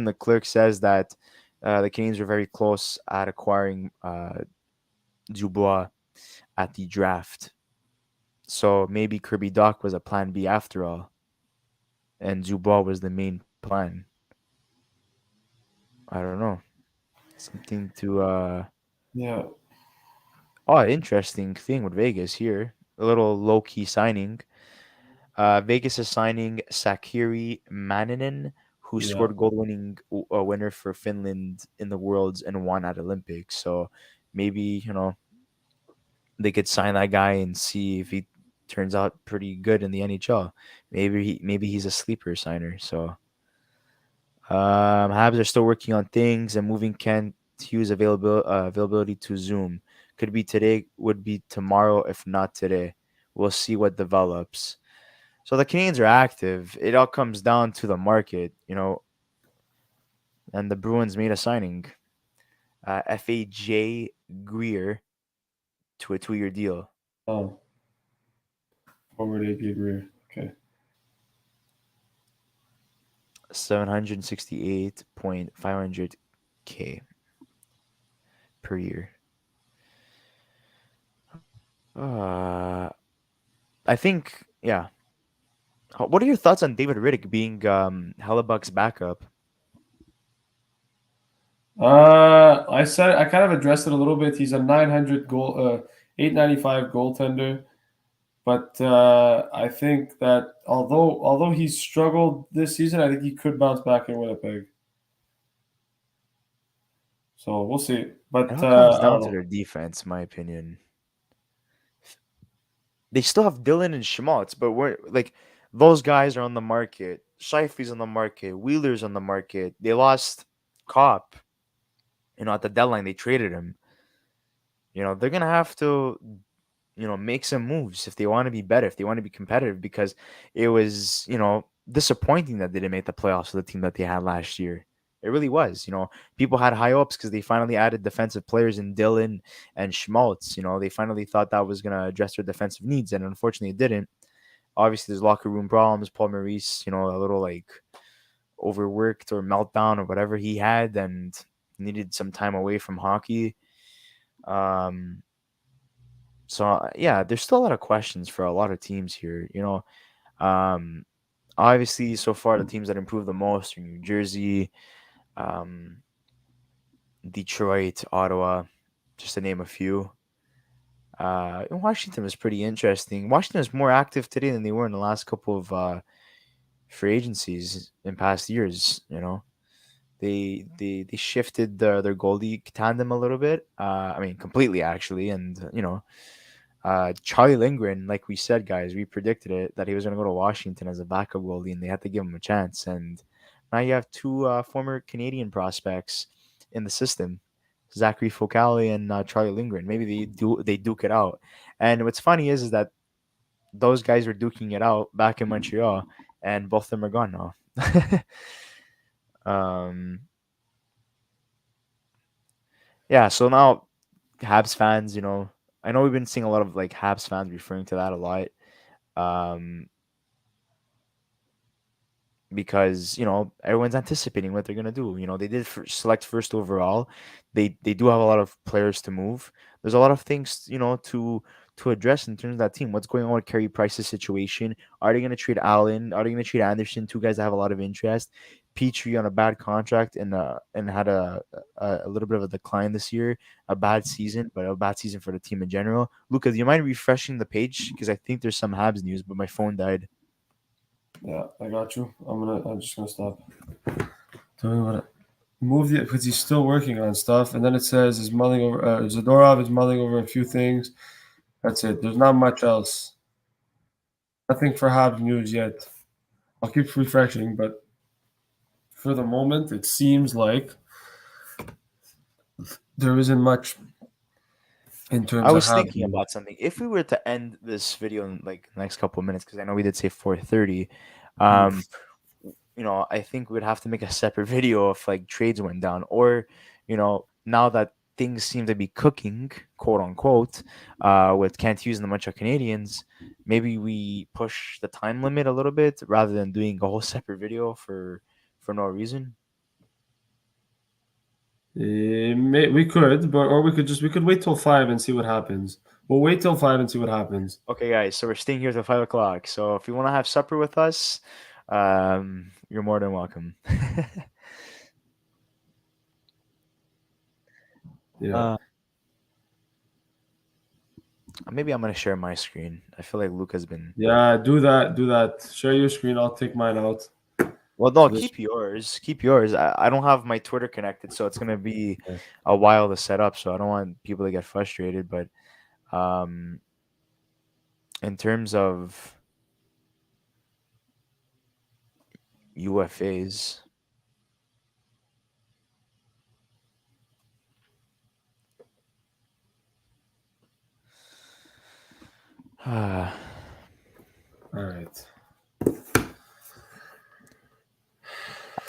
Leclerc says that the Canadiens were very close at acquiring Dubois at the draft. So maybe Kirby Doc was a plan B after all, and Dubois was the main plan. I don't know. Something to Yeah, interesting thing with Vegas here. A little low key signing. Vegas is signing Sakiri Manninen, who yeah. scored goal winner for Finland in the Worlds and won at Olympics. So maybe they could sign that guy and see if he turns out pretty good in the NHL. Maybe he's a sleeper signer. So Habs are still working on things and moving Kent Hughes availability to Zoom. Could be today, would be tomorrow, if not today. We'll see what develops. So the Canadiens are active. It all comes down to the market, and the Bruins made a signing. F.A.J. Greer to a 2-year deal. Oh, forward AP Greer. Okay. 768,500K per year. I think, yeah. What are your thoughts on David Riddick being Hellebuck's backup? I kind of addressed it a little bit. He's a 895 goaltender, but I think that although he struggled this season, I think he could bounce back in Winnipeg. So we'll see. But It all comes I down don't to know. their defense, in my opinion. They still have Dylan and Schmaltz, but we're like those guys are on the market. Shifley's on the market. Wheeler's on the market. They lost Kopp. At the deadline they traded him. They're gonna have to make some moves if they want to be better, if they want to be competitive, because it was, disappointing that they didn't make the playoffs with the team that they had last year. It really was. People had high hopes because they finally added defensive players in Dylan and Schmaltz. They finally thought that was going to address their defensive needs, and unfortunately it didn't. Obviously, there's locker room problems. Paul Maurice, a little like overworked or meltdown or whatever he had, and needed some time away from hockey. So yeah, there's still a lot of questions for a lot of teams here. Obviously, so far the teams that improved the most are New Jersey, um, Detroit, Ottawa, just to name a few. And Washington was pretty interesting. Washington is more active today than they were in the last couple of free agencies in past years. They shifted their goalie tandem a little bit. I mean, completely actually, and Charlie Lindgren, like we said, guys, we predicted it that he was going to go to Washington as a backup goalie, and they had to give him a chance. And now you have two former Canadian prospects in the system, Zachary Focali and Charlie Lindgren. Maybe they duke it out. And what's funny is that those guys were duking it out back in Montreal, and both of them are gone now. Yeah, so now Habs fans, I know we've been seeing a lot of like Habs fans referring to that a lot. Because everyone's anticipating what they're gonna do. They did select first overall. They do have a lot of players to move. There's a lot of things to address in terms of that team. What's going on with Carey Price's situation? Are they gonna trade Allen? Are they gonna trade Anderson? Two guys that have a lot of interest. Petrie on a bad contract and had a little bit of a decline this year, a bad season, but a bad season for the team in general. Luca, do you mind refreshing the page because I think there's some Habs news, but my phone died. Yeah, I got you. I'm just gonna stop. Tell me what. Move it because he's still working on stuff, and then it says is mulling over. Zadorov is mulling over a few things. That's it. There's not much else. Nothing for Habs news yet. I'll keep refreshing, but for the moment, it seems like there isn't much in terms I was of Habs thinking news. about something. If we were to end this video in like the next couple of minutes, because I know we did say 4:30, I think we'd have to make a separate video if like trades went down, or now that things seem to be cooking, quote unquote, with Kent Hughes and the Montreal Canadiens, maybe we push the time limit a little bit rather than doing a whole separate video for no reason. We could, or we could wait till 5 and see what happens. We'll wait till 5 and see what happens. Okay, guys. So we're staying here till 5 o'clock. So if you want to have supper with us, you're more than welcome. Yeah. Maybe I'm gonna share my screen. I feel like Luca's been. Yeah, do that. Share your screen. I'll take mine out. Well, no, keep yours. Keep yours. I don't have my Twitter connected, so it's gonna be a while to set up. So I don't want people to get frustrated. But in terms of UFAs, All right.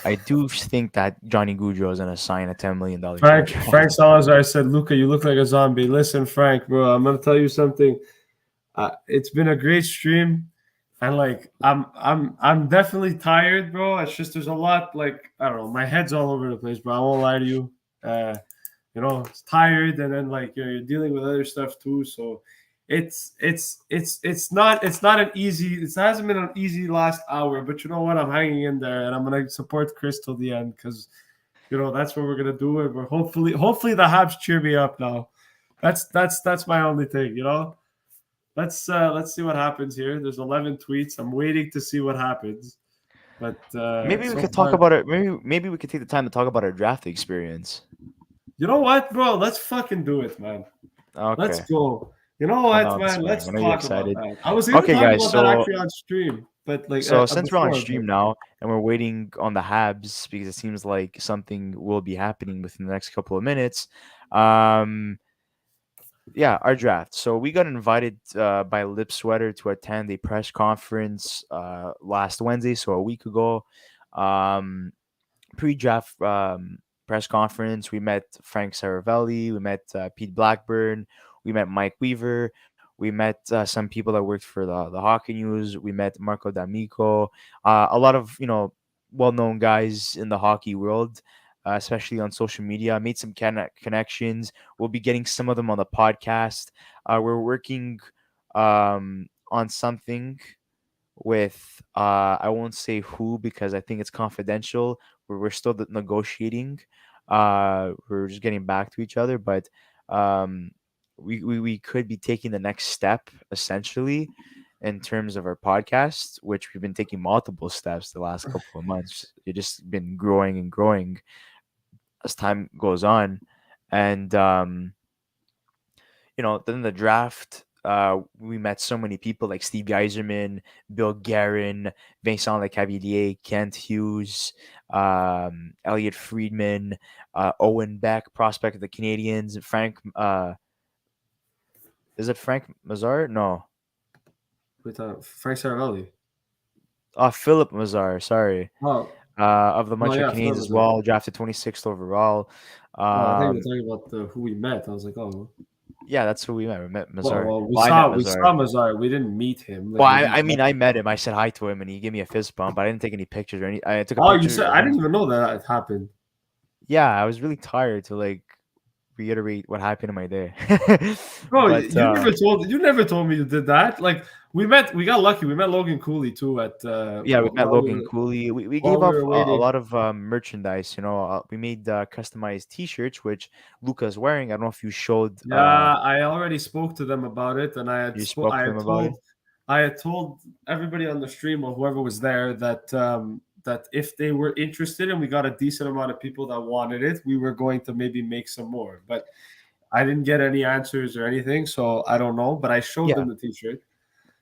I do think that Johnny Gaudreau is gonna sign a $10 million Frank Salazar said, "Luca, you look like a zombie." Listen, Frank, bro, I'm gonna tell you something. It's been a great stream, and like I'm definitely tired, bro. It's just there's a lot, like I don't know, my head's all over the place, bro. I won't lie to you. It's tired, and then like you're dealing with other stuff too, so. It's not an easy. It hasn't been an easy last hour, but you know what? I'm hanging in there, and I'm gonna support Chris till the end because, that's what we're gonna do. And we're hopefully the Habs cheer me up now. That's my only thing. Let's see what happens here. There's 11 tweets. I'm waiting to see what happens. But maybe we could talk about it. Maybe we could take the time to talk about our draft experience. You know what, bro? Let's fucking do it, man. Okay. Let's go. You know what, man? Let's talk about that. I was okay, guys. So that actually on stream, but like since we're on stream now and we're waiting on the Habs because it seems like something will be happening within the next couple of minutes. Yeah, our draft. So we got invited by Lip Sweater to attend a press conference last Wednesday, so a week ago. Um, Pre-draft press conference, we met Frank Saravelli, we met Pete Blackburn, we met Mike Weaver, we met some people that worked for the Hockey News. We met Marco D'Amico, a lot of well-known guys in the hockey world, especially on social media. I made some connections. We'll be getting some of them on the podcast. We're working on something with I won't say who because I think it's confidential. We're still negotiating. We're just getting back to each other, but um, we could be taking the next step essentially in terms of our podcast, which we've been taking multiple steps the last couple of months. It just been growing and growing as time goes on, and then the draft, we met so many people like Steve Yzerman, Bill Guerin, Vincent Lecavalier, Kent Hughes, Elliot Friedman, Owen Beck, prospect of the Canadiens, Frank. Is it Frank Mazar? No. With Frank Saravelli. Philip Mazar. Sorry. Oh, Of the Montreal yeah, Canadiens as well, drafted 26th overall. I think you're talking about who we met. I was like, oh. Yeah, that's who we met. We met Mazar. Well, we I met saw Mazar. We didn't meet him. Well, I mean, I met him. I said hi to him, and he gave me a fist bump. But I didn't take any pictures or any. I took a Oh, picture. you said I didn't even know that it happened. Yeah, I was really tired to reiterate what happened in my day. Bro, But, you never told me you did that. Like we got lucky. We met Logan Cooley too at yeah, we met while Logan Cooley. We while gave we off were a waiting. lot of merchandise. We made customized T-shirts, which Luca's wearing. I don't know if you showed. Yeah, I already spoke to them about it, and You spoke to them about it. I had told everybody on the stream or whoever was there that that if they were interested and we got a decent amount of people that wanted it, we were going to maybe make some more. But I didn't get any answers or anything, so I don't know. But I showed them the T-shirt.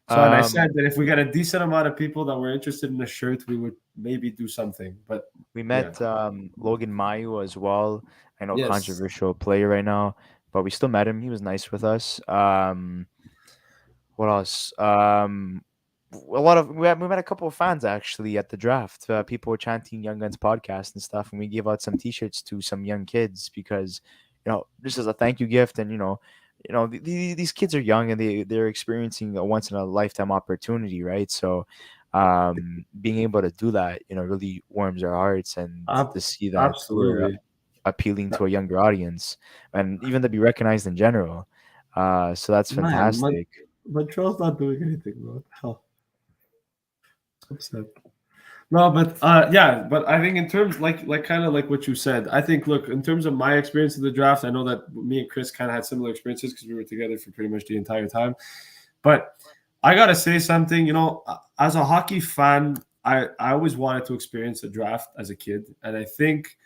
So and I said that if we got a decent amount of people that were interested in the shirt, we would maybe do something. But we met Logan Mayu as well. I know Yes. controversial player right now, but we still met him. He was nice with us. What else? We met a couple of fans actually at the draft. People were chanting Young Guns podcast and stuff, and we gave out some T-shirts to some young kids because just as a thank you gift, and these kids are young and they're experiencing a once in a lifetime opportunity, right? So being able to do that really warms our hearts, and to see that absolutely. we're appealing to a younger audience and even to be recognized in general. So that's fantastic. Montreal's not doing anything, bro. Hell. Upset. No, but but I think in terms like kind of like what you said, I think look, in terms of my experience of the draft, I know that me and Chris kind of had similar experiences because we were together for pretty much the entire time. But I gotta say something, as a hockey fan, I always wanted to experience a draft as a kid. And I think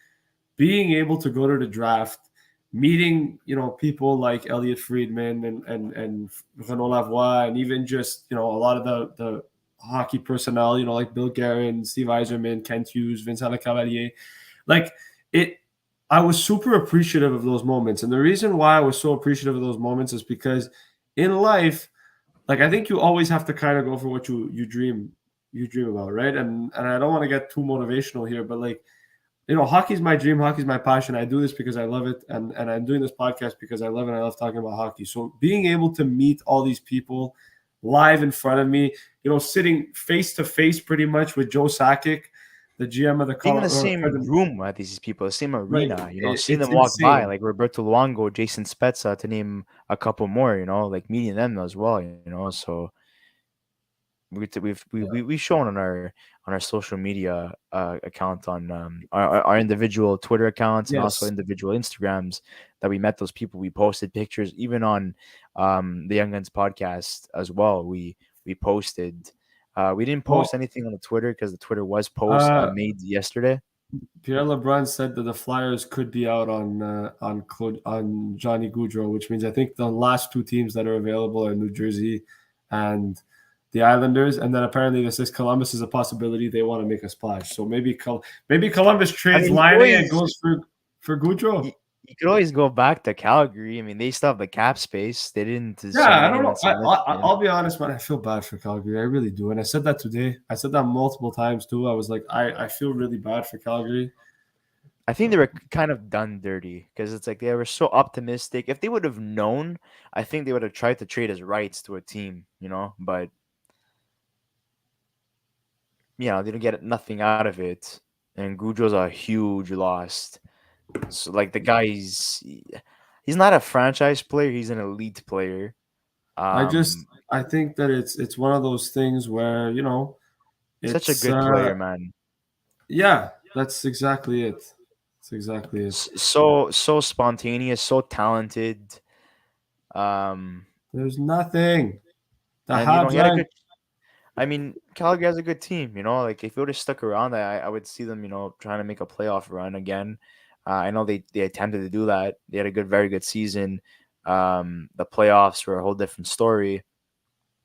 being able to go to the draft, meeting, people like Elliot Friedman and Renaud Lavoie, and even just, a lot of the hockey personnel, like Bill Guerin, Steve Yzerman, Kent Hughes, Vincent Lecavalier. I was super appreciative of those moments. And the reason why I was so appreciative of those moments is because in life, I think you always have to kind of go for what you dream about, right? And I don't want to get too motivational here, but hockey's my dream, hockey's my passion. I do this because I love it, and I'm doing this podcast because I love it and I love talking about hockey. So being able to meet all these people live in front of me, sitting face to face pretty much with Joe Sakic, the GM of the being in the same room with these people, the same arena, right. Seeing them walk by, like Roberto Luongo, Jason Spezza, to name a couple more, meeting them as well, so we've shown on our social media account on our individual Twitter accounts and also individual Instagrams that we met those people. We posted pictures even on the Young Guns podcast as well. We posted. We didn't post anything on the Twitter because the Twitter was made yesterday. Pierre LeBrun said that the Flyers could be out on Claude, on Johnny Gaudreau, which means I think the last two teams that are available are New Jersey and the Islanders, and then apparently this is Columbus is a possibility. They want to make a splash, so maybe Columbus trades Laine and goes for Gaudreau. You could always go back to Calgary. I mean, they still have the cap space. They didn't Yeah, sign I don't anyone know. significant. I'll be honest, man. I feel bad for Calgary. I really do. And I said that today. I said that multiple times too. I was like, I feel really bad for Calgary. I think they were kind of done dirty because it's like they were so optimistic. If they would have known, I think they would have tried to trade his rights to a team, but they didn't get nothing out of it. And Gaudreau's a huge loss. So like the guy's he's not a franchise player, he's an elite player. I think that it's one of those things where Such a it's good player, man. yeah, that's exactly it. That's exactly it. So spontaneous, so talented. There's nothing. The And Habs he had a aren't. good. I mean, Calgary has a good team. Like if he would have stuck around, I would see them, trying to make a playoff run again. I know they attempted to do that. They had a very good season. The playoffs were a whole different story.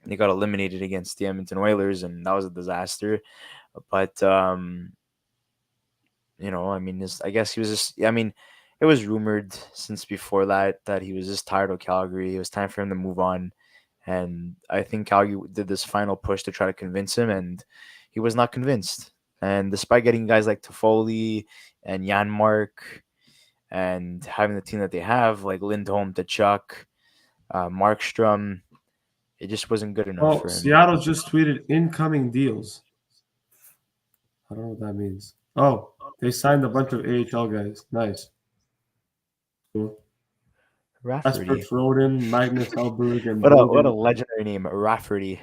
They got eliminated against the Edmonton Oilers, and that was a disaster. But I mean, I guess he was just. I mean, it was rumored since before that he was just tired of Calgary. It was time for him to move on, and I think Calgary did this final push to try to convince him, and he was not convinced. And despite getting guys like Toffoli and Janmark, and having the team that they have, like Lindholm, Tkachuk, Markstrom, it just wasn't good enough Oh, for him. Seattle just tweeted incoming deals. I don't know what that means. Oh, they signed a bunch of AHL guys. Nice. Cool. Casper Rafferty. Froden, Magnus Hellberg, and What a Brogan. legendary name, Rafferty.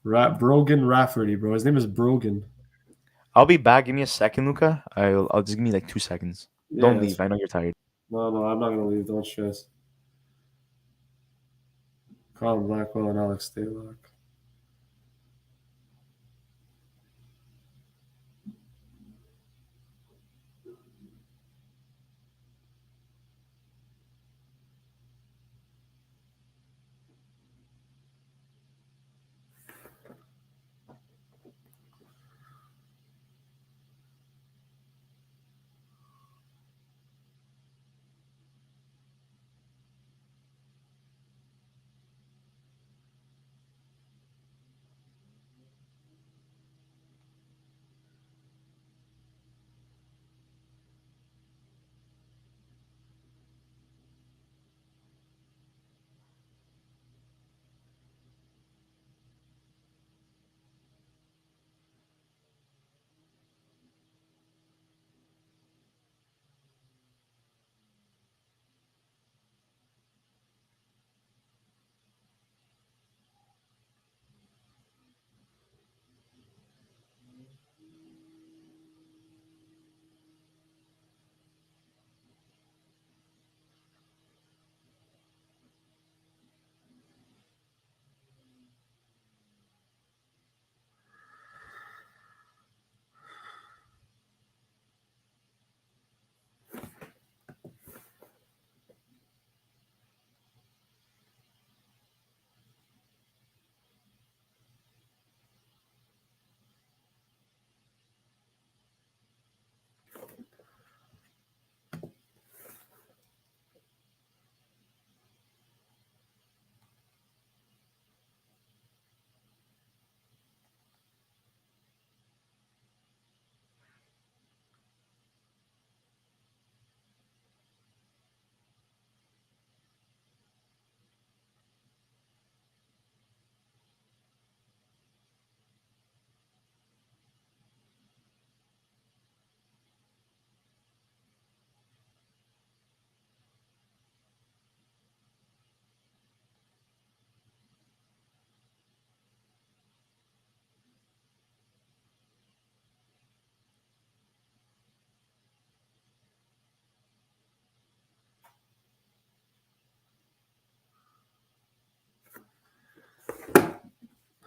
Brogan Rafferty, bro. His name is Brogan. I'll be back. Give me a second, Luca. I'll just give me like 2 seconds. Don't leave. I know you're tired. No, I'm not gonna leave. Don't stress. Colin Blackwell and Alex Stalock.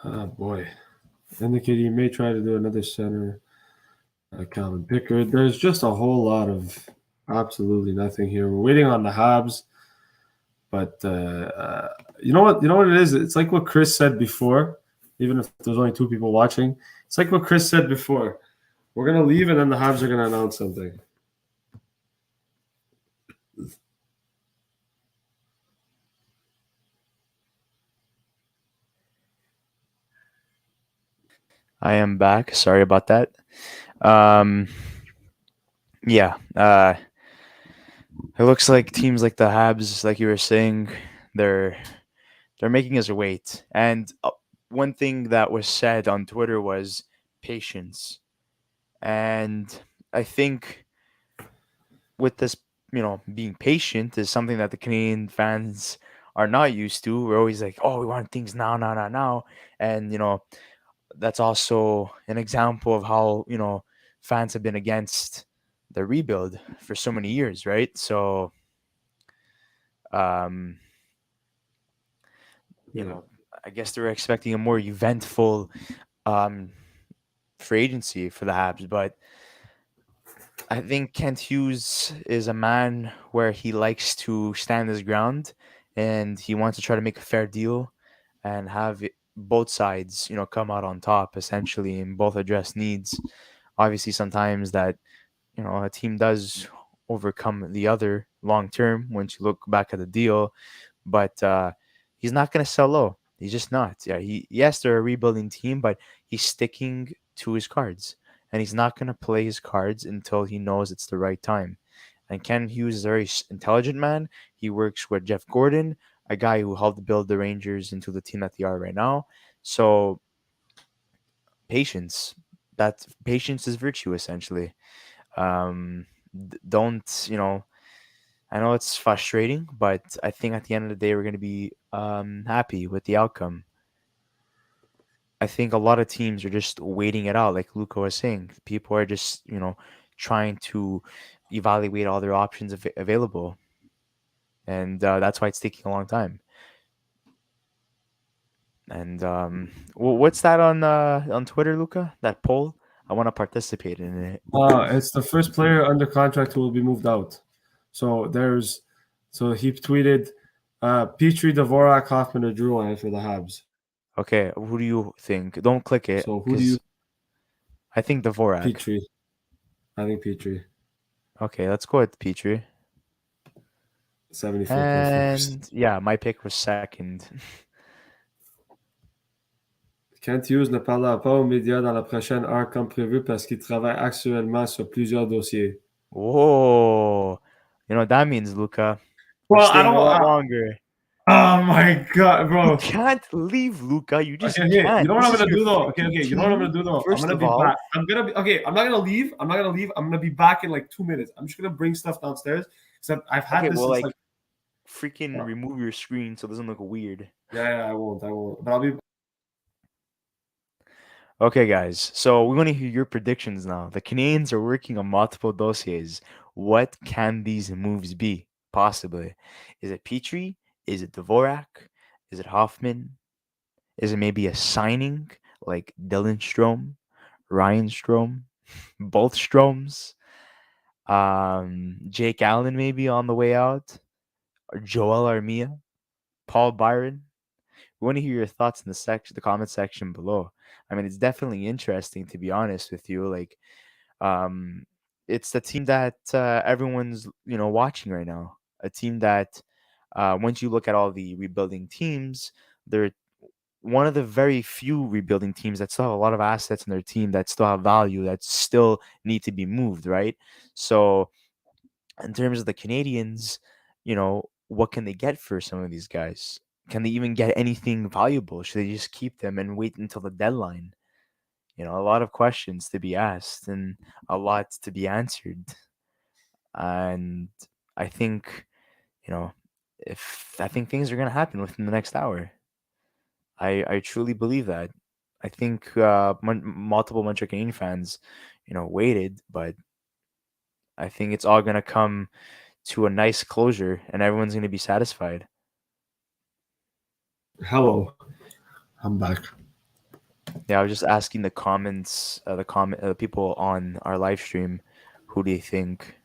Oh boy. Indicated he may try to do another center. Calvin Pickard. There's just a whole lot of absolutely nothing here. We're waiting on the Habs, but you know what? You know what it is. It's like what Chris said before. Even if there's only 2 people watching, it's like what Chris said before. We're gonna leave, and then the Habs are gonna announce something. I am back. Sorry about that. Um, yeah. It looks like teams like the Habs, like you were saying, they're they're making us wait. And one thing that was said on Twitter was patience. And I think with this, being patient is something that the Canadian fans are not used to. We're always like, oh, we want things now, now, now, now. And, that's also an example of how, fans have been against the rebuild for so many years, right? So, um, you Yeah. know, I guess they were expecting a more eventful um, free agency for the Habs, but I think Kent Hughes is a man where he likes to stand his ground and he wants to try to make a fair deal and have both sides, come out on top essentially and both address needs. Obviously, sometimes that, a team does overcome the other long term once you look back at the deal, but he's not going to sell low. He's just not. Yeah, yes, they're a rebuilding team, but he's sticking to his cards, and he's not going to play his cards until he knows it's the right time. And Ken Hughes is a very intelligent man. He works with Jeff Gordon, a guy who helped build the Rangers into the team that they are right now. So patience. That patience is virtue, essentially. Don't I know it's frustrating, but I think at the end of the day, we're going to be happy with the outcome. I think a lot of teams are just waiting it out, like Luca was saying. People are just, trying to evaluate all their options available, and that's why it's taking a long time. And what's that on Twitter, Luca? That poll? I want to participate in it. It's the first player under contract who will be moved out. So he tweeted, Petrie, Dvorak, Hoffman, or Giroux for the Habs. Okay, who do you think? Don't click it So who do you? because I think Dvorak. Petrie. I think Petrie. Okay, let's go with Petrie. 74.4%. And yeah, my pick was second. Kent Hughes ne parlera pas aux médias dans la prochaine heure comme prévu parce qu'il travaille actuellement sur plusieurs dossiers. Whoa. You know what that means, Luca? We're Well, I staying don't. a lot longer. Oh my god, You bro. can't leave, Luca. You just Okay. You can't. know what This I'm is gonna your do though? freaking Okay. You know what I'm team. gonna do though? I'm First gonna of be all, back. I'm gonna be okay. I'm not gonna leave. I'm gonna be back in like 2 minutes. I'm just gonna bring stuff downstairs. Except I've had okay, this well, since like, like freaking remove your screen so it doesn't look weird. yeah, I won't. But I'll be Okay, guys. So we want to hear your predictions now. The Canadians are working on multiple dossiers. What can these moves be? Possibly. Is it Petrie? Is it Dvorak? Is it Hoffman? Is it maybe a signing like Dylan Strome, Ryan Strome, both Stromes, Jake Allen maybe on the way out, or Joel Armia, Paul Byron? We want to hear your thoughts in the comment section below. I mean, it's definitely interesting to be honest with you. Like, um, it's the team that everyone's watching right now. A team that, once you look at all the rebuilding teams, they're one of the very few rebuilding teams that still have a lot of assets in their team that still have value that still need to be moved, right? So, in terms of the Canadians, what can they get for some of these guys? Can they even get anything valuable? Should they just keep them and wait until the deadline? A lot of questions to be asked and a lot to be answered. And I think, you know, if I think things are going to happen within the next hour. I truly believe that. I think multiple Montreal Canadian fans, waited, but I think it's all going to come to a nice closure and everyone's going to be satisfied. hello. I'm back. Yeah, I was just asking the comments, people on our live stream, who do you think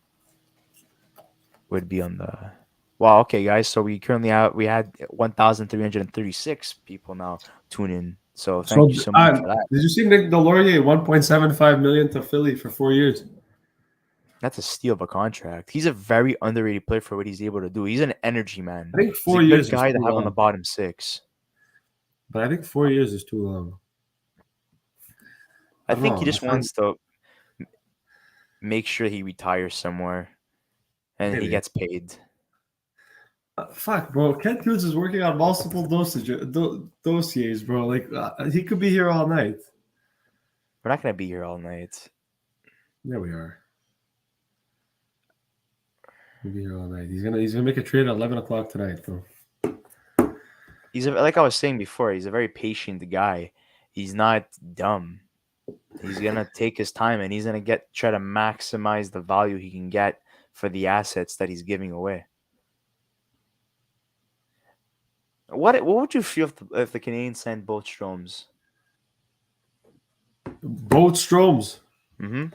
would be on the? Wow, okay, guys. So we had 1,336 people now tune in. So So thank you so much for that. did you see Nick Delorier 1.75 million to Philly for 4 years? That's a steal of a contract. He's a very underrated player for what he's able to do. He's an energy man. I think He's 4 a good years is guy to too have on the long. bottom six. But I think 4 years is too long. I think know. he just wants to make sure he retires somewhere and Maybe. he gets paid. Fuck, bro. Kent Hughes is working on multiple dossiers, bro. Like, he could be here all night. We're not gonna be here all night. There we are. We'll be here all night. He's gonna make a trade at 11 o'clock tonight, bro. Like I was saying before, he's a very patient guy. He's not dumb. He's gonna take his time and he's gonna try to maximize the value he can get for the assets that he's giving away. What would you feel if the Canadiens signed both Stromes? Both Stromes. Mm-hmm.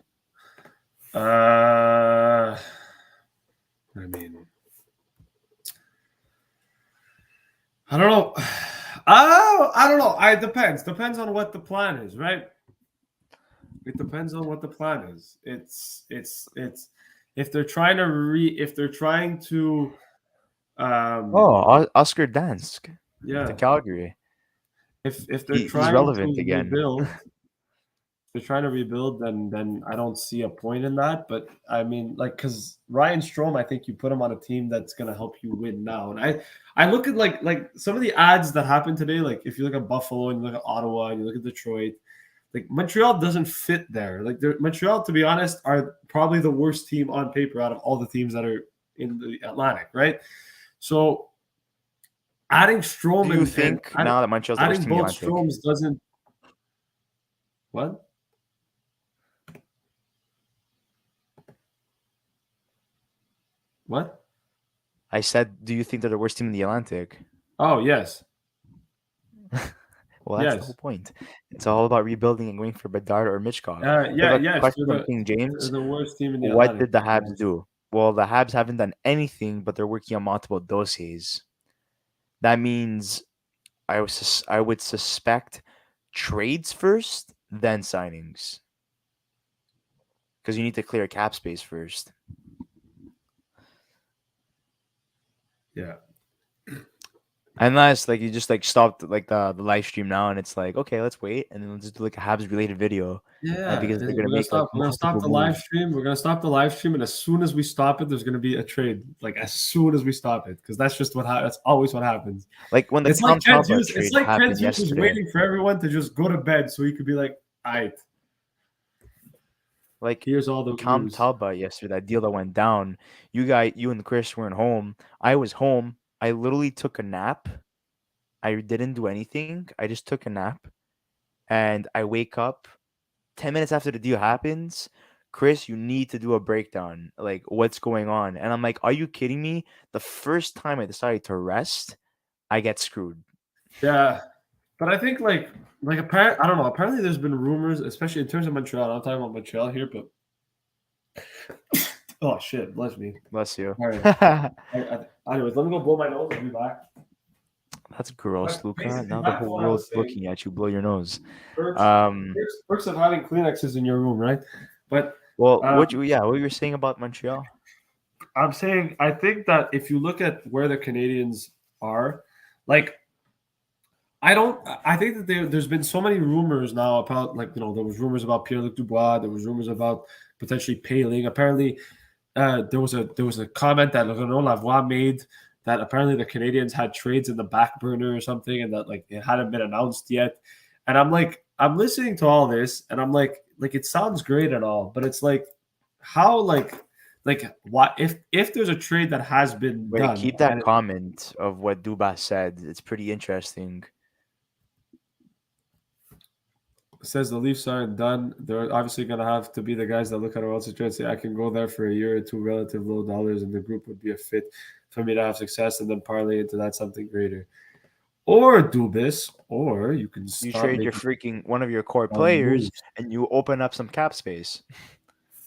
I mean, I don't know. I don't know. It depends. Depends on what the plan is, right? It depends on what the plan is. It's if they're trying to Oscar Dansk yeah, to Calgary. if they're He's trying relevant to again. rebuild, they're trying to rebuild, then I don't see a point in that. But I mean, like, because Ryan Strome, I think you put him on a team that's gonna help you win now. And I look at like some of the ads that happened today. Like if you look at Buffalo and you look at Ottawa and you look at Detroit, like Montreal doesn't fit there. Like Montreal, to be honest, are probably the worst team on paper out of all the teams that are in the Atlantic, right? So adding Strome, Do you think now that Montreal's the worst adding team in the both Atlantic? Stromes doesn't what? What? I said, do you think they're the worst team in the Atlantic? Oh, yes. Well, that's the Yes. whole point. It's all about rebuilding and going for Bedard or Mitchkov. Yes. Question They're from King James. the worst team in the What Atlantic. did the Habs do? Well, the Habs haven't done anything, but they're working on multiple dossiers. That means I would suspect trades first, then signings. Because you need to clear cap space first. Yeah. Unless like you just like stopped like the live stream now and it's like, okay, let's wait and then let's just do like a Habs related video. Yeah, Because they're we're gonna gonna make stop. We're gonna stop multiple the live moves. stream. We're gonna stop the live stream, and as soon as we stop it, there's gonna be a trade. Like as soon as we stop it, because that's just that's always what happens. Like when the It's like Tom Kent Talbot Hughes. trade It's like happened Kent Hughes was yesterday. waiting for everyone to just go to bed so he could be like, "All right, Like here's all the Tom news." Talbot yesterday, that deal that went down. You and Chris weren't home. I was home. I literally took a nap. I didn't do anything. I just took a nap. And I wake up 10 minutes after the deal happens. Chris, you need to do a breakdown. Like, what's going on? And I'm like, are you kidding me? The first time I decided to rest, I get screwed. Yeah, but I think like apparently, I don't know. Apparently, there's been rumors, especially in terms of Montreal. I'm talking about Montreal here, but oh shit, bless me. Bless you. All right. Anyways, let me go blow my nose. I'll be back. That's gross, But Luca. basically, Now the back to whole what I was world's saying. looking at you. Blow your nose. Perks of having Kleenexes in your room, right? But Well, what you were saying about Montreal? I'm saying I think that if you look at where the Canadiens are, like I think that there's been so many rumors now about there was rumors about Pierre-Luc Dubois, there was rumors about potentially Paling. Apparently, there was a comment that Renaud Lavoie made that apparently the Canadiens had trades in the back burner or something, and that like it hadn't been announced yet. And I'm listening to all this, and I'm like it sounds great and all, but it's like how like what if there's a trade that has been Wait, done? keep that comment of what Dubas said. It's pretty interesting. Says the Leafs aren't done. They're obviously going to have to be the guys that look at our own situation and say, I can go there for a year or two, relative low dollars, and the group would be a fit for me to have success and then parlay into that something greater. Or Dubas, or you can You trade your freaking one of your core players and you open up some cap space.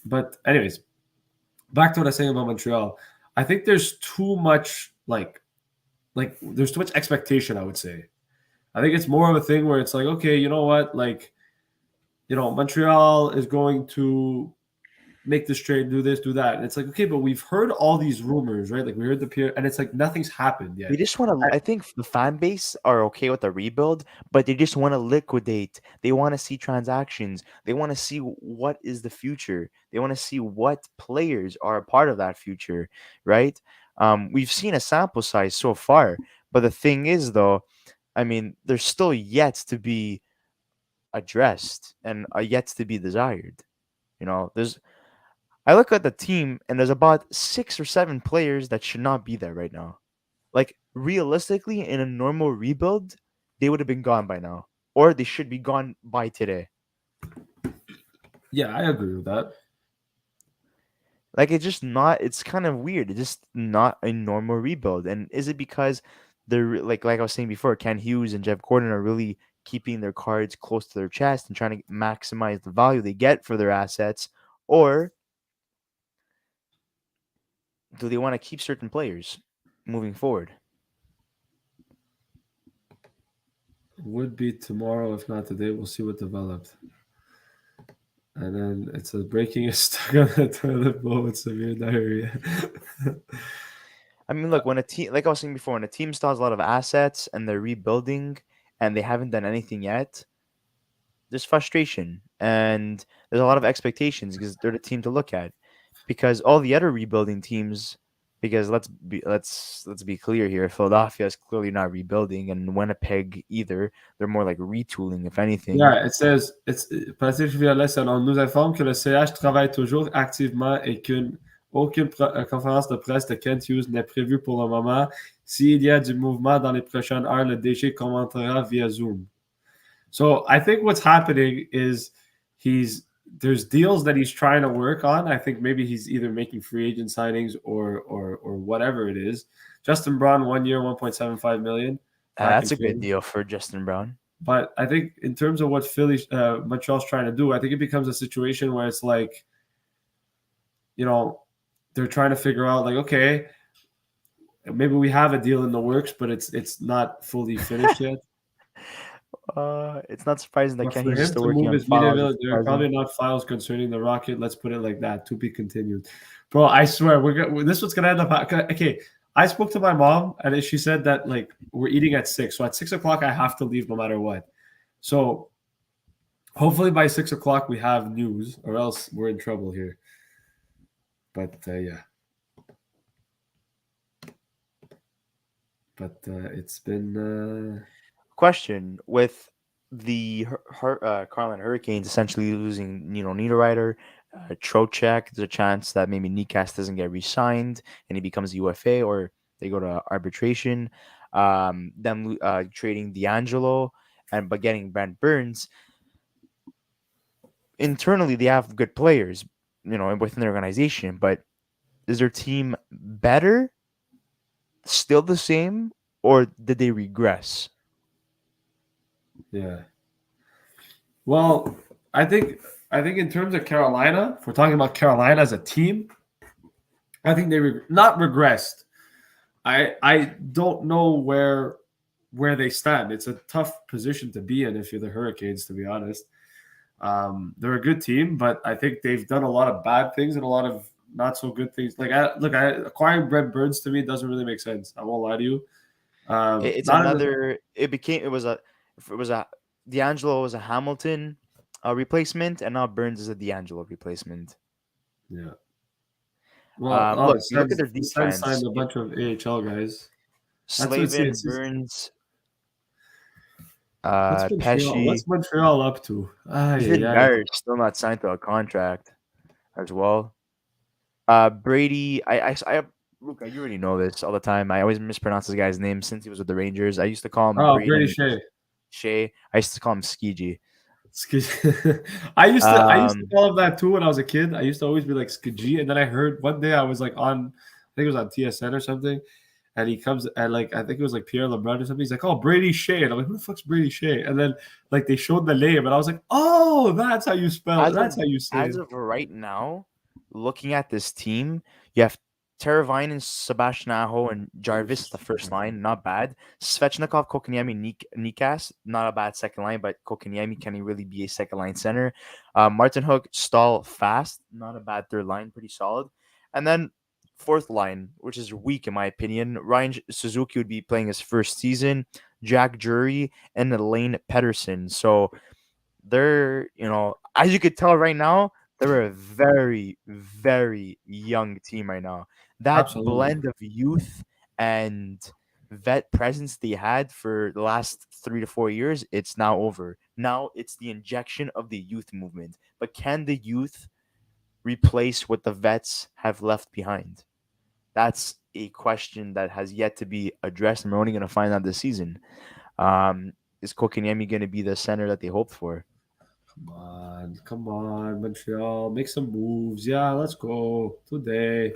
But anyways, back to what I was saying about Montreal. I think there's too much there's too much expectation, I would say. I think it's more of a thing where it's like, okay, you know what? Montreal is going to make this trade, do this, do that. And it's like, okay, but we've heard all these rumors, right? Like we heard the peer, and it's like nothing's happened yet. They just want to. I think the fan base are okay with the rebuild, but they just want to liquidate. They want to see transactions. They want to see what is the future. They want to see what players are a part of that future, right? We've seen a sample size so far, but the thing is, though, I mean, there's still yet to be addressed and yet to be desired. There's. I look at the team, and there's about 6 or 7 players that should not be there right now. Like realistically, in a normal rebuild, they would have been gone by now, or they should be gone by today. Yeah, I agree with that. Like it's just not. It's kind of weird. It's just not a normal rebuild. And is it because they're like I was saying before, Ken Hughes and Jeff Gordon are really keeping their cards close to their chest and trying to maximize the value they get for their assets, or do they want to keep certain players moving forward? Would be tomorrow, if not today. We'll see what developed. And then it says breaking is stuck on the toilet bowl with severe diarrhea. I mean, look, when a team, like I was saying before, when a team still has a lot of assets and they're rebuilding and they haven't done anything yet, there's frustration and there's a lot of expectations because they're the team to look at. Because all the other rebuilding teams, because let's be clear here, Philadelphia is clearly not rebuilding, and Winnipeg either. They're more like retooling, if anything. Yeah, it says, Patrick Violet, on nous informe que le CH travaille toujours activement et aucune conférence de presse de Kent Hughes n'est prévue pour le moment. S'il y a du mouvement dans les prochaines heures, le DG commentera via Zoom. So I think what's happening is there's deals that he's trying to work on. I think maybe he's either making free agent signings or whatever it is. Justin Braun, 1 year, $1.75 million. That's a good deal for Justin Braun. But I think in terms of what Montreal's trying to do, I think it becomes a situation where it's like, they're trying to figure out like, okay, maybe we have a deal in the works, but it's not fully finished yet. It's not surprising that Kenny's him still to working move on his media files. there are probably not files concerning the Rocket. Let's put it like that. To be continued, bro. I swear, this was gonna end up. Okay, I spoke to my mom, and she said that like we're eating at 6, so at 6 o'clock I have to leave no matter what. So hopefully by 6 o'clock we have news, or else we're in trouble here. But yeah. But it's been question with the Carolina Hurricanes essentially losing Niederreiter, Trocheck. There's a chance that maybe Nikas doesn't get re-signed and he becomes a UFA, or they go to arbitration. Them trading D'Angelo but getting Brent Burns. Internally, they have good players, within their organization. But is their team better? Still the same, or did they regress? Yeah. Well, I think in terms of Carolina, if we're talking about Carolina as a team, I think they not regressed. I don't know where they stand. It's a tough position to be in if you're the Hurricanes, to be honest. They're a good team, but I think they've done a lot of bad things and a lot of not so good things. Like acquiring Brent Burns to me doesn't really make sense. I won't lie to you. D'Angelo was a Hamilton replacement, and now Burns is a D'Angelo replacement. Yeah. Well, look at their defense. Signed a bunch of AHL guys. Slavin, Burns, what's Montreal up to? They're still not signed to a contract as well. Brady, Luca, you already know this all the time. I always mispronounce this guy's name since he was with the Rangers. I used to call him Brady Shea. I used to call him Skiji. I used to call him that too when I was a kid. I used to always be like Skiji, and then I heard one day I was like I think it was on TSN or something, and he comes and like I think it was like Pierre LeBrun or something. He's like, "Oh, Brady Shea," and I'm like, "Who the fuck's Brady Shea?" And then like they showed the name, and I was like, "Oh, that's how you spell it. That's how you say it." As of right now, looking at this team, you have Teravainen, Sebastian Aho, and Jarvis, the first line, not bad. Svechnikov, Kokoniemi, Nikas, not a bad second line, but Kokoniemi, can he really be a second line center? Martin Hook, Stahl, Fast, not a bad third line, pretty solid. And then fourth line, which is weak in my opinion, Ryan Suzuki would be playing his first season, Jack Drury, and Elaine Pedersen. So they're, as you could tell right now, they're a very, very young team right now. That Absolutely. blend of youth and vet presence they had for the last 3 to 4 years, it's now over. Now it's the injection of the youth movement. But can the youth replace what the vets have left behind? That's a question that has yet to be addressed, and we're only going to find out this season. Is Kokiniemi going to be the center that they hoped for? Come on, Montreal, make some moves. Yeah, let's go today.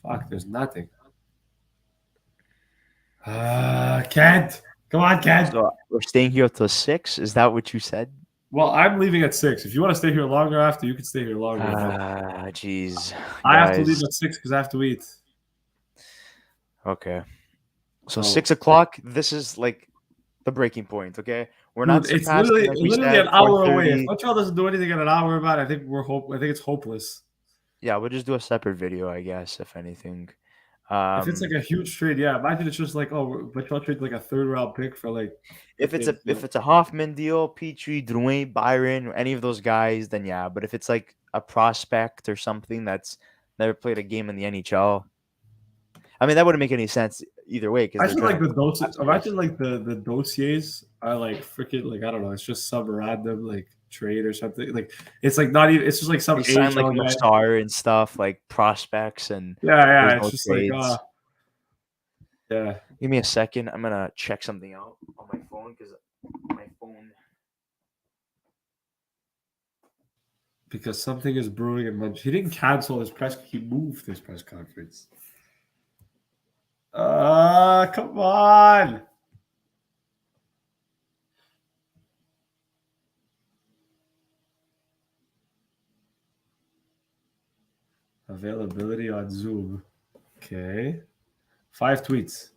Fuck, there's nothing. Kent, come on, Kent. So we're staying here till 6. Is that what you said? Well, I'm leaving at 6. If you want to stay here longer after, you can stay here longer. Jeez. I have to leave at 6 because I have to eat. Okay. So Oh. 6 o'clock. This is like the breaking point. Okay, we're not. It's surpassing, literally like we said, an hour 4:30. away. If Montreal doesn't do anything in an hour about it, I think it's hopeless. Yeah, we'll just do a separate video, I guess, if anything. If it's like a huge trade, yeah. Imagine it's just like, Montreal trade like a 3rd-round pick for like. If it's a Hoffman deal, Petrie, Drouin, Byron, any of those guys, then yeah. But if it's like a prospect or something that's never played a game in the NHL, I mean, that wouldn't make any sense either way. I feel like imagine like the dossiers are like freaking, like, I don't know. It's just some random like trade or something. Like it's like not even. It's just like some they sign like guy. Star and stuff, like prospects and Yeah. It's no just trades. like yeah. Give me a second. I'm gonna check something out on my phone because something is brewing in Montreal. He didn't cancel his press. He moved his press conference. Come on. Availability on Zoom. Okay. 5 tweets.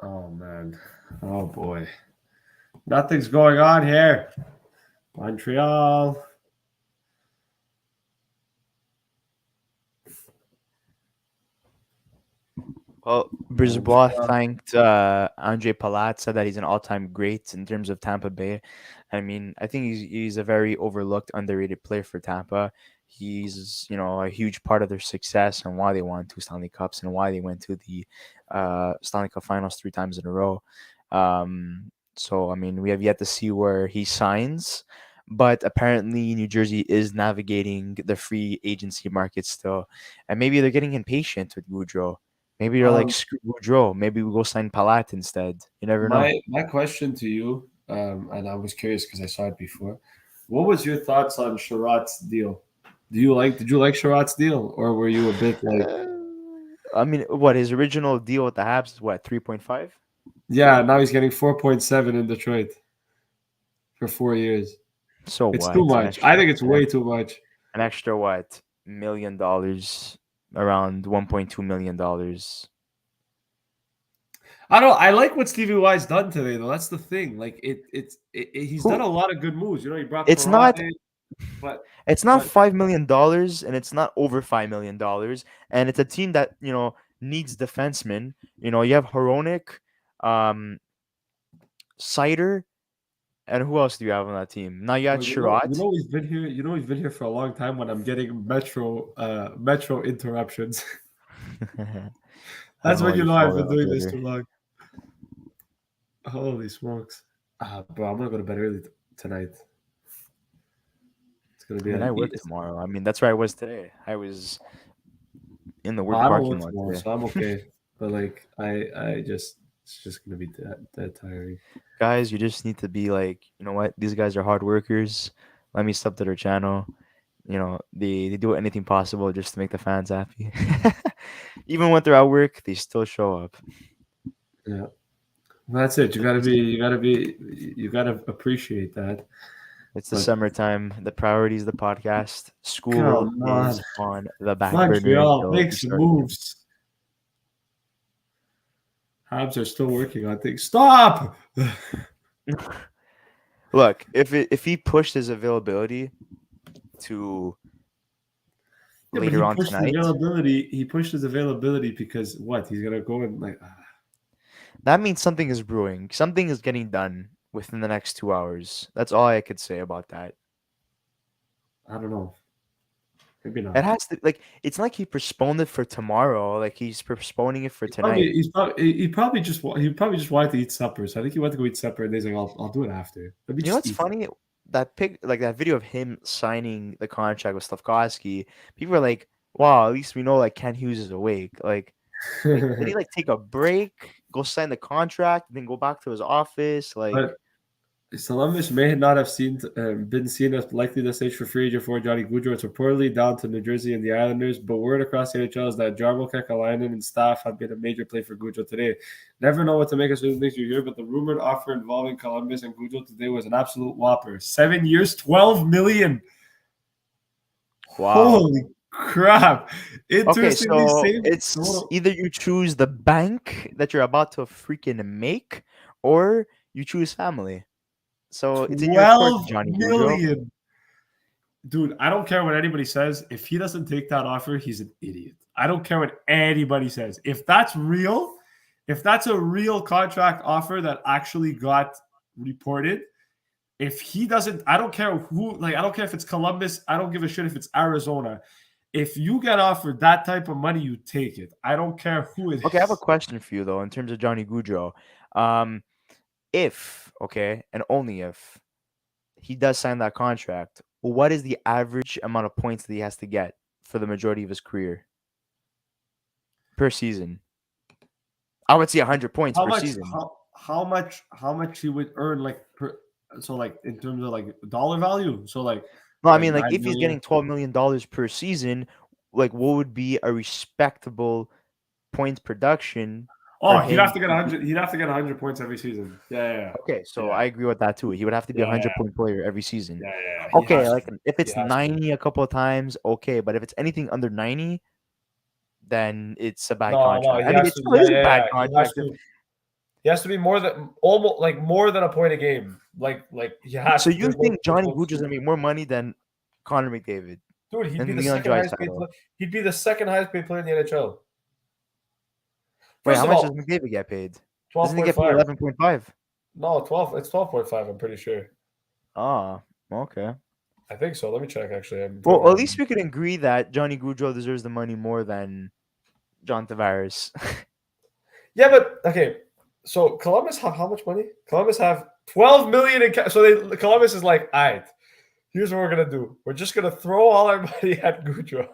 Oh, man. Oh, boy. Nothing's going on here. Montreal. Well, Brisbois thanked Andre Palat, said that he's an all-time great in terms of Tampa Bay. I mean, I think he's a very overlooked, underrated player for Tampa. He's, a huge part of their success and why they won 2 Stanley Cups and why they went to the Stanley Cup Finals 3 times in a row. So, I mean, we have yet to see where he signs. But apparently, New Jersey is navigating the free agency market still. And maybe they're getting impatient with Gaudreau. Maybe you're like, screw Gaudreau. Maybe we'll go sign Palat instead. You never know. My question to you, and I was curious because I saw it before. What was your thoughts on Sherratt's deal? Did you like Sherratt's deal, or were you a bit like? I mean, what his original deal with the Habs is what, 3.5? Yeah, now he's getting 4.7 in Detroit for 4 years. So it's what? too much. I think it's way too much. An extra $1 million, around $1.2 million. I like what Stevie Y's done today, though. That's the thing. Like he's done a lot of good moves. He brought. It's Parade, not. It's not $5 million, and it's not over $5 million, and it's a team that needs defensemen. You have Hronek, Sider, and who else do you have on that team? Now you got Sherratt. He's been here. He's been here for a long time. When I'm getting metro interruptions. That's when I've been doing this too long. Holy smokes. Bro, I'm going to go to bed early tonight. It's going to be... I work tomorrow. I mean, that's where I was today. I was in the work parking lot tomorrow, so I'm okay. But, like, it's just going to be that tiring. Guys, you just need to be like, you know what? These guys are hard workers. Let me sub to their channel. they do anything possible just to make the fans happy. Even when they're at work, they still show up. Yeah. That's it. You gotta appreciate that. It's the But summertime. The priority is the podcast. School come on, is on the back burner Montreal, until make we some start. moves. Habs are still working on things. Stop. Look, if he pushed his availability to Yeah, but later on tonight, he pushed his availability because what? He's gonna go and like that means something is brewing. Something is getting done within the next 2 hours. That's all I could say about that. I don't know. Maybe not. It has to it's not like he postponed it for tomorrow. Like he's postponing it for tonight. He probably just wanted to eat supper. So I think he wanted to go eat supper, and he's like, I'll do it after. Let me You know just what's eat. funny? That that video of him signing the contract with Slavkovsky. People are like, "Wow, at least we know Ken Hughes is awake." Did he take a break, go sign the contract, then go back to his office? But Columbus may not have been seen as likely to stage for free agent for Johnny Gaudreau. It's reportedly down to New Jersey and the Islanders, but word across the NHL is that Jarmo Kekalainen and staff have been a major play for Gaudreau today. Never know what to make of certain things you hear, but the rumored offer involving Columbus and Gaudreau today was an absolute whopper. 7 years, $12 million. Wow. Holy crap. Okay, so Interestingly, it's either you choose the bank that you're about to freaking make, or you choose family. So it's in your court, 12 Johnny Gaudreau. million. Dude, I don't care what anybody says. If he doesn't take that offer, he's an idiot. I don't care what anybody says. If that's real, if that's a real contract offer that actually got reported, if he doesn't, I don't care who, I don't care if it's Columbus. I don't give a shit if it's Arizona. If you get offered that type of money, you take it. I don't care who it is. Okay, I have a question for you, though, in terms of Johnny Gaudreau. If, and only if, he does sign that contract, what is the average amount of points that he has to get for the majority of his career per season? I would say 100 points per season. How much he would earn in terms of dollar value? So no, I mean if he's getting $12 million per season, what would be a respectable points production? Oh, he'd have to get 100. He'd have to get 100 points every season. Yeah. Okay, so I agree with that too. He would have to be a 100-point player every season. Yeah. Okay, if it's 90 a couple of times, okay, but if it's anything under 90, then it's a bad contract. I mean, it still is a bad contract. He has to be more than a point a game. He has. So you think Johnny Gaudreau is gonna make more money than Connor McDavid? Dude, he'd be the second highest paid player in the NHL. Wait, how much does McDavid get paid? Doesn't he get paid 11.5? No, 12. It's 12.5. I'm pretty sure. Ah, okay. I think so. Let me check. Actually, well, at least we can agree that Johnny Gaudreau deserves the money more than John Tavares. Yeah, but okay. So Columbus have how much money? Columbus have 12 million in cash. So Columbus is like, all right, here's what we're gonna do. We're just gonna throw all our money at Gaudreau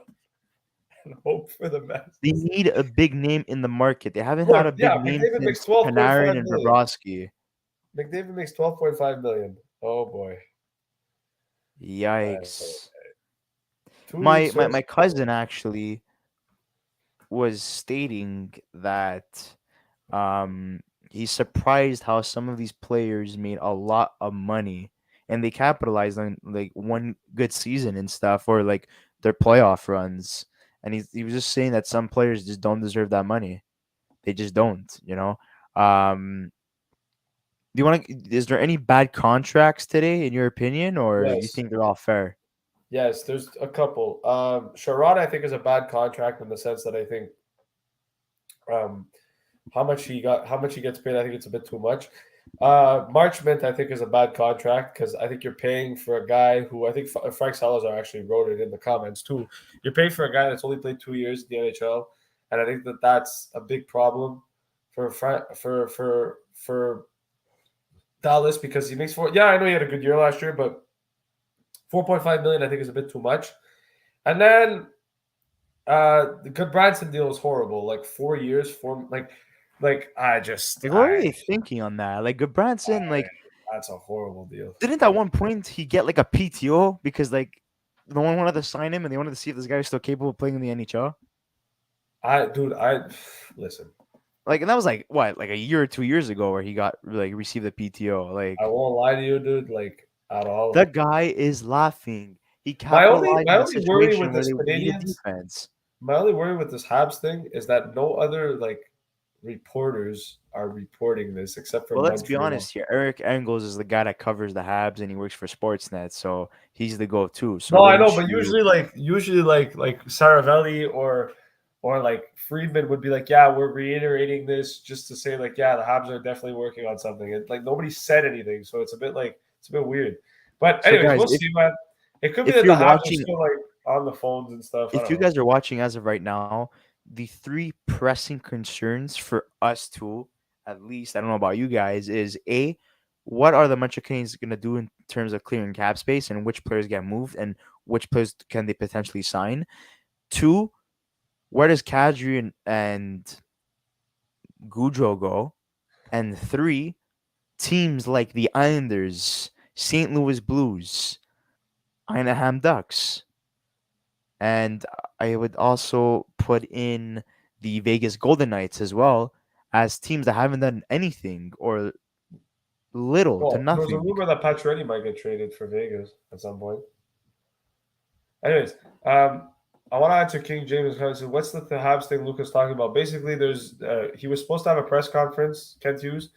and hope for the best. They need a big name in the market. They haven't had a big name since Panarin and Bobrovsky. McDavid makes 12.5 million. Oh boy. Yikes. My cousin actually was stating that he's surprised how some of these players made a lot of money and they capitalized on one good season and stuff, or their playoff runs. And he was just saying that some players just don't deserve that money. They just don't, is there any bad contracts today in your opinion, or do you think they're all fair? Yes, there's a couple. Sherrod, I think, is a bad contract in the sense that I think how much he gets paid, I think it's a bit too much. Marchment, I think, is a bad contract because I think you're paying for a guy who I think Frank Salazar actually wrote it in the comments too. You're paying for a guy that's only played 2 years in the NHL, and I think that's a big problem for Dallas because he makes four. Yeah, I know he had a good year last year, but 4.5 million I think is a bit too much. And then the Goodbranson deal is horrible. 4 years, I just. What are they thinking on that? Goodbranson, that's a horrible deal. Didn't at one point he get a PTO because no one wanted to sign him, and they wanted to see if this guy was still capable of playing in the NHL. Listen. Like, and that was like what, like a year or 2 years ago, where he got like received the PTO. Like, I won't lie to you, dude. Like at all. the guy is laughing. He My only capitalized my on a only worry situation with where this they needed Canadians, defense. my only worry with this Habs thing is that no other like reporters are reporting this except for Well, let's be Montreal. honest here. Eric Engels is the guy that covers the Habs, and he works for Sportsnet, so he's the go-to. So No, I know, wouldn't but you? usually like Saravelli or like Friedman would be like, yeah, we're reiterating this just to say like, yeah, the Habs are definitely working on something. And like nobody said anything, so it's a bit weird. But So anyways, guys, we'll see, man. It could be if that the you're Habs are watching, still like on the phones and stuff. I if don't you know. guys are watching as of right now, the three pressing concerns for us two, at least I don't know about you guys, is A, what are the Montreal Canadiens going to do in terms of clearing cap space, and which players get moved, and which players can they potentially sign? Two, where does Kadri and Gaudreau go? And three, teams like the Islanders, St. Louis Blues, Anaheim Ducks, and I would also put in the Vegas Golden Knights as well as teams that haven't done anything or little to Well, there was a nothing. rumor that Pacioretty might get traded for Vegas at some point. Anyways, I want to answer King James' question. What's the Habs thing Lucas talking about? Basically, there's he was supposed to have a press conference, Kent Hughes,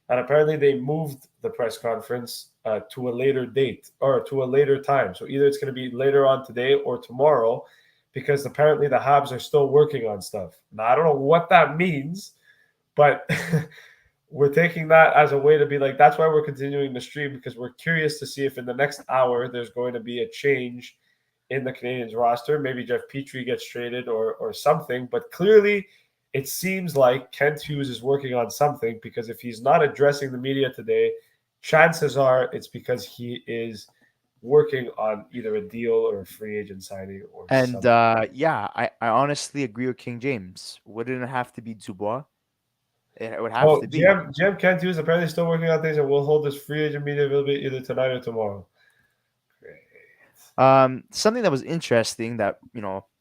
and apparently they moved the press conference to a later date or to a later time. So either it's going to be later on today or tomorrow, because apparently the Habs are still working on stuff. Now I don't know what that means, but we're taking that as a way to be like, that's why we're continuing the stream, because we're curious to see if in the next hour there's going to be a change in the Canadiens roster. Maybe Jeff Petrie gets traded or something. But clearly, it seems like Kent Hughes is working on something, because if he's not addressing the media today, chances are it's because he is working on either a deal or a free agent signing or And something. yeah, I honestly agree with King James. Wouldn't it have to be Dubois? It would have Oh, to be. GM Kent Hughes apparently still working on things, and we'll hold this free agent media availability either tonight or tomorrow. Great. Something that was interesting that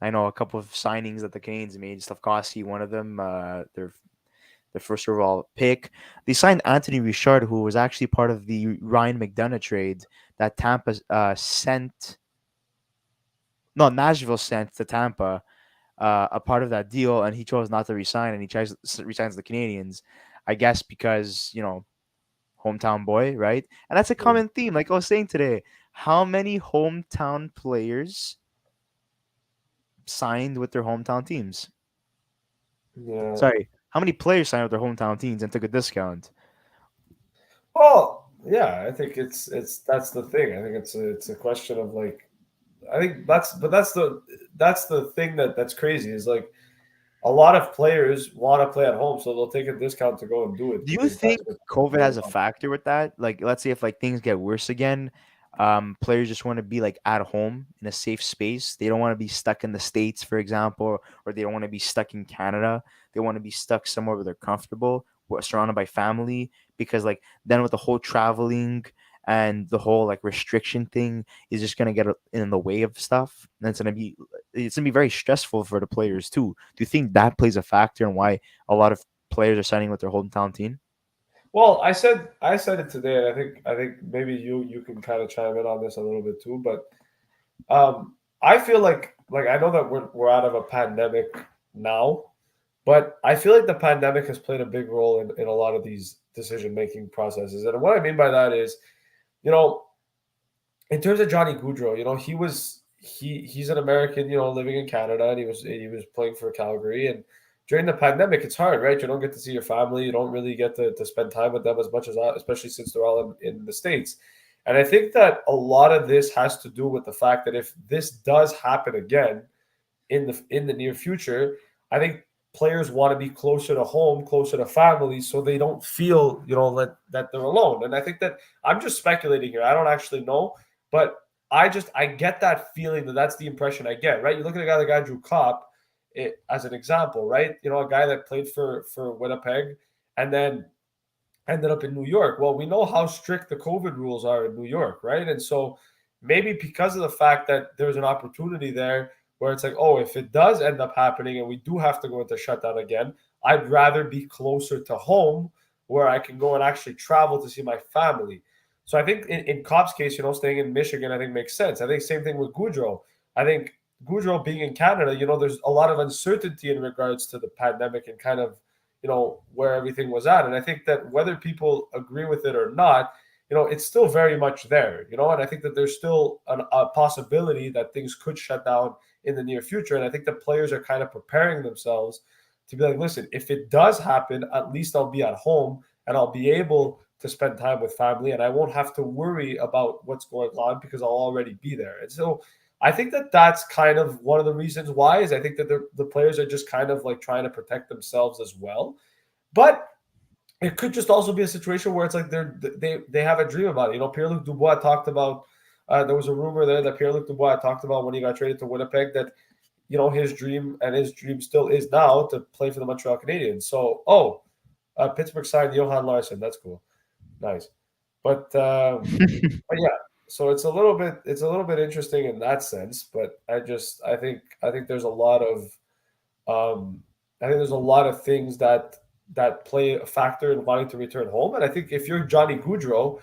I know a couple of signings that the Canadiens made. Slavkovsky, one of them, their first overall pick. They signed Anthony Richard, who was actually part of the Ryan McDonough trade that Tampa sent. No, Nashville sent to Tampa, a part of that deal, and he chose not to resign, and he resigns the Canadiens. I guess because hometown boy, right? And that's a common theme. Like I was saying today, how many hometown players signed with their hometown teams? Yeah. Sorry, how many players signed with their hometown teams and took a discount? Well, yeah, I think it's that's the thing. I think it's a question of like, I think that's the thing that's crazy is like a lot of players want to play at home, so they'll take a discount to go and do it Do you because that's think what COVID they has a want. factor with that? Like, let's say if like things get worse again, players just want to be like at home in a safe space. They don't want to be stuck in the States, for example, or they don't want to be stuck in Canada. They want to be stuck somewhere where they're comfortable, surrounded by family. Because like then with the whole traveling and the whole like restriction thing is just gonna get in the way of stuff. And it's gonna be very stressful for the players too. Do you think that plays a factor in why a lot of players are signing with their hometown team? Well, I said it today, and I think maybe you can kind of chime in on this a little bit too, but I feel like I know that we're out of a pandemic now, but I feel like the pandemic has played a big role in a lot of these decision making processes. And what I mean by that is, you know, in terms of Johnny Gaudreau, he's an American, living in Canada, and he was playing for Calgary. And during the pandemic, it's hard, right? You don't get to see your family, you don't really get to spend time with them as much as, especially since they're all in the States. And I think that a lot of this has to do with the fact that if this does happen again in the near future, I think players want to be closer to home, closer to family, so they don't feel, that they're alone. And I think that I'm just speculating here. I don't actually know, but I get that feeling that that's the impression I get, right? You look at a guy like Andrew Kopp as an example, right? A guy that played for Winnipeg and then ended up in New York. Well, we know how strict the COVID rules are in New York, right? And so maybe because of the fact that there's an opportunity there where it's like, oh, if it does end up happening and we do have to go into shutdown again, I'd rather be closer to home where I can go and actually travel to see my family. So I think in Cobb's case, staying in Michigan, I think makes sense. I think same thing with Gaudreau. I think Gaudreau being in Canada, there's a lot of uncertainty in regards to the pandemic and kind of, where everything was at. And I think that whether people agree with it or not, it's still very much there, and I think that there's still a possibility that things could shut down in the near future. And I think the players are kind of preparing themselves to be like, listen, if it does happen, at least I'll be at home and I'll be able to spend time with family and I won't have to worry about what's going on because I'll already be there. And so I think that that's kind of one of the reasons why is I think that the players are just kind of like trying to protect themselves as well. But it could just also be a situation where it's like they have a dream about it. Pierre-Luc Dubois talked about, there was a rumor there that Pierre-Luc Dubois talked about when he got traded to Winnipeg that, his dream still is now to play for the Montreal Canadiens. So, Pittsburgh signed Johan Larsson. That's cool. Nice. But yeah, so it's a little bit interesting in that sense, but I think there's a lot of things that play a factor in wanting to return home. And I think if you're Johnny Gaudreau,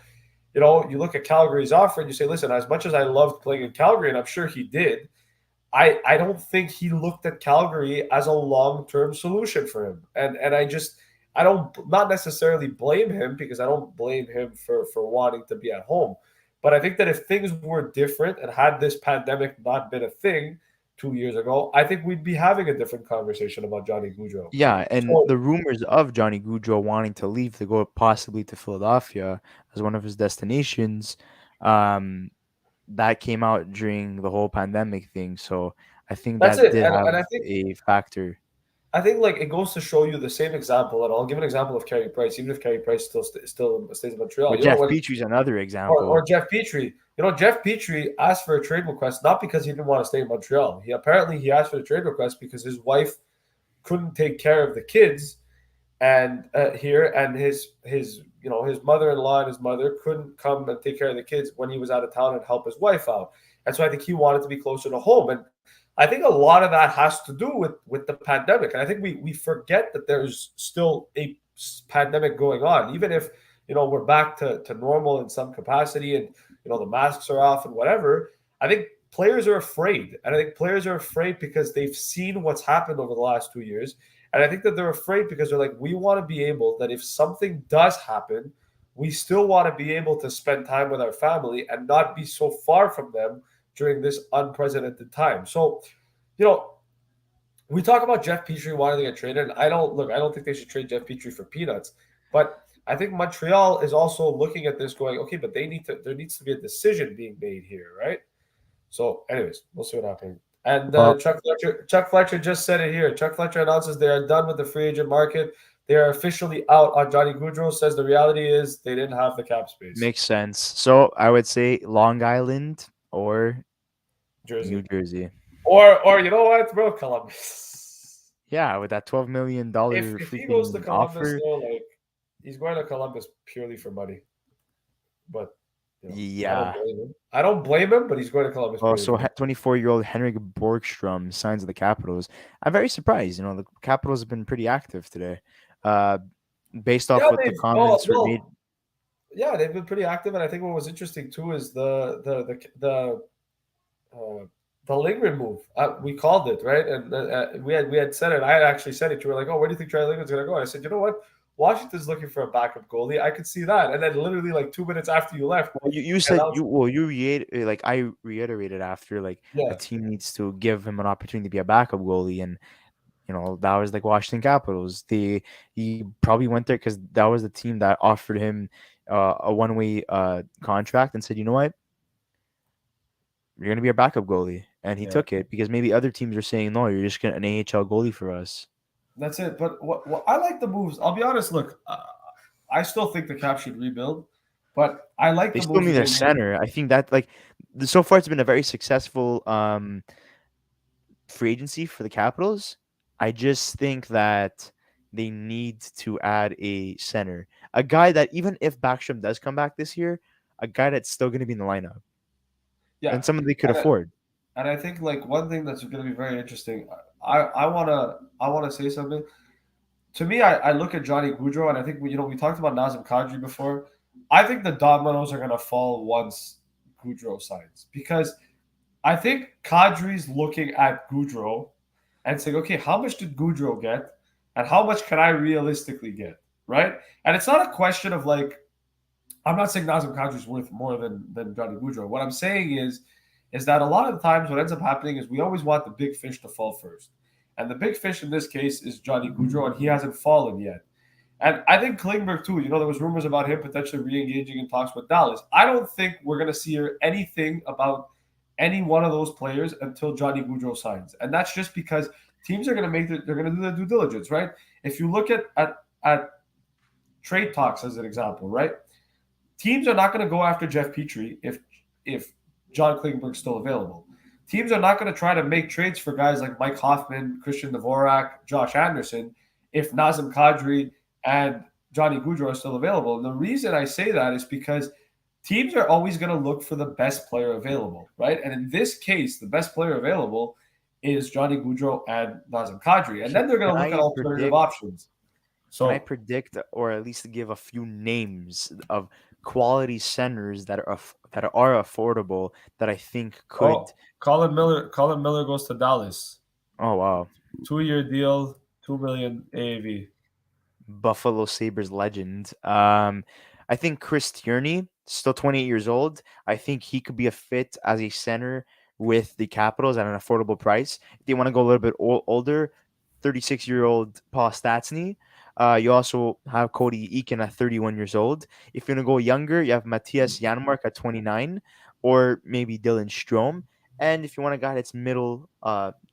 you look at Calgary's offer and you say, listen, as much as I loved playing in Calgary, and I'm sure he did, I don't think he looked at Calgary as a long-term solution for him. And I don't not necessarily blame him because I don't blame him for wanting to be at home. But I think that if things were different and had this pandemic not been a thing 2 years ago, I think we'd be having a different conversation about Johnny Gaudreau. Yeah, and So, the rumors of Johnny Gaudreau wanting to leave to go possibly to Philadelphia as one of his destinations, that came out during the whole pandemic thing. So I think that's that it. did have And I think a factor. like it goes to show you the same example, and I'll give an example of Carey Price, even if Carey Price still stays in Montreal. But Jeff Petry's another example. Or Jeff Petry. Jeff Petry asked for a trade request not because he didn't want to stay in Montreal. He asked for a trade request because his wife couldn't take care of the kids, and here, and his mother-in-law and his mother couldn't come and take care of the kids when he was out of town and help his wife out. And so I think he wanted to be closer to home. And I think a lot of that has to do with the pandemic. And I think we forget that there's still a pandemic going on, even if, we're back to normal in some capacity and, the masks are off and whatever. I think players are afraid. And I think players are afraid because they've seen what's happened over the last 2 years. And I think that they're afraid because they're like, we want to be able that if something does happen, we still want to be able to spend time with our family and not be so far from them during this unprecedented time. So, we talk about Jeff Petry wanting to get traded. And I don't think they should trade Jeff Petry for peanuts. But I think Montreal is also looking at this going, okay, but there needs to be a decision being made here, right? So, anyways, we'll see what happens. And Chuck Fletcher just said it here. Chuck Fletcher announces they are done with the free agent market. They are officially out on Johnny Gaudreau. Says the reality is they didn't have the cap space. Makes sense. So I would say Long Island or New Jersey. Or you know what, bro, Columbus. Yeah, with that $12 million if he goes to Columbus, offer, though, like he's going to Columbus purely for money. But yeah, I don't blame him, but he's going to Columbus. Oh, so 24-year-old Henrik Borgstrom signs the Capitals. I'm very surprised. The Capitals have been pretty active today, based off what the comments were made. Yeah, they've been pretty active, and I think what was interesting too is the Lindgren move. We called it, right, and we had said it. I had actually said it. You were like, "Oh, where do you think Charlie Lindgren's going to go?" And I said, "You know what? Washington's looking for a backup goalie. I could see that." And then literally like 2 minutes after you left, you said I reiterated after a team needs to give him an opportunity to be a backup goalie, and that was like Washington Capitals. He probably went there because that was the team that offered him a one-way contract and said, "You know what? You're gonna be a backup goalie," and he took it because maybe other teams are saying, "No, you're just an AHL goalie for us." That's it. But what I like the moves. I'll be honest. Look, I still think the Cap should rebuild, but I like they the still moves need a center. I think that so far it's been a very successful free agency for the Capitals. I just think that they need to add a center, a guy that even if Backstrom does come back this year, a guy that's still going to be in the lineup. Yeah, and something they could And afford. and I think like one thing that's going to be very interesting. I wanna say something. To me, I look at Johnny Gaudreau, and I think we talked about Nazem Kadri before. I think the dominoes are going to fall once Gaudreau signs, because I think Kadri's looking at Gaudreau and saying, okay, how much did Gaudreau get, and how much can I realistically get, right? And it's not a question of like, I'm not saying Nazem Kadri's worth more than Johnny Gaudreau. What I'm saying is that a lot of the times what ends up happening is we always want the big fish to fall first. And the big fish in this case is Johnny Gaudreau, and he hasn't fallen yet. And I think Klingberg too. There was rumors about him potentially re-engaging in talks with Dallas. I don't think we're going to see anything about any one of those players until Johnny Gaudreau signs, and that's just because teams are going to they're going to do their due diligence, right? If you look at trade talks as an example, right? Teams are not going to go after Jeff Petrie if John Klingberg's still available. Teams are not going to try to make trades for guys like Mike Hoffman, Christian Dvorak, Josh Anderson if Nazem Kadri and Johnny Gaudreau are still available. And the reason I say that is because teams are always going to look for the best player available, right? And in this case, the best player available is Johnny Gaudreau and Nazem Kadri. And then they're going to look at alternative options. So Can I predict, or at least give a few names of quality centers that are affordable that I think could? Colin Miller goes to Dallas. Oh wow, 2-year deal, $2 million AAV. Buffalo Sabres legend. I think Chris Tierney, still 28 years old. I think he could be a fit as a center with the Capitals at an affordable price. If they want to go a little bit older, 36-year-old Paul Stastny. You also have Cody Eakin at 31 years old. If you're going to go younger, you have Matthias Janmark at 29, or maybe Dylan Strome. And if you want a guy that's middle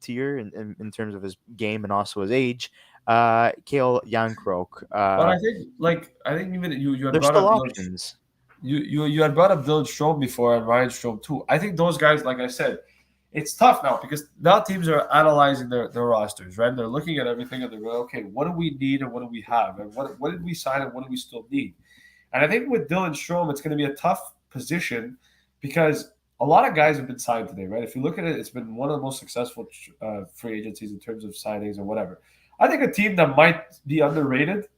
tier in terms of his game and also his age, Kale Yankrok. But I think even you had There's brought still up options. you had brought up Dylan Strome before, and Ryan Strome too. I think those guys, like I said, it's tough now because now teams are analyzing their rosters, right? They're looking at everything and they're going, okay, what do we need and what do we have? And what did we sign and what do we still need? And I think with Dylan Strome, it's going to be a tough position because a lot of guys have been signed today, right? If you look at it, it's been one of the most successful free agencies in terms of signings or whatever. I think a team that might be underrated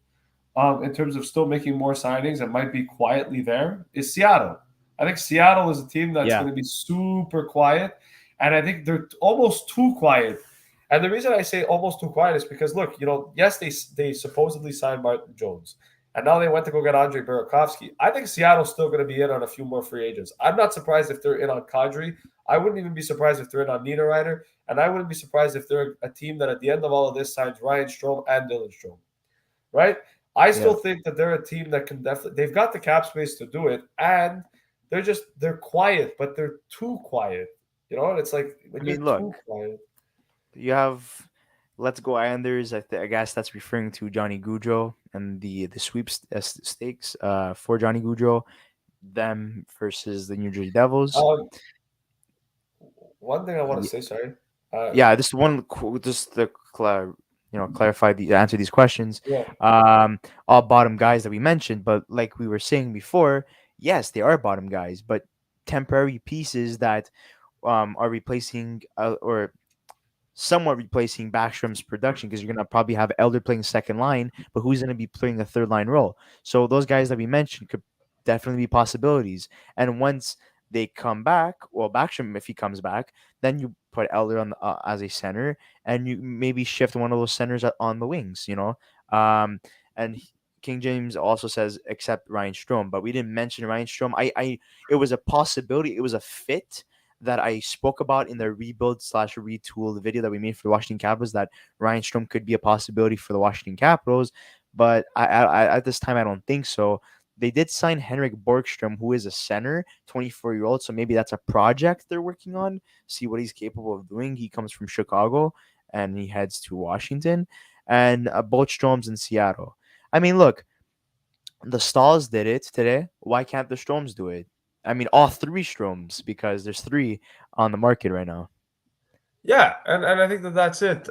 in terms of still making more signings and might be quietly there is Seattle. I think Seattle is a team that's going to be super quiet, and I think they're almost too quiet. And the reason I say almost too quiet is because, look, yes, they supposedly signed Martin Jones, and now they went to go get Andre Burakovsky. I think Seattle's still going to be in on a few more free agents. I'm not surprised if they're in on Kadri. I wouldn't even be surprised if they're in on Niederreiter, and I wouldn't be surprised if they're a team that at the end of all of this signs Ryan Strome and Dylan Strome, right? I still think that they're a team that can definitely – they've got the cap space to do it, and they're quiet, but they're too quiet. And it's like when you're too quiet. You have Let's Go Islanders. I guess that's referring to Johnny Gaudreau and the sweepstakes for Johnny Gaudreau, them versus the New Jersey Devils. One thing I want to say, sorry. Clarify answer these questions. All bottom guys that we mentioned, but like we were saying before, yes, they are bottom guys, but temporary pieces that are replacing or somewhat replacing Backstrom's production, because you're going to probably have Elder playing second line, but who's going to be playing a third line role? So those guys that we mentioned could definitely be possibilities. And once they come back, well, Backstrom, if he comes back, then you put Elder on as a center, and you maybe shift one of those centers on the wings, and King James also says except Ryan Strome, but we didn't mention Ryan Strome. It was a possibility. It was a fit that I spoke about in the rebuild/retool video that we made for the Washington Capitals, that Ryan Strome could be a possibility for the Washington Capitals, but I at this time I don't think so. They did sign Henrik Borgstrom, who is a center, 24-year-old, so maybe that's a project they're working on, see what he's capable of doing. He comes from Chicago, and he heads to Washington, and both Stroms in Seattle. I mean, look, the Stahls did it today. Why can't the Stroms do it? I mean, all three Stroms, because there's 3 on the market right now. Yeah, and I think that's it.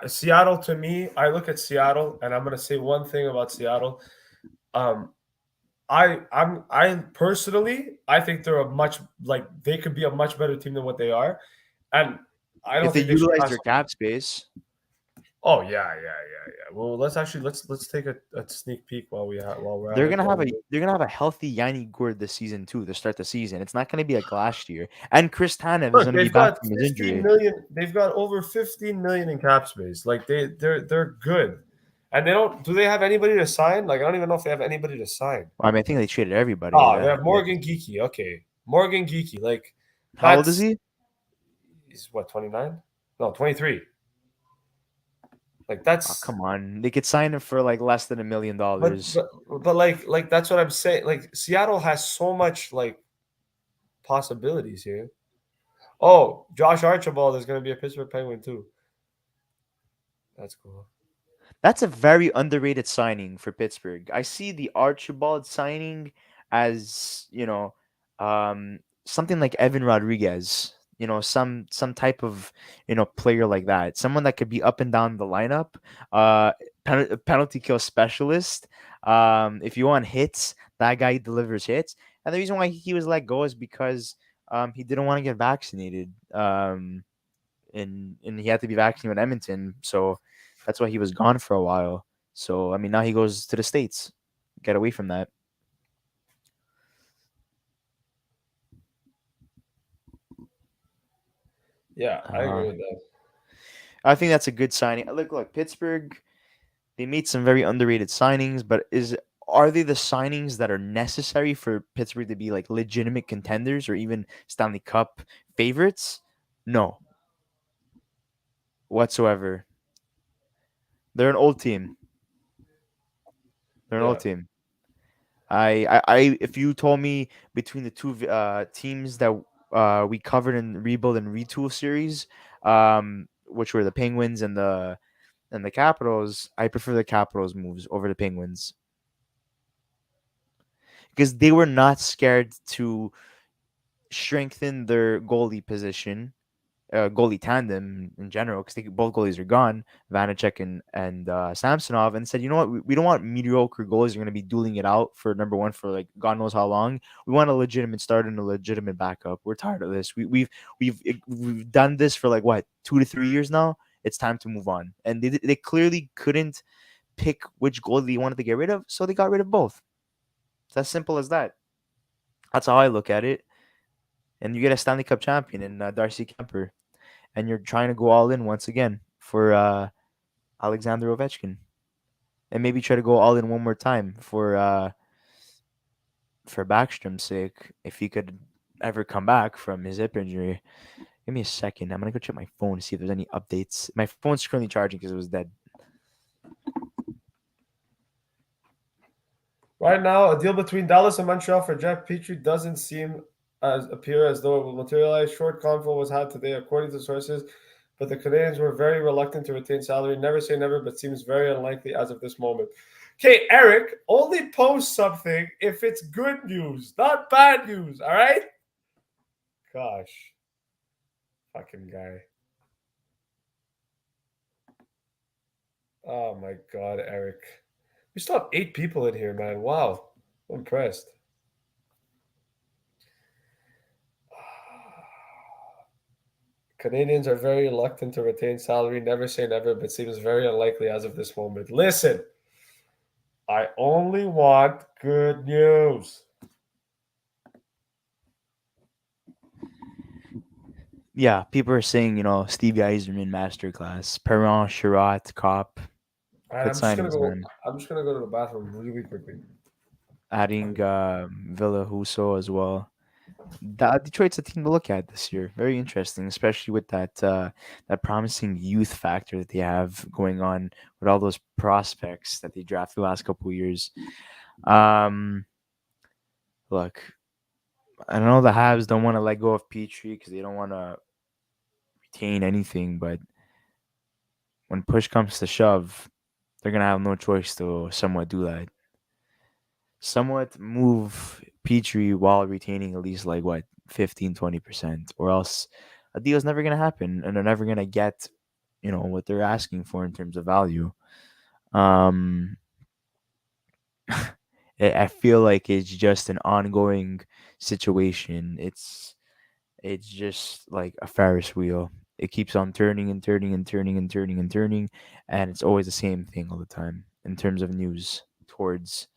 Seattle, to me, I look at Seattle, and I'm going to say one thing about Seattle. I personally, I think they're they could be a much better team than what they are, and I If don't they think they should utilize pass. their cap space, Oh yeah. Well, let's take a sneak peek while we're at they're it. gonna have a healthy Yanni Gourde this season too to start the season. It's not gonna be like last year. And Chris Tanev is Look, gonna be back from his 15 injury. million. They've got over 15 million in cap space. Like they're good, and they don't. Do they have anybody to sign? Like I don't even know if they have anybody to sign. I mean, I think they traded everybody. Oh, they have Morgan Geeky. Okay, Morgan Geeky. Like How old is that's he? he's what 29? No, 23. Like Oh, that's come on. They could sign him for like less than $1 million. but like that's what I'm saying. Like Seattle has so much like possibilities here. Oh, Josh Archibald is going to be a Pittsburgh Penguin too. That's cool. That's a very underrated signing for Pittsburgh. I see the Archibald signing as, something like Evan Rodriguez, some type of, player like that. Someone that could be up and down the lineup, penalty kill specialist. If you want hits, that guy delivers hits. And the reason why he was let go is because he didn't want to get vaccinated. And he had to be vaccinated in Edmonton. So that's why he was gone for a while. So I mean, now he goes to the States. Get away from that. Yeah, I agree with that. I think that's a good signing. Look, Pittsburgh. They made some very underrated signings, but are they the signings that are necessary for Pittsburgh to be like legitimate contenders or even Stanley Cup favorites? No, whatsoever. They're an old team. They're an Yeah. old team. I if you told me between the two teams that we covered in rebuild and retool series, which were the Penguins and the Capitals, I prefer the Capitals moves over the Penguins because they were not scared to strengthen their goalie position, goalie tandem in general, because both goalies are gone, Vanacek and Samsonov, and said, you know what, we don't want mediocre goalies who are going to be dueling it out for number one for like God knows how long. We want a legitimate start and a legitimate backup. We're tired of this. We've done this for like what 2 to 3 years now. It's time to move on. And they clearly couldn't pick which goalie they wanted to get rid of, so they got rid of both. It's as simple as that. That's how I look at it. And you get a Stanley Cup champion in Darcy Kemper, and you're trying to go all in once again for Alexander Ovechkin, and maybe try to go all in one more time for Backstrom's sake if he could ever come back from his hip injury. Give me a second. I'm gonna go check my phone to see if there's any updates. My phone's currently charging because it was dead. Right now, a deal between Dallas and Montreal for Jeff Petrie doesn't appear as though it will materialize. Short convo was had today, according to sources, but the Canadiens were very reluctant to retain salary. Never say never, but seems very unlikely as of this moment. Okay, Eric, only post something if it's good news, not bad news, all right? Gosh. Fucking guy. Oh my God, Eric. We still have 8 people in here, man. Wow. I'm impressed. Canadiens are very reluctant to retain salary. Never say never, but seems very unlikely as of this moment. Listen, I only want good news. Yeah, people are saying, Steve Yzerman masterclass, Perron, Sherratt, Kopp. All right, Good signings, man. I'm just gonna go to the bathroom really quickly. Adding Villa Huso as well. Detroit's a team to look at this year. Very interesting, especially with that promising youth factor that they have going on with all those prospects that they drafted the last couple of years. Look, I know the Habs don't want to let go of Petrie because they don't want to retain anything, but when push comes to shove, they're gonna have no choice to somewhat do that. Somewhat move Petrie while retaining at least like what 15-20%, or else a deal's never gonna happen and they're never gonna get what they're asking for in terms of value. I feel like it's just an ongoing situation. It's just like a Ferris wheel. It keeps on turning and turning and turning and turning and turning, and it's always the same thing all the time in terms of news towards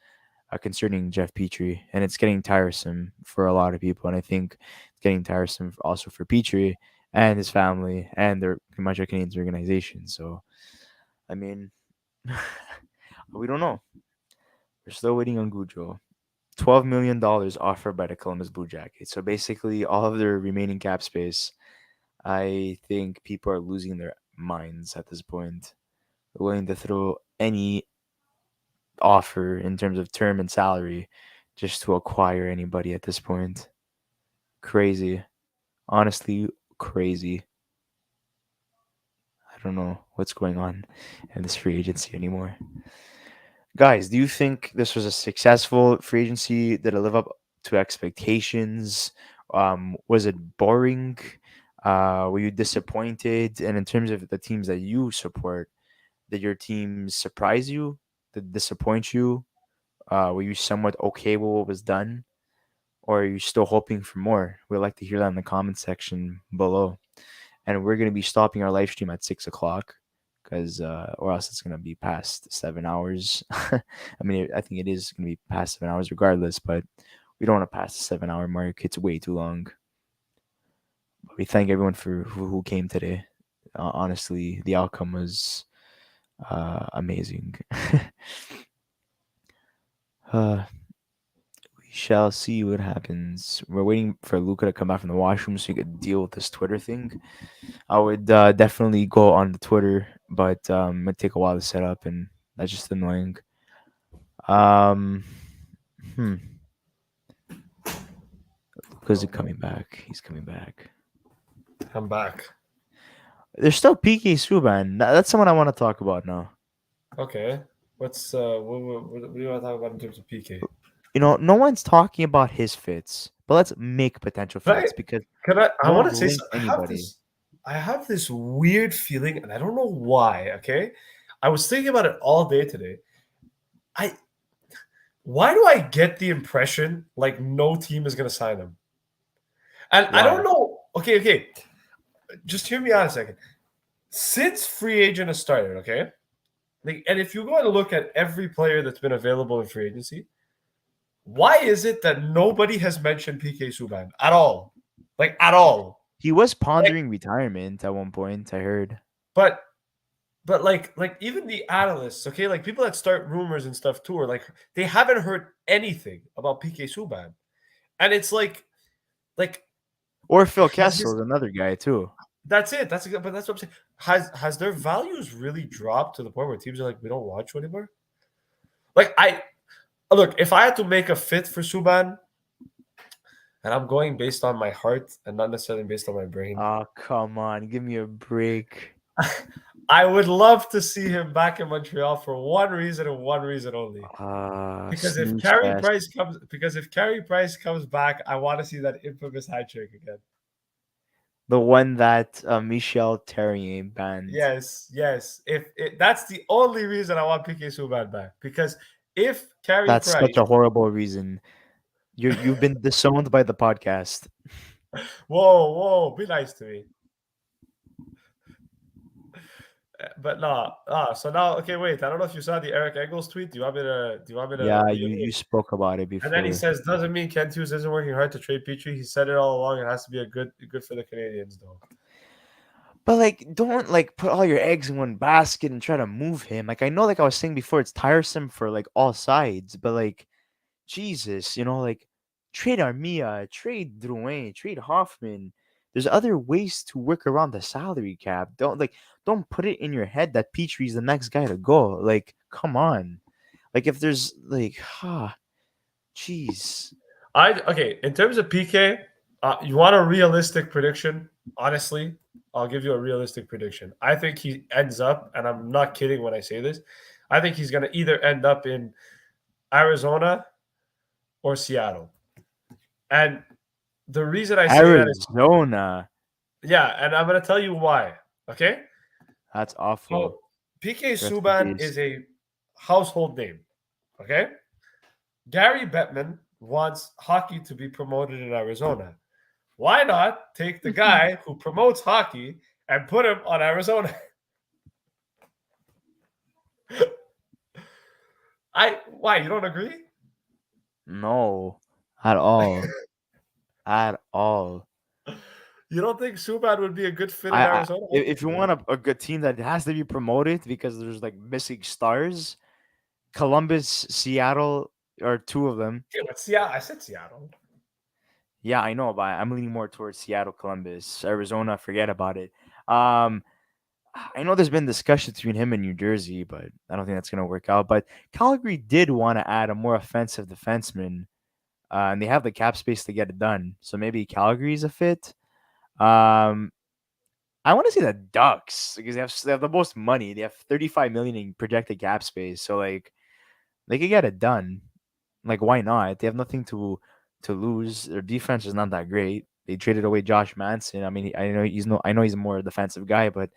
concerning Jeff Petrie, and it's getting tiresome for a lot of people. And I think it's getting tiresome also for Petrie and his family and their Montreal Canadiens organization. So, I mean, we don't know. We're still waiting on Gaudreau. $12 million offered by the Columbus Blue Jackets. So basically, all of their remaining cap space. I think people are losing their minds at this point. They're willing to throw any offer in terms of term and salary just to acquire anybody at this point. Crazy. Honestly, crazy. I don't know what's going on in this free agency anymore. Guys, do you think this was a successful free agency? Did it live up to expectations? Was it boring? Were you disappointed? And in terms of the teams that you support, did your team surprise you? Did it disappoint you? Were you somewhat okay with what was done? Or are you still hoping for more? We'd like to hear that in the comment section below. And we're going to be stopping our live stream at 6 o'clock because, or else it's going to be past 7 hours. I mean, I think it is going to be past 7 hours regardless, but we don't want to pass the 7 hour mark. It's way too long. But we thank everyone for who came today. Honestly, the outcome was amazing. We shall see what happens. We're waiting for Luca to come back from the washroom so he could deal with this Twitter thing. I would definitely go on the Twitter, but it might take a while to set up, and that's just annoying. Luca's coming back. He's coming back. I'm back. There's still PK Subban. That's someone I want to talk about now. Okay. What's what do you want to talk about in terms of PK? You know, no one's talking about his fits, but let's make potential fits because I want to say link anybody. I have this weird feeling, and I don't know why. Okay, I was thinking about it all day today. Why do I get the impression like no team is going to sign him? And I don't know. Okay. Just hear me out a second. Since free agent has started, okay, and if you go and look at every player that's been available in free agency, why is it that nobody has mentioned PK Subban at all? Like at all. He was pondering retirement at one point, I heard. But like even the analysts, okay, like people that start rumors and stuff too, are like they haven't heard anything about PK Subban. And it's like or Phil Kessel, another guy too. That's it. But that's what I'm saying. Has their values really dropped to the point where teams are like, we don't want you anymore? Like look, if I had to make a fit for Subban, and I'm going based on my heart and not necessarily based on my brain. Oh, come on. Give me a break. I would love to see him back in Montreal for one reason and one reason only. Because if Carey Price comes back, I want to see that infamous hat trick again. The one that Michel Terrien banned. Yes. If that's the only reason I want PK Subban back. Because if Carey Price, that's such a horrible reason. You've been disowned by the podcast. Whoa, be nice to me. But no. So now, okay, wait. I don't know if you saw the Eric Engels tweet. Do you want me to? Yeah, you spoke about it before. And then he says, doesn't mean Kent Hughes isn't working hard to trade Petrie. He said it all along. It has to be good for the Canadiens, though. But don't put all your eggs in one basket and try to move him. Like I know, like I was saying before, it's tiresome for all sides. But Jesus, trade Armia, trade Drouin, trade Hoffman. There's other ways to work around the salary cap. Don't put it in your head that Petrie's the next guy to go. Come on. If there's jeez. In terms of PK, you want a realistic prediction? Honestly, I'll give you a realistic prediction. I think he ends up, and I'm not kidding when I say this, I think he's going to either end up in Arizona or Seattle. And the reason I say Arizona. Yeah, and I'm going to tell you why. Okay? That's awful. So, PK Subban is a household name. Okay? Gary Bettman wants hockey to be promoted in Arizona. Why not take the guy who promotes hockey and put him on Arizona? Why, you don't agree? No, at all. At all. You don't think Subban would be a good fit in Arizona? If you want a good team that has to be promoted because there's like missing stars, Columbus, Seattle are two of them. Yeah, but Seattle, I said Seattle. Yeah, I know, but I'm leaning more towards Seattle, Columbus, Arizona. Forget about it. I know there's been discussion between him and New Jersey, but I don't think that's gonna work out. But Calgary did want to add a more offensive defenseman, and they have the cap space to get it done. So maybe Calgary's a fit. Um, I want to see the Ducks because they have the most money. They have 35 million in projected cap space, so like they could get it done. Like why not? They have nothing to lose. Their defense is not that great. They traded away Josh Manson. I mean, I know he's a more defensive guy, but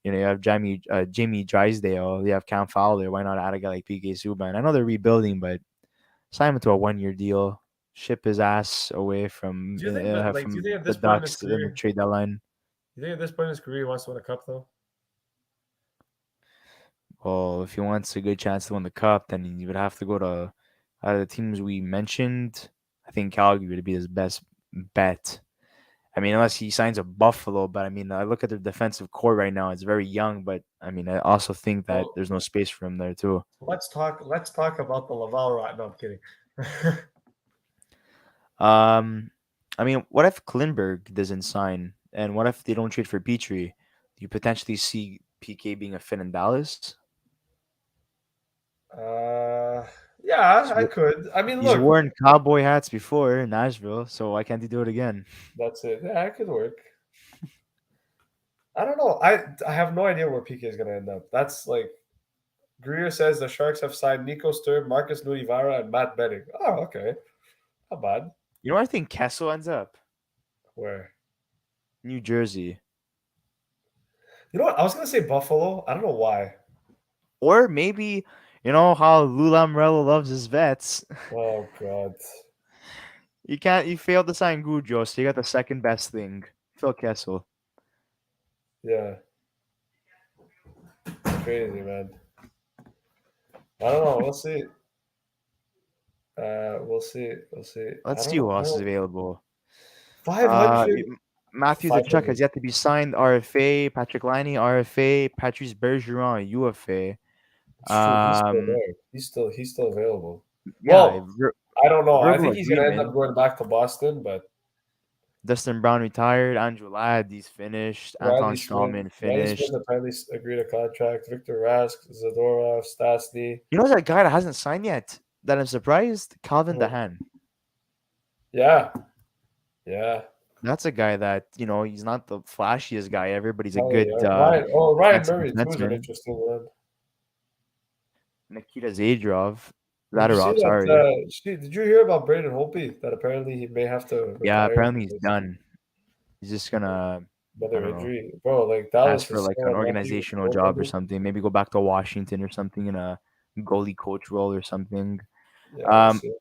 you know you have Jamie Drysdale. You have Cam Fowler. Why not add a guy like PK Subban? I know they're rebuilding, but sign him to a 1-year deal. Ship his ass away from Do you think that, like, do you think at this the point in his Ducks to the career, trade deadline. you think at this point in his career he wants to win a cup though? Well, if he wants a good chance to win the cup, then he would have to go to out of the teams we mentioned. I think Calgary would be his best bet. I mean, unless he signs a Buffalo, but I mean, I look at their defensive core right now; it's very young. But I mean, I also think that Well, there's no space for him there too. let's talk about the Laval rot. No, I'm kidding. I mean, what if Klinberg doesn't sign, and what if they don't trade for Petrie? Do you potentially see PK being a fit in Dallas? Yeah, I could. I mean, He's look, worn cowboy hats before in Nashville, so why can't he do it again? that's it. Yeah, it could work. I don't know. I have no idea where PK is going to end up. That's like Greer says the Sharks have signed Nico Sturm, Marcus Nuivara, and Matt Benning. Oh, okay. Not bad. You know where I think Kessel ends up? Where? New Jersey. You know what? I was going to say Buffalo. I don't know why. Or maybe, you know how Lou Lamoriello loves his vets. Oh, God. You failed to sign Gaudreau, so you got the second best thing. Phil Kessel. Yeah. Crazy, man. I don't know. We'll see. We'll see. Let's see who else is available. 500. Matthew Tkachuk has yet to be signed. RFA. Patrick Laine, RFA. Patrice Bergeron, UFA. It's true. He's still there. He's still available. Yeah, Well, I don't know. I verbal think he's going to end agreement. up going back to Boston, but Dustin Brown retired. Andrew Ladd, he's finished. Anton Stallman finished. Smith apparently agreed a contract. Victor Rask, Zadorov, Stastny. You know that guy that hasn't signed yet? That I'm surprised? Calvin DeHaan. Yeah. Yeah. That's a guy that, you know, he's not the flashiest guy ever, but he's a good Ryan Murray too is an defenseman. interesting one. Nikita Zadorov. Did you hear about Braden Holtby? That apparently he may have to Yeah, retire apparently he's because done. He's just gonna another injury. Bro, like Dallas ask for is like so an unlucky organizational with job or goaltending. something. Maybe go back to Washington or something in a goalie coach role or something. Yeah, we'll see.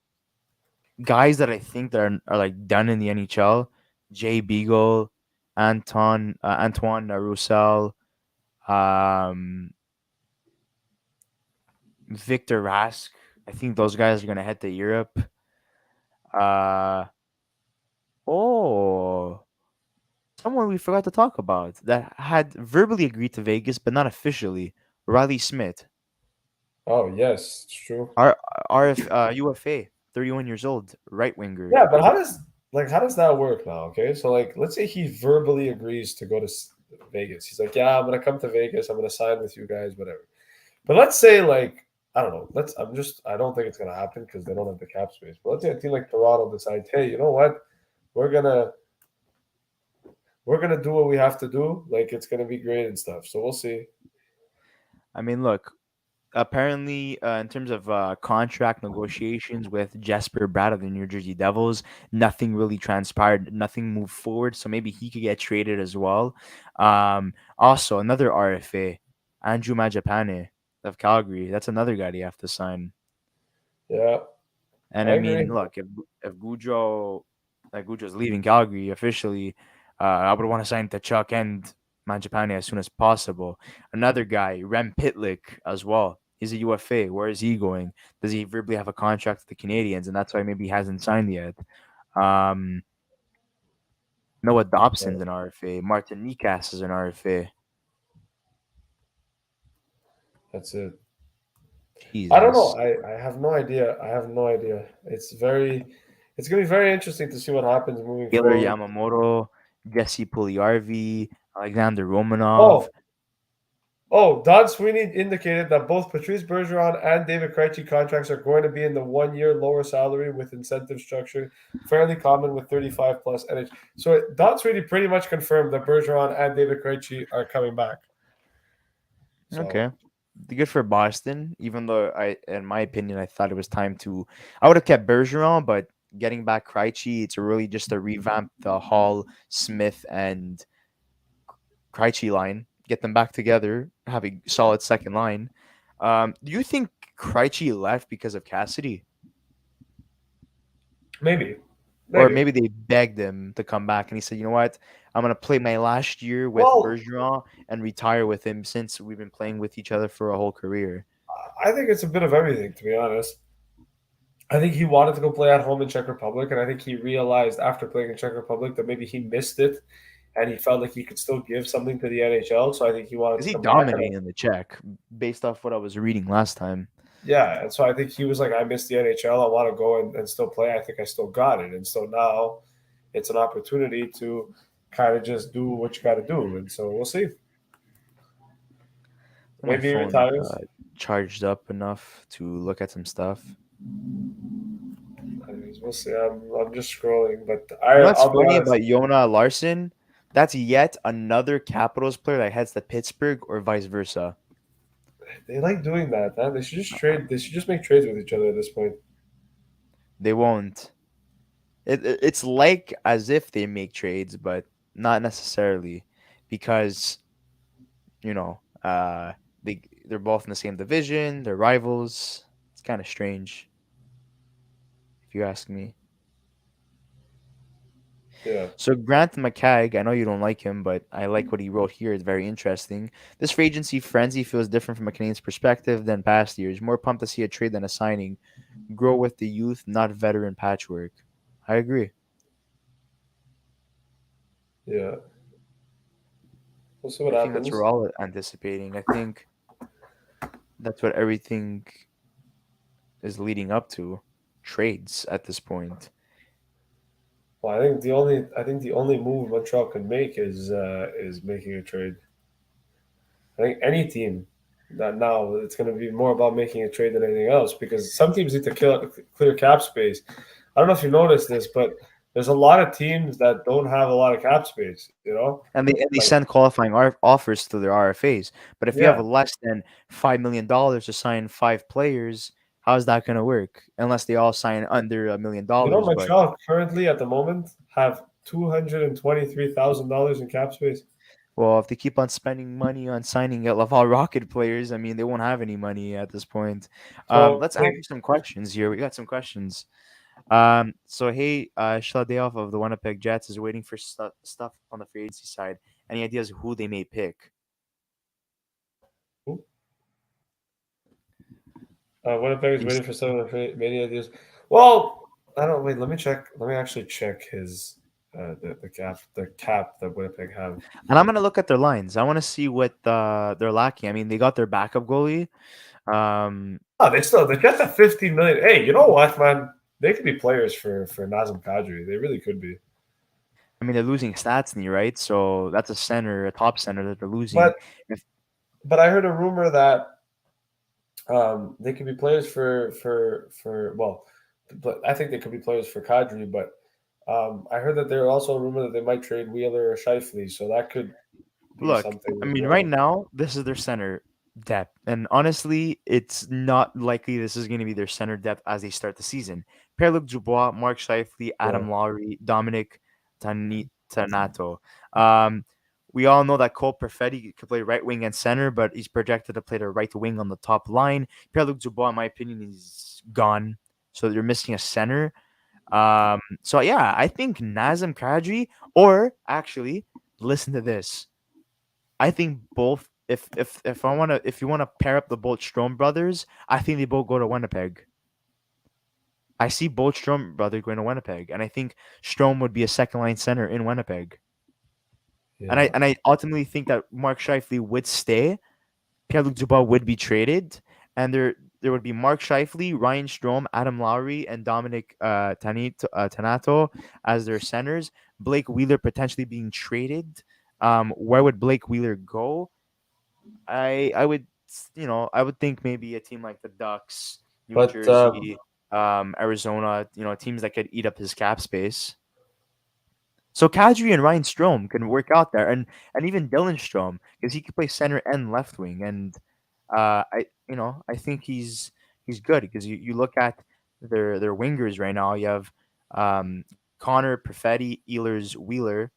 Guys that I think that are like done in the NHL: Jay Beagle, Antoine Roussel, Victor Rask. I think those guys are gonna head to Europe. Someone we forgot to talk about that had verbally agreed to Vegas but not officially. Riley Smith, Oh yes, it's true. UFA, 31 years old, right winger. Yeah, but how does that work now? Okay, so like let's say he verbally agrees to go to Vegas. He's like, yeah, I'm gonna come to Vegas. I'm gonna sign with you guys, whatever. But let's say like I don't know. I don't think it's gonna happen because they don't have the cap space. But let's say a team like Toronto decides, hey, you know what? We're gonna do what we have to do. Like it's gonna be great and stuff. So we'll see. I mean, look. Apparently, in terms of contract negotiations with Jesper Bratt of the New Jersey Devils, nothing really transpired. Nothing moved forward. So maybe he could get traded as well. Also, another RFA, Andrew Majapane of Calgary. That's another guy you have to sign. Yeah. And I I agree. mean, look, if Gaudreau's leaving Calgary officially, I would want to sign Chuck and Manjapane as soon as possible. Another guy, Rem Pitlick, as well. He's a UFA. Where is he going? Does he verbally have a contract with the Canadiens, and that's why maybe he hasn't signed yet? Um, Noah Dobson's an RFA. Martin Nikas is an RFA. That's it. I don't know. Jesus. I have no idea. I have no idea. It's gonna be very interesting to see what happens moving Taylor forward. Yamamoto, Jesse Puliarvi, Alexander Romanov. Oh, Don Sweeney indicated that both Patrice Bergeron and David Krejci contracts are going to be in the 1 year lower salary with incentive structure, fairly common with 35 plus NH. So Don Sweeney pretty much confirmed that Bergeron and David Krejci are coming back. So, Okay. Good for Boston, even though in my opinion, I thought it was time to. I would have kept Bergeron, but getting back Krejci, it's really just to revamp the Hall, Smith, and Krejci line, get them back together, have a solid second line. Do you think Krejci left because of Cassidy? maybe. Or Maybe. maybe they begged him to come back and he said, you know what? I'm going to play my last year with Well, Bergeron and retire with him since we've been playing with each other for a whole career. I think it's a bit of everything, to be honest. I think he wanted to go play at home in Czech Republic, and I think he realized after playing in Czech Republic that maybe he missed it, and he felt like he could still give something to the NHL. So I think he wanted Is to he come back. dominating in the Czech based off what I was reading last time? Yeah, and so I think he was like, I missed the NHL. I want to go and still play. I think I still got it, and so now it's an opportunity to kind of just do what you got to do, and so we'll see. My Maybe he phone retires. charged up enough to look at some stuff. Anyways, we'll see. I'm just scrolling, but You know what's I'll be funny honest. about Jona Larson? That's yet another Capitals player that heads to Pittsburgh or vice versa. They like doing that. Huh? They should just trade. They should just make trades with each other at this point. They won't. It's like as if they make trades, but not necessarily, because you know they're both in the same division. They're rivals. It's kind of strange, if you ask me. Yeah. So Grant McCagg, I know you don't like him, but I like what he wrote here. It's very interesting. This free agency frenzy feels different from a Canadian's perspective than past years. More pumped to see a trade than a signing. Grow with the youth, not veteran patchwork. I agree. Yeah. We'll see what I think that's what happens. we're all anticipating. I think that's what everything is leading up to. Trades at this point. Well, I think the only move Montreal can make is making a trade. I think any team that now it's going to be more about making a trade than anything else because some teams need to clear cap space. I don't know if you noticed this, but there's a lot of teams that don't have a lot of cap space. You know, And they like send qualifying offers to their RFAs. But if you have yeah, less than $5 million to sign 5 players, how's that going to work? Unless they all sign under $1 million. you know, But Montreal currently at the moment have $223,000 in cap space. well, if they keep on spending money on signing at Laval Rocket players, I mean, they won't have any money at this point. So Let's answer some questions here. We got some questions. So hey, Shaladeov of the Winnipeg Jets is waiting for stuff on the free agency side. Any ideas who they may pick? Winnipeg is He's- waiting for some of the many ideas. Well, I don't wait. Let me check. Let me actually check his the cap that Winnipeg have. And I'm gonna look at their lines. I want to see what they're lacking. I mean, they got their backup goalie. Oh, they got the 15 million. Hey, you know what, man? They could be players for Nazem Kadri. They really could be. I mean, they're losing Statsny, right? So that's a center, a top center that they're losing. But If but I heard a rumor that they could be players for well, but I think they could be players for Kadri. But I heard that there's also a rumor that they might trade Wheeler or Shifley, so that could be look, something I as mean, right well. now this is their center depth, and honestly, it's not likely this is going to be their center depth as they start the season. Pierre-Luc Dubois, Mark Scheifele, Yeah. Adam Lowry, Dominic Tanato. Um, we all know that Cole Perfetti could play right wing and center, but he's projected to play the right wing on the top line. Pierre-Luc Dubois, in my opinion, is gone. so you're missing a center. So yeah, I think Nazem Kadri, or actually, listen to this. I think both. If you wanna pair up the both Strom brothers, I think they both go to Winnipeg. I see both Strom brothers going to Winnipeg, and I think Strom would be a second line center in Winnipeg. And Yeah. I ultimately think that Mark Scheifele would stay, Pierre-Luc Dubois would be traded, and there would be Mark Scheifele, Ryan Strome, Adam Lowry, and Dominic Tanato as their centers. Blake Wheeler potentially being traded. Where would Blake Wheeler go? I would I would think maybe a team like the Ducks, New But Jersey, Arizona, teams that could eat up his cap space. So Kadri and Ryan Strome can work out there, and even Dylan Strome, because he could play center and left wing, and I think he's good because you look at their wingers right now. You have Connor, Perfetti, Ehlers, Wheeler,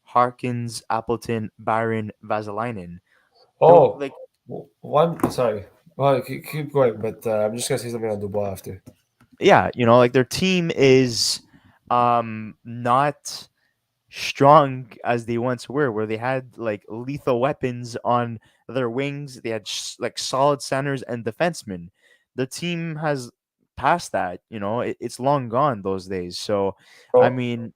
Harkins, Appleton, Byron, Vasalainen. oh, Like one. Sorry. Well, keep going, but I'm just gonna say something on Dubois after. yeah, like their team is not strong as they once were, where they had like lethal weapons on their wings. They had like solid centers and defensemen. The team has passed that. It's long gone those days. So, I Oh, mean,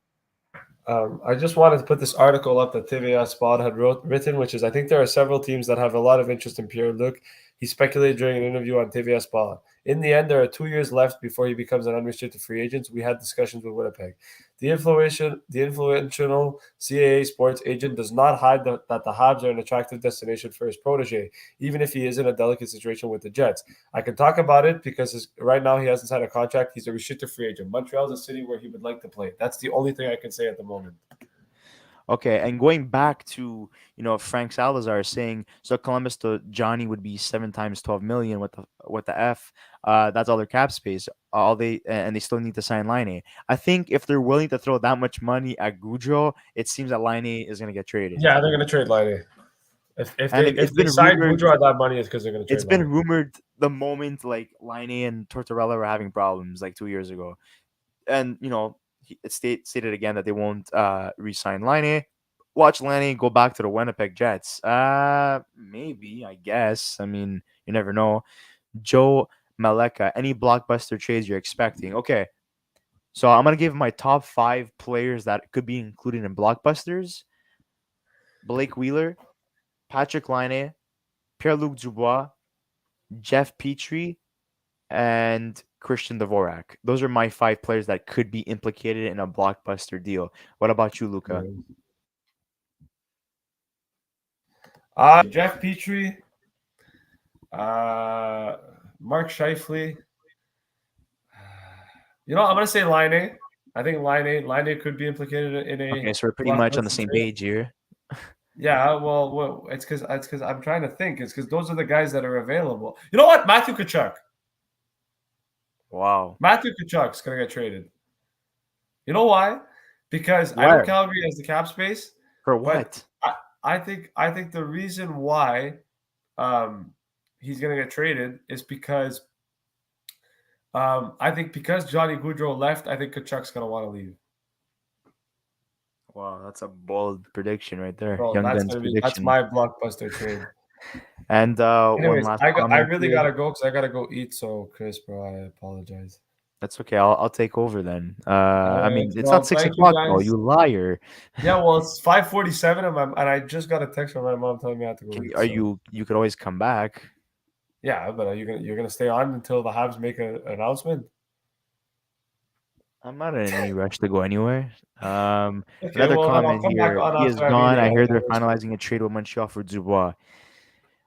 I just wanted to put this article up that TVA Spot had written, which is I think there are several teams that have a lot of interest in Pierre-Luc. He speculated during an interview on TVA Spot. In the end, there are 2 years left before he becomes an unrestricted free agent. We had discussions with Winnipeg. The influential CAA sports agent does not hide that the Habs are an attractive destination for his protege, even if he is in a delicate situation with the Jets. I can talk about it because right now he hasn't signed a contract. He's a restricted free agent. Montreal is a city where he would like to play. That's the only thing I can say at the moment. okay, and going back to Frank Salazar saying so Columbus to Johnny would be 7 times 12 million with the F. That's all their cap space. They still need to sign Line. I think if they're willing to throw that much money at Gaudreau, it seems that Line is going to get traded. Yeah, they're going to trade Line. If It's they been sign rumored. Gaudreau at that money, it's because they're going to trade. It's been rumored the moment like Line and Tortorella were having problems like 2 years ago, and it stated again that they won't re-sign Line. Watch Line go back to the Winnipeg Jets. Maybe, I guess. I mean, you never know. Joe Maleka, any blockbuster trades you're expecting? Okay, so I'm gonna give my top 5 players that could be included in blockbusters: Blake Wheeler, Patrick Laine, Pierre-Luc Dubois, Jeff Petrie, and Christian Dvorak. Those are my 5 players that could be implicated in a blockbuster deal. What about you, Luca? Jeff Petrie, Mark Scheifele. I'm going to say Line. I think Line could be implicated in a. Okay, so we're pretty much on the same page here. Yeah, well, it's because I'm trying to think. It's because those are the guys that are available. You know what? Matthew Tkachuk. Wow. Matthew Tkachuk's going to get traded. You know why? Because I know Calgary has the cap space. For what? I think the reason why he's going to get traded is because I think because Johnny Gaudreau left, I think Tkachuk's going to want to leave. Wow, that's a bold prediction right there. Bro, Young Ben's prediction. That's my blockbuster trade. And anyways, one last I really got to go because I got to go eat. So, Chris, bro, I apologize. That's okay. I'll take over then. I mean, it's not 6 o'clock, though. You liar. Yeah, well, it's 5:47, and I just got a text from my mom telling me I have to go. You could always come back. Yeah, but you're gonna stay on until the Habs make an announcement? I'm not in any rush to go anywhere. Okay, Another comment here. He is gone. I heard they're finalizing a trade with Montreal for Dubois.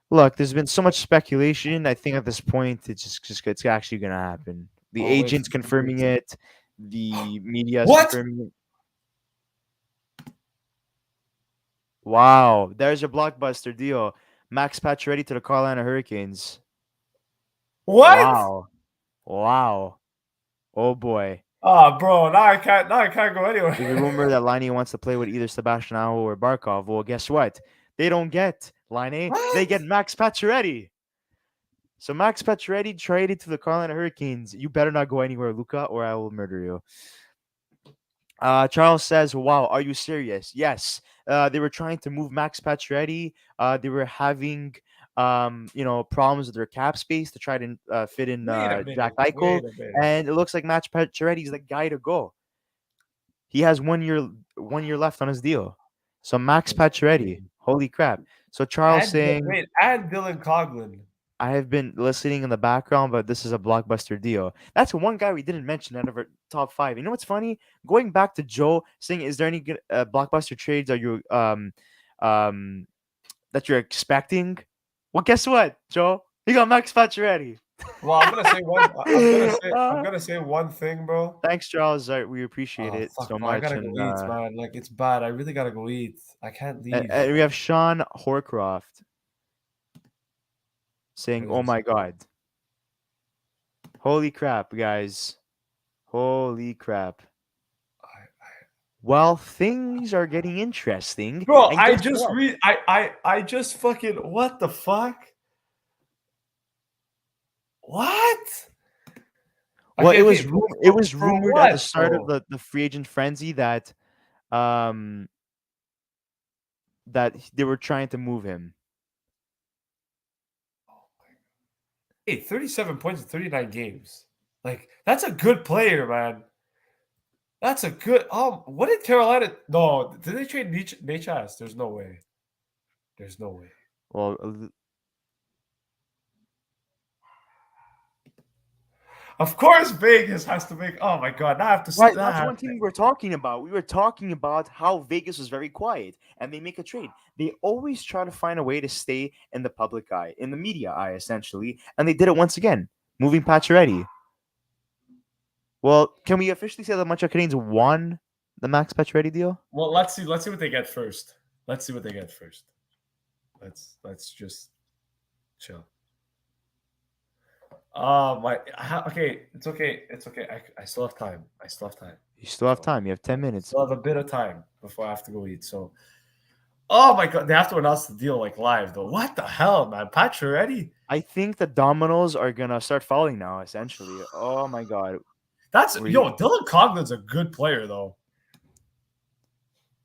Look, there's been so much speculation. I think at this point, it's actually going to happen. The agent's confirming it. The media is confirming it. Wow, there's a blockbuster deal. Max Pacioretty to the Carolina Hurricanes. What? Wow. Oh boy. Oh, bro, now I can't go anywhere. There's a rumor that Laine wants to play with either Sebastian Aho or Barkov. Well, guess what? They don't get Laine. They get Max Pacioretty. So Max Pacioretty traded to the Carolina Hurricanes. You better not go anywhere, Luca, or I will murder you. Charles says, "Wow, are you serious?" Yes. They were trying to move Max Pacioretty. They were having, problems with their cap space to try to fit in Wait a Jack minute. Eichel, Wait a minute. and it looks like Max Pacioretty is the guy to go. He has 1 year left on his deal. So Max Pacioretty, holy crap! So Charles saying, And Dylan Coughlin. I have been listening in the background, but this is a blockbuster deal. That's one guy we didn't mention out of our top five. You know what's funny? Going back to Joe saying, "Is there any good blockbuster trades are you um that you're expecting?" Well, guess what, Joe? You got Max Pacioretty. Well, I'm gonna say one. I'm gonna say one thing, bro. Thanks, Charles. We appreciate it Fuck, so bro, I much. gotta And, go eat, man. Like it's bad. I really gotta go eat. I can't leave. and we have Sean Horcroft saying, "Oh my God, holy crap, guys, holy crap." Well, things are getting interesting. Bro, And I guess just what? read. I just fucking. What the fuck? What? Well, Okay, it was okay, it was for rumored at the what, start of bro? the free agent frenzy that um they were trying to move him. Hey, 37 points in 39 games. Like that's a good player, man. That's a good. What did Carolina? No, did they trade Nechas? There's no way. There's no way. Well, Of course, Vegas has to make. Oh my god! Now I have to. right, Now I that's have one to- thing we were talking about. We were talking about how Vegas was very quiet and they make a trade. They always try to find a way to stay in the public eye, in the media eye, essentially. And they did it once again, moving Pacioretty. Well, can we officially say that the Montreal Canadiens won the Max Pacioretty deal? Well, let's see. Let's see what they get first. Let's see what they get first. Let's just chill. Okay, it's okay. It's okay. I still have time. I still have time. You still have time. You have 10 minutes. Still have a bit of time before I have to go eat. So, oh my god, they have to announce the deal like live though. What the hell, man? Pacioretty? I think the dominoes are gonna start falling now. Essentially, oh my god, Dylan Coughlin's a good player though.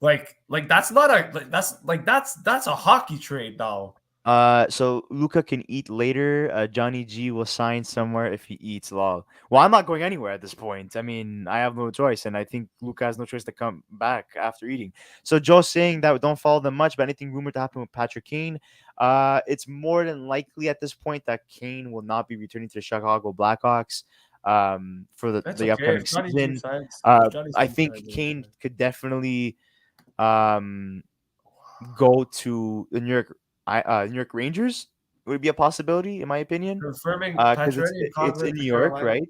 Like that's not a that's a hockey trade now. So Luca can eat later. Johnny G will sign somewhere if he eats. Lol. Well, I'm not going anywhere at this point. I mean, I have no choice, and I think Luca has no choice to come back after eating. So Joe's saying that don't follow them much, but anything rumored to happen with Patrick Kane, it's more than likely at this point that Kane will not be returning to the Chicago Blackhawks for the upcoming season. I think Kane could definitely go to the New York Rangers. Would be a possibility, in my opinion, Confirming because Pacioretty it's in New York, right?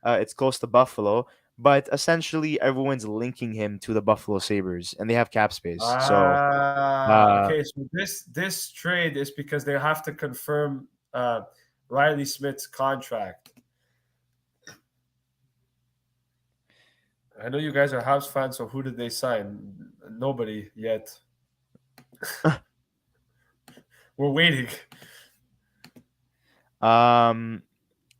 It's close to Buffalo, but essentially everyone's linking him to the Buffalo Sabres, and they have cap space. Okay, so this trade is because they have to confirm Riley Smith's contract. I know you guys are Habs fans, so who did they sign? Nobody yet. We're waiting.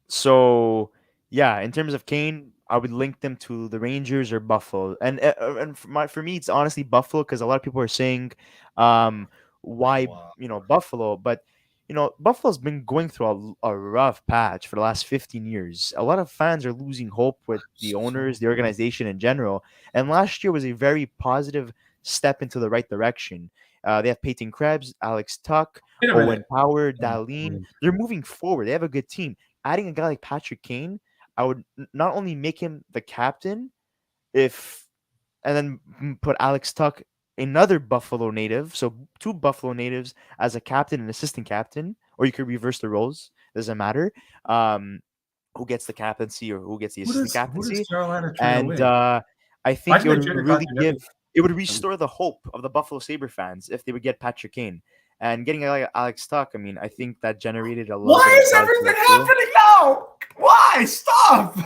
So yeah, in terms of Kane, I would link them to the Rangers or Buffalo, and for me, it's honestly Buffalo because a lot of people are saying, why Buffalo, but Buffalo's been going through a rough patch for the last 15 years. A lot of fans are losing hope with the owners, the organization in general, and last year was a very positive step into the right direction. They have Peyton Krebs, Alex Tuck, Owen Power, Dahlin. They're moving forward. They have a good team. Adding a guy like Patrick Kane, I would not only make him the captain, and then put Alex Tuck, another Buffalo native, so 2 Buffalo natives as a captain and assistant captain, or you could reverse the roles. Doesn't matter. Who gets the captaincy or who gets the assistant captaincy? And I think it would really it would restore the hope of the Buffalo Sabre fans if they would get Patrick Kane. And getting a guy like Alex Tuck, I mean, I think that generated a little bit of Why is everything happening now? Why? Stop!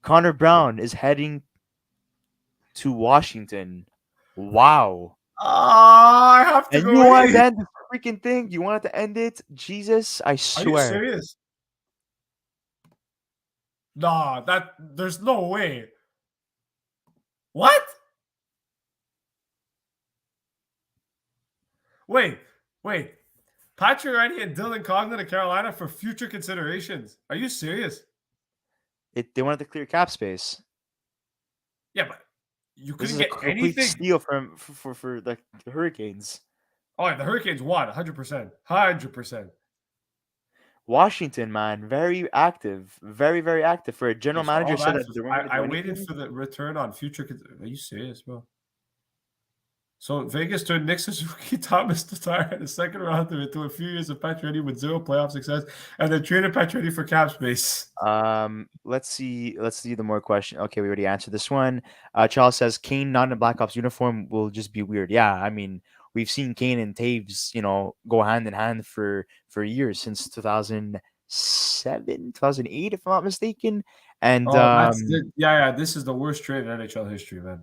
Connor Brown is heading to Washington. Wow. I have to And go you wanted to in. end this freaking thing? You wanted to end it? Jesus, I Are you swear. serious? Nah, there's no way. What? Wait. Pacioretty and Dylan Coghlan to Carolina for future considerations. Are you serious? They wanted to clear cap space. Yeah, but you This couldn't is a get complete anything. steal for the Hurricanes. Oh, the Hurricanes won 100%. 100%. Washington, man, very active, very very active. For a general Okay, so manager all said that that they weren't going to I do waited anything. for the return on future. Are you serious, bro? So Vegas turned Nick Suzuki, Thomas Tatar in the second round into a few years of Pacioretty with 0 playoff success, and then traded Pacioretty for cap space. Let's see the more question. Okay, we already answered this one. Charles says Kane not in a Black Ops uniform will just be weird. Yeah, I mean, we've seen Kane and Taves, go hand in hand for years, since 2007, 2008, if I'm not mistaken. And Oh, yeah. This is the worst trade in NHL history, man.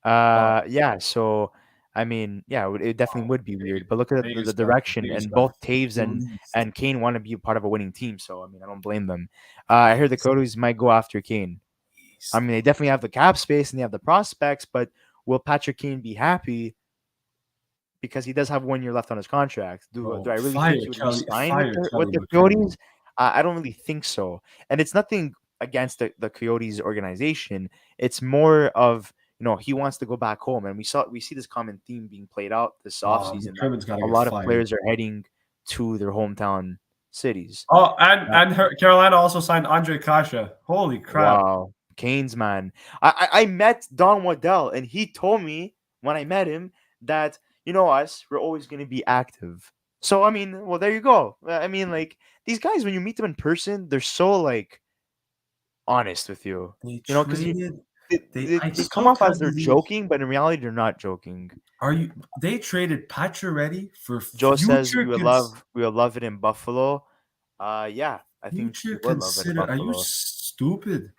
yeah, so I mean, yeah, it definitely would be weird. But look at the direction, and both Taves and Kane want to be a part of a winning team. So I mean, I don't blame them. I heard the Coyotes might go after Kane. I mean, they definitely have the cap space and they have the prospects, but will Patrick Kane be happy? Because he does have 1 year left on his contract. Do I really think he would resign with the Coyotes? I don't really think so. And it's nothing against the Coyotes organization. It's more of, he wants to go back home. And we see this common theme being played out this offseason. A lot of players are heading to their hometown cities. Oh, and Carolina also signed Andre Kasha. Holy crap. Wow. Canes, man. I met Don Waddell, and he told me when I met him that, us, we're always going to be active. So, I mean, well, there you go. I mean, like, these guys, when you meet them in person, they're so, like, honest with you. Because they come off as they're joking, but in reality, they're not joking. They traded Pacioretty for Joe says we will love it in Buffalo. Yeah, I think we would love it in Buffalo. Are you stupid?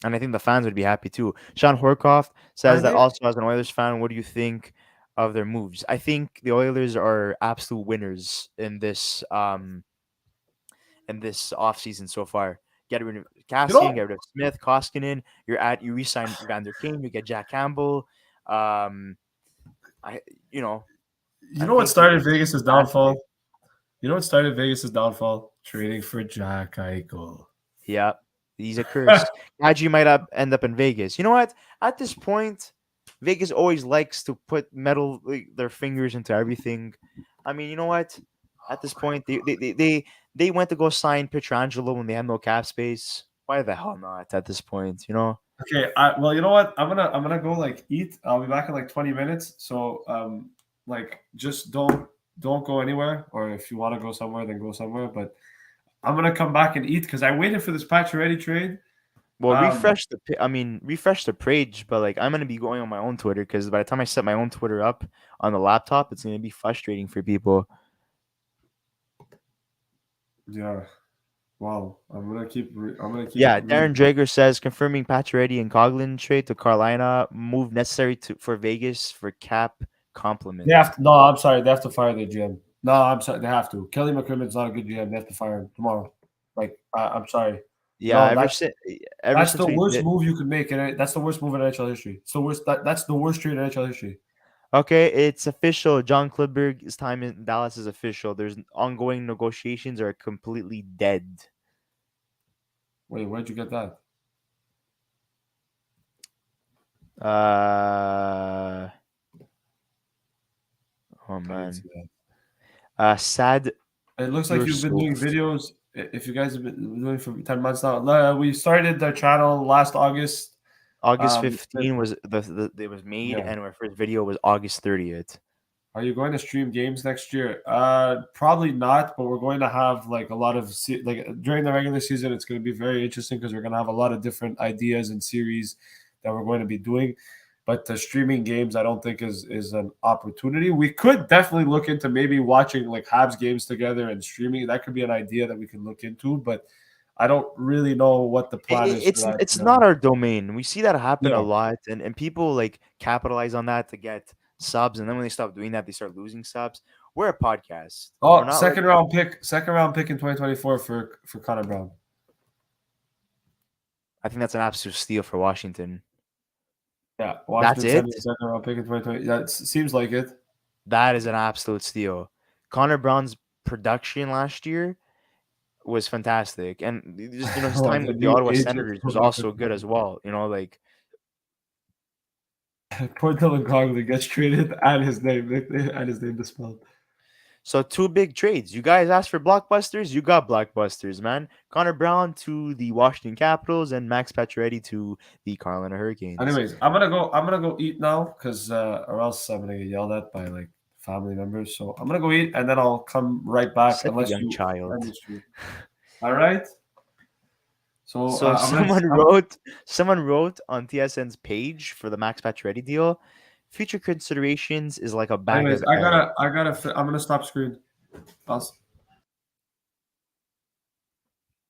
And I think the fans would be happy too. Sean Horkoff says that also as an Oilers fan, what do you think of their moves? I think the Oilers are absolute winners in this offseason so far. Get rid of Cassian, get rid of Smith, Koskinen. You re-sign Vander Kane, you get Jack Campbell. You know what started Vegas' downfall? Trading for Jack Eichel. Yeah. He's a curse. Kadri might end up in Vegas. You know what? At this point, Vegas always likes to put their fingers into everything. I mean, you know what? At this point, they went to go sign Pietrangelo when they had no cap space. Why the hell not? At this point, Okay. Well, you know what? I'm gonna go eat. I'll be back in 20 minutes. So just don't go anywhere. Or if you want to go somewhere, then go somewhere. But I'm gonna come back and eat because I waited for this Pacioretty trade. Well, refresh the page, but I'm gonna be going on my own Twitter because by the time I set my own Twitter up on the laptop, it's gonna be frustrating for people. Yeah. Wow. I'm gonna keep. Yeah, Darren Drager says confirming Pacioretty and Coghlan trade to Carolina, move necessary for Vegas for cap complement. I'm sorry. They have to fire their GM. No, I'm sorry. They have to. Kelly McCrimmon's not a good GM. They have to fire him tomorrow. I'm sorry. Yeah, that's the worst move you could make, and that's the worst move in NHL history. It's the worst. That's the worst trade in NHL history. Okay, it's official. John Klingberg's time in Dallas is official. There's ongoing negotiations are completely dead. Wait, where'd you get that? Oh man. Sad. It looks like you've been doing videos. If you guys have been doing for 10 months now, we started the channel last August. August 15 was it was made, and our first video was August 30th. Are you going to stream games next year? Probably not, but we're going to have a lot of during the regular season. It's going to be very interesting because we're going to have a lot of different ideas and series that we're going to be doing. But the streaming games, I don't think is an opportunity. We could definitely look into maybe watching Habs games together and streaming. That could be an idea that we can look into, but I don't really know what the plan is. It's not our domain. We see that happen a lot, and people capitalize on that to get subs, and then when they stop doing that, they start losing subs. We're a podcast. We're Oh, not second round pick in 2024 for Connor Brown. I think that's an absolute steal for Washington. Yeah, That's Washington it? sent me a second round pick in 2020. That seems like it. That is an absolute steal. Connor Brown's production last year was fantastic, and just his Oh, time the with the new Ottawa agent Senators was for also Michael good as well. Poor Dylan Goggly gets traded and his name dispelled. So 2 big trades. You guys asked for blockbusters, you got blockbusters, man. Connor Brown to the Washington Capitals and Max Pacioretty to the Carolina Hurricanes. Anyways, I'm gonna go eat now because or else I'm gonna get yelled at by like family members. So I'm gonna go eat and then I'll come right back Such a unless young you child. end the stream. All right. So, So someone wrote on TSN's page for the Max Pacioretty deal, future considerations is like a bag anyways, of I eggs. gotta. I'm gonna stop screen.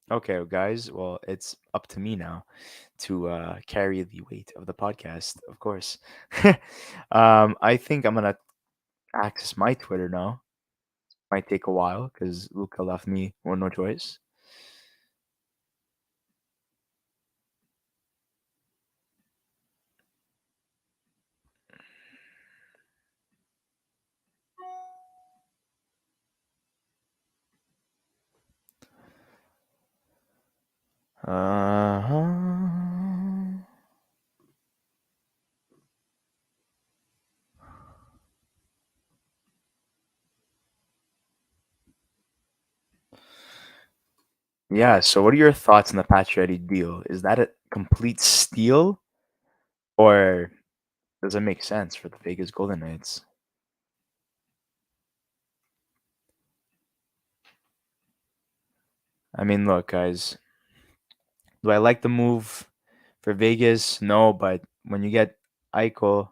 Okay, guys. Well, it's up to me now to carry the weight of the podcast, of course. I think I'm gonna access my Twitter now. Might take a while because Luca left me with no choice. Uh-huh. Yeah, so what are your thoughts on the Pacioretty deal? Is that a complete steal, or does it make sense for the Vegas Golden Knights? I mean, look, guys. Do I like the move for Vegas? No, but when you get Eichel,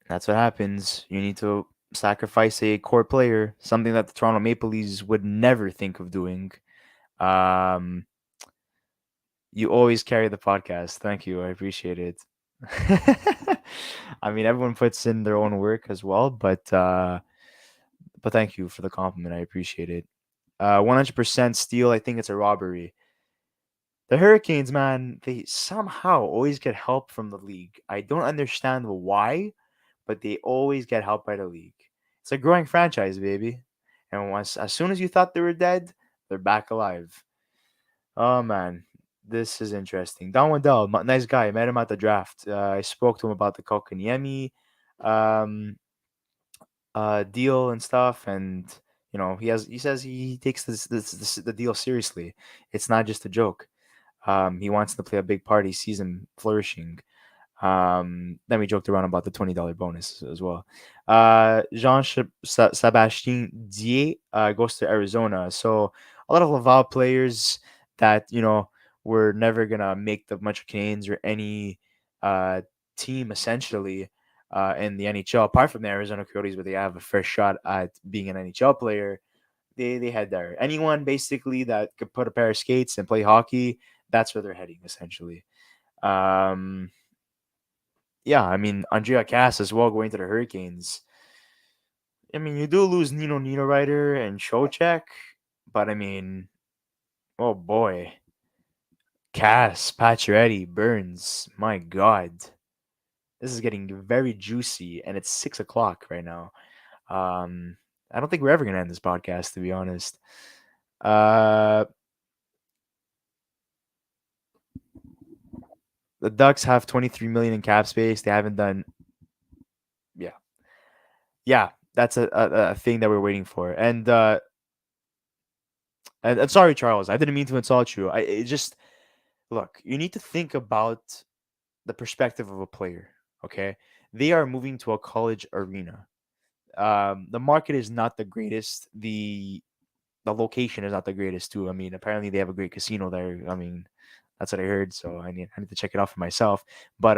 that's what happens. You need to sacrifice a core player, something that the Toronto Maple Leafs would never think of doing. Um, you always carry the podcast. Thank you. I appreciate it. I mean, everyone puts in their own work as well, but thank you for the compliment. I appreciate it. 100% steal. I think it's a robbery. The Hurricanes, man, they somehow always get help from the league. I don't understand why, but they always get help by the league. It's a growing franchise, baby. And as soon as you thought they were dead, they're back alive. Oh man, this is interesting. Don Waddell, nice guy. I met him at the draft. I spoke to him about the Kokaniemi um, deal and stuff, and he says he takes the deal seriously. It's not just a joke. He wants to play a big part. He sees him flourishing. Then we joked around about the $20 bonus as well. Sebastien Dier goes to Arizona. So a lot of Laval players that were never gonna make the Montreal Canadiens or any team essentially in the NHL, apart from the Arizona Coyotes, where they have a first shot at being an NHL player. They head there. Anyone basically that could put a pair of skates and play hockey, that's where they're heading essentially. Yeah, I mean, Andrea Cass as well going to the Hurricanes. I mean, you do lose Nino Niederreiter and Showcheck, but I mean, oh boy. Cass, Pacioretty, Burns, my God. This is getting very juicy, and it's 6 o'clock right now. I don't think we're ever going to end this podcast, to be honest. The Ducks have 23 million in cap space. They haven't done. Yeah, that's a thing that we're waiting for. And sorry, Charles, I didn't mean to insult you. It just look. You need to think about the perspective of a player. Okay, they are moving to a college arena. The market is not the greatest. The location is not the greatest too. I mean, apparently they have a great casino there. I mean, that's what I heard. So I need to check it out for myself. But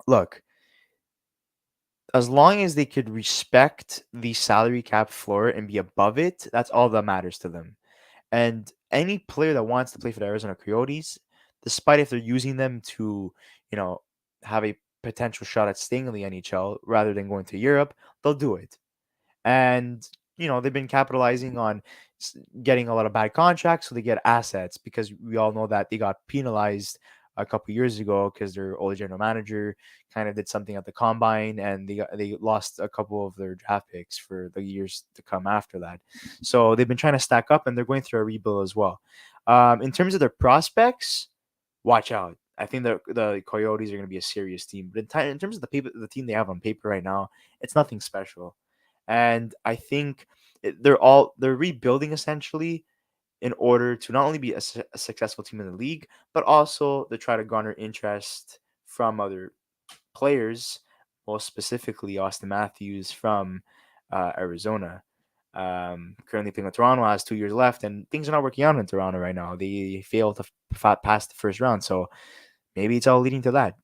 look, as long as they could respect the salary cap floor and be above it, that's all that matters to them. And any player that wants to play for the Arizona Coyotes, despite if they're using them to, have a potential shot at staying in the NHL rather than going to Europe, they'll do it. And they've been capitalizing on getting a lot of bad contracts, so they get assets, because we all know that they got penalized a couple years ago because their old general manager kind of did something at the combine, and they lost a couple of their draft picks for the years to come after that. So they've been trying to stack up, and they're going through a rebuild as well. In terms of their prospects, watch out. I think the Coyotes are going to be a serious team, but in terms of the team they have on paper right now, it's nothing special. And I think they're rebuilding essentially in order to not only be a successful team in the league, but also to try to garner interest from other players, most specifically Austin Matthews from Arizona. Currently playing with Toronto, has 2 years left, and things are not working out in Toronto right now. They failed to pass the first round, so maybe it's all leading to that.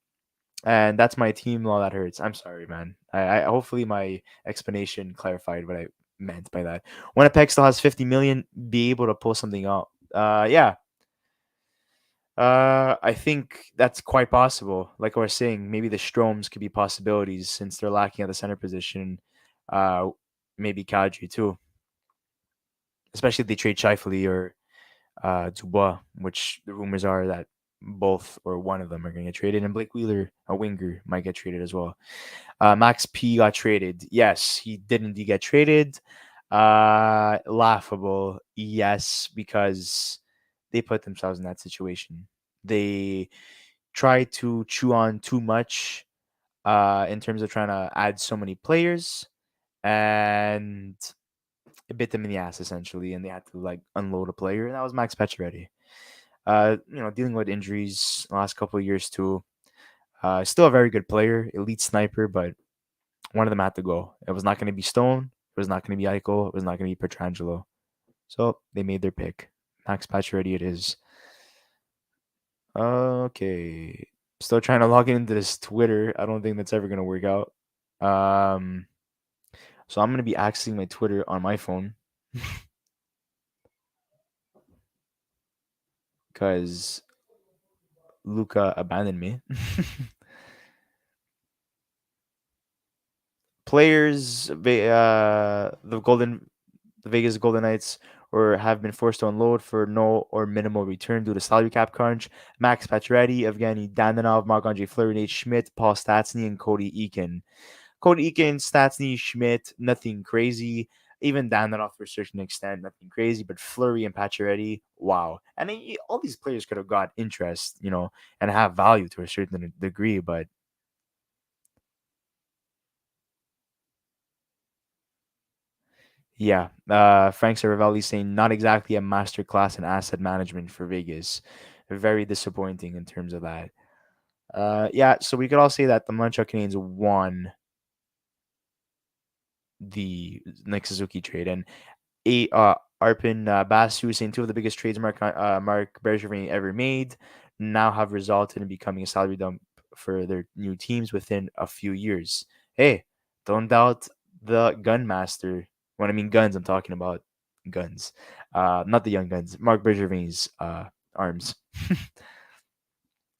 And that's my team. All that hurts. I'm sorry, man. I hopefully my explanation clarified what I meant by that. Winnipeg still has 50 million, be able to pull something out. Yeah. I think that's quite possible. Like I was saying, maybe the Stroms could be possibilities since they're lacking at the center position. Maybe Kadri too. Especially if they trade Scheifele or Dubois, which the rumors are that both or one of them are going to get traded, and Blake Wheeler, a winger, might get traded as well. Max P got traded. Yes, he did indeed get traded. Laughable. Yes, because they put themselves in that situation. They tried to chew on too much in terms of trying to add so many players, and it bit them in the ass essentially, and they had to unload a player, and that was Max Pacioretty. Dealing with injuries the last couple of years too. Still a very good player, elite sniper, but one of them had to go. It was not going to be Stone. It was not going to be Eichel. It was not going to be Pietrangelo. So they made their pick. Max Pacioretty it is. Okay. Still trying to log into this Twitter. I don't think that's ever going to work out. So I'm going to be accessing my Twitter on my phone. Because Luca abandoned me. Players, the Vegas Golden Knights have been forced to unload for no or minimal return due to salary cap crunch. Max Pacioretty, Evgeny Danilov, Marc-Andre Fleury, Nate Schmidt, Paul Stastny, and Cody Eakin. Cody Eakin, Stastny, Schmidt, nothing crazy. Even Danilov to a certain extent, nothing crazy. But Fleury and Pacioretty, wow. And all these players could have got interest, and have value to a certain degree, but yeah, Frank Saravelli saying not exactly a masterclass in asset management for Vegas. Very disappointing in terms of that. Yeah, so we could all say that the Montreal Canadiens won the Nick Suzuki trade, and Arpin Basu saying two of the biggest trades Mark Bergevin ever made now have resulted in becoming a salary dump for their new teams within a few years. Hey, don't doubt the gun master. When I mean guns, I'm talking about guns, not the young guns. Mark Bergevin's arms.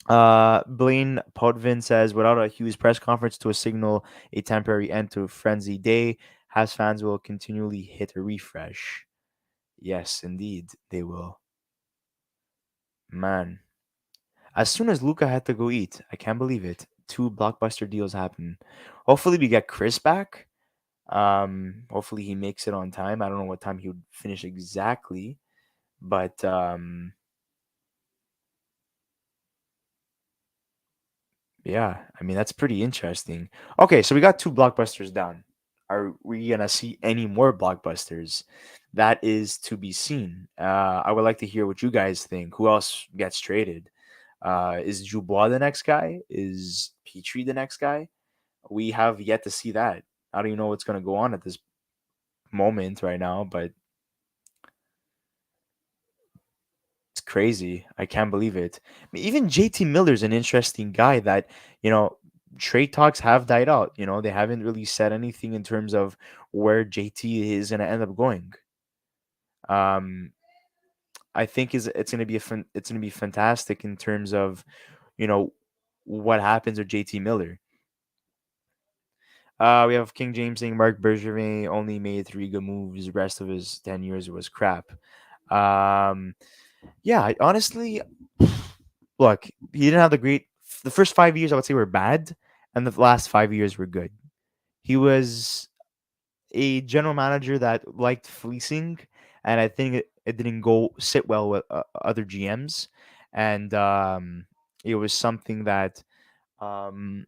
Blaine Podvin says, without a Hughes press conference to signal a temporary end to Frenzy Day, Habs fans will continually hit a refresh. Yes, indeed, they will. Man, as soon as Luca had to go eat, I can't believe it. 2 blockbuster deals happen. Hopefully, we get Chris back. Hopefully, he makes it on time. I don't know what time he would finish exactly, but yeah, I mean, that's pretty interesting. Okay, so we got 2 blockbusters down. Are we going to see any more blockbusters? That is to be seen. I would like to hear what you guys think. Who else gets traded? Is Dubois the next guy? Is Petrie the next guy? We have yet to see that. I don't even know what's going to go on at this moment right now, but it's crazy. I can't believe it. I mean, even JT Miller's an interesting guy that, trade talks have died out. They haven't really said anything in terms of where JT is going to end up going. I think is it's gonna be it's gonna be fantastic in terms of, you know, what happens with JT Miller. We have King James saying Mark Bergevin only made 3 good moves. The rest of his 10 years was crap. Um, yeah, honestly, look, he didn't have the first 5 years I would say were bad, and the last 5 years were good. He was a general manager that liked fleecing, and I think it didn't go sit well with other GMs, and it was something that um,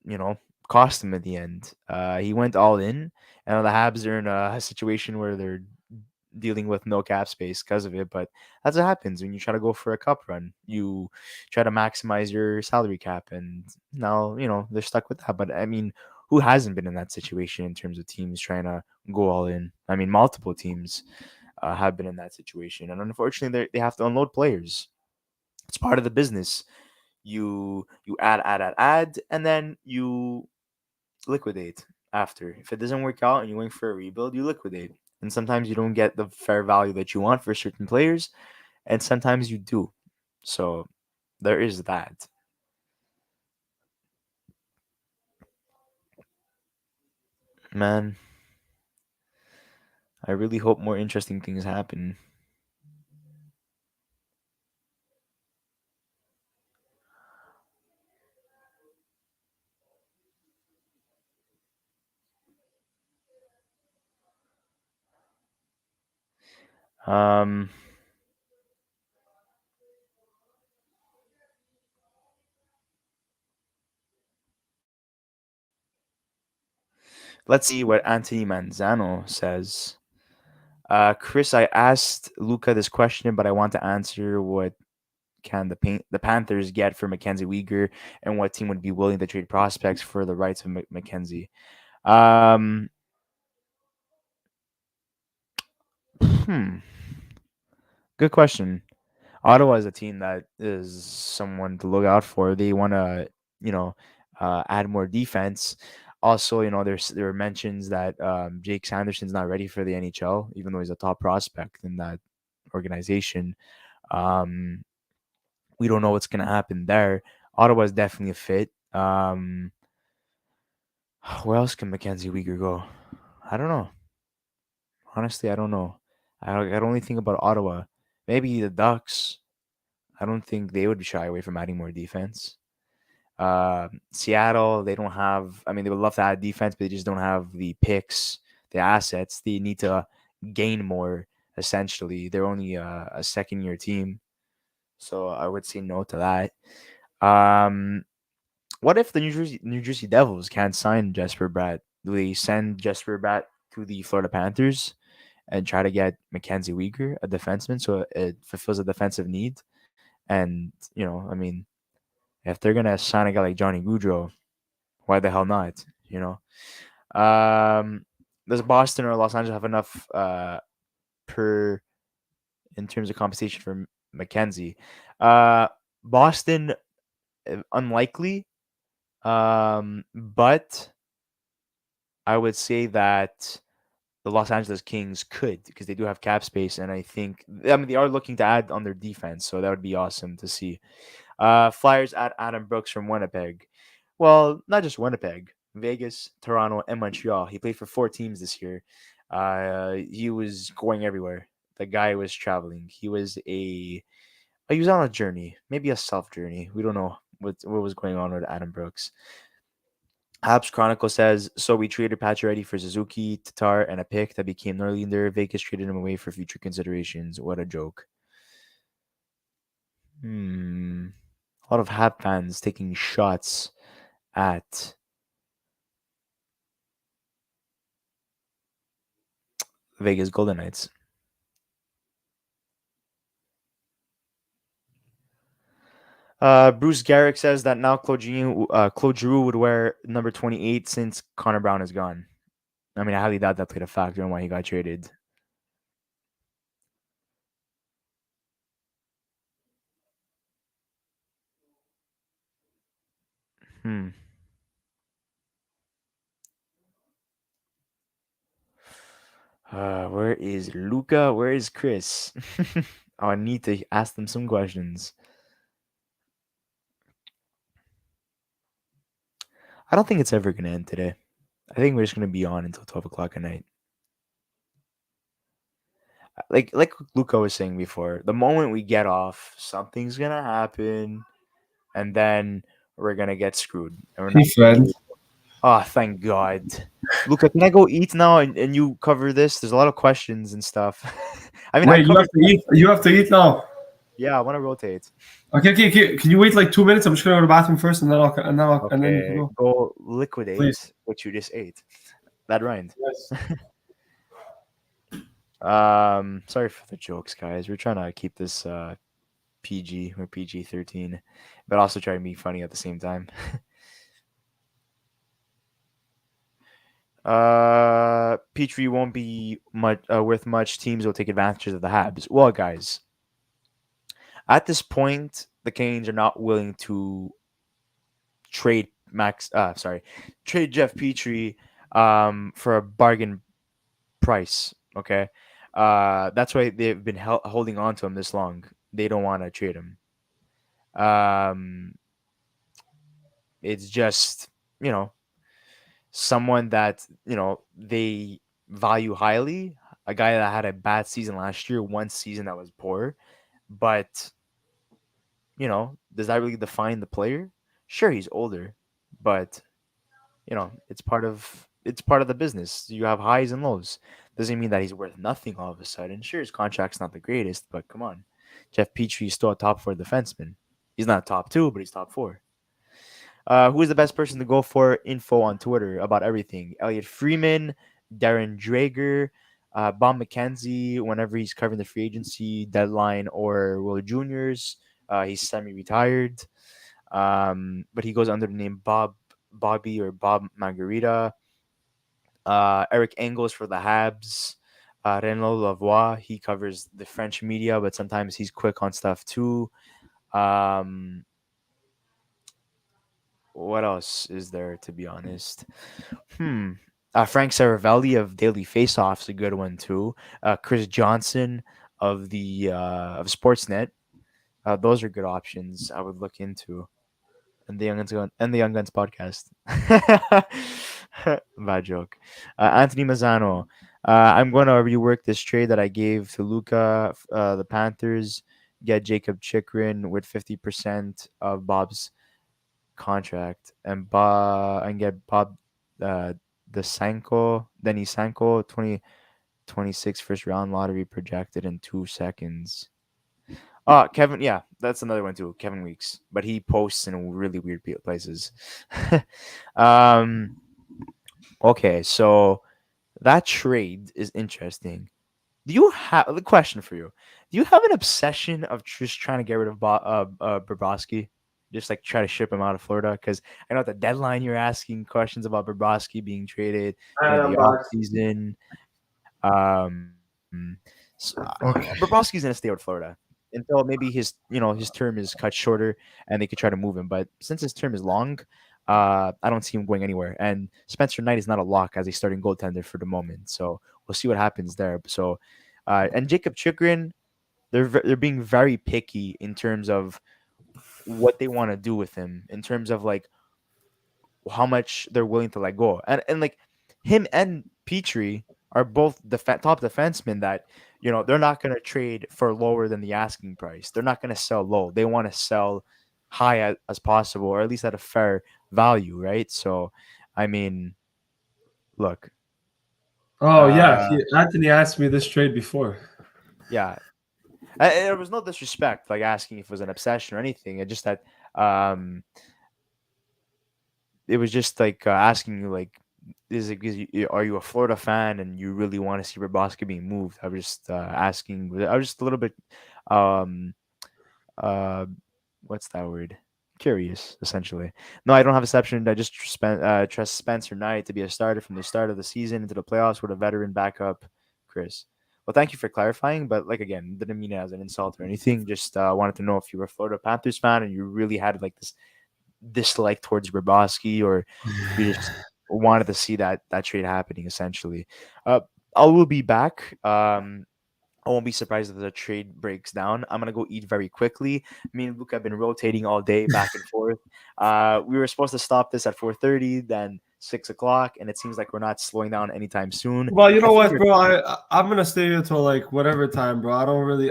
you know cost him at the end. He went all in, and the Habs are in a situation where they're dealing with no cap space because of it. But that's what happens when you try to go for a cup run. You try to maximize your salary cap, and now they're stuck with that. But I mean, who hasn't been in that situation in terms of teams trying to go all in? I mean, multiple teams have been in that situation, and unfortunately, they have to unload players. It's part of the business. You add, and then you liquidate after. If it doesn't work out and you're going for a rebuild, you liquidate. And sometimes you don't get the fair value that you want for certain players, and sometimes you do. So there is that. Man, I really hope more interesting things happen. Um, let's see what Anthony Manzano says. Chris, I asked Luca this question, but I want to answer what can the Panthers get for Mackenzie Weegar, and what team would be willing to trade prospects for the rights of Mackenzie? Um, hmm, good question. Ottawa is a team that is someone to look out for. They want to, you know, add more defense. Also, there were mentions that Jake Sanderson's not ready for the NHL, even though he's a top prospect in that organization. Um, we don't know what's going to happen there. Ottawa is definitely a fit. Where else can Mackenzie Weegar go? I don't know. Honestly, I don't know. I only think about Ottawa. Maybe the Ducks. I don't think they would shy away from adding more defense. Seattle, they don't have. I mean, they would love to add defense, but they just don't have the picks, the assets. They need to gain more. Essentially, they're only a second-year team, so I would say no to that. What if the New Jersey Devils can't sign Jesper Bratt? Do they send Jesper Bratt to the Florida Panthers and try to get Mackenzie Weegar, a defenseman, so it fulfills a defensive need? And I mean, if they're gonna sign a guy like Johnny Gaudreau, why the hell not? Um, does Boston or Los Angeles have enough per in terms of compensation for Mackenzie? Boston, unlikely. But I would say that the Los Angeles Kings could, because they do have cap space, and I mean they are looking to add on their defense, so that would be awesome to see. Flyers at Adam Brooks from Winnipeg. Well, not just Winnipeg, Vegas, Toronto, and Montreal. He played for 4 teams this year. He was going everywhere. The guy was traveling. He was on a journey, maybe a self journey. We don't know what was going on with Adam Brooks. Habs Chronicle says, so we traded Pacioretty for Suzuki, Tatar, and a pick that became Norlinder. Vegas traded him away for future considerations. What a joke. A lot of Hab fans taking shots at Vegas Golden Knights. Bruce Garrick says that now Claude Giroux would wear number 28 since Connor Brown is gone. I mean, I highly doubt that played a factor in why he got traded. Hmm. Where is Luca? Where is Chris? Oh, I need to ask them some questions. I don't think it's ever going to end today. I think we're just going to be on until 12 o'clock at night. Like Luca was saying before, the moment we get off, something's going to happen, and then we're going to get screwed. And we're Hey, not gonna friend. be- Oh, thank God. Luca, can I go eat now and you cover this? There's a lot of questions and stuff. I mean, I Wait, you have covered. to eat. You have to eat now. Yeah, I want to rotate. Okay. Can you wait like 2 minutes? I'm just gonna go to the bathroom first, and then you can Okay, go. go Please. liquidate what you just ate. That rhymed. Yes. Sorry for the jokes, guys. We're trying to keep this PG or PG-13, but also try to be funny at the same time. Petrie won't be much worth much. Teams will take advantage of the Habs. Well, guys, at this point, the Canes are not willing to trade trade Jeff Petrie for a bargain price. Okay, that's why they've been holding on to him this long. They don't want to trade him. Um, it's just someone that they value highly. A guy that had a bad season last year, one season that was poor, but does that really define the player? Sure, he's older, but it's part of the business. You have highs and lows. Doesn't mean that he's worth nothing all of a sudden. Sure, his contract's not the greatest, but come on, Jeff Petrie is still a top four defenseman. He's not top two, but he's top four. Who is the best person to go for info on Twitter about everything? Elliot Freeman, Darren Drager, Bob McKenzie, whenever he's covering the free agency deadline, or Will Juniors. He's semi-retired, but he goes under the name Bobby or Bob Margarita. Eric Engels for the Habs. Renaud Lavoie, he covers the French media, but sometimes he's quick on stuff too. What else is there, to be honest? Frank Saravelli of Daily Faceoff's a good one too. Chris Johnson of the of Sportsnet. Those are good options I would look into. And the Young Guns podcast. Bad joke. Anthony Mazzano. I'm going to rework this trade that I gave to Luca. The Panthers get Jacob Chikrin with 50% of Bob's contract, and get Bob Denny Sanko 2026 first round lottery projected in 2 seconds. Kevin, yeah, that's another one too. Kevin Weeks, but he posts in really weird places. Okay, so that trade is interesting. Do you have the question for you? Do you have an obsession of just trying to get rid of Bobrovsky? Just like try to ship him out of Florida? Because I know at the deadline you're asking questions about Bobrovsky being traded in the off season. Okay. Bobrovsky's gonna stay with Florida until maybe his term is cut shorter and they could try to move him. But since his term is long, I don't see him going anywhere. And Spencer Knight is not a lock as a starting goaltender for the moment. So we'll see what happens there. So, and Jacob Chikrin, they're being very picky in terms of what they want to do with him, in terms of like how much they're willing to let go. And like him and Petrie are both top defensemen that they're not going to trade for lower than the asking price. They're not going to sell low. They want to sell high as possible, or at least at a fair value, right? So, I mean, look. Oh yeah, Anthony asked me this trade before. Yeah, and there was no disrespect, like asking if it was an obsession or anything. It just that it was just like asking you, like, are you a Florida fan and you really want to see Bobrovsky being moved? I was just asking. I was just a little bit, um, what's that word? Curious, essentially. No, I don't have exception. I just trust Spencer Knight to be a starter from the start of the season into the playoffs with a veteran backup, Chris. Well, thank you for clarifying, but like again, didn't mean it as an insult or anything. Just wanted to know if you were a Florida Panthers fan and you really had like this dislike towards Bobrovsky, or you just wanted to see that trade happening, essentially. I will be back. I won't be surprised if the trade breaks down. I'm gonna go eat very quickly. Me and Luke have been rotating all day, back and forth. We were supposed to stop this at 4:30, then 6 o'clock, and it seems like we're not slowing down anytime soon. Well, you know I think what, we're- bro? I'm gonna stay here till like whatever time, bro.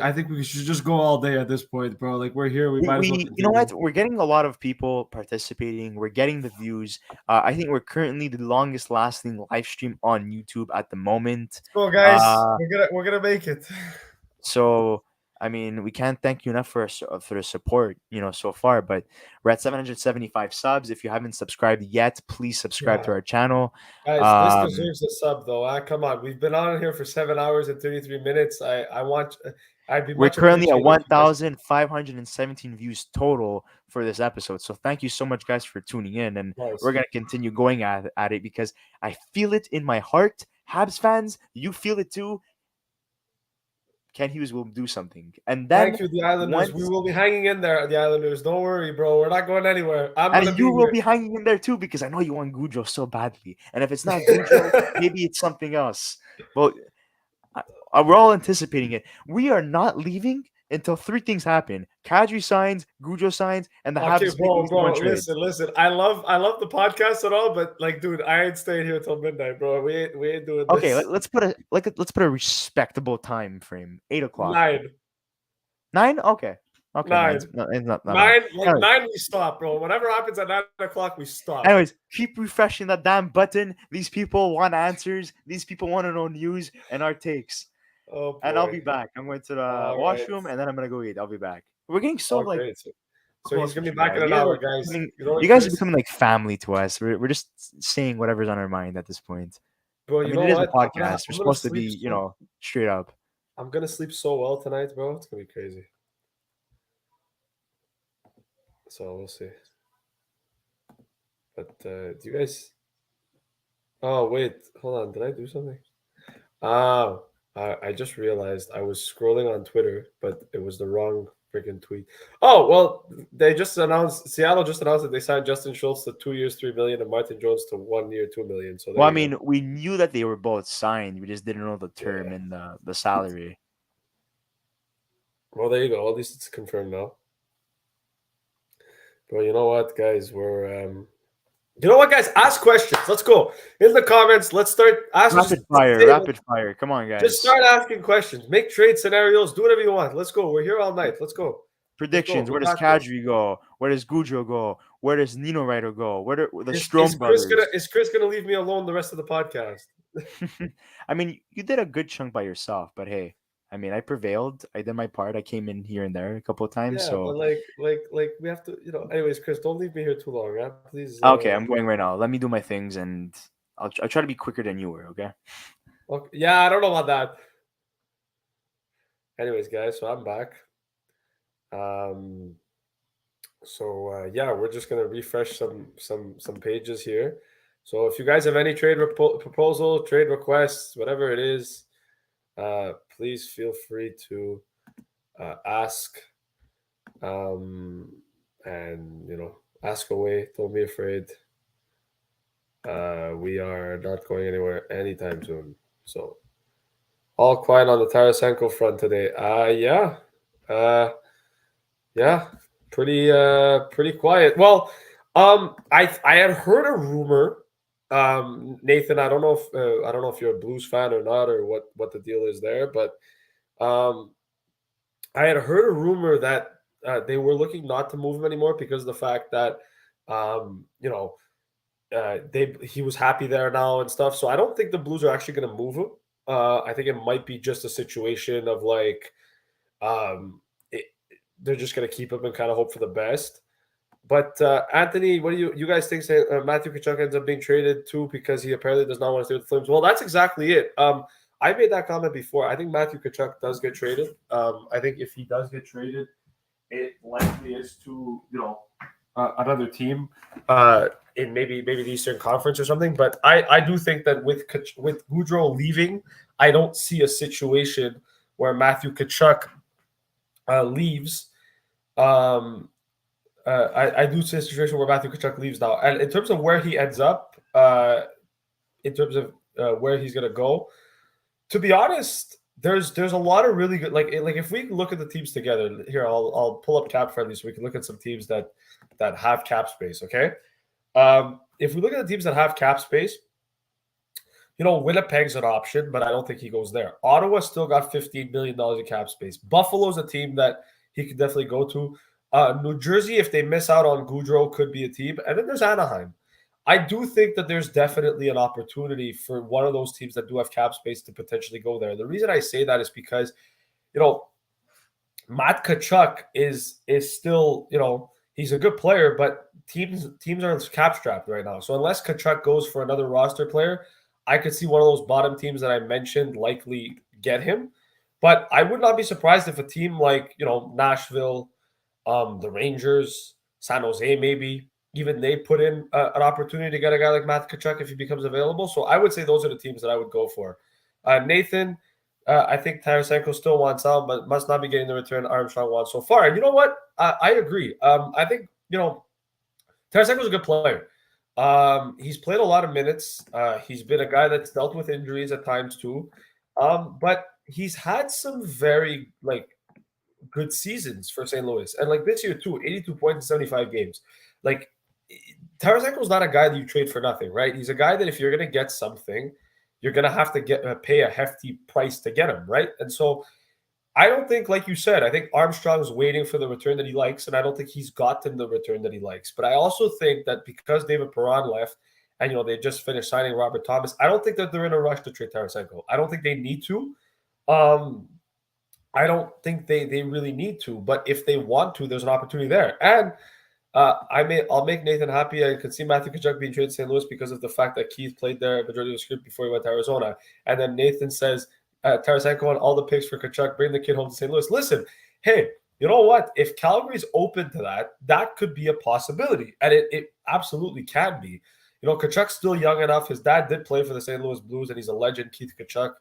I think we should just go all day at this point, bro. Like we're here, we might as well. you know what? We're getting a lot of people participating. We're getting the views. I think we're currently the longest lasting live stream on YouTube at the moment. Go, guys. Uh, We're gonna make it. So, I mean, we can't thank you enough for the support, so far. But we're at 775 subs. If you haven't subscribed yet, please subscribe to our channel. Guys, this deserves a sub, though. Come on, we've been on here for 7 hours and 33 minutes. We're currently at 1,517 views total for this episode. So thank you so much, guys, for tuning in, and we're gonna continue going at it because I feel it in my heart. Habs fans, you feel it too. Ken Hughes will do something. And then thank you, the Islanders. We will be hanging in there, the Islanders. Don't worry, bro. We're not going anywhere. And you will be hanging in there too, because I know you want Gaudreau so badly. And if it's not Gaudreau, maybe it's something else. Well, we're all anticipating it. We are not leaving until three things happen: Kadri signs, Gaudreau signs, and the Habs. Bro. Listen. I love the podcast and all, but like, dude, I ain't staying here till midnight, bro. We ain't doing this. Okay, let's put a respectable time frame. 8 o'clock. 9. Okay. 9. Not 9. We stop, bro. Whatever happens at 9 o'clock, we stop. Anyways, keep refreshing that damn button. These people want answers. These people want to know news and our takes. Oh, and I'll be back. I'm going to the washroom, and then I'm gonna go eat. I'll be back. We're getting so great. So he's gonna be back in an hour, guys. You guys are becoming like family to us. We're just saying whatever's on our mind at this point. Bro, it is a podcast. We're supposed to be, straight up. I'm gonna sleep so well tonight, bro. It's gonna be crazy. So we'll see. But do you guys? Oh wait, hold on. Did I do something? Oh. I just realized I was scrolling on Twitter, but it was the wrong freaking tweet. Oh, well, Seattle just announced that they signed Justin Schultz to 2 years, $3 million, and Martin Jones to 1 year, $2 million. So we knew that they were both signed. We just didn't know the term and the salary. Well, there you go. At least it's confirmed now. But you know what, guys? You know what, guys? Ask questions. Let's go in the comments. Let's start asking. Rapid fire. Come on, guys. Just start asking questions. Make trade scenarios. Do whatever you want. Let's go. We're here all night. Let's go. Predictions. Where does Kadri go? Where does Gaudreau go? Where does Nino Ryder go? Where the Strome brothers? Is Chris gonna leave me alone the rest of the podcast? I mean, you did a good chunk by yourself, but hey. I mean, I prevailed. I did my part. I came in here and there a couple of times. Yeah, so, but like we have to, Anyways, Chris, don't leave me here too long, right? Please. Okay, I'm going right now. Let me do my things, and I'll try to be quicker than you were. Okay. Yeah, I don't know about that. Anyways, guys, so I'm back. We're just gonna refresh some pages here. So if you guys have any trade proposal, trade requests, whatever it is. Please feel free to ask, and ask away. Don't be afraid. We are not going anywhere anytime soon. So, all quiet on the Tarasenko front today. Pretty quiet. Well, I had heard a rumor. Nathan, I don't know if you're a Blues fan or not, or what the deal is there, but I had heard a rumor that they were looking not to move him anymore because of the fact that he was happy there now and stuff. So I don't think the Blues are actually going to move him. I think it might be just a situation of they're just going to keep him and kind of hope for the best. But Anthony, what do you guys think? Matthew Tkachuk ends up being traded too because he apparently does not want to stay with the Flames. Well, that's exactly it. I made that comment before. I think Matthew Tkachuk does get traded. I think if he does get traded, it likely is to another team in maybe the Eastern Conference or something. But I do think that with Gaudreau leaving, I don't see a situation where Matthew Tkachuk leaves. I do see a situation where Matthew Tkachuk leaves now. And in terms of where he ends up, in terms of where he's going to go, To be honest, there's a lot of really good, like if we look at the teams together here, I'll pull up cap friendly so we can look at some teams that have cap space. Okay, if we look at the teams that have cap space, Winnipeg's an option, but I don't think he goes there. Ottawa still got $15 million in cap space. Buffalo's a team that he could definitely go to. New Jersey, if they miss out on Gaudreau, could be a team. And then there's Anaheim. I do think that there's definitely an opportunity for one of those teams that do have cap space to potentially go there. The reason I say that is because, Matt Tkachuk is still, he's a good player, but teams are cap strapped right now. So unless Tkachuk goes for another roster player, I could see one of those bottom teams that I mentioned likely get him. But I would not be surprised if a team like, Nashville, the Rangers, San Jose maybe, even they put in an opportunity to get a guy like Matt Tkachuk if he becomes available. So I would say those are the teams that I would go for. Nathan, I think Tarasenko still wants out, but must not be getting the return Armstrong wants so far. And you know what? I agree. I think, Tarasenko's a good player. He's played a lot of minutes. He's been a guy that's dealt with injuries at times too. But he's had some very good seasons for St. Louis. And this year too, 82 points in 75 games. Tarasenko's not a guy that you trade for nothing, right? He's a guy that if you're going to get something, you're going to have to pay a hefty price to get him, right? And so I don't think, like you said, I think Armstrong's waiting for the return that he likes, and I don't think he's gotten the return that he likes. But I also think that because David Perron left and, they just finished signing Robert Thomas, I don't think that they're in a rush to trade Tarasenko. I don't think they need to. I don't think they really need to. But if they want to, there's an opportunity there. And I'll make Nathan happy. I could see Matthew Tkachuk being traded to St. Louis because of the fact that Keith played there majority of the script before he went to Arizona. And then Nathan says, Tarasenko and all the picks for Tkachuk, bring the kid home to St. Louis. Listen, hey, you know what? If Calgary's open to that, that could be a possibility. And it absolutely can be. Tkachuk's still young enough. His dad did play for the St. Louis Blues, and he's a legend, Keith Tkachuk,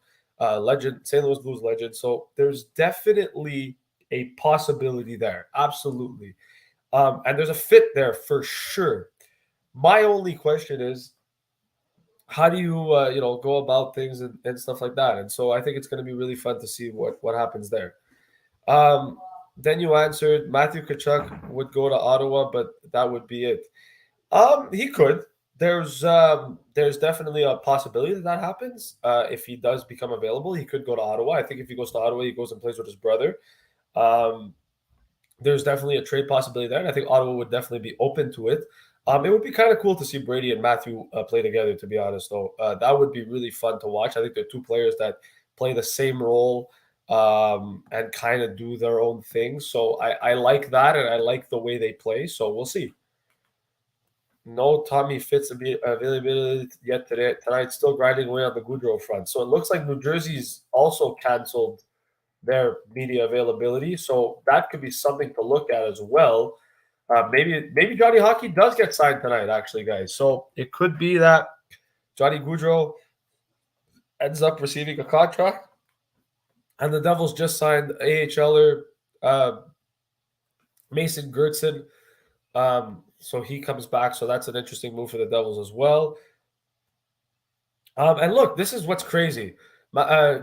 legend, St. Louis Blues legend. So there's definitely a possibility there. Absolutely. And there's a fit there for sure. My only question is, how do you, go about things and stuff like that? And so I think it's going to be really fun to see what happens there. Then you answered Matthew Tkachuk would go to Ottawa, but that would be it. He could. There's definitely a possibility that happens. If he does become available, he could go to Ottawa. I think if he goes to Ottawa, he goes and plays with his brother. There's definitely a trade possibility there, and I think Ottawa would definitely be open to it. It would be kind of cool to see Brady and Matthew play together, to be honest, though. That would be really fun to watch. I think they're two players that play the same role and kind of do their own thing. So I like that, and I like the way they play. So we'll see. No Tommy Fitz availability yet tonight. Still grinding away on the Gaudreau front. So it looks like New Jersey's also canceled their media availability. So that could be something to look at as well. Maybe Johnny Hockey does get signed tonight, actually, guys. So it could be that Johnny Gaudreau ends up receiving a contract, and the Devils just signed AHLer Mason Gertson. So he comes back. So that's an interesting move for the Devils as well. And look, this is what's crazy.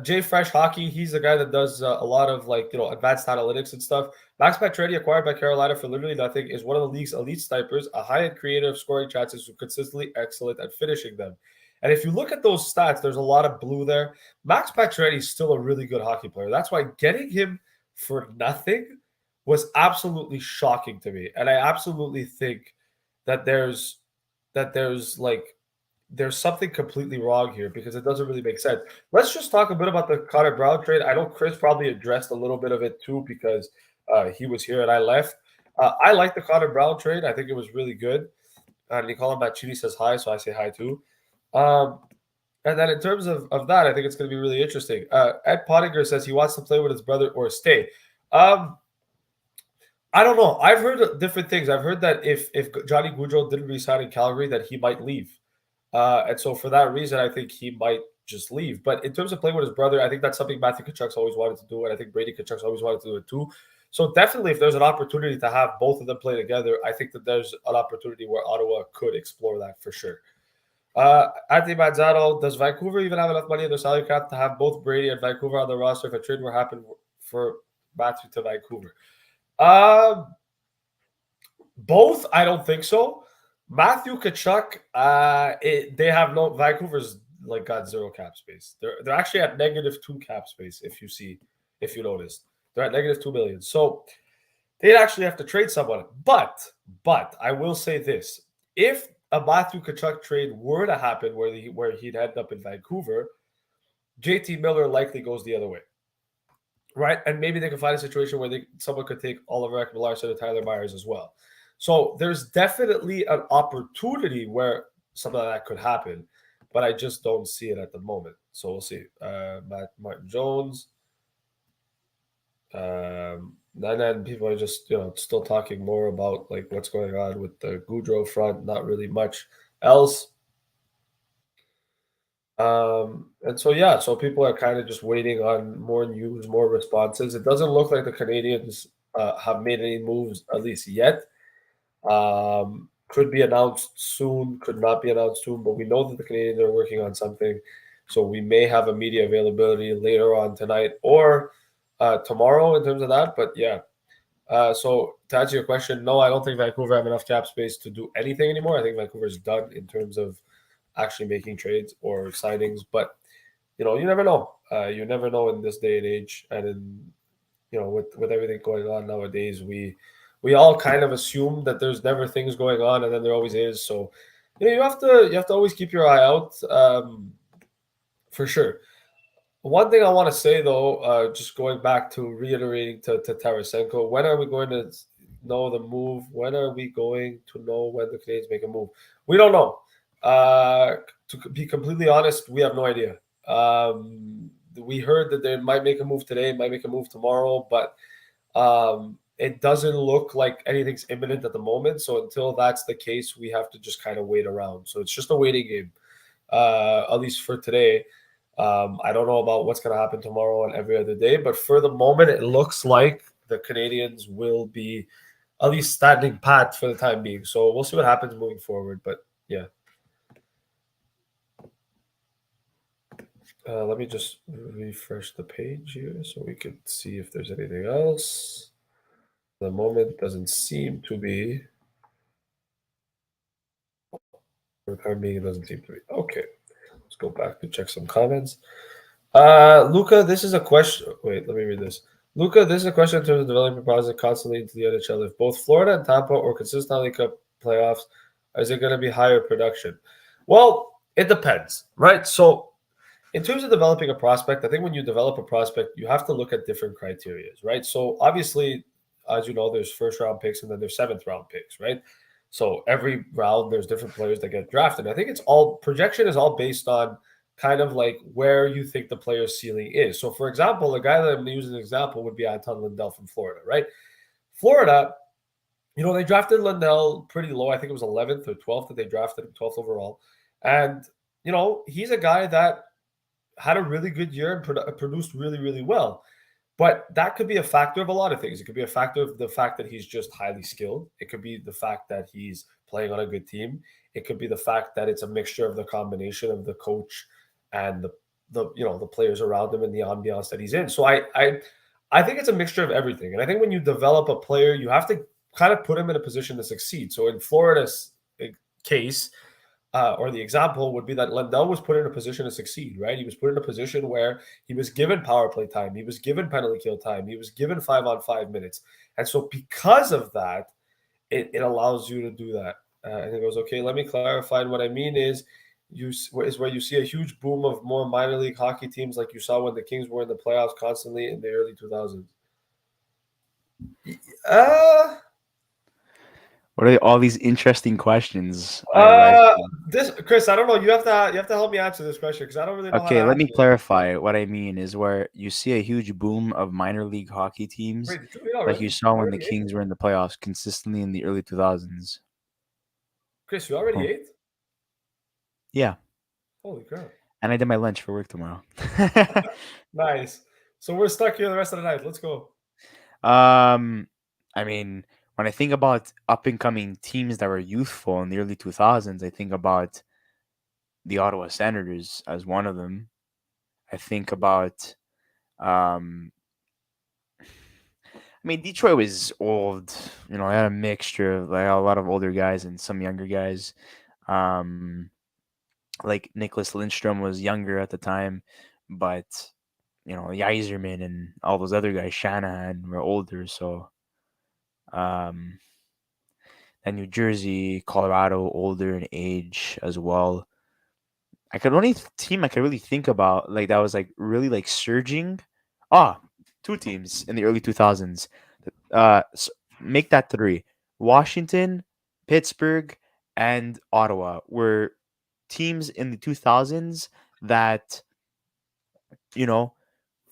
Jay Fresh Hockey, he's the guy that does a lot of advanced analytics and stuff. Max Pacioretty, acquired by Carolina for literally nothing, is one of the league's elite snipers, a high-end creator of scoring chances who's consistently excellent at finishing them. And if you look at those stats, there's a lot of blue there. Max Pacioretty is still a really good hockey player. That's why getting him for nothing was absolutely shocking to me. And I absolutely think that there's something completely wrong here because it doesn't really make sense. Let's just talk a bit about the Connor Brown trade. I know Chris probably addressed a little bit of it too because he was here and I left. I like the Connor Brown trade. I think it was really good. Nicola Mancini says hi, so I say hi too. And then in terms of that, I think it's going to be really interesting. Ed Pottinger says he wants to play with his brother or stay. I don't know. I've heard different things. I've heard that if Johnny Gaudreau didn't resign in Calgary, that he might leave. And so for that reason, I think he might just leave. But in terms of playing with his brother, I think that's something Matthew Tkachuk's always wanted to do, and I think Brady Tkachuk's always wanted to do it too. So definitely, if there's an opportunity to have both of them play together, I think that there's an opportunity where Ottawa could explore that for sure. Anthony Manzano, does Vancouver even have enough money in their salary cap to have both Brady and Vancouver on the roster if a trade were happen for Matthew to Vancouver? Both, I don't think so. Matthew Tkachuk, they have no. Vancouver's like got zero cap space. They're actually at -2 cap space. If you noticed, they're at -2 million. So they'd actually have to trade someone. But I will say this: if a Matthew Tkachuk trade were to happen where he'd end up in Vancouver, JT Miller likely goes the other way, right? And maybe they can find a situation where someone could take Oliver Ekman-Larsson and Tyler Myers as well. So there's definitely an opportunity where something like that could happen, but I just don't see it at the moment. So we'll see. Martin Jones. And then people are just still talking more about like what's going on with the Gaudreau front. Not really much else. And so people are kind of just waiting on more news, more responses. It doesn't look like the Canadiens have made any moves, at least yet. Could be announced soon, could not be announced soon, but we know that the Canadiens are working on something. So we may have a media availability later on tonight or tomorrow in terms of that. But yeah. So to answer your question, no, I don't think Vancouver have enough cap space to do anything anymore. I think Vancouver's done in terms of actually making trades or signings. But you never know. You never know in this day and age, and in with everything going on nowadays, we all kind of assume that there's never things going on, and then there always is. So you have to always keep your eye out, for sure. One thing I want to say though, just going back to reiterating to Tarasenko, when are we going to know the move? When are we going to know when the Canadiens make a move? We don't know. To be completely honest, we have no idea. We heard that they might make a move today, might make a move tomorrow, but it doesn't look like anything's imminent at the moment. So until that's the case, we have to just kind of wait around. So it's just a waiting game, at least for today. I don't know about what's going to happen tomorrow and every other day, but for the moment, it looks like the Canadiens will be at least standing pat for the time being. So we'll see what happens moving forward. But yeah. Let me just refresh the page here so we can see if there's anything else. The moment doesn't seem to be. For the time being, it doesn't seem to be. Okay. Let's go back to check some comments. Luca, this is a question. Wait, let me read this. Luca, this is a question in terms of developing projects constantly into the NHL. If both Florida and Tampa or consistently Cup playoffs, is it going to be higher production? Well, it depends, right? So in terms of developing a prospect, I think when you develop a prospect, you have to look at different criteria, right? So obviously, as you know, there's first-round picks and then there's seventh-round picks, right? So every round, there's different players that get drafted. I think projection is all based on kind of like where you think the player's ceiling is. So, for example, a guy that I'm using as an example would be Anton Lindell from Florida, right? Florida, they drafted Lindell pretty low. I think it was 11th or 12th that they drafted him, 12th overall. And, he's a guy that had a really good year and produced really, really well. But that could be a factor of a lot of things. It could be a factor of the fact that he's just highly skilled. It could be the fact that he's playing on a good team. It could be the fact that it's a mixture of the combination of the coach and the players around him and the ambiance that he's in. So I think it's a mixture of everything. And I think when you develop a player, you have to kind of put him in a position to succeed. So in Florida's case, or the example would be that Lindell was put in a position to succeed, right? He was put in a position where he was given power play time. He was given penalty kill time. He was given 5-on-5 minutes. And so because of that, it allows you to do that. And it goes, okay, let me clarify. And what I mean is where you see a huge boom of more minor league hockey teams like you saw when the Kings were in the playoffs constantly in the early 2000s. What are all these interesting questions? This, Chris, I don't know. You have to help me answer this question because I don't really know. Okay, let me clarify. What I mean is where you see a huge boom of minor league hockey teams, Wait, like you saw when the Kings were in the playoffs consistently in the early 2000s. Chris, you already ate? Yeah. Holy crap! And I did my lunch for work tomorrow. Nice. So we're stuck here the rest of the night. Let's go. I mean, when I think about up and coming teams that were youthful in the early 2000s, I think about the Ottawa Senators as one of them. I think about, I mean, Detroit was old. You know, I had a mixture of like a lot of older guys and some younger guys. Um, like Nicholas Lindstrom was younger at the time, but you know, Yzerman and all those other guys, Shanahan, were older. So, um, and New Jersey, Colorado, older in age as well. Team I could really think about like that was like really like surging. Ah, two teams in the early 2000s. Make that three. Washington, Pittsburgh, and Ottawa were teams in the 2000s that, you know,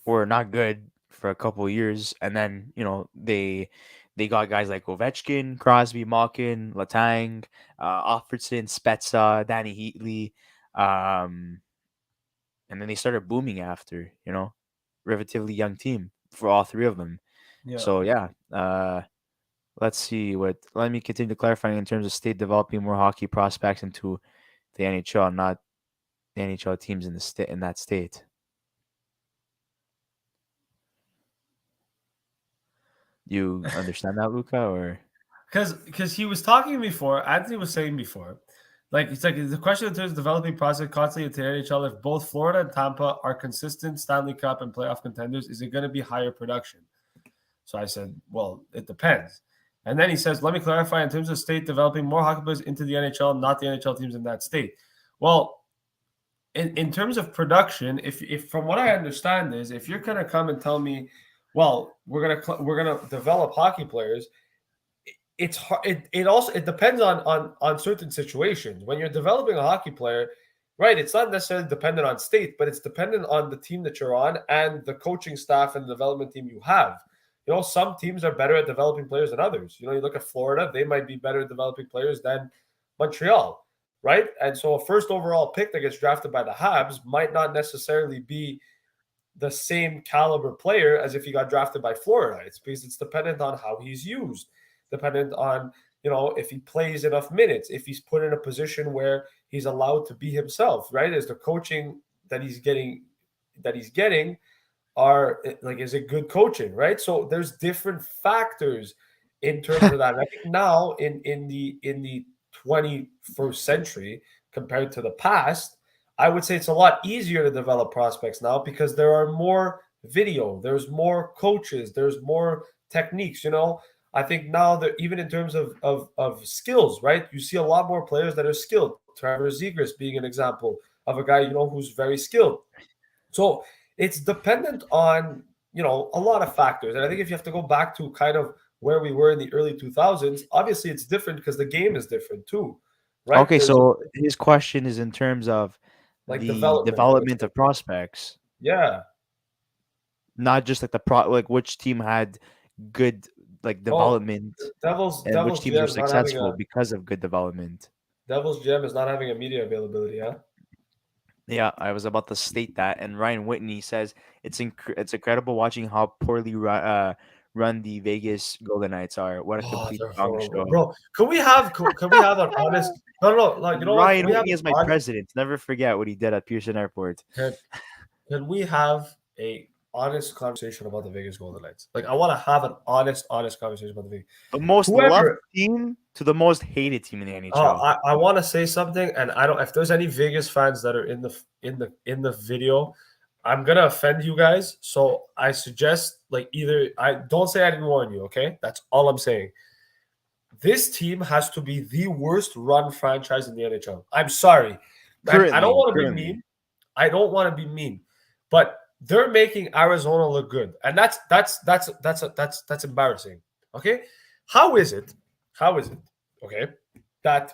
were not good for a couple of years, and then they got guys like Ovechkin, Crosby, Malkin, Letang, Alfredson, Spezza, Danny Heatley, um, and then they started booming after. Relatively young team for all three of them. Yeah. So yeah, let's see what. Let me continue clarifying in terms of state developing more hockey prospects into the NHL, not the NHL teams in the state in that state. You understand that, Luca, or Because he was talking before, Anthony was saying before, like it's like the question in terms of developing process constantly into the NHL. If both Florida and Tampa are consistent Stanley Cup and playoff contenders, is it going to be higher production? So I said, well, it depends. And then he says, let me clarify in terms of state developing more hockey players into the NHL, not the NHL teams in that state. Well, in terms of production, if from what I understand is if you're going to come and tell me, well, we're gonna develop hockey players, it's hard. It depends on certain situations. When you're developing a hockey player, right? It's not necessarily dependent on state, but it's dependent on the team that you're on and the coaching staff and the development team you have. Some teams are better at developing players than others. You look at Florida; they might be better at developing players than Montreal, right? And so a first overall pick that gets drafted by the Habs might not necessarily be the same caliber player as if he got drafted by Florida. It's because it's dependent on how he's used, dependent on, if he plays enough minutes, if he's put in a position where he's allowed to be himself, right? Is the coaching that he's getting is it good coaching, right? So there's different factors in terms of that. And I think now in the 21st century compared to the past, I would say it's a lot easier to develop prospects now because there are more video, there's more coaches, there's more techniques. I think now that even in terms of skills, right? You see a lot more players that are skilled. Trevor Zegras being an example of a guy, who's very skilled. So it's dependent on, a lot of factors. And I think if you have to go back to kind of where we were in the early 2000s, obviously it's different because the game is different too, right? Okay, so his question is in terms of like the development of prospects. Yeah. Not just like which team had good development and which teams were successful because of good development. Devil's GM is not having a media availability, huh? Yeah, I was about to state that. And Ryan Whitney says it's incredible watching how poorly run the Vegas Golden Knights are. What a complete dog show, bro. Can we have an honest? No. Like Ryan Whitney is my president. Never forget what he did at Pearson Airport. Can we have a honest conversation about the Vegas Golden Knights? Like I want to have an honest conversation about the Vegas. The most loved team to the most hated team in the NHL. I want to say something, and I don't. If there's any Vegas fans that are in the video, I'm gonna offend you guys. So I suggest I don't say I didn't warn you. Okay, that's all I'm saying. This team has to be the worst run franchise in the NHL. I'm sorry. I don't want to be mean. I don't want to be mean, but they're making Arizona look good, and that's embarrassing. Okay, how is it? Okay, that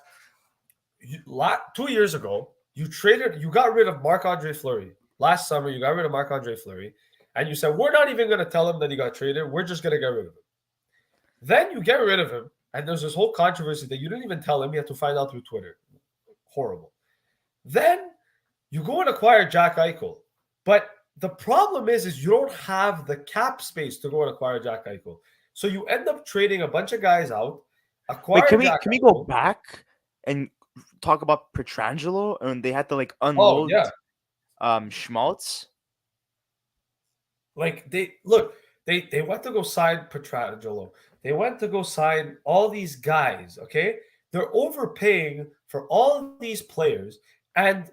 2 years ago you got rid of Marc-Andre Fleury. Last summer you got rid of Marc-Andre Fleury, and you said we're not even going to tell him that he got traded. We're just going to get rid of him. Then you get rid of him, and there's this whole controversy that you didn't even tell him. You have to find out through Twitter. Horrible. Then you go and acquire Jack Eichel, but the problem is you don't have the cap space to go and acquire Jack Eichel. So you end up trading a bunch of guys out. Wait, can we go back and talk about Pietrangelo and they had to like Oh unload yeah, Schmaltz. like they went to go sign Pietrangelo. They went to go sign all these guys. Okay, they're overpaying for all these players, and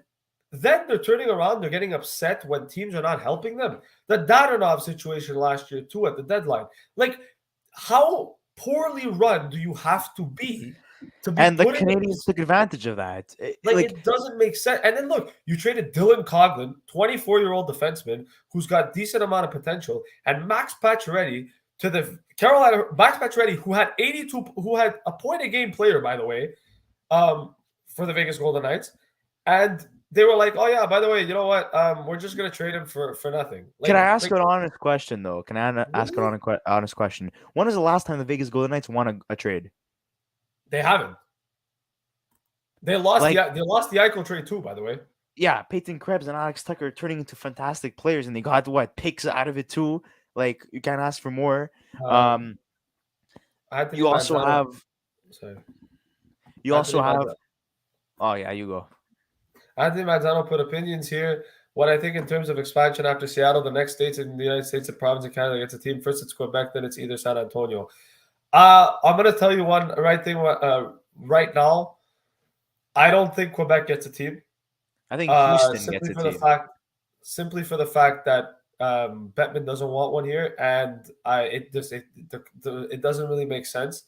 then they're turning around. They're getting upset when teams are not helping them. The Dadonov situation last year too at the deadline. Like, how poorly run do you have to be And the put in Canadians took advantage of that. like, Like, it doesn't make sense. And then look, you traded Dylan Coghlan, 24-year-old defenseman who's got decent amount of potential, and Max Pacioretty to the Carolina. Max Pacioretty, who had 82, who had a point a game player, by the way, for the Vegas Golden Knights, and they were like, "Oh yeah, by the way, you know what? We're just gonna trade him for nothing." can I ask an honest question though? Can I ask an honest question? When was the last time the Vegas Golden Knights won a trade? They haven't. They lost Like, the Eichel trade too, by the way. yeah, Peyton Krebs and Alex Tucker are turning into fantastic players, and they got what picks out of it too. Like, you can't ask for more. I had to You also have. Sorry. You also have. Oh yeah, you go. Anthony Manzano put opinions here. What I think in terms of expansion after Seattle, the next states in the United States, the province of Canada gets a team. First it's Quebec, then it's either San Antonio. I'm going to tell you one right thing right now. I don't think Quebec gets a team. I think Houston gets a team. Simply for the fact that Bettman doesn't want one here, and it doesn't really make sense.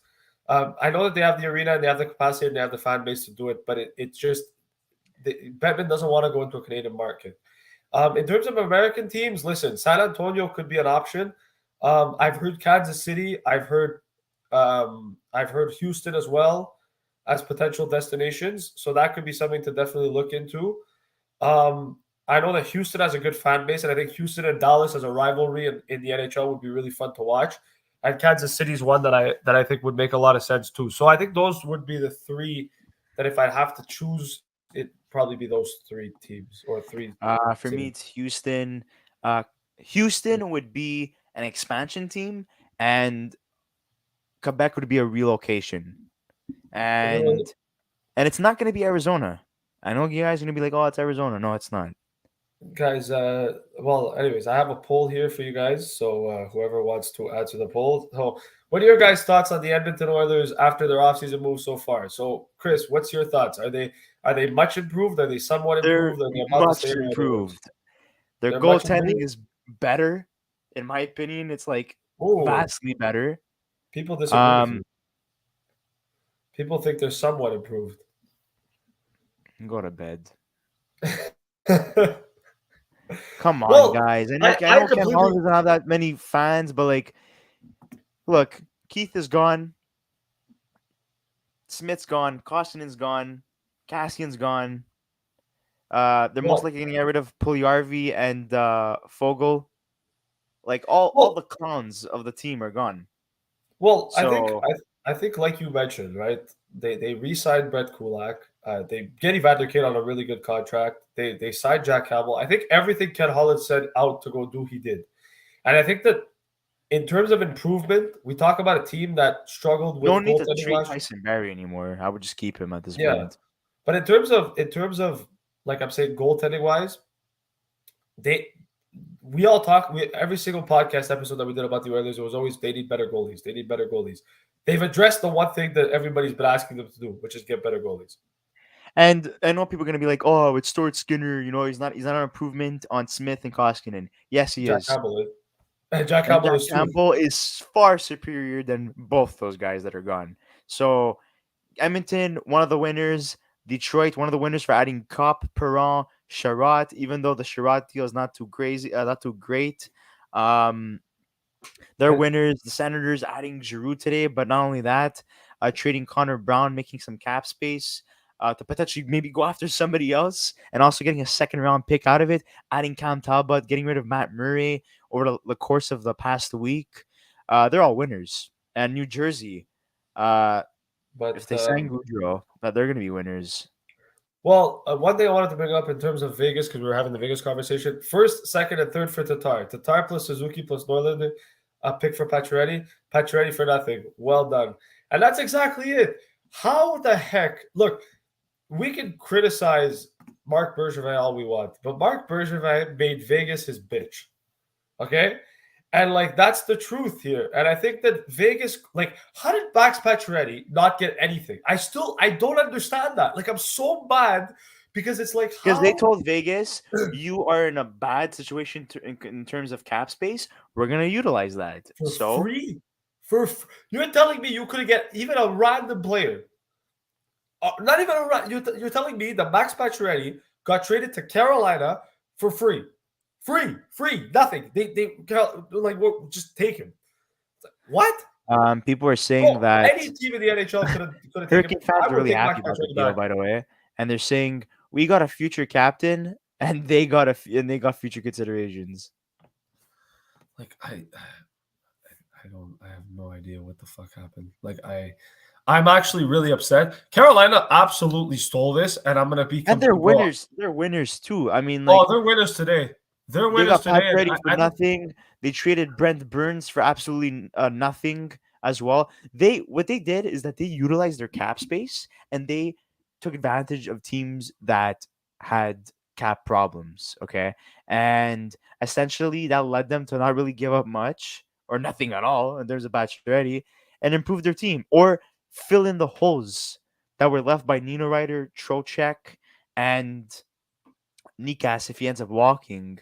I know that they have the arena and they have the capacity and they have the fan base to do it, but it's just Bettman doesn't want to go into a Canadian market. In terms of American teams, listen, San Antonio could be an option. I've heard Kansas City. I've heard Houston as well as potential destinations. So that could be something to definitely look into. I know that Houston has a good fan base, and I think Houston and Dallas as a rivalry in the NHL would be really fun to watch. And Kansas City is one that I think would make a lot of sense too. So I think those would be the three that if I have to choose, it'd probably be those three teams or three. For me, it's Houston. Houston would be an expansion team, and Quebec would be a relocation. And it's not going to be Arizona. I know you guys are going to be like, "Oh, it's Arizona." No, it's not. Guys, well, anyways, I have a poll here for you guys. So whoever wants to answer the poll. So what are your guys' thoughts on the Edmonton Oilers after their offseason move so far? So, Chris, what's your thoughts? Are they much improved? Are they somewhat improved? Are they about much the same? improved. Their They're much goaltending improved? is better, in my opinion. It's like Ooh, vastly better. people disagree with you. People think they're somewhat improved. Go to bed. Come on, Well, guys. I know I Ken completely- Hall doesn't have that many fans, but like, look, Keith is gone. Smith's gone. Kostinen's gone. Cassian's gone. They're most likely going to get rid of Puljujärvi and Fogel. Like all the clowns of the team are gone. Well, So- I think like you mentioned, right? They re-signed Brett Kulak. They get Evander Kane on a really good contract. They signed Jack Campbell. I think everything Ken Holland said out to go do, he did. And I think that in terms of improvement, we talk about a team that struggled with Don't need to goaltending treat last year. Tyson Barrie anymore. I would just keep him at this Yeah. point. But in terms of like I'm saying, goaltending wise, we all talk. Every single podcast episode that we did about the Oilers, it was always they need better goalies. They need better goalies. They've addressed the one thing that everybody's been asking them to do, which is get better goalies. And I know people are going to be like, "Oh, it's Stuart Skinner. You know, he's not an improvement on Smith and Koskinen." Yes, he is. Campbell is. And Jack And Campbell Jack is too. Campbell is far superior than both those guys that are gone. So Edmonton, one of the winners. Detroit, one of the winners for adding Kopp, Perron, Sherratt, even though the Sherratt deal is not too crazy, not too great. They're winners. The Senators adding Giroux today, but not only that, trading Connor Brown, making some cap space to potentially maybe go after somebody else, and also getting a second-round pick out of it, adding Cam Talbot, getting rid of Matt Murray over the course of the past week. They're all winners. And New Jersey, But if they sign Gaudreau, that they're going to be winners. well, one thing I wanted to bring up in terms of Vegas, because we were having the Vegas conversation. First, second, and third for Tatar. Tatar plus Suzuki plus Norlander. A pick for Pacioretty. Pacioretty for nothing. Well done. And that's exactly it. How the heck? Look, we can criticize Marc Bergevin all we want, but Marc Bergevin made Vegas his bitch. Okay? And like that's the truth here. And I think that Vegas, like, how did Max Pacioretty not get anything? I don't understand that. Like, I'm so mad because it's like Because they how told Vegas, you are in a bad situation in terms of cap space. We're gonna utilize that. for So free. You're telling me you could get even a random player. Not even a you're telling me that Max Pacioretty got traded to Carolina for free. Free, nothing. They like just take him. What? people are saying that Any team in the NHL could have taken Hurricane him. fans I are would really take Max happy about the Pacioretty deal, back. by the way, and they're saying we got a future captain, and they got future considerations. Like I have no idea what the fuck happened. Like I'm actually really upset. Carolina absolutely stole this, and I'm gonna be And they're completely winners. They're winners too. I mean, like They're winners today. They're they winners got Pat today. ready And for nothing. They traded Brent Burns for absolutely nothing as well. What they did is that they utilized their cap space and they took advantage of teams that had cap problems. Okay, and essentially that led them to not really give up much or nothing at all. And there's a Pacioretty and improve their team or fill in the holes that were left by Nino Ryder, Trocheck, and Nikas if he ends up walking.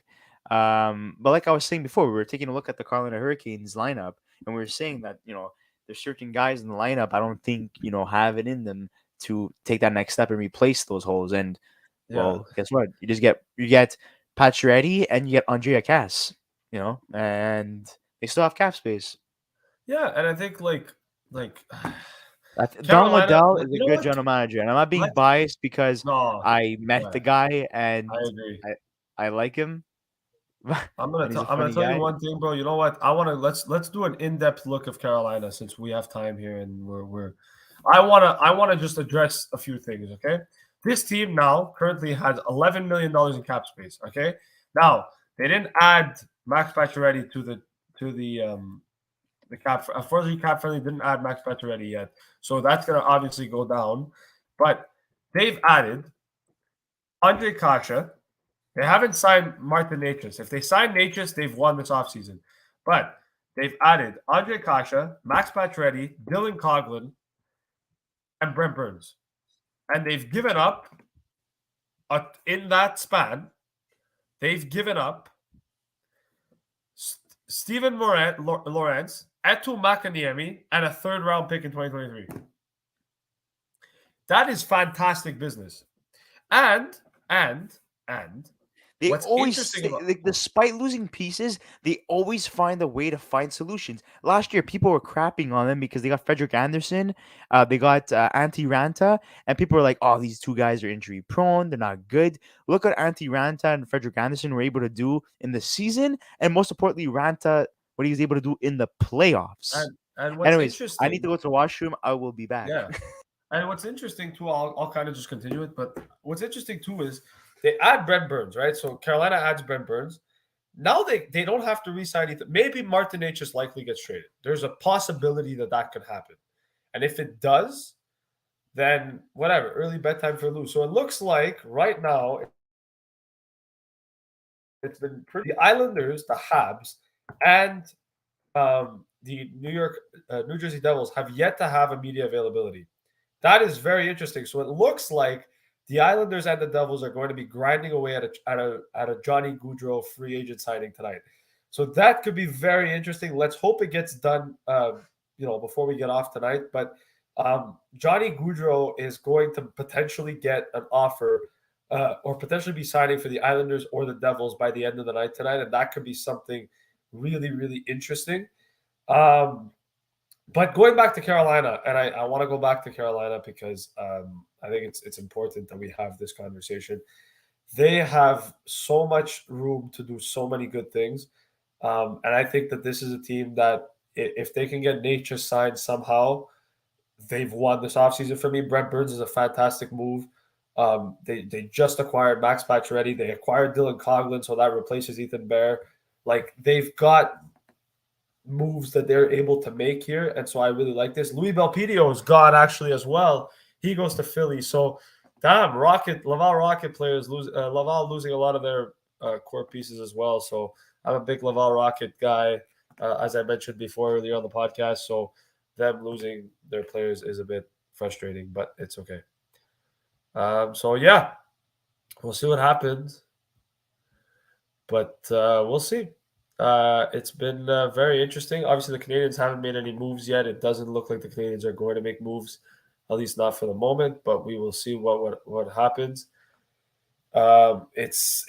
But like I was saying before, we were taking a look at the Carolina Hurricanes lineup, and we were saying that there's certain guys in the lineup I don't think have it in them to take that next step and replace those holes. And well, guess what? You get Pacioretty and you get Andrea Cass, and they still have cap space. yeah, and I think like Don Carolina, Waddell but is you a know good what? general manager, and I'm not being Let's- biased because No, I met the guy and I agree. I like him. I'm gonna and he's a I'm gonna funny tell you guy. one thing, bro. You know what? I want to let's do an in-depth look of Carolina since we have time here and I wanna just address a few things. Okay, this team now currently has $11 million in cap space. Okay, now they didn't add Max Pacioretty to the cap. Unfortunately, cap friendly didn't add Max Pacioretty yet, so that's gonna obviously go down. But they've added Andre Kasha. They haven't signed Martin Natchez. If they sign Natchez, they've won this offseason. But they've added Andre Kasha, Max Pacioretty, Dylan Coughlin, and Brent Burns. And they've given up, in that span, they've given up Steven Lawrence, Etu Makaniemi, and a third-round pick in 2023. That is fantastic business. And They what's always, interesting about despite losing pieces, they always find a way to find solutions. Last year, people were crapping on them because they got Frederick Anderson, they got Antti Ranta, and people were like, "Oh, these two guys are injury prone. They're not good." Look what Antti Ranta and Frederick Anderson were able to do in the season, and most importantly, Ranta what he was able to do in the playoffs. and what's Anyways, interesting, I need to go to the washroom. I will be back. yeah. And what's interesting too, I'll kind of just continue it. But what's interesting too is they add Brent Burns, right? So Carolina adds Brent Burns. Now they don't have to re-sign Ethan. Maybe Martin Natchez likely gets traded. There's a possibility that could happen. And if it does, then whatever, early bedtime for Lou. So it looks like right now it's been pretty. The Islanders, the Habs, and the New Jersey Devils have yet to have a media availability. That is very interesting. So it looks like the Islanders and the Devils are going to be grinding away at a Johnny Gaudreau free agent signing tonight. So that could be very interesting. Let's hope it gets done, before we get off tonight. But Johnny Gaudreau is going to potentially get an offer or potentially be signing for the Islanders or the Devils by the end of the night tonight, and that could be something really, really interesting. But going back to Carolina, and I want to go back to Carolina because I think it's important that we have this conversation. They have so much room to do so many good things. And I think that this is a team that if they can get Nature signed somehow, they've won this offseason for me. Brent Burns is a fantastic move. They just acquired Max Pacioretty. They acquired Dylan Coughlin, so that replaces Ethan Bear. Like, they've got moves that they're able to make here, and so I really like this. Louis Belpedio is gone actually as well. He goes to Philly. So Damn, Laval Rocket players Laval losing a lot of their core pieces as well. So I'm a big Laval Rocket guy, as I mentioned before earlier on the podcast. So them losing their players is a bit frustrating, but it's okay. So yeah, we'll see what happens, but we'll see. It's been very interesting. Obviously, the Canadiens haven't made any moves yet. It doesn't look like the Canadiens are going to make moves, at least not for the moment. But we will see what happens. It's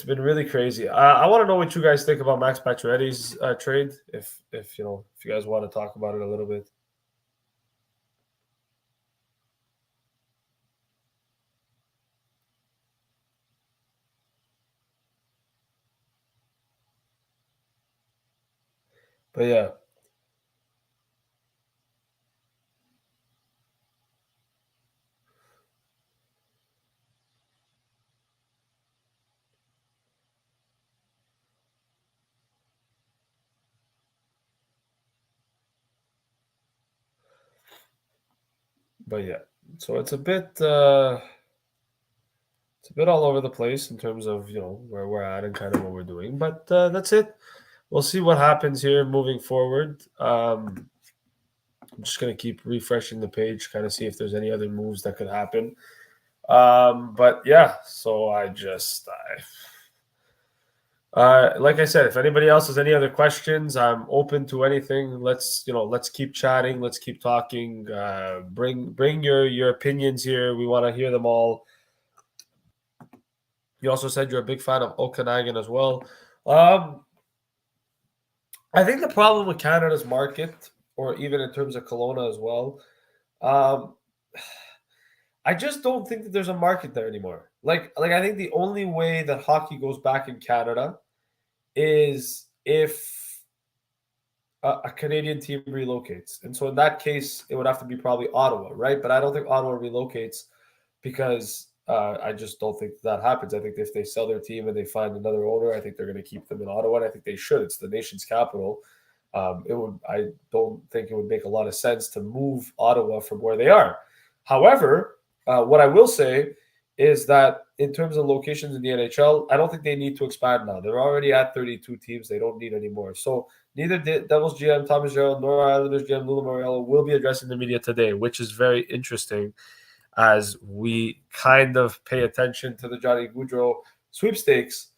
been really crazy. I want to know what you guys think about Max Pacioretty's trade. If you guys want to talk about it a little bit. But yeah. But yeah, so it's a bit all over the place in terms of where we're at and kind of what we're doing. But that's it. We'll see what happens here moving forward. I'm just gonna keep refreshing the page, kind of see if there's any other moves that could happen. But yeah, so like I said, if anybody else has any other questions, I'm open to anything. Let's keep chatting. Let's keep talking. Bring your opinions here. We want to hear them all. You also said you're a big fan of Okanagan as well. I think the problem with Canada's market, or even in terms of Kelowna as well, I just don't think that there's a market there anymore. Like I think the only way that hockey goes back in Canada is if a Canadian team relocates. And so in that case, it would have to be probably Ottawa, right? But I don't think Ottawa relocates because I just don't think that happens. I think if they sell their team and they find another owner, I think they're going to keep them in Ottawa, and I think they should. It's the nation's capital. I don't think it would make a lot of sense to move Ottawa from where they are. However, what I will say is that in terms of locations in the NHL, I don't think they need to expand now. They're already at 32 teams. They don't need any more. So neither Devils GM Thomas Gerald nor Islanders GM Lula Morello will be addressing the media today, which is very interesting as we kind of pay attention to the Johnny Gaudreau sweepstakes.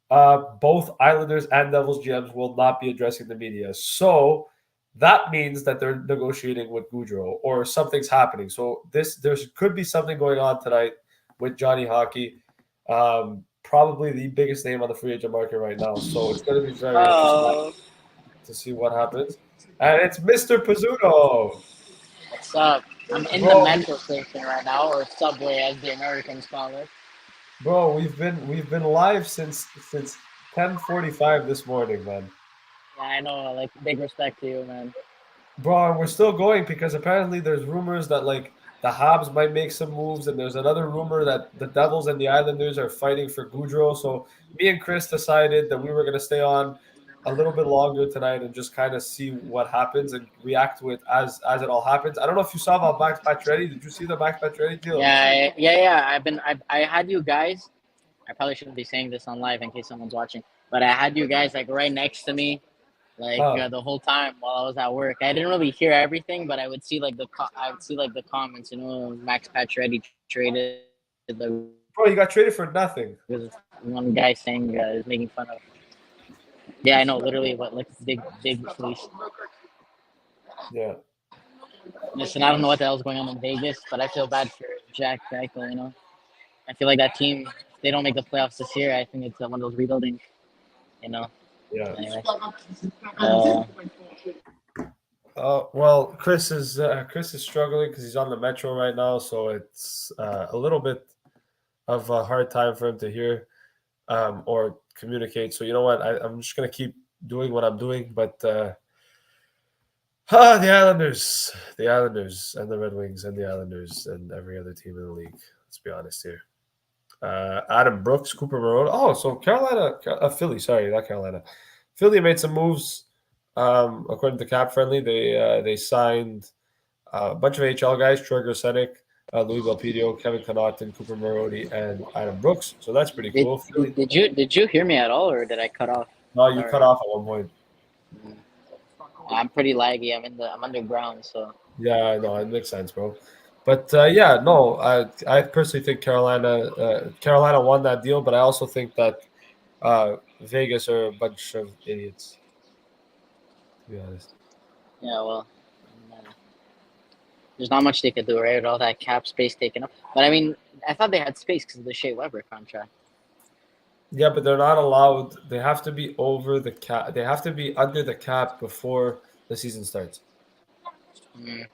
Both Islanders and Devils GMs will not be addressing the media. So that means that they're negotiating with Gaudreau or something's happening. So there could be something going on tonight with Johnny Hockey, probably the biggest name on the free agent market right now. So it's going to be very interesting to see what happens. And it's Mr. Pizzuto. What's up? I'm in the metro station right now, or subway as the Americans call it. Bro, we've been live since 10:45 this morning, man. Yeah, I know. Like, big respect to you, man. Bro, we're still going because apparently there's rumors that like the Habs might make some moves, and there's another rumor that the Devils and the Islanders are fighting for Gaudreau. So me and Chris decided that we were going to stay on a little bit longer tonight and just kind of see what happens and react to it as it all happens. I don't know if you saw about Max Pacioretty. Did you see the Max Pacioretty deal? Yeah. I had you guys. I probably shouldn't be saying this on live in case someone's watching, but I had you guys like right next to me, like the whole time while I was at work. I didn't really hear everything, but I would see like the comments. Max Pacioretty traded. Bro, you got traded for nothing. One guy saying is making fun of. Yeah, I know. Literally, what like big police. Yeah. Listen, I don't know what the hell's going on in Vegas, but I feel bad for Jack Eichel. I feel like that team, if they don't make the playoffs this year, I think it's one of those rebuilding. Yeah. Anyway. Well, Chris is struggling because he's on the metro right now, so it's a little bit of a hard time for him to hear or communicate. So you know what? I'm just gonna keep doing what I'm doing, but the Islanders, and the Red Wings, and the Islanders, and every other team in the league. Let's be honest here. Adam Brooks, Cooper Marone. Oh, so Philly. Sorry, not Carolina. Philly made some moves. According to Cap Friendly, they signed a bunch of HL guys. Troy Grosenick, Louis Belpedio, Kevin Connaughton, Cooper Marody, and Adam Brooks. So that's pretty cool. Did you hear me at all, or did I cut off? No, you Sorry. cut off at one point. I'm pretty laggy. I'm underground, so. Yeah, I know. It makes sense, bro. But I personally think Carolina won that deal, but I also think that Vegas are a bunch of idiots, to be honest. Yeah, well, there's not much they could do, right? With all that cap space taken up. But I mean, I thought they had space because of the Shea Weber contract. Yeah, but they're not allowed. They have to be over the cap. They have to be under the cap before the season starts. Mm.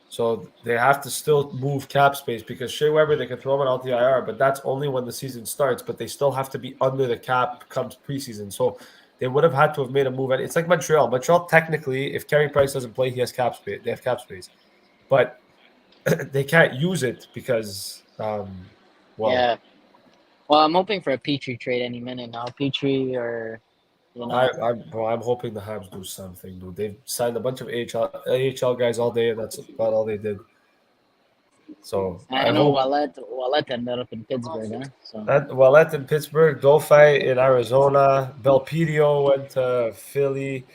So they have to still move cap space because Shea Weber, they can throw him out LTIR, but that's only when the season starts. But they still have to be under the cap comes preseason. So they would have had to have made a move. And it's like Montreal. Montreal, technically, if Carey Price doesn't play, he has cap space. They have cap space. But they can't use it because, Yeah. Well, I'm hoping for a Petrie trade any minute now. Petrie or, you know. I'm hoping the Habs do something, dude. They've signed a bunch of AHL guys all day, and that's about all they did. So I know Wallet ended up in Pittsburgh, huh? So. Wallet in Pittsburgh, Dauphin in Arizona, Belpedio went to Philly.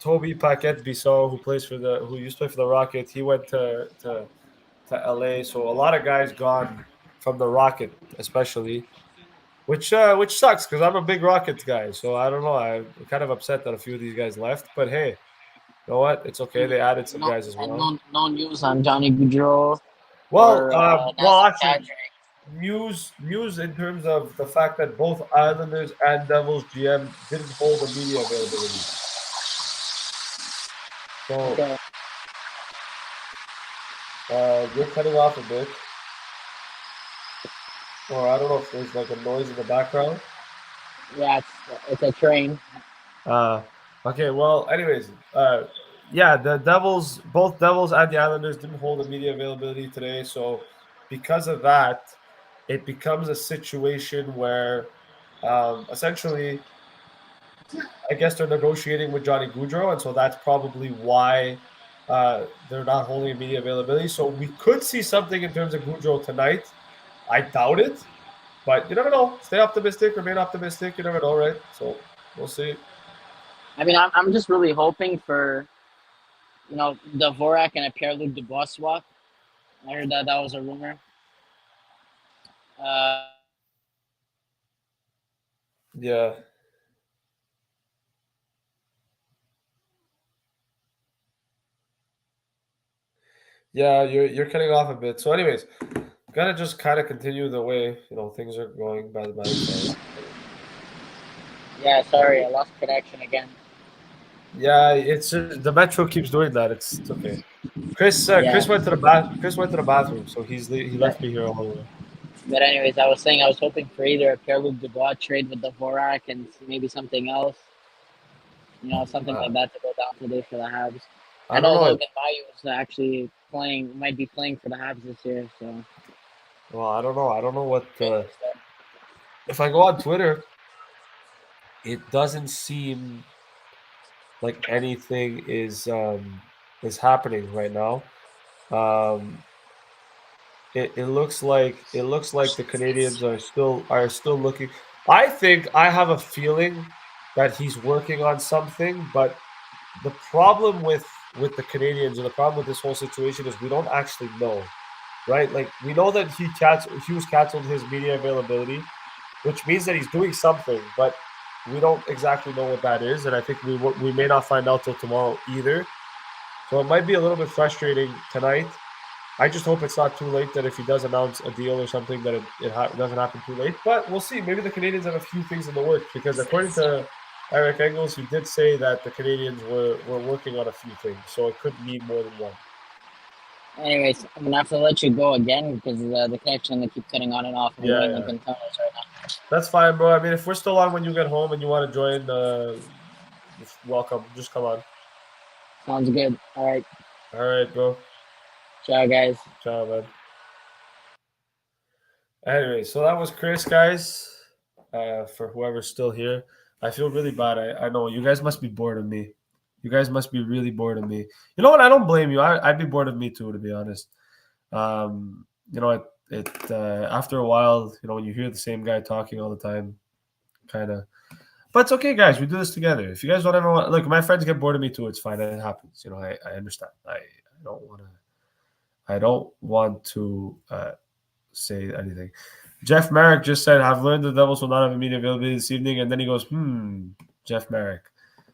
Toby Paquette-Bisson, who used to play for the Rocket, he went to LA. So a lot of guys gone from the Rocket, especially, which sucks because I'm a big Rockets guy. So I don't know. I'm kind of upset that a few of these guys left. But hey, you know what? It's okay. They added some guys as well. No news on Johnny Gaudreau. Actually, news in terms of the fact that both Islanders and Devils GM didn't hold the media availability. So Okay. You're cutting off a bit. Or I don't know if there's like a noise in the background. Yeah, it's a train. Okay, well, anyways, the both Devils and the Islanders didn't hold the media availability today. So because of that, it becomes a situation where essentially, I guess they're negotiating with Johnny Gaudreau, and so that's probably why they're not holding media availability. So we could see something in terms of Gaudreau tonight. I doubt it, but you never know. Stay optimistic, remain optimistic. You never know, right? So we'll see. I mean, I'm just really hoping for, the Dvorak and a Pierre-Luc Dubois swap. I heard that was a rumor. Yeah. Yeah, you're cutting off a bit. So, anyways, gotta just kind of continue the way things are going by the side. Yeah, sorry, I lost connection again. Yeah, it's just, the Metro keeps doing that. It's okay. Chris went to the bathroom, so he left me here all the way. But anyways, I was saying I was hoping for either a Pierre-Luc Dubois trade with Dvorak and maybe something else. Something like that to go down today for the Habs. I know Logan Mailloux is actually might be playing for the Habs this year. So. Well, I don't know. I don't know what. If I go on Twitter, it doesn't seem like anything is happening right now. It looks like the Canadiens are still looking. I think I have a feeling that he's working on something, but the problem with the Canadiens and the problem with this whole situation is we don't actually know, right? Like we know that Hughes canceled his media availability, which means that he's doing something, but we don't exactly know what that is, and I think we may not find out till tomorrow either. So it might be a little bit frustrating tonight. I just hope it's not too late, that if he does announce a deal or something, that it doesn't happen too late. But we'll see. Maybe the Canadiens have a few things in the works, because according to Eric Engels, he did say that the Canadiens were working on a few things. So it could mean more than one. Anyways, I'm going to have to let you go again because the connection, they keep cutting on and off. I'm going Lincoln Tunnels right now. That's fine, bro. I mean, if we're still on when you get home and you want to join, welcome. Just come on. Sounds good. All right. All right, bro. Ciao, guys. Ciao, man. Anyway, so that was Chris, guys. For whoever's still here, I feel really bad. I know you guys must be bored of me. You guys must be really bored of me. You know what? I don't blame you. I'd be bored of me too, to be honest. You know, it after a while, you know, when you hear the same guy talking all the time, kind of. But it's okay, guys. We do this together. If you guys don't ever want, look, my friends get bored of me too. It's fine. It happens. You know, I understand. I don't want to. I don't want to say anything. Jeff Merrick just said, "I've learned the Devils will not have immediate availability this evening," and then he goes, Jeff Merrick.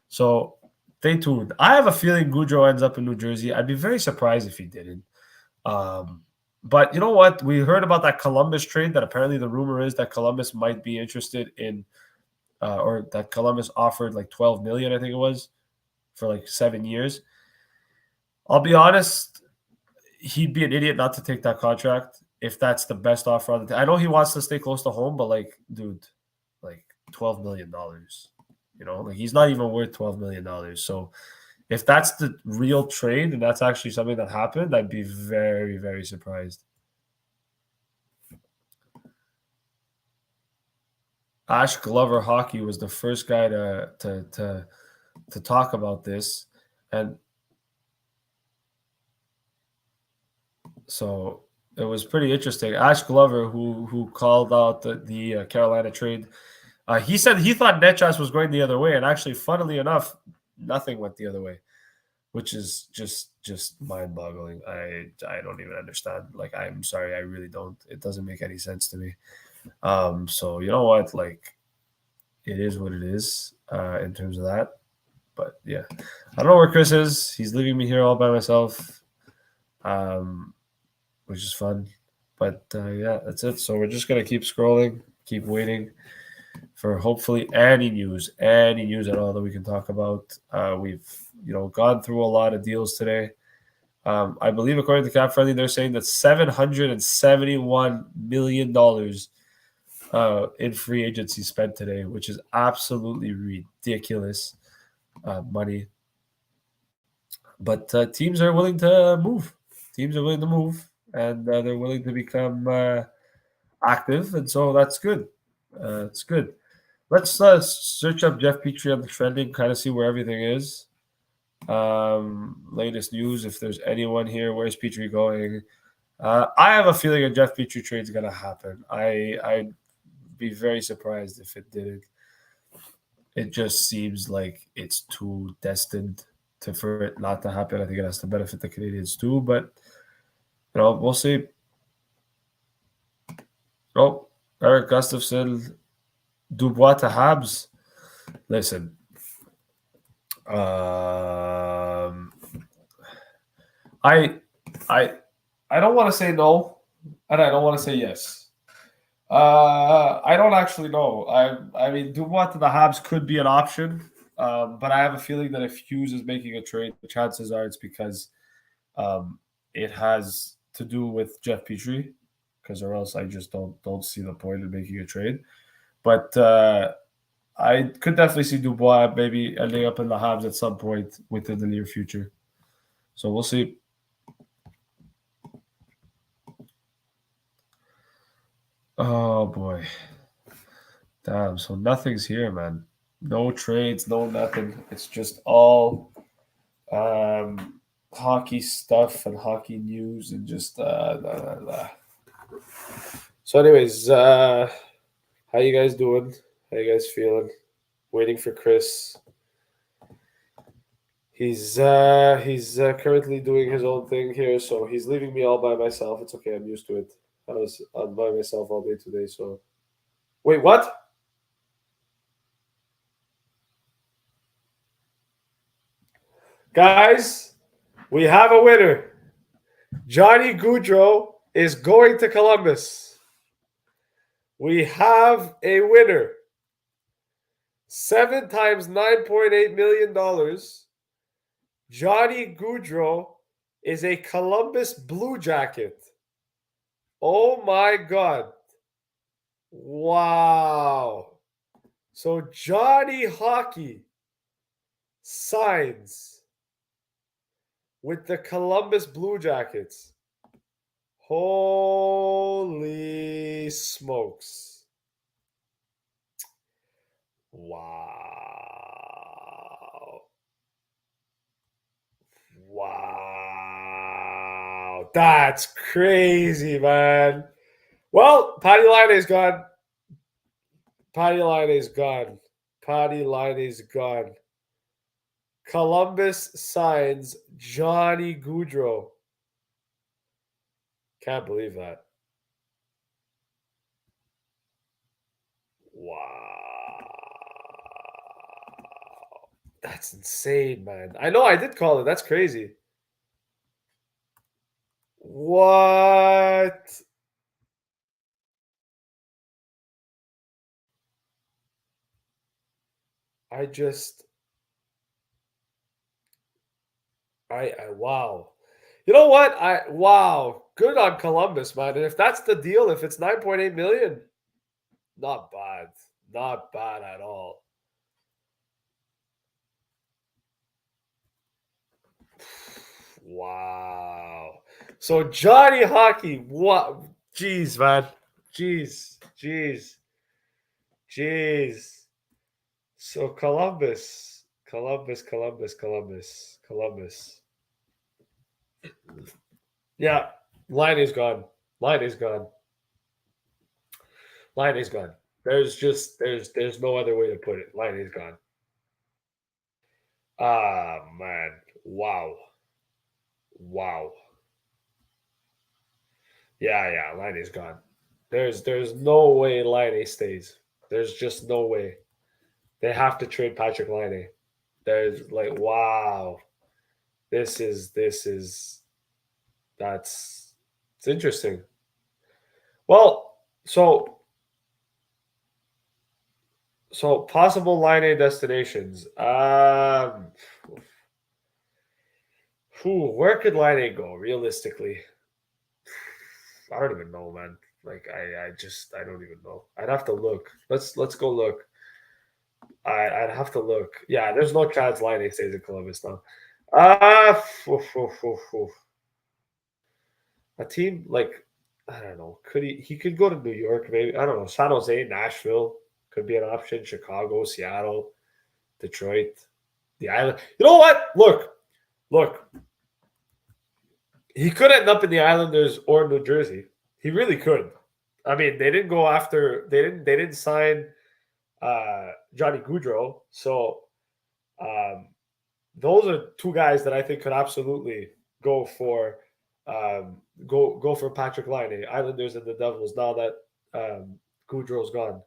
So stay tuned. I have a feeling Gaudreau ends up in New Jersey. I'd be very surprised if he didn't. But you know what? We heard about that Columbus trade that apparently the rumor is that Columbus might be interested in, or that Columbus offered like $12 million, I think it was, for like 7 years. I'll be honest, he'd be an idiot not to take that contract if that's the best offer on the I know he wants to stay close to home, but like, dude, like $12 million, you know, like he's not even worth $12 million. So if that's the real trade and that's actually something that happened, I'd be very, very surprised. Ash Glover Hockey was the first guy to talk about this, and so it was pretty interesting. Ash Glover, who called out the Carolina trade, he said he thought Netchas was going the other way, and actually, funnily enough, nothing went the other way, which is just mind-boggling. I don't even understand. Like, I'm sorry, I really don't. It doesn't make any sense to me. So you know what? Like, it is what it is in terms of that. But yeah, I don't know where Chris is. He's leaving me here all by myself, which is fun. But yeah, that's it. So we're just gonna keep scrolling, keep waiting for hopefully any news at all that we can talk about. We've gone through a lot of deals today. I believe according to Cap Friendly, they're saying that $771 million in free agency spent today, which is absolutely ridiculous money. But teams are willing to move. And they're willing to become active, and so that's good. It's good. Let's search up Jeff Petrie on the trending, kind of see where everything is. Latest news, if there's anyone here, where's Petrie going? I have a feeling a Jeff Petrie trade is going to happen. I'd be very surprised if it didn't. It just seems like it's too destined for it not to happen. I think it has to benefit the Canadiens too, but we'll see. Oh, Eric Gustafsson, Dubois to Habs. Listen, I don't want to say no, and I don't want to say yes. I don't actually know. I mean, Dubois to the Habs could be an option, but I have a feeling that if Hughes is making a trade, the chances are it's because it has to do with Jeff Petrie, because or else I just don't see the point of making a trade. But I could definitely see Dubois maybe ending up in the Habs at some point within the near future. So we'll see. Oh boy. Damn, so nothing's here, man. No trades, no nothing. It's just all hockey stuff and hockey news and just So anyways, how you guys doing? How you guys feeling? Waiting for Chris. He's currently doing his own thing here, so he's leaving me all by myself. It's okay, I'm used to it. I was by myself all day today, so wait, what? Guys, we have a winner. Johnny Gaudreau is going to Columbus. We have a winner. 7 times $9.8 million. Johnny Gaudreau is a Columbus Blue Jacket. Oh my God. Wow. So Johnny Hockey signs with the Columbus Blue Jackets. Holy smokes. Wow. that's crazy, man. Well, Patty Laine's gone. Patty Laine's gone. Patty Laine's gone. Columbus signs Johnny Gaudreau. Can't believe that. Wow. That's insane, man. I know I did call it. That's crazy. What? Wow. You know what? Wow. Good on Columbus, man. And if that's the deal, if it's 9.8 million, not bad. Not bad at all. Wow. So Johnny Hockey, what? Jeez, man. Jeez. So Columbus. Yeah, line is gone. There's no other way to put it. Line is gone. Ah, man. Wow. Yeah, Line is gone. There's no way Line stays. There's just no way. They have to trade Patrick Laine. There's like, wow. It's interesting. Well, so possible Laine destinations. Where could Laine go realistically? I don't even know, man. Like I don't even know. I'd have to look. Let's go look. I'd have to look. Yeah, there's no chance Laine stays in Columbus now. A team like, I don't know. He could go to New York, maybe. I don't know. San Jose, Nashville could be an option. Chicago, Seattle, Detroit, the Island. You know what? Look. He could end up in the Islanders or New Jersey. He really could. I mean, they didn't go after. They didn't sign Johnny Gaudreau. So those are two guys that I think could absolutely go for Patrick Laine, Islanders and the Devils. Now that Gaudreau's gone,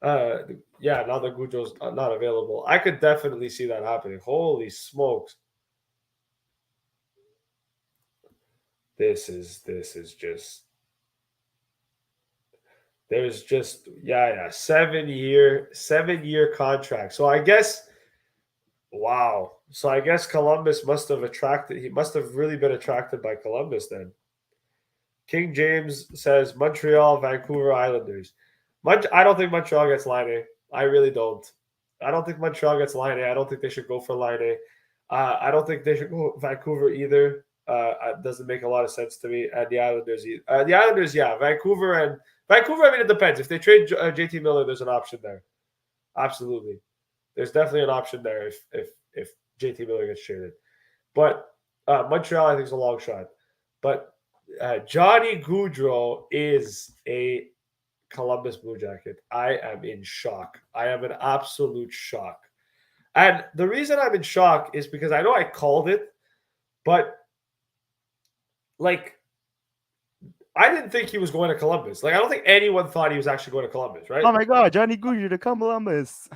now that Gaudreau's not available, I could definitely see that happening. Holy smokes! This is just. There's just 7-year contract. So I guess, wow. So I guess Columbus must have really been attracted by Columbus then. King James says Montreal, Vancouver, Islanders. I don't think Montreal gets Laine. I really don't. I don't think Montreal gets Laine. I don't think they should go for Laine. I don't think they should go Vancouver either. It doesn't make a lot of sense to me. And the Islanders, Vancouver. I mean, it depends. If they trade JT Miller, there's an option there. Absolutely, there's definitely an option there if JT Miller gets traded. But Montreal, I think, is a long shot. But Johnny Gaudreau is a Columbus Blue Jacket. I am in shock. I am in absolute shock. And the reason I'm in shock is because I know I called it, but like, I didn't think he was going to Columbus. Like, I don't think anyone thought he was actually going to Columbus, right? Oh my God, Johnny Gaudreau to Columbus.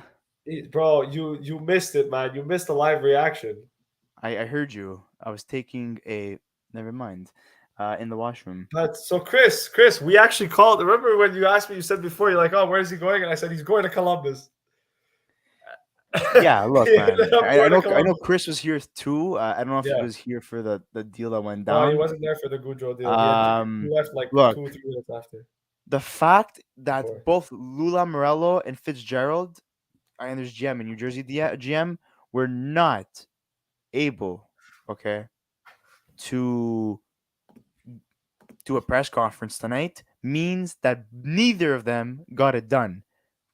Bro, you missed it, man. You missed the live reaction. I heard you. I was taking a never mind. In the washroom. But so Chris, we actually called. Remember when you asked me? You said before, you're like, "Oh, where is he going?" And I said he's going to Columbus. Yeah, look, man. I know Chris was here too. I don't know if he was here for the deal that went down. No, he wasn't there for the Gaudreau deal. He left like 2-3 minutes after. The fact that both Lula Morello and Fitzgerald, Islanders GM and New Jersey GM, were not able, to do a press conference tonight means that neither of them got it done.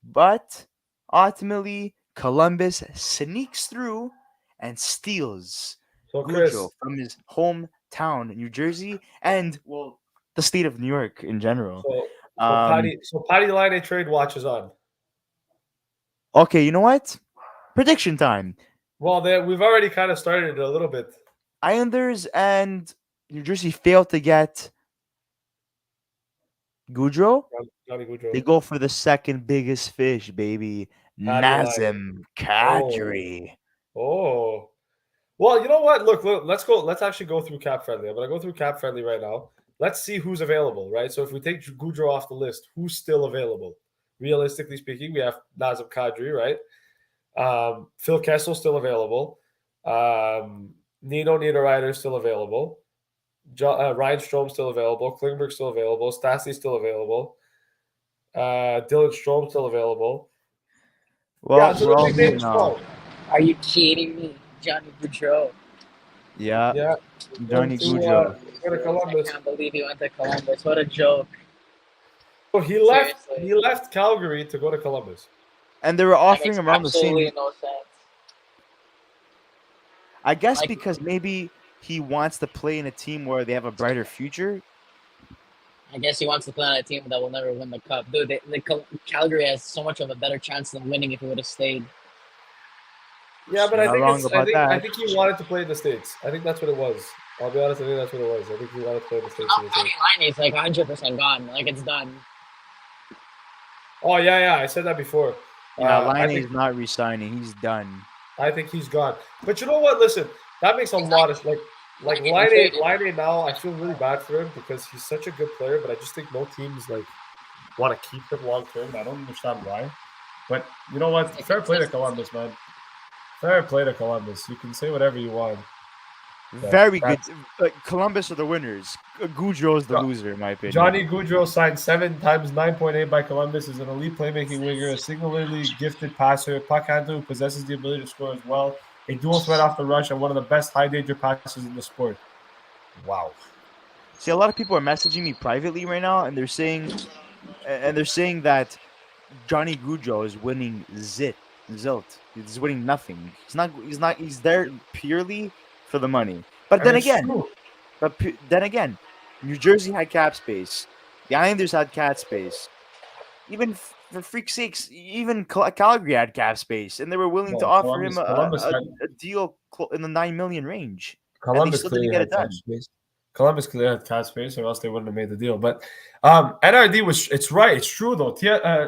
But ultimately, Columbus sneaks through and steals Gaudreau from his hometown town, New Jersey, and well, the state of New York in general. So Patty Line trade watch is on. Okay, you know what? Prediction time. Well, we've already kind of started it a little bit. Islanders and New Jersey failed to get Gaudreau. Johnny Gaudreau. They go for the second biggest fish, baby. Patty Nazem Kadri. Oh. Well, you know what? Look, let's go. Let's actually go through cap friendly. I'm gonna go through cap friendly right now. Let's see who's available, right? So if we take Gaudreau off the list, who's still available? Realistically speaking, we have Nazem Kadri, right? Phil Kessel still available. Nino Niederreiter still available. Ryan Strome still available. Klingberg still available. Stastny still available. Dylan Strome still available. Well, so the big names go. Are you kidding me? Johnny Gaudreau. Yeah. Johnny Gaudreau. Go to Columbus. I can't believe he went to Columbus. What a joke. So he left. Seriously. He left Calgary to go to Columbus. And they were offering That makes around the same. absolutely no sense. I guess Like- because maybe he wants to play in a team where they have a brighter future. I guess he wants to play on a team that will never win the cup. Dude, Calgary has so much of a better chance than winning if he would have stayed. Yeah, but You're not wrong about that. I think he wanted to play in the States. I think that's what it was. I'll be honest, I think that's what it was. I think he wanted to play in the States. Patty Line is like 100% gone. Like, it's done. Oh, yeah. I said that before. Line is not resigning. He's done. I think he's gone. But you know what? Listen, that makes a lot of like Line now. I feel really bad for him because he's such a good player, but I just think no teams want to keep him long term. I don't understand why. But you know what? Fair play to Columbus, man. Fair play to Columbus. You can say whatever you want. Very good. Columbus are the winners. Gaudreau is the loser, in my opinion. Johnny Gaudreau signed 7 times 9.8 by Columbus, is an elite playmaking winger, a singularly gifted passer, puck handler who possesses the ability to score as well, a dual threat off the rush, and one of the best high danger passes in the sport. Wow. See, a lot of people are messaging me privately right now, and they're saying that Johnny Gaudreau is winning Zilt. He's winning nothing. He's there purely for the money. But then again, New Jersey had cap space. The Islanders had cap space. Even for freak's sakes, even Calgary had cap space, and they were willing to offer him a deal in the $9 million range. Columbus still didn't get it done. Columbus clearly had cap space, or else they wouldn't have made the deal. But NRD it's right. It's true, though.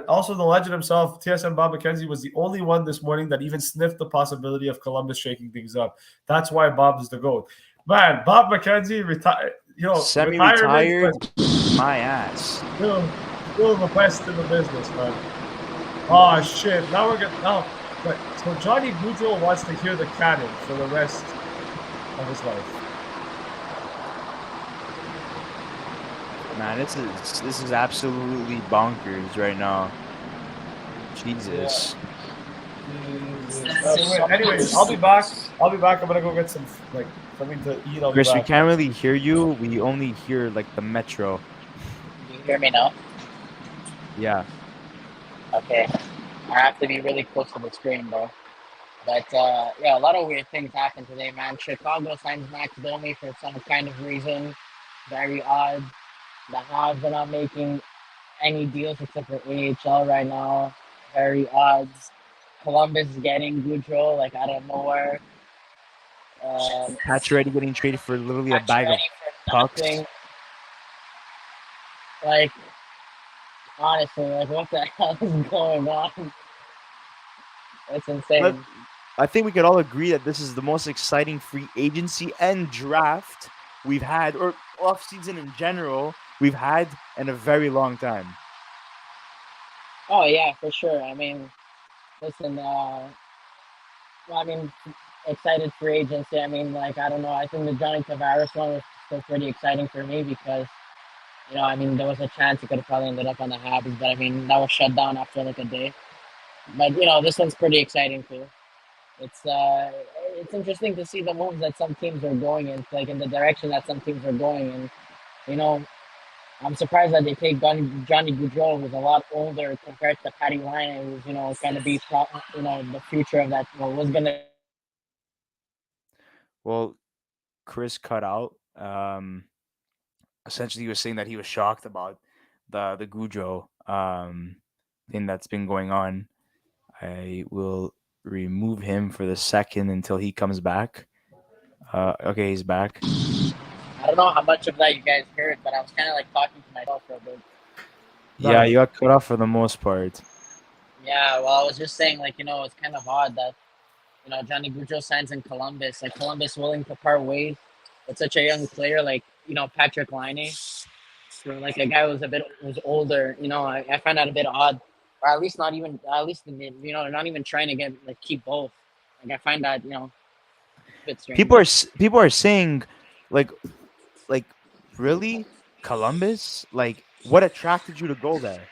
Also, the legend himself, TSN Bob McKenzie, was the only one this morning that even sniffed the possibility of Columbus shaking things up. That's why Bob is the GOAT. Man, Bob McKenzie semi-retired, my ass. Still the best in the business, man. Oh, shit. Now we're going to... But so Johnny Gaudreau wants to hear the cannon for the rest of his life. Man, this is absolutely bonkers right now. Jesus. Yeah. Anyways, I'll be back. I'm gonna go get some something to eat. Chris, we can't really hear you. We only hear the metro. Can you hear me now? Yeah. Okay. I have to be really close to the screen, though. But, a lot of weird things happened today, man. Chicago signs Max Domi for some kind of reason. Very odd. The Habs are not making any deals except for AHL right now. Very odd. Columbus is getting Gaudreau, out of nowhere. Pacioretty getting traded for literally a bag of pucks. Honestly, what the hell is going on? It's insane. But I think we could all agree that this is the most exciting free agency and draft we've had, or off-season in general, we've had in a very long time. Oh, yeah, for sure. I mean, listen, excited free agency. I mean, I don't know. I think the Johnny Tavares one was still pretty exciting for me because, there was a chance he could have probably ended up on the Habs, but, that was shut down after, a day. But, this one's pretty exciting, too. It's interesting to see the moves that some teams are going in, in the direction that some teams are going. And, I'm surprised that they take Johnny Gaudreau, who's a lot older compared to Patty Line, who's, going to be, the future of that, was going to... Well, Chris cut out Essentially, he was saying that he was shocked about the Gaudreau thing that's been going on. I will remove him for the second until he comes back. Okay, he's back. I don't know how much of that you guys heard, but I was kind of like talking to myself for a bit. Yeah, you got cut off for the most part. Yeah, well, I was just saying, like, it's kind of odd that, Johnny Gaudreau signs in Columbus. Like, Columbus willing to part ways with such a young player like, Patrick Laine. For like a guy who's older, I find that a bit odd. Or at least they're not even trying to keep both. Like, I find that, a bit strange. People are saying, like really, Columbus? Like, what attracted you to go there?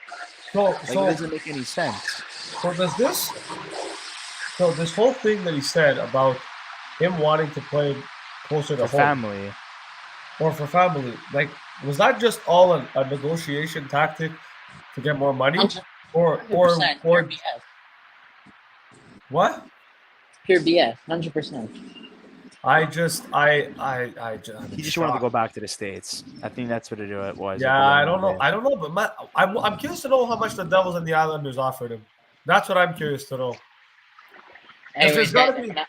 Like, it doesn't make any sense. So this whole thing that he said about him wanting to play closer to For home family. or for family, like, was that just all a negotiation tactic to get more money, 100%, or pure BS. what? Pure BS, 100%. I He just wanted to go back to the States. I think that's what it was. Yeah, I don't know, but I'm curious to know how much the Devils and the Islanders offered him. That's what I'm curious to know. Anyways, guys,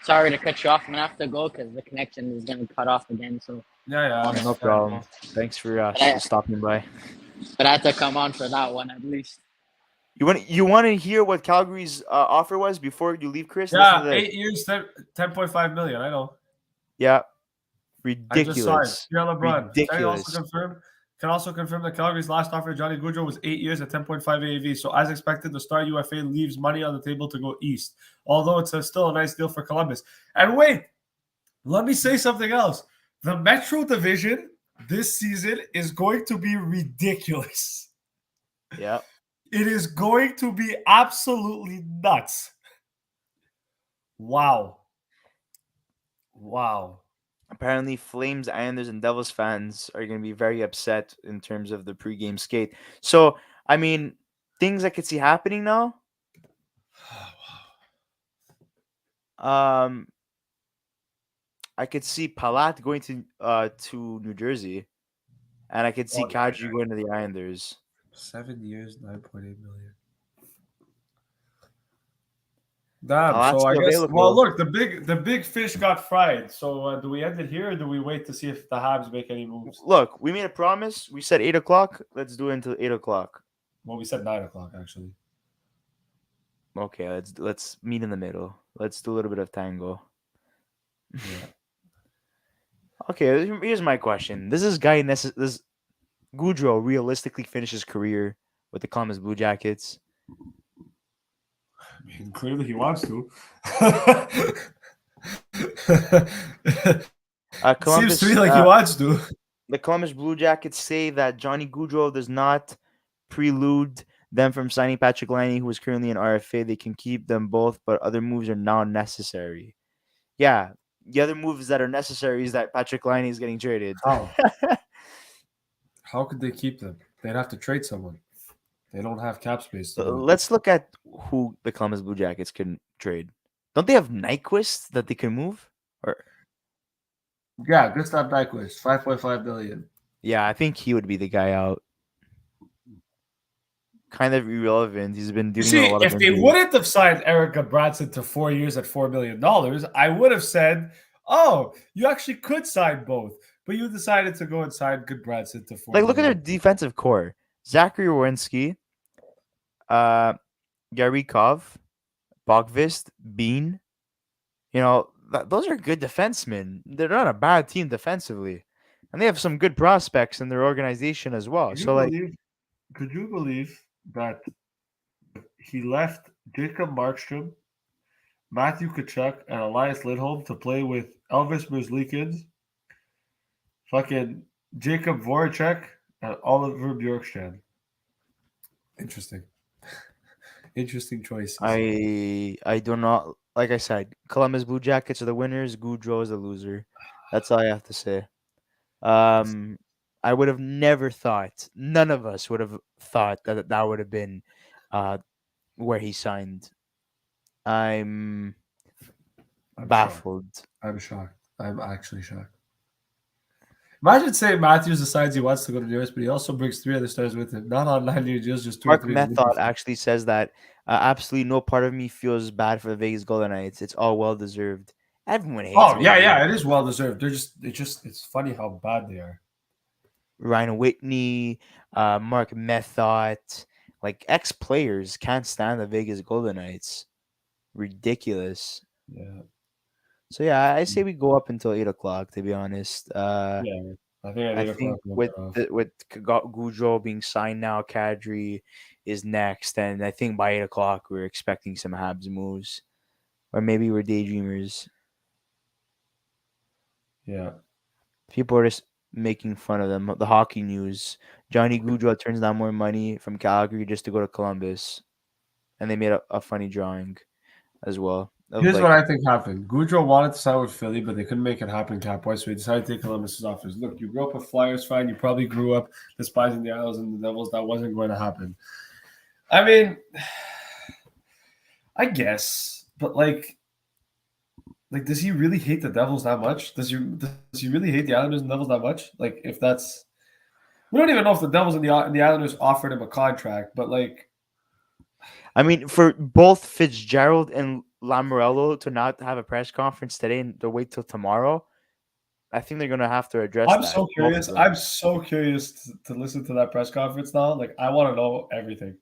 sorry to cut you off. I'm gonna have to go because the connection is gonna cut off again. So yeah, no problem. Thanks for stopping by. But I had to come on for that one at least. You want to hear what Calgary's offer was before you leave, Chris? Yeah, 8 years, 10.5 million. I know. Yeah, ridiculous. I just saw it. Yeah, LeBron. Ridiculous. Can also confirm that Calgary's last offer, Johnny Gaudreau, was 8 years at 10.5 AAV. So as expected, the star UFA leaves money on the table to go east. Although it's still a nice deal for Columbus. And wait, let me say something else. The Metro Division this season is going to be ridiculous. Yeah. It is going to be absolutely nuts. Wow. Apparently, Flames, Islanders, and Devils fans are going to be very upset in terms of the pregame skate. So, I mean, things I could see happening now. I could see Palat going to New Jersey, and I could see Kadri going to the Islanders. 7 years, 9.8 million. Damn. So I guess. Available. Well, look, the big fish got fried. So do we end it here, or do we wait to see if the Habs make any moves? Look, we made a promise. We said 8:00. Let's do it until 8:00. Well, we said 9:00 actually. Okay, let's meet in the middle. Let's do a little bit of tango. Yeah. Okay, here's my question. This Gaudreau realistically finish his career with the Columbus Blue Jackets? I mean, clearly he wants to. Seems to me like he wants to. The Columbus Blue Jackets say that Johnny Gaudreau does not prelude them from signing Patrick Laine, who is currently in RFA. They can keep them both, but other moves are now necessary. Yeah, the other moves that are necessary is that Patrick Laine is getting traded. How could they keep them? They'd have to trade someone. They don't have cap space. Let's look at who the Columbus Blue Jackets can trade. Don't they have Nyquist that they can move? Yeah, Gustav Nyquist, 5.5 million. Yeah, I think he would be the guy out. Kind of irrelevant. He's been doing a lot of if they wouldn't have signed Eric Branson to 4 years at $4 million, I would have said, oh, you actually could sign both. But you decided to go and sign Branson to 4 million. Look at their defensive core. Zachary Werenski, Yarikov, Bogvist, Bean. Those are good defensemen. They're not a bad team defensively. And they have some good prospects in their organization as well. Could you believe that he left Jacob Markstrom, Matthew Tkachuk, and Elias Lindholm to play with Elvis Merzlikins, fucking Jacob Voracek, and Oliver Bjorkstrand? Interesting. Interesting choices. I do not, like I said, Columbus Blue Jackets are the winners. Gaudreau is the loser. That's all I have to say. I would have never thought, none of us would have thought that would have been where he signed. I'm baffled. Shocked. I'm shocked. I'm actually shocked. Imagine St. Matthews decides he wants to go to the US, but he also brings 3 other stars with him. Not on 9-year deals, just 2 or Mark 3. Method actually says that absolutely no part of me feels bad for the Vegas Golden Knights. It's all well deserved. Everyone hates. Oh yeah, Vegas. yeah, it is well deserved. It's funny how bad they are. Ryan Whitney, Mark Method, like ex-players can't stand the Vegas Golden Knights. Ridiculous. Yeah. So yeah, I say we go up until 8 o'clock. To be honest, Yeah. I think at 8 o'clock we'll with get off. Gaudreau being signed now, Kadri is next, and I think by 8 o'clock we're expecting some Habs moves, or maybe we're daydreamers. Yeah. People are just making fun of them. The hockey news: Johnny Gaudreau turns down more money from Calgary just to go to Columbus, and they made a funny drawing as well. Of Here's like, what I think happened. Gaudreau wanted to sign with Philly, but they couldn't make it happen cap-wise, so he decided to take Columbus's offers. Look, you grew up with Flyers fan. You probably grew up despising the Isles and the Devils. That wasn't going to happen. I mean, I guess, but like, does he really hate the Devils that much? Does he really hate the Islanders and Devils that much? Like, if that's, we don't even know if the Devils and the Islanders offered him a contract, but like, I mean, for both Fitzgerald and Lamorello to not have a press conference today and to wait till tomorrow, I think they're gonna have to address I'm that. so curious. I'm so curious to listen to that press conference now. Like, I want to know everything.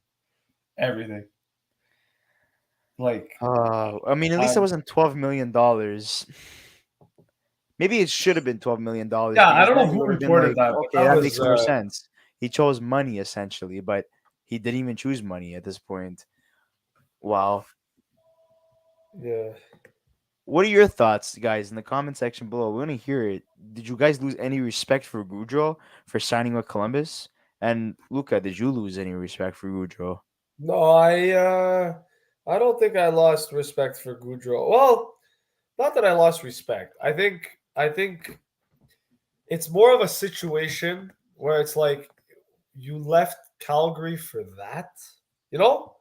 Like, I mean, at least it wasn't $12 million. Maybe it should have been $12 million. Yeah, I don't know who reported that. Okay, that makes more sense. He chose money essentially, but he didn't even choose money at this point. Wow. Yeah. What are your thoughts, guys, in the comment section below? We want to hear it. Did you guys lose any respect for Gaudreau for signing with Columbus? And Luca, did you lose any respect for Gaudreau? No, I don't think I lost respect for Gaudreau. Well, not that I lost respect. I think it's more of a situation where it's like you left Calgary for that, you know?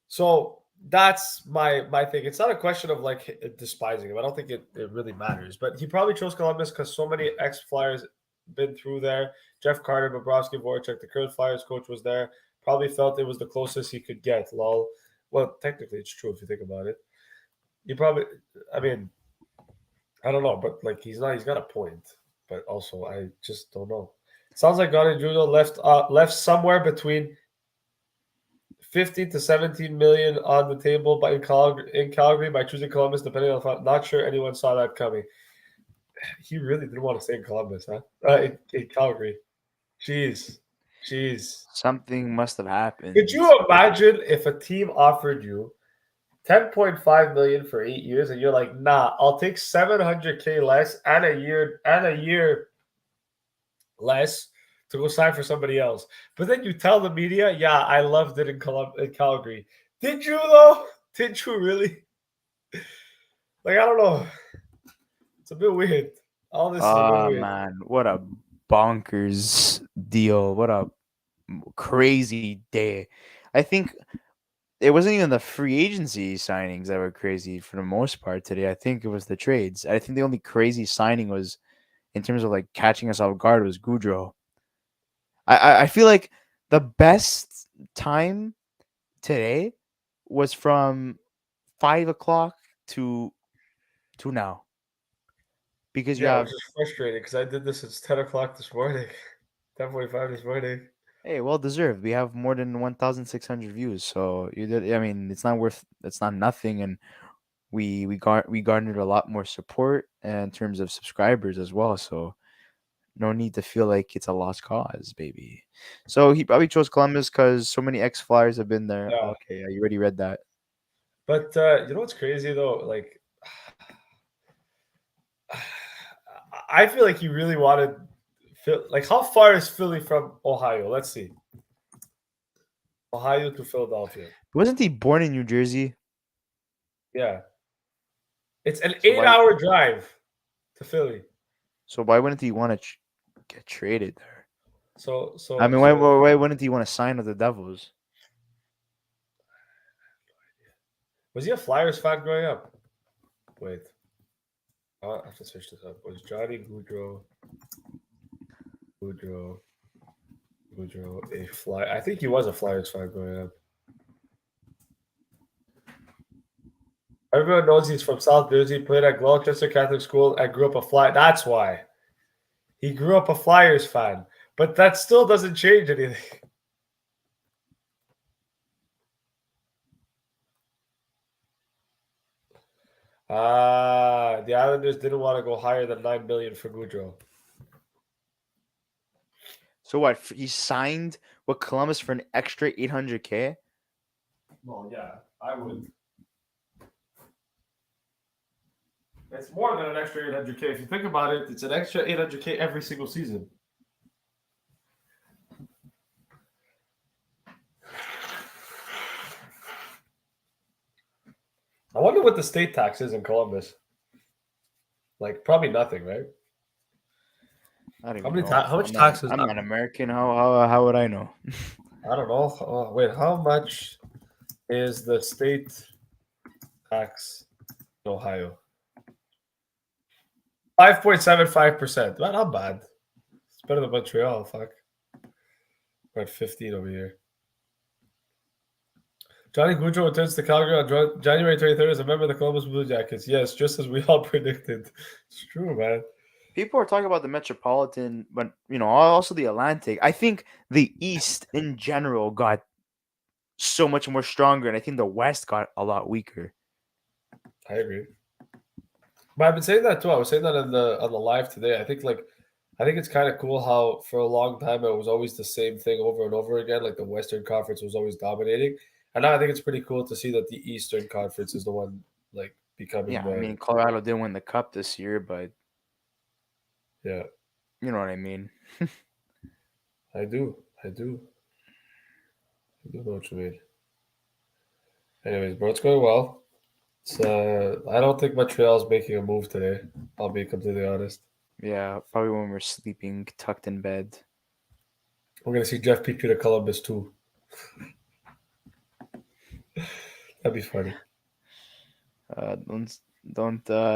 So that's my thing. It's not a question of like despising him. I don't think it really matters. But he probably chose Columbus because so many ex-Flyers been through there. Jeff Carter, Bobrovsky, Voracek, the current Flyers coach was there. Probably felt it was the closest he could get. Lol. Well, technically it's true if you think about it. You probably, I mean, I don't know, but like he's got a point. But also I just don't know. Sounds like Gaudreau left somewhere between 15 to 17 million on the table in Calgary by choosing Columbus, depending on. Not sure anyone saw that coming. He really didn't want to stay in Columbus, huh? In Calgary. Jeez. Something must have happened. Could you imagine if a team offered you 10.5 million for 8 years and you're like, nah, I'll take 700K less and a year less to go sign for somebody else. But then you tell the media, yeah, I loved it in Calgary. Did you though? Did you really? Like, I don't know. It's a bit weird. All this is a bit weird. Man, what a bonkers deal. What a crazy day. I think it wasn't even the free agency signings that were crazy for the most part today. I think it was the trades. I think the only crazy signing was, in terms of like catching us off guard, was Gaudreau. I feel like the best time today was from 5 o'clock to now. Because yeah, which is frustrating because I did this at 10 o'clock this morning. 10:45 this morning. Hey, well deserved. We have more than 1,600 views, so you did. I mean, it's not nothing, and we garnered a lot more support in terms of subscribers as well. So no need to feel like it's a lost cause, baby. So he probably chose Columbus because so many ex-Flyers have been there. Yeah. Okay, you already read that. But you know what's crazy though? Like, I feel like he really wanted. Like, how far is Philly from Ohio? Let's see. Ohio to Philadelphia. Wasn't he born in New Jersey? Yeah. It's an 8-hour drive to Philly. So why wouldn't he want to get traded there? So I mean, why wouldn't he want to sign with the Devils? Was he a Flyers fan growing up? Wait. I have to search this up. Was Johnny Gaudreau a fly? I think he was a Flyers fan growing up. Everyone knows he's from South Jersey, played at Gloucester Catholic School, and grew up a Fly. That's why. He grew up a Flyers fan. But that still doesn't change anything. The Islanders didn't want to go higher than $9 million for Gaudreau. So what? He signed with Columbus for an extra $800K. Well, yeah, I would. It's more than an extra $800K. If you think about it, it's an extra $800K every single season. I wonder what the state tax is in Columbus. Like, probably nothing, right? I don't How even many know. how much I'm taxes? not, I'm not American. How would I know? I don't know. Oh, wait, how much is the state tax in Ohio? 5.75%. Not bad. It's better than Montreal. Fuck. We're at 15 over here. Johnny Gaudreau returns to Calgary on January 23rd as a member of the Columbus Blue Jackets. Yes, just as we all predicted. It's true, man. People are talking about the Metropolitan, but also the Atlantic. I think the East in general got so much more stronger, and I think the West got a lot weaker. I agree. But I've been saying that too. I was saying that on the live today. I think it's kind of cool how for a long time it was always the same thing over and over again. Like the Western Conference was always dominating, and now I think it's pretty cool to see that the Eastern Conference is the one like becoming. Yeah, I mean Colorado didn't win the Cup this year, but yeah, you know what I mean. I do know what you mean. Anyways, bro, it's going well. I don't think Montreal's making a move today. I'll be completely honest. Yeah, probably when we're sleeping, tucked in bed. We're gonna see Jeff Petrie to Columbus too. That'd be funny. Don't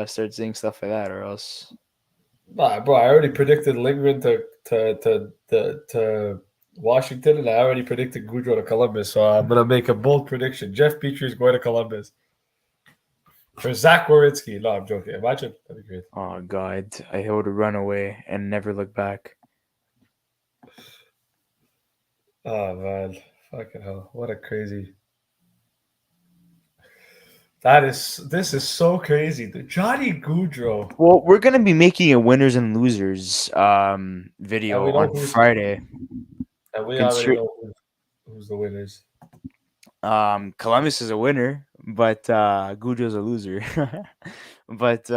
start saying stuff like that, or else. Nah, bro, I already predicted Lindgren to Washington, and I already predicted Gaudreau to Columbus. So I'm gonna make a bold prediction: Jeff Petrie is going to Columbus for Zach Werenski. No, I'm joking. Imagine that'd be great. Oh God, I would run away and never look back. Oh man, fucking hell! What a crazy. This is so crazy. The Johnny Gaudreau. Well, we're gonna be making a winners and losers video on Friday. And we already know who's the winners. Columbus is a winner, but Gaudreau's a loser. But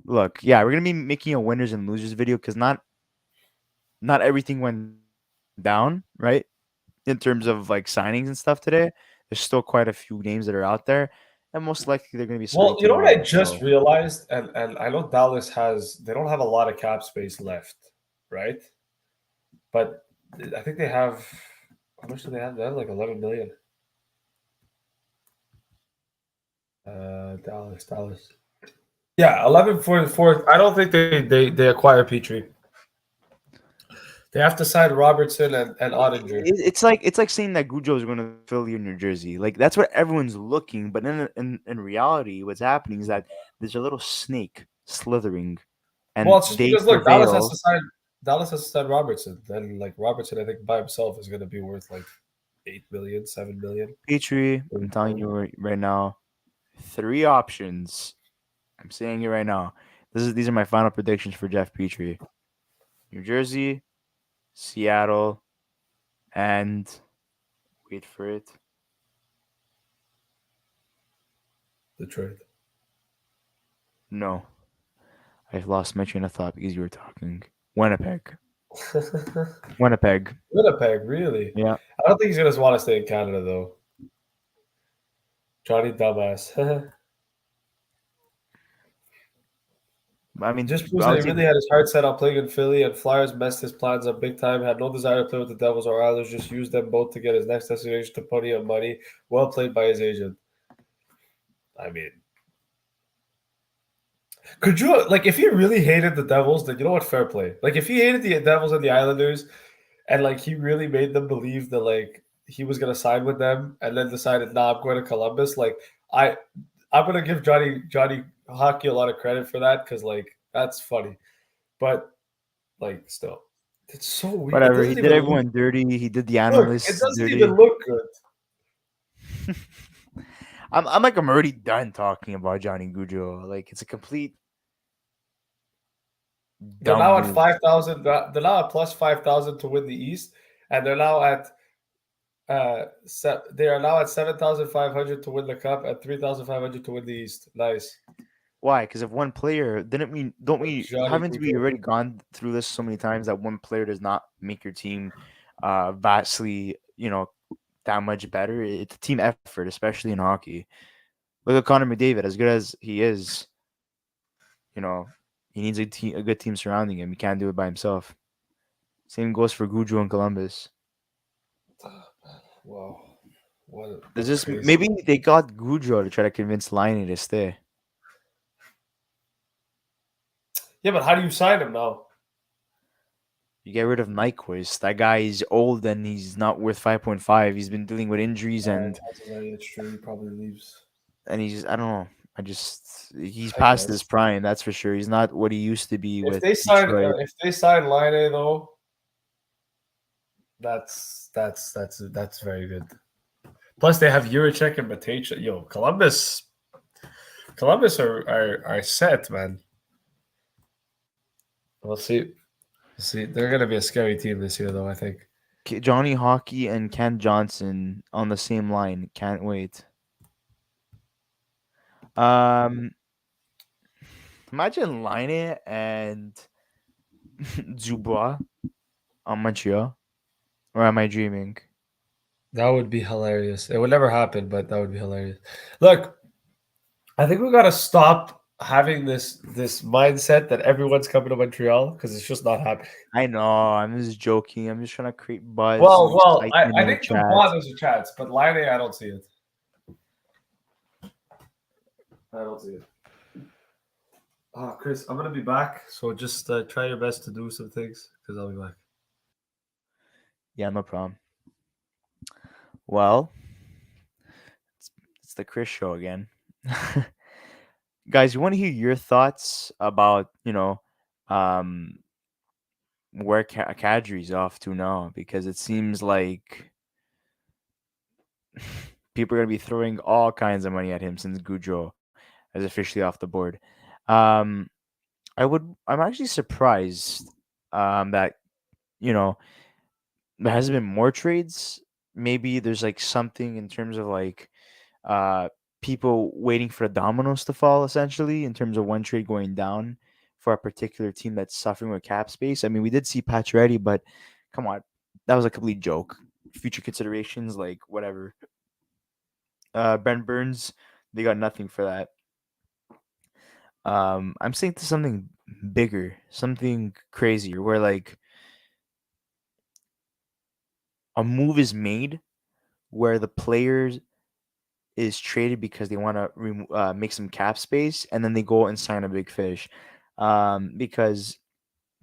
look, yeah, we're gonna be making a winners and losers video because not everything went down, right? In terms of like signings and stuff today, there's still quite a few names that are out there, and most likely they're gonna be. Well, you know what I just realized, and I know Dallas they don't have a lot of cap space left, right? But I think they have. How much do they have? They have like 11 million. Dallas. Yeah, 11 for. I don't think they acquire Petrie. They have to sign Robertson and Ottinger. It's like saying that Gaudreau is going to Philly or New Jersey. Like that's what everyone's looking, but in reality, what's happening is that there's a little snake slithering, and well, it's just because look, prevail. Dallas has to sign Robertson. Then like Robertson, I think by himself is going to be worth like 8 million, 7 million. Petrie, I'm telling you right now, 3 options. I'm saying it right now. These are my final predictions for Jeff Petrie: New Jersey, Seattle, and wait for it. Detroit. No. I've lost my train of thought because you were talking. Winnipeg. Winnipeg, really? Yeah. I don't think he's going to want to stay in Canada, though. Johnny Dumbass. I mean, just proves that he really had his heart set on playing in Philly, and Flyers messed his plans up big time. Had no desire to play with the Devils or Islanders, just used them both to get his next destination to pony up money. Well played by his agent. I mean, Could you like if he really hated the Devils, then you know what? Fair play. Like if he hated the Devils and the Islanders, and like he really made them believe that like he was gonna sign with them, and then decided, nah, I'm going to Columbus. Like I'm gonna give Johnny Hockey a lot of credit for that because like that's funny, but like still, it's so weird. It Whatever. He doesn't did even look. everyone dirty. He did the Look, it analysts doesn't dirty. even look good. I'm already done talking about Johnny Gaudreau. Like it's a complete They're dumb now at move. 5,000. They're now at plus 5,000 to win the East, and they're now at they are now at 7,500 to win the Cup and 3,500 to win the East. Nice. Why? Because of one player. Don't we Johnny haven't we Gaudreau. already gone through this so many times that one player does not make your team vastly, that much better? It's a team effort, especially in hockey. Look at Connor McDavid, as good as he is, you know, he needs a good team surrounding him. He can't do it by himself. Same goes for Gaudreau in Columbus. Wow. What There's that's just crazy. maybe they got Gaudreau to try to convince Laine to stay. Yeah, but how do you sign him now? You get rid of Nyquist. That guy is old and he's not worth 5.5. He's been dealing with injuries and That's true. He probably leaves. he's I don't know. He's I past his guess. prime. That's for sure. He's not what he used to be If with they sign Detroit. Line though, that's very good. Plus they have Juracek and Matejka. Yo, Columbus are set, man. We'll see. They're gonna be a scary team this year, though. I think. Johnny Hockey and Ken Johnson on the same line. Can't wait. Imagine Laine and Dubois on Montreal. Or am I dreaming? That would be hilarious. It would never happen, but that would be hilarious. Look, I think we gotta stop having this mindset that everyone's coming to Montreal because it's just not happening. I know. I'm just joking. I'm just trying to create buzz Well, and well, excitement I in the think chat. Dubois there's a chance, but Line I don't see it. I don't see it. Chris, I'm gonna be back, so just try your best to do some things because I'll be back. Yeah, no problem. Well, it's the Chris show again. Guys, you want to hear your thoughts about, um, where Kadri's off to now? Because it seems like people are going to be throwing all kinds of money at him since Gaudreau is officially off the board. I'm actually surprised that, there hasn't been more trades. Maybe there's like something in terms of like uh people waiting for the dominoes to fall essentially in terms of one trade going down for a particular team that's suffering with cap space. I mean, we did see Pacioretty, but come on, that was a complete joke. Future considerations, like whatever. Brent Burns, they got nothing for that. I'm saying to something bigger, something crazier, where like a move is made where the players is traded because they want to make some cap space, and then they go and sign a big fish. Because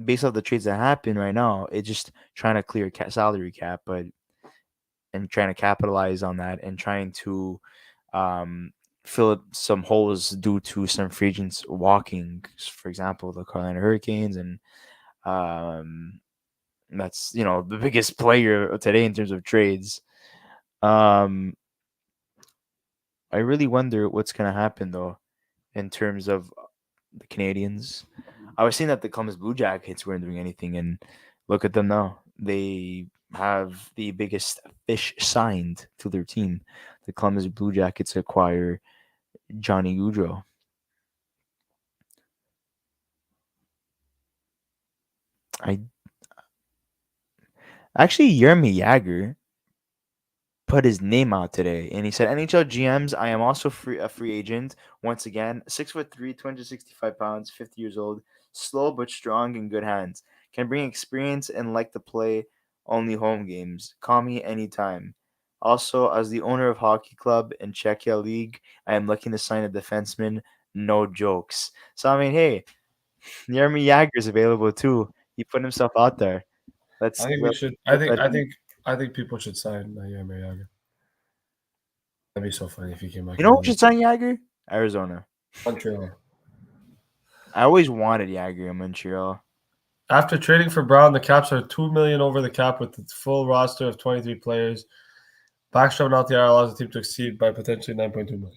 based off the trades that happen right now, it's just trying to clear salary cap, but and trying to capitalize on that and trying to um, fill up some holes due to some free agents walking, for example, the Carolina Hurricanes, and that's the biggest player today in terms of trades. I really wonder what's gonna happen though in terms of the Canadiens. I was seeing that the Columbus Blue Jackets weren't doing anything, and look at them now. They have the biggest fish signed to their team. The Columbus Blue Jackets acquire Johnny Gaudreau. I actually Yermi Yager put his name out today, and he said, "NHL GMs, I am also a free agent. Once again, 6'3", 265 pounds, 50 years old, slow but strong in good hands. Can bring experience and like to play only home games. Call me anytime. Also, as the owner of hockey club in Czechia League, I am looking to sign a defenseman no jokes. So I mean, hey, Jaromir Jagr's available too. He put himself out there. Let's. I think we should. I think people should sign Jaromir Jagr. That'd be so funny if he came back. You know who should sign Jagr? Arizona. Montreal. I always wanted Jagr in Montreal. After trading for Brown, the Caps are $2 million over the cap with its full roster of 23 players. Backstrom and LTR allows the team to exceed by potentially $9.2 million.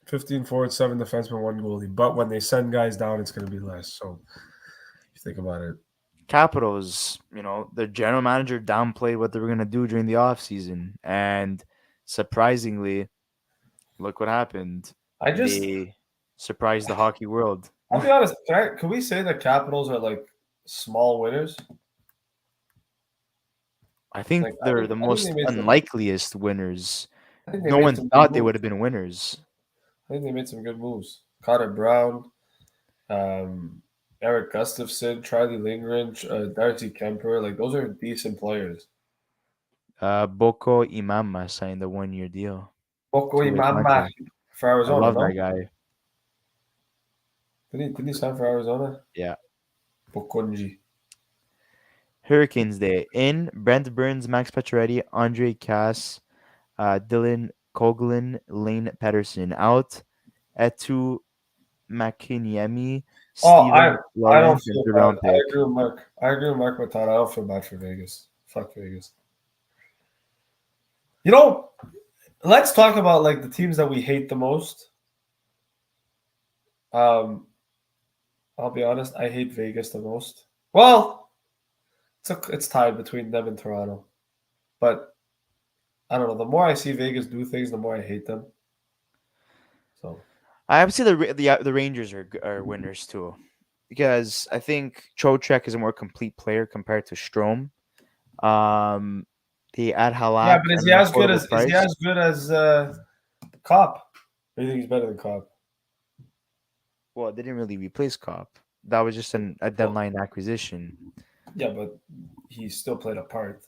15 forwards, 7 defensemen, 1 goalie. But when they send guys down, it's going to be less. So if you think about it. Capitals, the general manager downplayed what they were going to do during the offseason. And surprisingly, look what happened. They surprised the hockey world. I'll be honest. Can we say that Capitals are like small winners? I think they're the most unlikeliest winners. No one thought they would have been winners. I think they made some good moves. Connor Brown, Eric Gustafson, Charlie Lindgren, Darcy Kemper. Like, those are decent players. Boko Imama signed a 1-year deal. Boko Imama for Arizona. I love that guy. Did he sign for Arizona? Yeah. Bokonji. Hurricanes Day. In Brent Burns, Max Pacioretty, Andre Cass, Dylan Coughlin, Lane Pedersen. Out. Etu Makiniemi, Steven Lawrence, and third round pick. I agree with Mark Matata. I don't feel bad for Vegas. Fuck Vegas. Let's talk about like the teams that we hate the most. I'll be honest, I hate Vegas the most. Well, it's tied between them and Toronto. But I don't know. The more I see Vegas do things, the more I hate them. So I have to say the Rangers are winners too, because I think Trocheck is a more complete player compared to Strome. They add Halak. Yeah, but is he as good as Kopp? Or do you think he's better than Kopp? Well, they didn't really replace Kopp. That was just a deadline acquisition. Yeah, but he still played a part.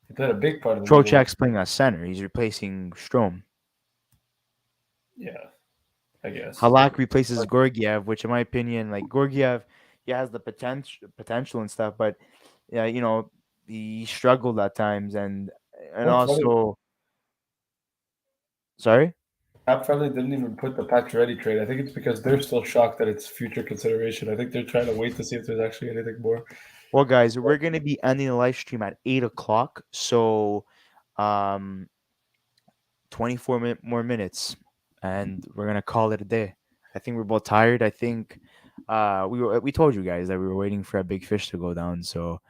He played a big part of the Trocheck's playing at center. He's replacing Strome. Yeah, I guess. Halak replaces Georgiev, which in my opinion, like Georgiev, he has the potential and stuff, but yeah, he struggled at times and also. Sorry? Cap Friendly didn't even put the Pacioretty trade. I think it's because they're still shocked that it's future consideration. I think they're trying to wait to see if there's actually anything more. Well, guys, we're going to be ending the live stream at 8 o'clock. So 24 more minutes, and we're going to call it a day. I think we're both tired. I think we told you guys that we were waiting for a big fish to go down. So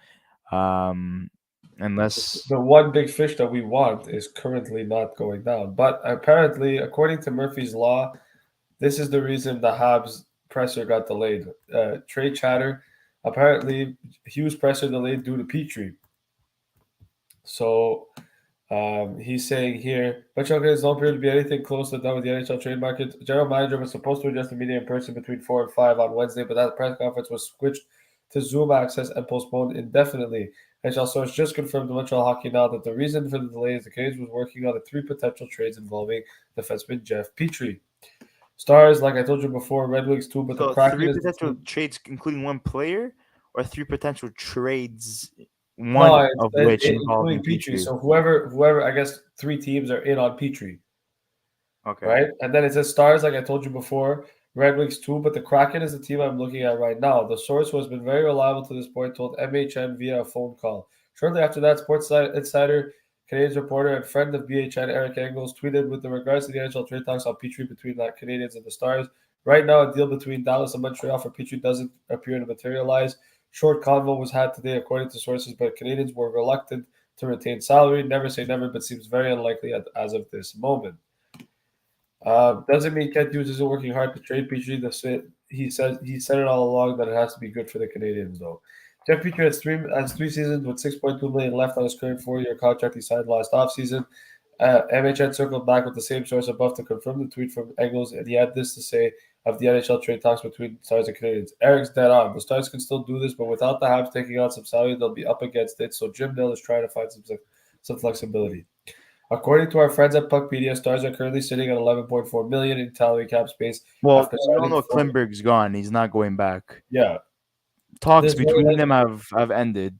unless the one big fish that we want is currently not going down. But apparently, according to Murphy's Law, this is the reason the Habs presser got delayed. Trade chatter. Apparently, Hughes presser delayed due to Petrie. So he's saying here, but Canadiens don't appear to be anything close to done with the NHL trade market. General manager was supposed to address the media in person between 4 and 5 on Wednesday, but that press conference was switched to Zoom access and postponed indefinitely. NHL source just confirmed to Montreal Hockey Now that the reason for the delay is the Canadiens was working on the 3 potential trades involving defenseman Jeff Petrie. Stars, like I told you before, Red Wings 2, but the Kraken 3 potential trades, including 1 player, or 3 potential trades, of which involving Petrie. So whoever, I guess 3 teams are in on Petrie. Okay. Right? And then it says Stars, like I told you before, Red Wings 2, but the Kraken is the team I'm looking at right now. The source who has been very reliable to this point told MHN via a phone call. Shortly after that, Sports Insider, Canadiens reporter and friend of BHN, Eric Engels, tweeted with regards to the NHL trade talks on Petrie between the Canadiens and the Stars. Right now, a deal between Dallas and Montreal for Petrie doesn't appear to materialize. Short convo was had today, according to sources, but Canadiens were reluctant to retain salary. Never say never, but seems very unlikely as of this moment. Doesn't mean Kent Hughes isn't working hard to trade Petrie. He said it all along that it has to be good for the Canadiens, though. Jeff Petrie has 3 seasons with $6.2 million left on his current 4-year contract he signed last offseason. MHN circled back with the same source above to confirm the tweet from Engels, and he had this to say of the NHL trade talks between Stars and Canadiens. Eric's dead on. The Stars can still do this, but without the Habs taking on some salary, they'll be up against it. So Jim Nill is trying to find some flexibility. According to our friends at Puckpedia, Stars are currently sitting at 11.4 million in salary cap space Well, after we all signing know four. Klimberg's gone. He's not going back. Yeah, Talks this very between them have ended.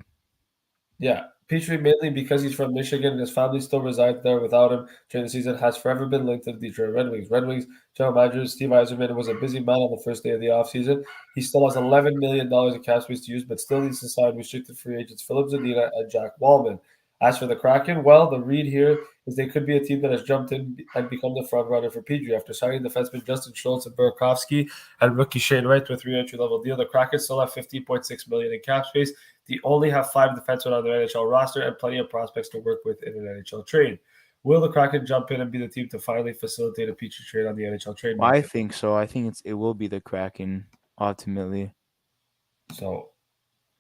Yeah, Petrie, mainly because he's from Michigan and his family still resides there without him during the season, has forever been linked to the Detroit Red Wings. Red Wings general manager Steve Yzerman was a busy man on the first day of the offseason. He still has $11 million in cap space to use, but still needs to sign restricted free agents Philip Zadina and Jack Wallman. As for the Kraken, well, the read here is they could be a team that has jumped in and become the front runner for Petrie. After signing defenseman Justin Schultz and Burakovsky and rookie Shane Wright to a 3 entry-level deal, the Kraken still have $15.6 million in cap space. They only have 5 defensemen on their NHL roster and plenty of prospects to work with in an NHL trade. Will the Kraken jump in and be the team to finally facilitate a Petrie trade on the NHL trade Well, I market? think so. I think it will be the Kraken ultimately. So,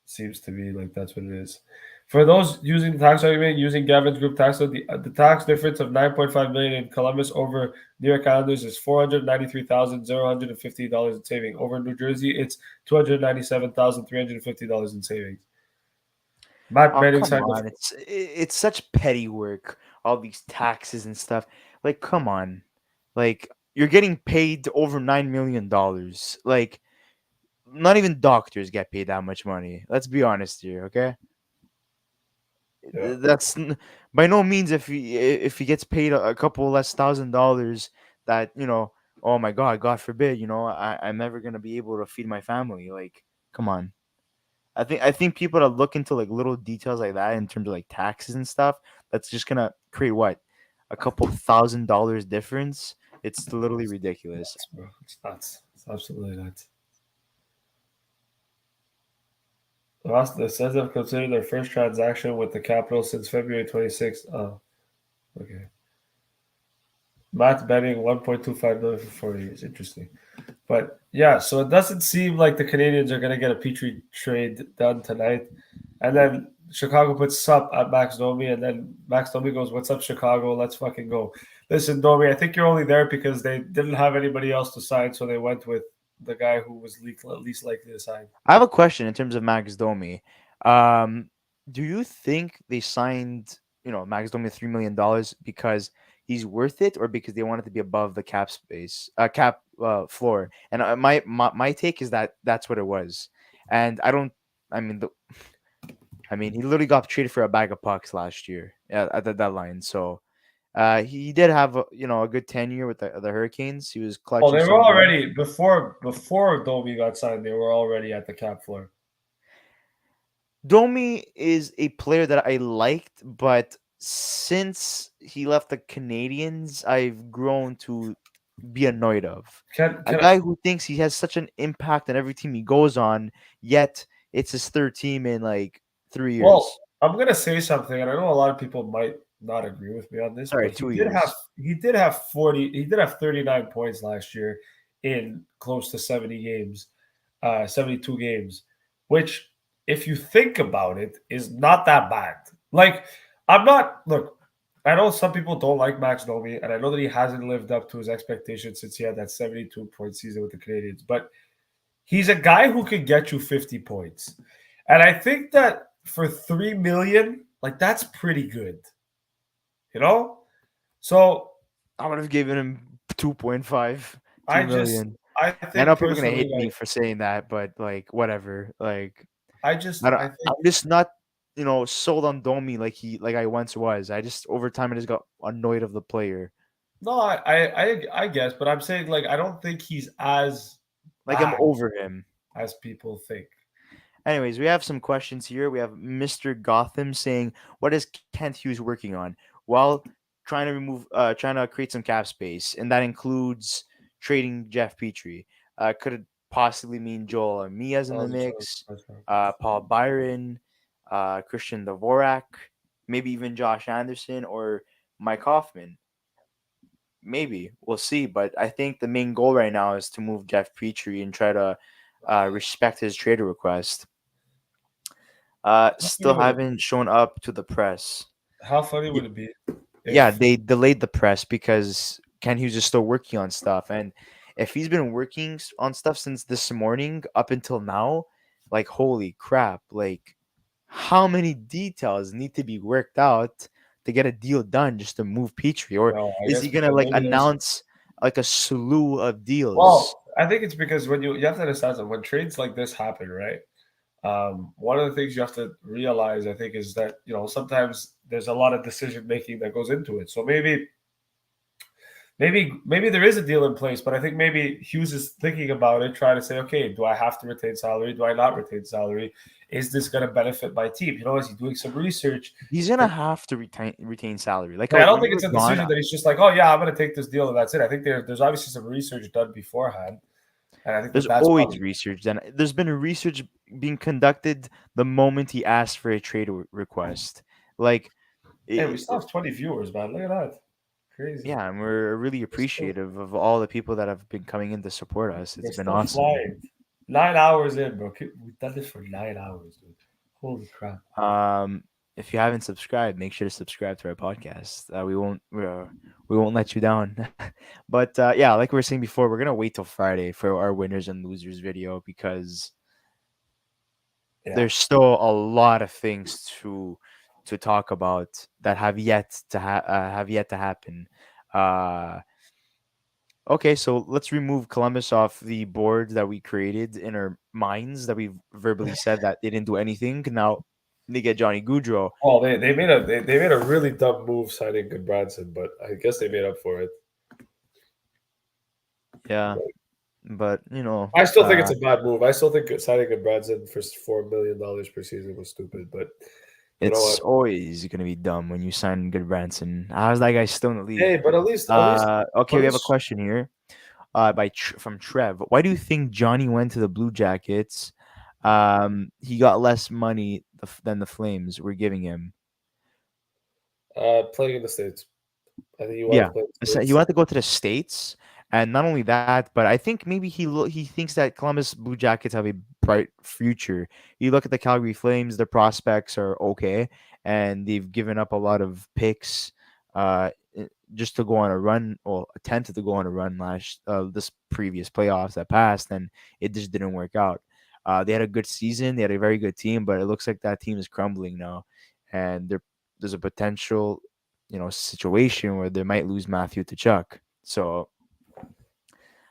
seems to be like that's what it is. For those using the tax argument, using Gavin's group tax, the tax difference of $9.5 million in Columbus over New York Islanders is $493,050 in savings. Over New Jersey, it's $297,350 in savings. Matt Oh, Benning come signed on. It's such petty work. All these taxes and stuff. Like, come on. Like, you're getting paid over $9 million. Like, not even doctors get paid that much money. Let's be honest here, okay? Yeah. That's by no means if he gets paid a couple less $1,000 that, oh my God forbid, I'm never gonna be able to feed my family. Like, come on. I think people that look into like little details like that in terms of like taxes and stuff, that's just gonna create what? A couple $1,000 difference. It's literally ridiculous. Bro. It's nuts. It's absolutely nuts. The Sens have considered their first transaction with the Capitals since February 26th. Oh, okay. Matt Benning, $1.25 million for 4 years. Interesting. But yeah, so it doesn't seem like the Canadiens are going to get a Petrie trade done tonight. And then Chicago puts up at Max Domi, and then Max Domi goes, "What's up, Chicago? Let's fucking go." Listen, Domi, I think you're only there because they didn't have anybody else to sign, so they went with the guy who was least likely to sign. I have a question in terms of Max Domi. Um, do you think they signed, Max Domi $3 million because he's worth it, or because they wanted to be above the cap space, cap floor? And my take is that that's what it was. And I don't. I mean, he literally got traded for a bag of pucks last year at the deadline. So he did have a good tenure with the Hurricanes. He was Oh, clutching they were some goals. already before Domi got signed. They were already at the cap floor. Domi is a player that I liked, but since he left the Canadiens, I've grown to be annoyed of. Can A can guy who thinks he has such an impact on every team he goes on, yet it's his third team in like 3 Well, years. I'm gonna say something, and I know a lot of people might not agree with me on this, Sorry, but 2 years. he did have 39 points last year in close to 70 games, 72 games, which if you think about it is not that bad. Like I'm not look, I know some people don't like Max Domi, and I know that he hasn't lived up to his expectations since he had that 72-point season with the Canadiens, but he's a guy who can get you 50 points. And I think that for 3 million, like that's pretty good. You know? So I would have given him 2.5, I 2 just million. I I think know people are gonna personally, hate me like for saying that, but like whatever. Like I I'm think just not, sold on Domi like I once was. I just over time I just got annoyed of the player. no, I guess, but I'm saying like I don't think he's as Like I'm bad over him. as people think. Anyways, we have some questions here. We have Mr. Gotham saying, "What is Kent Hughes working on?" Well, trying to create some cap space, and that includes trading Jeff Petrie. Could it possibly mean Joel Amia's in the mix? Paul Byron, Christian Dvorak, maybe even Josh Anderson or Mike Hoffman. Maybe we'll see, but I think the main goal right now is to move Jeff Petrie and try to respect his trade request. Still haven't shown up to the press. How funny would it be? Yeah, If they delayed the press because Ken Hughes is still working on stuff, and if he's been working on stuff since this morning up until now, like holy crap! Like how many details need to be worked out to get a deal done just to move Petrie, or No, I is guess he gonna because like maybe there's. announce like a slew of deals? Well, I think it's because when you have to understand that when trades like this happen, right? One of the things you have to realize, I think, is that sometimes there's a lot of decision making that goes into it. So maybe there is a deal in place, but I think maybe Hughes is thinking about it, trying to say, okay, do I have to retain salary? Do I not retain salary? Is this going to benefit my team? Is he doing some research? He's gonna have to retain salary. Like I don't when think you it's were a gone, decision that he's just like, oh yeah, I'm going to take this deal and that's it. I think there's obviously some research done beforehand, and I think there's that's always probably. research. Then there's been research being conducted the moment he asked for a trade request. Like, Hey, we it, still have 20 viewers, man. Look at that, crazy. yeah, and we're really We're still, appreciative of all the people that have been coming in to support us. we're It's been still awesome. flying. 9 hours in, bro. We've done this for 9 hours, dude. Holy crap. If you haven't subscribed, make sure to subscribe to our podcast. We won't let you down. But yeah, like we were saying before, we're gonna wait till Friday for our winners and losers video because Yeah. there's still a lot of things to talk about that have yet to happen. Uh, okay, so let's remove Columbus off the board that we created in our minds that we've verbally said that they didn't do anything. Now they get Johnny Gaudreau. Well, they made a really dumb move signing Goodbranson, but I guess they made up for it. Yeah, but I still think it's a bad move. I still think signing Goodbranson for $4 million per season was stupid. But you know it's what? always gonna be dumb when you sign Good Branson. How's that guy still in the league? Hey, but at least, Okay, at we have a least question here. From Trev. Why do you think Johnny went to the Blue Jackets? He got less money than the Flames were giving him. playing in the States. I think he wanted Yeah, to play in the so he States. wanted to go to the States, and not only that, but I think maybe he thinks that Columbus Blue Jackets have a bright future. You look at the Calgary Flames; their prospects are okay, and they've given up a lot of picks, just to go on a run, or attempted to go on a run this previous playoffs that passed, and it just didn't work out. They had a good season; they had a very good team, but it looks like that team is crumbling now, and there's a potential situation where they might lose Matthew to Chuck. So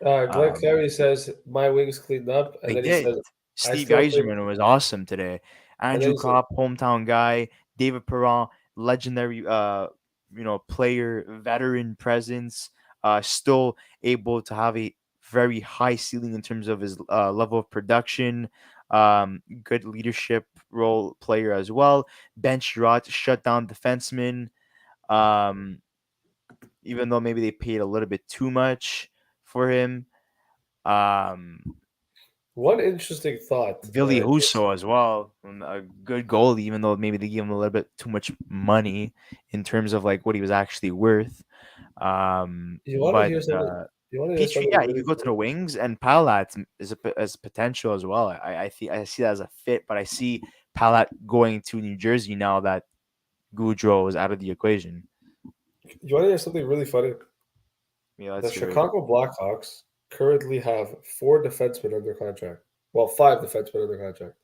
Glenn um, Clary says my wings cleaned up, and they then he says did. I Steve still think, Yzerman was awesome today. and then Andrew he said, Kopp, hometown guy. David Perron, legendary, player, veteran presence. Still able to have a very high ceiling in terms of his level of production. Good leadership role player as well. Bench rot, shut down defenseman. Um, even though maybe they paid a little bit too much for him. Um, one interesting thought that Billy I just Husso as well, a good goalie, even though maybe they gave him a little bit too much money in terms of like what he was actually worth. you want to But hear something. You want to hear Petrie, something yeah, he really could go to funny? the wings, and Palat is potential as well. I see that as a fit, but I see Palat going to New Jersey now that Goudreau is out of the equation. You want to hear something really funny? Yeah, The let's hear it. Chicago Blackhawks currently have 4 defensemen under contract. Well, 5 defensemen under contract.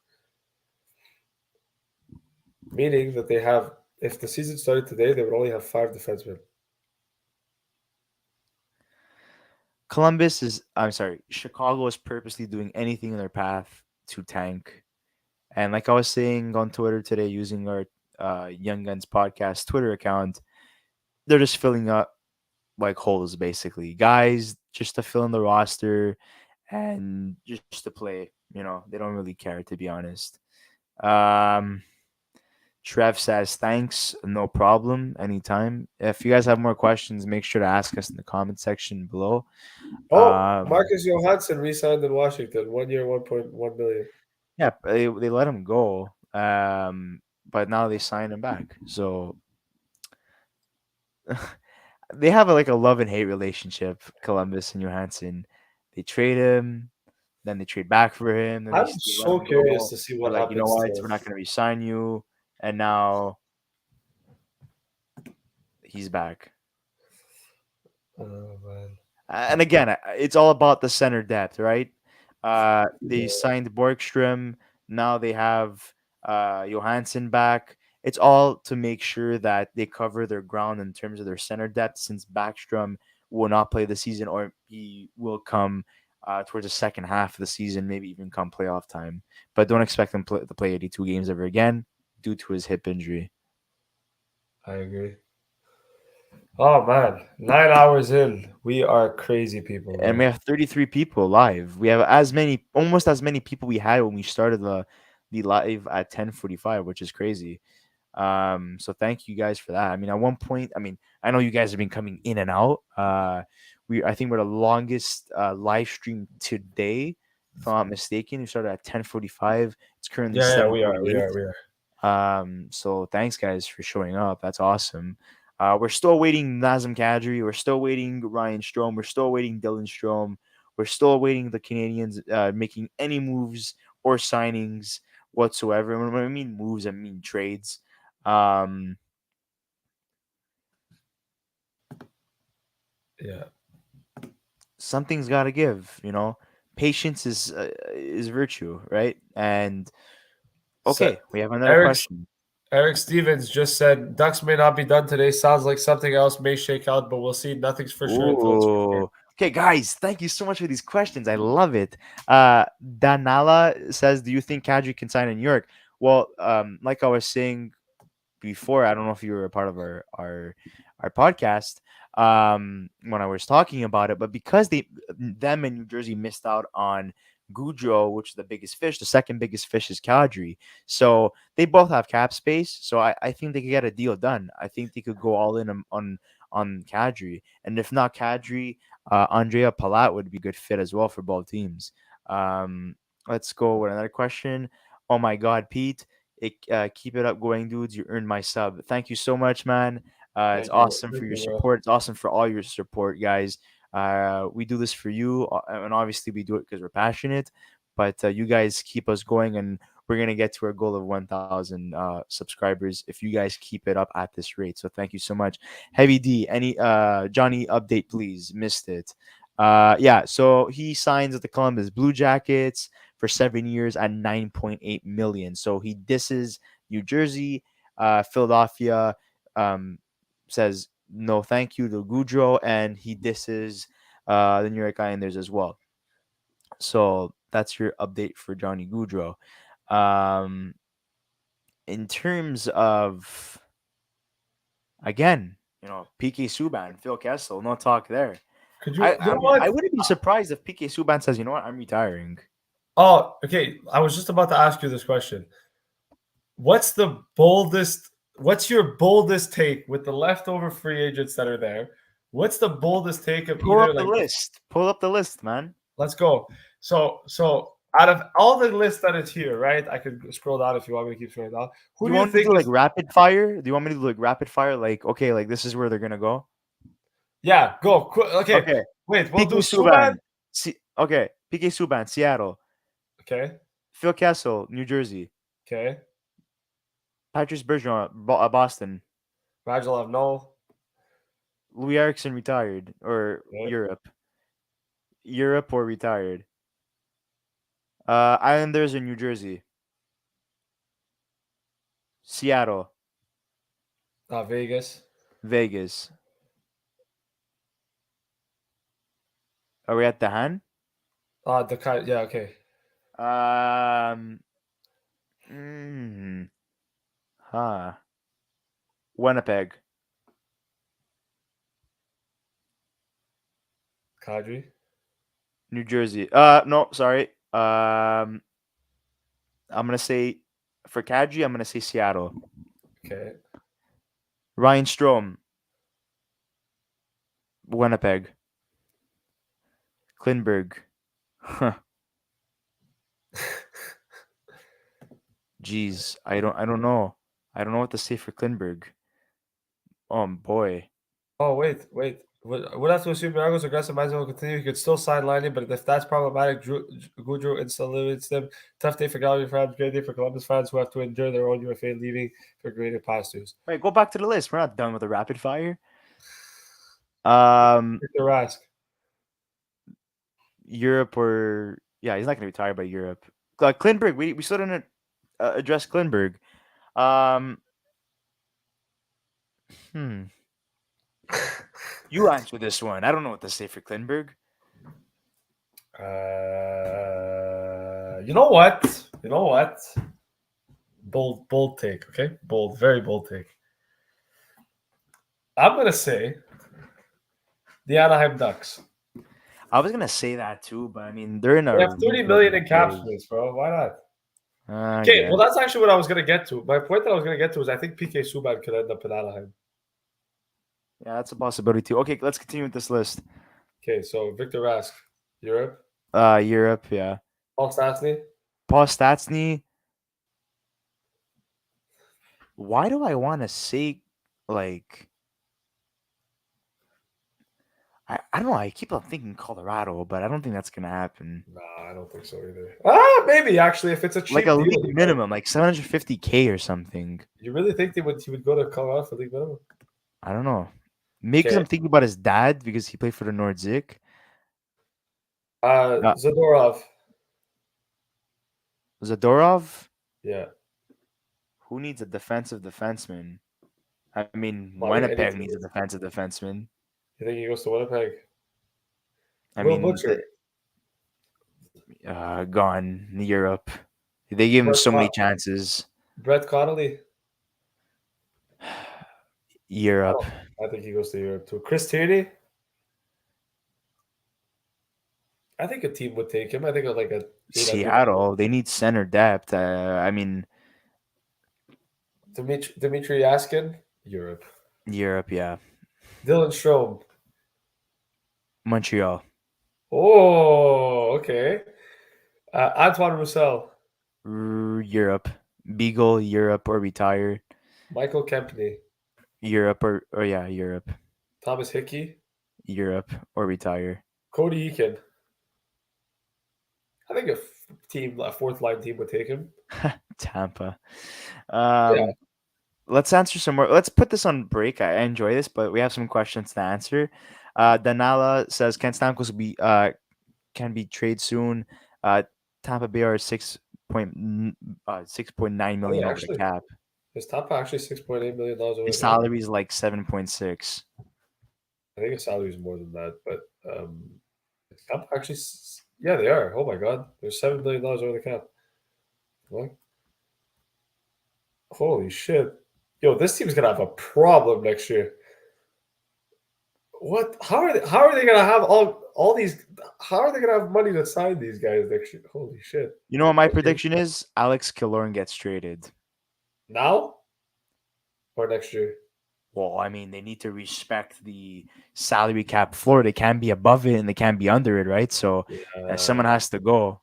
Meaning that they have, if the season started today, they would only have 5 defensemen. I'm sorry, Chicago is purposely doing anything in their path to tank. And like I was saying on Twitter today, using our Young Guns podcast Twitter account, they're just filling up like holes, basically. Guys just to fill in the roster and just to play. They don't really care, to be honest. Um, Trev says, thanks, no problem, anytime. If you guys have more questions, make sure to ask us in the comment section below. Oh, Um, Marcus Johansson re-signed in Washington, 1 year, 1.1 million. yeah, they let him go, but now they signed him back. So they have like a love and hate relationship, Columbus and Johansson. They trade him, then they trade back for him, then I'm they let so him curious go. to see They're what like, you know happens what, to. we're not going to re-sign you, and now he's back. Oh man. And again, it's all about the center depth, right? They Yeah. signed Borgstrom. Now they have Johansson back. it's all to make sure that they cover their ground in terms of their center depth, since Backstrom will not play the season, or he will come towards the second half of the season, maybe even come playoff time. But don't expect him to play 82 games ever again due to his hip injury. I agree. Oh man, 9 hours in, we are crazy people, And bro. we have 33 people live. We have almost as many people we had when we started the live at 10:45, which is crazy. So thank you guys for that. I mean, at one point, I mean, I know you guys have been coming in and out. I think we're the longest live stream today, if I'm not mistaken. We started at 10:45. It's currently Yeah, we are. 7:48. So thanks guys for showing up. That's awesome. We're still waiting Nazem Kadri. We're still waiting Ryan Strome. We're still waiting Dylan Strome. We're still waiting the Canadiens making any moves or signings whatsoever. And when I mean moves, I mean trades. Yeah. Something's got to give. Patience is virtue, right? And okay, we have another question. Eric Stevens just said Ducks may not be done today. Sounds like something else may shake out, but we'll see. Nothing's for sure until it's confirmed. Ooh. Okay, guys, thank you so much for these questions. I love it. Danala says, "Do you think Kadri can sign in New York?" Well, like I was saying before, I don't know if you were a part of our podcast when I was talking about it, but because them in New Jersey missed out on Gaudreau, which is the biggest fish. The second biggest fish is Kadri. So they both have cap space. So I think they could get a deal done. I think they could go all in on Kadri. And if not Kadri, Andrea Palat would be a good fit as well for both teams. Let's go with another question. Oh my God, Pete. Keep it up going, dudes. You earned my sub. Thank you so much, man. It's awesome for your support. It's awesome for all your support, guys. We do this for you, and obviously we do it because we're passionate. But you guys keep us going, and we're gonna get to our goal of 1,000 subscribers if you guys keep it up at this rate. So thank you so much. Heavy D, any Johnny update, please? Missed it. Yeah. So he signs with the Columbus Blue Jackets for 7 years at 9.8 million. So he disses New Jersey, Philadelphia. Says no thank you to Gaudreau, and he disses the New York Islanders as well. So that's your update for Johnny Gaudreau. In terms of, again, PK Subban, Phil Kessel, no talk there. I wouldn't be surprised if PK Subban says, you know what, I'm retiring. Oh, okay. I was just about to ask you this question. What's your boldest take with the leftover free agents that are there? What's the boldest take of Pull up the list. Pull up the list, man. Let's go. So out of all the lists that is here, right? I could scroll down if you want me to keep scrolling down. Who do you want me to do like rapid fire? Do you want me to do like rapid fire? Like, okay, like this is where they're gonna go. Yeah, go. Okay. Wait, we'll do Subban. Okay, PK Subban, Seattle. Okay. Phil Kessel, New Jersey. Okay. Patrice Bergeron, Boston. Radulov, no. Louis Eriksson retired or Europe. Europe or retired. Islanders in New Jersey. Seattle. Vegas. Vegas. Are we at the hand? Yeah, okay. Winnipeg. Kadri. New Jersey. No, sorry. I'm gonna say for Kadri, I'm gonna say Seattle. Okay. Ryan Strome. Winnipeg. Klingberg. Huh. Jeez, I don't know. I don't know what to say for Klingberg. Oh boy. Oh wait. We'll have to assume Maragos aggressive minds will continue. He could still sideline it, but if that's problematic, Gaudreau installates them. Tough day for Calgary fans, great day for Columbus fans who have to endure their own UFA leaving for greater pastures. Wait, go back to the list. We're not done with the rapid fire. Victor Rask. Europe or he's not gonna retire by Europe. Klingberg, we still didn't address Klingberg. You answer this one. I don't know what to say for Klingberg. You know what? Bold take, okay? Bold, very bold take. I'm going to say the Anaheim Ducks. I was gonna say that too, but I mean they're in a They have $30 million in cap space, bro. Why not? Okay, yeah. well, that's actually what I was going to get to. My point that I was going to get to is I think PK Subban could end up in Anaheim. Yeah, that's a possibility too. Okay, let's continue with this list. Okay, so Victor Rask, Europe. Europe, yeah. Paul Stastny. Paul Stastny. Why do I want to say like? I don't know. I keep on thinking Colorado, but I don't think that's gonna happen. Nah, I don't think so either. Maybe actually, if it's a cheap Like a deal, league minimum, like $750K or something. You really think he would go to Colorado for league minimum? I don't know. Maybe because Okay. I'm thinking about his dad because he played for the Nordic. Zadorov. Zadorov. Yeah. Who needs a defensive defenseman? I mean, Probably Winnipeg anything. needs a defensive defenseman. You think he goes to Winnipeg? I Will mean, Butcher. gone in Europe. They gave him Brett so many Con- chances. Brett Connolly. Europe. I think he goes to Europe too. Chris Tierney. I think a team would take him. I think like a Seattle. They need center depth. I mean, Dmitry Yaskin. Europe. Europe, yeah. Dylan Strome. Montreal. Oh, okay. Antoine Roussel. Europe. Beagle, Europe or retire. Michael Kempney. Europe or yeah, Europe. Thomas Hickey. Europe or retire. Cody Eakin. I think a fourth line team would take him. Tampa. Yeah. Let's answer some more. Let's put this on break. I enjoy this, but we have some questions to answer. Danala says, "Can Stamkos can be traded soon?" Tampa Bay are 6.9 million over the cap. Is Tampa actually $6.8 million over the cap? His salary is like 7.6. I think his salary is more than that, but Tampa actually, yeah, they are. Oh my God, they're $7 million over the cap. What? Holy shit! Yo, this team's gonna have a problem next year. What? How are they gonna have all these? How are they gonna have money to sign these guys next year? Holy shit! You know what my prediction is? Alex Killorn gets traded. Now? Or next year? Well, I mean, they need to respect the salary cap floor. They can't be above it and they can't be under it, right? So someone has to go.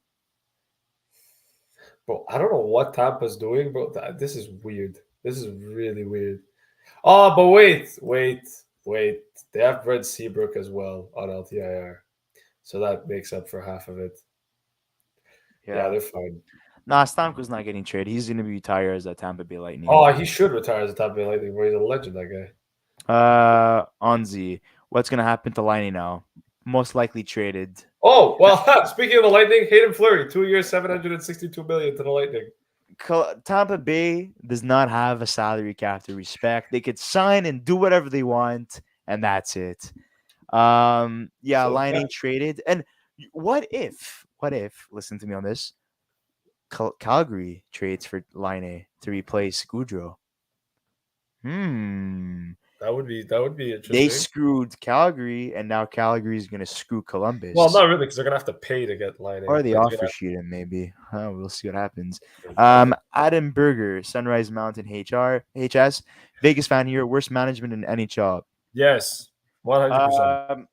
Bro, I don't know what Tampa's doing, bro. This is weird. This is really weird. Oh, but wait. They have Brent Seabrook as well on LTIR. So that makes up for half of it. Yeah, they're fine. Nah, Stamkos not getting traded. He's going to be retired as a Tampa Bay Lightning. Oh, he should retire as a Tampa Bay Lightning, bro. He's a legend, that guy. Onzi, what's going to happen to Lightning now? Most likely traded. Oh, well, speaking of the Lightning, Hayden Fleury, 2 years, $762 million to the Lightning. Tampa Bay does not have a salary cap to respect. They could sign and do whatever they want, and that's it. Lightning traded. And what if, listen to me on this, Calgary trades for Laine to replace Gaudreau? That would be interesting. They screwed Calgary, and now Calgary is going to screw Columbus. Well, not really, because they're going to have to pay to get Laine. Or they offer sheet him, maybe. We'll see what happens. Adam Berger, Sunrise Mountain HS. Vegas fan here. Worst management in NHL. Yes, 100%.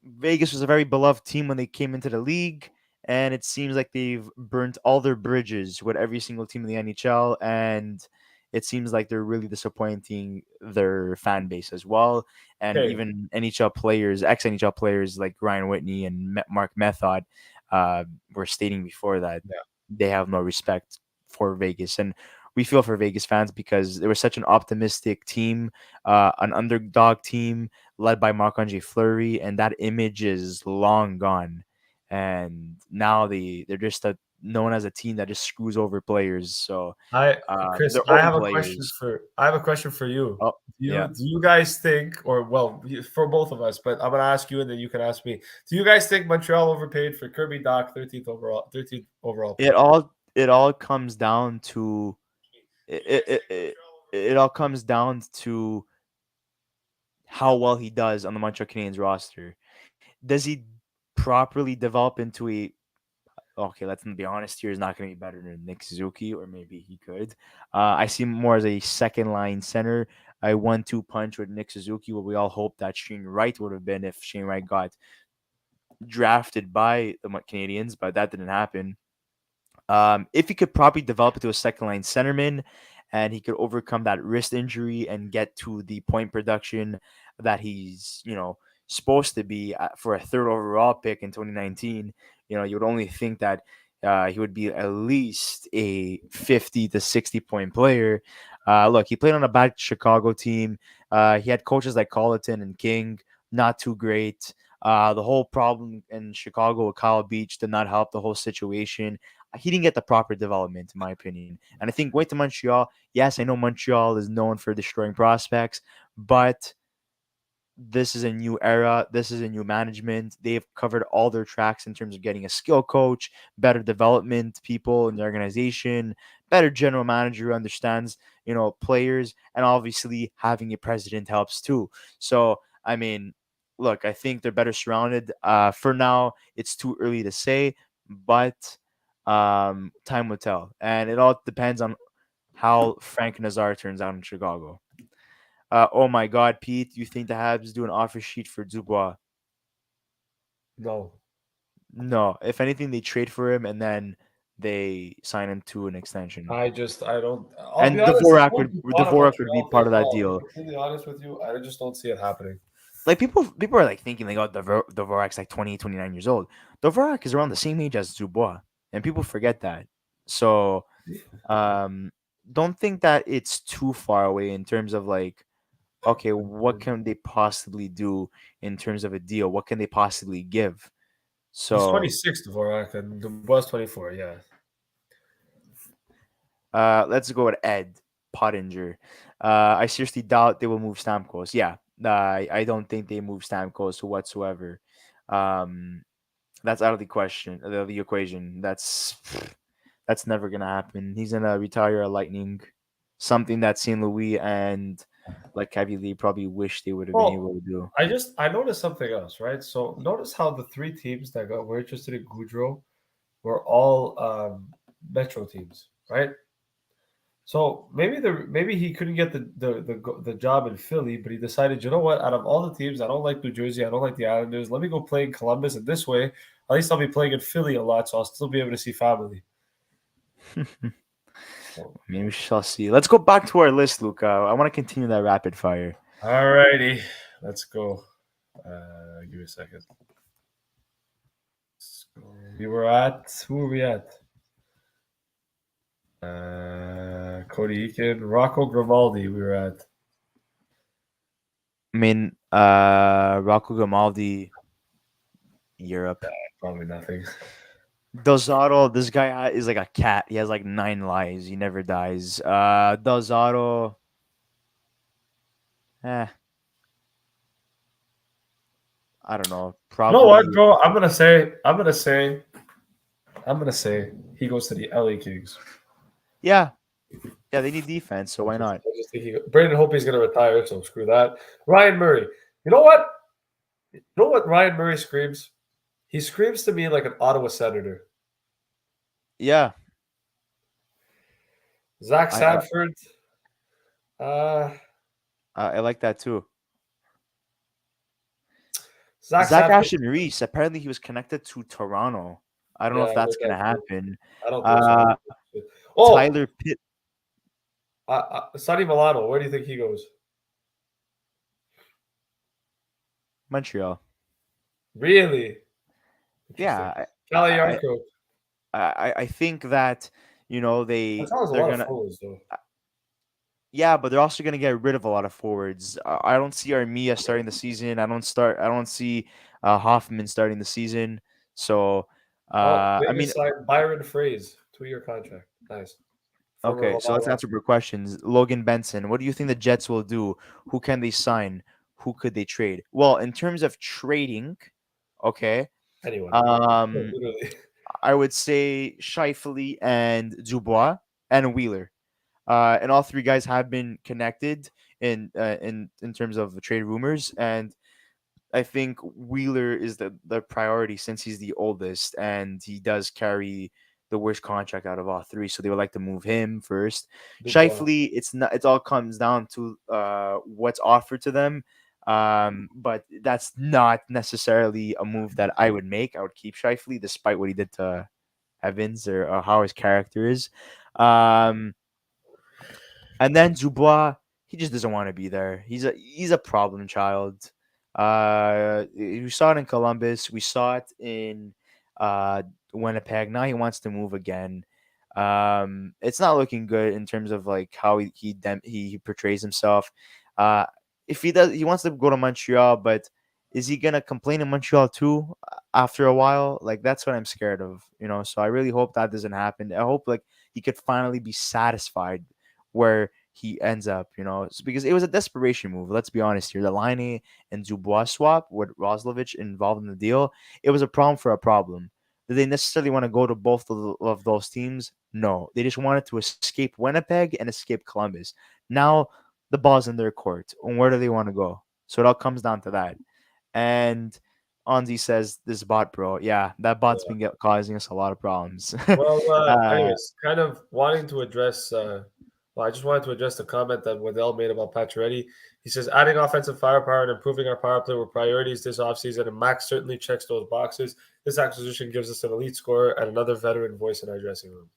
Vegas was a very beloved team when they came into the league, and it seems like they've burnt all their bridges with every single team in the NHL, and it seems like they're really disappointing their fan base as well. And even NHL players, ex-NHL players like Ryan Whitney and Mark Method were stating before that they have no respect for Vegas. And we feel for Vegas fans because they were such an optimistic team, an underdog team led by Marc-Andre Fleury, and that image is long gone. And now they're just known as a team that just screws over players. So Chris, their I own have a players. question for you. Oh, yeah. Do you guys think, or well, for both of us, but I'm gonna ask you and then you can ask me. Do you guys think Montreal overpaid for Kirby Dach, 13th overall pick? It all comes down to it all comes down to how well he does on the Montreal Canadiens roster. Does he properly develop into a okay, let's be honest here, is not going to be better than Nick Suzuki, or maybe he could. I see him more as a second line center, a 1-2 punch with Nick Suzuki, what we all hoped that Shane Wright would have been if Shane Wright got drafted by the Canadiens, but that didn't happen. If he could properly develop into a second line centerman and he could overcome that wrist injury and get to the point production that he's, supposed to be for a third overall pick in 2019, you would only think that he would be at least a 50 to 60 point player. Look, he played on a bad Chicago team. He had coaches like Colleton and King, not too great. The whole problem in Chicago with Kyle Beach did not help the whole situation. He didn't get the proper development, in my opinion. And I think going to Montreal, yes, I know Montreal is known for destroying prospects, but this is a new era. This is a new management. They've covered all their tracks in terms of getting a skill coach, better development people in the organization, better general manager who understands, players, and obviously having a president helps too. So, I mean, look, I think they're better surrounded. For now, it's too early to say, but time will tell. And it all depends on how Frank Nazar turns out in Chicago. Oh my God, Pete, you think the Habs do an offer sheet for Dubois? No. No. If anything, they trade for him and then they sign him to an extension. I don't. I'll And be honest, Dvorak I would won't be part of Dvorak would be Montreal part as of that well. To deal. be completely honest with you, I just don't see it happening. Like people are like thinking like, oh, Dvorak's like 20, 29 years old. Dvorak is around the same age as Dubois, and people forget that. So, don't think that it's too far away in terms of like, okay, what can they possibly do in terms of a deal? What can they possibly give? He's So, 26, Dvorak, and Dubois 24. Yeah. let's go with Ed Pottinger. I seriously doubt they will move Stamkos. Yeah, I don't think they move Stamkos whatsoever. That's out of the question, the equation. That's never gonna happen. He's gonna retire a Lightning, something that St. Louis and like Cavalier probably wish they would have been able to do. I noticed something else, right? So notice how the three teams that were interested in Gaudreau were all Metro teams, right? So maybe he couldn't get the job in Philly, but he decided, you know what? Out of all the teams, I don't like New Jersey, I don't like the Islanders. Let me go play in Columbus, and this way, at least I'll be playing in Philly a lot, so I'll still be able to see family. Maybe we shall see. Let's go back to our list, Luca. I want to continue that rapid fire. All righty, let's go. Give me a second. Who were we at? Cody Eakin, Rocco Grimaldi. We were at. I mean, Rocco Grimaldi, Europe. Probably nothing. Dozado, this guy is like a cat. He has like 9 lives. He never dies. Dozado, I don't know. Probably. You know what, bro? I'm gonna say he goes to the LA Kings. Yeah, they need defense, so why not? I just think Brandon Hope he's gonna retire, so screw that. Ryan Murray. You know what? Ryan Murray screams? He screams to me like an Ottawa Senator. Yeah. Zach Sanford. I like that too. Zach Ashton Reese. Apparently, he was connected to Toronto. I don't know if that's gonna happen. I don't think so. Tyler Pitt. Sonny Milano. Where do you think he goes? Montreal. Really? Yeah. I think that they're gonna. Forwards, though. Yeah, but they're also gonna get rid of a lot of forwards. I don't see Armia starting the season. I don't see Hoffman starting the season. So They I mean, just signed Byron Fraze, 2-year contract. Nice. Former okay, so let's Ottawa. answer your questions. Logan Benson, what do you think the Jets will do? Who can they sign? Who could they trade? Well, in terms of trading, okay, Anyone. um, Literally. I would say Shifley and Dubois and Wheeler. And all three guys have been connected in terms of the trade rumors, and I think Wheeler is the priority since he's the oldest and he does carry the worst contract out of all three. So they would like to move him first. Dubois. Shifley, it's not. It all comes down to what's offered to them. But that's not necessarily a move that I would make. I would keep Shifley despite what he did to Evans or how his character is. Um, and then Dubois, he just doesn't want to be there. He's a problem child. We saw it in Columbus. We saw it in Winnipeg. Now he wants to move again. It's not looking good in terms of like how he portrays himself. Uh, if he does, he wants to go to Montreal, but is he gonna complain in Montreal too after a while? Like that's what I'm scared of, you know. So I really hope that doesn't happen. I hope like he could finally be satisfied where he ends up, you know, because it was a desperation move. Let's be honest here. The Line and Dubois swap with Roslovich involved in the deal, it was a problem for a problem. Did they necessarily want to go to both of those teams? No. They just wanted to escape Winnipeg and escape Columbus. Now the ball's in their court. And where do they want to go? So it all comes down to that. And Anzi says, this bot, bro. Yeah, that bot's been causing us a lot of problems. Well, uh, anyways, kind of wanting to address. Well, I just wanted to address the comment that Waddell made about Pacioretty. He says, adding offensive firepower and improving our power play were priorities this offseason, and Max certainly checks those boxes. This acquisition gives us an elite scorer and another veteran voice in our dressing room.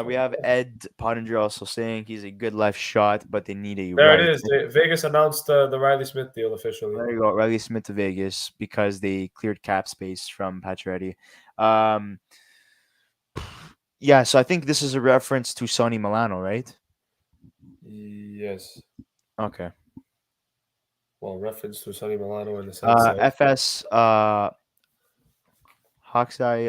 We have Ed Pottinger also saying he's a good left shot, but they need a There right. it is. Vegas announced the Riley Smith deal officially. There you go, Riley Smith to Vegas because they cleared cap space from Pacioretty. Um, yeah, so I think this is a reference to Sonny Milano, right? Yes. Okay. Well, reference to Sonny Milano in the sense that, FS Hawkeye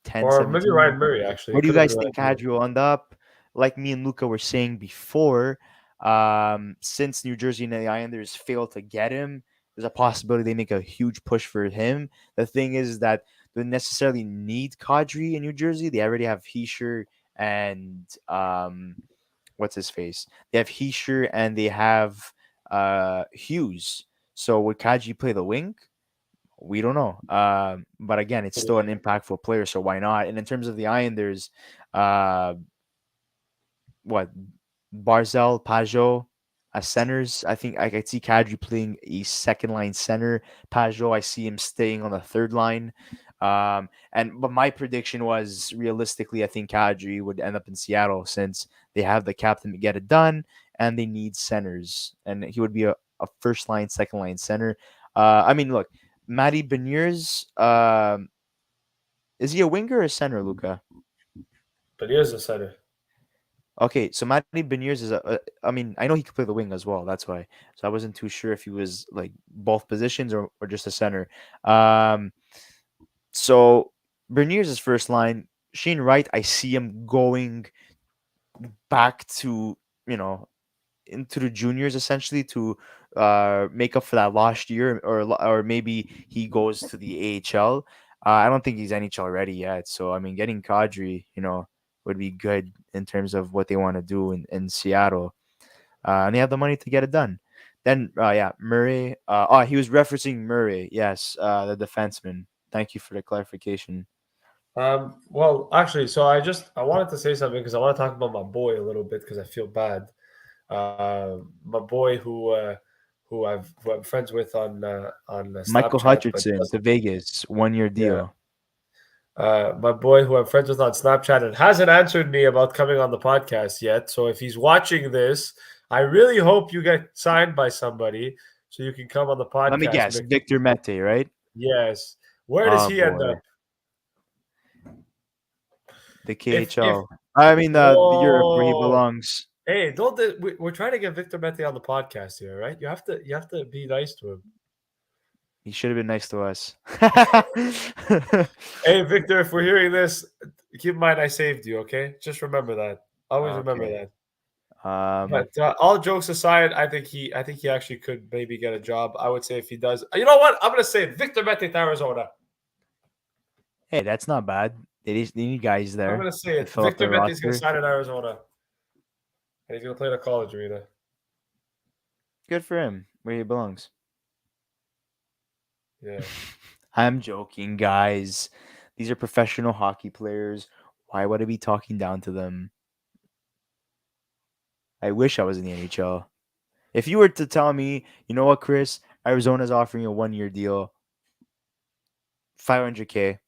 10 or maybe 17. Ryan Murray actually. Where It do you could have guys been think Ryan Murray. Kadri will end up? Like me and Luca were saying before, since New Jersey and the Islanders failed to get him, there's a possibility they make a huge push for him. The thing is that they don't necessarily need Kadri in New Jersey. They already have Heischer and what's his face? They have Heischer and they have Hughes. So would Kadri play the wing? We don't know. But again, it's still an impactful player, so why not? And in terms of the Islanders, uh, what Barzell, Pajot as centers. I think I could see Kadri playing a second line center. Pajot, I see him staying on the third line. But my prediction was realistically, I think Kadri would end up in Seattle since they have the captain to get it done and they need centers, and he would be a first line, second line center. I mean, look, Matty Beniers, is he a winger or a center, Luca? But he is a center. Okay, so Matty Beniers is I mean, I know he could play the wing as well. That's why. So I wasn't too sure if he was like both positions or just a center. So Beniers is first line. Shane Wright, I see him going back to, you know, into the juniors essentially to make up for that lost year, or maybe he goes to the AHL. I don't think he's NHL ready yet. So I mean, getting Kadri, you know, would be good in terms of what they want to do in Seattle, and they have the money to get it done. Then yeah, Murray. He was referencing Murray. Yes, the defenseman. Thank you for the clarification. Well, actually, so I wanted to say something because I want to talk about my boy a little bit because I feel bad. My boy who I'm friends with on Michael Snapchat, but Hutchinson to Vegas, 1 year yeah, deal. my boy who I'm friends with on Snapchat and hasn't answered me about coming on the podcast yet. So if he's watching this, I really hope you get signed by somebody so you can come on the podcast. Let me guess, Victor Mete, right? Yes. Where does Oh he end boy, up? the If KHL. I mean the Europe where he oh, belongs. hey, don't we're trying to get Victor Mete on the podcast here, right? You have to be nice to him. He should have been nice to us. Hey, Victor, if we're hearing this, keep in mind I saved you, okay? Just remember that. Always remember Okay. that. Um, But all jokes aside, I think he actually could maybe get a job. I would say if he does, you know what? I'm gonna say Victor Mete to Arizona. hey, that's not bad. They need guys I'm there gonna say to it. fill up Victor their Mete is gonna roster. sign in Arizona, and he's gonna play in a college arena. Good for him. Where he belongs. Yeah. I'm joking, guys. These are professional hockey players. Why would I be talking down to them? I wish I was in the NHL. If you were to tell me, you know what, Chris, Arizona's offering a 1 year deal, 500K,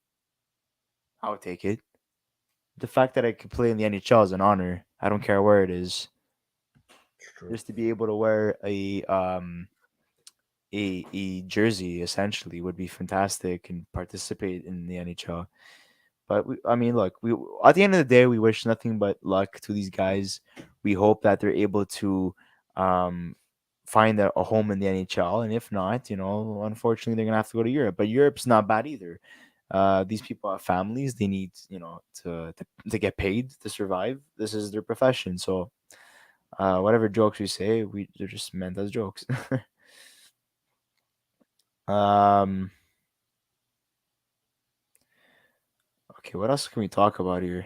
I would take it. The fact that I could play in the NHL is an honor. I don't care where it is. It's true. Just to be able to wear a jersey essentially would be fantastic and participate in the NHL. But I mean, look, we at the end of the day, we wish nothing but luck to these guys. We hope that they're able to um, find a home in the NHL, and if not, unfortunately, they're gonna have to go to Europe. But Europe's not bad either. These people have families; they need, to get paid to survive. This is their profession, so whatever jokes we say, they're just meant as jokes. um. Okay, what else can we talk about here?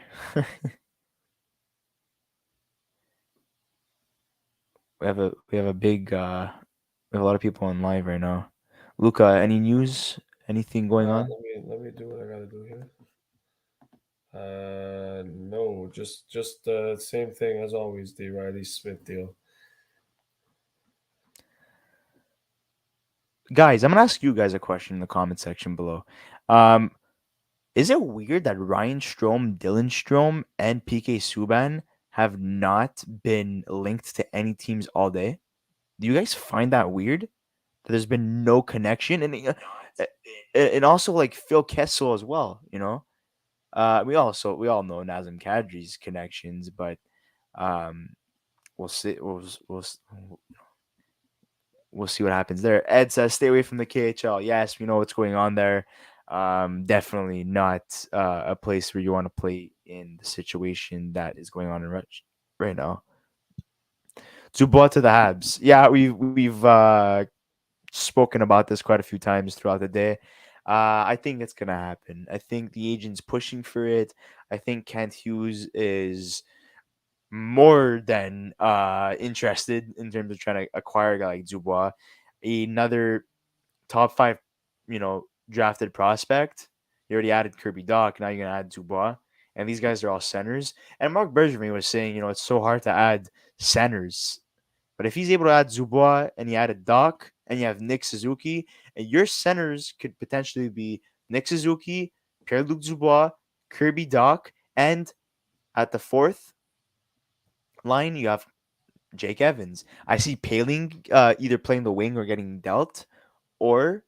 we have a big we have a lot of people on live right now. Luca, any news? Anything going on? Let me do what I gotta do here. No, just same thing as always. The Riley Smith deal. Guys, I'm gonna ask you guys a question in the comment section below. Um, is it weird that Ryan Strome, Dylan Strome, and PK Subban have not been linked to any teams all day? Do you guys find that weird? That there's been no connection, and also like Phil Kessel as well. We all know Nazem Kadri's connections, but um, we'll see. We'll see what happens there. Ed says, "Stay away from the KHL." Yes, we know what's going on there. Definitely not a place where you want to play in the situation that is going on in right now. Dubois to the Habs. Yeah, we've spoken about this quite a few times throughout the day. I think it's gonna happen. I think the agent's pushing for it. I think Kent Hughes is more than interested in terms of trying to acquire a guy like Dubois, another top five, drafted prospect. You already added Kirby Doc. Now you're gonna add Dubois, and these guys are all centers. And Mark Bergevin was saying, it's so hard to add centers, but if he's able to add Dubois and you added Doc and you have Nick Suzuki, and your centers could potentially be Nick Suzuki, Pierre Luc Dubois, Kirby Doc, and at the fourth line you have Jake Evans. I see Paling either playing the wing or getting dealt, or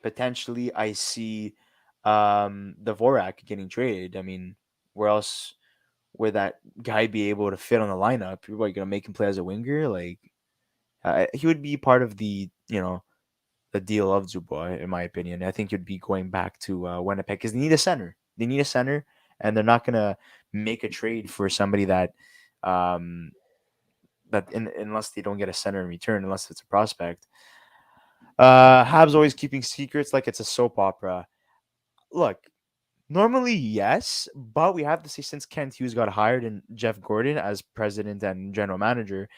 potentially I see the Vorak getting traded. I mean, where else would that guy be able to fit on the lineup? You're gonna make him play as a winger? Like he would be part of the deal of Dubois, in my opinion. I think you'd be going back to Winnipeg because they need a center. They need a center, and they're not gonna make a trade for somebody um, unless they don't get a center in return, unless it's a prospect. Habs always keeping secrets like it's a soap opera. Look, normally yes, but we have to say since Kent Hughes got hired and Jeff Gordon as president and general manager,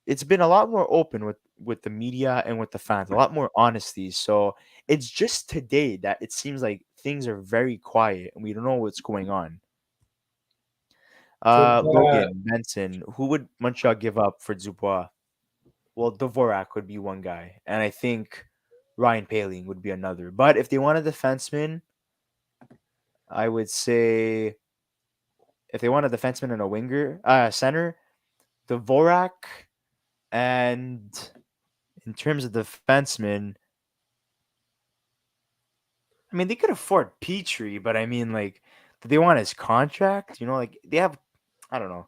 it's been a lot more open with the media and with the fans, a lot more honesty. So it's just today that it seems like things are very quiet and we don't know what's going on. Could Logan Manson, who would Montreal give up for Dubois? Well, Dvorak would be one guy, and I think Ryan Paling would be another. But if they want a defenseman, I would say if they want a defenseman and a winger, center, Dvorak, and in terms of defenseman, I mean they could afford Petrie, but I mean like, do they want his contract? Like they have, I don't know.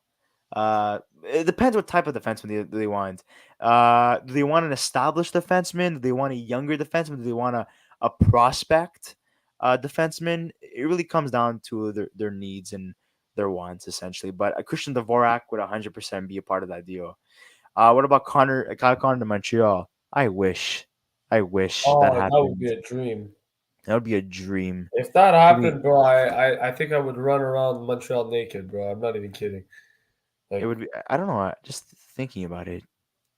It depends what type of defenseman they want. Do they want an established defenseman? Do they want a younger defenseman? Do they want a prospect defenseman? It really comes down to their needs and their wants, essentially. But a Christian Dvorak would 100% be a part of that deal. What about Kyle Connor to Montreal? I wish that Oh, that would be happened. a dream. That would be a dream. If that I mean, happened, bro, I think I would run around Montreal naked, bro. I'm not even kidding. it would be. I don't know. Just thinking about it,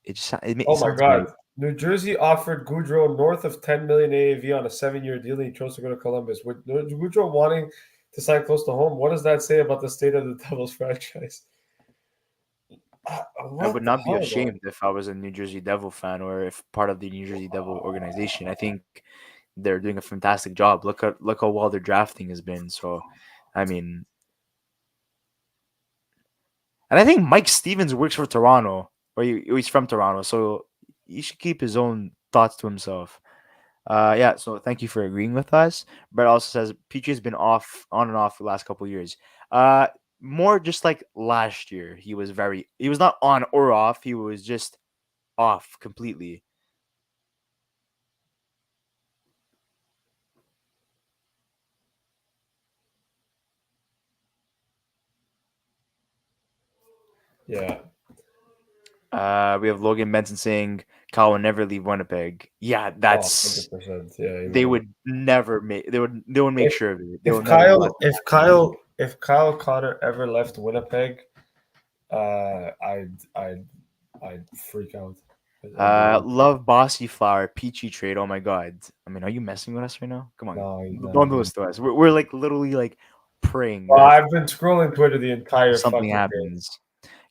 it Oh my sounds great. God. New Jersey offered Gaudreau north of 10 million AAV on a 7-year deal, and he chose to go to Columbus. With Gaudreau wanting to sign close to home, what does that say about the state of the Devils franchise? I would What the not be hell, bro? ashamed if I was a New Jersey Devil fan or if part of the New Jersey Devil organization. I think they're doing a fantastic job. Look how well their drafting has been. So, I mean, and I think Mike Stevens works for Toronto, or he's from Toronto, so he should keep his own thoughts to himself. Yeah. So thank you for agreeing with us. Brett also says Peachy's been on and off the last couple of years. More just like last year, he was not on or off. He was just off completely. Yeah. We have Logan Benson saying Kyle will never leave Winnipeg. Yeah, that's 100%. Yeah. they would never make. They would make sure of it. They If would never let if Kyle Connor ever left Winnipeg, I'd freak out. Love Bossy Flower Peachy trade. Oh my god! I mean, are you messing with us right now? Come on, No, don't do this to us. We're like literally like praying Well, that I've been scrolling Twitter the entire something fucking day. happens.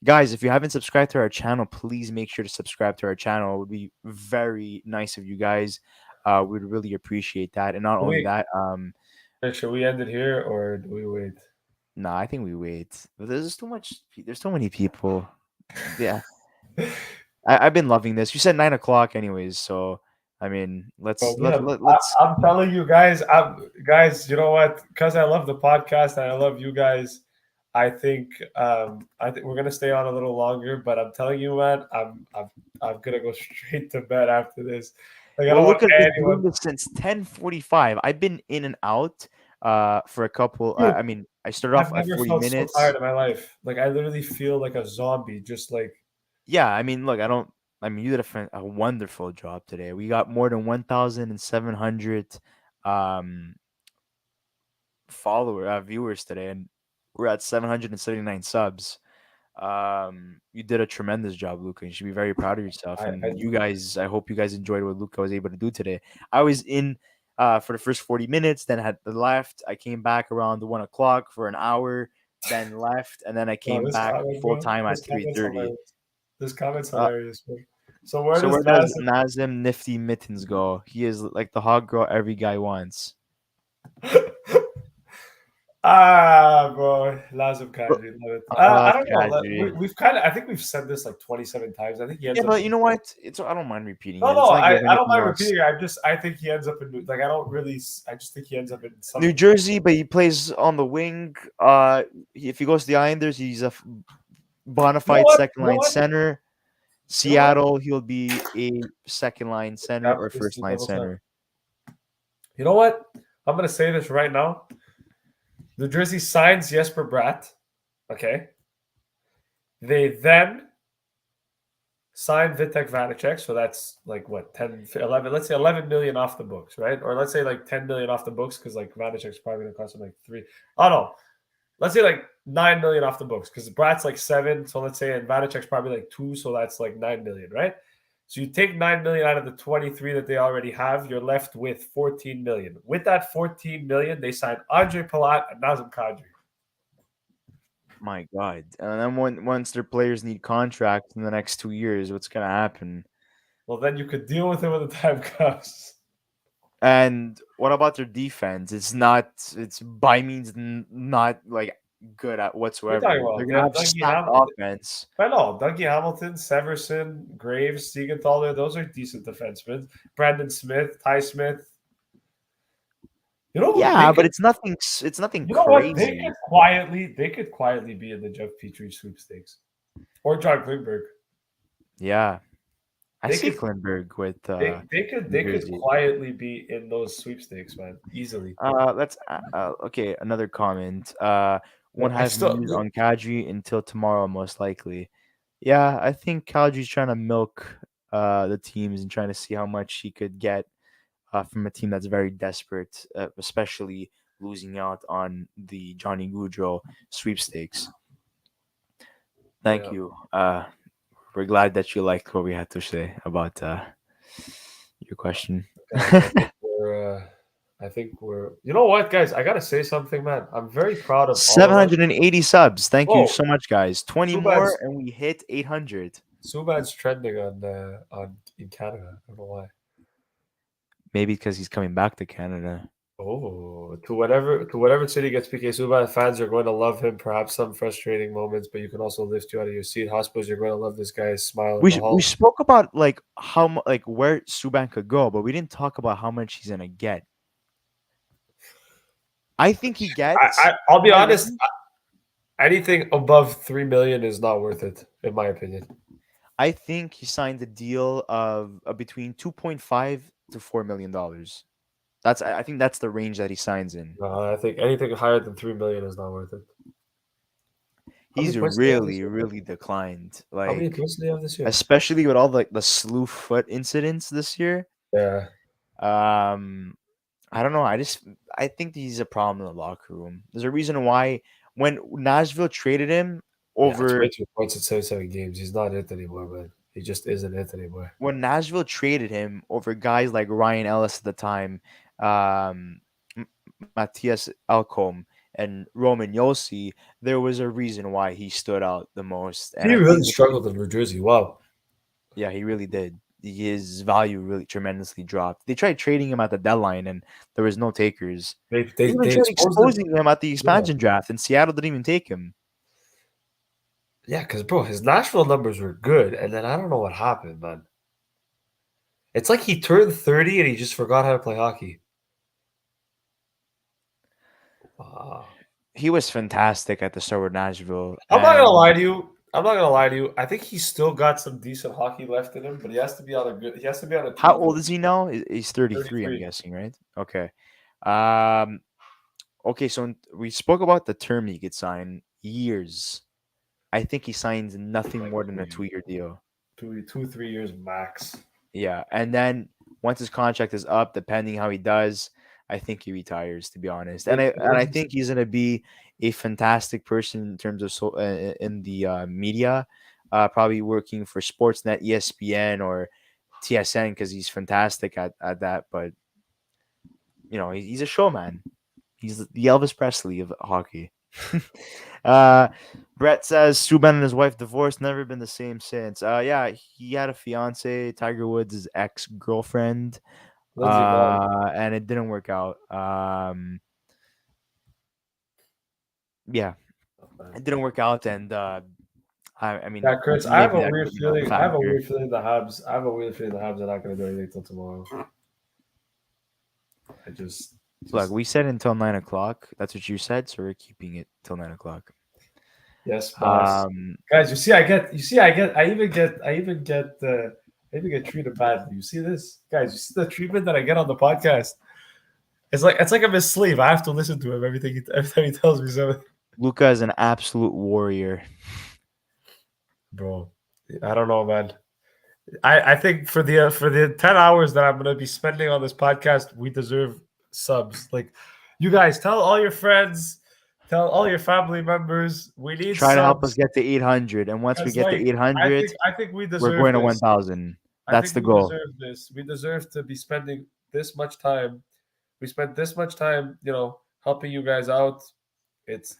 Guys, if you haven't subscribed to our channel, please make sure to subscribe to our channel. It would be very nice of you guys. We'd really appreciate that. And not only that, should we end it here or do we wait? nah, I think we wait. But there's too much. There's so many people. Yeah, I've been loving this. You said 9 o'clock, anyways. So I mean, let's. I'm telling you guys, you know what? Because I love the podcast and I love you guys. I think we're gonna stay on a little longer, but I'm telling you, man, I'm gonna go straight to bed after this. Like, I don't look want at anyone. this since 10:45. I've been in and out for a couple. Dude, I mean, I started off I've at never 40 felt minutes. so tired in my life. Like, I literally feel like a zombie. Just like, yeah, I mean, look, I mean, you did a wonderful job today. We got more than 1,700 viewers today, and we're at 779 subs. You did a tremendous job, Luca. You should be very proud of yourself. You guys, I hope you guys enjoyed what Luca was able to do today. I was in for the first 40 minutes, then had left. I came back around 1 o'clock for an hour, then left, and then I came back full time at 3:30. This comment's hilarious. So where So does where does Nazem Nifty Mittens go? He is like the hog girl every guy wants. Bro, Lazim Kadri, love it. I don't know. Kadri. We've kind of, I think we've said this like 27 times. I think he ends up. But you know what? I don't mind repeating it. No, I don't mind repeating it. I think he ends up in like I just think he ends up in New Jersey, but he plays on the wing. If he goes to the Islanders, he's a bona fide second line center. Seattle, he'll be a second line center or first line center. You know what? I'm gonna say this right now. New Jersey signs Jesper Bratt. Okay. They then sign Vitek Vanacek. So that's like what, 10, 11, let's say 11 million off the books, right? Or let's say like 10 million off the books because like Vanacek's probably going to cost them like 3. Oh, no. Let's say like 9 million off the books because Bratt's like 7. So let's say, and Vanacek's probably like 2. So that's like 9 million, right? So you take 9 million out of the 23 that they already have, you're left with 14 million. With that 14 million, they signed Andre Palat and Nazem Kadri. My God. And then once their players need contracts in the next 2 years, what's going to happen? Well, then you could deal with it when the time comes. And what about their defense? It's by means not like good at whatsoever. They're going to have stacked offense. I know. Dougie Hamilton, Severson, Graves, Siegenthaler, those are decent defensemen. Brandon Smith, Ty Smith. You know, but it's nothing. It's nothing. You know crazy. What? They could quietly be in the Jeff Petrie sweepstakes. Or John Klingberg. Yeah, I They see could- Klingberg with They could New they could Jersey. quietly be in those sweepstakes, man, easily. Let's okay. Another comment. Won't I have still news on Kadri until tomorrow, most likely. Yeah, I think Kadri's trying to milk the teams and trying to see how much he could get from a team that's very desperate, especially losing out on the Johnny Gaudreau sweepstakes. Thank Yeah. you. We're glad that you liked what we had to say about your question. I think we're. You know what, guys? I gotta say something, man. I'm very proud of all of us. 780 subs. Thank you Oh, so much, guys. 20 Subban's- more and we hit 800. Subban's trending on in Canada. I don't know why. Maybe because he's coming back to Canada. Oh, to whatever city gets PK Subban, fans are going to love him. Perhaps some frustrating moments, but you can also lift you out of your seat. Hospitals, you're going to love this guy's smile. We spoke about like like where Subban could go, but we didn't talk about how much he's gonna get. I think he gets. I'll be honest. Anything above 3 million is not worth it, in my opinion. I think he signed a deal of between 2.5 to $4 million. I think that's the range that he signs in. I think anything higher than 3 million is not worth it. He's really declined. How many Like, points do they have this year? especially with all the slew foot incidents this year. Yeah. I don't know. I think he's a problem in the locker room. There's a reason why when Nashville traded him over 22 points in 77 games. He's not it anymore, man. He just isn't it anymore. when Nashville traded him over guys like Ryan Ellis at the time, Matthias Alcom and Roman Yossi, there was a reason why he stood out the most. And He I really think- struggled in New Jersey. Wow. Yeah, he really did. His value really tremendously dropped. They tried trading him at the deadline, and there was no takers. They They even tried exposing him at the expansion draft, and Seattle didn't even take him. Yeah, because, bro, his Nashville numbers were good, and then I don't know what happened, man. It's like he turned 30 and he just forgot how to play hockey. Wow. He was fantastic at the start with Nashville. I'm not and- gonna lie to you. I think he's still got some decent hockey left in him, but he has to be on a good. He has to be on a. How old is he now? He's 33, I'm 33. guessing, right? Okay. Okay, so we spoke about the term he could sign, years. I think he signs nothing more than a 2-year deal. 2-3 years max. Yeah, and then once his contract is up, depending how he does, I think he retires. To be honest, and I think he's gonna be a fantastic person in terms of in the media, probably working for Sportsnet, ESPN, or TSN because he's fantastic at that. But you know, he's a showman. He's the Elvis Presley of hockey. Brett says Subban and his wife divorced, never been the same since. Yeah, he had a fiance, Tiger Woods' ex-girlfriend, and it didn't work out. Yeah, it didn't work out, and I mean, Yeah, Chris, I have a maybe that weird could be a feeling. factor. The Habs. I have a weird feeling the Habs are not going to do anything till tomorrow. I just Look, we said until 9 o'clock. That's what you said, so we're keeping it till 9 o'clock. yes, boss. Guys, I even get treated badly. You see this, guys? You see the treatment that I get on the podcast? It's like I'm his slave. I have to listen to him every time he tells me something. Luka is an absolute warrior. Bro, I don't know, man. I think for the 10 hours that I'm gonna be spending on this podcast, we deserve subs. Like, you guys, tell all your friends, tell all your family members, we need Try subs. to help us get to 800. And once we get to 800, I think we deserve we're going to this. 1,000. I That's think the goal. We deserve this. We deserve to be spending this much time. We spent this much time, helping you guys out. It's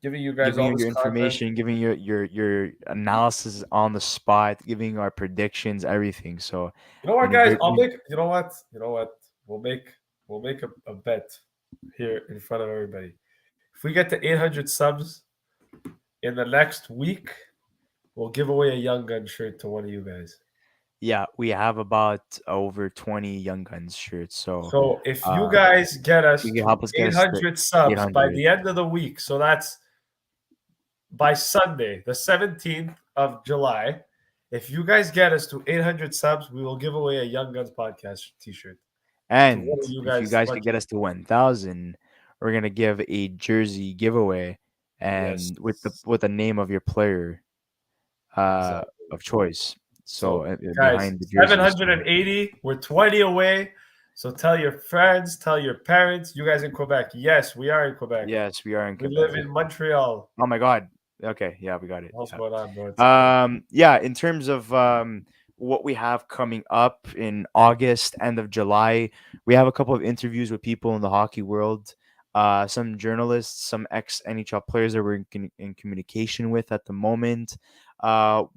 giving you guys Giving all you this your information, giving your analysis on the spot, giving our predictions, everything. So You know what, you know, guys? there- You know what? We'll make a bet here in front of everybody. If we get to 800 subs in the next week, we'll give away a Young Gun shirt to one of you guys. yeah, we have about over 20 Young Guns shirts. So if you guys get us you can help us get us to 800 subs by 800. the end of the week, so that's by Sunday, the 17th of July, if you guys get us to 800 subs, we will give away a Young Guns podcast T-shirt. And one of you if you guys guys like could get us to 1,000, we're gonna give a jersey giveaway, Yes. and with the name of your player Exactly. of choice. So guys, behind the jersey. 780. We're 20 away. So tell your friends, tell your parents. You guys in Quebec? Yes, we are in Quebec. Yes, we are in We Quebec. live in Montreal. Oh my God. Okay, yeah, we got it. What's Yeah. going on, bro? Yeah, in terms of what we have coming up in August, end of July, we have a couple of interviews with people in the hockey world, some journalists, some ex NHL players that we're in communication with at the moment.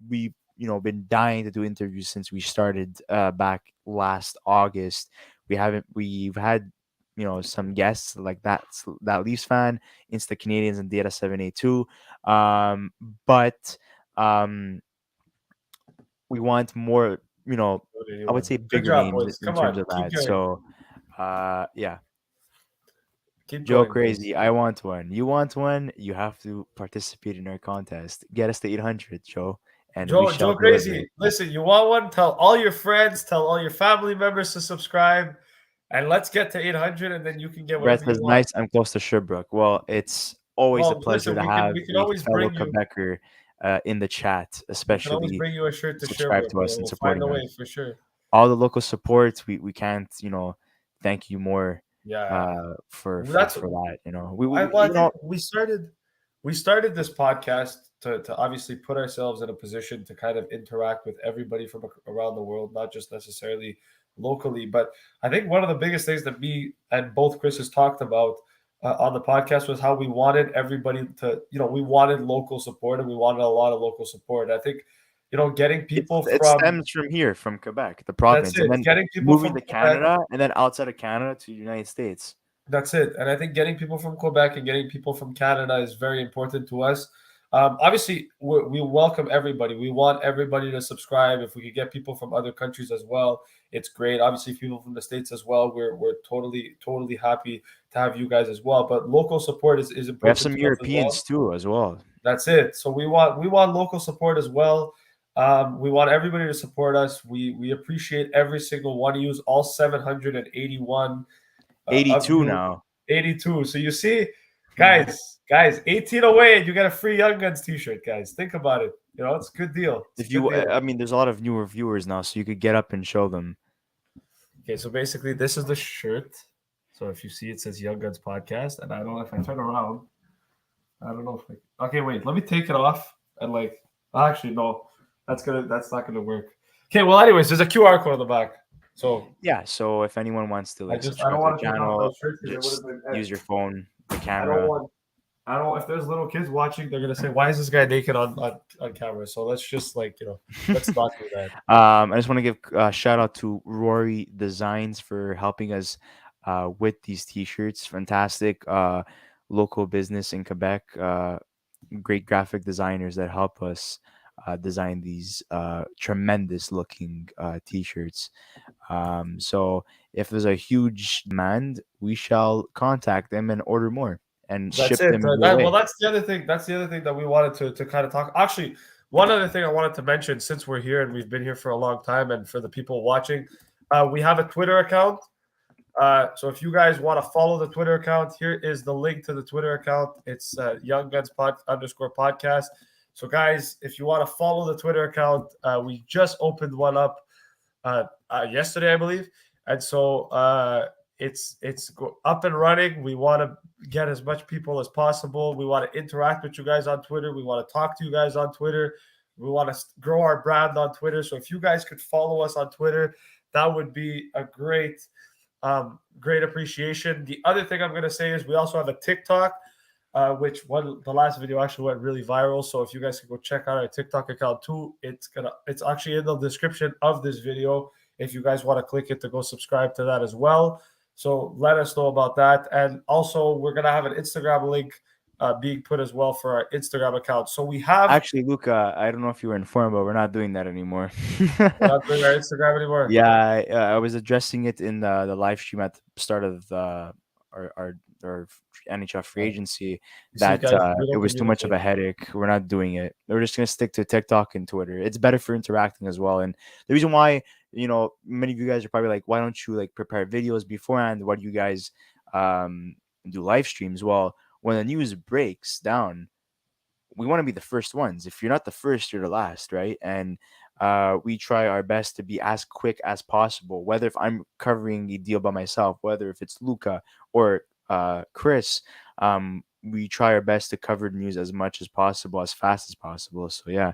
We've been dying to do interviews since we started back last August. We've had some guests like that Leafs fan, Insta Canadiens, and Data 782. But we want more, I would say Good bigger job, names boys. in Come terms on, of keep that. going. So, yeah, Keep Joe going, Crazy, boys. I want one. You want one? You have to participate in our contest. Get us to 800, Joe, and we shall Joe deliver. Crazy, listen, you want one? Tell all your friends, tell all your family members to subscribe, and let's get to 800, and then you can get Brett whatever says, you want. nice. I'm close to Sherbrooke. Well, it's always a Well, pleasure listen, to have we can a always fellow bring you. Quebecer in the chat, We can always especially bring you a shirt to subscribe Sherbrooke. to us and We'll find supporting a us. way for sure. All the local support, we can't thank you more Yeah, for that's that. I think we started this podcast to obviously put ourselves in a position to kind of interact with everybody from around the world, not just necessarily locally. But I think one of the biggest things that me and both Chris has talked about on the podcast was how we wanted everybody to, we wanted local support, and we wanted a lot of local support. I think, getting people It from stems from here, from Quebec, the that's province, and it, then getting people moving from to Quebec. Canada, and then outside of Canada to the United States. That's it. And I think getting people from Quebec and getting people from Canada is very important to us. Obviously, we welcome everybody. We want everybody to subscribe. If we could get people from other countries as well, it's great. Obviously, people from the States as well. We're totally happy to have you guys as well. But local support is important. We have some to us Europeans as well. too, as well. That's it. So we want local support as well. We want everybody to support us. We appreciate every single one of you, all 781. 82 now. 82. So you see, guys, 18 away, and you get a free Young Guns T-shirt, guys. Think about it. It's a good deal. I mean, there's a lot of newer viewers now, so you could get up and show them. Okay, so basically, this is the shirt. So if you see, it says Young Guns Podcast, and I don't know if I turn around. I don't know if okay, wait, let me take it off and actually no, that's not gonna work. Okay, well, anyways, there's a QR code on the back. So yeah, so if anyone wants to I subscribe don't to want the to take off channel, those shirts because just it would have been. use your phone, the I camera. don't. If there's little kids watching, they're gonna say, "Why is this guy naked on camera?" So let's just let's not do that. I just want to give a shout out to Rory Designs for helping us with these T-shirts. Fantastic local business in Quebec. Great graphic designers that help us design these tremendous looking T-shirts. So if there's a huge demand, we shall contact them and order more and ship them. Well, that's the other thing. That's the other thing that we wanted to kind of talk. Actually, one other thing I wanted to mention, since we're here and we've been here for a long time, and for the people watching, we have a Twitter account. So if you guys want to follow the Twitter account, here is the link to the Twitter account. It's @YoungGunsPod_podcast. So guys, if you want to follow the Twitter account, we just opened one up yesterday, I believe, and so it's up and running. We want to get as much people as possible. We want to interact with you guys on Twitter. We want to talk to you guys on Twitter. We want to grow our brand on Twitter. So if you guys could follow us on Twitter, that would be a great appreciation. The other thing I'm going to say is we also have a TikTok, which the last video actually went really viral. So if you guys can go check out our TikTok account too, it's actually in the description of this video if you guys want to click it to go subscribe to that as well. So let us know about that. And also, we're going to have an Instagram link being put as well for our Instagram account. So we have... Actually, Luca, I don't know if you were informed, but we're not doing that anymore. We're not doing our Instagram anymore? Yeah, I was addressing it in the live stream at the start of our or NHL Free Agency You see, that guys, we it don't was too much of a communicate. headache. We're not doing it. We're just gonna stick to TikTok and Twitter. It's better for interacting as well. And the reason why, many of you guys are probably like, why don't you like prepare videos beforehand? Why do you guys um do live streams? Well, when the news breaks down, we want to be the first ones. If you're not the first, you're the last, right? And we try our best to be as quick as possible. Whether if I'm covering a deal by myself, whether if it's Luca or Chris, we try our best to cover the news as much as possible, as fast as possible. So yeah,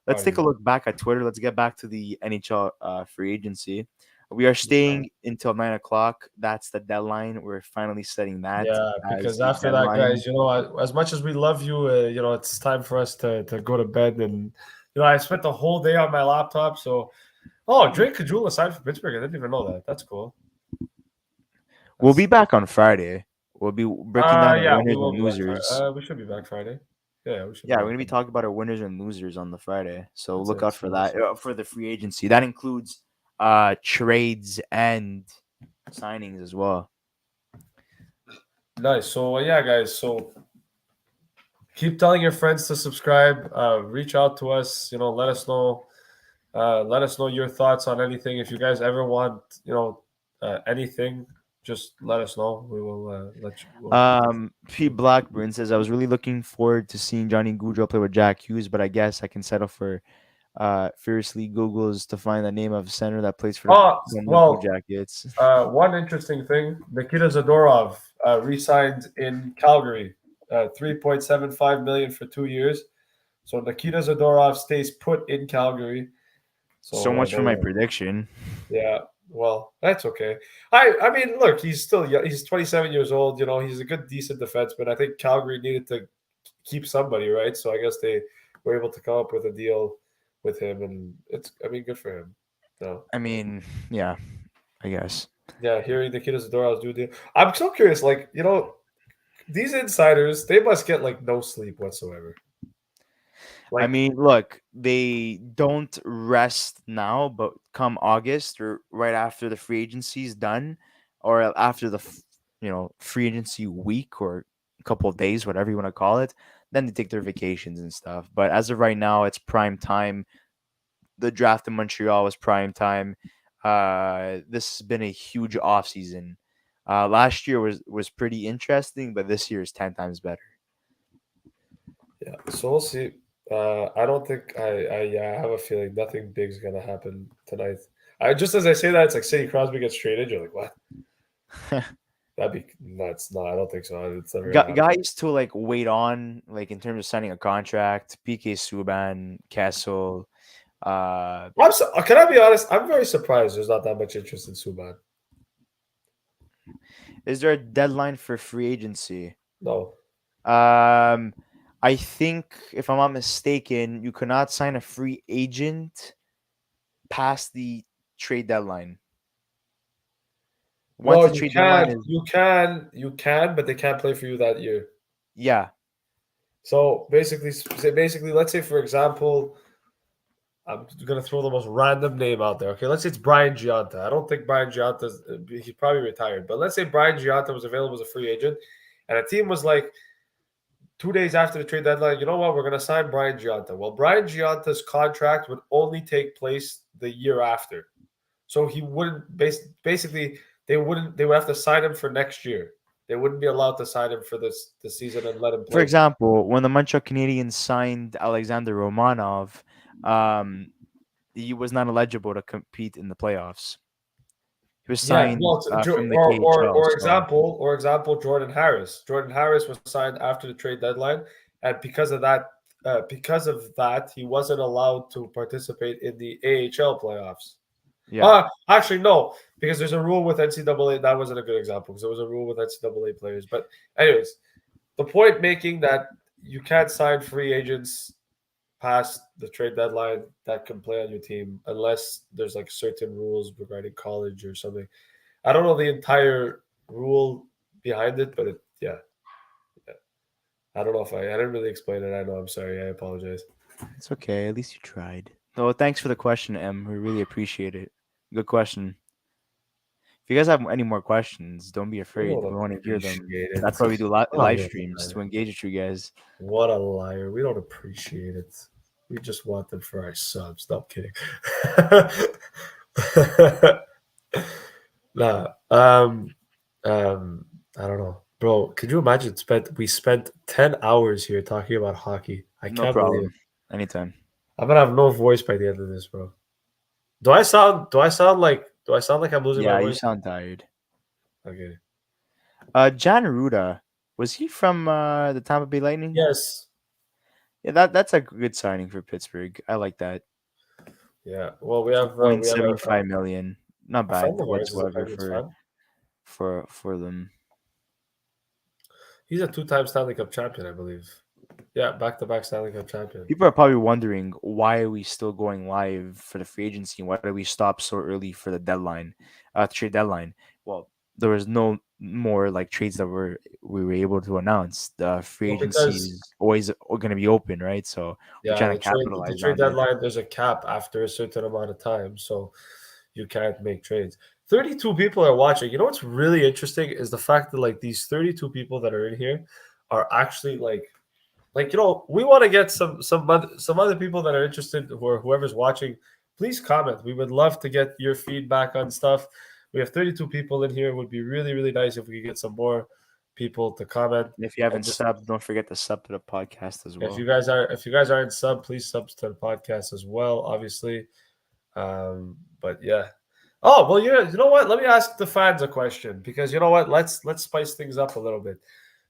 let's take a look back at Twitter. Let's get back to the NHL free agency. We are staying until 9 o'clock. That's the deadline. We're finally setting that Yeah, as because a after that, deadline. guys, as much as we love you, it's time for us to go to bed. And I spent the whole day on my laptop. So, Drake Cajula signed for Pittsburgh. I didn't even know that. That's cool. We'll be back on Friday. We'll be breaking down our Yeah, we winners will and be back losers. We should be back Friday. Yeah, we should. Yeah, be we're gonna be back talking about our winners and losers on the Friday. So That's look it. out for that for the free agency. That includes trades and signings as well. Nice. So yeah, guys. So keep telling your friends to subscribe. Reach out to us. Let us know. Let us know your thoughts on anything. If you guys ever want, anything, just let us know. We will let you. P Blackburn says I was really looking forward to seeing Johnny Gaudreau play with Jack Hughes, but I guess I can settle for fiercely Googles to find the name of center that plays for the Blue Jackets. One interesting thing: Nikita Zadorov re-signed in Calgary, $3.75 million for 2 years. So Nikita Zadorov stays put in Calgary. So much for my prediction. Yeah, well, that's okay. I mean, look, he's still young. He's 27 years old. He's a good, decent defenseman. I think Calgary needed to keep somebody, right? So I guess they were able to come up with a deal with him, and good for him. No. I mean, yeah, I guess. Yeah, hearing Nikita Zadorov's do deal. I'm so curious, these insiders, they must get no sleep whatsoever. I mean, look, they don't rest now, but come August or right after the free agency is done, or after the free agency week or a couple of days, whatever you want to call it, then they take their vacations and stuff. But as of right now, it's prime time. The draft in Montreal was prime time. This has been a huge offseason. Last year was pretty interesting, but this year is 10 times better. Yeah, so we'll see. I don't think I have a feeling nothing big is gonna happen tonight. Just as I say that, it's like Sidney Crosby gets traded. You're like, what? That'd be nuts. No, I don't think so. It's never gonna happen. Guys to wait on in terms of signing a contract. PK Subban, Kessel. Can I be honest? I'm very surprised there's not that much interest in Subban. Is there a deadline for free agency? No. I think, if I'm not mistaken, you cannot sign a free agent past the trade deadline. Once the trade deadline is... You can, but they can't play for you that year. Yeah. So basically, let's say, for example, I'm going to throw the most random name out there. Okay, let's say it's Brian Gionta. I don't think Brian Gionta's... He's probably retired. But let's say Brian Gionta was available as a free agent, and a team was like, 2 days after the trade deadline, you know what? We're going to sign Brian Gionta. Well, Brian Gionta's contract would only take place the year after. So he wouldn't... Basically, they would have to sign him for next year. They wouldn't be allowed to sign him for the season and let him play. For example, when the Montreal Canadiens signed Alexander Romanov, he was not eligible to compete in the playoffs. He was signed from the KHL. Or example, Jordan Harris. Jordan Harris was signed after the trade deadline, and because of that, he wasn't allowed to participate in the AHL playoffs. Yeah. Actually, no, because there's a rule with NCAA. That wasn't a good example because there was a rule with NCAA players. But anyways, the point making that you can't sign free agents past the trade deadline that can play on your team unless there's certain rules regarding college or something. I don't know the entire rule behind it, but yeah. I don't know if I didn't really explain it. I know. I'm sorry. I apologize. It's okay. At least you tried. Well, thanks for the question, Em. We really appreciate it. Good question. If you guys have any more questions, don't be We afraid. don't We want to hear them. appreciate it. That's why we do Oh, live you're a streams to liar. engage with you guys. What a liar. We don't appreciate it. We just want them for our subs. No, I'm kidding. Nah. I don't know. Bro, could you imagine we spent 10 hours here talking about hockey? I No can't believe it. problem. Anytime. I'm gonna have no voice by the end of this, bro. Do I sound like I'm losing my Yeah, you voice? sound tired. Okay. John Ruda, was he from the Tampa Bay Lightning? Yes. Yeah, that's a good signing for Pittsburgh. I like that. Yeah. Well, we Two have point seventy five million. Not a friend bad of ours is a whatsoever Penguins fan. for them. He's a two-time Stanley Cup champion, I believe. Yeah, back-to-back Stanley Cup champion. People are probably wondering, why are we still going live for the free agency? Why did we stop so early for the deadline, trade deadline? Well, there was no more like trades that we were able to announce. The free Well, agency because is always going to be open, right? So we're yeah, trying to the capitalize trade on it. deadline, there's a cap after a certain amount of time, so you can't make trades. 32 people are watching. You know what's really interesting is the fact that like these 32 people that are in here are actually like we want to get some other people that are interested, or whoever's watching. Please comment. We would love to get your feedback on stuff. We have 32 people in here. It would be really, really nice if we could get some more people to comment. And if you And haven't just subbed, don't forget to sub to the podcast as well. if you guys aren't sub, please sub to the podcast as well, obviously. But yeah. Oh well, you know what? Let me ask the fans a question, because you know what? Let's spice things up a little bit.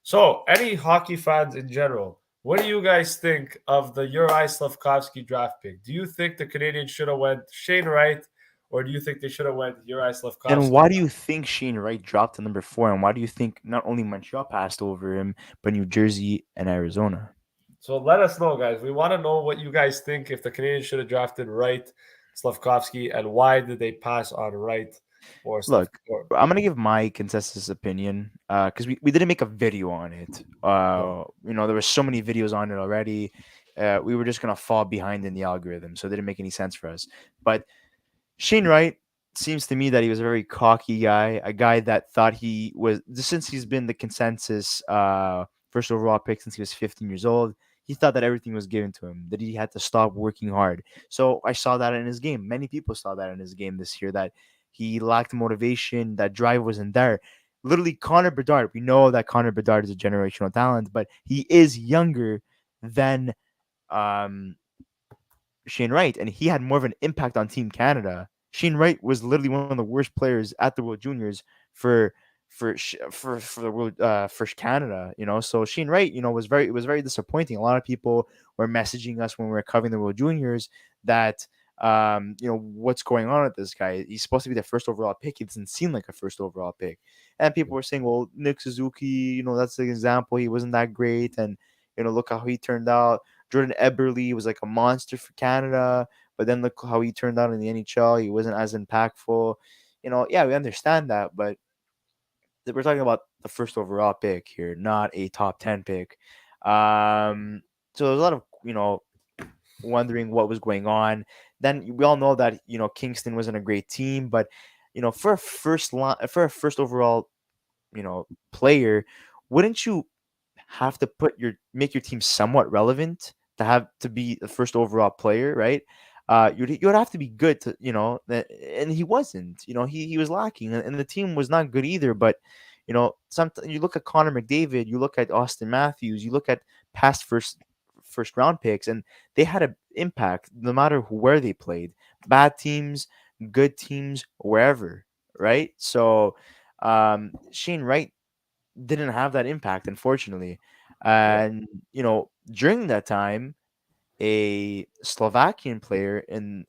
So, any hockey fans in general, what do you guys think of the Uri Slafkovsky draft pick? Do you think the Canadiens should have went Shane Wright, or do you think they should have went Uri And Slafkovsky? why do you think Shane Wright dropped to number 4? And why do you think not only Montreal passed over him, but New Jersey and Arizona? So let us know, guys. We want to know what you guys think, if the Canadiens should have drafted Wright, Slafkovsky, and why did they pass on Wright or Look, Slafkovsky? I'm gonna give my consensus opinion because we didn't make a video on it. There were so many videos on it already. We were just gonna fall behind in the algorithm, so it didn't make any sense for us. But Shane Wright seems to me that he was a very cocky guy, a guy that thought he was, since he's been the consensus first overall pick since he was 15 years old. He thought that everything was given to him, that he had to stop working hard. So I saw that in his game. Many people saw that in his game this year, that he lacked motivation, that drive wasn't there. Literally, Connor Bedard, we know that Connor Bedard is a generational talent, but he is younger than um, Shane Wright, and he had more of an impact on Team Canada. Shane Wright was literally one of the worst players at the World Juniors for the world for Canada. So Shane Wright, it was very disappointing. A lot of people were messaging us when we were covering the World Juniors that what's going on with this guy. He's supposed to be the first overall pick. He doesn't seem like a first overall pick. And people were saying, well, Nick Suzuki, that's the example. He wasn't that great, and look how he turned out. Jordan Eberle was like a monster for Canada, but then look how he turned out in the NHL. He wasn't as impactful. Yeah, we understand that, but we're talking about the first overall pick here, not a top 10 pick. So there's a lot of, wondering what was going on. Then we all know that, Kingston wasn't a great team, but, for a first overall, player, wouldn't you have to make your team somewhat relevant to be the first overall player, right? You'd have to be good to, and he wasn't. He was lacking, and the team was not good either. But sometimes you look at Connor McDavid, you look at Austin Matthews, you look at past first round picks, and they had an impact no matter where they played. Bad teams, good teams, wherever, right? So Shane Wright didn't have that impact, unfortunately. And during that time, a Slovakian player and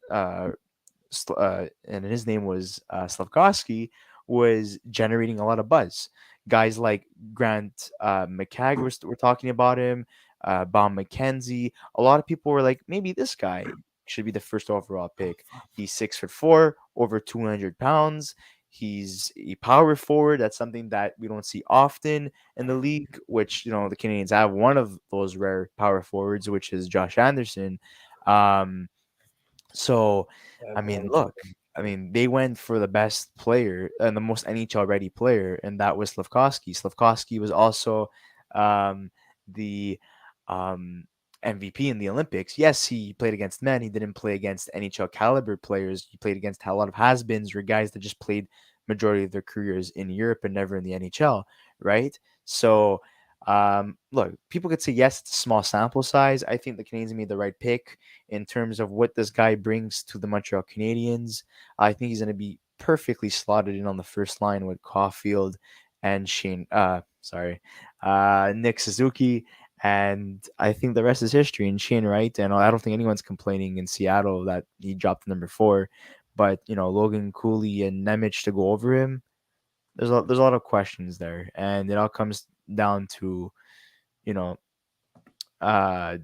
his name was Slavkovsky, was generating a lot of buzz. Guys like Grant McCagg were talking about him, Bob McKenzie. A lot of people were like, maybe this guy should be the first overall pick. He's 6'4", over 200 pounds. He's a power forward. That's something that we don't see often in the league, which, the Canadiens have one of those rare power forwards, which is Josh Anderson. So, I mean, look, I mean, they went for the best player and the most NHL ready player, and that was Slafkovsky. Slafkovsky was also the um, MVP in the Olympics. Yes, he played against men. He didn't play against NHL caliber players. He played against a lot of has-beens or guys that just played majority of their careers in Europe and never in the NHL, right? So, look, people could say yes, it's a small sample size. I think the Canadiens made the right pick in terms of what this guy brings to the Montreal Canadiens. I think he's going to be perfectly slotted in on the first line with Caulfield and Nick Suzuki. And I think the rest is history. And Shane Wright, and I don't think anyone's complaining in Seattle that he dropped number 4. But, Logan Cooley and Nemec to go over him, there's a lot of questions there. And it all comes down to, uh,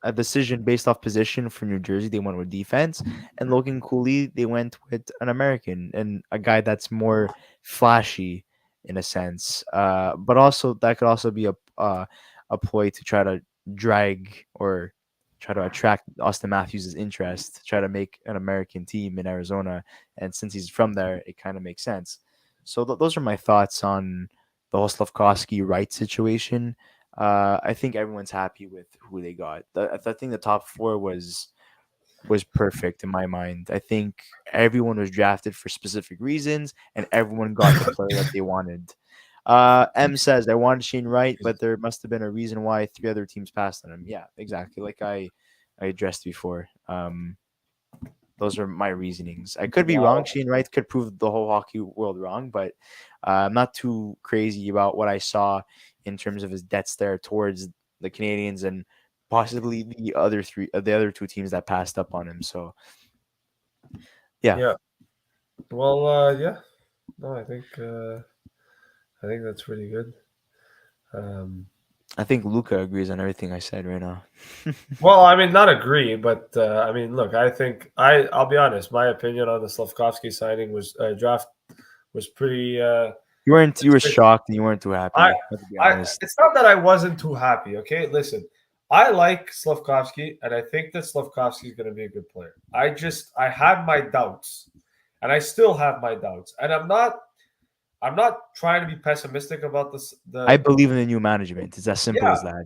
a decision based off position for New Jersey. They went with defense, and Logan Cooley, they went with an American and a guy that's more flashy in a sense. But also that could also be a ploy to try to drag or try to attract Austin Matthews' interest, try to make an American team in Arizona. And since he's from there, it kind of makes sense. So those are my thoughts on the whole Slafkovsky Wright situation. I think everyone's happy with who they got. I think the top 4 was perfect in my mind. I think everyone was drafted for specific reasons, and everyone got the player that they wanted. M says, I wanted Shane Wright, but there must have been a reason why 3 other teams passed on him. Yeah, exactly. Like I addressed before. Those are my reasonings. I could be wrong. Shane Wright could prove the whole hockey world wrong, but I'm not too crazy about what I saw in terms of his debt stare towards the Canadiens and possibly the other 2 teams that passed up on him. So, yeah. Yeah. Well, yeah. No, I think that's really good. I think Luca agrees on everything I said right now. Well, I mean, not agree, but I mean, look, I think I'll be honest. My opinion on the Slafkovsky signing was draft was pretty. You were shocked and you weren't too happy. To be honest. It's not that I wasn't too happy. Okay, listen, I like Slafkovsky, and I think that Slafkovsky is going to be a good player. I had my doubts, and I still have my doubts, and I'm not trying to be pessimistic about this. I believe in the new management. It's as simple as that.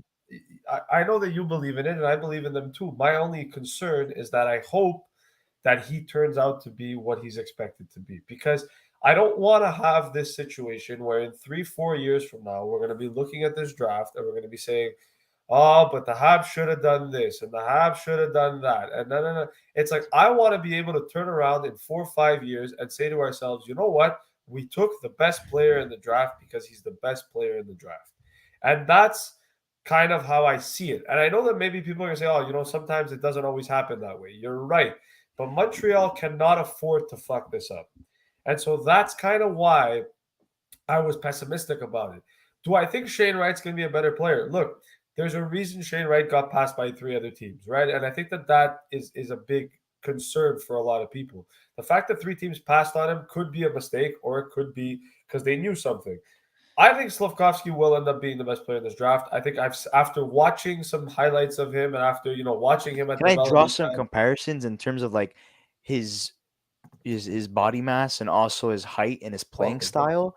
I know that you believe in it, and I believe in them too. My only concern is that I hope that he turns out to be what he's expected to be, because I don't want to have this situation where in 3-4 years from now, we're going to be looking at this draft and we're going to be saying, oh, but the Habs should have done this and the Habs should have done that. And no. It's like, I want to be able to turn around in 4 or 5 years and say to ourselves, you know what? We took the best player in the draft because he's the best player in the draft. And that's kind of how I see it. And I know that maybe people are going to say, oh, sometimes it doesn't always happen that way. You're right. But Montreal cannot afford to fuck this up. And so that's kind of why I was pessimistic about it. Do I think Shane Wright's going to be a better player? Look, there's a reason Shane Wright got passed by 3 other teams, right? And I think that is a big concern for a lot of people. The fact that 3 teams passed on him could be a mistake, or it could be because they knew something. I think Slafkovsky will end up being the best player in this draft. I think after watching some highlights of him and after watching him at Can I draw some comparisons in terms of like his body mass and also his height and his playing style?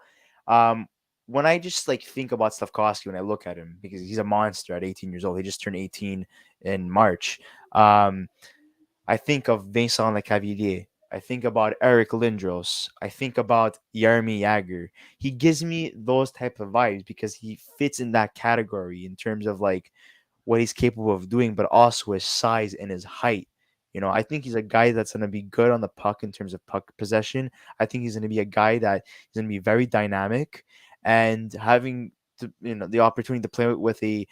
When I just think about Slafkovsky, when I look at him, because he's a monster at 18 years old, he just turned 18 in March. I think of Vincent Lecavalier. I think about Eric Lindros. I think about Jaromir Jagr. He gives me those type of vibes because he fits in that category in terms of what he's capable of doing, but also his size and his height. I think he's a guy that's going to be good on the puck in terms of puck possession. I think he's going to be a guy that is going to be very dynamic, and having the opportunity to play with a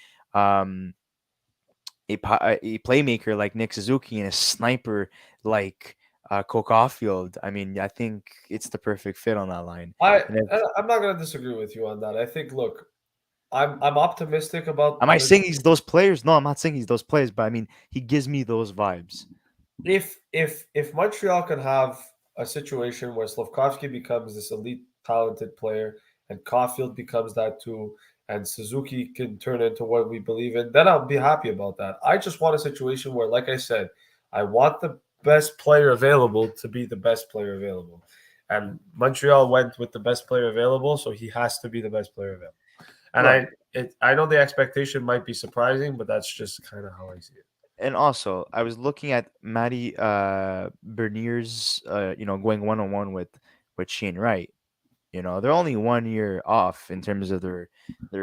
playmaker like Nick Suzuki and a sniper like Cole Caulfield. I mean, I think it's the perfect fit on that line. I'm not going to disagree with you on that. I think, look, I'm optimistic about. Am I saying he's those players? No, I'm not saying he's those players, but I mean, he gives me those vibes. If Montreal can have a situation where Slafkovsky becomes this elite talented player and Caulfield becomes that too, and Suzuki can turn into what we believe in, then I'll be happy about that. I just want a situation where, like I said, I want best player available to be the best player available. And Montreal went with the best player available, so he has to be the best player available. And Look, I know the expectation might be surprising, but that's just kind of how I see it. and also, I was looking at Matty Bernier's, going 1-on-1 with Shane Wright. They're only 1 year off in terms of their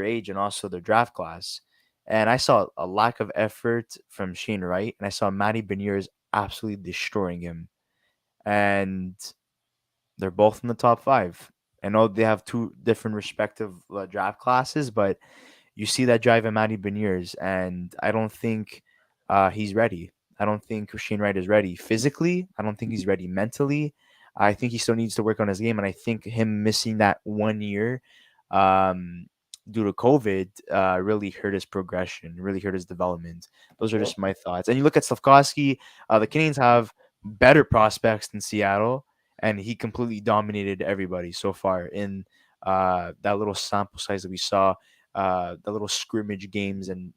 age and also their draft class. And I saw a lack of effort from Shane Wright, and I saw Matty Beniers absolutely destroying him. And they're both in the top five. I know they have two different respective draft classes, but you see that drive in Matty Beniers, and I don't think he's ready. I don't think Shane Wright is ready physically. I don't think he's ready mentally. I think he still needs to work on his game, and I think him missing that 1 year due to COVID really hurt his progression, really hurt his development. Those are just my thoughts. And you look at Slavkovsky, the Canadiens have better prospects than Seattle, and he completely dominated everybody so far in that little sample size that we saw, the little scrimmage games and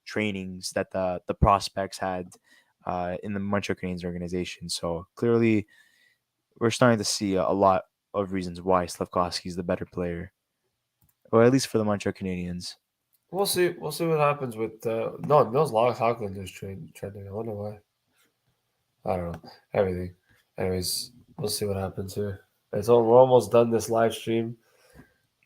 trainings that the prospects had in the Montreal Canadiens organization. So clearly, we're starting to see a lot of reasons why Slavkovsky is the better player, or at least for the Montreal Canadiens. We'll see. We'll see what happens with no. There's a lot of Hocklanders trending. I wonder why. I don't know everything. Anyways, we'll see what happens here. We're almost done this live stream.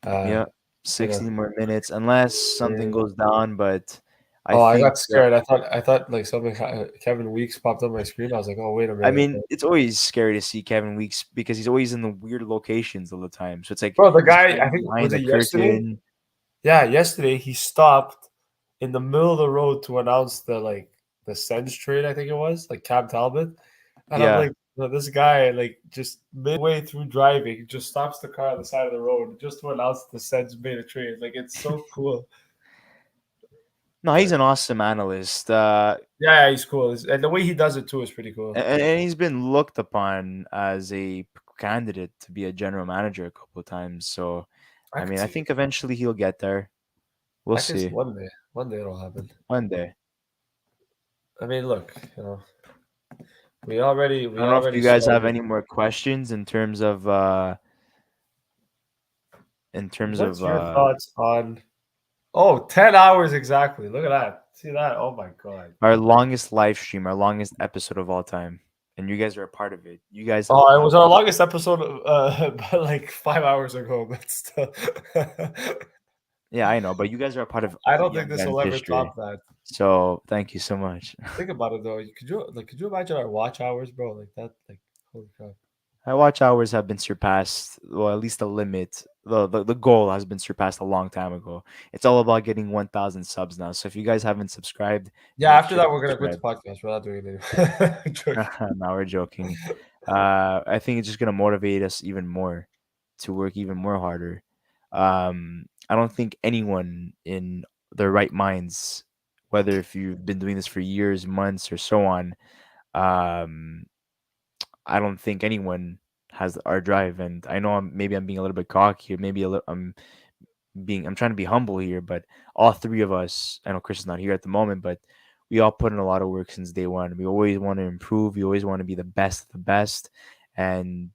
Yeah, 60 more minutes, unless something goes down. But I think, got scared. I thought like something. Kevin Weeks popped on my screen. I was like, oh wait a minute. I mean, it's always scary to see Kevin Weeks because he's always in the weird locations all the time. So it's like, bro, the he's guy. I think behind was the it yesterday? curtain. Yeah, yesterday he stopped in the middle of the road to announce the Sens trade. I think it was like Cam Talbot, and I'm Yeah. like, this guy just midway through driving just stops the car on the side of the road just to announce the Sens made a trade. Like it's so cool. No, he's an awesome analyst. Yeah, he's cool, and the way he does it too is pretty cool. And he's been looked upon as a candidate to be a general manager a couple of times. So, I mean, I think eventually he'll get there. We'll see. One day it'll happen. One day. I mean, look, we already. I don't know if you guys have any more questions in terms of. What's your thoughts on? Oh, 10 hours exactly. Look at that. See that? Oh my god. Our longest live stream, our longest episode of all time. And you guys are a part of it. You guys. Oh, it was our longest episode like 5 hours ago, but still. Yeah, I know, but you guys are a part of. I don't think this will ever top that. So thank you so much. Think about it though. Could you imagine our watch hours, bro? Like that, holy crap. Our watch hours have been surpassed. Well, at least the limit, the goal has been surpassed a long time ago. It's all about getting 1,000 subs now. So if you guys haven't subscribed, yeah, after that we're gonna quit the podcast. We're not doing it anymore. No, we're joking. I think it's just gonna motivate us even more to work even more harder. I don't think anyone in their right minds, whether if you've been doing this for years, months, or so on, I don't think anyone has our drive. And I know I'm being a little bit cocky, or maybe I'm trying to be humble here, but all three of us, I know Chris is not here at the moment, but we all put in a lot of work since day one. We always want to improve. We always want to be the best of the best. And,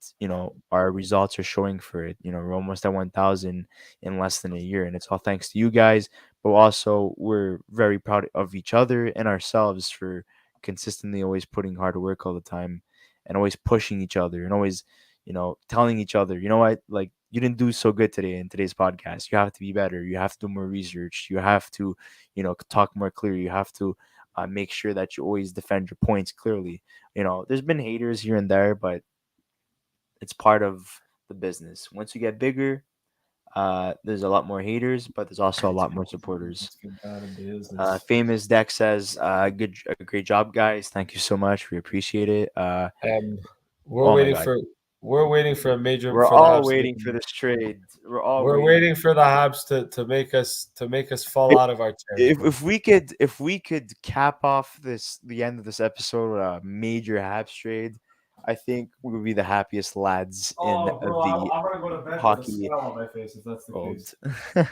our results are showing for it. We're almost at 1,000 in less than a year. And it's all thanks to you guys. But also, we're very proud of each other and ourselves for consistently always putting hard work all the time and always pushing each other and always, telling each other, you know what, like, you didn't do so good today in today's podcast. You have to be better. You have to do more research. You have to, talk more clearly. You have to make sure that you always defend your points clearly. There's been haters here and there, but it's part of the business. Once you get bigger, there's a lot more haters, but there's also a lot more supporters. Famous Deck says, a great job, guys. Thank you so much. We appreciate it. We're waiting for a major. We're all waiting for this trade. We're waiting for the Habs to make us fall out of our chair. If we could cap off the end of this episode with a major Habs trade, I think we would be the happiest lads in I'm the gonna go to bed hockey with a smile on my face if that's the world. case.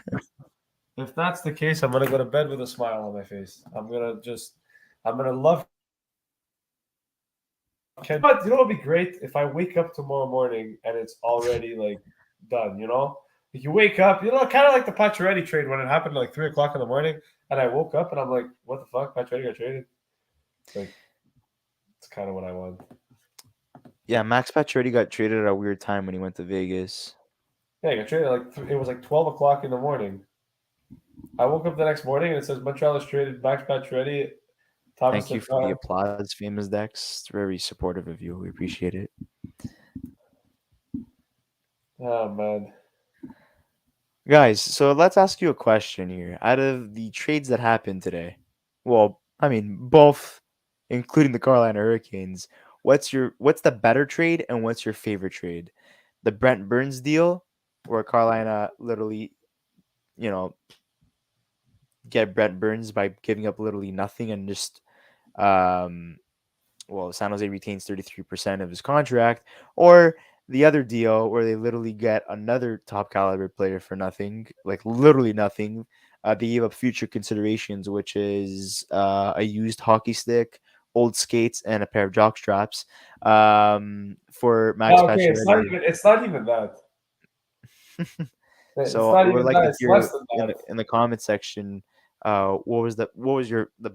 If that's the case, I'm gonna go to bed with a smile on my face. I'm gonna love But you know what would be great if I wake up tomorrow morning and it's already like done. Like you wake up, kind of like the Pacioretty trade when it happened at like 3 o'clock in the morning, and I woke up and I'm like, what the fuck? Pacioretty got traded. Like it's kind of what I want. Yeah, Max Pacioretty got traded at a weird time when he went to Vegas. Yeah, I got traded it was like 12 o'clock in the morning. I woke up the next morning and it says Montreal has traded Max Pacioretty. Thomas Thank you for the Zacha. applause, famous Dex. Very supportive of you. We appreciate it. Oh man. Guys, so let's ask you a question here. Out of the trades that happened today, well, I mean, both, including the Carolina Hurricanes, what's the better trade and what's your favorite trade? The Brent Burns deal, where Carolina literally, you know, get Brent Burns by giving up literally nothing and just San Jose retains 33% of his contract, or the other deal where they literally get another top caliber player for nothing, like literally nothing. They gave up future considerations, which is a used hockey stick, old skates, and a pair of jock straps for Max Okay, Pacioretty. it's not even that. It's So not we're even like that. to It's hear less than in that. the comment section. What was the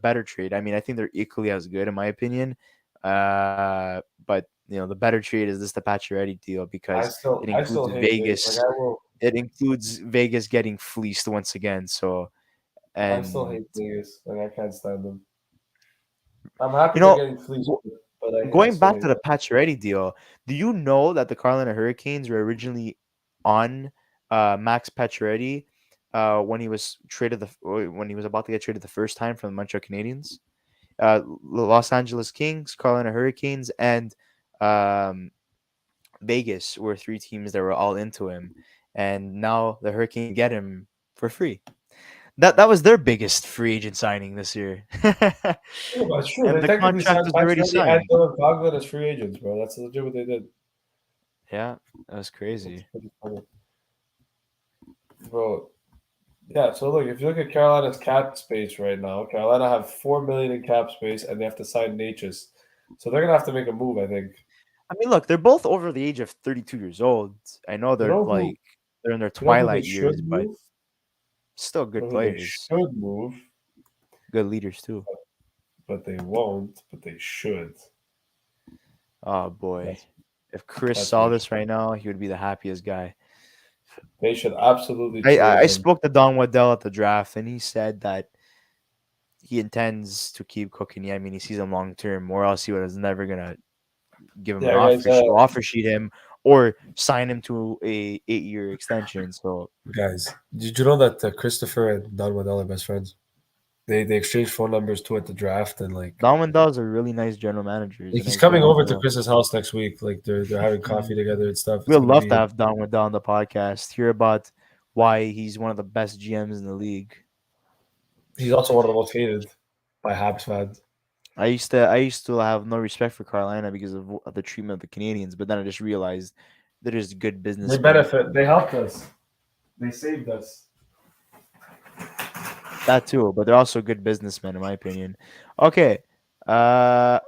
better trade? I mean, I think they're equally as good in my opinion. But the better trade is the Pacioretty deal because it I includes still hate Vegas. Like Vegas. I will. It includes Vegas getting fleeced once again. So I still and hate Vegas. Like I can't stand them. I'm happy you they're know, getting fleeced, go- but I going still back hate to the them. Pacioretty deal, do you know that the Carolina Hurricanes were originally on Max Pacioretty when he was about to get traded the first time from the Montreal Canadiens? Los Angeles Kings, Carolina Hurricanes, and um, Vegas were three teams that were all into him, and now the Hurricanes get him for free. That was their biggest free agent signing this year, Yeah, that's true. and They the technically contract signed was already Pacioretty and signed. Dylan Coghlan as free agents, bro. That's legit what they did. Yeah, that was That's crazy. pretty funny, bro. Yeah. So look, if you look at Carolina's cap space right now, Carolina have 4 million in cap space, and they have to sign Natchez. So they're gonna have to make a move, I think. I mean, look, they're both over the age of 32 years old. I know You know who? they're in their You know who they twilight years, should but move? still You good know who they players, should move, good leaders too. but they won't. But they should. Oh boy, That's if Chris that's what saw they should. this right now, he would be the happiest guy. They should absolutely I trade I him. spoke to Don Waddell at the draft, and he said that he intends to keep cooking. I mean, he sees him long term, or else he was never gonna give him an Yeah, guys. offer sheet him or sign him to a 8-year extension. So Guys, did you know that Christopher and Don Waddell are best friends? They exchanged phone numbers too at the draft, and Don Waddell's a really nice general manager. He's a he's nice guy coming as over to well. Chris's house next week. Like they're having coffee together and stuff. It's We'd gonna love to be have Don Waddell on the podcast, hear about why he's one of the best GMs in the league. he's also one of the most hated by Habs fans. I used to have no respect for Carolina because of the treatment of the Canadians, but then I just realized they're just good They businessmen. benefit. They helped us. They saved us. That too, but they're also good businessmen, in my opinion. Okay, uh,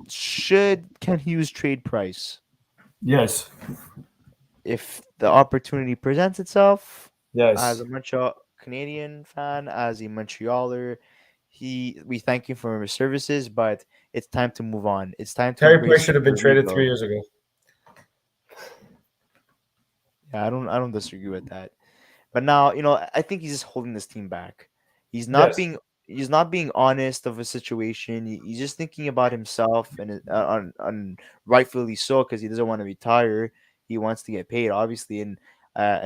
should Ken Hughes trade Price Yes. if the opportunity presents itself? As Yes. a Montreal Canadian fan, as a Montrealer, we thank him for his services, but it's time to move on. It's time to Carey Price embrace should have the been traded rebuild. 3 years ago. Yeah, I don't disagree with that. But now, I think he's just holding this team back. He's not Yes. being he's not being honest of a situation. He's just thinking about himself and on rightfully so because he doesn't want to retire. He wants to get paid, obviously, and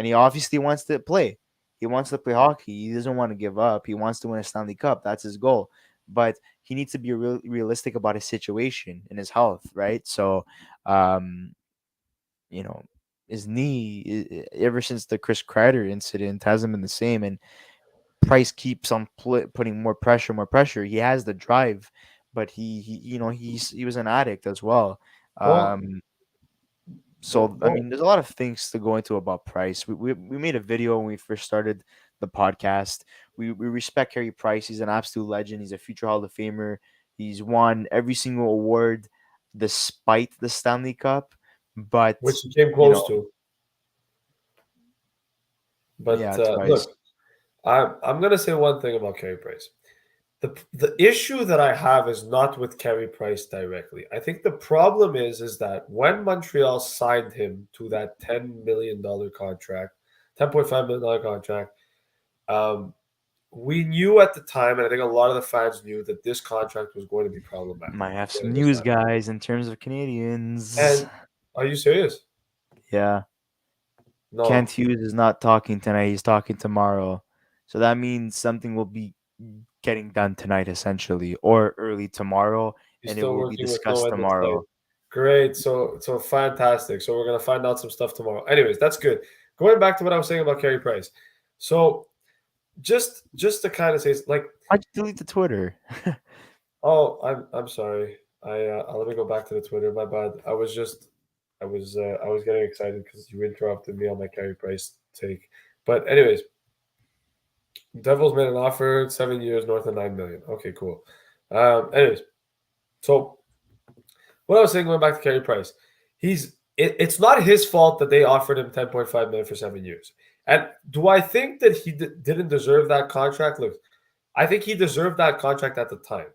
he obviously wants to play. He wants to play hockey. He doesn't want to give up. He wants to win a Stanley Cup. That's his goal. But he needs to be realistic about his situation and his health, right? So, um, you know, his knee ever since the Chris Kreider incident hasn't been the same, and Price keeps on putting more pressure, more pressure. He has the drive, but he was an addict as well. Well, Um, well, so I well, mean, there's a lot of things to go into about Price. We made a video when we first started the podcast. We respect Carey Price. He's an absolute legend. He's a future Hall of Famer. He's won every single award despite the Stanley Cup. But which he came you close know, to. But yeah, look, twice. I'm gonna say one thing about Carey Price. The issue that I have is not with Carey Price directly. I think the problem is that when Montreal signed him to that $10 million contract, $10.5 million contract, um, we knew at the time, and I think a lot of the fans knew that this contract was going to be problematic. Might have some going into this news, time. guys, in terms of Canadians. And are you serious? Yeah, Kent No, Hughes is not talking tonight. He's talking tomorrow. So that means something will be getting done tonight, essentially, or early tomorrow, he's and it still will be working with no discussed end in sight. tomorrow. Great. So fantastic. So we're gonna find out some stuff tomorrow. Anyways, that's good. Going back to what I was saying about Carey Price. So just to kind of say, like, Why'd you delete the Twitter? oh, I'm sorry. Let me go back to the Twitter. My bad. I was getting excited because you interrupted me on my Carey Price take. But anyways, Devils made an offer, 7 years, north of 9 million. Okay, cool. Anyways, so what I was saying, going back to Carey Price, it's not his fault that they offered him 10.5 million for 7 years. And do I think that he didn't deserve that contract? Look, I think he deserved that contract at the time.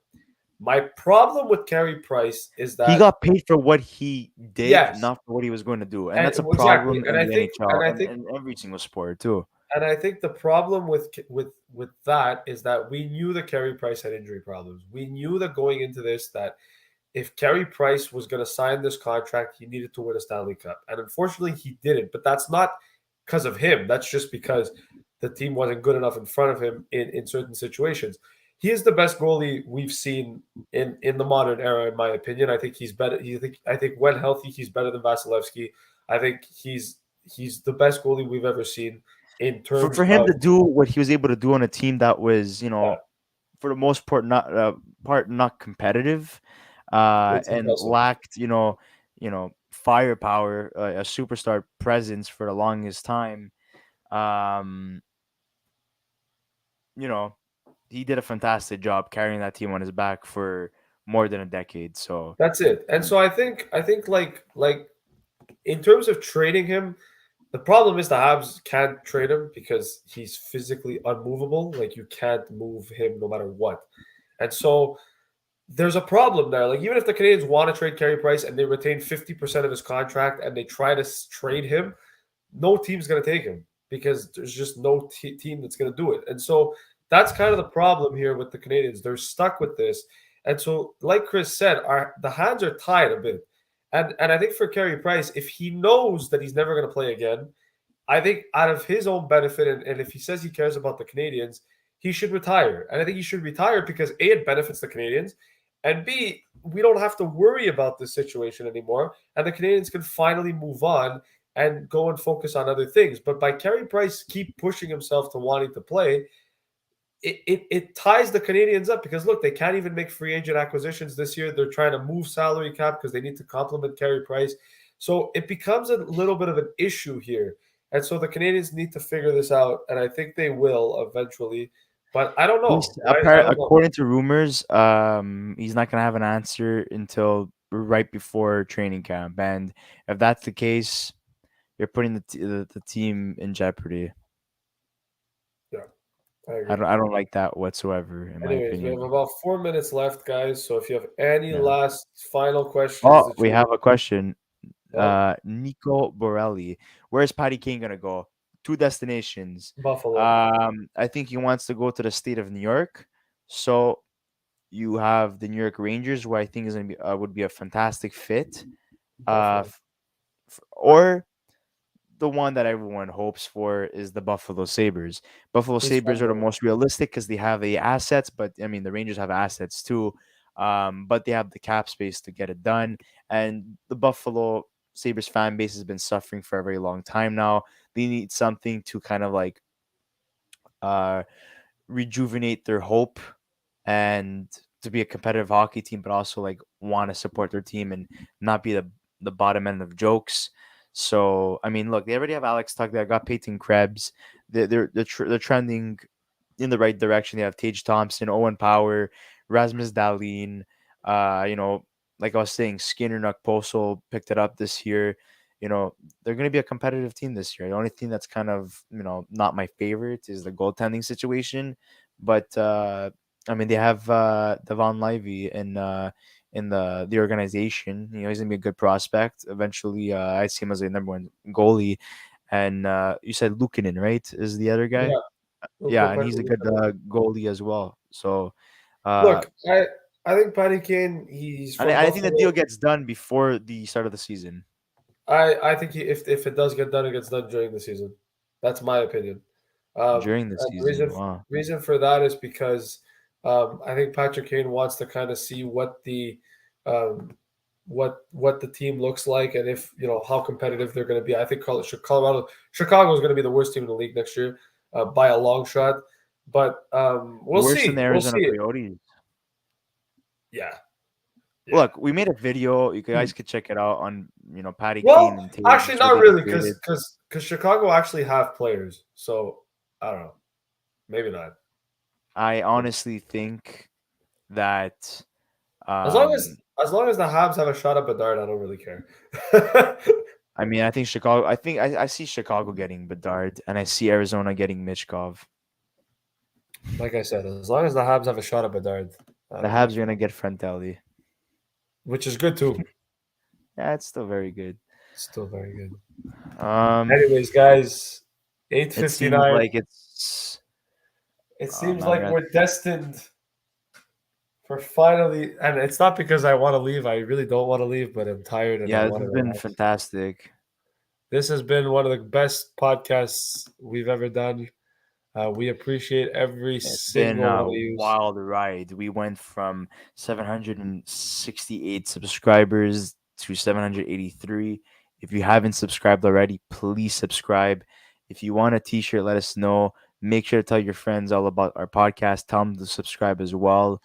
My problem with Carey Price is He that got paid for what he did, yes, not for what he was going to do, and and that's a exactly, problem in the NHL and every single sport too. and I think the problem with that is that we knew that Carey Price had injury problems. We knew that going into this that if Carey Price was going to sign this contract, he needed to win a Stanley Cup. And unfortunately, he didn't. But that's not because of him. That's just because the team wasn't good enough in front of him in certain situations. He is the best goalie we've seen in the modern era, in my opinion. I think he's better. I think when healthy, he's better than Vasilevsky. I think he's the best goalie we've ever seen in terms For him of to do what he was able to do on a team that was, yeah, for the most part not competitive, it's and impressive. lacked firepower, a superstar presence for the longest time. Um, you know, he did a fantastic job carrying that team on his back for more than a decade. So That's it. And so I think like in terms of trading him, the problem is the Habs can't trade him because he's physically unmovable. Like you can't move him no matter what. And so there's a problem there. Like even if the Canadiens want to trade Carey Price and they retain 50% of his contract and they try to trade him, no team's going to take him because there's just no team that's going to do it. And so that's kind of the problem here with the Canadiens. They're stuck with this. And so, like Chris said, the hands are tied a bit. And I think for Carey Price, if he knows that he's never going to play again, I think out of his own benefit, and if he says he cares about the Canadiens, he should retire. And I think he should retire because A, it benefits the Canadiens, and B, we don't have to worry about this situation anymore. And the Canadiens can finally move on and go and focus on other things. But by Carey Price keep pushing himself to wanting to play, it ties the Canadiens up because look, they can't even make free agent acquisitions this year. They're trying to move salary cap because they need to complement Carey Price. So it becomes a little bit of an issue here. And so the Canadiens need to figure this out, and I think they will eventually. But I don't know. I don't know. according to rumors, he's not gonna have an answer until right before training camp, and if that's the case, you're putting the team in jeopardy. Yeah, I agree. I don't like that whatsoever, in my Anyways, we have opinion. about 4 minutes left, guys. So if you have any Yeah. last final questions Oh, that we you have a question. yeah, Nico Borelli, where's Patty Kane gonna go? Two destinations. Buffalo. I think he wants to go to the state of New York. So you have the New York Rangers, who I think is gonna be would be a fantastic fit. Buffalo. Or the one that everyone hopes for is the Buffalo Sabres. Buffalo He's Sabres fine are the there. most realistic because they have the assets, but I mean the Rangers have assets too. But they have the cap space to get it done. And the Buffalo Sabres fan base has been suffering for a very long time now. They need something to kind of like uh rejuvenate their hope and to be a competitive hockey team, but also like want to support their team and not be the bottom end of jokes. So I mean, look, they already have Alex Tuck. They got Peyton Krebs. They're trending in the right direction. They have Tage Thompson, Owen Power, Rasmus Dahlin. You know, like I was saying, Skinner, Nakposo picked it up this year. They're going to be a competitive team this year. The only thing that's kind of, not my favorite is the goaltending situation. But I mean, they have Devon Levy in the organization. He's gonna be a good prospect. Eventually, I see him as a number one goalie. And you said Luukkonen, right? Is the other guy? Yeah. Yeah, and he's a good goalie as well. So, uh, Look, I think Patty Kane. He's and from I think the Buffalo. deal gets done before the start of the season. I think if it does get done, it gets done during the season. That's my opinion. During the And the season. Wow. reason for that is because I think Patrick Kane wants to kind of see what the um, what the team looks like, and if how competitive they're going to be. I think Chicago is going to be the worst team in the league next year by a long shot. But we'll Worse than see. the We'll Arizona see. Coyotes. Yeah. Yeah. Look, we made a video. You guys could check it out on Patty Well, Kane and Tatum. actually, not really, because Chicago actually have players. So I don't know. Maybe not. I honestly think that As long um as long as the Habs have a shot at Bedard, I don't really care. I mean I think Chicago I see Chicago getting Bedard and I see Arizona getting Michkov. Like I said, as long as the Habs have a shot at Bedard, I The don't really Habs are care. gonna get Frentelli. Which is good too. Yeah, it's still very good. Still very good. Um Anyways, guys, it seems 8:59. like it's It oh seems man, like we're destined for finally, and it's not because I want to leave. I really don't want to leave, but I'm tired and I yeah, this want to has been relax. fantastic. This has been one of the best podcasts we've ever done. We appreciate every It's been single a one of you. wild ride. We went from 768 subscribers to 783. If you haven't subscribed already, please subscribe. If you want a t-shirt, let us know. Make sure to tell your friends all about our podcast. Tell them to subscribe as well.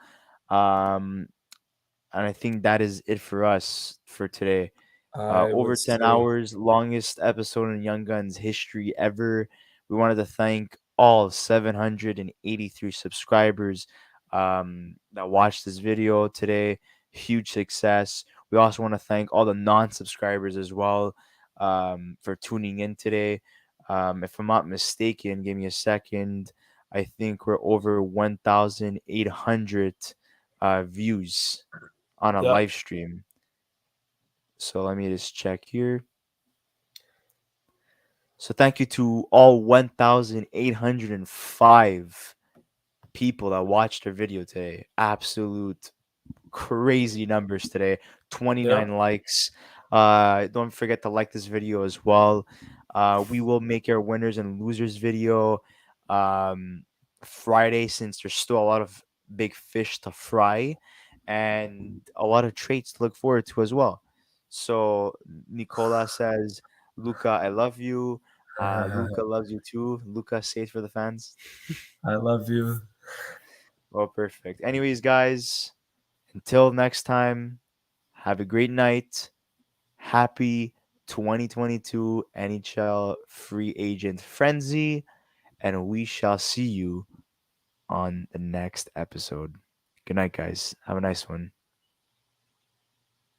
Um, and I think that is it for us for today. I Over would 10 say, hours, longest episode in Young Guns history ever. We wanted to thank all 783 subscribers that watched this video today. Huge success. We also want to thank all the non-subscribers as well for tuning in today. If I'm not mistaken, give me a second. I think we're over 1,800 views on a yeah. live stream. So let me just check here. So thank you to all 1,805 people that watched our video today. Absolute crazy numbers today. 29 likes. Don't forget to like this video as well. We will make our winners and losers video um, Friday, since there's still a lot of big fish to fry and a lot of traits to look forward to as well. So Nicola says, Luca, I love you. Luca loves you too. Luca, say it for the fans. I love you. Oh, perfect. Anyways, guys, until next time, have a great night. Happy 2022 NHL Free Agent Frenzy. And we shall see you on the next episode. Good night, guys. Have a nice one.